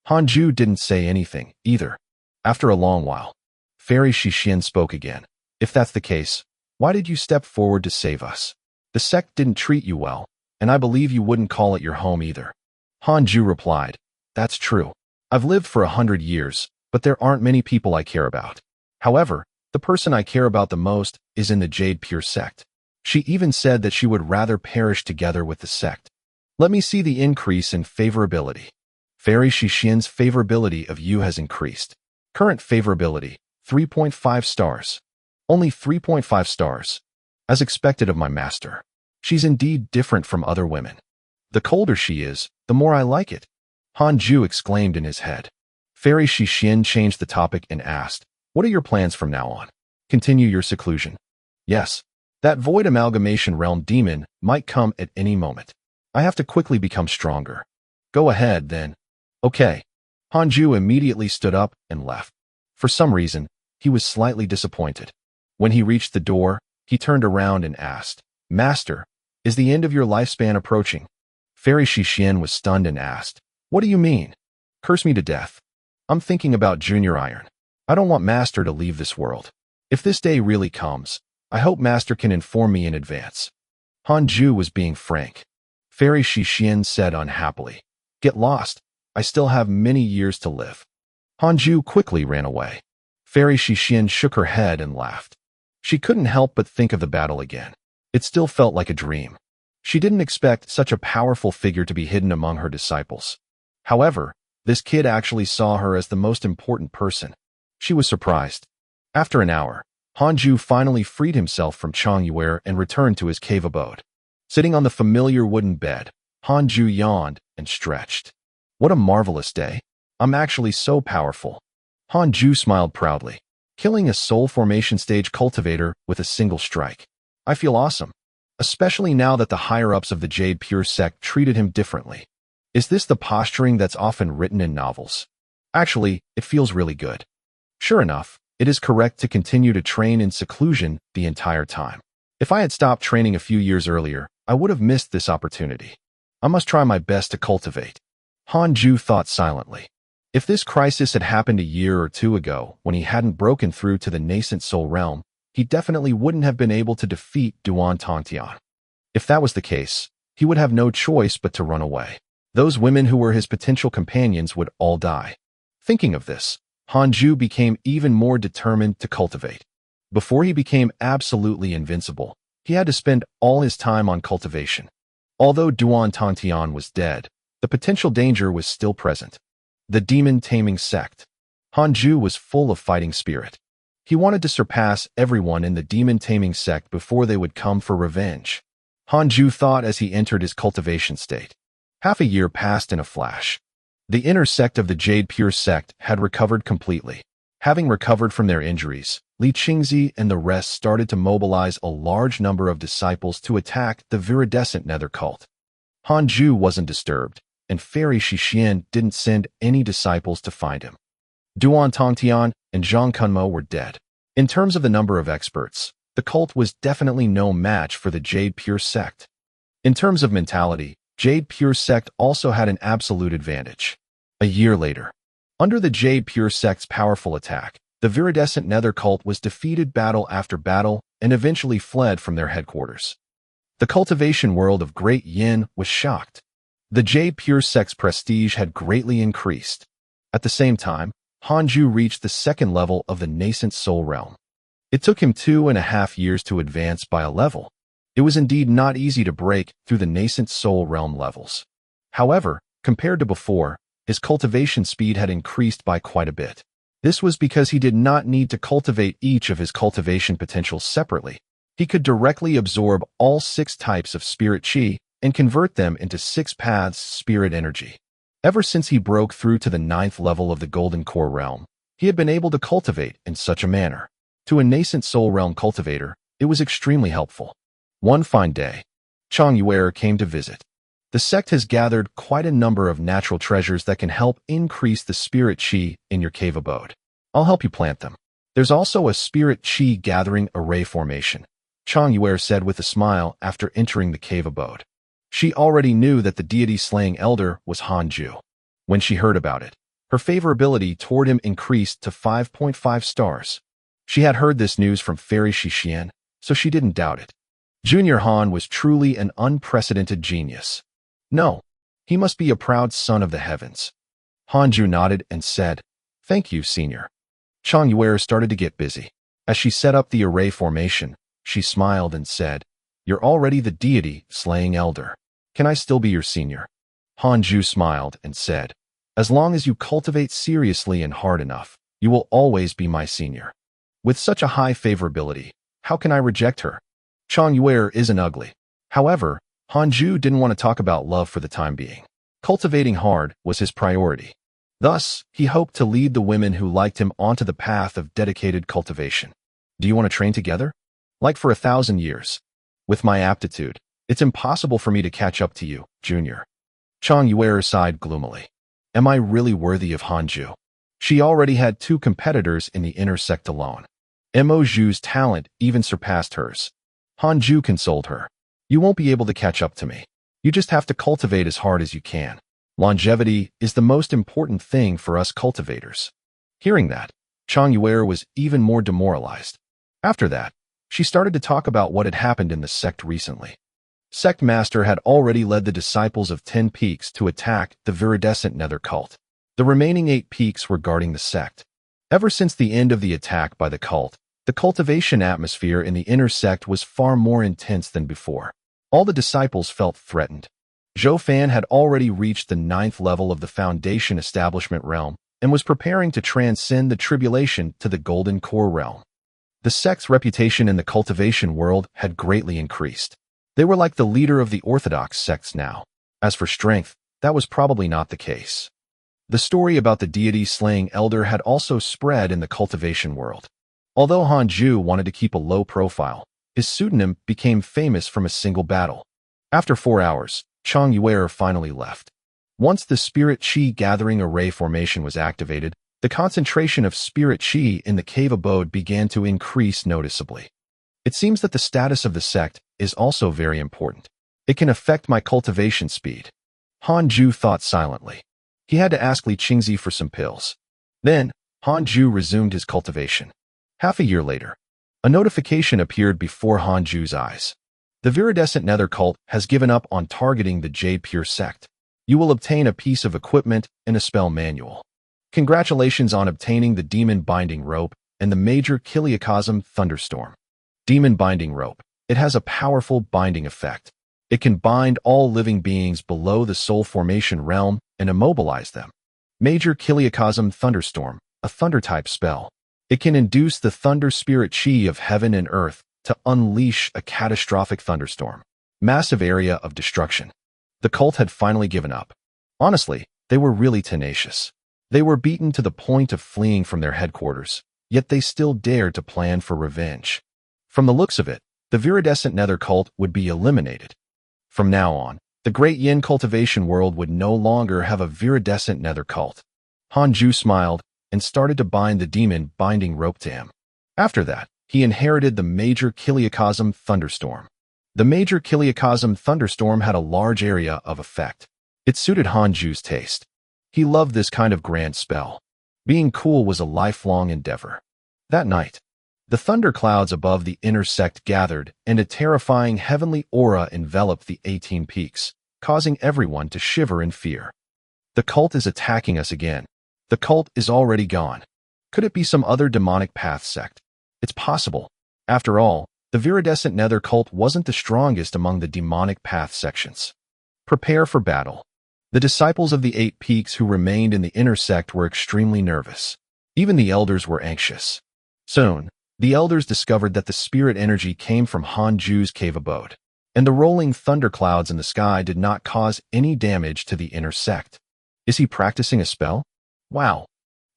Hanju didn't say anything, either. After a long while, Fairy Shixian spoke again. If that's the case, why did you step forward to save us? The sect didn't treat you well, and I believe you wouldn't call it your home either. Hanju replied, That's true. I've lived for 100 years, but there aren't many people I care about. However, the person I care about the most is in the Jade Pure sect. She even said that she would rather perish together with the sect. Let me see the increase in favorability. Fairy Shixian's favorability of you has increased. Current favorability, 3.5 stars. Only 3.5 stars. As expected of my master. She's indeed different from other women. The colder she is, the more I like it. Hanju exclaimed in his head. Fairy Shixian changed the topic and asked, What are your plans from now on? Continue your seclusion. Yes. That void amalgamation realm demon might come at any moment. I have to quickly become stronger. Go ahead, then. Okay. Hanju immediately stood up and left. For some reason, he was slightly disappointed. When he reached the door, he turned around and asked, Master, is the end of your lifespan approaching? Fairy Shixian was stunned and asked, What do you mean? Curse me to death. I'm thinking about Junior Iron. I don't want Master to leave this world. If this day really comes, I hope Master can inform me in advance. Hanju was being frank. Fairy Shixian said unhappily, Get lost. I still have many years to live. Hanju quickly ran away. Fairy Shixian shook her head and laughed. She couldn't help but think of the battle again. It still felt like a dream. She didn't expect such a powerful figure to be hidden among her disciples. However, this kid actually saw her as the most important person. She was surprised. After an hour, Hanju finally freed himself from Chongyuer and returned to his cave abode. Sitting on the familiar wooden bed, Hanju yawned and stretched. What a marvelous day. I'm actually so powerful. Hanju smiled proudly, killing a soul formation stage cultivator with a single strike. I feel awesome, especially now that the higher-ups of the Jade Pure sect treated him differently. Is this the posturing that's often written in novels? Actually, it feels really good. Sure enough, it is correct to continue to train in seclusion the entire time. If I had stopped training a few years earlier, I would have missed this opportunity. I must try my best to cultivate. Hanju thought silently. If this crisis had happened a year or two ago, when he hadn't broken through to the nascent soul realm, he definitely wouldn't have been able to defeat Duan Tongtian. If that was the case, he would have no choice but to run away. Those women who were his potential companions would all die. Thinking of this, Hanju became even more determined to cultivate. Before he became absolutely invincible, he had to spend all his time on cultivation. Although Duan Tongtian was dead, the potential danger was still present. The demon-taming sect. Hanju was full of fighting spirit. He wanted to surpass everyone in the demon-taming sect before they would come for revenge. Hanju thought as he entered his cultivation state. Half a year passed in a flash. The inner sect of the Jade Pure sect had recovered completely. Having recovered from their injuries, Li Qingzi and the rest started to mobilize a large number of disciples to attack the viridescent nether cult. Hanju wasn't disturbed, and Fairy Shixian didn't send any disciples to find him. Duan Tongtian and Zhang Kunmo were dead. In terms of the number of experts, the cult was definitely no match for the Jade Pure sect. In terms of mentality, Jade Pure sect also had an absolute advantage. A year later, under the Jade Pure sect's powerful attack, the viridescent nether cult was defeated battle after battle and eventually fled from their headquarters. The cultivation world of Great Yin was shocked. The Jade Pure sect's prestige had greatly increased. At the same time, Hanju reached the second level of the nascent soul realm. It took him 2.5 years to advance by a level. It was indeed not easy to break through the nascent soul realm levels. However, compared to before, his cultivation speed had increased by quite a bit. This was because he did not need to cultivate each of his cultivation potentials separately. He could directly absorb all 6 types of spirit chi and convert them into 6 paths spirit energy. Ever since he broke through to the 9th level of the Golden Core realm, he had been able to cultivate in such a manner. To a nascent soul realm cultivator, it was extremely helpful. One fine day, Chang Yuer came to visit. The sect has gathered quite a number of natural treasures that can help increase the spirit chi in your cave abode. I'll help you plant them. There's also a spirit chi gathering array formation, Chang Yuer said with a smile after entering the cave abode. She already knew that the deity-slaying elder was Hanju. When she heard about it, her favorability toward him increased to 5.5 stars. She had heard this news from Fairy Shixian, so she didn't doubt it. Junior Han was truly an unprecedented genius. No, he must be a proud son of the heavens. Hanju nodded and said, "Thank you, senior." Chang Yuer started to get busy. As she set up the array formation, she smiled and said, "You're already the deity-slaying elder. Can I still be your senior?" Hanju smiled and said, "As long as you cultivate seriously and hard enough, you will always be my senior." With such a high favorability, how can I reject her? Chang Yuer isn't ugly. However, Hanju didn't want to talk about love for the time being. Cultivating hard was his priority. Thus, he hoped to lead the women who liked him onto the path of dedicated cultivation. Do you want to train together? Like for 1,000 years. With my aptitude, it's impossible for me to catch up to you, Junior. Chang Yuer sighed gloomily. Am I really worthy of Hanju? She already had 2 competitors in the inner sect alone. Mo Zhu's talent even surpassed hers. Hanju consoled her. You won't be able to catch up to me. You just have to cultivate as hard as you can. Longevity is the most important thing for us cultivators. Hearing that, Chang Yuer was even more demoralized. After that, she started to talk about what had happened in the sect recently. Sect Master had already led the disciples of 10 Peaks to attack the viridescent nether cult. The remaining 8 peaks were guarding the sect. Ever since the end of the attack by the cult, the cultivation atmosphere in the inner sect was far more intense than before. All the disciples felt threatened. Zhou Fan had already reached the 9th level of the Foundation Establishment realm and was preparing to transcend the tribulation to the Golden Core realm. The sect's reputation in the cultivation world had greatly increased. They were like the leader of the orthodox sects now. As for strength, that was probably not the case. The story about the deity-slaying elder had also spread in the cultivation world. Although Hanju wanted to keep a low profile, his pseudonym became famous from a single battle. After 4 hours, Chang Yuer finally left. Once the spirit chi gathering array formation was activated, the concentration of spirit chi in the cave abode began to increase noticeably. It seems that the status of the sect is also very important. It can affect my cultivation speed. Hanju thought silently. He had to ask Li Qingzi for some pills. Then, Hanju resumed his cultivation. Half a year later, a notification appeared before Hanju's eyes. The viridescent nether cult has given up on targeting the Jade Pure sect. You will obtain a piece of equipment and a spell manual. Congratulations on obtaining the Demon Binding Rope and the Major Kiliacosm Thunderstorm. Demon Binding Rope. It has a powerful binding effect. It can bind all living beings below the soul formation realm and immobilize them. Major Kiliacosm Thunderstorm, a thunder-type spell. It can induce the thunder spirit chi of heaven and earth to unleash a catastrophic thunderstorm. Massive area of destruction. The cult had finally given up. Honestly, they were really tenacious. They were beaten to the point of fleeing from their headquarters, yet they still dared to plan for revenge. From the looks of it, the viridescent nether cult would be eliminated. From now on, the Great Yin cultivation world would no longer have a viridescent nether cult. Hanju smiled and started to bind the demon binding rope to him. After that, he inherited the Major Kiliacosm Thunderstorm. The Major Kiliacosm Thunderstorm had a large area of effect. It suited Hanju's taste. He loved this kind of grand spell. Being cool was a lifelong endeavor. That night, the thunder clouds above the inner sect gathered, and a terrifying heavenly aura enveloped the 18 peaks, causing everyone to shiver in fear. The cult is attacking us again. The cult is already gone. Could it be some other demonic path sect? It's possible. After all, the viridescent nether cult wasn't the strongest among the demonic path sections. Prepare for battle. The disciples of the 8 peaks who remained in the inner sect were extremely nervous. Even the elders were anxious. Soon, The elders discovered that the spirit energy came from Hanju's cave abode, and the rolling thunderclouds in the sky did not cause any damage to the inner sect. Is he practicing a spell? Wow.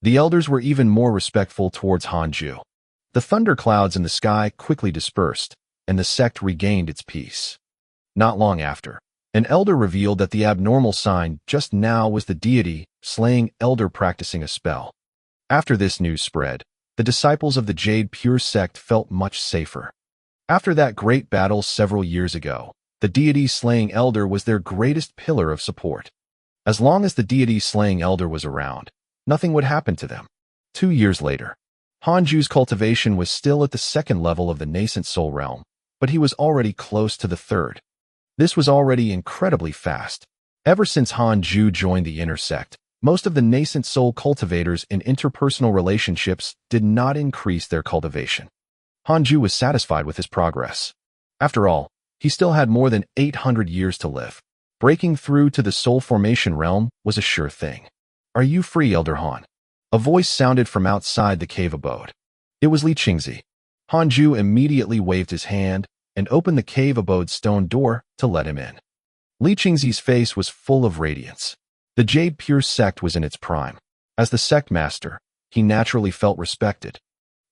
The elders were even more respectful towards Hanju. The thunderclouds in the sky quickly dispersed, and the sect regained its peace. Not long after, an elder revealed that the abnormal sign just now was the deity slaying elder practicing a spell. After this news spread, the disciples of the Jade Pure sect felt much safer. After that great battle several years ago, the deity slaying elder was their greatest pillar of support. As long as the deity slaying elder was around, nothing would happen to them. 2 years later, Hanju's cultivation was still at the second level of the nascent soul realm, but he was already close to the third. This was already incredibly fast. Ever since Hanju joined the inner sect, most of the nascent soul cultivators in interpersonal relationships did not increase their cultivation. Hanju was satisfied with his progress. After all, he still had more than 800 years to live. Breaking through to the soul formation realm was a sure thing. Are you free, Elder Han? A voice sounded from outside the cave abode. It was Li Qingzi. Hanju immediately waved his hand and opened the cave abode's stone door to let him in. Li Qingzi's face was full of radiance. The Jade Pure sect was in its prime. As the sect master, he naturally felt respected.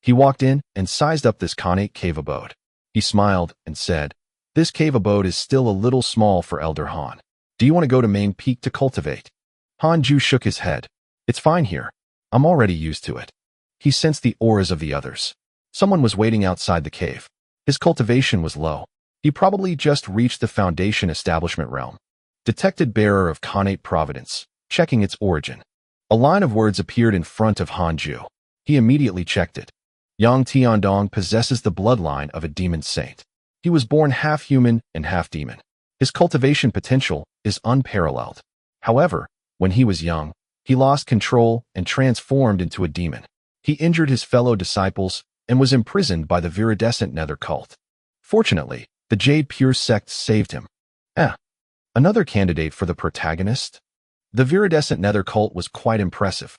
He walked in and sized up this Khanate cave abode. He smiled and said, "This cave abode is still a little small for Elder Han. Do you want to go to Main Peak to cultivate?" Hanju shook his head. "It's fine here. I'm already used to it." He sensed the auras of the others. Someone was waiting outside the cave. His cultivation was low. He probably just reached the foundation establishment realm. Detected bearer of Khanate providence, checking its origin. A line of words appeared in front of Hanju. He immediately checked it. Yang Tiandong possesses the bloodline of a demon saint. He was born half human and half demon. His cultivation potential is unparalleled. However, when he was young, he lost control and transformed into a demon. He injured his fellow disciples and was imprisoned by the viridescent nether cult. Fortunately, the Jade Pure sect saved him. Another candidate for the protagonist? The viridescent nether cult was quite impressive.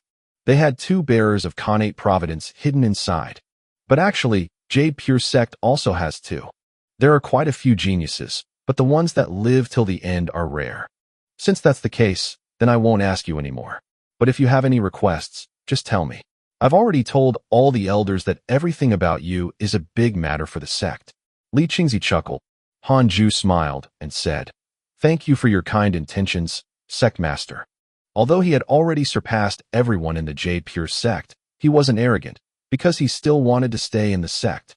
They had 2 bearers of Khanate providence hidden inside. But actually, Jade Pure sect also has 2. There are quite a few geniuses, but the ones that live till the end are rare. Since that's the case, then I won't ask you anymore. But if you have any requests, just tell me. I've already told all the elders that everything about you is a big matter for the sect. Li Qingzi chuckled. Hanju smiled and said, "Thank you for your kind intentions, sect master." Although he had already surpassed everyone in the Jade Pure sect, he wasn't arrogant, because he still wanted to stay in the sect.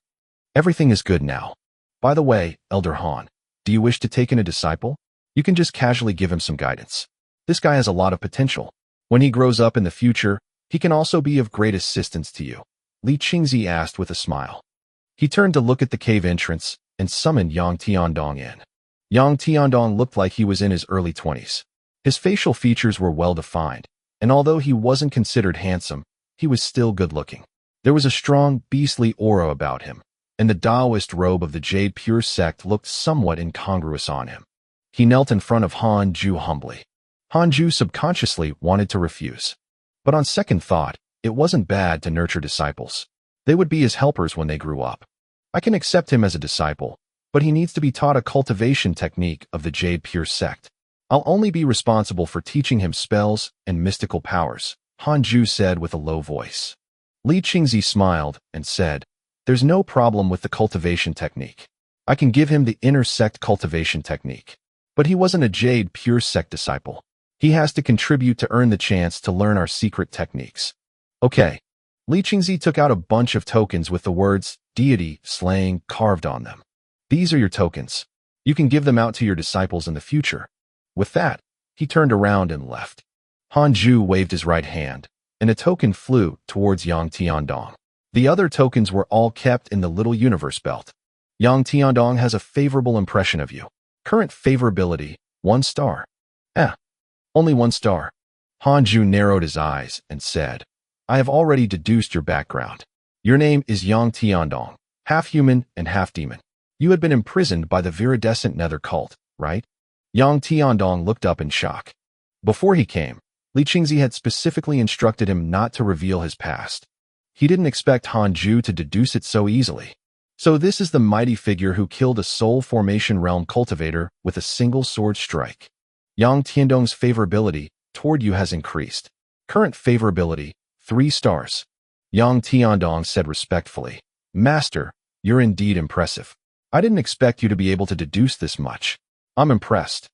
Everything is good now. By the way, Elder Han, do you wish to take in a disciple? You can just casually give him some guidance. This guy has a lot of potential. When he grows up in the future, he can also be of great assistance to you, Li Qingzi asked with a smile. He turned to look at the cave entrance and summoned Yang Tiandong in. Yang Tiandong looked like he was in his early 20s. His facial features were well-defined, and although he wasn't considered handsome, he was still good-looking. There was a strong, beastly aura about him, and the Taoist robe of the Jade Pure sect looked somewhat incongruous on him. He knelt in front of Hanju humbly. Hanju subconsciously wanted to refuse. But on second thought, it wasn't bad to nurture disciples. They would be his helpers when they grew up. I can accept him as a disciple, but he needs to be taught a cultivation technique of the Jade Pure sect. I'll only be responsible for teaching him spells and mystical powers, Hanju said with a low voice. Li Qingzi smiled and said, "There's no problem with the cultivation technique. I can give him the inner sect cultivation technique." But he wasn't a Jade Pure sect disciple. He has to contribute to earn the chance to learn our secret techniques. Okay. Li Qingzi took out a bunch of tokens with the words deity slaying carved on them. These are your tokens. You can give them out to your disciples in the future. With that, he turned around and left. Hanju waved his right hand, and a token flew towards Yang Tiandong. The other tokens were all kept in the little universe belt. Yang Tiandong has a favorable impression of you. Current favorability, 1 star. Only 1 star. Hanju narrowed his eyes and said, "I have already deduced your background. Your name is Yang Tiandong, half human and half demon. You had been imprisoned by the viridescent nether cult, right?" Yang Tiandong looked up in shock. Before he came, Li Qingzi had specifically instructed him not to reveal his past. He didn't expect Hanju to deduce it so easily. So this is the mighty figure who killed a soul formation realm cultivator with a single sword strike. Yang Tiandong's favorability toward you has increased. Current favorability, 3 stars. Yang Tiandong said respectfully, Master, you're indeed impressive. I didn't expect you to be able to deduce this much. I'm impressed.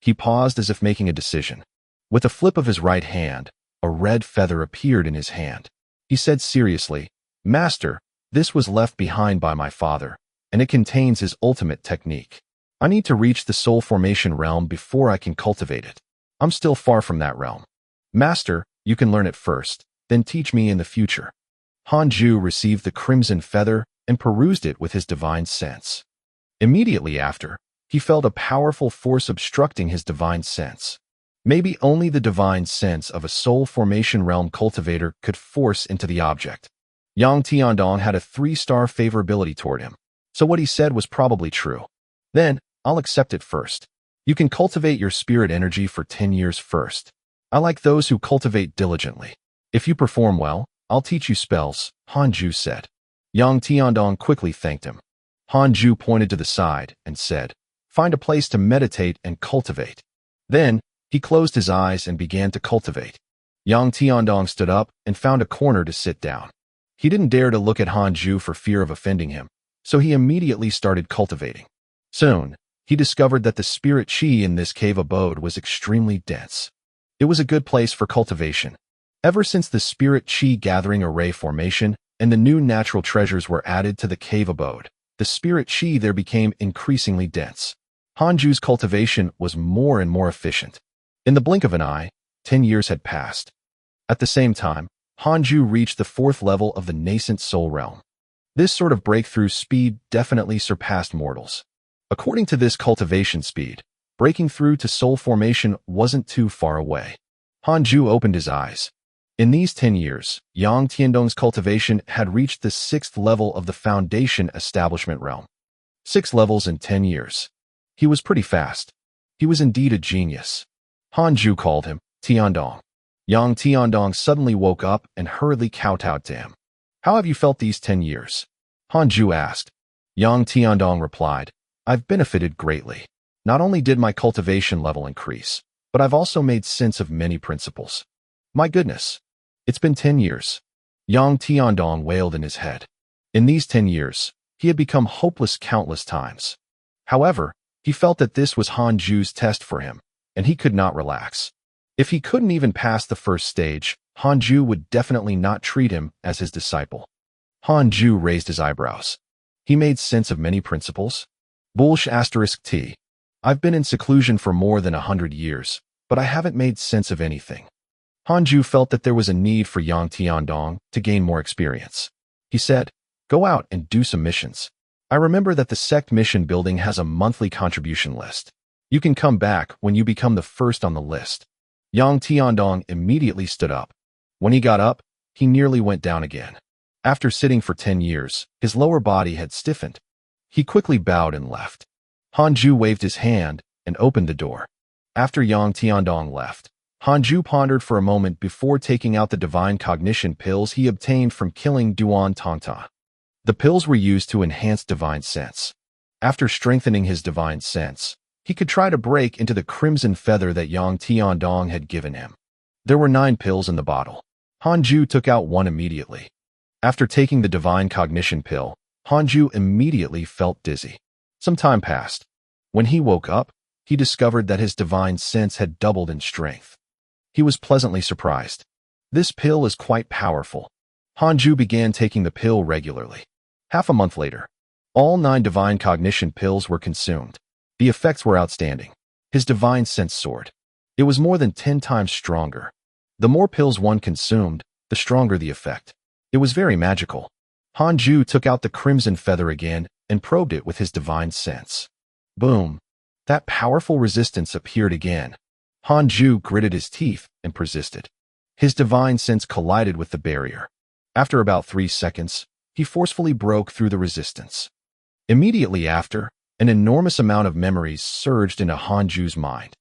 He paused as if making a decision. With a flip of his right hand, a red feather appeared in his hand. He said seriously, Master, this was left behind by my father, and it contains his ultimate technique. I need to reach the soul formation realm before I can cultivate it. I'm still far from that realm. Master, you can learn it first, then teach me in the future. Hanju received the crimson feather and perused it with his divine sense. Immediately after, he felt a powerful force obstructing his divine sense. Maybe only the divine sense of a soul formation realm cultivator could force into the object. Yang Tiandong had a 3-star favorability toward him, so what he said was probably true. Then, I'll accept it first. You can cultivate your spirit energy for 10 years first. I like those who cultivate diligently. If you perform well, I'll teach you spells, Hanju said. Yang Tiandong quickly thanked him. Hanju pointed to the side and said, Find a place to meditate and cultivate. Then, he closed his eyes and began to cultivate. Yang Tiandong stood up and found a corner to sit down. He didn't dare to look at Hanju for fear of offending him, so he immediately started cultivating. Soon, he discovered that the spirit chi in this cave abode was extremely dense. It was a good place for cultivation. Ever since the spirit chi gathering array formation and the new natural treasures were added to the cave abode, the spirit chi there became increasingly dense. Hanju's cultivation was more and more efficient. In the blink of an eye, 10 years had passed. At the same time, Hanju reached the 4th level of the nascent soul realm. This sort of breakthrough speed definitely surpassed mortals. According to this cultivation speed, breaking through to soul formation wasn't too far away. Hanju opened his eyes. In these 10 years, Yang Tiandong's cultivation had reached the 6th level of the foundation establishment realm. 6 levels in 10 years. He was pretty fast. He was indeed a genius. Hanju called him Tiandong. Yang Tiandong suddenly woke up and hurriedly kowtowed to him. How have you felt these 10 years? Hanju asked. Yang Tiandong replied, I've benefited greatly. Not only did my cultivation level increase, but I've also made sense of many principles. My goodness. It's been 10 years. Yang Tiandong wailed in his head. In these 10 years, he had become hopeless countless times. However, he felt that this was Hanju's test for him, and he could not relax. If he couldn't even pass the first stage, Hanju would definitely not treat him as his disciple. Hanju raised his eyebrows. He made sense of many principles. *T. I've been in seclusion for more than 100 years, but I haven't made sense of anything. Hanju felt that there was a need for Yang Tiandong to gain more experience. He said, Go out and do some missions. I remember that the sect mission building has a monthly contribution list. You can come back when you become the first on the list. Yang Tiandong immediately stood up. When he got up, he nearly went down again. After sitting for 10 years, his lower body had stiffened. He quickly bowed and left. Hanju waved his hand and opened the door. After Yang Tiandong left, Hanju pondered for a moment before taking out the divine cognition pills he obtained from killing Duan Tongta. The pills were used to enhance divine sense. After strengthening his divine sense, he could try to break into the crimson feather that Yang Tiandong had given him. There were 9 pills in the bottle. Hanju took out one immediately. After taking the divine cognition pill, Hanju immediately felt dizzy. Some time passed. When he woke up, he discovered that his divine sense had doubled in strength. He was pleasantly surprised. This pill is quite powerful. Hanju began taking the pill regularly. Half a month later, all 9 divine cognition pills were consumed. The effects were outstanding. His divine sense soared. It was more than 10 times stronger. The more pills one consumed, the stronger the effect. It was very magical. Hanju took out the crimson feather again and probed it with his divine sense. Boom! That powerful resistance appeared again. Hanju gritted his teeth and persisted. His divine sense collided with the barrier. After about 3 seconds, he forcefully broke through the resistance. Immediately after, an enormous amount of memories surged into Hanju's mind.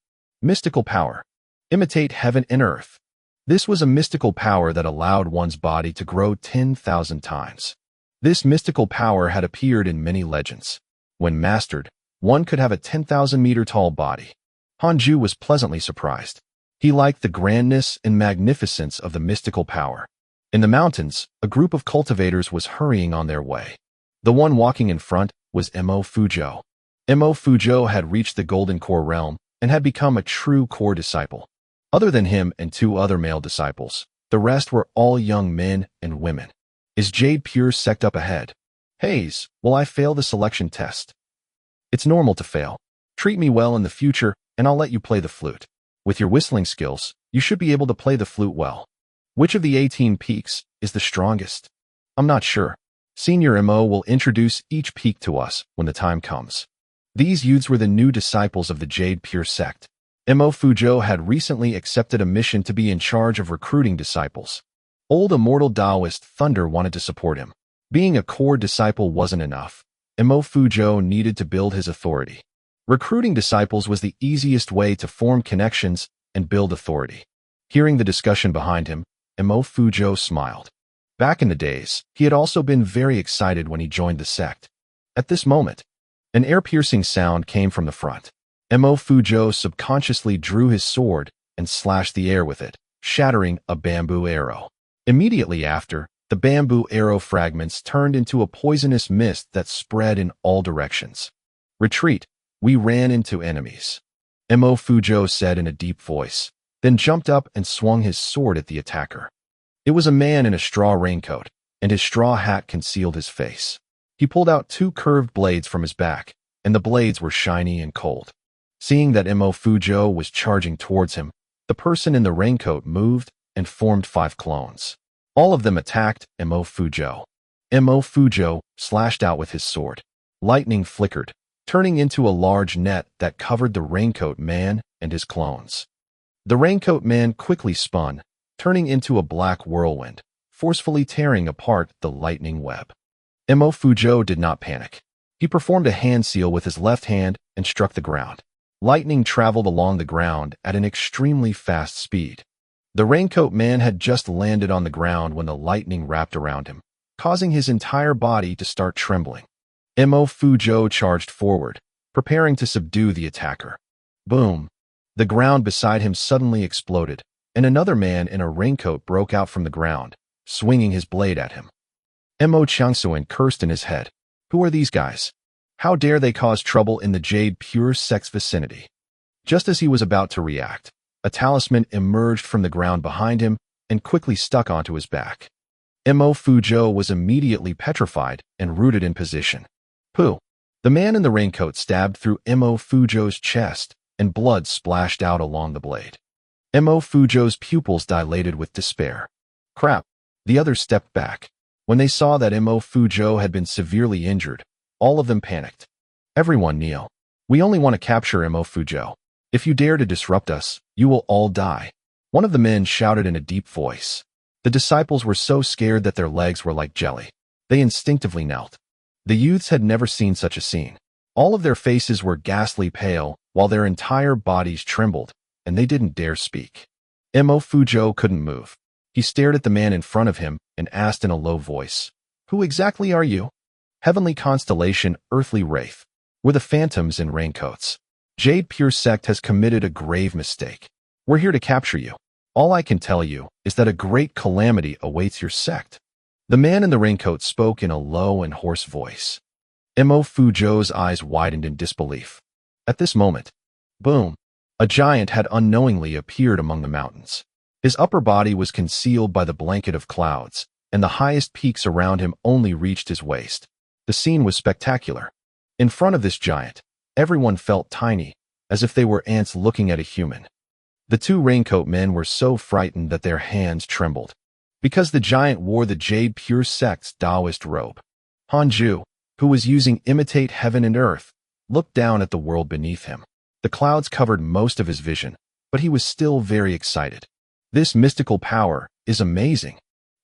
Mystical power. Imitate heaven and earth. This was a mystical power that allowed one's body to grow 10,000 times. This mystical power had appeared in many legends. When mastered, one could have a 10,000-meter-tall body. Hanju was pleasantly surprised. He liked the grandness and magnificence of the mystical power. In the mountains, a group of cultivators was hurrying on their way. The one walking in front was Emo Fujo. Emo Fujo had reached the Golden Core realm and had become a true core disciple. Other than him and 2 other male disciples, the rest were all young men and women. Is Jade Pure Sect up ahead? Haze, will I fail the selection test? It's normal to fail. Treat me well in the future and I'll let you play the flute. With your whistling skills, you should be able to play the flute well. Which of the 18 peaks is the strongest? I'm not sure. Senior Mo will introduce each peak to us when the time comes. These youths were the new disciples of the Jade Pure Sect. Emo Fujo had recently accepted a mission to be in charge of recruiting disciples. Old immortal Taoist Thunder wanted to support him. Being a core disciple wasn't enough. Emo Fujo needed to build his authority. Recruiting disciples was the easiest way to form connections and build authority. Hearing the discussion behind him, Emo Fujo smiled. Back in the days, he had also been very excited when he joined the sect. At this moment, an ear-piercing sound came from the front. Emo Fujo subconsciously drew his sword and slashed the air with it, shattering a bamboo arrow. Immediately after, the bamboo arrow fragments turned into a poisonous mist that spread in all directions. Retreat, we ran into enemies. Emo Fujo said in a deep voice, then jumped up and swung his sword at the attacker. It was a man in a straw raincoat, and his straw hat concealed his face. He pulled out 2 curved blades from his back, and the blades were shiny and cold. Seeing that Emo Fujo was charging towards him, the person in the raincoat moved and formed 5 clones. All of them attacked Emo Fujo. Emo Fujo slashed out with his sword. Lightning flickered, turning into a large net that covered the raincoat man and his clones. The raincoat man quickly spun, turning into a black whirlwind, forcefully tearing apart the lightning web. Emo Fujo did not panic. He performed a hand seal with his left hand and struck the ground. Lightning traveled along the ground at an extremely fast speed. The raincoat man had just landed on the ground when the lightning wrapped around him, causing his entire body to start trembling. Emo Fujo charged forward, preparing to subdue the attacker. Boom! The ground beside him suddenly exploded, and another man in a raincoat broke out from the ground, swinging his blade at him. Emo Changsuan cursed in his head. Who are these guys? How dare they cause trouble in the Jade Pure Sect's vicinity? Just as he was about to react, a talisman emerged from the ground behind him and quickly stuck onto his back. Emo Fujo was immediately petrified and rooted in position. Pooh! The man in the raincoat stabbed through Emo Fujo's chest, and blood splashed out along the blade. Emo Fujo's pupils dilated with despair. Crap! The others stepped back. When they saw that Emo Fujo had been severely injured, all of them panicked. Everyone kneel. We only want to capture Emo Fujo. If you dare to disrupt us, you will all die. One of the men shouted in a deep voice. The disciples were so scared that their legs were like jelly. They instinctively knelt. The youths had never seen such a scene. All of their faces were ghastly pale, while their entire bodies trembled, and they didn't dare speak. Emo Fujo couldn't move. He stared at the man in front of him and asked in a low voice, "Who exactly are you?" Heavenly constellation, earthly wraith. We're the phantoms in raincoats. Jade Pure Sect has committed a grave mistake. We're here to capture you. All I can tell you is that a great calamity awaits your sect. The man in the raincoat spoke in a low and hoarse voice. Emo Fujo's eyes widened in disbelief. At this moment, boom, a giant had unknowingly appeared among the mountains. His upper body was concealed by the blanket of clouds, and the highest peaks around him only reached his waist. The scene was spectacular. In front of this giant, everyone felt tiny, as if they were ants looking at a human. The 2 raincoat men were so frightened that their hands trembled, because the giant wore the Jade Pure Sect's Taoist robe. Hanju, who was using Imitate Heaven and Earth, looked down at the world beneath him. The clouds covered most of his vision, but he was still very excited. This mystical power is amazing.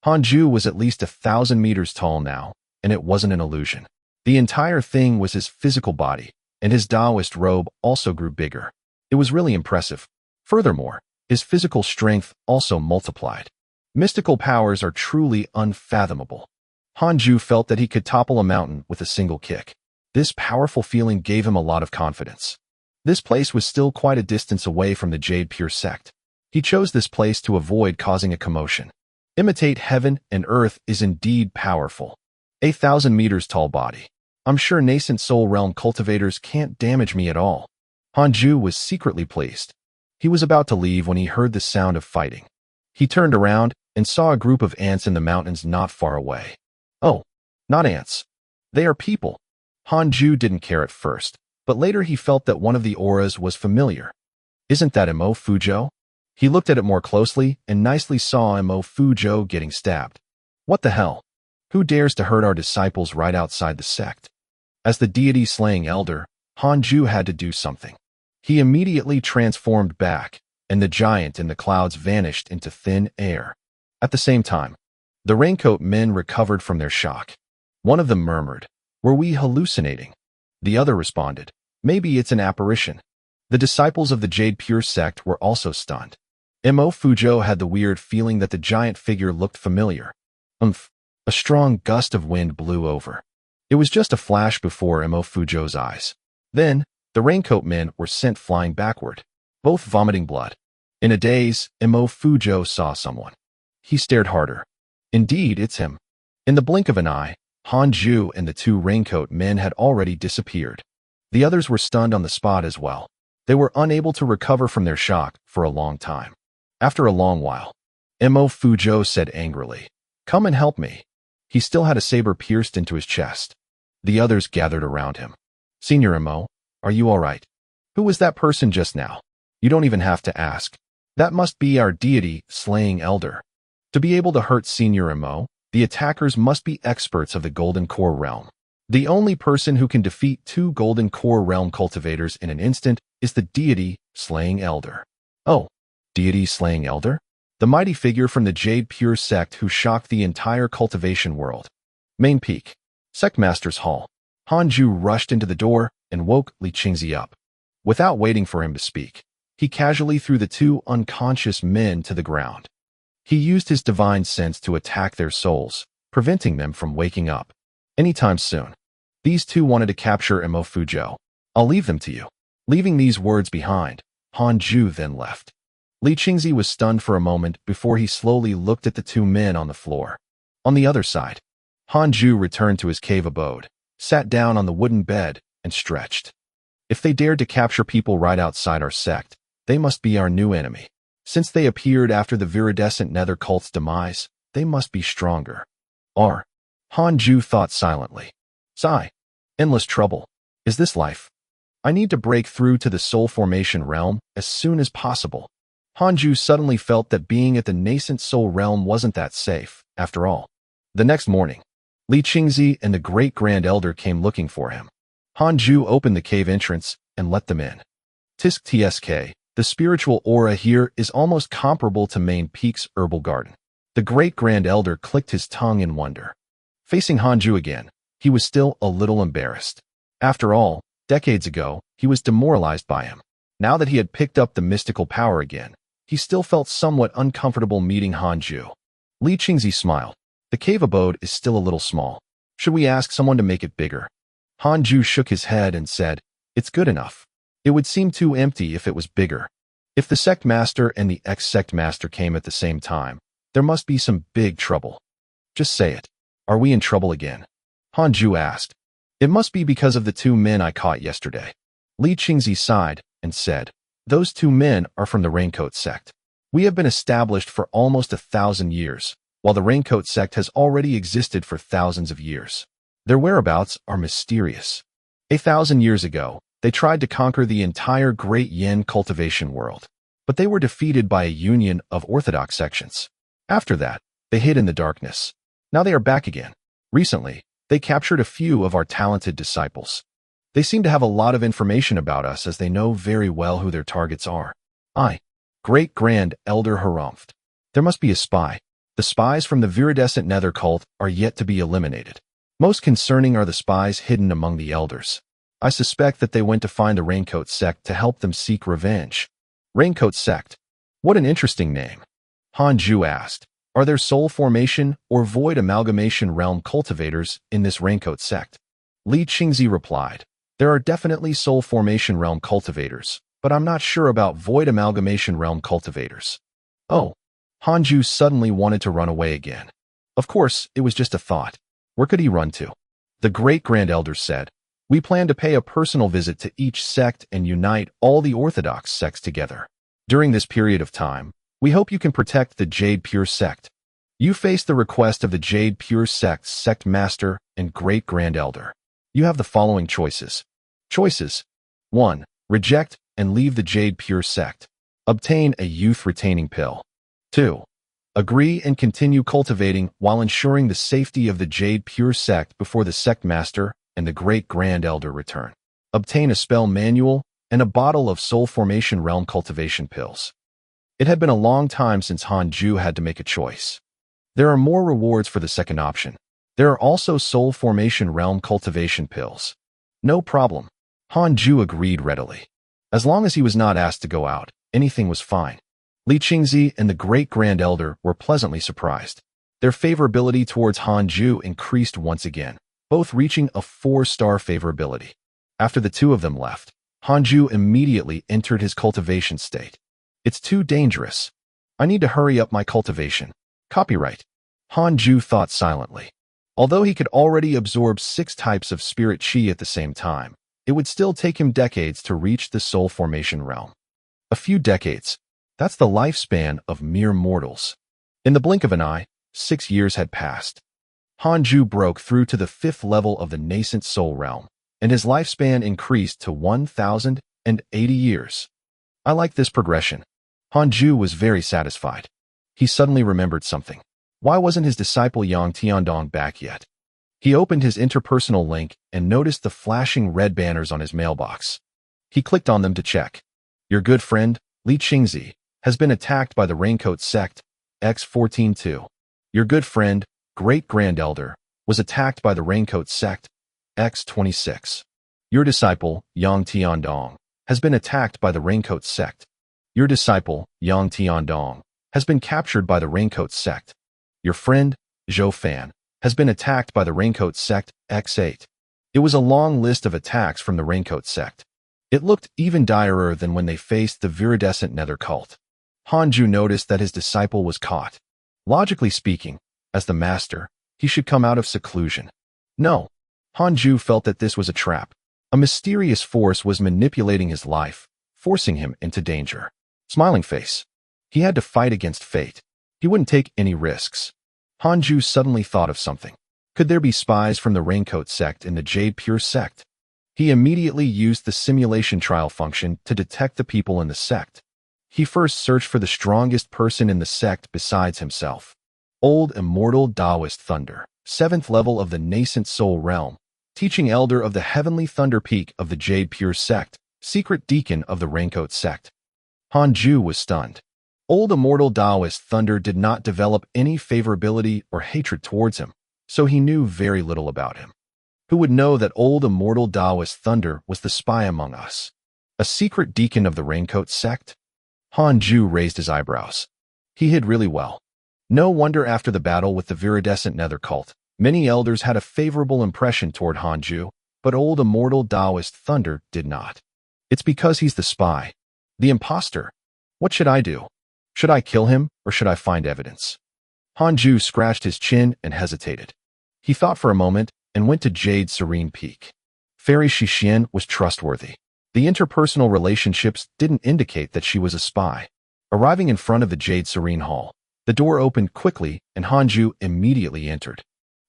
Hanju was at least 1,000 meters tall now, and it wasn't an illusion. The entire thing was his physical body, and his Taoist robe also grew bigger. It was really impressive. Furthermore, His physical strength also multiplied. Mystical powers are truly unfathomable. Hanju felt that he could topple a mountain with a single kick. This powerful feeling gave him a lot of confidence. This place was still quite a distance away from the Jade Pure sect. He chose this place to avoid causing a commotion. Imitate heaven and earth is indeed powerful. 1,000 meters tall body. I'm sure nascent soul realm cultivators can't damage me at all. Hanju was secretly pleased. He was about to leave when he heard the sound of fighting. He turned around and saw a group of ants in the mountains not far away. Oh, not ants. They are people. Hanju didn't care at first, but later he felt that one of the auras was familiar. Isn't that Imo Fujo? He looked at it more closely and nicely saw Imo Fujo getting stabbed. What the hell? Who dares to hurt our disciples right outside the sect? As the deity-slaying elder, Hanju had to do something. He immediately transformed back, and the giant in the clouds vanished into thin air. At the same time, the raincoat men recovered from their shock. One of them murmured, "Were we hallucinating?" The other responded, "Maybe it's an apparition." The disciples of the Jade Pure sect were also stunned. Imo Fujo had the weird feeling that the giant figure looked familiar. A strong gust of wind blew over. It was just a flash before Imo Fujo's eyes. Then, the raincoat men were sent flying backward, both vomiting blood. In a daze, Imo Fujo saw someone. He stared harder. Indeed, it's him. In the blink of an eye, Hanju and the two raincoat men had already disappeared. The others were stunned on the spot as well. They were unable to recover from their shock for a long time. After a long while, Imo Fujo said angrily, "Come and help me." He still had a saber pierced into his chest. The others gathered around him. "Senior Imo, are you all right? Who was that person just now? You don't even have to ask. That must be our deity-slaying elder." To be able to hurt Senior Imo, the attackers must be experts of the Golden Core realm. The only person who can defeat two Golden Core realm cultivators in an instant is the deity-slaying elder. Oh, deity-slaying elder? The mighty figure from the Jade Pure sect who shocked the entire cultivation world. Main Peak. Sectmaster's Hall. Hanju rushed into the door and woke Li Qingzi up. Without waiting for him to speak, he casually threw the two unconscious men to the ground. He used his divine sense to attack their souls, preventing them from waking up anytime soon. These two wanted to capture Imo Fujo. "I'll leave them to you." Leaving these words behind, Hanju then left. Li Qingzi was stunned for a moment before he slowly looked at the two men on the floor. On the other side, Hanju returned to his cave abode, sat down on the wooden bed, and stretched. If they dared to capture people right outside our sect, they must be our new enemy. Since they appeared after the viridescent nether cult's demise, they must be stronger. Hanju thought silently. Sigh. Endless trouble. Is this life? I need to break through to the soul formation realm as soon as possible. Hanju suddenly felt that being at the nascent soul realm wasn't that safe, after all. The next morning, Li Qingzi and the Great Grand Elder came looking for him. Hanju opened the cave entrance and let them in. Tisk Tsk, the spiritual aura here is almost comparable to Main Peak's herbal garden. The Great Grand Elder clicked his tongue in wonder. Facing Hanju again, he was still a little embarrassed. After all, decades ago, he was demoralized by him. Now that he had picked up the mystical power again, he still felt somewhat uncomfortable meeting Hanju. Li Qingzi smiled. The cave abode is still a little small. Should we ask someone to make it bigger? Hanju shook his head and said, "It's good enough. It would seem too empty if it was bigger. If the sect master and the ex-sect master came at the same time, there must be some big trouble. Just say it. Are we in trouble again?" Hanju asked. "It must be because of the two men I caught yesterday." Li Qingzi sighed and said, "Those two men are from the Raincoat sect. We have been established for almost 1,000 years, while the Raincoat sect has already existed for thousands of years. Their whereabouts are mysterious. 1,000 years ago, they tried to conquer the entire Great Yin cultivation world, but they were defeated by a union of orthodox sections. After that, they hid in the darkness. Now they are back again. Recently, they captured a few of our talented disciples. They seem to have a lot of information about us as they know very well who their targets are. Great Grand Elder harumphed. There must be a spy. The spies from the viridescent nether cult are yet to be eliminated. Most concerning are the spies hidden among the elders. I suspect that they went to find the Raincoat sect to help them seek revenge." Raincoat sect. What an interesting name. Hanju asked, are there soul formation or void amalgamation realm cultivators in this raincoat sect? Li Qingzi replied, there are definitely soul formation realm cultivators, but I'm not sure about void amalgamation realm cultivators. Oh, Hanju suddenly wanted to run away again. Of course, it was just a thought. Where could he run to? The great-grand elders said, we plan to pay a personal visit to each sect and unite all the orthodox sects together. During this period of time, we hope you can protect the Jade Pure sect. You face the request of the Jade Pure sect's sect master and great-grand elder. You have the following choices. Choices. 1. Reject and leave the Jade Pure sect. Obtain a youth-retaining pill. 2. Agree and continue cultivating while ensuring the safety of the Jade Pure sect before the sect master and the great-grand elder return. Obtain a spell manual and a bottle of soul formation realm cultivation pills. It had been a long time since Hanju had to make a choice. There are more rewards for the second option. There are also soul formation realm cultivation pills. No problem. Hanju agreed readily. As long as he was not asked to go out, anything was fine. Li Qingzi and the great-grand elder were pleasantly surprised. Their favorability towards Hanju increased once again, both reaching a 4-star favorability. After the two of them left, Hanju immediately entered his cultivation state. It's too dangerous. I need to hurry up my cultivation. Copyright. Hanju thought silently. Although he could already absorb 6 types of spirit chi at the same time, it would still take him decades to reach the soul formation realm. A few decades. That's the lifespan of mere mortals. In the blink of an eye, 6 years had passed. Hanju broke through to the 5th level of the nascent soul realm, and his lifespan increased to 1,080 years. I like this progression. Hanju was very satisfied. He suddenly remembered something. Why wasn't his disciple Yang Tiandong back yet? He opened his interpersonal link and noticed the flashing red banners on his mailbox. He clicked on them to check. Your good friend, Li Qingzi, has been attacked by the Raincoat sect, X14-2. Your good friend, Great-Grand Elder, was attacked by the Raincoat sect, X26. Your disciple, Yang Tiandong, has been attacked by the Raincoat sect. Your disciple, Yang Tiandong, has been captured by the Raincoat sect. Your friend, Zhou Fan, has been attacked by the Raincoat sect, X8. It was a long list of attacks from the Raincoat sect. It looked even direr than when they faced the viridescent nether cult. Hanju noticed that his disciple was caught. Logically speaking, as the master, he should come out of seclusion. No. Hanju felt that this was a trap. A mysterious force was manipulating his life, forcing him into danger. Smiling face. He had to fight against fate. He wouldn't take any risks. Hanju suddenly thought of something. Could there be spies from the Raincoat sect in the Jade Pure sect? He immediately used the simulation trial function to detect the people in the sect. He first searched for the strongest person in the sect besides himself. Old Immortal Taoist Thunder, 7th level of the nascent soul realm, teaching elder of the heavenly thunder peak of the Jade Pure sect, secret deacon of the Raincoat sect. Hanju was stunned. Old Immortal Taoist Thunder did not develop any favorability or hatred towards him, so he knew very little about him. Who would know that Old Immortal Taoist Thunder was the spy among us? A secret deacon of the Raincoat sect? Hanju raised his eyebrows. He hid really well. No wonder after the battle with the viridescent nether cult, many elders had a favorable impression toward Hanju, but Old Immortal Taoist Thunder did not. It's because he's the spy. The imposter. What should I do? Should I kill him, or should I find evidence? Hanju scratched his chin and hesitated. He thought for a moment and went to Jade Serene Peak. Fairy Shixian was trustworthy. The interpersonal relationships didn't indicate that she was a spy. Arriving in front of the Jade Serene Hall, the door opened quickly and Hanju immediately entered.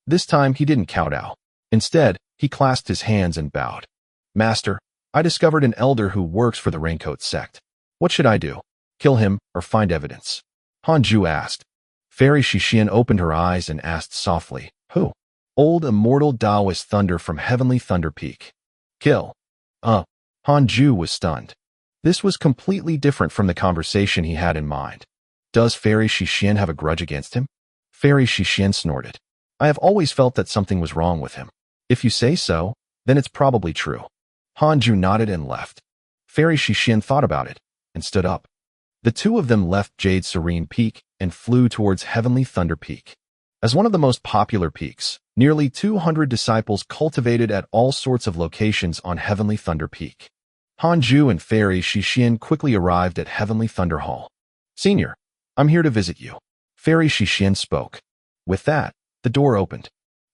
This time he didn't kowtow. Instead, he clasped his hands and bowed. Master, I discovered an elder who works for the Raincoat sect. What should I do? Kill him or find evidence? Hanju asked. Fairy Shixian opened her eyes and asked softly, Who? Old Immortal Taoist Thunder from Heavenly Thunder Peak. Kill. Hanju was stunned. This was completely different from the conversation he had in mind. Does Fairy Shixian have a grudge against him? Fairy Shixian snorted. I have always felt that something was wrong with him. If you say so, then it's probably true. Hanju nodded and left. Fairy Shixian thought about it and stood up. The two of them left Jade Serene Peak and flew towards Heavenly Thunder Peak. As one of the most popular peaks, nearly 200 disciples cultivated at all sorts of locations on Heavenly Thunder Peak. Hanju and Fairy Shixian quickly arrived at Heavenly Thunder Hall. "Senior, I'm here to visit you," Fairy Shixian spoke. With that, the door opened.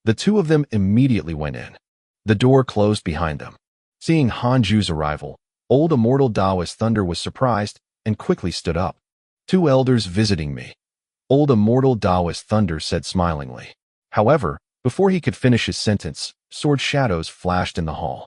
The two of them immediately went in. The door closed behind them. Seeing Hanju's arrival, old Immortal Taoist Thunder was surprised and quickly stood up. "Two elders visiting me," old Immortal Taoist Thunder said smilingly. However, before he could finish his sentence, sword shadows flashed in the hall.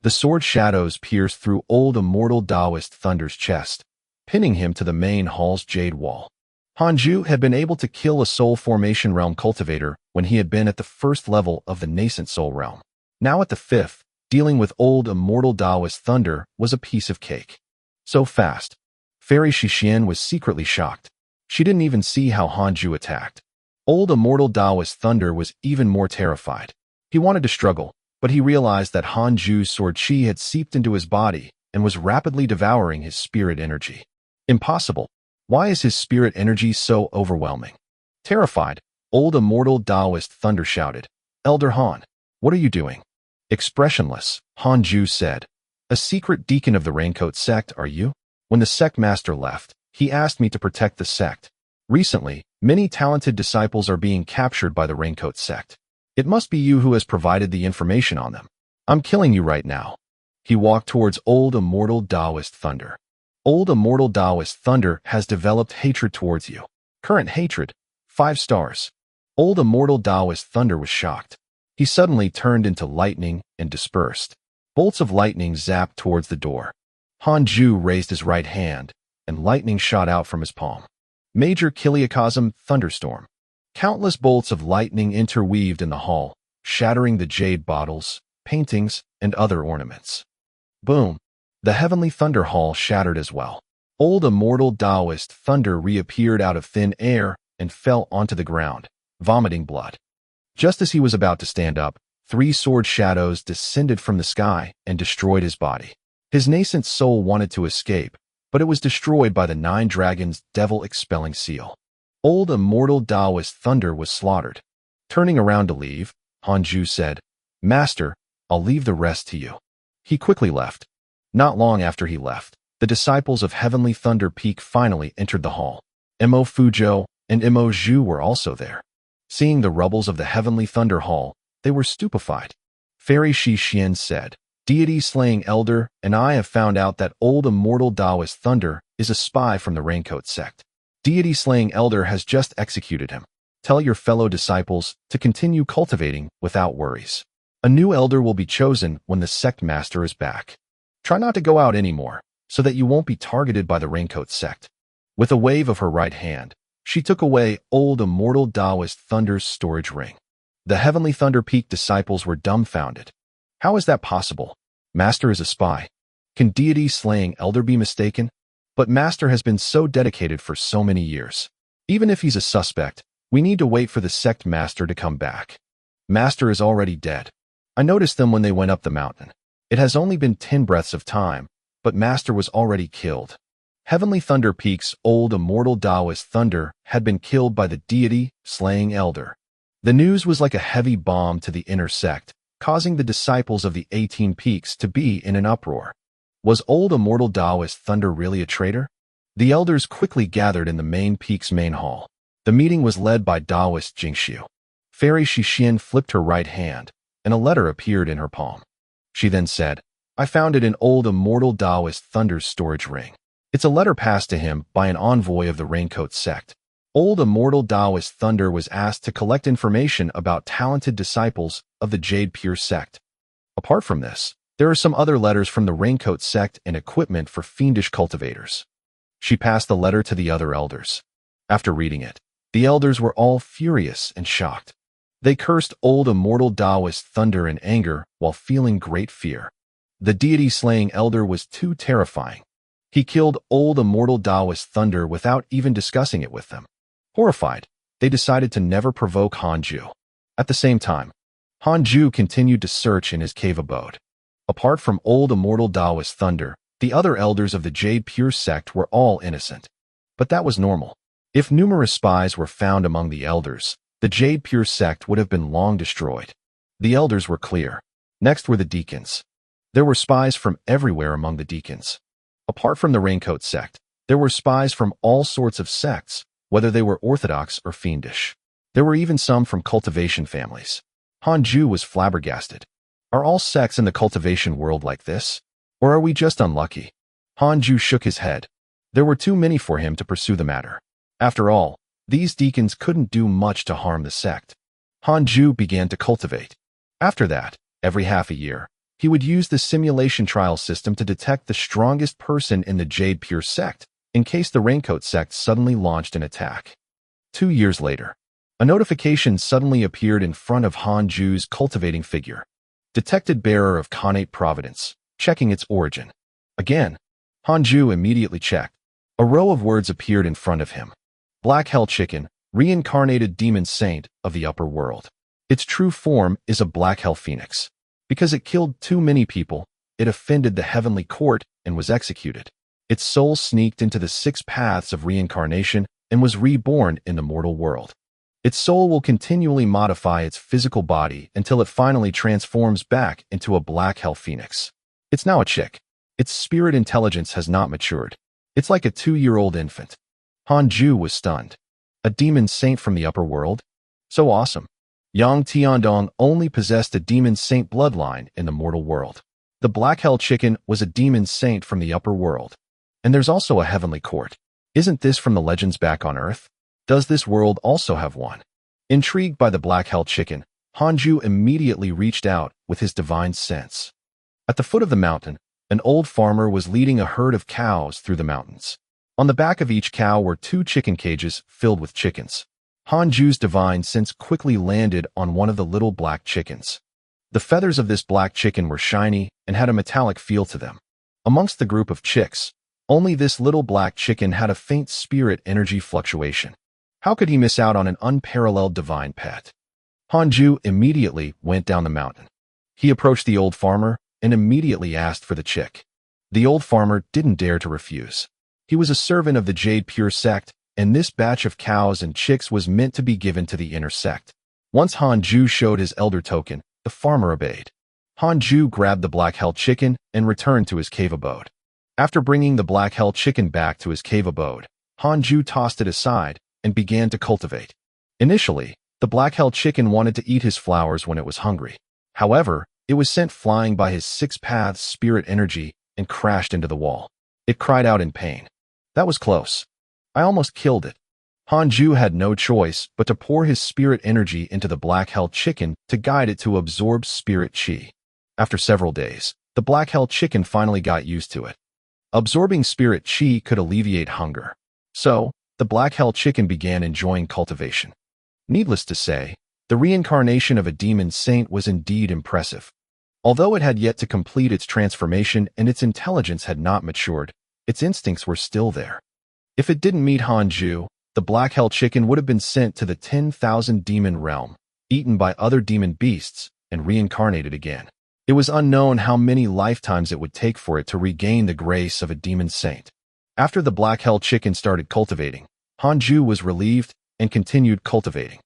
The sword shadows pierced through old Immortal Taoist Thunder's chest, pinning him to the main hall's jade wall. Hanju had been able to kill a soul formation realm cultivator when he had been at the first level of the nascent soul realm. Now at the fifth, dealing with old Immortal Taoist Thunder was a piece of cake. So fast. Fairy Shixian was secretly shocked. She didn't even see how Hanju attacked. Old Immortal Taoist Thunder was even more terrified. He wanted to struggle, but he realized that Hanju's sword chi had seeped into his body and was rapidly devouring his spirit energy. Impossible. Why is his spirit energy so overwhelming? Terrified, old Immortal Taoist Thunder shouted, "Elder Han, what are you doing?" Expressionless, Hanju said, "A secret deacon of the Raincoat sect, are you?" When the sect master left, he asked me to protect the sect. Recently, many talented disciples are being captured by the Raincoat sect. It must be you who has provided the information on them. I'm killing you right now. He walked towards old Immortal Taoist Thunder. Old Immortal Taoist Thunder has developed hatred towards you. Current hatred, 5 stars. Old Immortal Taoist Thunder was shocked. He suddenly turned into lightning and dispersed. Bolts of lightning zapped towards the door. Hanju raised his right hand, and lightning shot out from his palm. Major Kiliacosm Thunderstorm. Countless bolts of lightning interweaved in the hall, shattering the jade bottles, paintings, and other ornaments. Boom! The Heavenly Thunder Hall shattered as well. Old Immortal Taoist Thunder reappeared out of thin air and fell onto the ground, vomiting blood. Just as he was about to stand up, 3 sword shadows descended from the sky and destroyed his body. His nascent soul wanted to escape, but it was destroyed by the 9 dragons' devil-expelling seal. Old Immortal Taoist Thunder was slaughtered. Turning around to leave, Hanju said, "Master, I'll leave the rest to you." He quickly left. Not long after he left, the disciples of Heavenly Thunder Peak finally entered the hall. Mo Fuzhou and Mo Zhu were also there. Seeing the rubbles of the Heavenly Thunder Hall, they were stupefied. Fairy Shixian said, "Deity-slaying elder, and I have found out that old Immortal Taoist Thunder is a spy from the Raincoat sect. Deity-slaying elder has just executed him. Tell your fellow disciples to continue cultivating without worries. A new elder will be chosen when the sect master is back. Try not to go out anymore, so that you won't be targeted by the Raincoat sect." With a wave of her right hand, she took away old Immortal Taoist Thunder's storage ring. The Heavenly Thunder Peak disciples were dumbfounded. How is that possible? Master is a spy. Can deity-slaying elder be mistaken? But Master has been so dedicated for so many years. Even if he's a suspect, we need to wait for the sect master to come back. Master is already dead. I noticed them when they went up the mountain. It has only been 10 breaths of time, but Master was already killed. Heavenly Thunder Peak's old Immortal Taoist Thunder had been killed by the deity-slaying elder. The news was like a heavy bomb to the inner sect, causing the disciples of the 18 Peaks to be in an uproar. Was old Immortal Taoist Thunder really a traitor? The elders quickly gathered in the main peak's main hall. The meeting was led by Taoist Jingxiu. Fairy Shixian flipped her right hand, and a letter appeared in her palm. She then said, "I found it in old Immortal Taoist Thunder's storage ring. It's a letter passed to him by an envoy of the Raincoat sect." Old Immortal Taoist Thunder was asked to collect information about talented disciples of the Jade Pure sect. Apart from this, there are some other letters from the Raincoat sect and equipment for fiendish cultivators. She passed the letter to the other elders. After reading it, the elders were all furious and shocked. They cursed old Immortal Taoist Thunder in anger while feeling great fear. The deity-slaying elder was too terrifying. He killed old Immortal Taoist Thunder without even discussing it with them. Horrified, they decided to never provoke Hanju. At the same time, Hanju continued to search in his cave abode. Apart from old Immortal Taoist Thunder, the other elders of the Jade Pure sect were all innocent. But that was normal. If numerous spies were found among the elders, the Jade Pure sect would have been long destroyed. The elders were clear. Next were the deacons. There were spies from everywhere among the deacons. Apart from the Raincoat sect, there were spies from all sorts of sects, whether they were orthodox or fiendish. There were even some from cultivation families. Hanju was flabbergasted. Are all sects in the cultivation world like this? Or are we just unlucky? Hanju shook his head. There were too many for him to pursue the matter. After all, these deacons couldn't do much to harm the sect. Hanju began to cultivate. After that, every half a year, he would use the simulation trial system to detect the strongest person in the Jade Pure sect, in case the Raincoat sect suddenly launched an attack. 2 years later, a notification suddenly appeared in front of Hanju's cultivating figure. Detected bearer of connate providence, checking its origin. Again, Hanju immediately checked. A row of words appeared in front of him. Black Hell Chicken, reincarnated demon saint of the upper world. Its true form is a Black Hell Phoenix. Because it killed too many people, it offended the heavenly court and was executed. Its soul sneaked into the 6 paths of reincarnation and was reborn in the mortal world. Its soul will continually modify its physical body until it finally transforms back into a Black Hell Phoenix. It's now a chick. Its spirit intelligence has not matured. It's like a 2-year-old infant. Hanju was stunned. A demon saint from the upper world? So awesome. Yang Tiandong only possessed a demon saint bloodline in the mortal world. The Black Hell Chicken was a demon saint from the upper world. And there's also a heavenly court. Isn't this from the legends back on Earth? Does this world also have one? Intrigued by the Black Hell Chicken, Hanju immediately reached out with his divine sense. At the foot of the mountain, an old farmer was leading a herd of cows through the mountains. On the back of each cow were 2 chicken cages filled with chickens. Hanju's divine sense quickly landed on one of the little black chickens. The feathers of this black chicken were shiny and had a metallic feel to them. Amongst the group of chicks, only this little black chicken had a faint spirit energy fluctuation. How could he miss out on an unparalleled divine pet? Hanju immediately went down the mountain. He approached the old farmer and immediately asked for the chick. The old farmer didn't dare to refuse. He was a servant of the Jade Pure sect, and this batch of cows and chicks was meant to be given to the inner sect. Once Hanju showed his elder token, the farmer obeyed. Hanju grabbed the Black Hell Chicken and returned to his cave abode. After bringing the Black Hell Chicken back to his cave abode, Hanju tossed it aside and began to cultivate. Initially, the Black Hell Chicken wanted to eat his flowers when it was hungry. However, it was sent flying by his 6 paths spirit energy and crashed into the wall. It cried out in pain. That was close. I almost killed it. Hanju had no choice but to pour his spirit energy into the Black Hell Chicken to guide it to absorb spirit chi. After several days, the Black Hell Chicken finally got used to it. Absorbing spirit chi could alleviate hunger. So, the Black Hell Chicken began enjoying cultivation. Needless to say, the reincarnation of a demon saint was indeed impressive. Although it had yet to complete its transformation and its intelligence had not matured, its instincts were still there. If it didn't meet Hanju, the Black Hell Chicken would have been sent to the 10,000 demon realm, eaten by other demon beasts, and reincarnated again. It was unknown how many lifetimes it would take for it to regain the grace of a demon saint. After the Black Hell Chicken started cultivating, Hanju was relieved and continued cultivating.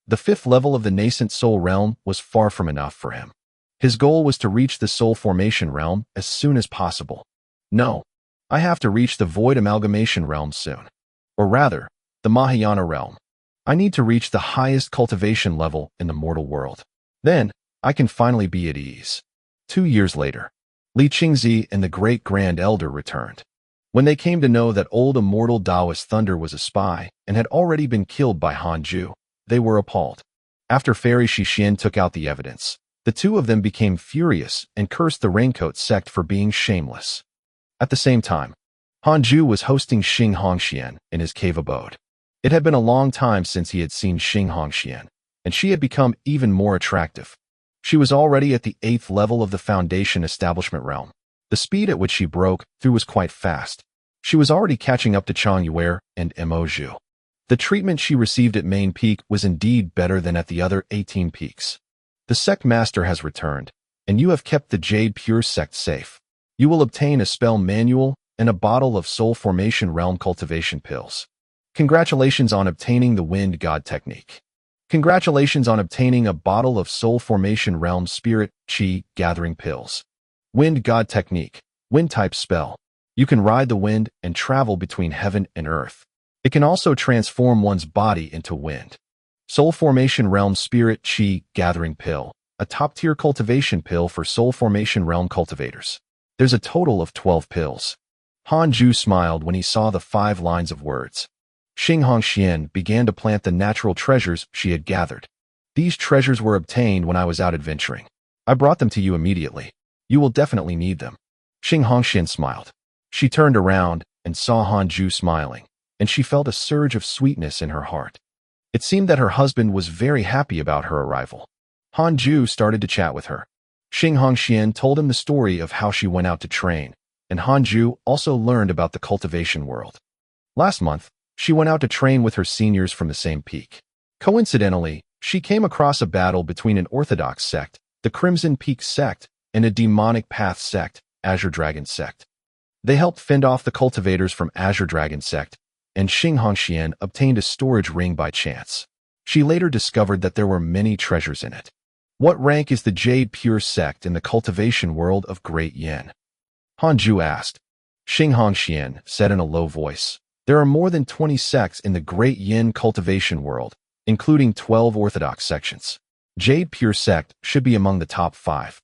The 5th level of the nascent soul realm was far from enough for him. His goal was to reach the soul formation realm as soon as possible. No, I have to reach the void amalgamation realm soon. Or rather, the Mahayana realm. I need to reach the highest cultivation level in the mortal world. Then, I can finally be at ease. 2 years later, Li Qingzi and the Great Grand Elder returned. When they came to know that old immortal Taoist Thunder was a spy and had already been killed by Hanju, they were appalled. After Fairy Shixin took out the evidence, the two of them became furious and cursed the Raincoat sect for being shameless. At the same time, Hanju was hosting Xing Hongxian in his cave abode. It had been a long time since he had seen Xing Hongxian, and she had become even more attractive. She was already at the 8th level of the Foundation Establishment realm. The speed at which she broke through was quite fast. She was already catching up to Chang Yuer and Mo Zhu. The treatment she received at Main Peak was indeed better than at the other 18 peaks. The sect master has returned, and you have kept the Jade Pure sect safe. You will obtain a spell manual and a bottle of soul formation realm cultivation pills. Congratulations on obtaining the Wind God technique. Congratulations on obtaining a bottle of soul formation realm spirit chi gathering pills. Wind God technique. Wind type spell. You can ride the wind and travel between heaven and earth. It can also transform one's body into wind. Soul formation realm spirit chi gathering pill. A top-tier cultivation pill for soul formation realm cultivators. There's a total of 12 pills. Han Ju smiled when he saw the 5 lines of words. Xing Hongxian began to plant the natural treasures she had gathered. These treasures were obtained when I was out adventuring. I brought them to you immediately. You will definitely need them. Xing Hongxian smiled. She turned around and saw Han Ju smiling, and she felt a surge of sweetness in her heart. It seemed that her husband was very happy about her arrival. Han Ju started to chat with her. Xing Hongxian told him the story of how she went out to train, and Han Ju also learned about the cultivation world. Last month, she went out to train with her seniors from the same peak. Coincidentally, she came across a battle between an Orthodox sect, the Crimson Peak sect, and a demonic path sect, Azure Dragon sect. They helped fend off the cultivators from Azure Dragon sect, and Xing Hongxian obtained a storage ring by chance. She later discovered that there were many treasures in it. What rank is the Jade Pure sect in the cultivation world of Great Yin? Han Ju asked. Xing Hongxian said in a low voice. There are more than 20 sects in the Great Yin cultivation world, including 12 Orthodox sections. Jade Pure sect should be among the top 5.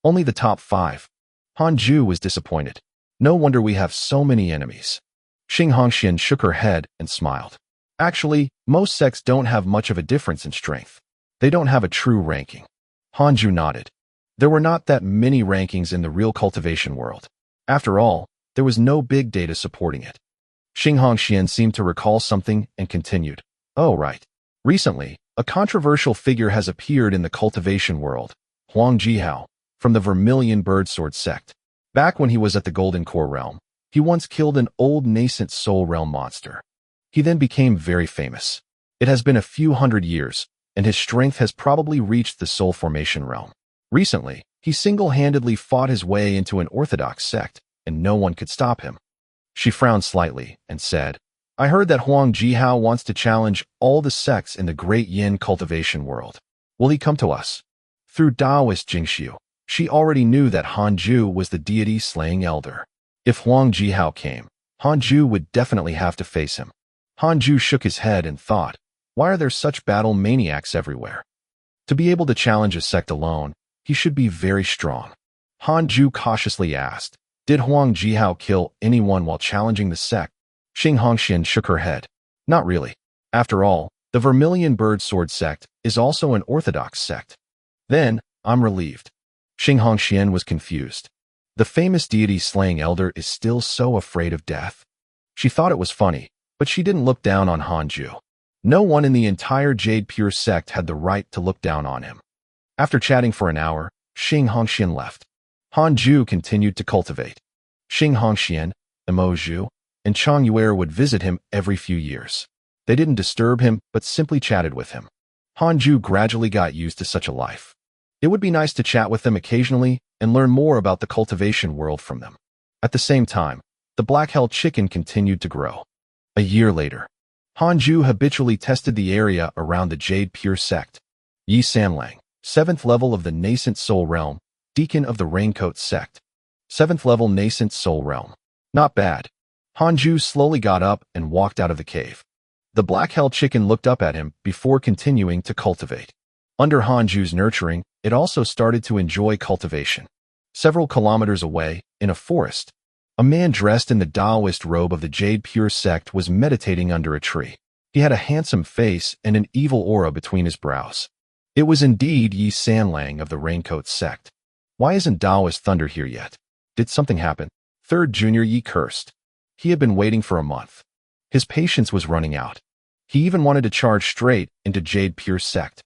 Only the top 5. Han Ju was disappointed. No wonder we have so many enemies. Xing Hongxian shook her head and smiled. Actually, most sects don't have much of a difference in strength. They don't have a true ranking. Han Ju nodded. There were not that many rankings in the real cultivation world. After all, there was no big data supporting it. Xing Hongxian seemed to recall something and continued. Oh, right. Recently, a controversial figure has appeared in the cultivation world, Huang Jihao, from the Vermilion Birdsword sect. Back when he was at the Golden Core realm, he once killed an old nascent soul realm monster. He then became very famous. It has been a few hundred years, and his strength has probably reached the soul formation realm. Recently, he single-handedly fought his way into an Orthodox sect, and no one could stop him. She frowned slightly and said, I heard that Huang Jihao wants to challenge all the sects in the Great Yin cultivation world. Will he come to us? Through Taoist Jingxiu, she already knew that Han Ju was the deity-slaying elder. If Huang Jihao came, Han Ju would definitely have to face him. Han Ju shook his head and thought, why are there such battle maniacs everywhere? To be able to challenge a sect alone, he should be very strong. Han Ju cautiously asked, did Huang Jihao kill anyone while challenging the sect? Xing Hongxian shook her head. Not really. After all, the Vermilion Birdsword sect is also an Orthodox sect. Then, I'm relieved. Xing Hongxian was confused. The famous deity-slaying elder is still so afraid of death. She thought it was funny, but she didn't look down on Han Ju. No one in the entire Jade Pure sect had the right to look down on him. After chatting for an hour, Xing Hongxian left. Han Ju continued to cultivate. Xing Hongxian, Mo Zhu, and Chang Yuer would visit him every few years. They didn't disturb him, but simply chatted with him. Han Ju gradually got used to such a life. It would be nice to chat with them occasionally and learn more about the cultivation world from them. At the same time, the Black Hell Chicken continued to grow. A year later, Han Ju habitually tested the area around the Jade Pure sect. Yi Sanlang, 7th level of the Nascent Soul Realm, Deacon of the Raincoat sect. 7th level Nascent Soul Realm. Not bad. Han Ju slowly got up and walked out of the cave. The Black Hell Chicken looked up at him before continuing to cultivate. Under Han Ju's nurturing, it also started to enjoy cultivation. Several kilometers away, in a forest, a man dressed in the Taoist robe of the Jade Pure sect was meditating under a tree. He had a handsome face and an evil aura between his brows. It was indeed Yi Sanlang of the Raincoat sect. Why isn't Taoist Thunder here yet? Did something happen? Third Junior Yi cursed. He had been waiting for a month. His patience was running out. He even wanted to charge straight into Jade Pure sect.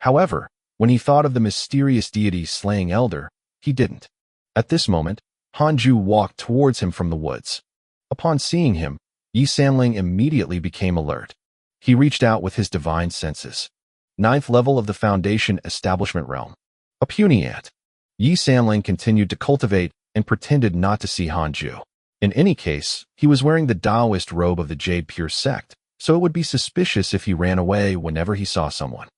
However, when he thought of the mysterious deity slaying elder, he didn't. At this moment, Han Ju walked towards him from the woods. Upon seeing him, Yi Sanling immediately became alert. He reached out with his divine senses. 9th level of the Foundation Establishment Realm. A puny ant. Yi Sanling continued to cultivate and pretended not to see Han Ju. In any case, he was wearing the Taoist robe of the Jade Pure sect, so it would be suspicious if he ran away whenever he saw someone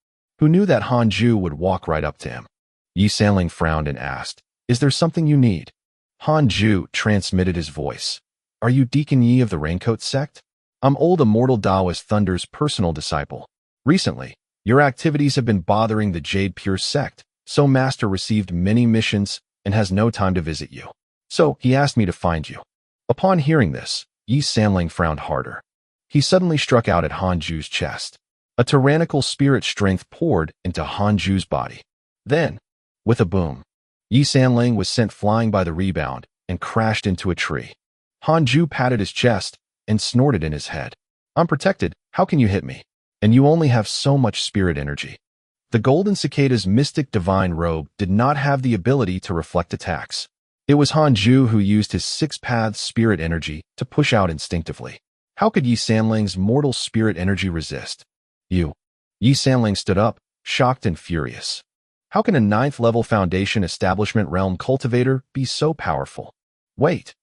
who knew that Hanju would walk right up to him. Yi Sanling frowned and asked, "Is there something you need?" Hanju transmitted his voice. "Are you Deacon Yi of the Raincoat sect? I'm old Immortal Taoist Thunder's personal disciple. Recently, your activities have been bothering the Jade Pure sect, so Master received many missions and has no time to visit you. So he asked me to find you." Upon hearing this, Yi Sanling frowned harder. He suddenly struck out at Hanju's chest. A tyrannical spirit strength poured into Hanju's body. Then, with a boom, Yi Sanling was sent flying by the rebound and crashed into a tree. Hanju patted his chest and snorted in his head. "I'm protected, how can you hit me? And you only have so much spirit energy." The golden cicada's mystic divine robe did not have the ability to reflect attacks. It was Hanju who used his six-paths spirit energy to push out instinctively. How could Yi Sanling's mortal spirit energy resist? Yi Sanling stood up, shocked and furious. How can a 9th-level Foundation Establishment Realm cultivator be so powerful? Wait,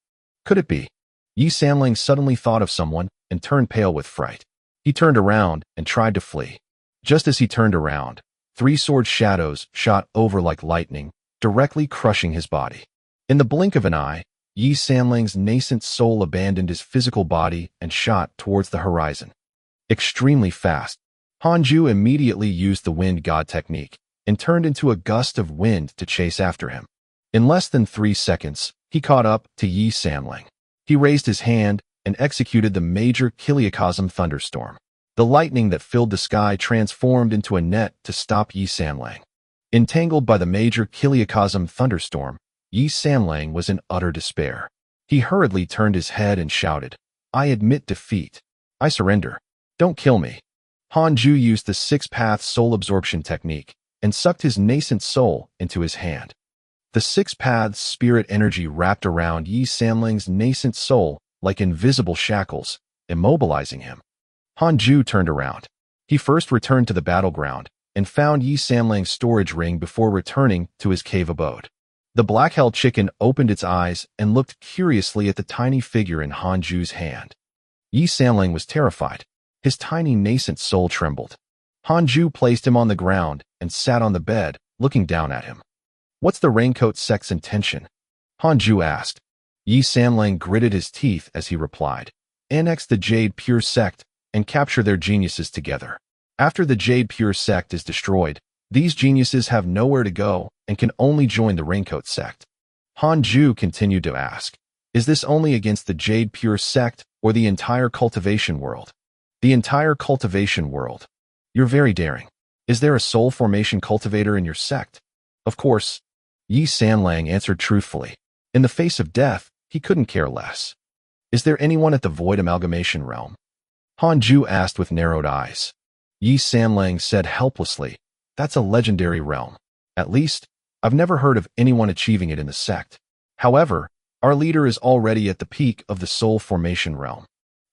could it be? Yi Sanling suddenly thought of someone and turned pale with fright. He turned around and tried to flee. Just as he turned around, 3 sword shadows shot over like lightning, directly crushing his body. In the blink of an eye, Yi Sanling's nascent soul abandoned his physical body and shot towards the horizon. Extremely fast, Hanju immediately used the wind god technique and turned into a gust of wind to chase after him. In less than 3 seconds, he caught up to Yi Sanling. He raised his hand and executed the major Kiliacosm thunderstorm. The lightning that filled the sky transformed into a net to stop Yi Sanling. Entangled by the major Kiliacosm thunderstorm, Yi Sanling was in utter despair. He hurriedly turned his head and shouted, "I admit defeat. I surrender. Don't kill me." Hanju used the 6-path soul absorption technique and sucked his nascent soul into his hand. The 6-paths spirit energy wrapped around Yi Sanling's nascent soul like invisible shackles, immobilizing him. Hanju turned around. He first returned to the battleground and found Yi Sanling's storage ring before returning to his cave abode. The black-held chicken opened its eyes and looked curiously at the tiny figure in Hanju's hand. Yi Sanling was terrified. His tiny nascent soul trembled. Hanju placed him on the ground and sat on the bed, looking down at him. "What's the Raincoat sect's intention?" Hanju asked. Yi Sanling gritted his teeth as he replied, "Annex the Jade Pure sect and capture their geniuses together. After the Jade Pure sect is destroyed, these geniuses have nowhere to go and can only join the Raincoat sect." Hanju continued to ask, "Is this only against the Jade Pure sect or the entire cultivation world?" "The entire cultivation world. You're very daring. Is there a soul formation cultivator in your sect?" "Of course." Yi Sanling answered truthfully. In the face of death, he couldn't care less. "Is there anyone at the Void Amalgamation Realm?" Hanju asked with narrowed eyes. Yi Sanling said helplessly, "That's a legendary realm. At least, I've never heard of anyone achieving it in the sect. However, our leader is already at the peak of the soul formation realm.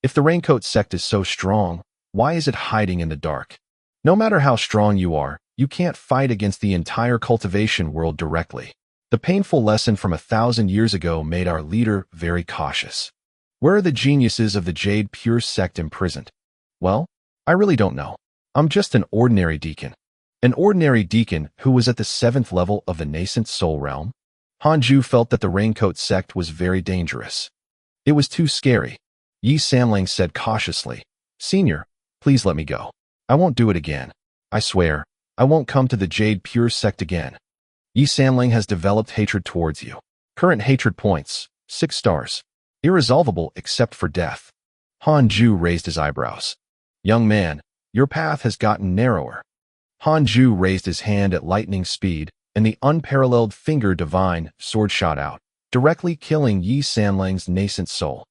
If the Raincoat sect is so strong, why is it hiding in the dark? No matter how strong you are, you can't fight against the entire cultivation world directly. The painful lesson from 1,000 years ago made our leader very cautious. Where are the geniuses of the Jade Pure sect imprisoned? Well, I really don't know. I'm just an ordinary deacon." An ordinary deacon who was at the 7th level of the nascent soul realm? Hanju felt that the Raincoat sect was very dangerous. It was too scary. Yi Sanling said cautiously, "Senior, please let me go. I won't do it again. I swear, I won't come to the Jade Pure sect again." Yi Sanling has developed hatred towards you. Current hatred points, 6 stars. Irresolvable except for death. Hanju raised his eyebrows. "Young man, your path has gotten narrower." Hanju raised his hand at lightning speed, and the unparalleled finger divine sword shot out, directly killing Yi Sanling's nascent soul.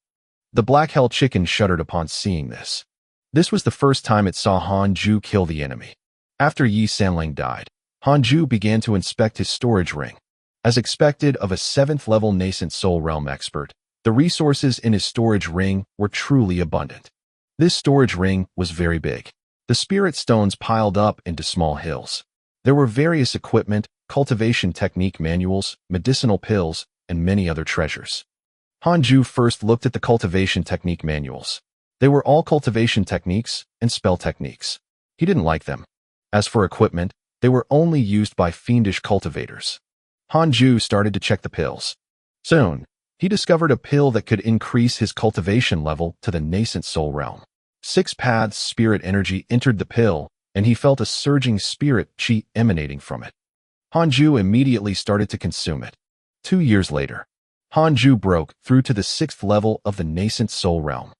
The black-hell chicken shuddered upon seeing this. This was the first time it saw Hanju kill the enemy. After Yi Sanling died, Hanju began to inspect his storage ring. As expected of a 7th-level nascent soul realm expert, the resources in his storage ring were truly abundant. This storage ring was very big. The spirit stones piled up into small hills. There were various equipment, cultivation technique manuals, medicinal pills, and many other treasures. Hanju first looked at the cultivation technique manuals. They were all cultivation techniques and spell techniques. He didn't like them. As for equipment, they were only used by fiendish cultivators. Hanju started to check the pills. Soon, he discovered a pill that could increase his cultivation level to the nascent soul realm. 6 paths spirit energy entered the pill, and he felt a surging spirit chi emanating from it. Hanju immediately started to consume it. 2 years later, Hanju broke through to the 6th level of the nascent soul realm.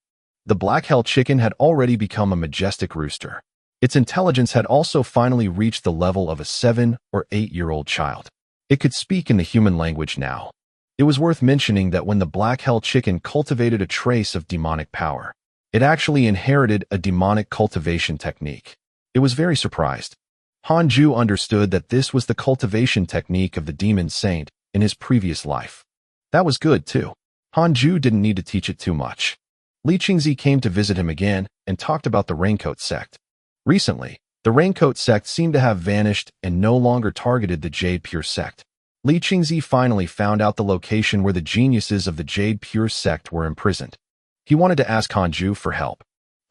The black hell chicken had already become a majestic rooster. Its intelligence had also finally reached the level of a 7 or 8-year-old child. It could speak in the human language now. It was worth mentioning that when the black hell chicken cultivated a trace of demonic power, it actually inherited a demonic cultivation technique. It was very surprised. Hanju understood that this was the cultivation technique of the demon saint in his previous life. That was good too. Hanju didn't need to teach it too much. Li Qingzi came to visit him again and talked about the Raincoat sect. Recently, the Raincoat sect seemed to have vanished and no longer targeted the Jade Pure sect. Li Qingzi finally found out the location where the geniuses of the Jade Pure sect were imprisoned. He wanted to ask Hanju for help.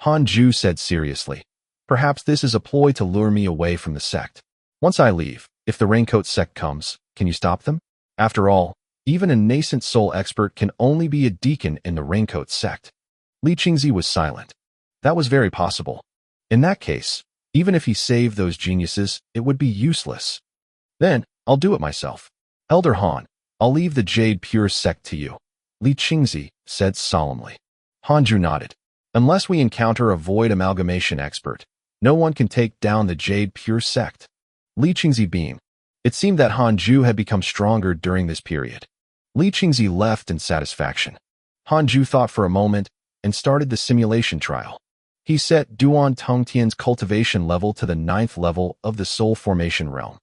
Hanju said seriously, "Perhaps this is a ploy to lure me away from the sect. Once I leave, if the Raincoat sect comes, can you stop them? After all, even a nascent soul expert can only be a deacon in the Raincoat sect." Li Qingzi was silent. That was very possible. In that case, even if he saved those geniuses, it would be useless. Then, I'll do it myself. Elder Han, I'll leave the Jade Pure sect to you, Li Qingzi said solemnly. Hanju nodded. Unless we encounter a void amalgamation expert, no one can take down the Jade Pure sect. Li Qingzi beamed. It seemed that Hanju had become stronger during this period. Li Qingzi left in satisfaction. Hanju thought for a moment and started the simulation trial. He set Duan Tongtian's cultivation level to the 9th level of the soul formation realm.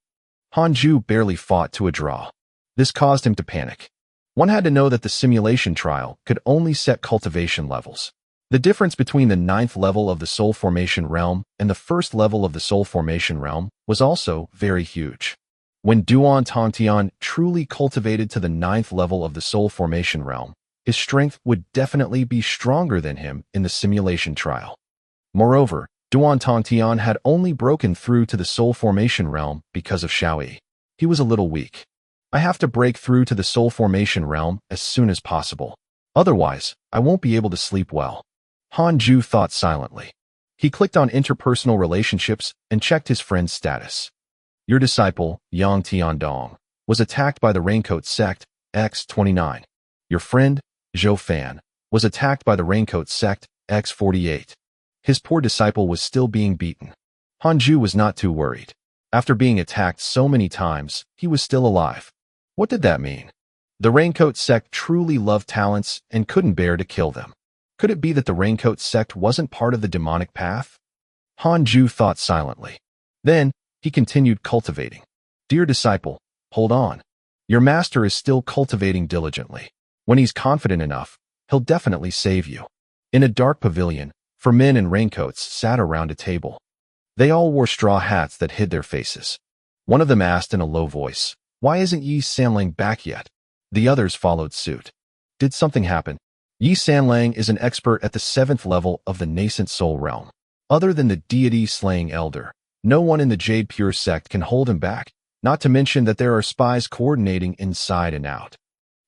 Hanju barely fought to a draw. This caused him to panic. One had to know that the simulation trial could only set cultivation levels. The difference between the 9th level of the soul formation realm and the 1st level of the soul formation realm was also very huge. When Duan Tongtian truly cultivated to the 9th level of the soul formation realm, his strength would definitely be stronger than him in the simulation trial. Moreover, Duan Tongtian had only broken through to the soul formation realm because of Xiaoyi. He was a little weak. I have to break through to the soul formation realm as soon as possible. Otherwise, I won't be able to sleep well. Hanju thought silently. He clicked on interpersonal relationships and checked his friend's status. Your disciple, Yang Tiandong, was attacked by the Raincoat sect, X29. Your friend, Zhou Fan, was attacked by the Raincoat sect, X48. His poor disciple was still being beaten. Hanju was not too worried. After being attacked so many times, he was still alive. What did that mean? The Raincoat sect truly loved talents and couldn't bear to kill them. Could it be that the Raincoat sect wasn't part of the demonic path? Hanju thought silently. Then, he continued cultivating. Dear disciple, hold on. Your master is still cultivating diligently. When he's confident enough, he'll definitely save you. In a dark pavilion, 4 men in raincoats sat around a table. They all wore straw hats that hid their faces. One of them asked in a low voice, "Why isn't Yi Sanlang back yet?" The others followed suit. Did something happen? Yi Sanlang is an expert at the 7th level of the nascent soul realm. Other than the deity-slaying elder, no one in the Jade Pure sect can hold him back, not to mention that there are spies coordinating inside and out.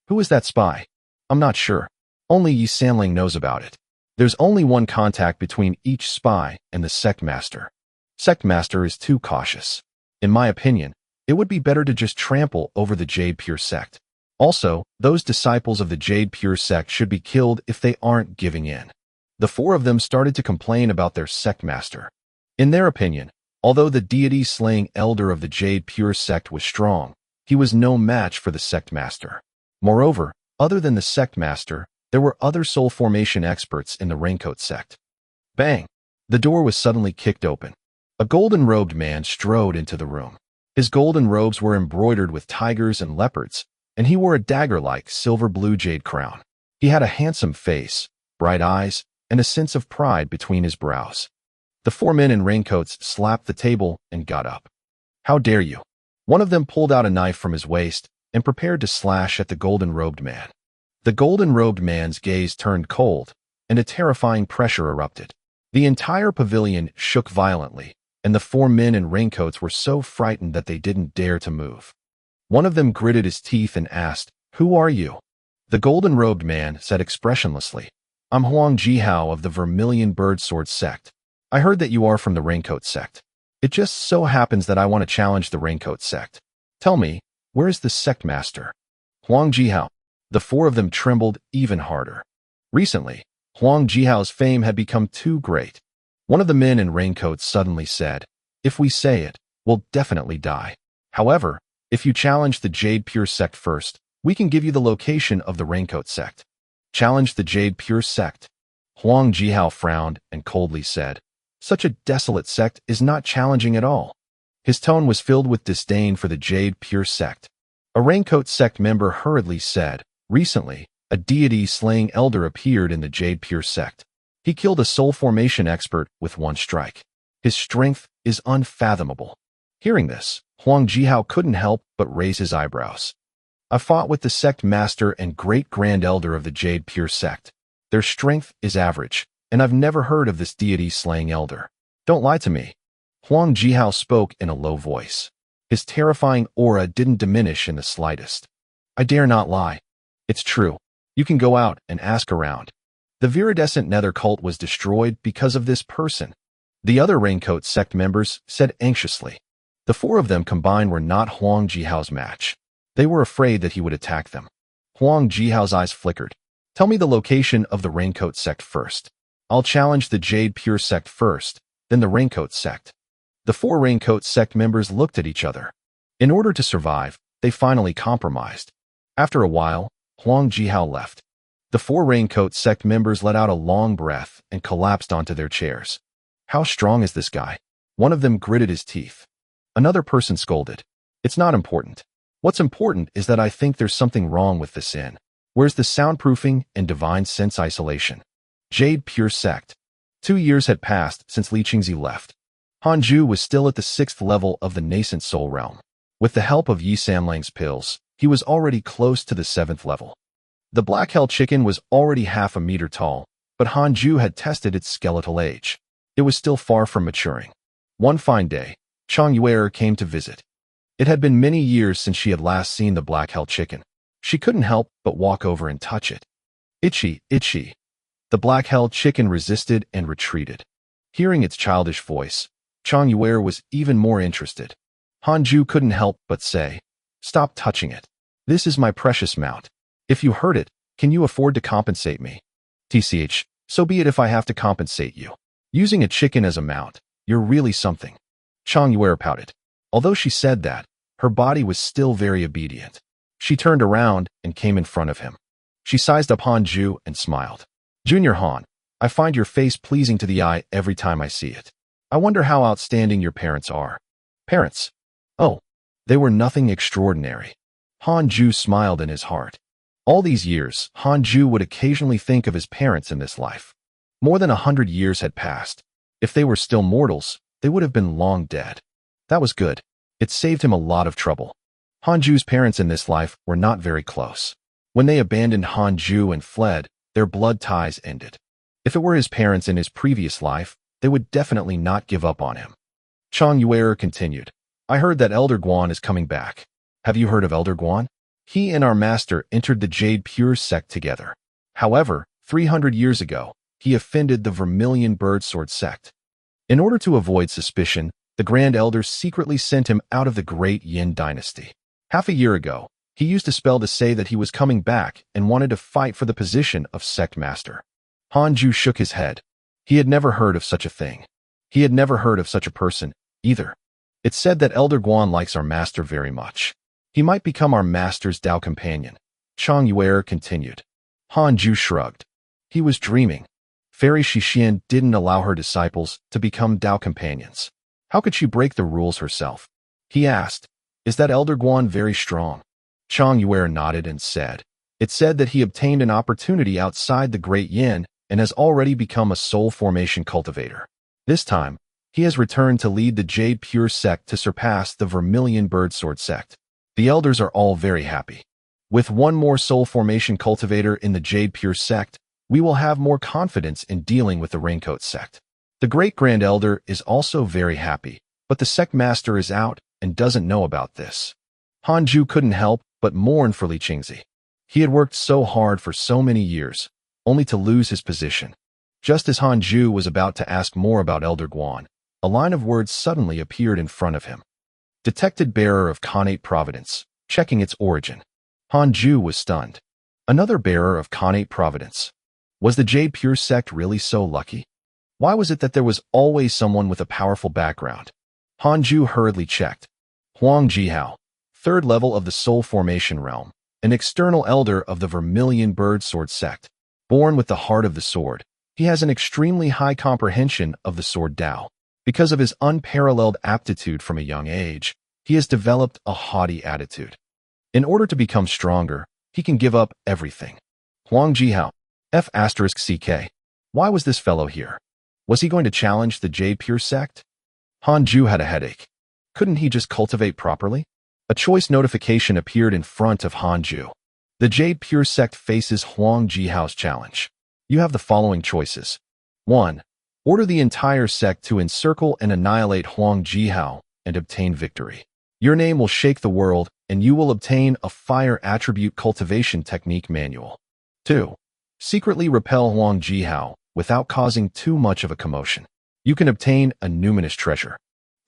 Who is that spy? I'm not sure. Only Yi Sanlang knows about it. There's only one contact between each spy and the sect master. Sect master is too cautious. In my opinion, it would be better to just trample over the Jade Pure sect. Also, those disciples of the Jade Pure sect should be killed if they aren't giving in. The 4 of them started to complain about their sect master. In their opinion, although the deity-slaying elder of the Jade Pure sect was strong, he was no match for the sect master. Moreover, other than the sect master, there were other soul formation experts in the Raincoat sect. Bang! The door was suddenly kicked open. A golden-robed man strode into the room. His golden robes were embroidered with tigers and leopards, and he wore a dagger-like silver-blue jade crown. He had a handsome face, bright eyes, and a sense of pride between his brows. The 4 men in raincoats slapped the table and got up. How dare you? One of them pulled out a knife from his waist and prepared to slash at the golden-robed man. The golden-robed man's gaze turned cold, and a terrifying pressure erupted. The entire pavilion shook violently, and the 4 men in raincoats were so frightened that they didn't dare to move. One of them gritted his teeth and asked, "Who are you?" The golden-robed man said expressionlessly, "I'm Huang Jihao of the Vermilion Bird Sword sect. I heard that you are from the Raincoat sect. It just so happens that I want to challenge the Raincoat sect. Tell me, where is the sect master?" Huang Jihao. The 4 of them trembled even harder. Recently, Huang Jihao's fame had become too great. One of the men in raincoats suddenly said, "If we say it, we'll definitely die. However, if you challenge the Jade Pure sect first, we can give you the location of the Raincoat sect." Challenge the Jade Pure sect. Huang Jihao frowned and coldly said, "Such a desolate sect is not challenging at all." His tone was filled with disdain for the Jade Pure sect. A Raincoat sect member hurriedly said, "Recently, a deity-slaying elder appeared in the Jade Pure sect. He killed a soul formation expert with 1 strike. His strength is unfathomable." Hearing this, Huang Jihao couldn't help but raise his eyebrows. "I fought with the sect master and great-grand elder of the Jade Pure sect. Their strength is average, and I've never heard of this deity-slaying elder. Don't lie to me." Huang Jihao spoke in a low voice. His terrifying aura didn't diminish in the slightest. "I dare not lie. It's true. You can go out and ask around. The viridescent nether cult was destroyed because of this person." The other Raincoat sect members said anxiously. The 4 of them combined were not Huang Jihao's match. They were afraid that he would attack them. Huang Jihao's eyes flickered. "Tell me the location of the Raincoat sect first. I'll challenge the Jade Pure sect first, then the Raincoat sect." The 4 Raincoat sect members looked at each other. In order to survive, they finally compromised. After a while, Huang Jihao left. The 4 Raincoat sect members let out a long breath and collapsed onto their chairs. "How strong is this guy?" One of them gritted his teeth. Another person scolded, "It's not important. What's important is that I think there's something wrong with this inn. Where's the soundproofing and divine sense isolation?" Jade Pure sect. 2 years had passed since Li Qingzi left. Hanju was still at the 6th level of the nascent soul realm. With the help of Yi Samlang's pills, he was already close to the 7th level. The black hell chicken was already half a meter tall, but Hanju had tested its skeletal age. It was still far from maturing. One fine day, Chang Yuer came to visit. It had been many years since she had last seen the black hell chicken. She couldn't help but walk over and touch it. "Itchy, itchy." The black hell chicken resisted and retreated. Hearing its childish voice, Chang Yuer was even more interested. Hanju couldn't help but say, "Stop touching it. This is my precious mount. If you hurt it, can you afford to compensate me?" "TCH, so be it if I have to compensate you. Using a chicken as a mount, you're really something." Chang Yuer pouted. Although she said that, her body was still very obedient. She turned around and came in front of him. She sized up Hanju and smiled. "Junior Han, I find your face pleasing to the eye every time I see it. I wonder how outstanding your parents are." "Parents? Oh, they were nothing extraordinary." Hanju smiled in his heart. All these years, Hanju would occasionally think of his parents in this life. More than 100 years had passed. If they were still mortals, they would have been long dead. That was good. It saved him a lot of trouble. Hanju's parents in this life were not very close. When they abandoned Hanju and fled, their blood ties ended. If it were his parents in his previous life, they would definitely not give up on him. Chang Yuer continued, "I heard that Elder Guan is coming back. Have you heard of Elder Guan? He and our master entered the Jade Pure sect together. However, 300 years ago, he offended the Vermilion Bird Sword sect. In order to avoid suspicion, the Grand Elder secretly sent him out of the Great Yin dynasty. Half a year ago, he used a spell to say that he was coming back and wanted to fight for the position of sect master." Hanju shook his head. He had never heard of such a thing. He had never heard of such a person, either. "It's said that Elder Guan likes our master very much. He might become our master's Dao companion," Chang Yuer continued. Hanju shrugged. He was dreaming. Fairy Shixian didn't allow her disciples to become Dao companions. How could she break the rules herself? He asked, "Is that Elder Guan very strong?" Chang Yuer nodded and said, "It said that he obtained an opportunity outside the Great Yin and has already become a soul formation cultivator. This time, he has returned to lead the Jade Pure sect to surpass the Vermilion Bird Sword sect. The elders are all very happy." With one more soul formation cultivator in the Jade Pure sect, we will have more confidence in dealing with the Raincoat sect. The Great Grand Elder is also very happy, but the sect master is out and doesn't know about this. Hanju couldn't help but mourn for Li Qingzi. He had worked so hard for so many years, only to lose his position. Just as Hanju was about to ask more about Elder Guan, a line of words suddenly appeared in front of him. Detected bearer of Khanate Providence, checking its origin. Hanju was stunned. Another bearer of Khanate Providence. Was the Jade Pure sect really so lucky? Why was it that there was always someone with a powerful background? Hanju hurriedly checked. Huang Jihao, 3rd level of the Soul Formation Realm, an external elder of the Vermilion Bird Sword sect. Born with the heart of the sword, he has an extremely high comprehension of the sword Dao. Because of his unparalleled aptitude from a young age, he has developed a haughty attitude. In order to become stronger, he can give up everything. Huang Jihao, F***CK. Why was this fellow here? Was he going to challenge the Jade Pure sect? Hanju had a headache. Couldn't he just cultivate properly? A choice notification appeared in front of Hanju. The Jade Pure sect faces Huang Jihao's challenge. You have the following choices. 1. Order the entire sect to encircle and annihilate Huang Jihao and obtain victory. Your name will shake the world, and you will obtain a fire attribute cultivation technique manual. 2. Secretly repel Huang Jihao without causing too much of a commotion. You can obtain a numinous treasure.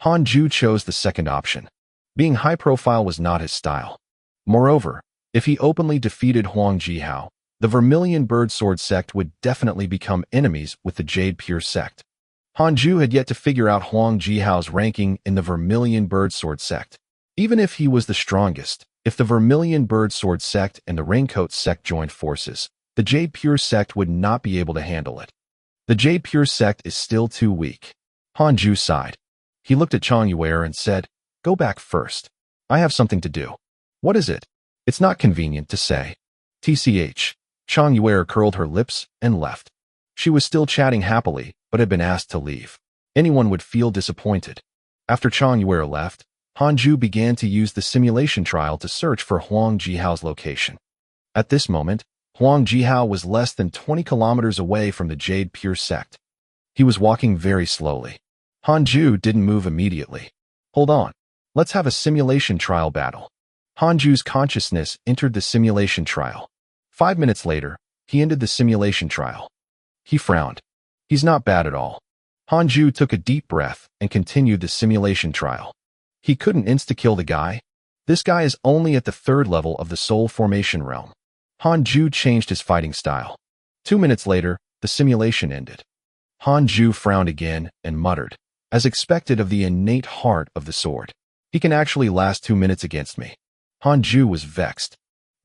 Hanju chose the second option. Being high profile was not his style. Moreover, if he openly defeated Huang Jihao, the Vermilion Bird Sword sect would definitely become enemies with the Jade Pure sect. Hanju had yet to figure out Huang Jihao's ranking in the Vermilion Bird Sword sect. Even if he was the strongest, if the Vermilion Bird Sword sect and the Raincoat sect joined forces, the Jade Pure sect would not be able to handle it. The Jade Pure sect is still too weak. Hanju sighed. He looked at Chang Yuer and said, Go back first. I have something to do. What is it? It's not convenient to say. TCH. Chang Yuer curled her lips and left. She was still chatting happily, but had been asked to leave. Anyone would feel disappointed. After Chang Yuer left, Hanju began to use the simulation trial to search for Huang Jihao's location. At this moment, Huang Jihao was less than 20 kilometers away from the Jade Pure sect. He was walking very slowly. Hanju didn't move immediately. Hold on. Let's have a simulation trial battle. Hanju's consciousness entered the simulation trial. 5 minutes later, he ended the simulation trial. He frowned. He's not bad at all. Hanju took a deep breath and continued the simulation trial. He couldn't insta-kill the guy. This guy is only at the 3rd level of the Soul Formation Realm. Hanju changed his fighting style. 2 minutes later, the simulation ended. Hanju frowned again and muttered, as expected of the innate heart of the sword. He can actually last 2 minutes against me. Hanju was vexed.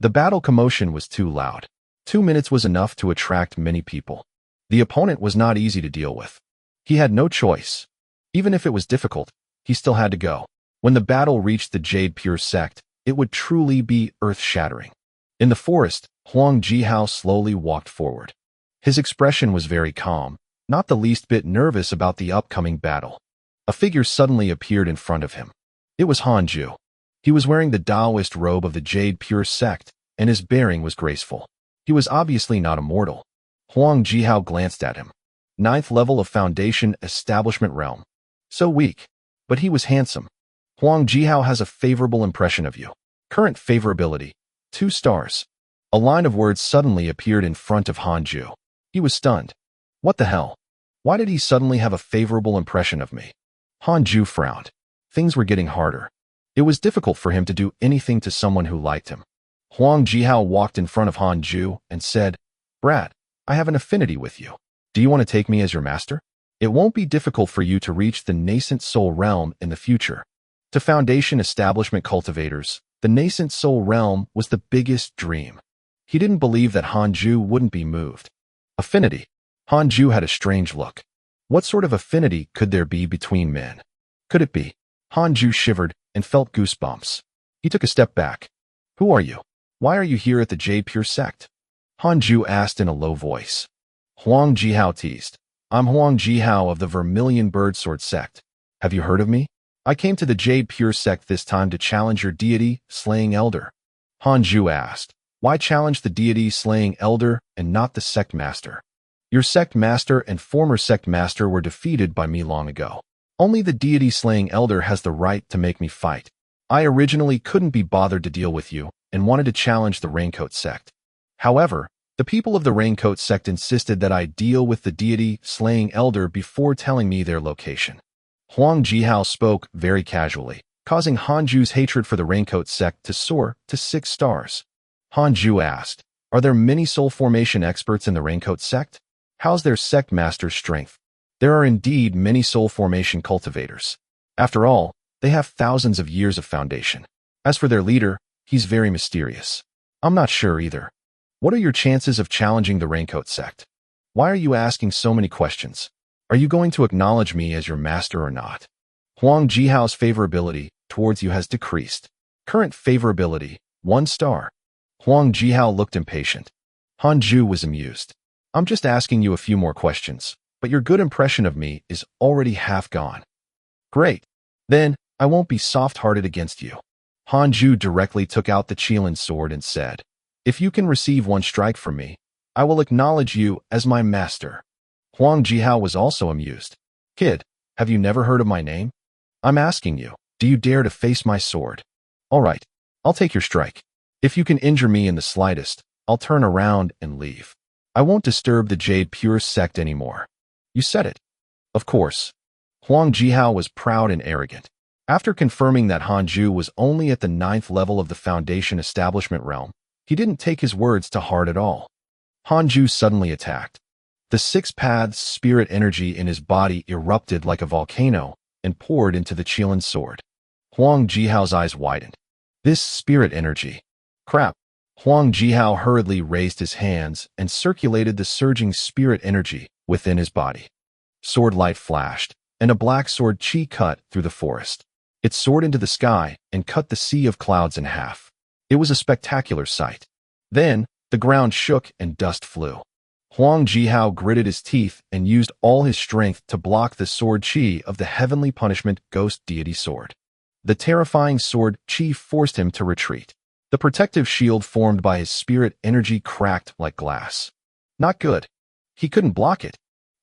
The battle commotion was too loud. 2 minutes was enough to attract many people. The opponent was not easy to deal with. He had no choice. Even if it was difficult, he still had to go. When the battle reached the Jade Pure sect, it would truly be earth-shattering. In the forest, Huang Jihao slowly walked forward. His expression was very calm, not the least bit nervous about the upcoming battle. A figure suddenly appeared in front of him. It was Hanju. He was wearing the Taoist robe of the Jade Pure sect, and his bearing was graceful. He was obviously not a mortal. Huang Jihao glanced at him. 9th level of Foundation Establishment Realm. So weak. But he was handsome. Huang Jihao has a favorable impression of you. Current favorability, 2 stars. A line of words suddenly appeared in front of Hanju. He was stunned. What the hell? Why did he suddenly have a favorable impression of me? Hanju frowned. Things were getting harder. It was difficult for him to do anything to someone who liked him. Huang Jihao walked in front of Hanju and said, Brat, I have an affinity with you. Do you want to take me as your master? It won't be difficult for you to reach the nascent soul realm in the future. To Foundation Establishment cultivators, the nascent soul realm was the biggest dream. He didn't believe that Hanju wouldn't be moved. Affinity. Hanju had a strange look. What sort of affinity could there be between men? Could it be? Hanju shivered and felt goosebumps. He took a step back. Who are you? Why are you here at the Jade Pure sect? Hanju asked in a low voice. Huang Jihao teased. I'm Huang Jihao of the Vermilion Bird Sword sect. Have you heard of me? I came to the Jade Pure sect this time to challenge your deity, slaying elder. Hanju asked. Why challenge the deity-slaying elder and not the sect master? Your sect master and former sect master were defeated by me long ago. Only the deity-slaying elder has the right to make me fight. I originally couldn't be bothered to deal with you and wanted to challenge the Raincoat sect. However, the people of the Raincoat sect insisted that I deal with the deity-slaying elder before telling me their location. Huang Jihao spoke very casually, causing Hanju's hatred for the Raincoat sect to soar to 6 stars. Hanju asked, are there many soul formation experts in the Raincoat sect? How's their sect master's strength? There are indeed many soul formation cultivators. After all, they have thousands of years of foundation. As for their leader, he's very mysterious. I'm not sure either. What are your chances of challenging the Raincoat sect? Why are you asking so many questions? Are you going to acknowledge me as your master or not? Huang Jihao's favorability towards you has decreased. Current favorability, 1 star. Huang Jihao looked impatient. Hanju was amused. I'm just asking you a few more questions, but your good impression of me is already half gone. Great. Then, I won't be soft-hearted against you. Hanju directly took out the Qilin sword and said, if you can receive 1 strike from me, I will acknowledge you as my master. Huang Jihao was also amused. Kid, have you never heard of my name? I'm asking you, do you dare to face my sword? All right, I'll take your strike. If you can injure me in the slightest, I'll turn around and leave. I won't disturb the Jade Pure sect anymore. You said it. Of course. Huang Jihao was proud and arrogant. After confirming that Hanju was only at the 9th level of the Foundation Establishment realm, he didn't take his words to heart at all. Hanju suddenly attacked. The 6 paths spirit energy in his body erupted like a volcano and poured into the Qilin sword. Huang Jihao's eyes widened. This spirit energy. Crap. Huang Jihao hurriedly raised his hands and circulated the surging spirit energy within his body. Sword light flashed, and a black sword chi cut through the forest. It soared into the sky and cut the sea of clouds in half. It was a spectacular sight. Then, the ground shook and dust flew. Huang Jihao gritted his teeth and used all his strength to block the sword chi of the heavenly punishment ghost deity sword. The terrifying sword chi forced him to retreat. The protective shield formed by his spirit energy cracked like glass. Not good. He couldn't block it.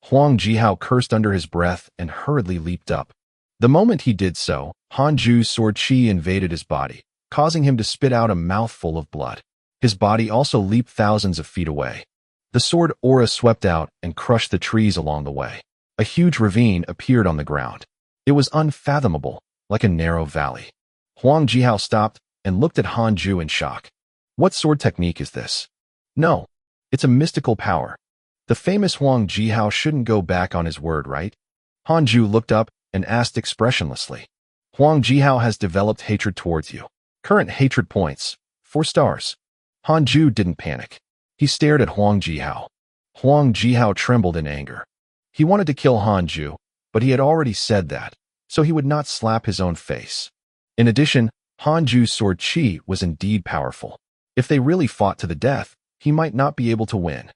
Huang Jihao cursed under his breath and hurriedly leaped up. The moment he did so, Hanju's sword chi invaded his body, causing him to spit out a mouthful of blood. His body also leaped thousands of feet away. The sword aura swept out and crushed the trees along the way. A huge ravine appeared on the ground. It was unfathomable, like a narrow valley. Huang Jihao stopped and looked at Hanju in shock. What sword technique is this? No, it's a mystical power. The famous Huang Jihao shouldn't go back on his word, right? Hanju looked up and asked expressionlessly. Huang Jihao has developed hatred towards you. Current hatred points, 4 stars. Hanju didn't panic. He stared at Huang Jihao. Huang Jihao trembled in anger. He wanted to kill Hanju, but he had already said that, so he would not slap his own face. In addition, Hanju's sword chi was indeed powerful. If they really fought to the death, he might not be able to win.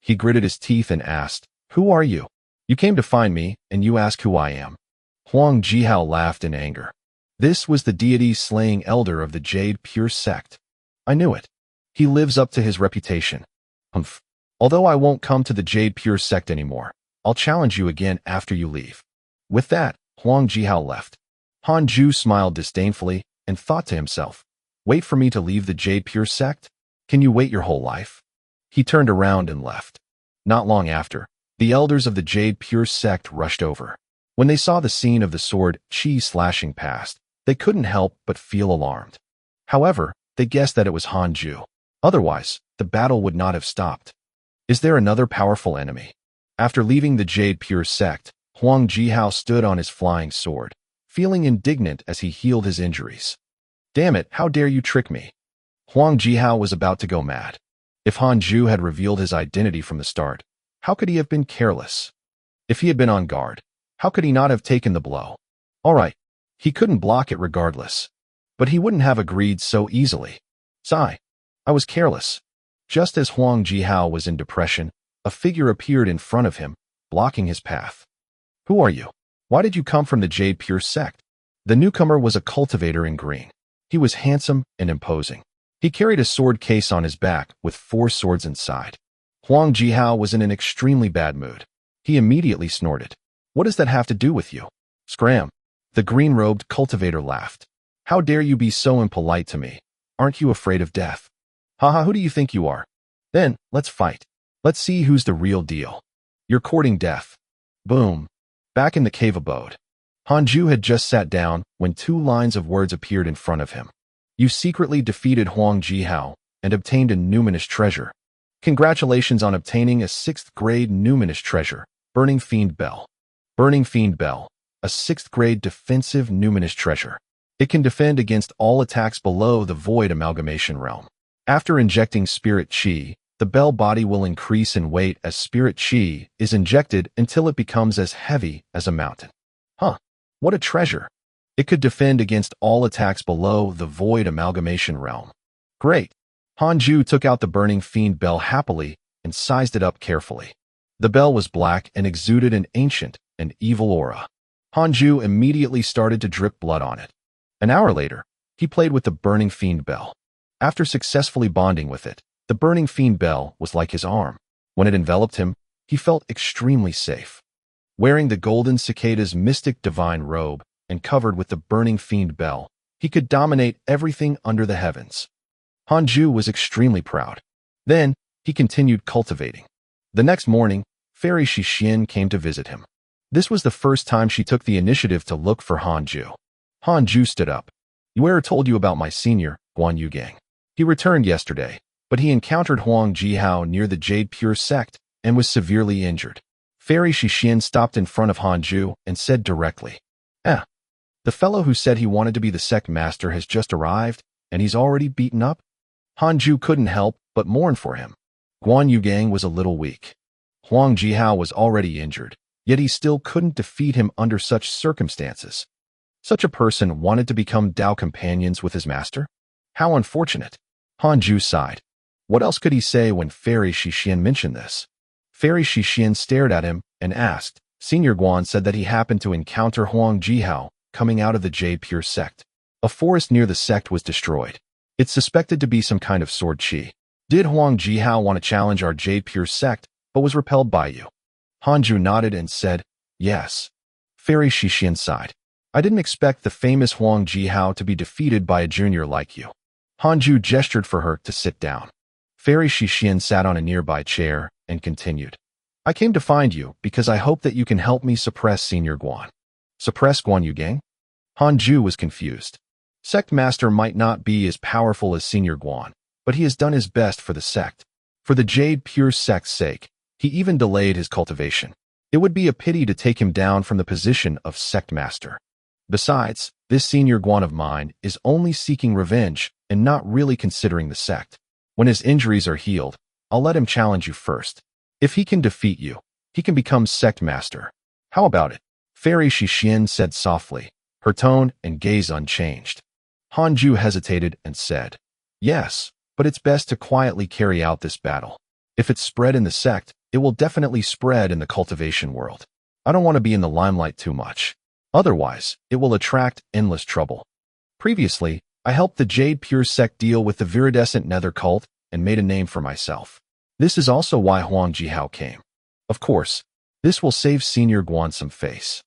He gritted his teeth and asked, who are you? You came to find me, and you ask who I am. Huang Jihao laughed in anger. This was the deity-slaying elder of the Jade Pure sect. I knew it. He lives up to his reputation. Humph. Although I won't come to the Jade Pure sect anymore, I'll challenge you again after you leave. With that, Huang Jihao left. Hanju smiled disdainfully and thought to himself, wait for me to leave the Jade Pure sect? Can you wait your whole life? He turned around and left. Not long after, the elders of the Jade Pure sect rushed over. When they saw the scene of the sword chi slashing past, they couldn't help but feel alarmed. However, they guessed that it was Hanju. Otherwise, the battle would not have stopped. Is there another powerful enemy? After leaving the Jade Pure sect, Huang Jihao stood on his flying sword, feeling indignant as he healed his injuries. Damn it, how dare you trick me? Huang Jihao was about to go mad. If Hanju had revealed his identity from the start, how could he have been careless? If he had been on guard, how could he not have taken the blow? All right, he couldn't block it regardless. But he wouldn't have agreed so easily. Sigh. I was careless. Just as Huang Jihao was in depression, a figure appeared in front of him, blocking his path. Who are you? Why did you come from the Jade Pure sect? The newcomer was a cultivator in green. He was handsome and imposing. He carried a sword case on his back with 4 swords inside. Huang Jihao was in an extremely bad mood. He immediately snorted. What does that have to do with you? Scram. The green-robed cultivator laughed. How dare you be so impolite to me? Aren't you afraid of death? Haha, who do you think you are? Then, let's fight. Let's see who's the real deal. You're courting death. Boom. Back in the cave abode. Hanju had just sat down when 2 lines of words appeared in front of him. You secretly defeated Huang Jihao and obtained a numinous treasure. Congratulations on obtaining a 6th grade numinous treasure, Burning Fiend Bell. Burning Fiend Bell, a 6th grade defensive numinous treasure. It can defend against all attacks below the Void Amalgamation Realm. After injecting Spirit Chi, the bell body will increase in weight as Spirit Chi is injected until it becomes as heavy as a mountain. Huh, what a treasure. It could defend against all attacks below the Void Amalgamation Realm. Great. Hanju took out the Burning Fiend Bell happily and sized it up carefully. The bell was black and exuded an ancient and evil aura. Hanju immediately started to drip blood on it. An hour later, he played with the Burning Fiend Bell. After successfully bonding with it, the Burning Fiend Bell was like his arm. When it enveloped him, he felt extremely safe. Wearing the golden cicada's mystic divine robe and covered with the Burning Fiend Bell, he could dominate everything under the heavens. Hanju was extremely proud. Then, he continued cultivating. The next morning, Fairy Shixin came to visit him. This was the first time she took the initiative to look for Hanju. Hanju stood up. Whoever told you about my senior, Guan Yugang? He returned yesterday, but he encountered Huang Jihao near the Jade Pure sect and was severely injured. Fairy Shixin stopped in front of Hanju and said directly, the fellow who said he wanted to be the sect master has just arrived, and he's already beaten up? Hanju couldn't help but mourn for him. Guan Yugang was a little weak. Huang Jihao was already injured, yet he still couldn't defeat him under such circumstances. Such a person wanted to become Dao companions with his master? How unfortunate. Hanju sighed. What else could he say when Fairy Shixin mentioned this? Fairy Shixin stared at him and asked, Senior Guan said that he happened to encounter Huang Jihao coming out of the Jade Pure sect. A forest near the sect was destroyed. It's suspected to be some kind of sword chi. Did Huang Jihao want to challenge our Jade Pure sect, but was repelled by you? Hanju nodded and said, yes. Fairy Shixin sighed. I didn't expect the famous Huang Jihao to be defeated by a junior like you. Hanju gestured for her to sit down. Fairy Shixin sat on a nearby chair and continued. I came to find you because I hope that you can help me suppress Senior Guan. Suppress Guan Yugang? Hanju was confused. Sect Master might not be as powerful as Senior Guan, but he has done his best for the sect. For the Jade Pure sect's sake, he even delayed his cultivation. It would be a pity to take him down from the position of Sect Master. Besides, this Senior Guan of mine is only seeking revenge and not really considering the sect. When his injuries are healed, I'll let him challenge you first. If he can defeat you, he can become Sect Master. How about it? Fairy Shixin said softly, her tone and gaze unchanged. Hanju hesitated and said, yes, but it's best to quietly carry out this battle. If it's spread in the sect, it will definitely spread in the cultivation world. I don't want to be in the limelight too much. Otherwise, it will attract endless trouble. Previously, I helped the Jade Pure sect deal with the viridescent nether cult and made a name for myself. This is also why Huang Jihao came. Of course, this will save Senior Guan some face.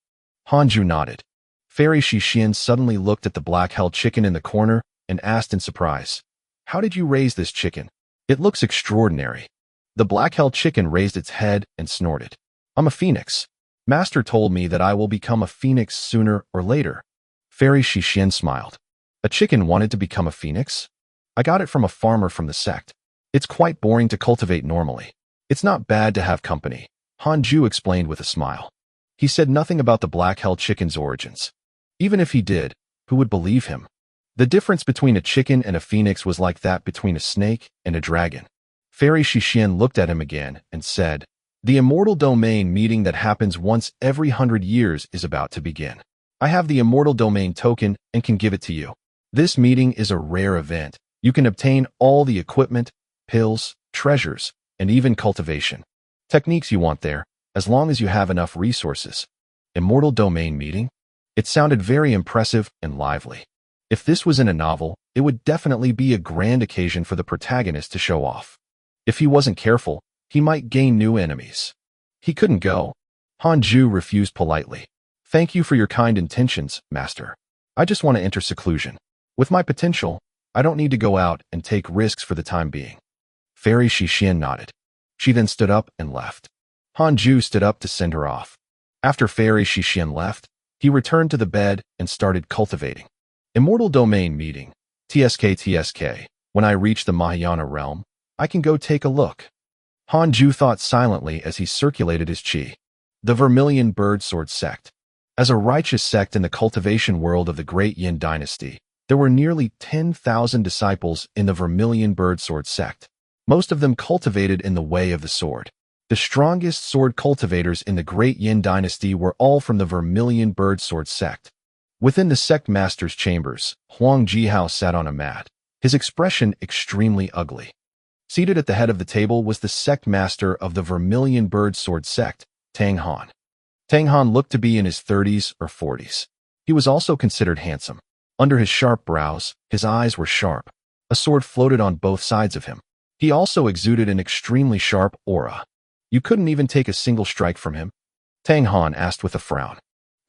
Hanju nodded. Fairy Shixin suddenly looked at the black-held chicken in the corner and asked in surprise, how did you raise this chicken? It looks extraordinary. The black-held chicken raised its head and snorted. I'm a phoenix. Master told me that I will become a phoenix sooner or later. Fairy Shixin smiled. A chicken wanted to become a phoenix? I got it from a farmer from the sect. It's quite boring to cultivate normally. It's not bad to have company, Hanju explained with a smile. He said nothing about the black-held chicken's origins. Even if he did, who would believe him? The difference between a chicken and a phoenix was like that between a snake and a dragon. Fairy Shixin looked at him again and said, the Immortal Domain meeting that happens once every 100 years is about to begin. I have the Immortal Domain token and can give it to you. This meeting is a rare event. You can obtain all the equipment, pills, treasures, and even cultivation techniques you want there, as long as you have enough resources. Immortal Domain meeting? It sounded very impressive and lively. If this was in a novel, it would definitely be a grand occasion for the protagonist to show off. If he wasn't careful, he might gain new enemies. He couldn't go. Hanju refused politely. Thank you for your kind intentions, master. I just want to enter seclusion. With my potential, I don't need to go out and take risks for the time being. Fairy Shixin nodded. She then stood up and left. Hanju stood up to send her off. After Fairy Shixin left, he returned to the bed and started cultivating. Immortal Domain Meeting. TSK. When I reach the Mahayana realm, I can go take a look. Hanju thought silently as he circulated his chi. The Vermilion Bird Sword Sect. As a righteous sect in the cultivation world of the Great Yin Dynasty, there were nearly 10,000 disciples in the Vermilion Bird Sword Sect. Most of them cultivated in the way of the sword. The strongest sword cultivators in the Great Yin Dynasty were all from the Vermilion Bird Sword Sect. Within the sect master's chambers, Huang Jihao sat on a mat, his expression extremely ugly. Seated at the head of the table was the sect master of the Vermilion Bird Sword Sect, Tang Han. Tang Han looked to be in his 30s or 40s. He was also considered handsome. Under his sharp brows, his eyes were sharp. A sword floated on both sides of him. He also exuded an extremely sharp aura. You couldn't even take a single strike from him? Tang Han asked with a frown.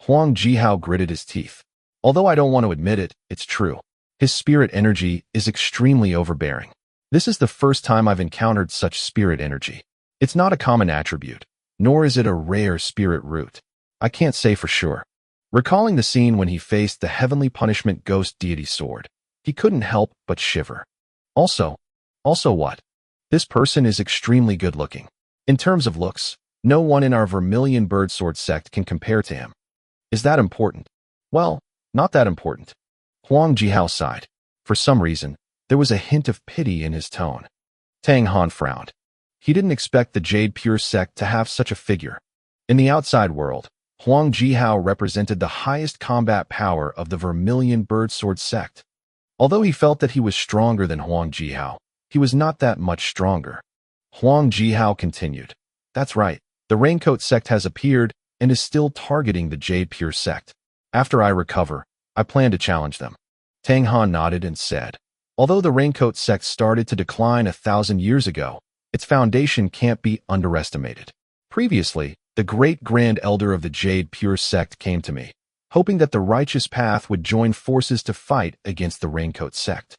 Huang Jihao gritted his teeth. Although I don't want to admit it, it's true. His spirit energy is extremely overbearing. This is the first time I've encountered such spirit energy. It's not a common attribute, nor is it a rare spirit root. I can't say for sure. Recalling the scene when he faced the heavenly punishment ghost deity sword, he couldn't help but shiver. Also what? This person is extremely good looking. In terms of looks, no one in our Vermilion Bird Sword sect can compare to him. Is that important? Well, not that important. Huang Jihao sighed. For some reason, there was a hint of pity in his tone. Tang Han frowned. He didn't expect the Jade Pure sect to have such a figure. In the outside world, Huang Jihao represented the highest combat power of the Vermilion Bird Sword sect. Although he felt that he was stronger than Huang Jihao, he was not that much stronger. Huang Jihao continued. That's right, the Raincoat sect has appeared and is still targeting the Jade Pure sect. After I recover, I plan to challenge them. Tang Han nodded and said, although the Raincoat sect started to decline 1,000 years ago, its foundation can't be underestimated. Previously, the great grand elder of the Jade Pure sect came to me, hoping that the righteous path would join forces to fight against the Raincoat sect.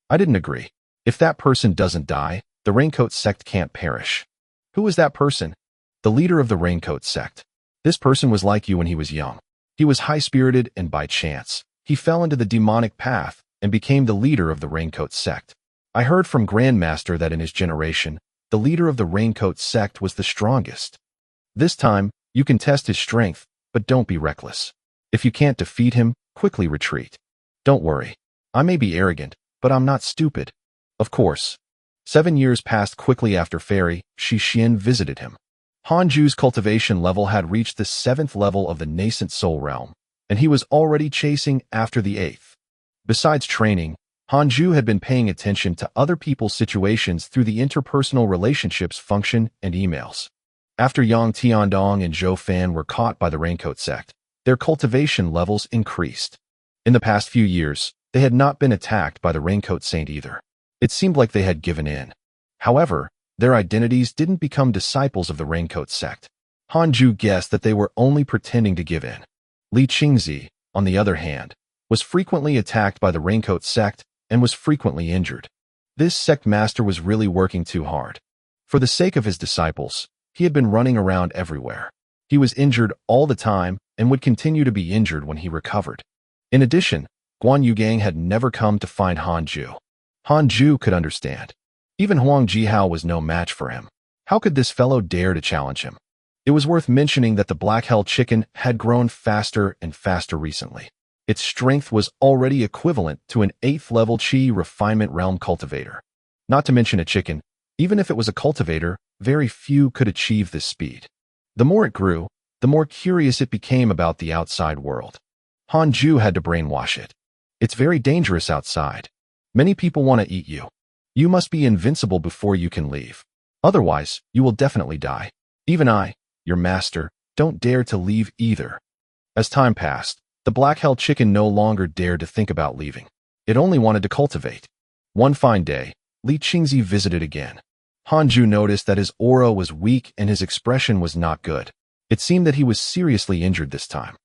I didn't agree. If that person doesn't die, the Raincoat sect can't perish. Who is that person? The leader of the Raincoat sect. This person was like you when he was young. He was high-spirited and by chance, he fell into the demonic path and became the leader of the Raincoat sect. I heard from Grandmaster that in his generation, the leader of the Raincoat sect was the strongest. This time, you can test his strength, but don't be reckless. If you can't defeat him, quickly retreat. Don't worry. I may be arrogant, but I'm not stupid. Of course. 7 years passed quickly after Fairy Shixin visited him. Hanju's cultivation level had reached the 7th level of the nascent soul realm, and he was already chasing after the 8th. Besides training, Hanju had been paying attention to other people's situations through the interpersonal relationships function and emails. After Yang Tiandong and Zhou Fan were caught by the Raincoat sect, their cultivation levels increased. In the past few years, they had not been attacked by the Raincoat Saint either. It seemed like they had given in. However, their identities didn't become disciples of the Raincoat sect. Hanju guessed that they were only pretending to give in. Li Qingzi, on the other hand, was frequently attacked by the Raincoat sect and was frequently injured. This sect master was really working too hard. For the sake of his disciples, he had been running around everywhere. He was injured all the time and would continue to be injured when he recovered. In addition, Guan Yugang had never come to find Hanju. Hanju could understand. Even Huang Jihao was no match for him. How could this fellow dare to challenge him? It was worth mentioning that the Black Hell Chicken had grown faster and faster recently. Its strength was already equivalent to an 8th level Qi refinement realm cultivator. Not to mention a chicken, even if it was a cultivator, very few could achieve this speed. The more it grew, the more curious it became about the outside world. Hanju had to brainwash it. It's very dangerous outside. Many people want to eat you. You must be invincible before you can leave. Otherwise, you will definitely die. Even I, your master, don't dare to leave either. As time passed, the Black Hell Chicken no longer dared to think about leaving. It only wanted to cultivate. One fine day, Li Qingzi visited again. Hanju noticed that his aura was weak and his expression was not good. It seemed that he was seriously injured this time.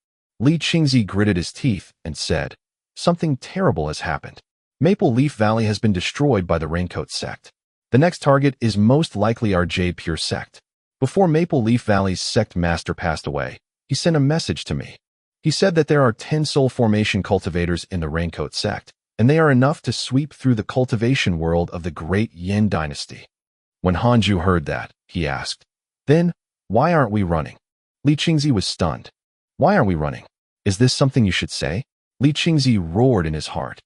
Li Qingzi gritted his teeth and said, "Something terrible has happened. Maple Leaf Valley has been destroyed by the Raincoat sect. The next target is most likely our Jade Pure sect." Before Maple Leaf Valley's sect master passed away, he sent a message to me. He said that there are 10 soul formation cultivators in the Raincoat sect, and they are enough to sweep through the cultivation world of the great Yin dynasty. When Hanju heard that, he asked, "Then, why aren't we running?" Li Qingzi was stunned. "Why aren't we running? Is this something you should say?" Li Qingzi roared in his heart.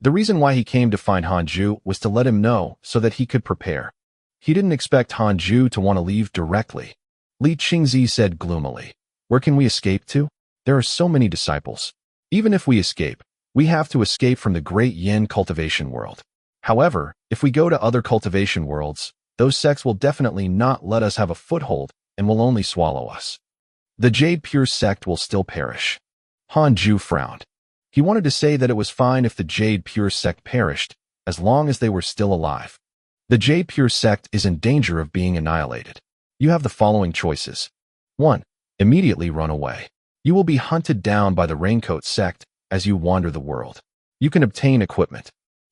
The reason why he came to find Hanju was to let him know so that he could prepare. He didn't expect Hanju to want to leave directly. Li Qingzi said gloomily, "Where can we escape to? There are so many disciples. Even if we escape, we have to escape from the great Yin cultivation world. However, if we go to other cultivation worlds, those sects will definitely not let us have a foothold and will only swallow us. The Jade Pure sect will still perish." Hanju frowned. He wanted to say that it was fine if the Jade Pure sect perished, as long as they were still alive. The Jade Pure sect is in danger of being annihilated. You have the following choices. 1. Immediately run away. You will be hunted down by the Raincoat sect as you wander the world. You can obtain equipment.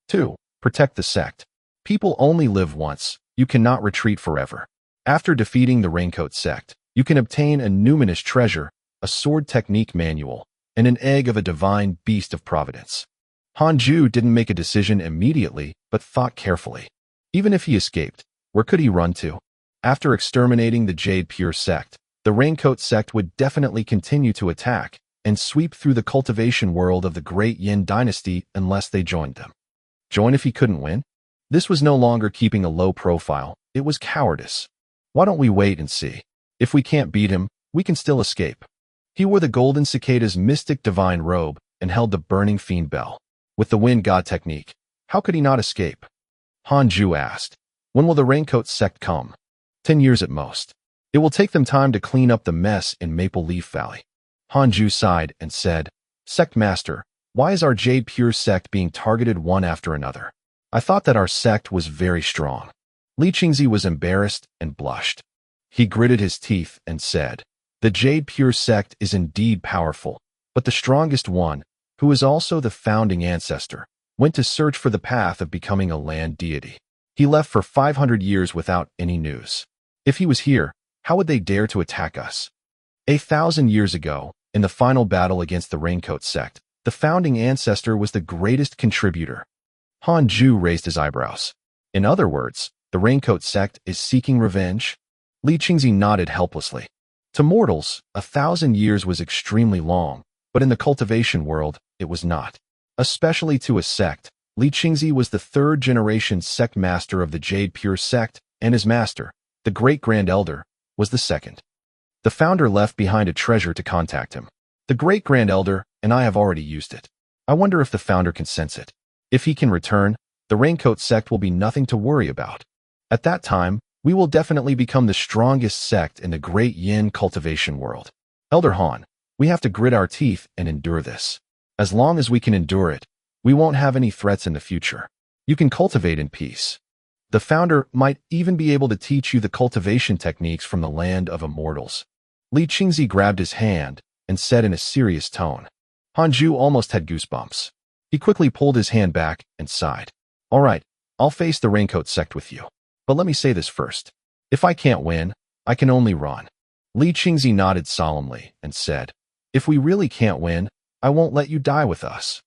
2. Protect the sect. People only live once. You cannot retreat forever. After defeating the Raincoat sect, you can obtain a numinous treasure, a sword technique manual, and an egg of a divine beast of providence. Hanju didn't make a decision immediately, but thought carefully. Even if he escaped, where could he run to? After exterminating the Jade Pure sect, the Raincoat sect would definitely continue to attack and sweep through the cultivation world of the great Yin dynasty unless they joined them. Join if he couldn't win? This was no longer keeping a low profile, it was cowardice. Why don't we wait and see? If we can't beat him, we can still escape. He wore the golden cicada's mystic divine robe and held the burning fiend bell. With the wind god technique, how could he not escape? Hanju asked, "When will the Raincoat sect come?" 10 years at most. It will take them time to clean up the mess in Maple Leaf Valley. Hanju sighed and said, "Sect Master, why is our Jade Pure sect being targeted one after another? I thought that our sect was very strong." Li Qingzi was embarrassed and blushed. He gritted his teeth and said, "The Jade Pure sect is indeed powerful, but the strongest one, who is also the founding ancestor, went to search for the path of becoming a land deity. He left for 500 years without any news. If he was here, how would they dare to attack us?" 1,000 years ago, in the final battle against the Raincoat sect, the founding ancestor was the greatest contributor. Hanju raised his eyebrows. In other words, the Raincoat sect is seeking revenge? Li Qingzi nodded helplessly. To mortals, 1,000 years was extremely long, but in the cultivation world, it was not. Especially to a sect, Li Qingzi was the third-generation sect master of the Jade Pure sect, and his master, the Great Grand Elder, was the second. The founder left behind a treasure to contact him. The Great Grand Elder and I have already used it. I wonder if the founder can sense it. If he can return, the Raincoat sect will be nothing to worry about. At that time, we will definitely become the strongest sect in the great Yin cultivation world. Elder Han, we have to grit our teeth and endure this. As long as we can endure it, we won't have any threats in the future. You can cultivate in peace. The founder might even be able to teach you the cultivation techniques from the land of immortals." Li Qingzi grabbed his hand and said in a serious tone. Hanju almost had goosebumps. He quickly pulled his hand back and sighed. "All right, I'll face the Raincoat sect with you. But let me say this first. If I can't win, I can only run." Li Qingzi nodded solemnly and said, "If we really can't win, I won't let you die with us."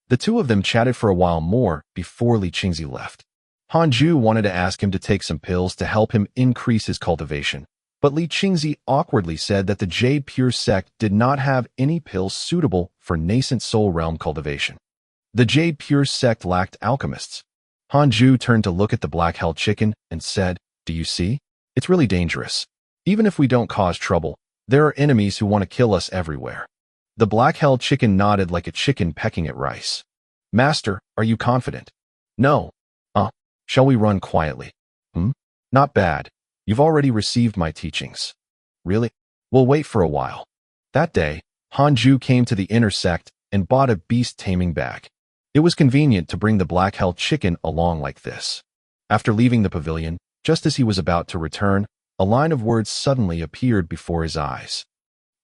The two of them chatted for a while more before Li Qingzi left. Hanju wanted to ask him to take some pills to help him increase his cultivation, but Li Qingzi awkwardly said that the Jade Pure sect did not have any pills suitable for nascent soul realm cultivation. The Jade Pure sect lacked alchemists. Hanju turned to look at the black-held chicken and said, "Do you see? It's really dangerous. Even if we don't cause trouble, there are enemies who want to kill us everywhere." The black-held chicken nodded like a chicken pecking at rice. "Master, are you confident?" "No." Shall we run quietly?" Not bad. You've already received my teachings." "Really? We'll wait for a while." That day, Hanju came to the inner sect and bought a beast-taming bag. It was convenient to bring the black hell chicken along like this. After leaving the pavilion, just as he was about to return, a line of words suddenly appeared before his eyes.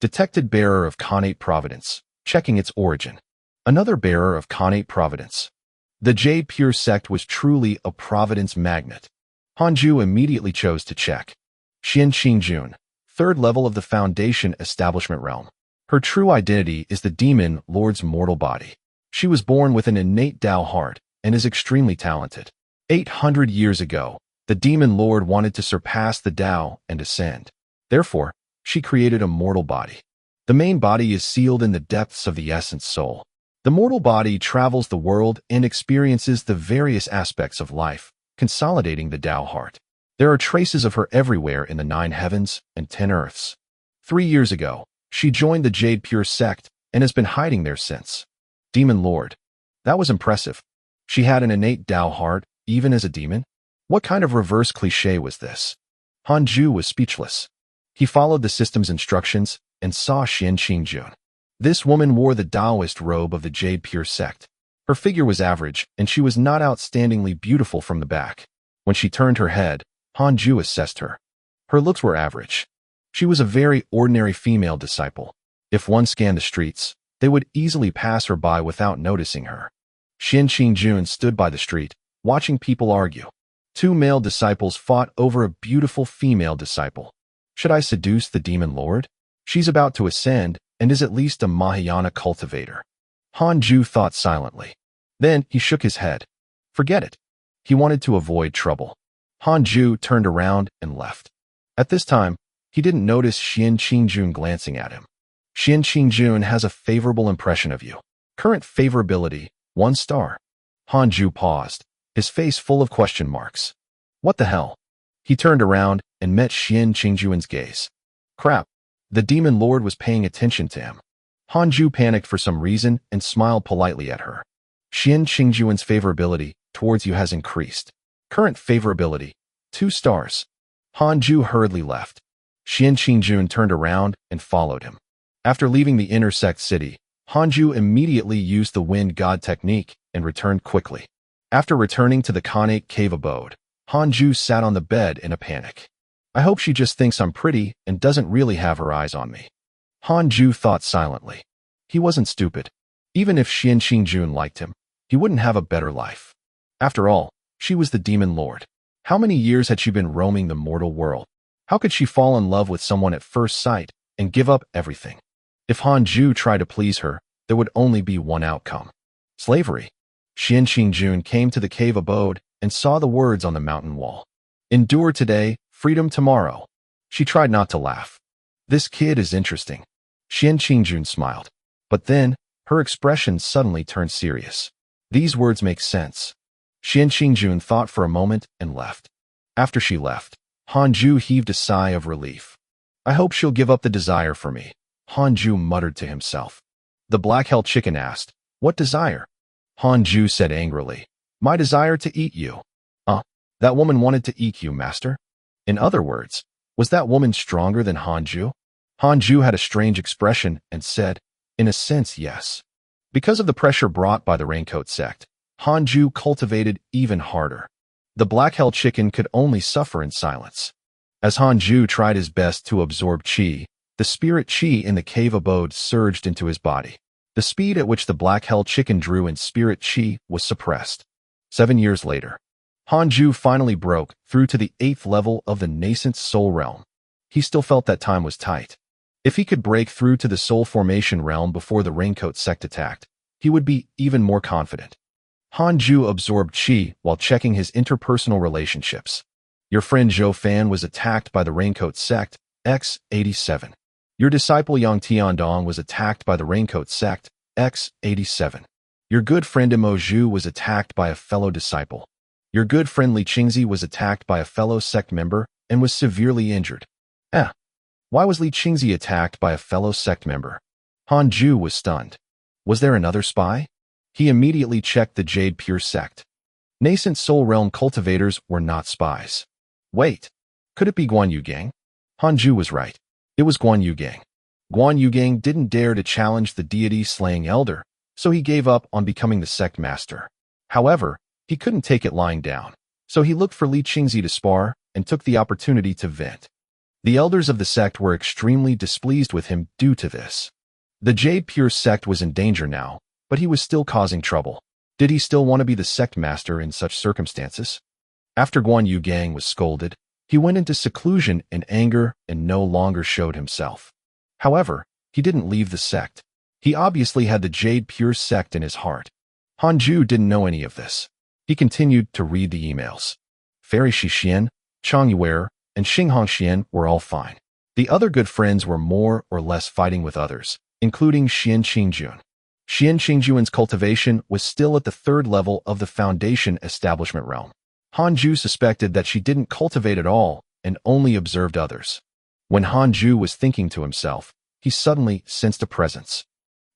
Detected bearer of connate providence, checking its origin. Another bearer of connate providence. The Jade Pure sect was truly a providence magnet. Hanju immediately chose to check. Xian Qingjun, third level of the Foundation Establishment Realm. Her true identity is the Demon Lord's mortal body. She was born with an innate Tao heart and is extremely talented. 800 years ago, the Demon Lord wanted to surpass the Tao and ascend. Therefore, she created a mortal body. The main body is sealed in the depths of the essence soul. The mortal body travels the world and experiences the various aspects of life, consolidating the Tao heart. There are traces of her everywhere in the 9 heavens and 10 earths. 3 years ago, she joined the Jade Pure sect and has been hiding there since. Demon Lord. That was impressive. She had an innate Tao heart, even as a demon? What kind of reverse cliché was this? Hanju was speechless. He followed the system's instructions and saw Xian Qingjun. This woman wore the Taoist robe of the Jade Pure sect. Her figure was average, and she was not outstandingly beautiful from the back. When she turned her head, Hanju assessed her. Her looks were average. She was a very ordinary female disciple. If one scanned the streets, they would easily pass her by without noticing her. Xian Qingjun stood by the street, watching people argue. 2 male disciples fought over a beautiful female disciple. Should I seduce the Demon Lord? She's about to ascend and is at least a Mahayana cultivator. Hanju thought silently. Then he shook his head. Forget it. He wanted to avoid trouble. Hanju turned around and left. At this time, he didn't notice Xian Qingjun glancing at him. Xian Qingjun has a favorable impression of you. Current favorability, 1 star. Hanju paused, his face full of question marks. What the hell? He turned around and met Xian Qingjun's gaze. Crap. The Demon Lord was paying attention to him. Hanju panicked for some reason and smiled politely at her. Xian Qingjun's favorability towards you has increased. Current favorability, 2 stars. Hanju hurriedly left. Xian Qingjun turned around and followed him. After leaving the inner sect city, Hanju immediately used the wind god technique and returned quickly. After returning to the Khanate cave abode, Hanju sat on the bed in a panic. I hope she just thinks I'm pretty and doesn't really have her eyes on me. Hanju thought silently. He wasn't stupid. Even if Xian Qingjun liked him, he wouldn't have a better life. After all, she was the Demon Lord. How many years had she been roaming the mortal world? How could she fall in love with someone at first sight and give up everything? If Hanju tried to please her, there would only be one outcome. Slavery. Xian Qingjun came to the cave abode and saw the words on the mountain wall. Endure today, freedom tomorrow. She tried not to laugh. This kid is interesting. Xian Qingjun smiled. But then, her expression suddenly turned serious. These words make sense. Xian Qingjun thought for a moment and left. After she left, Hanju heaved a sigh of relief. I hope she'll give up the desire for me, Hanju muttered to himself. The black hell chicken asked, What desire? Hanju said angrily, My desire to eat you. That woman wanted to eat you, master. In other words, was that woman stronger than Hanju? Hanju had a strange expression and said, In a sense, yes. Because of the pressure brought by the raincoat sect, Hanju cultivated even harder. The black hell chicken could only suffer in silence. As Hanju tried his best to absorb qi, the spirit qi in the cave abode surged into his body. The speed at which the black hell chicken drew in spirit qi was suppressed. 7 years later, Hanju finally broke through to the 8th level of the nascent soul realm. He still felt that time was tight. If he could break through to the soul formation realm before the raincoat sect attacked, he would be even more confident. Hanju absorbed qi while checking his interpersonal relationships. Your friend Zhou Fan was attacked by the raincoat sect, X87. Your disciple Yang Tiandong was attacked by the raincoat sect, X87. Your good friend Imo Zhu was attacked by a fellow disciple. Your good friend Li Qingzi was attacked by a fellow sect member and was severely injured. Why was Li Qingzi attacked by a fellow sect member? Hanju was stunned. Was there another spy? He immediately checked the Jade Pure sect. Nascent Soul Realm cultivators were not spies. Wait, could it be Guan Yu Gang? Hanju was right. It was Guan Yu Gang. Guan Yu Gang didn't dare to challenge the deity-slaying elder, so he gave up on becoming the sect master. However, he couldn't take it lying down, so he looked for Li Qingzi to spar and took the opportunity to vent. The elders of the sect were extremely displeased with him due to this. The Jade Pure sect was in danger now, but he was still causing trouble. Did he still want to be the sect master in such circumstances? After Guan Yu Gang was scolded, he went into seclusion in anger and no longer showed himself. However, he didn't leave the sect. He obviously had the Jade Pure sect in his heart. Hanju didn't know any of this. He continued to read the emails. Fairy Shixian, Chang Yuer, and Xinghong Xian were all fine. The other good friends were more or less fighting with others, including Xian Qingjun. Xian Qingjun's cultivation was still at the 3rd level of the Foundation establishment realm. Hanju suspected that she didn't cultivate at all and only observed others. When Hanju was thinking to himself, he suddenly sensed a presence.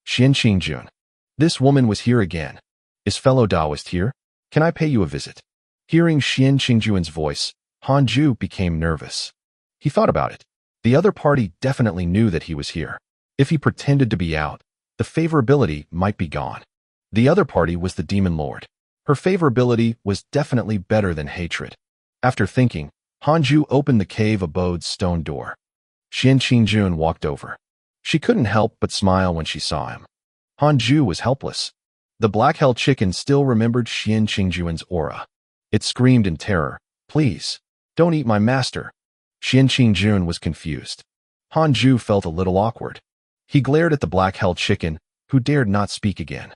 Xian Qingjun. This woman was here again. Is fellow Taoist here? Can I pay you a visit? Hearing Xian Qingjun's voice, Hanju became nervous. He thought about it. The other party definitely knew that he was here. If he pretended to be out, the favorability might be gone. The other party was the Demon Lord. Her favorability was definitely better than hatred. After thinking, Hanju opened the cave abode's stone door. Xian Qingjun walked over. She couldn't help but smile when she saw him. Hanju was helpless. The Black Hell Chicken still remembered Xian Qingjun's aura. It screamed in terror, "Please, don't eat my master." Xian Qingjun was confused. Hanju felt a little awkward. He glared at the Black Hell Chicken, who dared not speak again.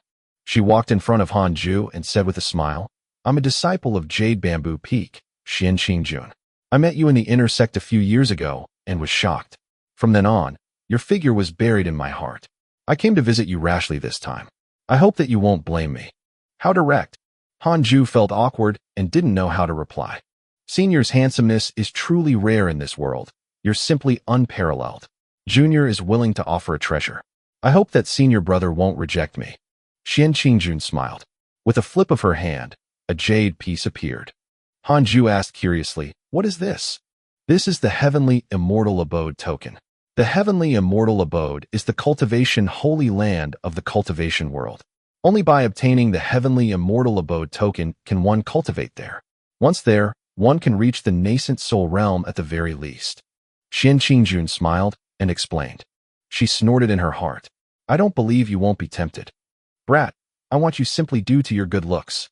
She walked in front of Hanju and said with a smile, "I'm a disciple of Jade Bamboo Peak, Xian Qingjun. I met you in the inner sect a few years ago and was shocked. From then on, your figure was buried in my heart. I came to visit you rashly this time. I hope that you won't blame me." How direct. Hanju felt awkward and didn't know how to reply. Senior's handsomeness is truly rare in this world. You're simply unparalleled. Junior is willing to offer a treasure. I hope that senior brother won't reject me. Xian Qingjun smiled. With a flip of her hand, a jade piece appeared. Hanju asked curiously, "What is this?" "This is the Heavenly Immortal Abode token. The Heavenly Immortal Abode is the cultivation holy land of the cultivation world. Only by obtaining the Heavenly Immortal Abode token can one cultivate there. Once there, one can reach the nascent soul realm at the very least." Xian Qingjun smiled and explained. She snorted in her heart. "I don't believe you won't be tempted. Brat, I want you simply due to your good looks."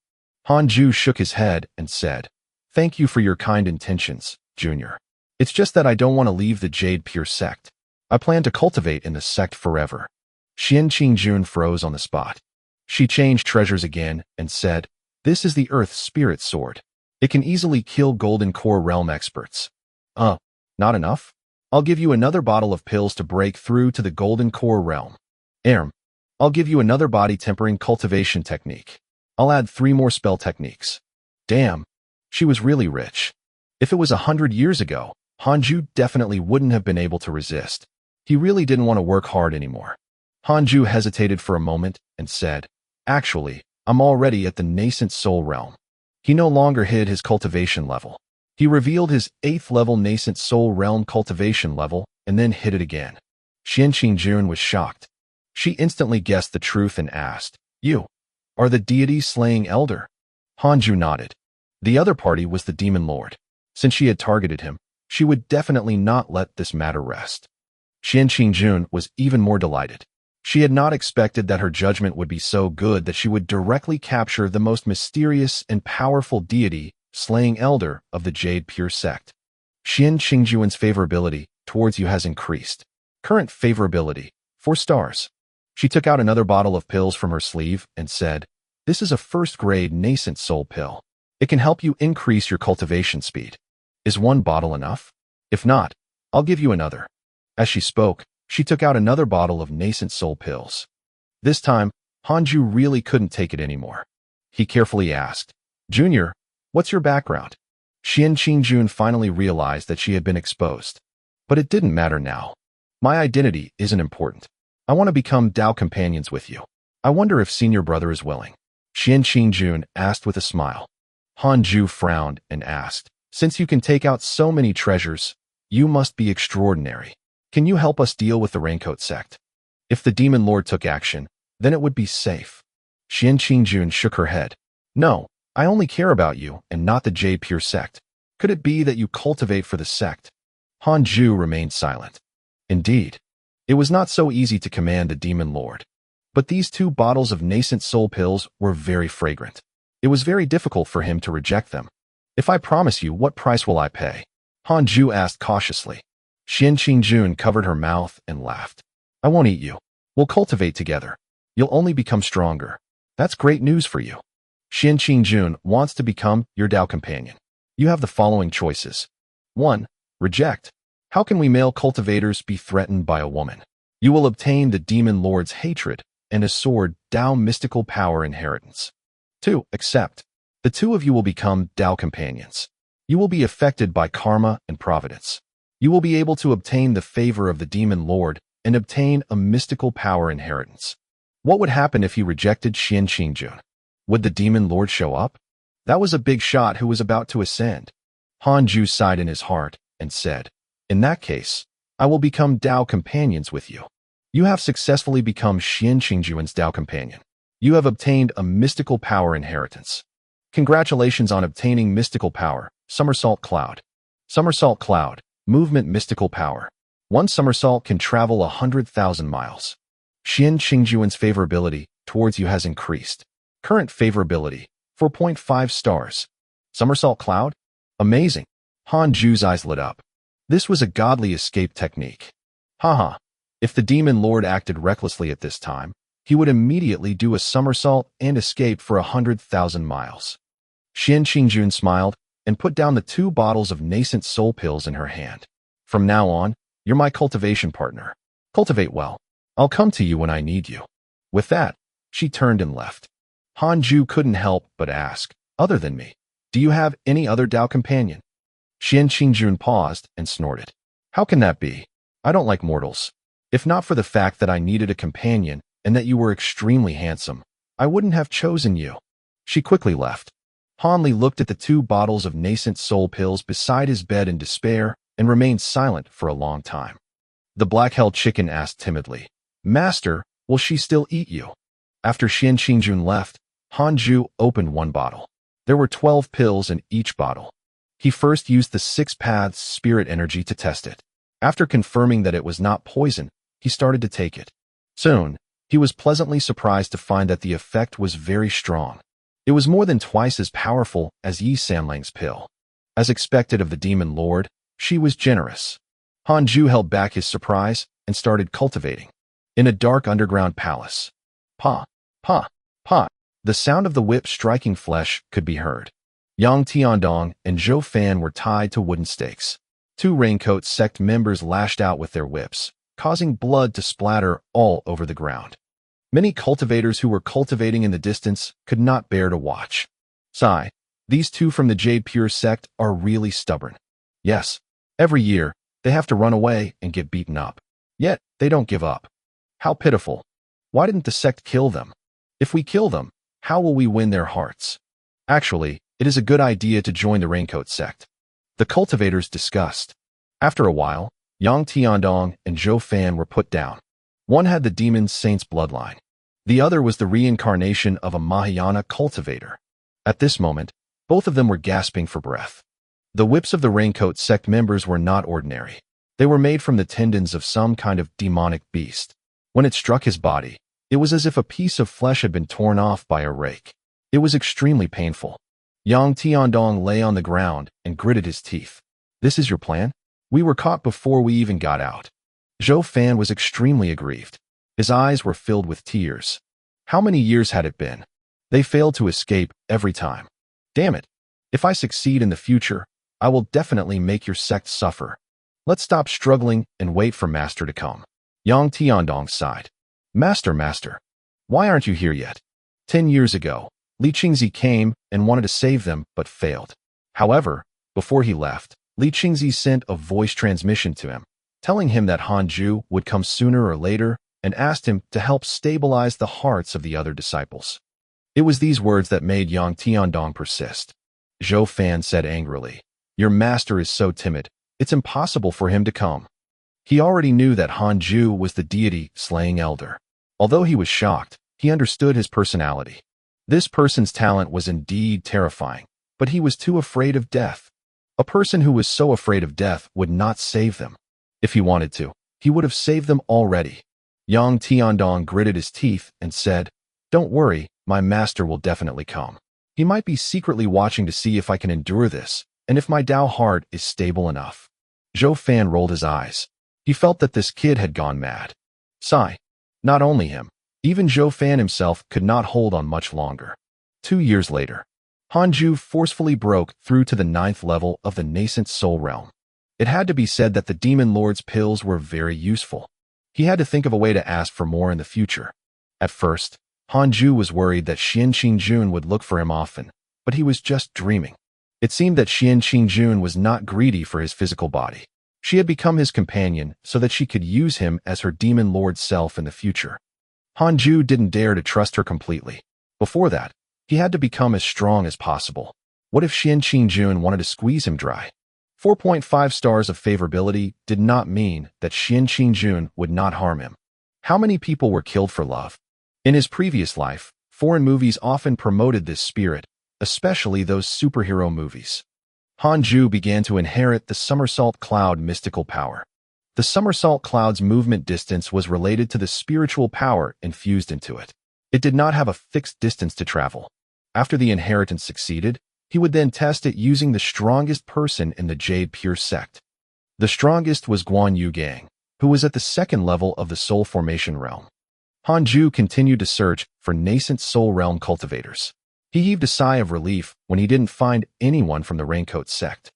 Hanju shook his head and said, "Thank you for your kind intentions, Junior. It's just that I don't want to leave the Jade Pure sect. I plan to cultivate in the sect forever." Xian Qingjun froze on the spot. She changed treasures again and said, "This is the Earth Spirit Sword. It can easily kill Golden Core Realm experts." Not enough? I'll give you another bottle of pills to break through to the Golden Core Realm. I'll give you another body tempering cultivation technique. I'll add 3 more spell techniques. Damn, she was really rich. If it was 100 years ago, Hanju definitely wouldn't have been able to resist. He really didn't want to work hard anymore. Hanju hesitated for a moment and said, "Actually, I'm already at the nascent soul realm." He no longer hid his cultivation level. He revealed his 8th level nascent soul realm cultivation level and then hid it again. Xian Qingjun was shocked. She instantly guessed the truth and asked, "You are the deity's slaying elder?" Hanju nodded. The other party was the Demon Lord. Since she had targeted him, she would definitely not let this matter rest. Xian Qingjun was even more delighted. She had not expected that her judgment would be so good that she would directly capture the most mysterious and powerful deity, slaying elder of the Jade Pure sect. Xian Qingjun's favorability towards you has increased. Current favorability, 4 stars. She took out another bottle of pills from her sleeve and said, "This is a 1st-grade nascent soul pill. It can help you increase your cultivation speed. Is 1 bottle enough? If not, I'll give you another." As she spoke, she took out another bottle of nascent soul pills. This time, Hanju really couldn't take it anymore. He carefully asked, "Junior, what's your background?" Xian Qingjun finally realized that she had been exposed. But it didn't matter now. "My identity isn't important. I want to become Dao companions with you. I wonder if senior brother is willing." Xian Qingjun asked with a smile. Hanju frowned and asked, "Since you can take out so many treasures, you must be extraordinary. Can you help us deal with the Raincoat sect?" If the Demon Lord took action, then it would be safe. Xian Qingjun shook her head. No, I only care about you and not the J Pure sect. Could it be that you cultivate for the sect? Han Ju remained silent. Indeed, it was not so easy to command the demon lord. But these 2 bottles of nascent soul pills were very fragrant. It was very difficult for him to reject them. If I promise you, what price will I pay? Han Ju asked cautiously. Xian Qingjun covered her mouth and laughed. I won't eat you. We'll cultivate together. You'll only become stronger. That's great news for you. Xian Qingjun wants to become your Dao companion. You have the following choices. 1. Reject. How can we male cultivators be threatened by a woman? You will obtain the demon lord's hatred and a sword Dao mystical power inheritance. 2. Accept. The 2 of you will become Dao companions. You will be affected by karma and providence. You will be able to obtain the favor of the demon lord and obtain a mystical power inheritance. What would happen if he rejected Xian Qingjun? Would the demon lord show up? That was a big shot who was about to ascend. Han Ju sighed in his heart and said, in that case, I will become Dao companions with you. You have successfully become Xian Qingjun's Dao companion. You have obtained a mystical power inheritance. Congratulations on obtaining mystical power, Somersault Cloud. Somersault Cloud, movement mystical power. 1 somersault can travel 100,000 miles. Xian Qingjun's favorability towards you has increased. Current favorability, 4.5 stars. Somersault Cloud? Amazing. Han Ju's eyes lit up. This was a godly escape technique. Haha. If the demon lord acted recklessly at this time, he would immediately do a somersault and escape for 100,000 miles. Xian Qingjun smiled and put down the 2 bottles of nascent soul pills in her hand. From now on, you're my cultivation partner. Cultivate well. I'll come to you when I need you. With that, she turned and left. Han Ju couldn't help but ask, other than me, do you have any other Dao companion? Xian Qingjun paused and snorted. How can that be? I don't like mortals. If not for the fact that I needed a companion and that you were extremely handsome, I wouldn't have chosen you. She quickly left. Han Li looked at the 2 bottles of nascent soul pills beside his bed in despair and remained silent for a long time. The black-held chicken asked timidly, Master, will she still eat you? After Xian Qingjun left, Han Ju opened 1 bottle. There were 12 pills in each bottle. He first used the 6 paths spirit energy to test it. After confirming that it was not poison, he started to take it. Soon, he was pleasantly surprised to find that the effect was very strong. It was more than twice as powerful as Yi Sanlang's pill. As expected of the demon lord, she was generous. Han Ju held back his surprise and started cultivating. In a dark underground palace. Pa, pa, pa. The sound of the whip striking flesh could be heard. Yang Tiandong and Zhou Fan were tied to wooden stakes. 2 raincoat sect members lashed out with their whips, causing blood to splatter all over the ground. Many cultivators who were cultivating in the distance could not bear to watch. Sigh, these 2 from the Jade Pure sect are really stubborn. Yes, every year, they have to run away and get beaten up. Yet, they don't give up. How pitiful. Why didn't the sect kill them? If we kill them, how will we win their hearts? Actually, it is a good idea to join the Raincoat sect. The cultivators discussed. After a while, Yang Tiandong and Zhou Fan were put down. One had the demon saint's bloodline. The other was the reincarnation of a Mahayana cultivator. At this moment, both of them were gasping for breath. The whips of the Raincoat sect members were not ordinary. They were made from the tendons of some kind of demonic beast. When it struck his body, it was as if a piece of flesh had been torn off by a rake. It was extremely painful. Yang Tiandong lay on the ground and gritted his teeth. This is your plan? We were caught before we even got out. Zhou Fan was extremely aggrieved. His eyes were filled with tears. How many years had it been? They failed to escape every time. Damn it. If I succeed in the future, I will definitely make your sect suffer. Let's stop struggling and wait for Master to come. Yang Tiandong sighed. Master, why aren't you here yet? 10 years ago, Li Qingzi came and wanted to save them but failed. However, before he left, Li Qingzi sent a voice transmission to him, telling him that Han Ju would come sooner or later and asked him to help stabilize the hearts of the other disciples. It was these words that made Yang Tiandong persist. Zhou Fan said angrily, Your master is so timid, it's impossible for him to come. He already knew that Han Ju was the deity slaying elder. Although he was shocked, He understood his personality. This person's talent was indeed terrifying, but he was too afraid of death. A person who was so afraid of death would not save them. If he wanted to, he would have saved them already. Yang Tiandong gritted his teeth and said, "Don't worry, my master will definitely come. He might be secretly watching to see if I can endure this, and if my Tao heart is stable enough." Zhou Fan rolled his eyes. He felt that this kid had gone mad. Sigh. Not only him, even Zhou Fan himself could not hold on much longer. 2 years later, Hanju forcefully broke through to the 9th level of the nascent soul realm. It had to be said that the demon lord's pills were very useful. He had to think of a way to ask for more in the future. At first, Hanju was worried that Xian Qingjun would look for him often, but he was just dreaming. It seemed that Xian Qingjun was not greedy for his physical body. She had become his companion so that she could use him as her demon lord self in the future. Hanju didn't dare to trust her completely. Before that, he had to become as strong as possible. What if Xian Qingjun wanted to squeeze him dry? 4.5 stars of favorability did not mean that Xian Qingjun would not harm him. How many people were killed for love? In his previous life, foreign movies often promoted this spirit, especially those superhero movies. Hanju began to inherit the somersault cloud mystical power. The somersault cloud's movement distance was related to the spiritual power infused into it. It did not have a fixed distance to travel. After the inheritance succeeded, he would then test it using the strongest person in the Jade Pure sect. The strongest was Guan Yu Gang, who was at the 2nd level of the soul formation realm. Hanju continued to search for nascent soul realm cultivators. He heaved a sigh of relief when he didn't find anyone from the Raincoat sect.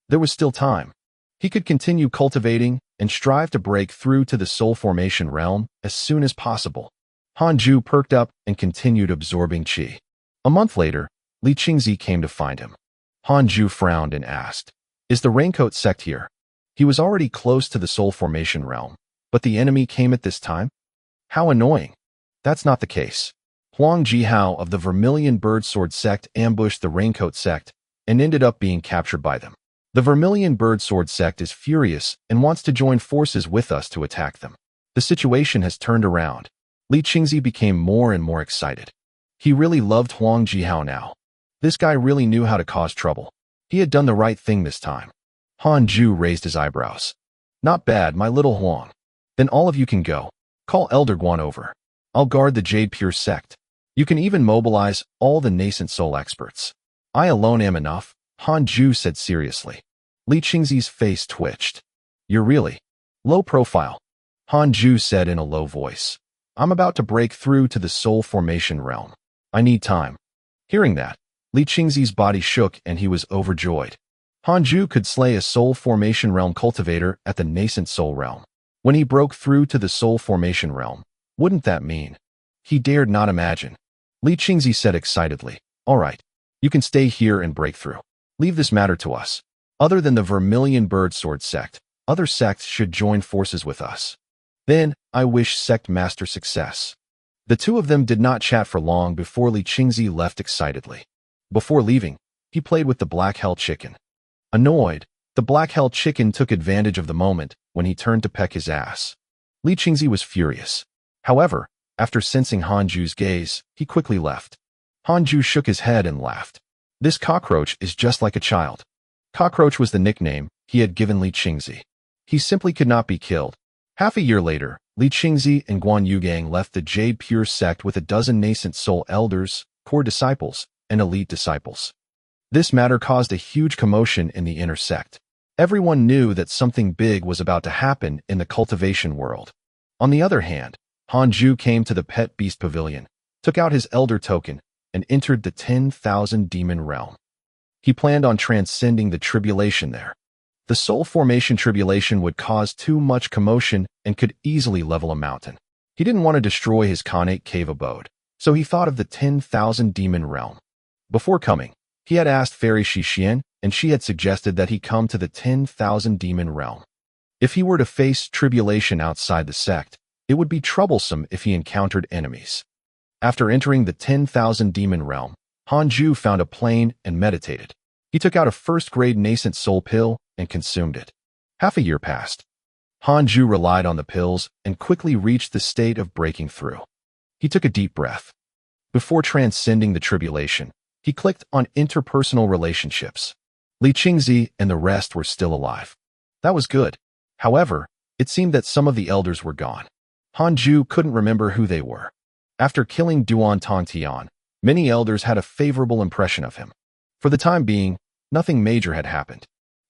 There was still time. He could continue cultivating and strive to break through to the soul formation realm as soon as possible. Hanju perked up and continued absorbing qi. A month later, Li Qingzi came to find him. Hanju frowned and asked, "Is the Raincoat sect here?" He was already close to the soul formation realm, but the enemy came at this time? How annoying. That's not the case. Huang Jihao of the Vermilion Birdsword sect ambushed the Raincoat sect and ended up being captured by them. The Vermilion Birdsword sect is furious and wants to join forces with us to attack them. The situation has turned around. Li Qingzi became more and more excited. He really loved Huang Jihao now. This guy really knew how to cause trouble. He had done the right thing this time. Hanju raised his eyebrows. "Not bad, my little Huang. Then all of you can go. Call Elder Guan over. I'll guard the Jade Pure sect. You can even mobilize all the nascent soul experts. I alone am enough," Hanju said seriously. Li Qingzi's face twitched. "You're really low profile," Hanju said in a low voice. "I'm about to break through to the soul formation realm. I need time." Hearing that, Li Qingzi's body shook and he was overjoyed. Hanju could slay a soul formation realm cultivator at the nascent soul realm. When he broke through to the soul formation realm, wouldn't that mean? He dared not imagine. Li Qingzi said excitedly, "All right, you can stay here and break through. Leave this matter to us. Other than the Vermilion Birdsword sect, other sects should join forces with us. Then, I wish Sect Master success." The two of them did not chat for long before Li Qingzi left excitedly. Before leaving, he played with the Black Hell Chicken. Annoyed, the Black Hell Chicken took advantage of the moment when he turned to peck his ass. Li Qingzi was furious. However, after sensing Hanju's gaze, he quickly left. Hanju shook his head and laughed. This cockroach is just like a child. Cockroach was the nickname he had given Li Qingzi. He simply could not be killed. Half a year later, Li Qingzi and Guan Yugang left the Jade Pure sect with a dozen nascent soul elders, core disciples, and elite disciples. This matter caused a huge commotion in the inner sect. Everyone knew that something big was about to happen in the cultivation world. On the other hand, Hanju came to the Pet Beast Pavilion, took out his elder token, and entered the 10,000 demon realm. He planned on transcending the tribulation there. The soul formation tribulation would cause too much commotion and could easily level a mountain. He didn't want to destroy his Khanate cave abode, so he thought of the 10,000 demon realm. Before coming, he had asked Fairy Shixian, and she had suggested that he come to the 10,000 demon realm. If he were to face tribulation outside the sect, it would be troublesome if he encountered enemies. After entering the 10,000 demon realm, Hanju found a plane and meditated. He took out a first-grade nascent soul pill and consumed it. Half a year passed. Hanju relied on the pills and quickly reached the state of breaking through. He took a deep breath. Before transcending the tribulation, he clicked on interpersonal relationships. Li Qingzi and the rest were still alive. That was good. However, it seemed that some of the elders were gone. Hanju couldn't remember who they were. After killing Duan Tongtian, many elders had a favorable impression of him. For the time being, nothing major had happened.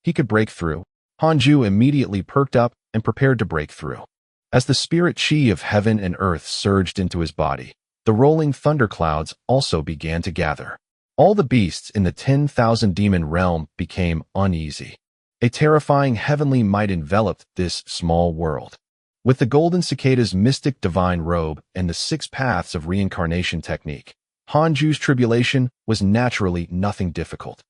He could break through. Hanju immediately perked up and prepared to break through. As the spirit chi of heaven and earth surged into his body, the rolling thunderclouds also began to gather. All the beasts in the 10,000 demon realm became uneasy. A terrifying heavenly might enveloped this small world. With the golden cicada's mystic divine robe and the 6 paths of reincarnation technique, Hanju's tribulation was naturally nothing difficult.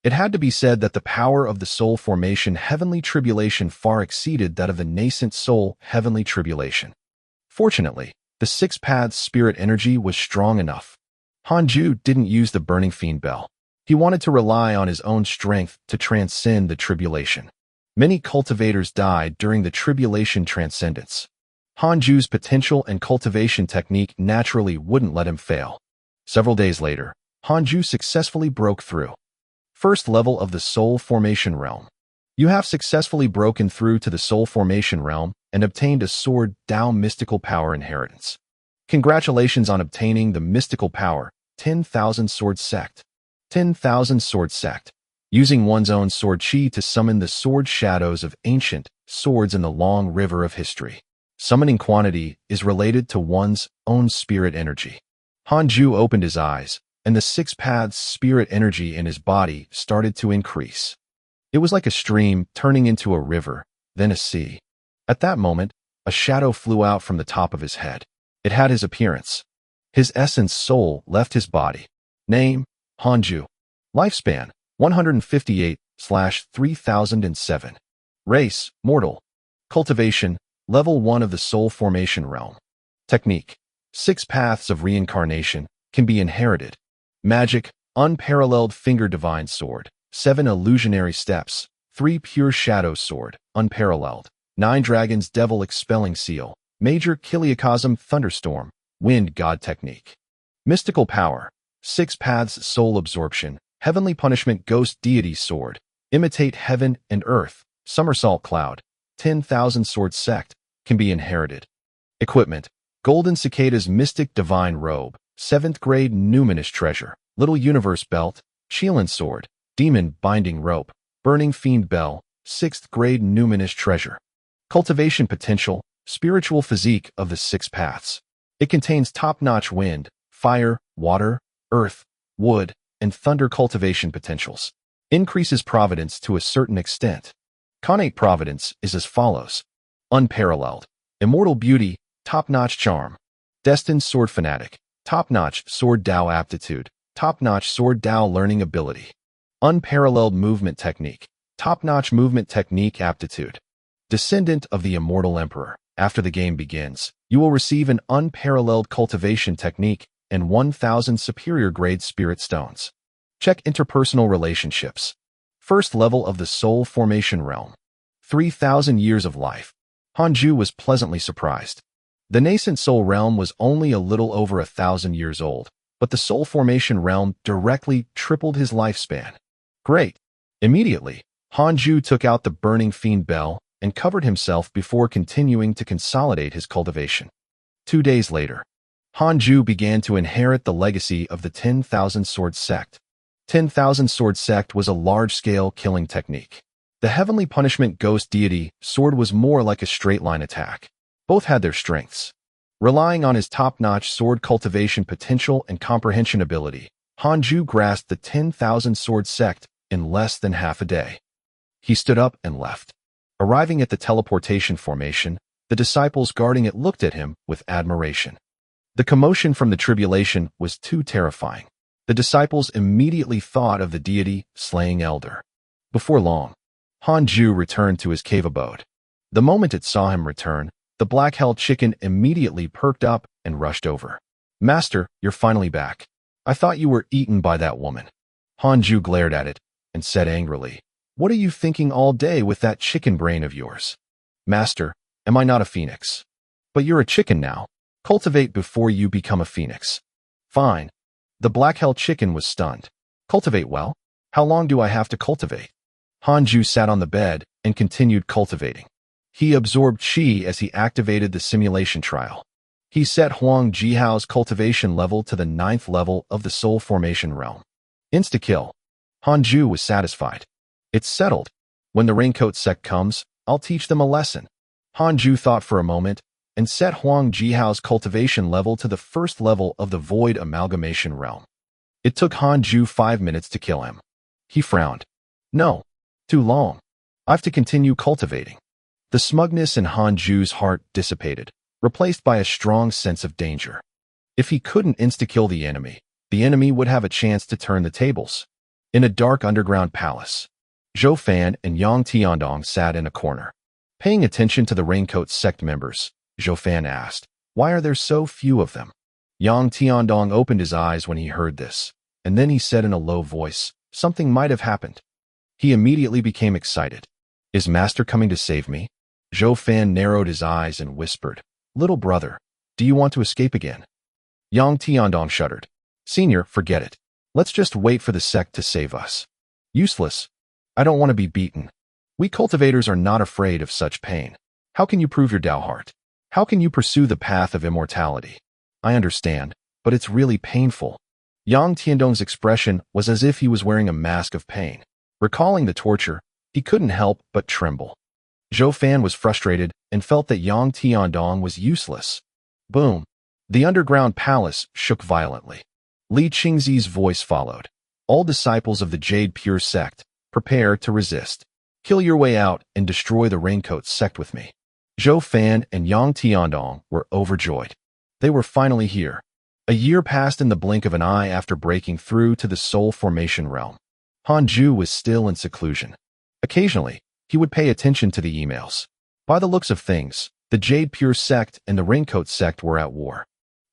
It had to be said that the power of the soul formation heavenly tribulation far exceeded that of the nascent soul heavenly tribulation. Fortunately, the 6 paths spirit energy was strong enough. Hanju didn't use the burning fiend bell. He wanted to rely on his own strength to transcend the tribulation. Many cultivators died during the tribulation transcendence. Hanju's potential and cultivation technique naturally wouldn't let him fail. Several days later, Hanju successfully broke through. First level of the soul formation realm. You have successfully broken through to the soul formation realm and obtained a sword Dao mystical power inheritance. Congratulations on obtaining the mystical power, 10,000 sword sect. 10,000 sword sect. Using one's own sword chi to summon the sword shadows of ancient swords in the long river of history. Summoning quantity is related to one's own spirit energy. Hanju opened his eyes, and the 6 paths spirit energy in his body started to increase. It was like a stream turning into a river, then a sea. At that moment, a shadow flew out from the top of his head. It had his appearance. His essence soul left his body. Name, Hanju. Lifespan, 158/3007. Race, mortal. Cultivation, level 1 of the soul formation realm. Technique, 6 paths of reincarnation, can be inherited. Magic, unparalleled finger divine sword, 7 illusionary steps, 3 pure shadow sword, unparalleled, 9 dragons devil expelling seal, major kiliacosm thunderstorm, wind god technique. Mystical power, 6 paths soul absorption, heavenly punishment ghost deity sword, imitate heaven and earth, somersault cloud, 10,000 sword sect, can be inherited. Equipment, golden cicada's mystic divine robe, 7th grade numinous treasure, little universe belt, Shounen sword, demon binding rope, burning fiend bell, 6th grade numinous treasure. Cultivation potential, spiritual physique of the 6 paths. It contains top-notch wind, fire, water, earth, wood, and thunder cultivation potentials. Increases providence to a certain extent. Connate providence is as follows. Unparalleled. Immortal beauty, top-notch charm. Destined sword fanatic. Top-notch sword Dao aptitude. Top-notch sword Dao learning ability. Unparalleled movement technique. Top-notch movement technique aptitude. Descendant of the immortal emperor. After the game begins, you will receive an unparalleled cultivation technique and 1,000 superior grade spirit stones. Check interpersonal relationships. First level of the soul formation realm. 3,000 years of life. Hanju was pleasantly surprised. The nascent soul realm was only a little over 1,000 years old, but the soul formation realm directly tripled his lifespan. Great! Immediately, Hanju took out the burning fiend bell and covered himself before continuing to consolidate his cultivation. 2 days later, Hanju began to inherit the legacy of the 10,000 sword sect. 10,000 sword sect was a large-scale killing technique. The heavenly punishment ghost deity sword was more like a straight-line attack. Both had their strengths. Relying on his top-notch sword cultivation potential and comprehension ability, Hanju grasped the 10,000 sword sect in less than half a day. He stood up and left. Arriving at the teleportation formation, the disciples guarding it looked at him with admiration. The commotion from the tribulation was too terrifying. The disciples immediately thought of the deity slaying elder. Before long, Hanju returned to his cave abode. The moment it saw him return, the black-held chicken immediately perked up and rushed over. Master, you're finally back. I thought you were eaten by that woman. Hanju glared at it and said angrily, What are you thinking all day with that chicken brain of yours? Master, am I not a phoenix? But you're a chicken now. Cultivate before you become a phoenix. Fine. The black-hell chicken was stunned. Cultivate well? How long do I have to cultivate? Hanju sat on the bed and continued cultivating. He absorbed chi as he activated the simulation trial. He set Huang Jihao's cultivation level to the 9th level of the soul formation realm. Insta-kill. Hanju was satisfied. It's settled. When the raincoat sect comes, I'll teach them a lesson. Hanju thought for a moment and set Huang Jihao's cultivation level to the 1st level of the void amalgamation realm. It took Hanju 5 minutes to kill him. He frowned. No. Too long. I've to continue cultivating. The smugness in Hanju's heart dissipated, replaced by a strong sense of danger. If he couldn't insta-kill the enemy would have a chance to turn the tables. In a dark underground palace, Zhou Fan and Yang Tiandong sat in a corner. Paying attention to the raincoat sect members, Zhou Fan asked, "Why are there so few of them?" Yang Tiandong opened his eyes when he heard this, and then he said in a low voice, "Something might have happened." He immediately became excited. "Is Master coming to save me?" Zhou Fan narrowed his eyes and whispered, "Little brother, do you want to escape again?" Yang Tiandong shuddered. "Senior, forget it. Let's just wait for the sect to save us." "Useless. I don't want to be beaten. We cultivators are not afraid of such pain. How can you prove your Tao heart? How can you pursue the path of immortality? I understand, but it's really painful." Yang Tiandong's expression was as if he was wearing a mask of pain. Recalling the torture, he couldn't help but tremble. Zhou Fan was frustrated and felt that Yang Tiandong was useless. Boom. The underground palace shook violently. Li Qingzi's voice followed. "All disciples of the Jade Pure sect, prepare to resist. Kill your way out and destroy the Raincoat sect with me." Zhou Fan and Yang Tiandong were overjoyed. They were finally here. A year passed in the blink of an eye after breaking through to the soul formation realm. Hanju was still in seclusion. Occasionally, he would pay attention to the emails. By the looks of things, the Jade Pure sect and the Raincoat sect were at war.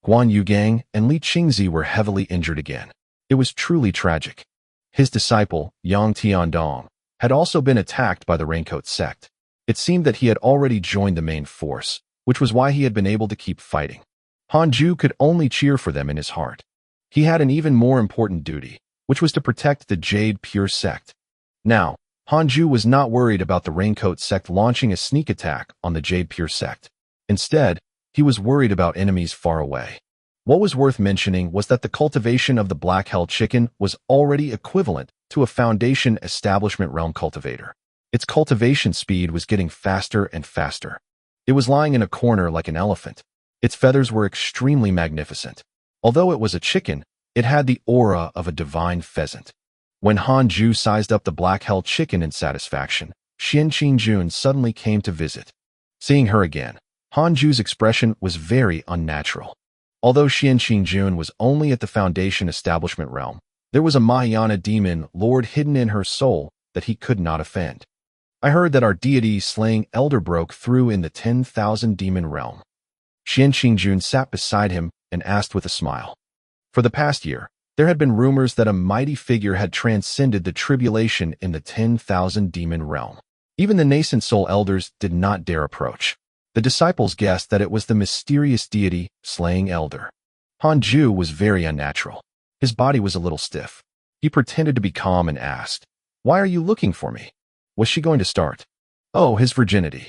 Guan Yugang and Li Qingzi were heavily injured again. It was truly tragic. His disciple, Yang Tiandong, had also been attacked by the Raincoat sect. It seemed that he had already joined the main force, which was why he had been able to keep fighting. Hanju could only cheer for them in his heart. He had an even more important duty, which was to protect the Jade Pure sect. Now, Hanju was not worried about the Raincoat sect launching a sneak attack on the Jade Pure sect. Instead, he was worried about enemies far away. What was worth mentioning was that the cultivation of the Black Hell chicken was already equivalent to a Foundation Establishment Realm cultivator. Its cultivation speed was getting faster and faster. It was lying in a corner like an elephant. Its feathers were extremely magnificent. Although it was a chicken, it had the aura of a divine pheasant. When Hanju sized up the Black Hell chicken in satisfaction, Xian Qingjun suddenly came to visit. Seeing her again, Hanju's expression was very unnatural. Although Xian Qingjun was only at the Foundation Establishment Realm, there was a Mahayana demon lord hidden in her soul that he could not offend. "I heard that our deity slaying elder broke through in the 10,000 demon realm." Xian Qingjun sat beside him and asked with a smile. For the past year, there had been rumors that a mighty figure had transcended the tribulation in the 10,000 demon realm. Even the nascent soul elders did not dare approach. The disciples guessed that it was the mysterious deity slaying elder. Hanju was very unnatural. His body was a little stiff. He pretended to be calm and asked, "Why are you looking for me?" Was she going to start? Oh, his virginity.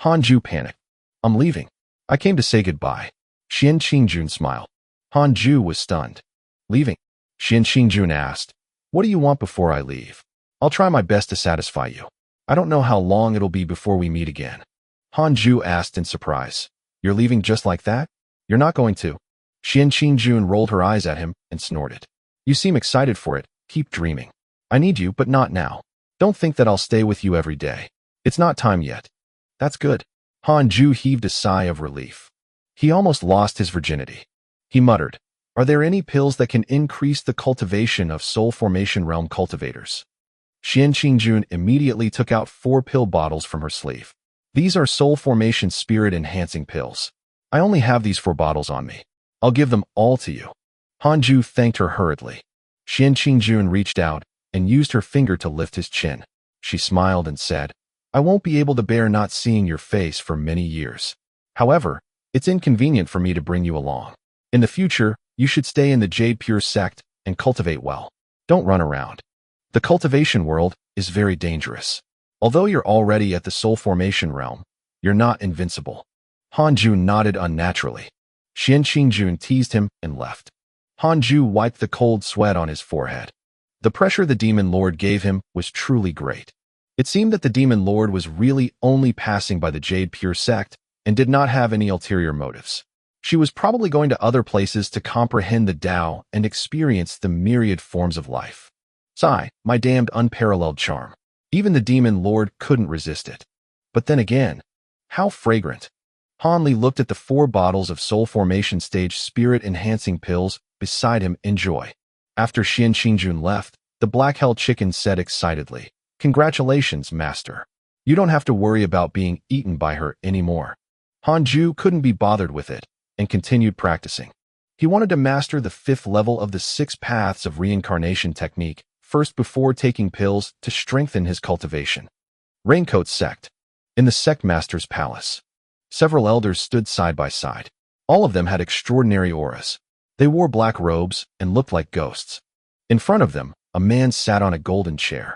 Hanju panicked. "I'm leaving. I came to say goodbye." Xian Qingjun smiled. Hanju was stunned. "Leaving?" Xian Qingjun asked, "What do you want before I leave? I'll try my best to satisfy you. I don't know how long it'll be before we meet again." Hanju asked in surprise, "You're leaving just like that? You're not going to?" Xian Qingjun rolled her eyes at him and snorted. "You seem excited for it. Keep dreaming. I need you, but not now. Don't think that I'll stay with you every day. It's not time yet." "That's good." Hanju heaved a sigh of relief. He almost lost his virginity. He muttered, "Are there any pills that can increase the cultivation of soul formation realm cultivators?" Xian Qingjun immediately took out 4 pill bottles from her sleeve. "These are soul formation spirit enhancing pills. I only have these 4 bottles on me. I'll give them all to you." Hanju thanked her hurriedly. Xian Qingjun reached out and used her finger to lift his chin. She smiled and said, "I won't be able to bear not seeing your face for many years. However, It's inconvenient for me to bring you along. In the future, you should stay in the Jade Pure sect and cultivate well. Don't run around. The cultivation world is very dangerous. Although you're already at the soul formation realm, you're not invincible. Hanju nodded unnaturally. Xian Qingjun teased him and left. Hanju wiped the cold sweat on his forehead. The pressure the Demon Lord gave him was truly great. It seemed that the Demon Lord was really only passing by the Jade Pure sect and did not have any ulterior motives. She was probably going to other places to comprehend the Tao and experience the myriad forms of life. Sigh, my damned unparalleled charm. Even the Demon Lord couldn't resist it. But then again, how fragrant. Han Li looked at the 4 bottles of soul formation stage spirit-enhancing pills beside him in joy. After Xian Qingjun left, the Black Hell Chicken said excitedly, "Congratulations, Master. You don't have to worry about being eaten by her anymore." Hanju couldn't be bothered with it and continued practicing. He wanted to master the 5th level of the 6 paths of reincarnation technique first before taking pills to strengthen his cultivation. Raincoat Sect. In the sect master's palace, several elders stood side by side. All of them had extraordinary auras. They wore black robes and looked like ghosts. In front of them, a man sat on a golden chair.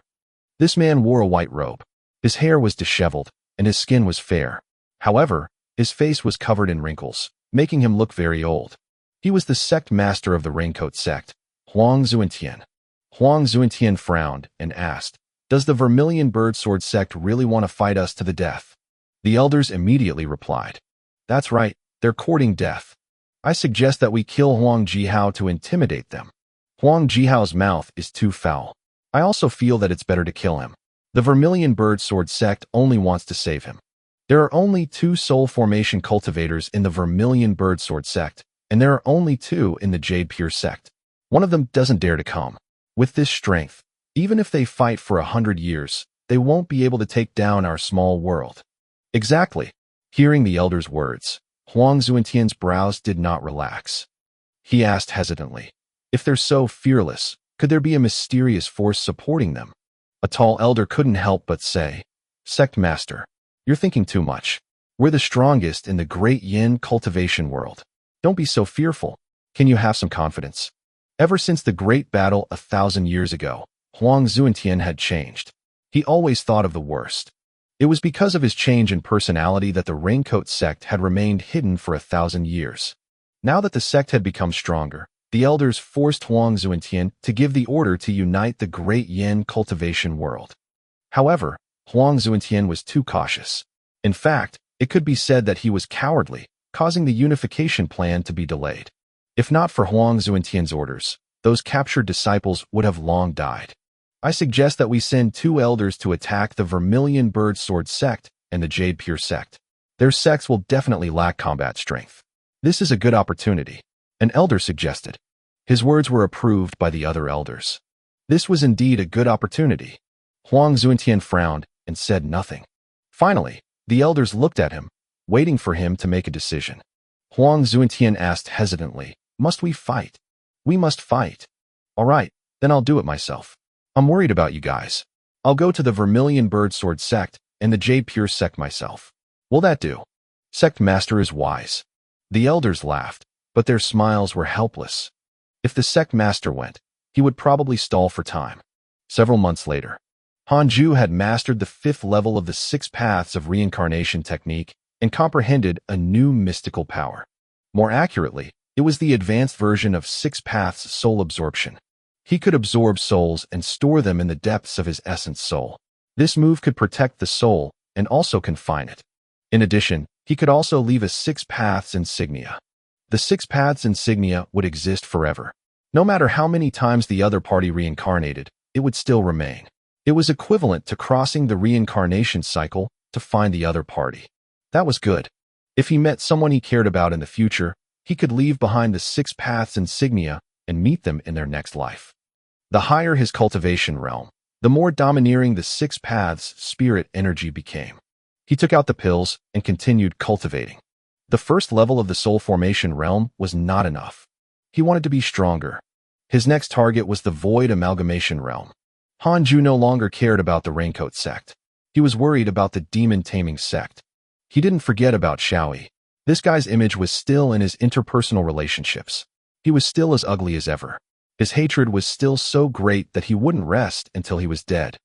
This man wore a white robe. His hair was disheveled, and his skin was fair. However, his face was covered in wrinkles, making him look very old. He was the sect master of the Raincoat Sect, Huang Zuentian. Huang Zuentian frowned and asked, "Does the Vermilion Bird Sword sect really want to fight us to the death?" The elders immediately replied, "That's right, they're courting death. I suggest that we kill Huang Jihao to intimidate them. Huang Jihao's mouth is too foul. I also feel that it's better to kill him. The Vermilion Bird Sword sect only wants to save him. There are only 2 soul formation cultivators in the Vermilion Bird Sword sect, and there are only 2 in the Jade Pure sect. One of them doesn't dare to come. With this strength, even if they fight for 100 years, they won't be able to take down our small world." Exactly. Hearing the elder's words, Huang Zuentian's brows did not relax. He asked hesitantly, "If they're so fearless, could there be a mysterious force supporting them?" A tall elder couldn't help but say, "Sect Master, you're thinking too much. We're the strongest in the great yin cultivation world. Don't be so fearful. Can you have some confidence?" Ever since the great battle 1,000 years ago, Huang Zuentian had changed. He always thought of the worst. It was because of his change in personality that the Raincoat sect had remained hidden for 1,000 years. Now that the sect had become stronger, the elders forced Huang Zuentian to give the order to unite the great yin cultivation world. However, Huang Zuentian was too cautious. In fact, it could be said that he was cowardly, causing the unification plan to be delayed. If not for Huang Zuentian's orders, those captured disciples would have long died. I suggest that we send 2 elders to attack the Vermilion Bird Sword sect and the Jade Pure sect. Their sects will definitely lack combat strength. This is a good opportunity, an elder suggested. His words were approved by the other elders. This was indeed a good opportunity. Huang Zuentian frowned and said nothing. Finally, the elders looked at him, waiting for him to make a decision. Huang Zuentian asked hesitantly, "Must we fight?" "We must fight." "All right, then I'll do it myself. I'm worried about you guys. I'll go to the Vermilion Bird Sword sect and the Jade Pure sect myself. Will that do?" Sect Master is wise. The elders laughed, but their smiles were helpless. If the sect master went, he would probably stall for time. Several months later, Hanju had mastered the 5th level of the 6 paths of reincarnation technique and comprehended a new mystical power. More accurately, it was the advanced version of 6 paths soul absorption. He could absorb souls and store them in the depths of his essence soul. This move could protect the soul and also confine it. In addition, he could also leave a 6 paths insignia. The 6 paths insignia would exist forever. No matter how many times the other party reincarnated, it would still remain. It was equivalent to crossing the reincarnation cycle to find the other party. That was good. If he met someone he cared about in the future, he could leave behind the 6 paths insignia and meet them in their next life. The higher his cultivation realm, the more domineering the 6 paths spirit energy became. He took out the pills and continued cultivating. The first level of the soul formation realm was not enough. He wanted to be stronger. His next target was the void amalgamation realm. Hanju no longer cared about the Raincoat sect. He was worried about the demon taming sect. He didn't forget about Shaoi. This guy's image was still in his interpersonal relationships. He was still as ugly as ever. His hatred was still so great that he wouldn't rest until he was dead.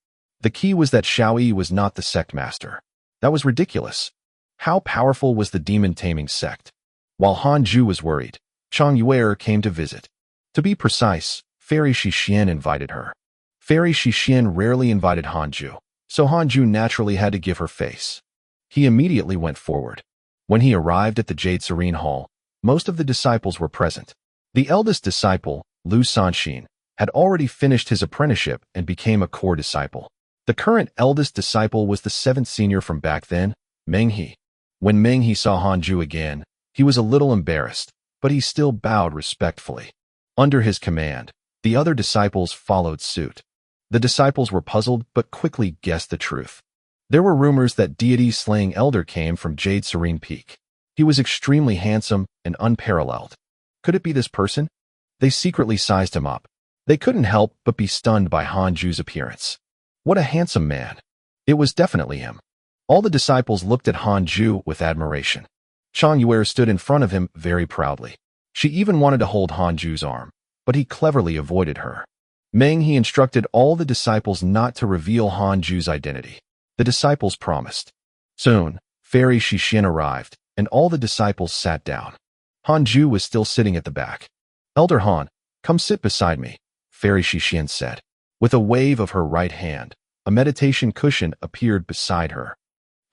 The key was that Xiaoyi was not the sect master. That was ridiculous. How powerful was the demon-taming sect? While Han Ju was worried, Chang Yuer came to visit. To be precise, Fairy Shixian invited her. Fairy Shixian rarely invited Han Ju, so Han Ju naturally had to give her face. He immediately went forward. When he arrived at the Jade Serene Hall, most of the disciples were present. The eldest disciple, Lu Sanxin, had already finished his apprenticeship and became a core disciple. The current eldest disciple was the 7th senior from back then, Meng He. When Meng He saw Han Ju again, he was a little embarrassed, but he still bowed respectfully. Under his command, the other disciples followed suit. The disciples were puzzled but quickly guessed the truth. There were rumors that deity-slaying elder came from Jade Serene Peak. He was extremely handsome and unparalleled. Could it be this person? They secretly sized him up. They couldn't help but be stunned by Han Ju's appearance. What a handsome man. It was definitely him. All the disciples looked at Han Ju with admiration. Chang Yuer stood in front of him very proudly. She even wanted to hold Han Ju's arm, but he cleverly avoided her. Meng He instructed all the disciples not to reveal Han Ju's identity. The disciples promised. Soon, Fairy Shixian arrived, and all the disciples sat down. Han Ju was still sitting at the back. Elder Han, come sit beside me, Fairy Shixian said. With a wave of her right hand, a meditation cushion appeared beside her.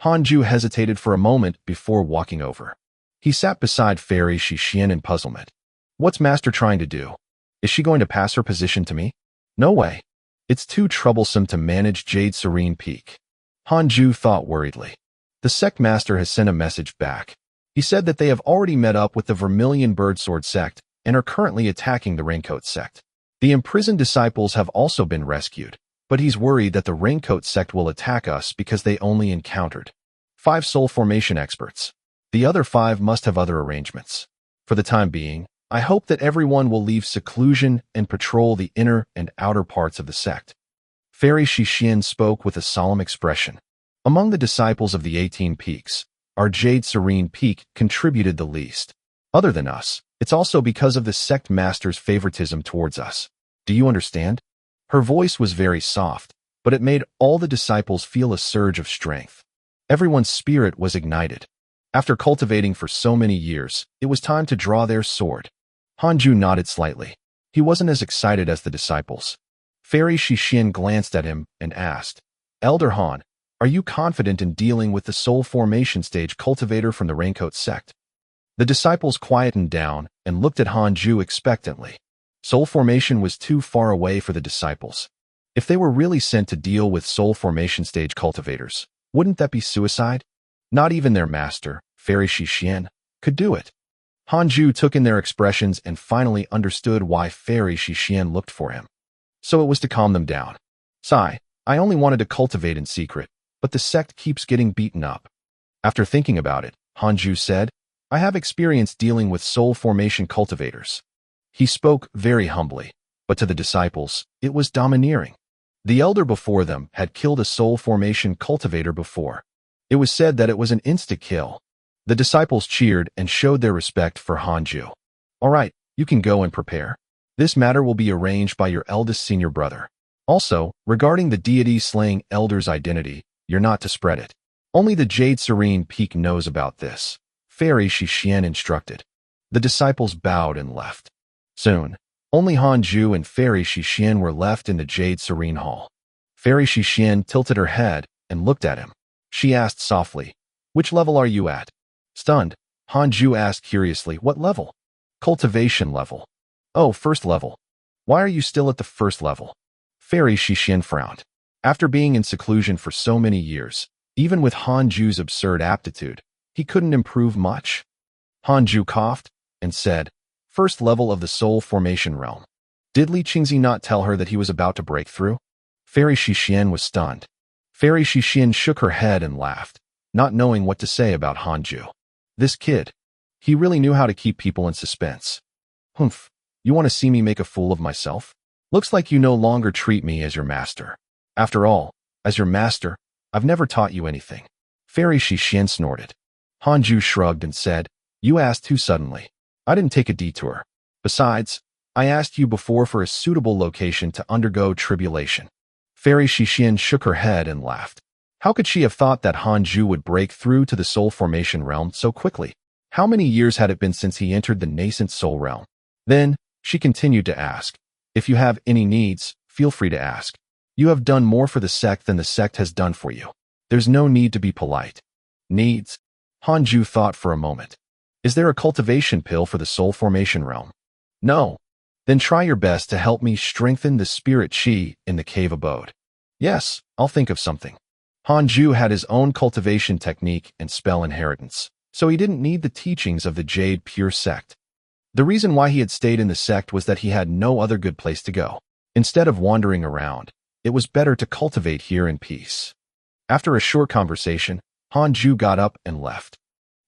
Han Ju hesitated for a moment before walking over. He sat beside Fairy Shixian in puzzlement. What's Master trying to do? Is she going to pass her position to me? No way. It's too troublesome to manage Jade Serene Peak. Han Ju thought worriedly. The sect master has sent a message back. He said that they have already met up with the Vermilion Birdsword sect and are currently attacking the Raincoat sect. The imprisoned disciples have also been rescued, but he's worried that the Raincoat sect will attack us because they only encountered 5 soul formation experts. The other 5 must have other arrangements. For the time being, I hope that everyone will leave seclusion and patrol the inner and outer parts of the sect. Fairy Shixian spoke with a solemn expression. Among the disciples of the 18 peaks, our Jade Serene Peak contributed the least. Other than us, it's also because of the sect master's favoritism towards us. Do you understand? Her voice was very soft, but it made all the disciples feel a surge of strength. Everyone's spirit was ignited. After cultivating for so many years, it was time to draw their sword. Han Ju nodded slightly. He wasn't as excited as the disciples. Fairy Shixian glanced at him and asked, Elder Han, are you confident in dealing with the soul formation stage cultivator from the Raincoat sect? The disciples quietened down and looked at Han Ju expectantly. Soul formation was too far away for the disciples. If they were really sent to deal with soul formation stage cultivators, wouldn't that be suicide? Not even their master, Fairy Shixian, could do it. Han Ju took in their expressions and finally understood why Fairy Shixian looked for him. So it was to calm them down. Sigh, I only wanted to cultivate in secret, but the sect keeps getting beaten up. After thinking about it, Han Ju said, I have experience dealing with soul formation cultivators. He spoke very humbly, but to the disciples, it was domineering. The elder before them had killed a soul formation cultivator before. It was said that it was an insta-kill. The disciples cheered and showed their respect for Han Ju. All right, you can go and prepare. This matter will be arranged by your eldest senior brother. Also, regarding the deity-slaying elder's identity, you're not to spread it. Only the Jade Serene Peak knows about this, Fairy Shixian instructed. The disciples bowed and left. Soon, only Han Ju and Fairy Shixian were left in the Jade Serene Hall. Fairy Shixian tilted her head and looked at him. She asked softly, which level are you at? Stunned, Han Ju asked curiously, what level? Cultivation level. Oh, first level. Why are you still at the first level? Fairy Shixian frowned. After being in seclusion for so many years, even with Han Ju's absurd aptitude, he couldn't improve much. Han Ju coughed and said, first level of the soul formation realm. Did Li Qingzi not tell her that he was about to break through? Fairy Shixian was stunned. Fairy Shixian shook her head and laughed, not knowing what to say about Han Ju. This kid. He really knew how to keep people in suspense. Humph, you want to see me make a fool of myself? Looks like you no longer treat me as your master. After all, as your master, I've never taught you anything. Fairy Shixian snorted. Han Ju shrugged and said, You asked too suddenly. I didn't take a detour. Besides, I asked you before for a suitable location to undergo tribulation. Fairy Shishin shook her head and laughed. How could she have thought that Hanju would break through to the soul formation realm so quickly? How many years had it been since he entered the nascent soul realm? Then, she continued to ask, if you have any needs, feel free to ask. You have done more for the sect than the sect has done for you. There's no need to be polite. Needs? Hanju thought for a moment. Is there a cultivation pill for the soul formation realm? No. Then try your best to help me strengthen the spirit chi in the cave abode. Yes, I'll think of something. Hanju had his own cultivation technique and spell inheritance, so he didn't need the teachings of the Jade Pure sect. The reason why he had stayed in the sect was that he had no other good place to go. Instead of wandering around, it was better to cultivate here in peace. After a short conversation, Hanju got up and left.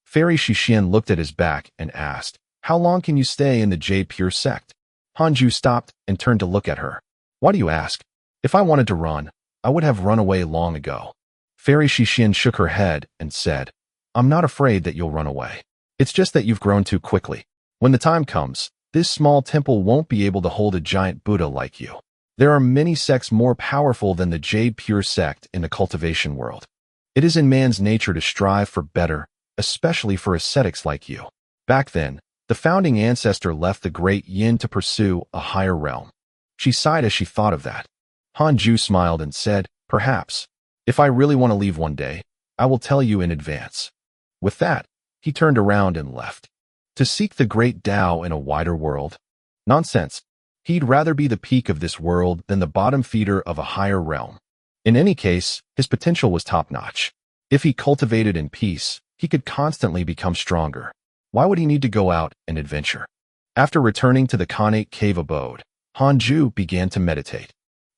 Fairy Shishin looked at his back and asked, how long can you stay in the Jade Pure sect? Hanju stopped and turned to look at her. Why do you ask? If I wanted to run, I would have run away long ago. Fairy Shishin shook her head and said, I'm not afraid that you'll run away. It's just that you've grown too quickly. When the time comes, this small temple won't be able to hold a giant Buddha like you. There are many sects more powerful than the Jade Pure sect in the cultivation world. It is in man's nature to strive for better, especially for ascetics like you. Back then, the founding ancestor left the great yin to pursue a higher realm. She sighed as she thought of that. Hanju smiled and said, perhaps. If I really want to leave one day, I will tell you in advance. With that, he turned around and left. To seek the great Tao in a wider world? Nonsense. He'd rather be the peak of this world than the bottom feeder of a higher realm. In any case, his potential was top-notch. If he cultivated in peace, he could constantly become stronger. Why would he need to go out and adventure? After returning to the Khanate cave abode, Hanju began to meditate.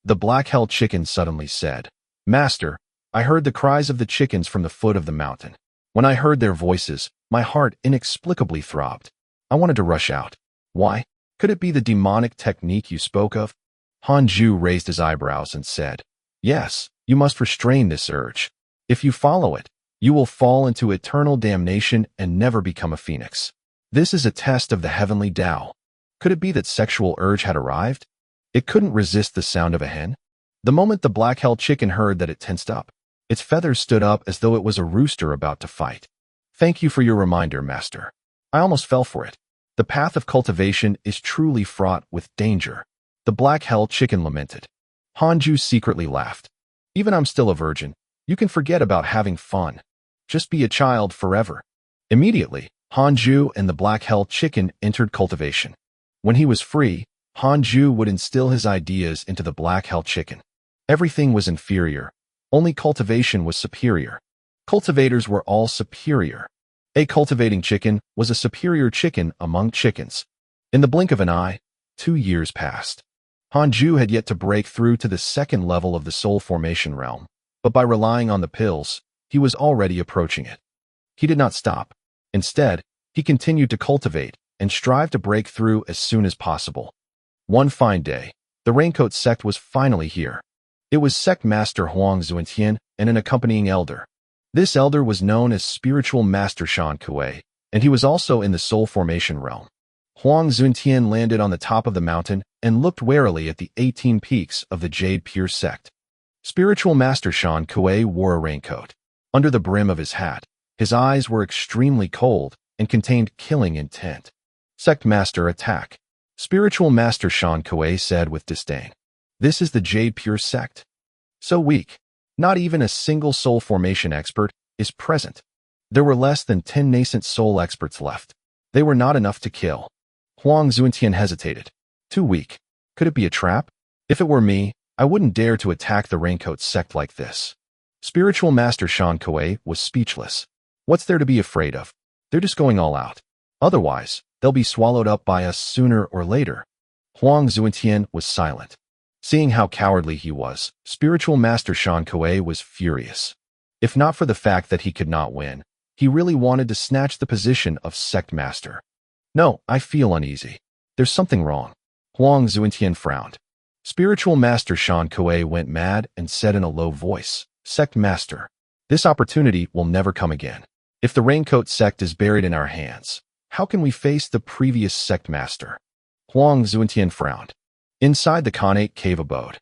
The black-held chicken suddenly said, Master, I heard the cries of the chickens from the foot of the mountain. When I heard their voices, my heart inexplicably throbbed. I wanted to rush out. Why? Could it be the demonic technique you spoke of? Hanju raised his eyebrows and said, Yes, you must restrain this urge. If you follow it, you will fall into eternal damnation and never become a phoenix. This is a test of the heavenly Tao. Could it be that sexual urge had arrived? It couldn't resist the sound of a hen. The moment the black-held chicken heard that, it tensed up. Its feathers stood up as though it was a rooster about to fight. Thank you for your reminder, Master. I almost fell for it. The path of cultivation is truly fraught with danger. The black-held chicken lamented. Hanju secretly laughed. Even I'm still a virgin. You can forget about having fun. Just be a child forever. Immediately, Hanju and the black-held chicken entered cultivation. When he was free, Hanju would instill his ideas into the black-held chicken. Everything was inferior. Only cultivation was superior. Cultivators were all superior. A cultivating chicken was a superior chicken among chickens. In the blink of an eye, 2 years passed. Hanju had yet to break through to the second level of the soul formation realm, but by relying on the pills, he was already approaching it. He did not stop. Instead, he continued to cultivate and strive to break through as soon as possible. One fine day, the Raincoat sect was finally here. It was Sect Master Huang Zuentian and an accompanying elder. This elder was known as Spiritual Master Shan Kuei, and he was also in the soul formation realm. Huang Zuentian landed on the top of the mountain and looked warily at the 18 peaks of the Jade Pure sect. Spiritual Master Shan Kuei wore a raincoat. Under the brim of his hat, his eyes were extremely cold and contained killing intent. Sect Master, attack. Spiritual Master Shan Kuei said with disdain. This is the Jade Pure sect. So weak. Not even a single soul formation expert is present. There were less than 10 nascent soul experts left. They were not enough to kill. Huang Zuentian hesitated. Too weak. Could it be a trap? If it were me, I wouldn't dare to attack the Raincoat sect like this. Spiritual Master Shan Kuei was speechless. What's there to be afraid of? They're just going all out. Otherwise, they'll be swallowed up by us sooner or later. Huang Zuentian was silent. Seeing how cowardly he was, Spiritual Master Shan Kuei was furious. If not for the fact that he could not win, he really wanted to snatch the position of Sect Master. No, I feel uneasy. There's something wrong. Huang Zuentian frowned. Spiritual Master Shan Kuei went mad and said in a low voice, Sect Master, this opportunity will never come again. If the Raincoat sect is buried in our hands, How can we face the previous sect master? Huang Zuentian frowned. Inside the Khanate cave abode,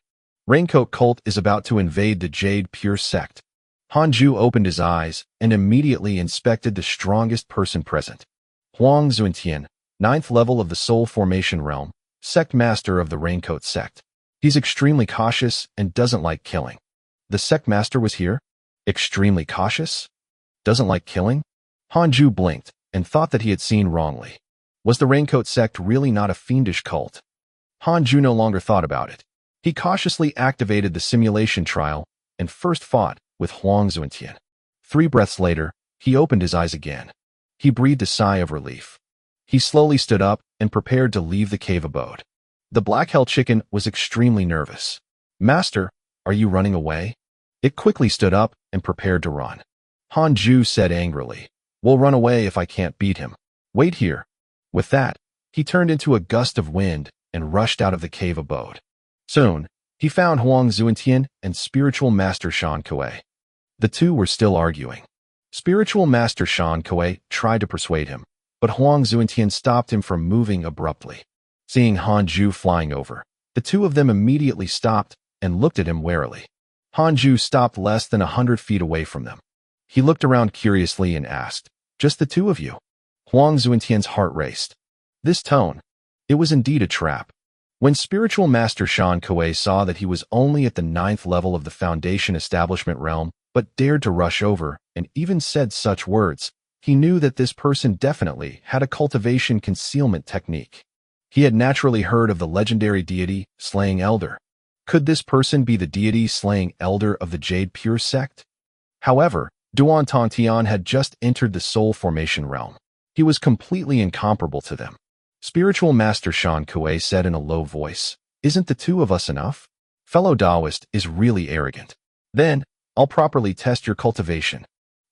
Raincoat cult is about to invade the Jade Pure sect. Hanju opened his eyes and immediately inspected the strongest person present. Huang Zuentian, 9th level of the Soul Formation Realm, sect master of the Raincoat sect. He's extremely cautious and doesn't like killing. The sect master was here? Extremely cautious? Doesn't like killing? Hanju blinked and thought that he had seen wrongly. Was the Raincoat sect really not a fiendish cult? Hanju no longer thought about it. He cautiously activated the simulation trial and first fought with Huang Zuentian. 3 breaths later, he opened his eyes again. He breathed a sigh of relief. He slowly stood up and prepared to leave the cave abode. The Black Hell Chicken was extremely nervous. Master, are you running away? It quickly stood up and prepared to run. Hanju said angrily, "We'll run away if I can't beat him. Wait here." With that, he turned into a gust of wind and rushed out of the cave abode. Soon, he found Huang Zuentian and Spiritual Master Shan Kuei. The two were still arguing. Spiritual Master Shan Kuei tried to persuade him, but Huang Zuentian stopped him from moving abruptly. Seeing Hanju flying over, the two of them immediately stopped and looked at him warily. Hanju stopped less than 100 feet away from them. He looked around curiously and asked, "Just the two of you?" Huang Zuentian's heart raced. This tone, it was indeed a trap. When Spiritual Master Shan Kuei saw that he was only at the 9th level of the Foundation Establishment Realm, but dared to rush over and even said such words, he knew that this person definitely had a cultivation concealment technique. He had naturally heard of the legendary deity, Slaying Elder. Could this person be the deity Slaying Elder of the Jade Pure sect? However, Duan Tongtian had just entered the Soul Formation Realm. He was completely incomparable to them. Spiritual Master Shan Kuei said in a low voice, "Isn't the two of us enough? Fellow Taoist is really arrogant. Then, I'll properly test your cultivation."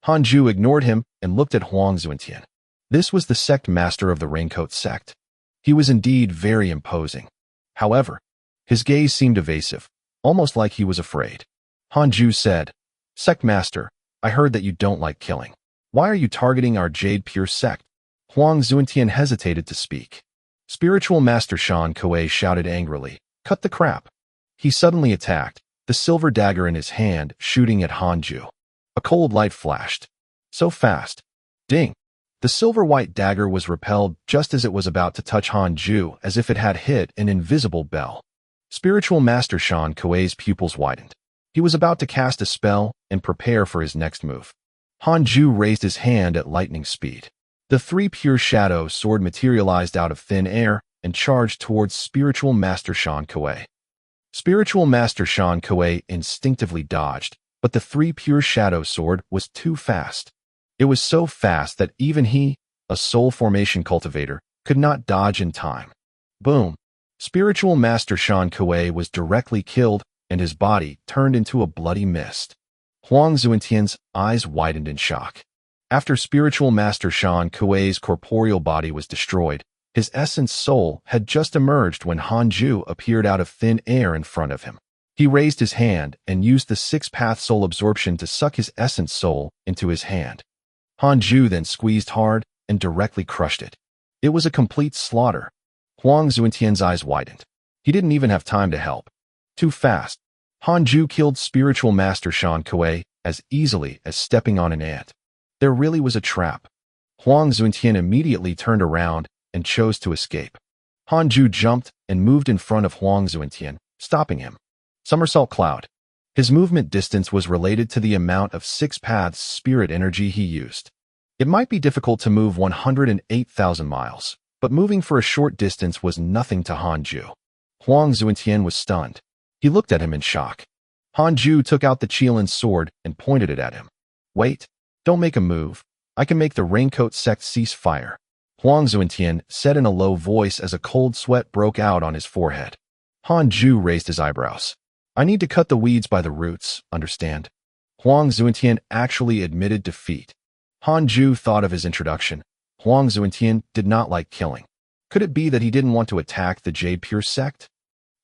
Hanju ignored him and looked at Huang Zuentian. This was the sect master of the Raincoat sect. He was indeed very imposing. However, his gaze seemed evasive, almost like he was afraid. Hanju said, "Sect master, I heard that you don't like killing. Why are you targeting our Jade Pure sect?" Huang Zuentian hesitated to speak. Spiritual Master Shan Kuei shouted angrily, "Cut the crap." He suddenly attacked, the silver dagger in his hand shooting at Hanju. A cold light flashed. So fast. Ding! The silver-white dagger was repelled just as it was about to touch Hanju, as if it had hit an invisible bell. Spiritual Master Shan Kuei's pupils widened. He was about to cast a spell and prepare for his next move. Hanju raised his hand at lightning speed. The 3 pure shadow sword materialized out of thin air and charged towards Spiritual Master Shan Kuei. Spiritual Master Shan Kuei instinctively dodged, but the 3 pure shadow sword was too fast. It was so fast that even he, a soul formation cultivator, could not dodge in time. Boom! Spiritual Master Shan Kuei was directly killed and his body turned into a bloody mist. Huang Zuentian's eyes widened in shock. After Spiritual Master Shan Kuei's corporeal body was destroyed, his essence soul had just emerged when Hanju appeared out of thin air in front of him. He raised his hand and used the 6-path soul absorption to suck his essence soul into his hand. Hanju then squeezed hard and directly crushed it. It was a complete slaughter. Huang Zuentian's eyes widened. He didn't even have time to help. Too fast. Hanju killed Spiritual Master Shan Kuei as easily as stepping on an ant. There really was a trap. Huang Zuentian immediately turned around and chose to escape. Hanju jumped and moved in front of Huang Zuentian, stopping him. Somersault Cloud. His movement distance was related to the amount of 6 paths spirit energy he used. It might be difficult to move 108,000 miles, but moving for a short distance was nothing to Hanju. Huang Zuentian was stunned. He looked at him in shock. Hanju took out the Qilin sword and pointed it at him. "Wait. Don't make a move. I can make the Raincoat sect cease fire," Huang Zuentian said in a low voice as a cold sweat broke out on his forehead. Hanju raised his eyebrows. "I need to cut the weeds by the roots, understand?" Huang Zuentian actually admitted defeat. Hanju thought of his introduction. Huang Zuentian did not like killing. Could it be that he didn't want to attack the Jade Pure sect?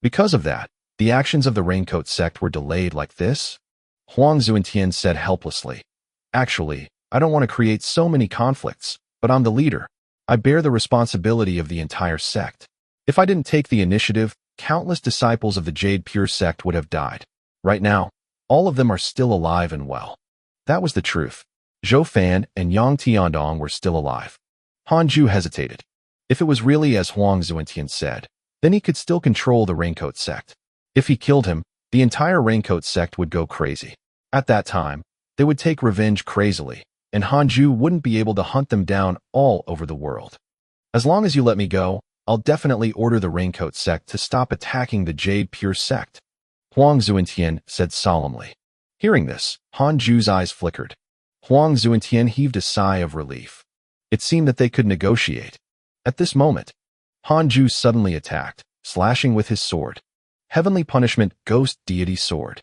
Because of that, the actions of the Raincoat sect were delayed like this? Huang Zuentian said helplessly, "Actually, I don't want to create so many conflicts, but I'm the leader. I bear the responsibility of the entire sect. If I didn't take the initiative, countless disciples of the Jade Pure sect would have died. Right now, all of them are still alive and well. That was the truth. Zhou Fan and Yang Tiandong were still alive. Hanju hesitated. If it was really as Huang Zuentian said, then he could still control the Raincoat sect. If he killed him, the entire Raincoat sect would go crazy. At that time, they would take revenge crazily, and Hanju wouldn't be able to hunt them down all over the world. As long as you let me go, I'll definitely order the Raincoat sect to stop attacking the Jade Pure sect, Huang Zuentian said solemnly. Hearing this, Hanju's eyes flickered. Huang Zuentian heaved a sigh of relief. It seemed that they could negotiate. At this moment, Hanju suddenly attacked, slashing with his sword. Heavenly Punishment Ghost Deity Sword.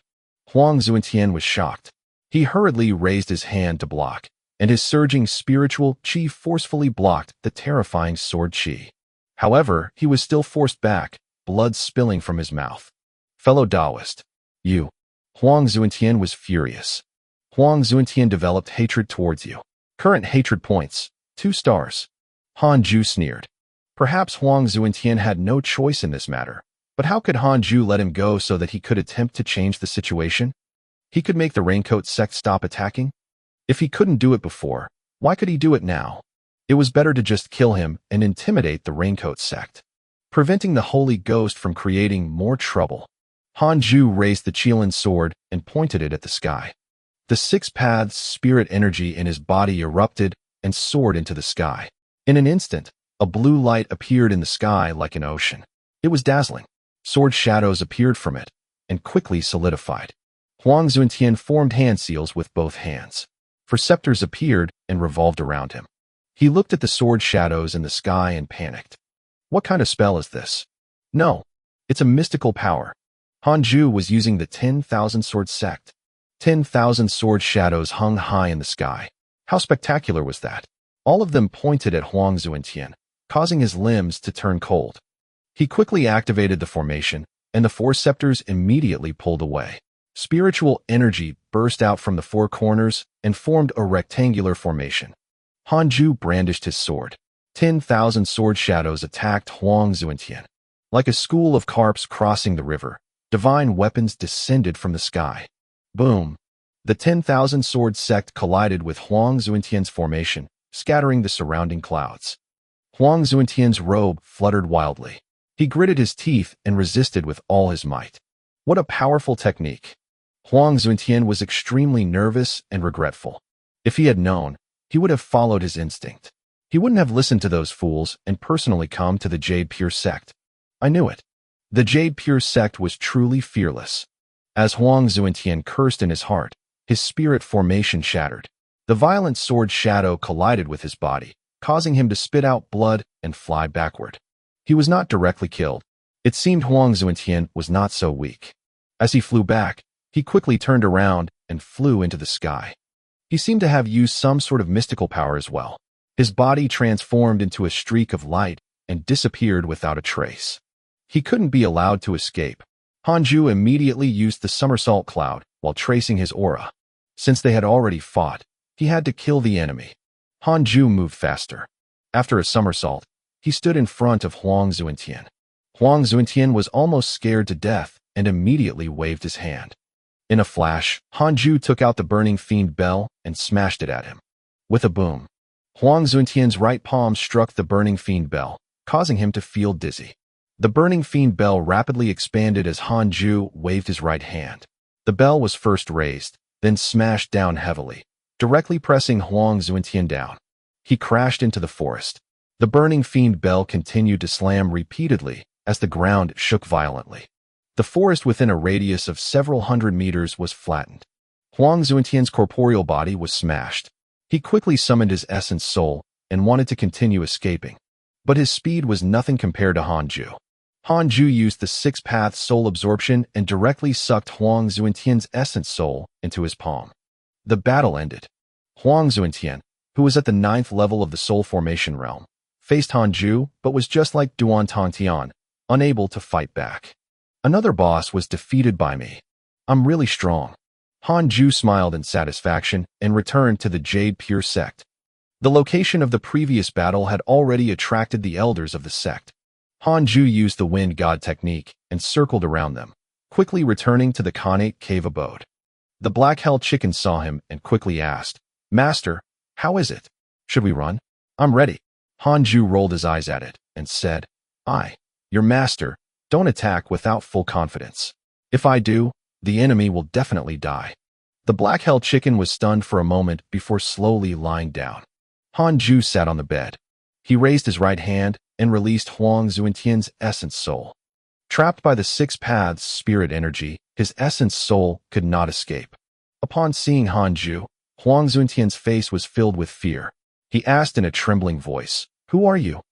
Huang Zuentian was shocked. He hurriedly raised his hand to block, and his surging spiritual chi forcefully blocked the terrifying sword chi. However, he was still forced back, blood spilling from his mouth. Fellow Taoist, you. Huang Zuentian was furious. Huang Zuentian developed hatred towards you. Current hatred points, 2 stars. Hanju sneered. Perhaps Huang Zuentian had no choice in this matter, but how could Hanju let him go so that he could attempt to change the situation? He could make the Raincoat sect stop attacking? If he couldn't do it before, why could he do it now? It was better to just kill him and intimidate the Raincoat sect, preventing the Holy Ghost from creating more trouble. Hanju raised the Qilin sword and pointed it at the sky. The 6 paths spirit energy in his body erupted and soared into the sky. In an instant, a blue light appeared in the sky like an ocean. It was dazzling. Sword shadows appeared from it and quickly solidified. Huang Zuentian formed hand seals with both hands. Scepters appeared and revolved around him. He looked at the sword shadows in the sky and panicked. What kind of spell is this? No, it's a mystical power. Hanju was using the 10,000 sword sect. 10,000 sword shadows hung high in the sky. How spectacular was that? All of them pointed at Huang Zuentian, causing his limbs to turn cold. He quickly activated the formation, and the 4 scepters immediately pulled away. Spiritual energy burst out from the 4 corners and formed a rectangular formation. Hanju brandished his sword. 10,000 sword shadows attacked Huang Zuentian. Like a school of carps crossing the river, divine weapons descended from the sky. Boom! The 10,000 sword sect collided with Huang Zuentian's formation, scattering the surrounding clouds. Huang Zuentian's robe fluttered wildly. He gritted his teeth and resisted with all his might. What a powerful technique! Huang Zuentian was extremely nervous and regretful. If he had known, he would have followed his instinct. He wouldn't have listened to those fools and personally come to the Jade Pure sect. I knew it. The Jade Pure sect was truly fearless. As Huang Zuentian cursed in his heart, his spirit formation shattered. The violent sword shadow collided with his body, causing him to spit out blood and fly backward. He was not directly killed. It seemed Huang Zuentian was not so weak. As he flew back, he quickly turned around and flew into the sky. He seemed to have used some sort of mystical power as well. His body transformed into a streak of light and disappeared without a trace. He couldn't be allowed to escape. Hanju immediately used the somersault cloud while tracing his aura. Since they had already fought, he had to kill the enemy. Hanju moved faster. After a somersault, he stood in front of Huang Zuentian. Huang Zuentian was almost scared to death and immediately waved his hand. In a flash, Hanju took out the Burning Fiend bell and smashed it at him. With a boom, Huang Zuentian's right palm struck the Burning Fiend bell, causing him to feel dizzy. The Burning Fiend bell rapidly expanded as Hanju waved his right hand. The bell was first raised, then smashed down heavily, directly pressing Huang Zuentian down. He crashed into the forest. The Burning Fiend bell continued to slam repeatedly as the ground shook violently. The forest within a radius of several hundred meters was flattened. Huang Zuentian's corporeal body was smashed. He quickly summoned his essence soul and wanted to continue escaping. But his speed was nothing compared to Hanju. Hanju used the 6-path soul absorption and directly sucked Huang Zuentian's essence soul into his palm. The battle ended. Huang Zuentian, who was at the 9th level of the soul formation realm, faced Hanju but was just like Duan Tongtian, unable to fight back. Another boss was defeated by me. I'm really strong. Hanju smiled in satisfaction and returned to the Jade Pure sect. The location of the previous battle had already attracted the elders of the sect. Hanju used the wind god technique and circled around them, quickly returning to the Khanate cave abode. The black hell chicken saw him and quickly asked, "Master, how is it? Should we run?" "I'm ready." Hanju rolled his eyes at it and said, Your master, don't attack without full confidence. If I do, the enemy will definitely die." The black hell chicken was stunned for a moment before slowly lying down. Hanju sat on the bed. He raised his right hand and released Huang Zuentian's essence soul. Trapped by the six paths spirit energy, his essence soul could not escape. Upon seeing Hanju, Huang Zuentian's face was filled with fear. He asked in a trembling voice, "Who are you?"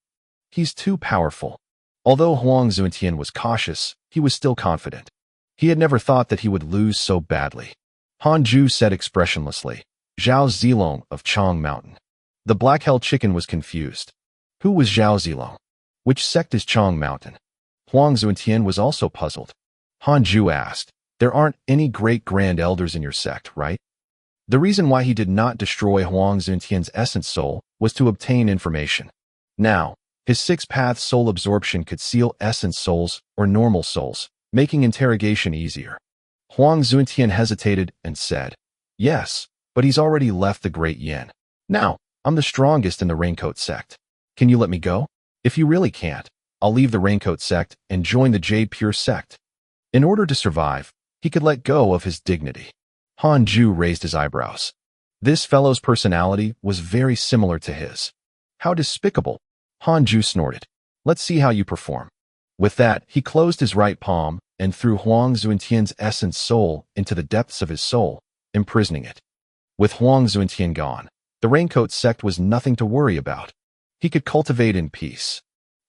"He's too powerful." Although Huang Zuentian was cautious, he was still confident. He had never thought that he would lose so badly. Hanju said expressionlessly, "Zhao Zilong of Chang Mountain." The black hell chicken was confused. Who was Zhao Zilong? Which sect is Chang Mountain? Huang Zuentian was also puzzled. Hanju asked, "There aren't any great grand elders in your sect, right?" The reason why he did not destroy Huang Zuentian's essence soul was to obtain information. Now, his six-path soul absorption could seal essence souls or normal souls, making interrogation easier. Huang Zuentian hesitated and said, "Yes, but he's already left the Great Yin. Now, I'm the strongest in the Raincoat sect. Can you let me go? If you really can't, I'll leave the Raincoat sect and join the Jade Pure sect." In order to survive, he could let go of his dignity. Hanju raised his eyebrows. This fellow's personality was very similar to his. How despicable. Hanju snorted. "Let's see how you perform." With that, he closed his right palm and threw Huang Zuentian's essence soul into the depths of his soul, imprisoning it. With Huang Zuentian gone, the Raincoat sect was nothing to worry about. He could cultivate in peace.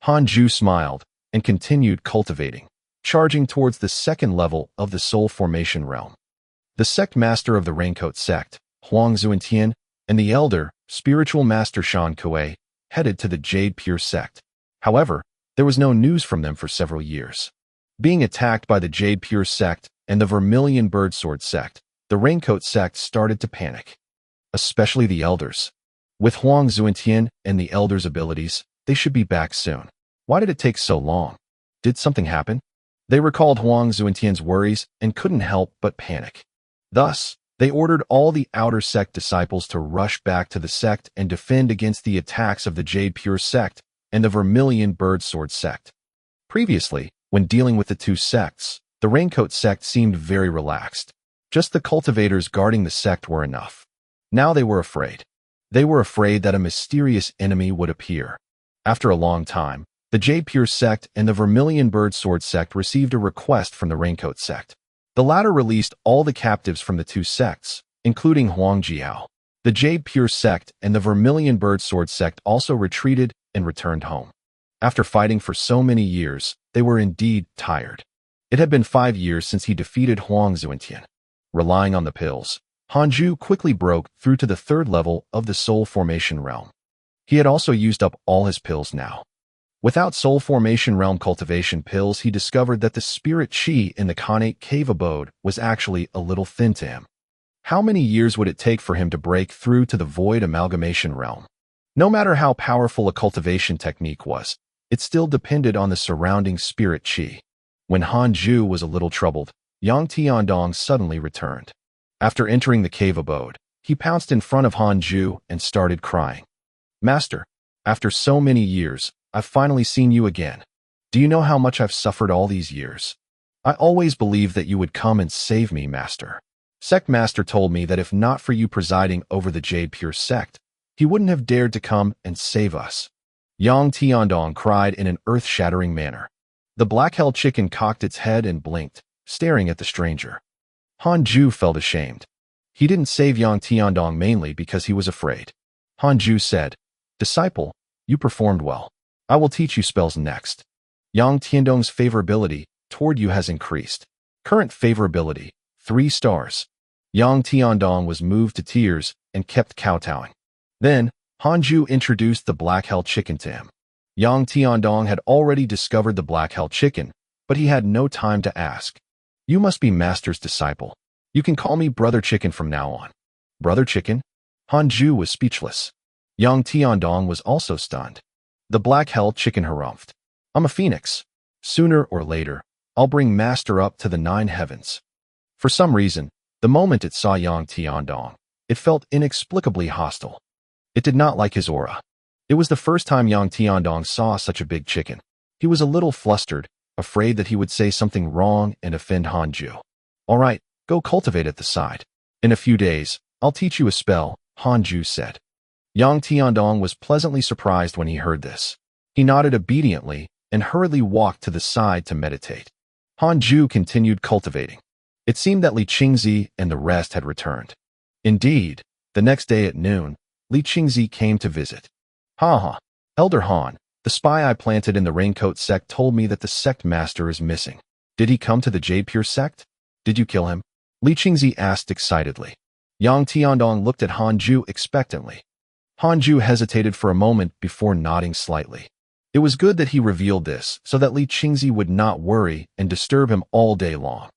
Hanju smiled and continued cultivating, charging towards the second level of the soul formation realm. The sect master of the Raincoat sect, Huang Zuentian, and the elder, spiritual master Shan Kuei, headed to the Jade Pure sect. However, there was no news from them for several years. Being attacked by the Jade Pure sect and the Vermilion Birdsword sect, the Raincoat sect started to panic. Especially the elders. With Huang Zuentian and the elders' abilities, they should be back soon. Why did it take so long? Did something happen? They recalled Huang Zuentian's worries and couldn't help but panic. Thus, they ordered all the outer sect disciples to rush back to the sect and defend against the attacks of the Jade Pure sect and the Vermilion Birdsword sect. Previously, when dealing with the two sects, the Raincoat sect seemed very relaxed. Just the cultivators guarding the sect were enough. Now they were afraid. They were afraid that a mysterious enemy would appear. After a long time, the Jade Pure sect and the Vermilion Birdsword sect received a request from the Raincoat sect. The latter released all the captives from the two sects, including Huang Jiao. The Jade Pure sect and the Vermilion Birdsword sect also retreated and returned home. After fighting for so many years, they were indeed tired. It had been 5 years since he defeated Huang Zuentian. Relying on the pills, Hanju quickly broke through to the third level of the soul formation realm. He had also used up all his pills now. Without soul formation realm cultivation pills, he discovered that the spirit chi in the Khanate cave abode was actually a little thin to him. How many years would it take for him to break through to the void amalgamation realm? No matter how powerful a cultivation technique was, it still depended on the surrounding spirit chi. When Hanju was a little troubled, Yang Tiandong suddenly returned. After entering the cave abode, he pounced in front of Hanju and started crying. "Master, after so many years, I've finally seen you again. Do you know how much I've suffered all these years? I always believed that you would come and save me, Master. Sect Master told me that if not for you presiding over the Jade Pure sect, he wouldn't have dared to come and save us." Yang Tiandong cried in an earth-shattering manner. The black hell chicken cocked its head and blinked, staring at the stranger. Hanju felt ashamed. He didn't save Yang Tiandong mainly because he was afraid. Hanju said, "Disciple, you performed well. I will teach you spells next." Yang Tiandong's favorability toward you has increased. Current favorability, 3 stars. Yang Tiandong was moved to tears and kept kowtowing. Then, Hanju introduced the black hell chicken to him. Yang Tiandong had already discovered the black hell chicken, but he had no time to ask. "You must be Master's disciple. You can call me Brother Chicken from now on." Brother Chicken? Hanju was speechless. Yang Tiandong was also stunned. The black hell chicken harumphed. I'm a phoenix. Sooner or later, I'll bring Master up to the 9 heavens. For some reason, the moment it saw Yang Tiandong, it felt inexplicably hostile. It did not like his aura. It was the first time Yang Tiandong saw such a big chicken. He was a little flustered, afraid that he would say something wrong and offend Hanju. All right, go cultivate at the side. In a few days, I'll teach you a spell, Hanju said. Yang Tiandong was pleasantly surprised when he heard this. He nodded obediently and hurriedly walked to the side to meditate. Hanju continued cultivating. It seemed that Li Qingzi and the rest had returned. Indeed, the next day at noon, Li Qingzi came to visit. Ha! Elder Han, the spy I planted in the Raincoat sect told me that the sect master is missing. Did he come to the Jade Pure sect? Did you kill him? Li Qingzi asked excitedly. Yang Tiandong looked at Hanju expectantly. Hanju hesitated for a moment before nodding slightly. It was good that he revealed this so that Li Qingzi would not worry and disturb him all day long.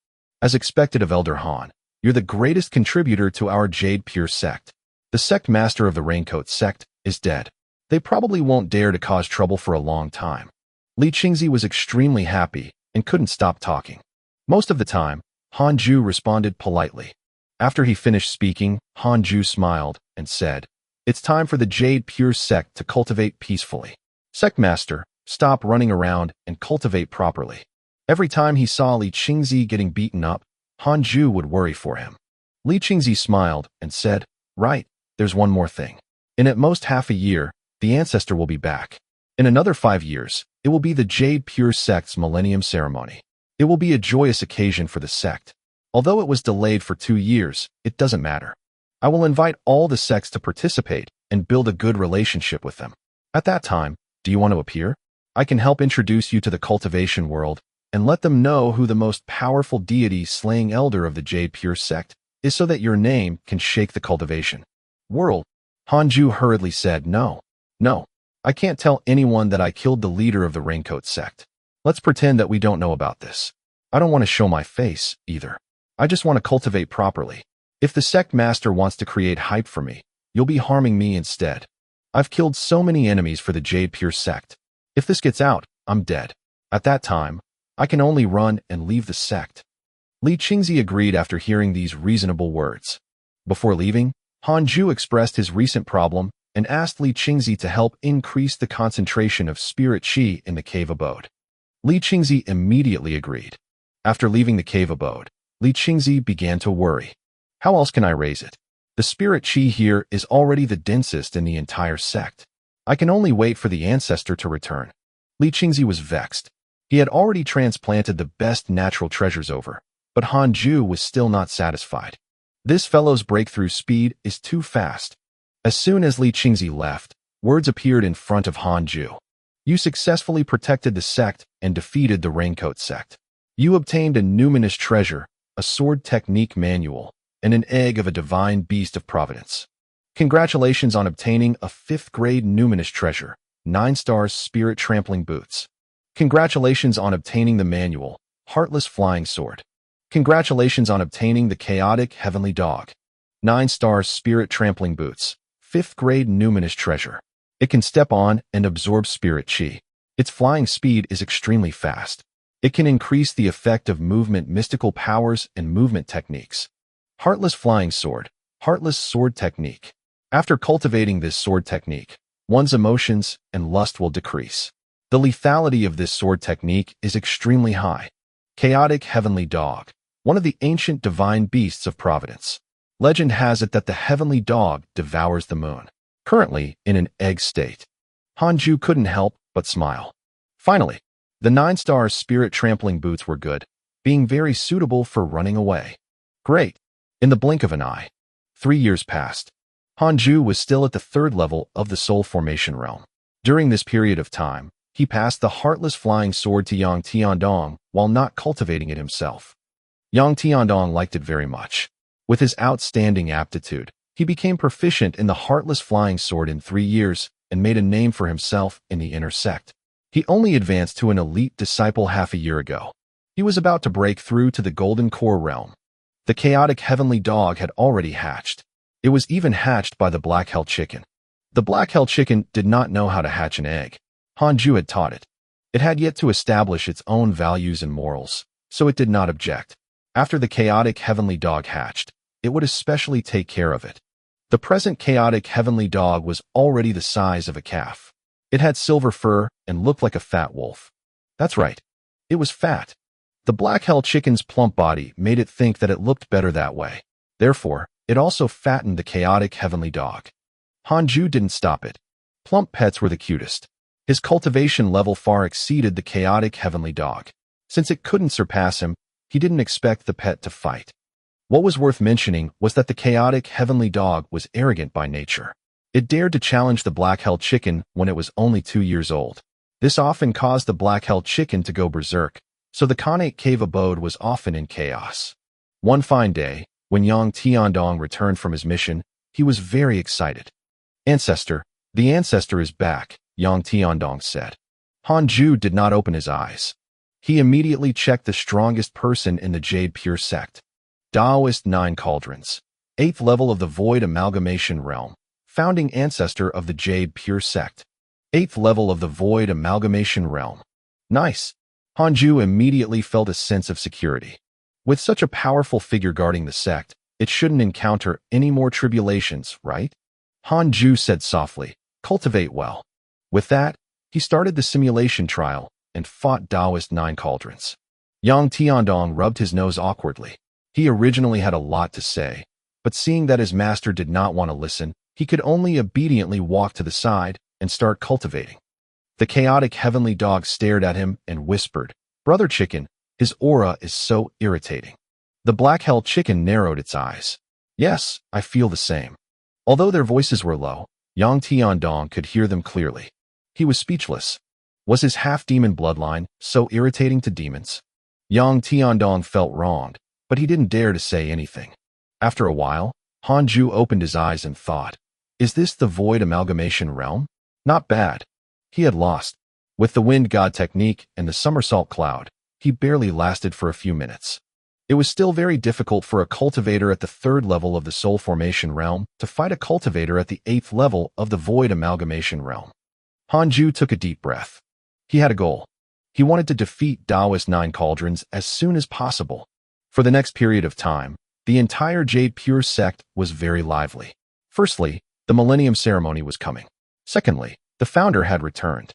As expected of Elder Han, you're the greatest contributor to our Jade Pure sect. The sect master of the Raincoat sect is dead. They probably won't dare to cause trouble for a long time. Li Qingzi was extremely happy and couldn't stop talking. Most of the time, Hanju responded politely. After he finished speaking, Hanju smiled and said, "It's time for the Jade Pure sect to cultivate peacefully. Sect master, stop running around and cultivate properly." Every time he saw Li Qingzi getting beaten up, Hanju would worry for him. Li Qingzi smiled and said, "Right, there's one more thing. In at most half a year, the ancestor will be back. In another 5 years, it will be the Jade Pure sect's Millennium Ceremony. It will be a joyous occasion for the sect. Although it was delayed for 2 years, it doesn't matter. I will invite all the sects to participate and build a good relationship with them. At that time, do you want to appear? I can help introduce you to the cultivation world and let them know who the most powerful deity slaying elder of the Jade Pure sect is so that your name can shake the cultivation world." Hanju hurriedly said, No, I can't tell anyone that I killed the leader of the Raincoat sect. Let's pretend that we don't know about this. I don't want to show my face, either. I just want to cultivate properly. If the sect master wants to create hype for me, you'll be harming me instead. I've killed so many enemies for the Jade Pure sect. If this gets out, I'm dead. At that time, I can only run and leave the sect." Li Qingzi agreed after hearing these reasonable words. Before leaving, Hanju expressed his recent problem and asked Li Qingzi to help increase the concentration of spirit qi in the cave abode. Li Qingzi immediately agreed. After leaving the cave abode, Li Qingzi began to worry. How else can I raise it? The spirit qi here is already the densest in the entire sect. I can only wait for the ancestor to return. Li Qingzi was vexed. He had already transplanted the best natural treasures over, but Hanju was still not satisfied. This fellow's breakthrough speed is too fast. As soon as Li Qingzi left, words appeared in front of Hanju. You successfully protected the sect and defeated the Raincoat sect. You obtained a numinous treasure, a sword technique manual, and an egg of a divine beast of providence. Congratulations on obtaining a 5th grade numinous treasure, 9 stars spirit trampling boots. Congratulations on obtaining the manual, Heartless Flying Sword. Congratulations on obtaining the chaotic heavenly dog. 9 stars spirit trampling boots, 5th grade numinous treasure. It can step on and absorb spirit qi. Its flying speed is extremely fast. It can increase the effect of movement mystical powers and movement techniques. Heartless Flying Sword, Heartless Sword Technique. After cultivating this sword technique, one's emotions and lust will decrease. The lethality of this sword technique is extremely high. Chaotic Heavenly Dog, one of the ancient divine beasts of providence. Legend has it that the heavenly dog devours the moon, currently in an egg state. Hanju couldn't help but smile. Finally, the 9 stars spirit trampling boots were good, being very suitable for running away. Great. In the blink of an eye, 3 years passed. Hanju was still at the 3rd level of the soul formation realm. During this period of time, he passed the Heartless Flying Sword to Yang Tiandong while not cultivating it himself. Yang Tiandong liked it very much. With his outstanding aptitude, he became proficient in the Heartless Flying Sword in 3 years and made a name for himself in the inner sect. He only advanced to an elite disciple half a year ago. He was about to break through to the Golden Core realm. The chaotic heavenly dog had already hatched. It was even hatched by the Black Hell chicken. The black hell chicken did not know how to hatch an egg. Hanju had taught it. It had yet to establish its own values and morals, so it did not object. After the chaotic heavenly dog hatched, it would especially take care of it. The present chaotic heavenly dog was already the size of a calf. It had silver fur and looked like a fat wolf. That's right. It was fat. The black hell chicken's plump body made it think that it looked better that way. Therefore, it also fattened the chaotic heavenly dog. Hanju didn't stop it. Plump pets were the cutest. His cultivation level far exceeded the chaotic heavenly dog. Since it couldn't surpass him, he didn't expect the pet to fight. What was worth mentioning was that the chaotic heavenly dog was arrogant by nature. It dared to challenge the black hell chicken when it was only 2 years old. This often caused the black hell chicken to go berserk, so the Khanate cave abode was often in chaos. One fine day, when Yang Tiandong returned from his mission, he was very excited. "Ancestor, the ancestor is back," Yang Tiandong said. Hanju did not open his eyes. He immediately checked the strongest person in the Jade Pure sect. Taoist 9 Cauldrons, 8th level of the Void Amalgamation Realm, founding ancestor of the Jade Pure sect. 8th level of the Void Amalgamation Realm. Nice. Hanju immediately felt a sense of security. With such a powerful figure guarding the sect, it shouldn't encounter any more tribulations, right? Hanju said softly, "Cultivate well." With that, he started the simulation trial and fought Taoist 9 Cauldrons. Yang Tiandong rubbed his nose awkwardly. He originally had a lot to say, but seeing that his master did not want to listen, he could only obediently walk to the side and start cultivating. The chaotic heavenly dog stared at him and whispered, "Brother Chicken, his aura is so irritating." The black hell chicken narrowed its eyes. "Yes, I feel the same." Although their voices were low, Yang Tiandong could hear them clearly. He was speechless. Was his half-demon bloodline so irritating to demons? Yang Tiandong felt wronged, but he didn't dare to say anything. After a while, Hanju opened his eyes and thought, "Is this the Void Amalgamation Realm? Not bad." He had lost. With the Wind God technique and the somersault cloud, he barely lasted for a few minutes. It was still very difficult for a cultivator at the 3rd level of the Soul Formation Realm to fight a cultivator at the 8th level of the Void Amalgamation Realm. Hanju took a deep breath. He had a goal. He wanted to defeat Taoist 9 Cauldrons as soon as possible. For the next period of time, the entire Jade Pure sect was very lively. Firstly, the Millennium Ceremony was coming. Secondly, the founder had returned.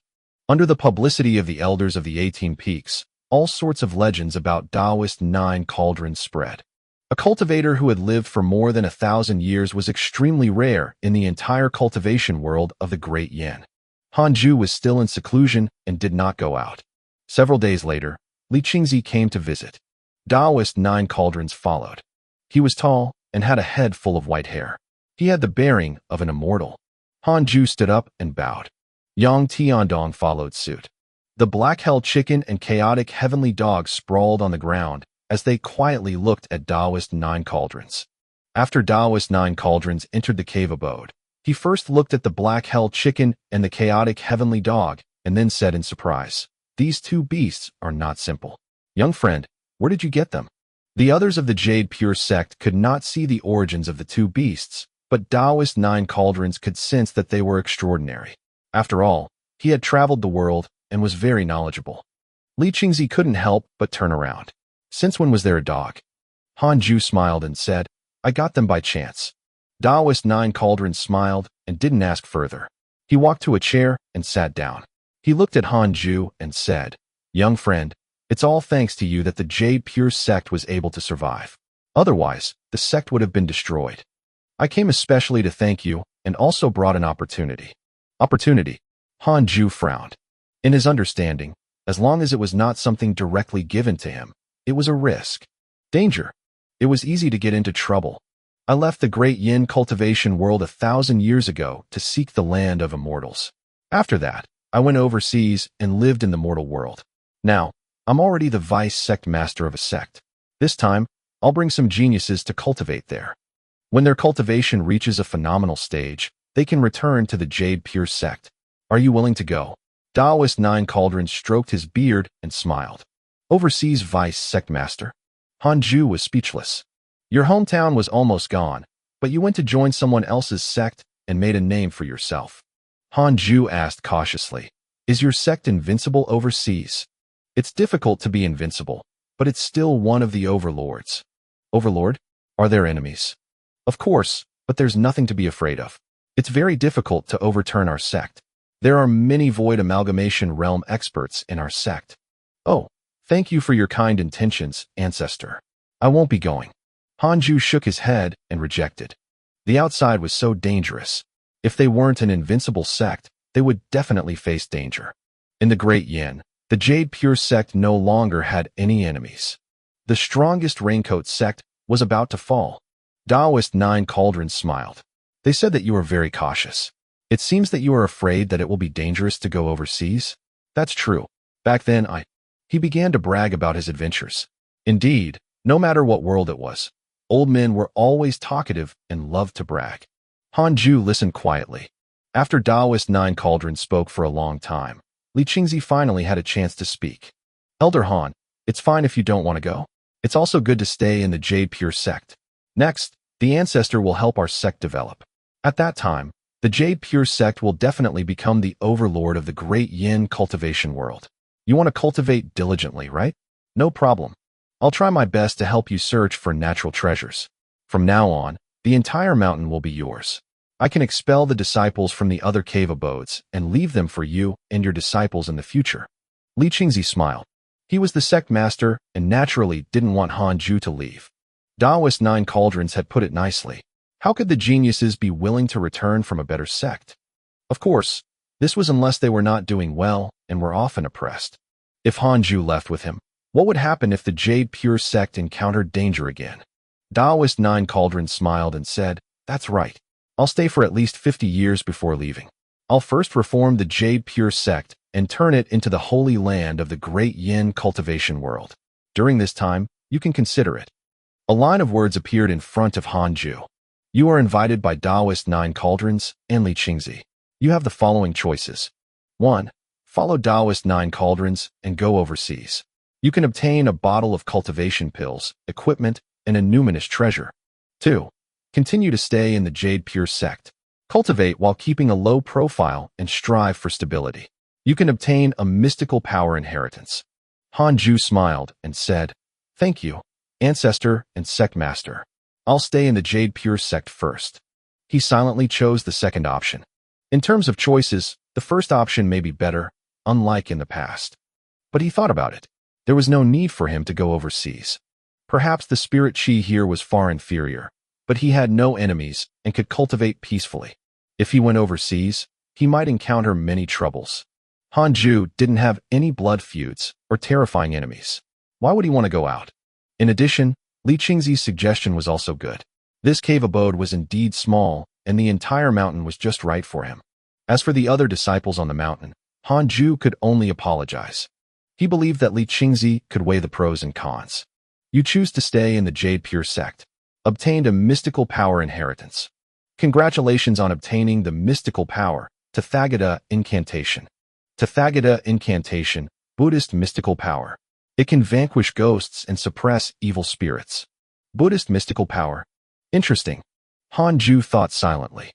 Under the publicity of the elders of the 18 Peaks, all sorts of legends about Taoist 9 Cauldrons spread. A cultivator who had lived for more than 1,000 years was extremely rare in the entire cultivation world of the Great Yin. Hanju was still in seclusion and did not go out. Several days later, Li Qingzi came to visit. Taoist 9 Cauldrons followed. He was tall and had a head full of white hair. He had the bearing of an immortal. Hanju stood up and bowed. Yang Tiandong followed suit. The black hell chicken and chaotic heavenly dog sprawled on the ground as they quietly looked at Taoist 9 Cauldrons. After Taoist 9 Cauldrons entered the cave abode, he first looked at the black hell chicken and the chaotic heavenly dog and then said in surprise, "These two beasts are not simple. Young friend, where did you get them?" The others of the Jade Pure sect could not see the origins of the two beasts, but Taoist 9 Cauldrons could sense that they were extraordinary. After all, he had traveled the world and was very knowledgeable. Li Qingzi couldn't help but turn around. "Since when was there a dog?" Hanju smiled and said, "I got them by chance." Taoist 9 Cauldrons smiled and didn't ask further. He walked to a chair and sat down. He looked at Hanju and said, "Young friend, it's all thanks to you that the Jade Pure sect was able to survive. Otherwise, the sect would have been destroyed. I came especially to thank you and also brought an opportunity." Opportunity? Hanju frowned. In his understanding, as long as it was not something directly given to him, it was a risk. Danger. It was easy to get into trouble. I left the great Yin cultivation world 1,000 years ago to seek the land of immortals. After that, I went overseas and lived in the mortal world. Now, I'm already the vice sect master of a sect. This time, I'll bring some geniuses to cultivate there. When their cultivation reaches a phenomenal stage, they can return to the Jade Pure sect. Are you willing to go? Taoist 9 Cauldrons stroked his beard and smiled. Overseas vice sect master? Hanju was speechless. Your hometown was almost gone, but you went to join someone else's sect, and made a name for yourself. Hanju asked cautiously, "Is your sect invincible overseas?" "It's difficult to be invincible, but it's still one of the overlords." "Overlord? Are there enemies?" "Of course, but there's nothing to be afraid of. It's very difficult to overturn our sect. There are many void amalgamation realm experts in our sect." "Oh, thank you for your kind intentions, ancestor. I won't be going." Hanju shook his head and rejected. The outside was so dangerous. If they weren't an invincible sect, they would definitely face danger. In the Great Yin, the Jade Pure sect no longer had any enemies. The strongest raincoat sect was about to fall. Taoist Nine Cauldrons smiled. "They said that you are very cautious. It seems that you are afraid that it will be dangerous to go overseas." "That's true. Back then He began to brag about his adventures. Indeed, no matter what world it was, old men were always talkative and loved to brag. Hanju listened quietly. After Taoist Nine Cauldrons spoke for a long time, Li Qingzi finally had a chance to speak. "Elder Han, it's fine if you don't want to go. It's also good to stay in the Jade Pure sect. Next, the ancestor will help our sect develop. At that time, the Jade Pure sect will definitely become the overlord of the Great Yin cultivation world. You want to cultivate diligently, right? No problem. I'll try my best to help you search for natural treasures. From now on, the entire mountain will be yours. I can expel the disciples from the other cave abodes and leave them for you and your disciples in the future." Li Qingzi smiled. He was the sect master and naturally didn't want Hanju to leave. Taoist Nine Cauldrons had put it nicely. How could the geniuses be willing to return from a better sect? Of course, this was unless they were not doing well and were often oppressed. If Hanju left with him, what would happen if the Jade Pure sect encountered danger again? Taoist Nine Cauldrons smiled and said, "That's right. I'll stay for at least 50 years before leaving. I'll first reform the Jade Pure sect and turn it into the holy land of the Great Yin cultivation world. During this time, you can consider it." A line of words appeared in front of Hanju. "You are invited by Taoist Nine Cauldrons and Li Qingzi. You have the following choices. 1. Follow Taoist Nine Cauldrons and go overseas. You can obtain a bottle of cultivation pills, equipment, and a numinous treasure. 2. Continue to stay in the Jade Pure sect. Cultivate while keeping a low profile and strive for stability. You can obtain a mystical power inheritance." Hanju smiled and said, "Thank you, ancestor and sect master. I'll stay in the Jade Pure sect first." He silently chose the second option. In terms of choices, the first option may be better, unlike in the past. But he thought about it. There was no need for him to go overseas. Perhaps the spirit chi here was far inferior, but he had no enemies and could cultivate peacefully. If he went overseas, he might encounter many troubles. Hanju didn't have any blood feuds or terrifying enemies. Why would he want to go out? In addition, Li Qingzi's suggestion was also good. This cave abode was indeed small, and the entire mountain was just right for him. As for the other disciples on the mountain, Hanju could only apologize. He believed that Li Qingzi could weigh the pros and cons. You choose to stay in the Jade Pure sect. Obtained a mystical power inheritance. Congratulations on obtaining the mystical power, Tathagata Incantation. Tathagata Incantation, Buddhist mystical power. It can vanquish ghosts and suppress evil spirits. Buddhist mystical power. Interesting. Hanju thought silently.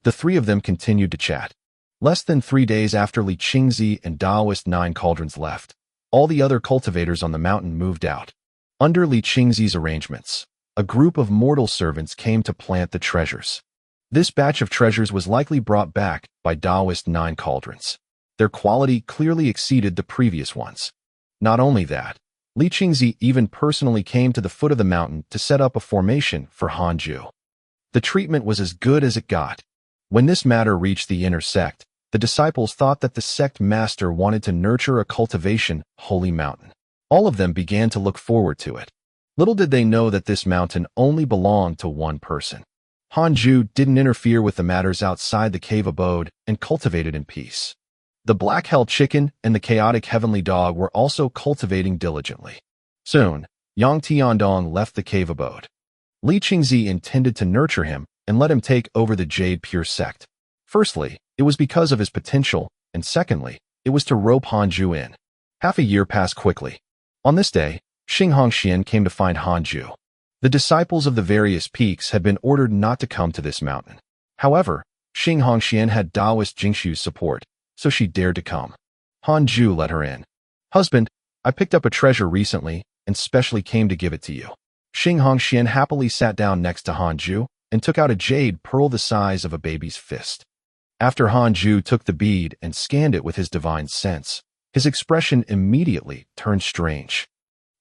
The three of them continued to chat. Less than 3 days after Li Qingzi and Taoist Nine Cauldrons left, all the other cultivators on the mountain moved out. Under Li Qingzi's arrangements, a group of mortal servants came to plant the treasures. This batch of treasures was likely brought back by Taoist Nine Cauldrons. Their quality clearly exceeded the previous ones. Not only that, Li Qingzi even personally came to the foot of the mountain to set up a formation for Hanju. The treatment was as good as it got. When this matter reached the inner sect, the disciples thought that the sect master wanted to nurture a cultivation holy mountain. All of them began to look forward to it. Little did they know that this mountain only belonged to one person. Hanju didn't interfere with the matters outside the cave abode and cultivated in peace. The Black Hell Chicken and the Chaotic Heavenly Dog were also cultivating diligently. Soon, Yang Tiandong left the cave abode. Li Qingzi intended to nurture him and let him take over the Jade Pure sect. Firstly, it was because of his potential, and secondly, it was to rope Hanju in. Half a year passed quickly. On this day, Xing Hongxian came to find Hanju. The disciples of the various peaks had been ordered not to come to this mountain. However, Xing Hongxian had Taoist Jingshu's support, so she dared to come. Hanju let her in. Husband, I picked up a treasure recently and specially came to give it to you. Xing Hongxian happily sat down next to Hanju and took out a jade pearl the size of a baby's fist. After Hanju took the bead and scanned it with his divine sense, his expression immediately turned strange.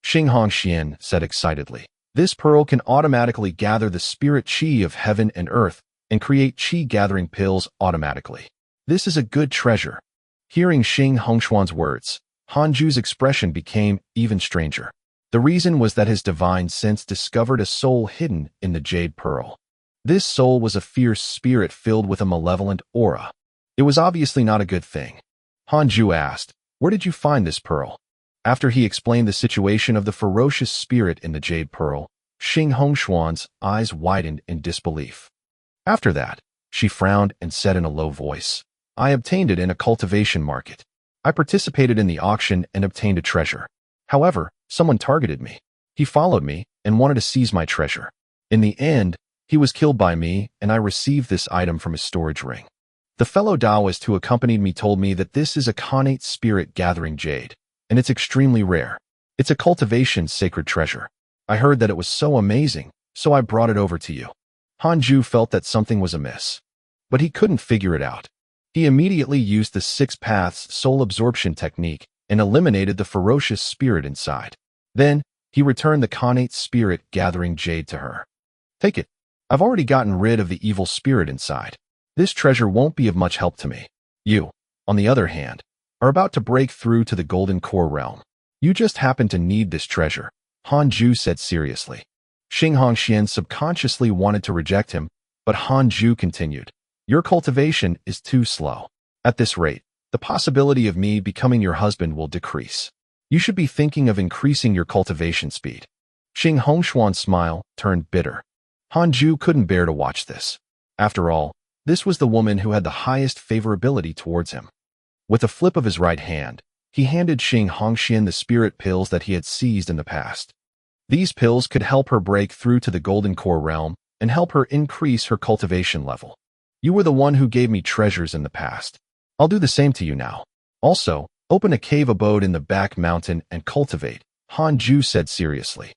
Xing Hongxian said excitedly, "This pearl can automatically gather the spirit qi of heaven and earth and create qi-gathering pills automatically. This is a good treasure." Hearing Xing Hongxuan's words, Hanju's expression became even stranger. The reason was that his divine sense discovered a soul hidden in the jade pearl. This soul was a fierce spirit filled with a malevolent aura. It was obviously not a good thing. Hanju asked, "Where did you find this pearl?" After he explained the situation of the ferocious spirit in the jade pearl, Xing Hongxuan's eyes widened in disbelief. After that, she frowned and said in a low voice, "I obtained it in a cultivation market. I participated in the auction and obtained a treasure. However, someone targeted me. He followed me and wanted to seize my treasure. In the end, he was killed by me and I received this item from his storage ring. The fellow Taoist who accompanied me told me that this is a connate spirit gathering jade, and it's extremely rare. It's a cultivation sacred treasure. I heard that it was so amazing, so I brought it over to you." Hanju felt that something was amiss, but he couldn't figure it out. He immediately used the 6 paths soul absorption technique and eliminated the ferocious spirit inside. Then, he returned the connate spirit gathering jade to her. "Take it. I've already gotten rid of the evil spirit inside. This treasure won't be of much help to me. You, on the other hand, are about to break through to the golden core realm. You just happen to need this treasure," Hanju said seriously. Xing Hongxian subconsciously wanted to reject him, but Hanju continued, "Your cultivation is too slow. At this rate, the possibility of me becoming your husband will decrease. You should be thinking of increasing your cultivation speed." Xing Hongxuan's smile turned bitter. Hanju couldn't bear to watch this. After all, this was the woman who had the highest favorability towards him. With a flip of his right hand, he handed Xing Hongxian the spirit pills that he had seized in the past. These pills could help her break through to the golden core realm and help her increase her cultivation level. "You were the one who gave me treasures in the past. I'll do the same to you now. Also, open a cave abode in the back mountain and cultivate," Hanju said seriously.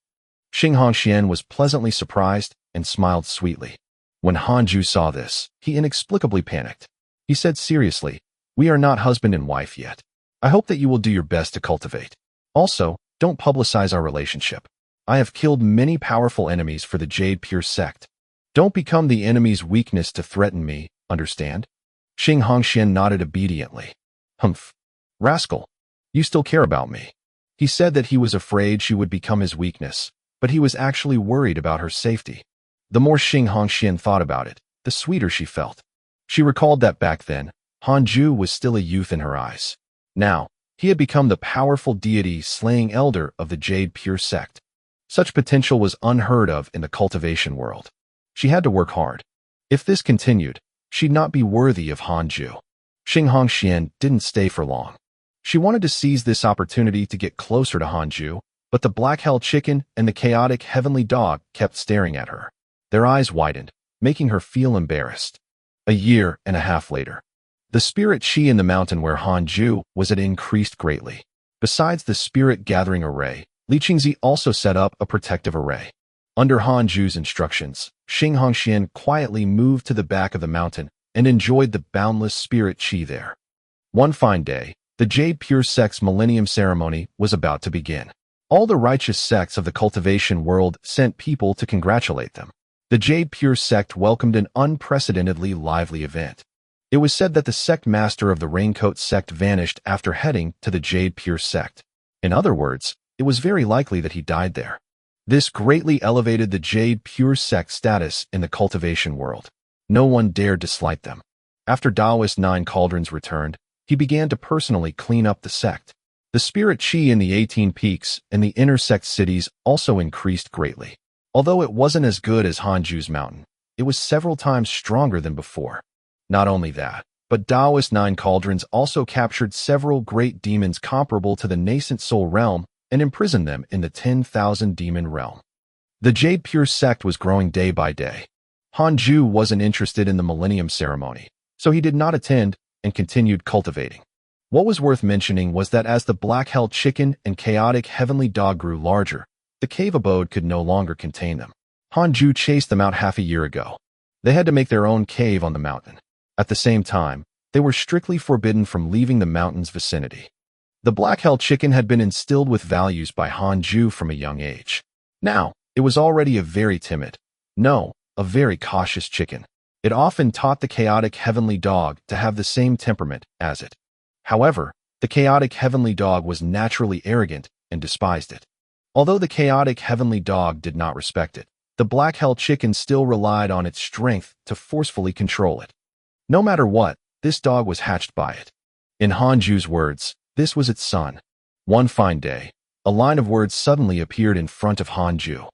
Xing Hongxian was pleasantly surprised and smiled sweetly. When Hanju saw this, he inexplicably panicked. He said seriously, "We are not husband and wife yet. I hope that you will do your best to cultivate. Also, don't publicize our relationship. I have killed many powerful enemies for the Jade Pure sect. Don't become the enemy's weakness to threaten me, understand?" Xing Hongxian nodded obediently. "Humph. Rascal. You still care about me." He said that he was afraid she would become his weakness, but he was actually worried about her safety. The more Xing Hongxian thought about it, the sweeter she felt. She recalled that back then, Hanju was still a youth in her eyes. Now, he had become the powerful deity-slaying elder of the Jade Pure sect. Such potential was unheard of in the cultivation world. She had to work hard. If this continued, she'd not be worthy of Hanju. Xing Hongxian didn't stay for long. She wanted to seize this opportunity to get closer to Hanju, but the Black Hell Chicken and the chaotic Heavenly Dog kept staring at her. Their eyes widened, making her feel embarrassed. A year and a half later, the spirit qi in the mountain where Hanju was had increased greatly. Besides the spirit gathering array, Li Qingzi also set up a protective array. Under Hanju's instructions, Xing Hongxian quietly moved to the back of the mountain and enjoyed the boundless spirit qi there. One fine day, the Jade Pure sect's millennium ceremony was about to begin. All the righteous sects of the cultivation world sent people to congratulate them. The Jade Pure sect welcomed an unprecedentedly lively event. It was said that the sect master of the Raincoat sect vanished after heading to the Jade Pure sect. In other words, it was very likely that he died there. This greatly elevated the Jade Pure sect status in the cultivation world. No one dared to slight them. After Taoist 9 Cauldrons returned, he began to personally clean up the sect. The spirit qi in the 18 peaks and the inner sect cities also increased greatly. Although it wasn't as good as Hanju's mountain, it was several times stronger than before. Not only that, but Taoist 9 Cauldrons also captured several great demons comparable to the nascent soul realm and imprisoned them in the 10,000 demon realm. The Jade Pure sect was growing day by day. Hanju wasn't interested in the Millennium Ceremony, so he did not attend and continued cultivating. What was worth mentioning was that as the Black Hell Chicken and Chaotic Heavenly Dog grew larger, the cave abode could no longer contain them. Hanju chased them out half a year ago. They had to make their own cave on the mountain. At the same time, they were strictly forbidden from leaving the mountain's vicinity. The Black Hell Chicken had been instilled with values by Hanju from a young age. Now, it was already a very timid, no, a very cautious chicken. It often taught the Chaotic Heavenly Dog to have the same temperament as it. However, the Chaotic Heavenly Dog was naturally arrogant and despised it. Although the Chaotic Heavenly Dog did not respect it, the Black Hell Chicken still relied on its strength to forcefully control it. No matter what, this dog was hatched by it. In Hanju's words, this was its son. One fine day, a line of words suddenly appeared in front of Hanju.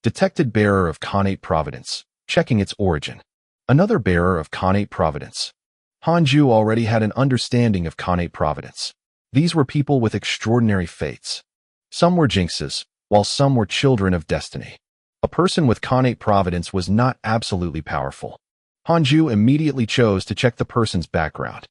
Detected bearer of Khanate Providence, checking its origin. Another bearer of Khanate Providence. Hanju already had an understanding of Khanate Providence. These were people with extraordinary fates. Some were jinxes, while some were children of destiny. A person with Khanate Providence was not absolutely powerful. Hanju immediately chose to check the person's background.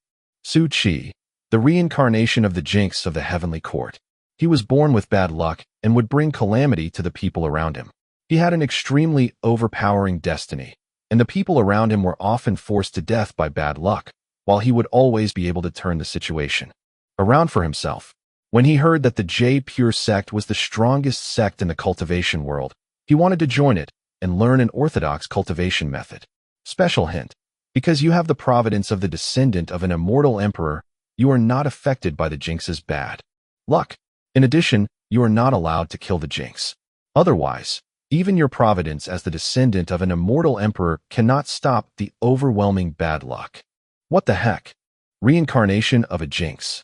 Su Qi, the reincarnation of the jinx of the heavenly court. He was born with bad luck and would bring calamity to the people around him. He had an extremely overpowering destiny, and the people around him were often forced to death by bad luck, while he would always be able to turn the situation around for himself. When he heard that the J-Pure sect was the strongest sect in the cultivation world, he wanted to join it and learn an orthodox cultivation method. Special hint: because you have the providence of the descendant of an immortal emperor, you are not affected by the jinx's bad luck. In addition, you are not allowed to kill the jinx. Otherwise, even your providence as the descendant of an immortal emperor cannot stop the overwhelming bad luck. What the heck? Reincarnation of a jinx.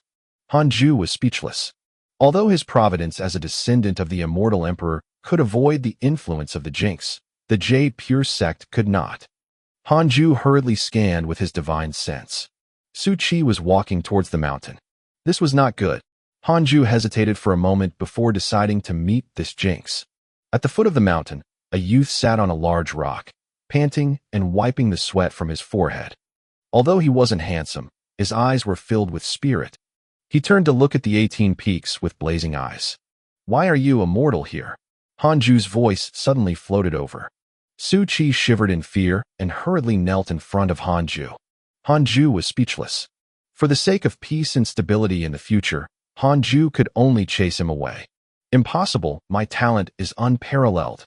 Hanju was speechless. Although his providence as a descendant of the immortal emperor could avoid the influence of the jinx, the J-Pure sect could not. Hanju hurriedly scanned with his divine sense. Su Qi was walking towards the mountain. This was not good. Hanju hesitated for a moment before deciding to meet this jinx. At the foot of the mountain, a youth sat on a large rock, panting and wiping the sweat from his forehead. Although he wasn't handsome, his eyes were filled with spirit. He turned to look at the 18 peaks with blazing eyes. "Why are you immortal here?" Hanju's voice suddenly floated over. Su Qi shivered in fear and hurriedly knelt in front of Hanju. Hanju was speechless. For the sake of peace and stability in the future, Hanju could only chase him away. "Impossible, my talent is unparalleled,"